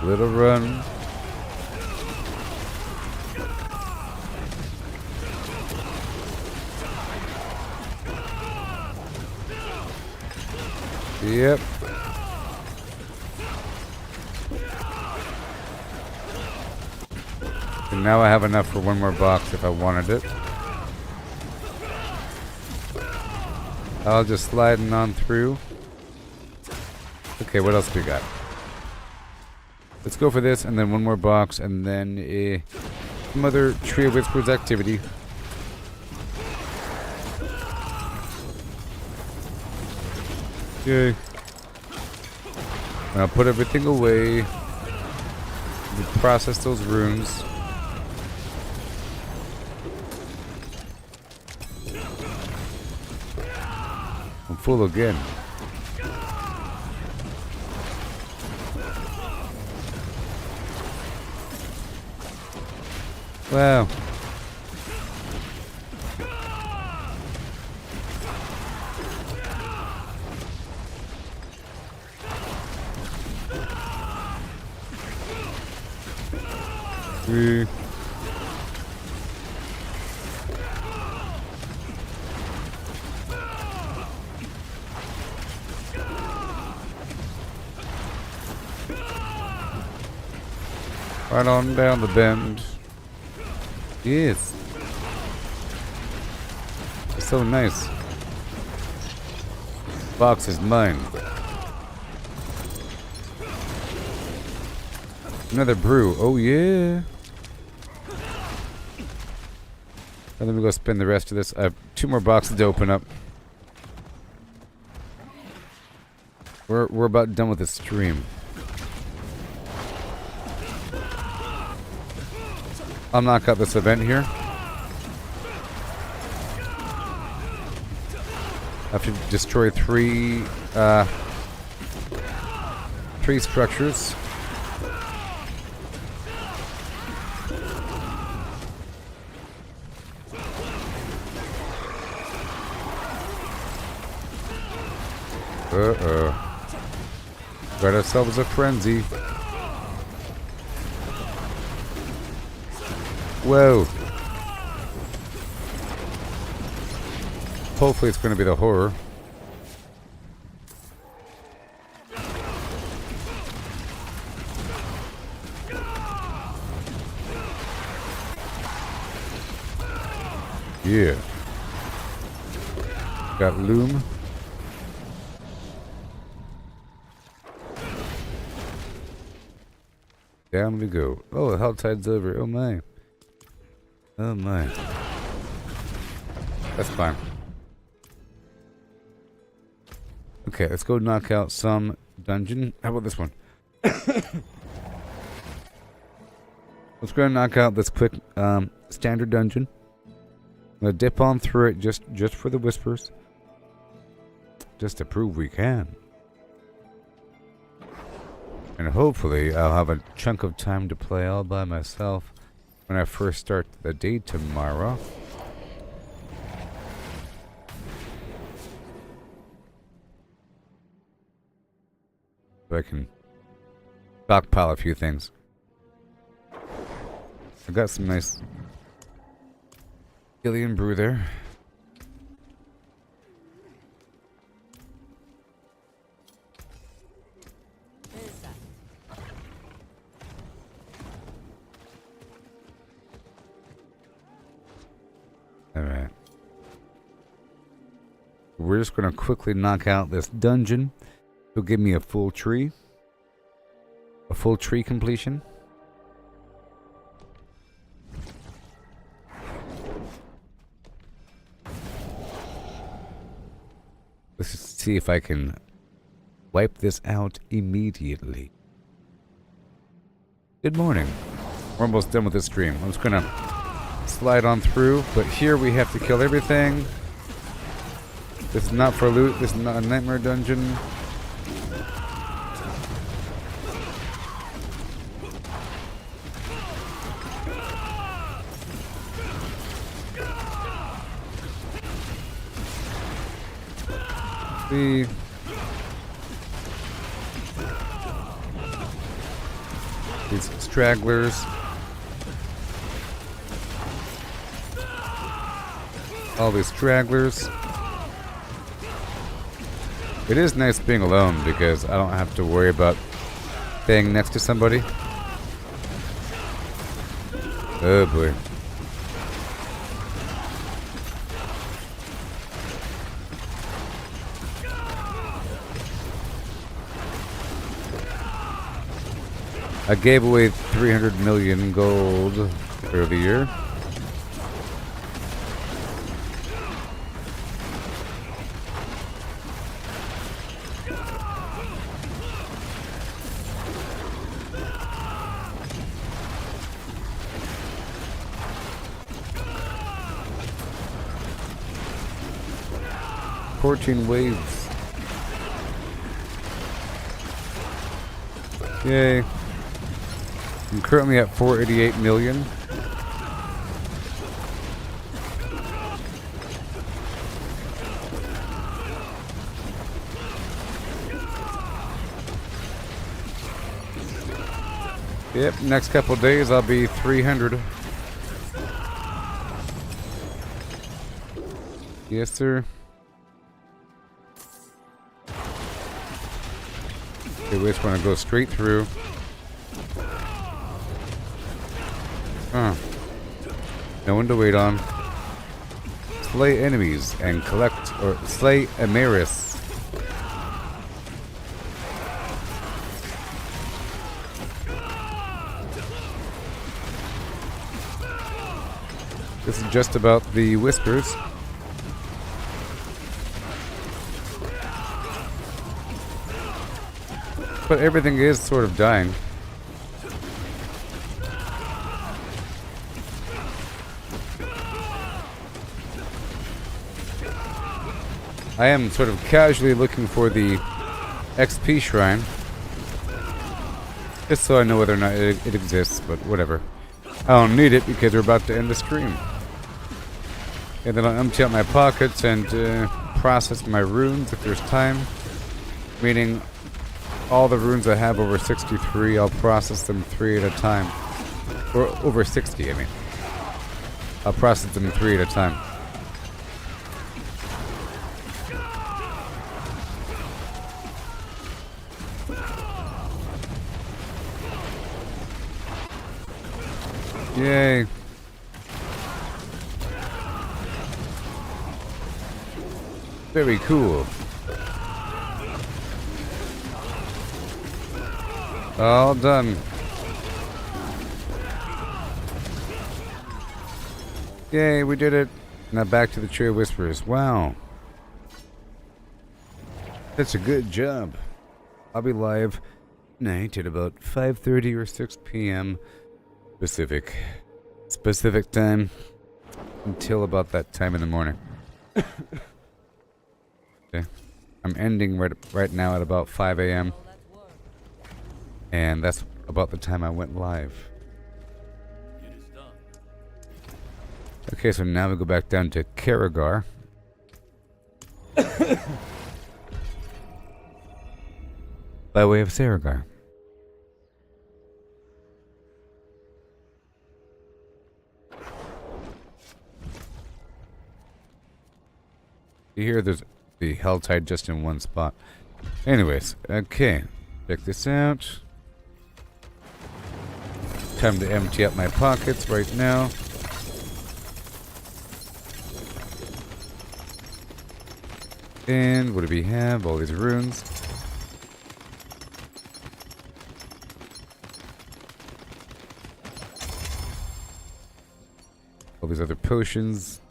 Little run. Yep. And now I have enough for one more box if I wanted it. I'll just slide on through. Okay, what else do we got? Let's go for this and then one more box and then some other Tree of Whispers activity. Okay. I'll put everything away. Process those runes. I'm full again. Wow. Right on down the bend. Yes. It's so nice. Box is mine. Another brew. Oh yeah. And then we go spend the rest of this. I have 2 more boxes to open up. We're about done with this stream. I'll knock out this event here. I have to destroy three structures. Uh-oh. Got ourselves a frenzy. Whoa. Hopefully it's going to be the horror. Yeah. Got loom. Down we go. Oh, the Helltide's over. Oh my. Oh my. That's fine. Okay, let's go knock out some dungeon. How about this one? Let's go knock out this quick standard dungeon. I'm gonna dip on through it just for the whispers. Just to prove we can. And hopefully I'll have a chunk of time to play all by myself when I first start the day tomorrow. So I can stockpile a few things. I got some nice Gillian brew there. Alright. We're just going to quickly knock out this dungeon. It'll give me a full tree. A full tree completion. Let's just see if I can wipe this out immediately. Good morning. We're almost done with this stream. I'm just gonna slide on through, but here we have to kill everything. This is not for loot. This is not a nightmare dungeon. See. These stragglers. All these stragglers. It is nice being alone because I don't have to worry about staying next to somebody. Oh boy. I gave away 300 million gold earlier. Waves. Yay. I'm currently at 488 million. Yep, next couple days I'll be 300. Yes, sir. Okay, we just want to go straight through. No one to wait on. Slay enemies and collect or slay Amaris. This is just about the whispers. But everything is sort of dying. I am sort of casually looking for the XP shrine. Just so I know whether or not it exists, but whatever. I don't need it because we're about to end the stream. And then I'll empty out my pockets and process my runes if there's time. Meaning, all the runes I have over 63, I'll process them 3 at a time. Or over 60, I mean. I'll process them 3 at a time. Yay. Very cool. All done. Yay, we did it. Now back to the Tree of Whispers. Wow. That's a good job. I'll be live tonight at about 5:30 or 6 p.m. Specific time until about that time in the morning. Okay. I'm ending right now at about 5 a.m. And that's about the time I went live. Okay, so now we go back down to Karagar. By way of Saragar. Here there's the Helltide just in one spot. Anyways, okay. Check this out. Time to empty out my pockets right now. And what do we have? All these runes. All these other potions.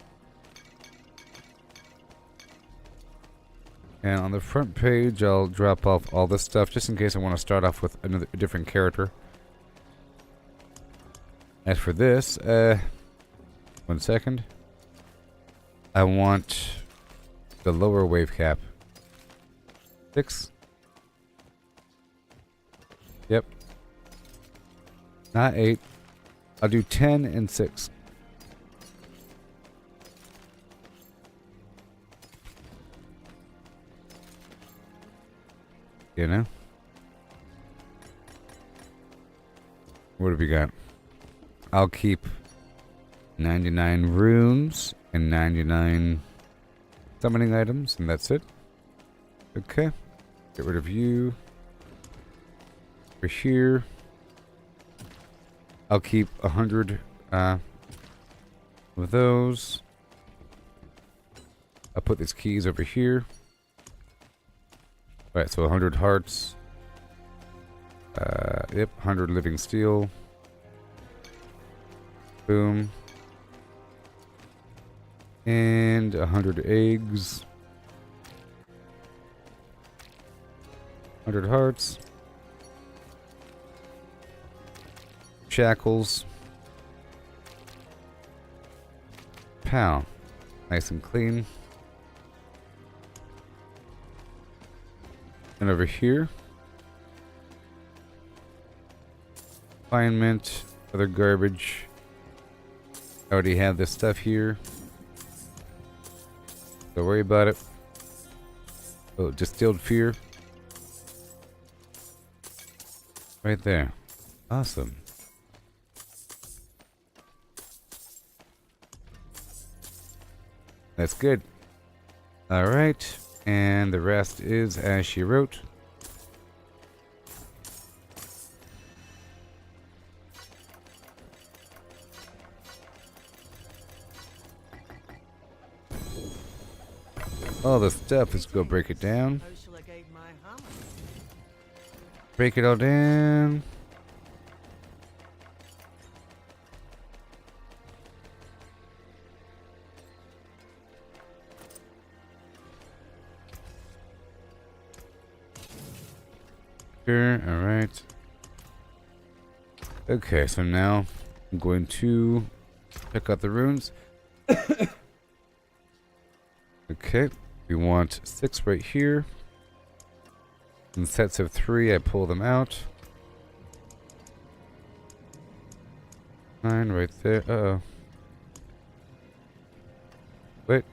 And on the front page, I'll drop off all this stuff just in case I want to start off with a different character. As for this, 1 second. I want the lower wave cap. 6. Yep. Not 8. I'll do 10 and 6. You know? What have we got? I'll keep 99 runes and 99 summoning items, and that's it. Okay. Get rid of you. Over here. I'll keep 100 of those. I'll put these keys over here. Alright, so 100 hearts. Yep, 100 living steel. Boom. And 100 eggs. 100 hearts. Shackles. Pow. Nice and clean. And over here, refinement, other garbage. I already have this stuff here. Don't worry about it. Oh, distilled fear. Right there. Awesome. That's good. Alright. And the rest is as she wrote. All the stuff, let's go break it down. Break it all down. Alright. Okay, so now I'm going to check out the runes. Okay. We want 6 right here. In sets of 3, I pull them out. 9 right there. Uh-oh. Wait.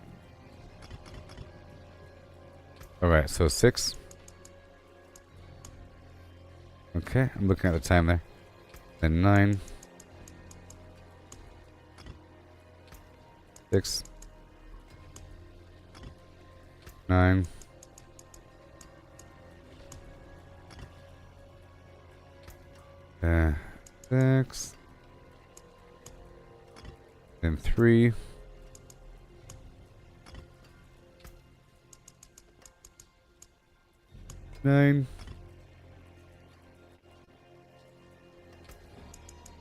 Alright, so 6. Okay, I'm looking at the time there. Then 9. 6. 9. Uh, 6. Then 3. 9.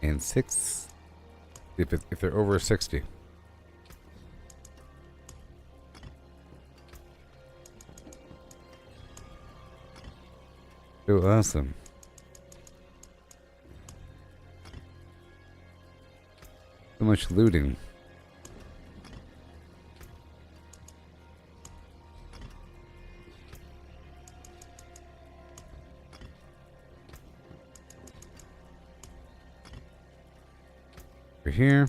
And 6. If they're over 60. So awesome. So much looting. Over here.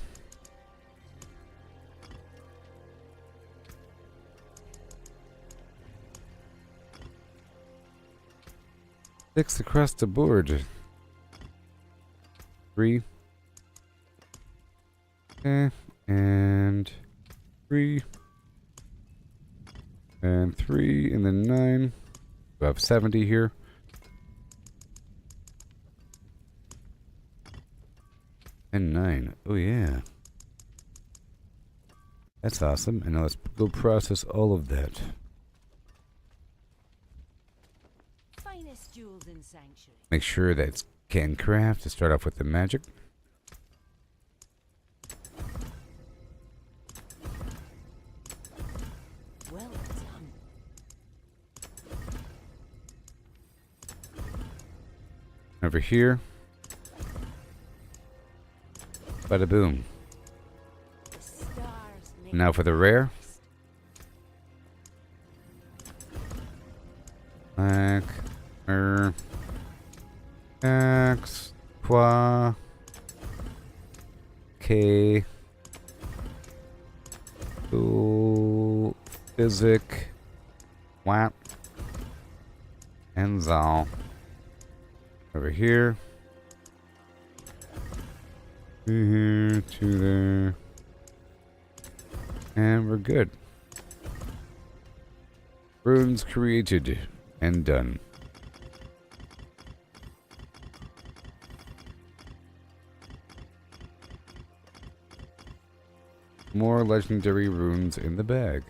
Six across the board. 3. Okay. And 3. And 3. And then 9. We have 70 here. And 9. Oh, yeah. That's awesome. And now let's go process all of that. Finest jewels in Sanctuary. Make sure that's can craft to start off with the magic. Well done. Over here. Bada boom. The stars make Now for the rare. Black. X. Qua. K. O. Physic. Wap. And Zal. Over here. Here to there. And we're good. Runes created and done. More legendary runes in the bag.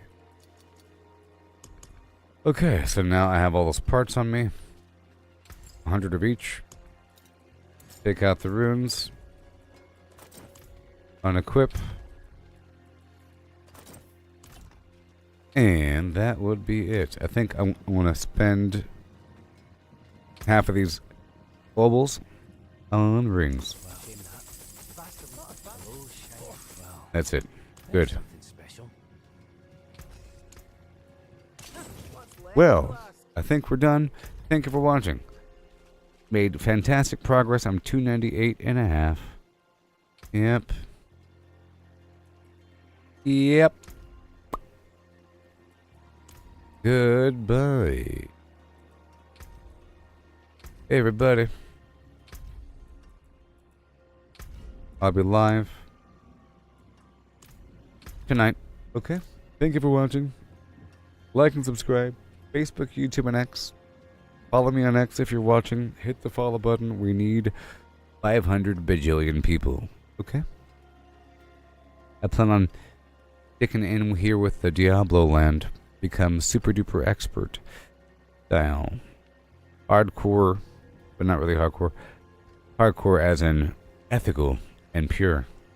Okay, so now I have all those parts on me. 100 of each. Take out the runes. Unequip. And that would be it. I think I want to spend half of these Opals on rings. That's it. Good. Well, I think we're done. Thank you for watching. Made fantastic progress. I'm 298.5. Yep. Yep. Goodbye. Hey everybody. I'll be live tonight. Okay. Thank you for watching. Like and subscribe. Facebook, YouTube, and X. Follow me on X if you're watching. Hit the follow button. We need 500 bajillion people. Okay? I plan on sticking in here with the Diablo land. Become super duper expert. Style. Hardcore, but not really hardcore. Hardcore as in ethical and pure.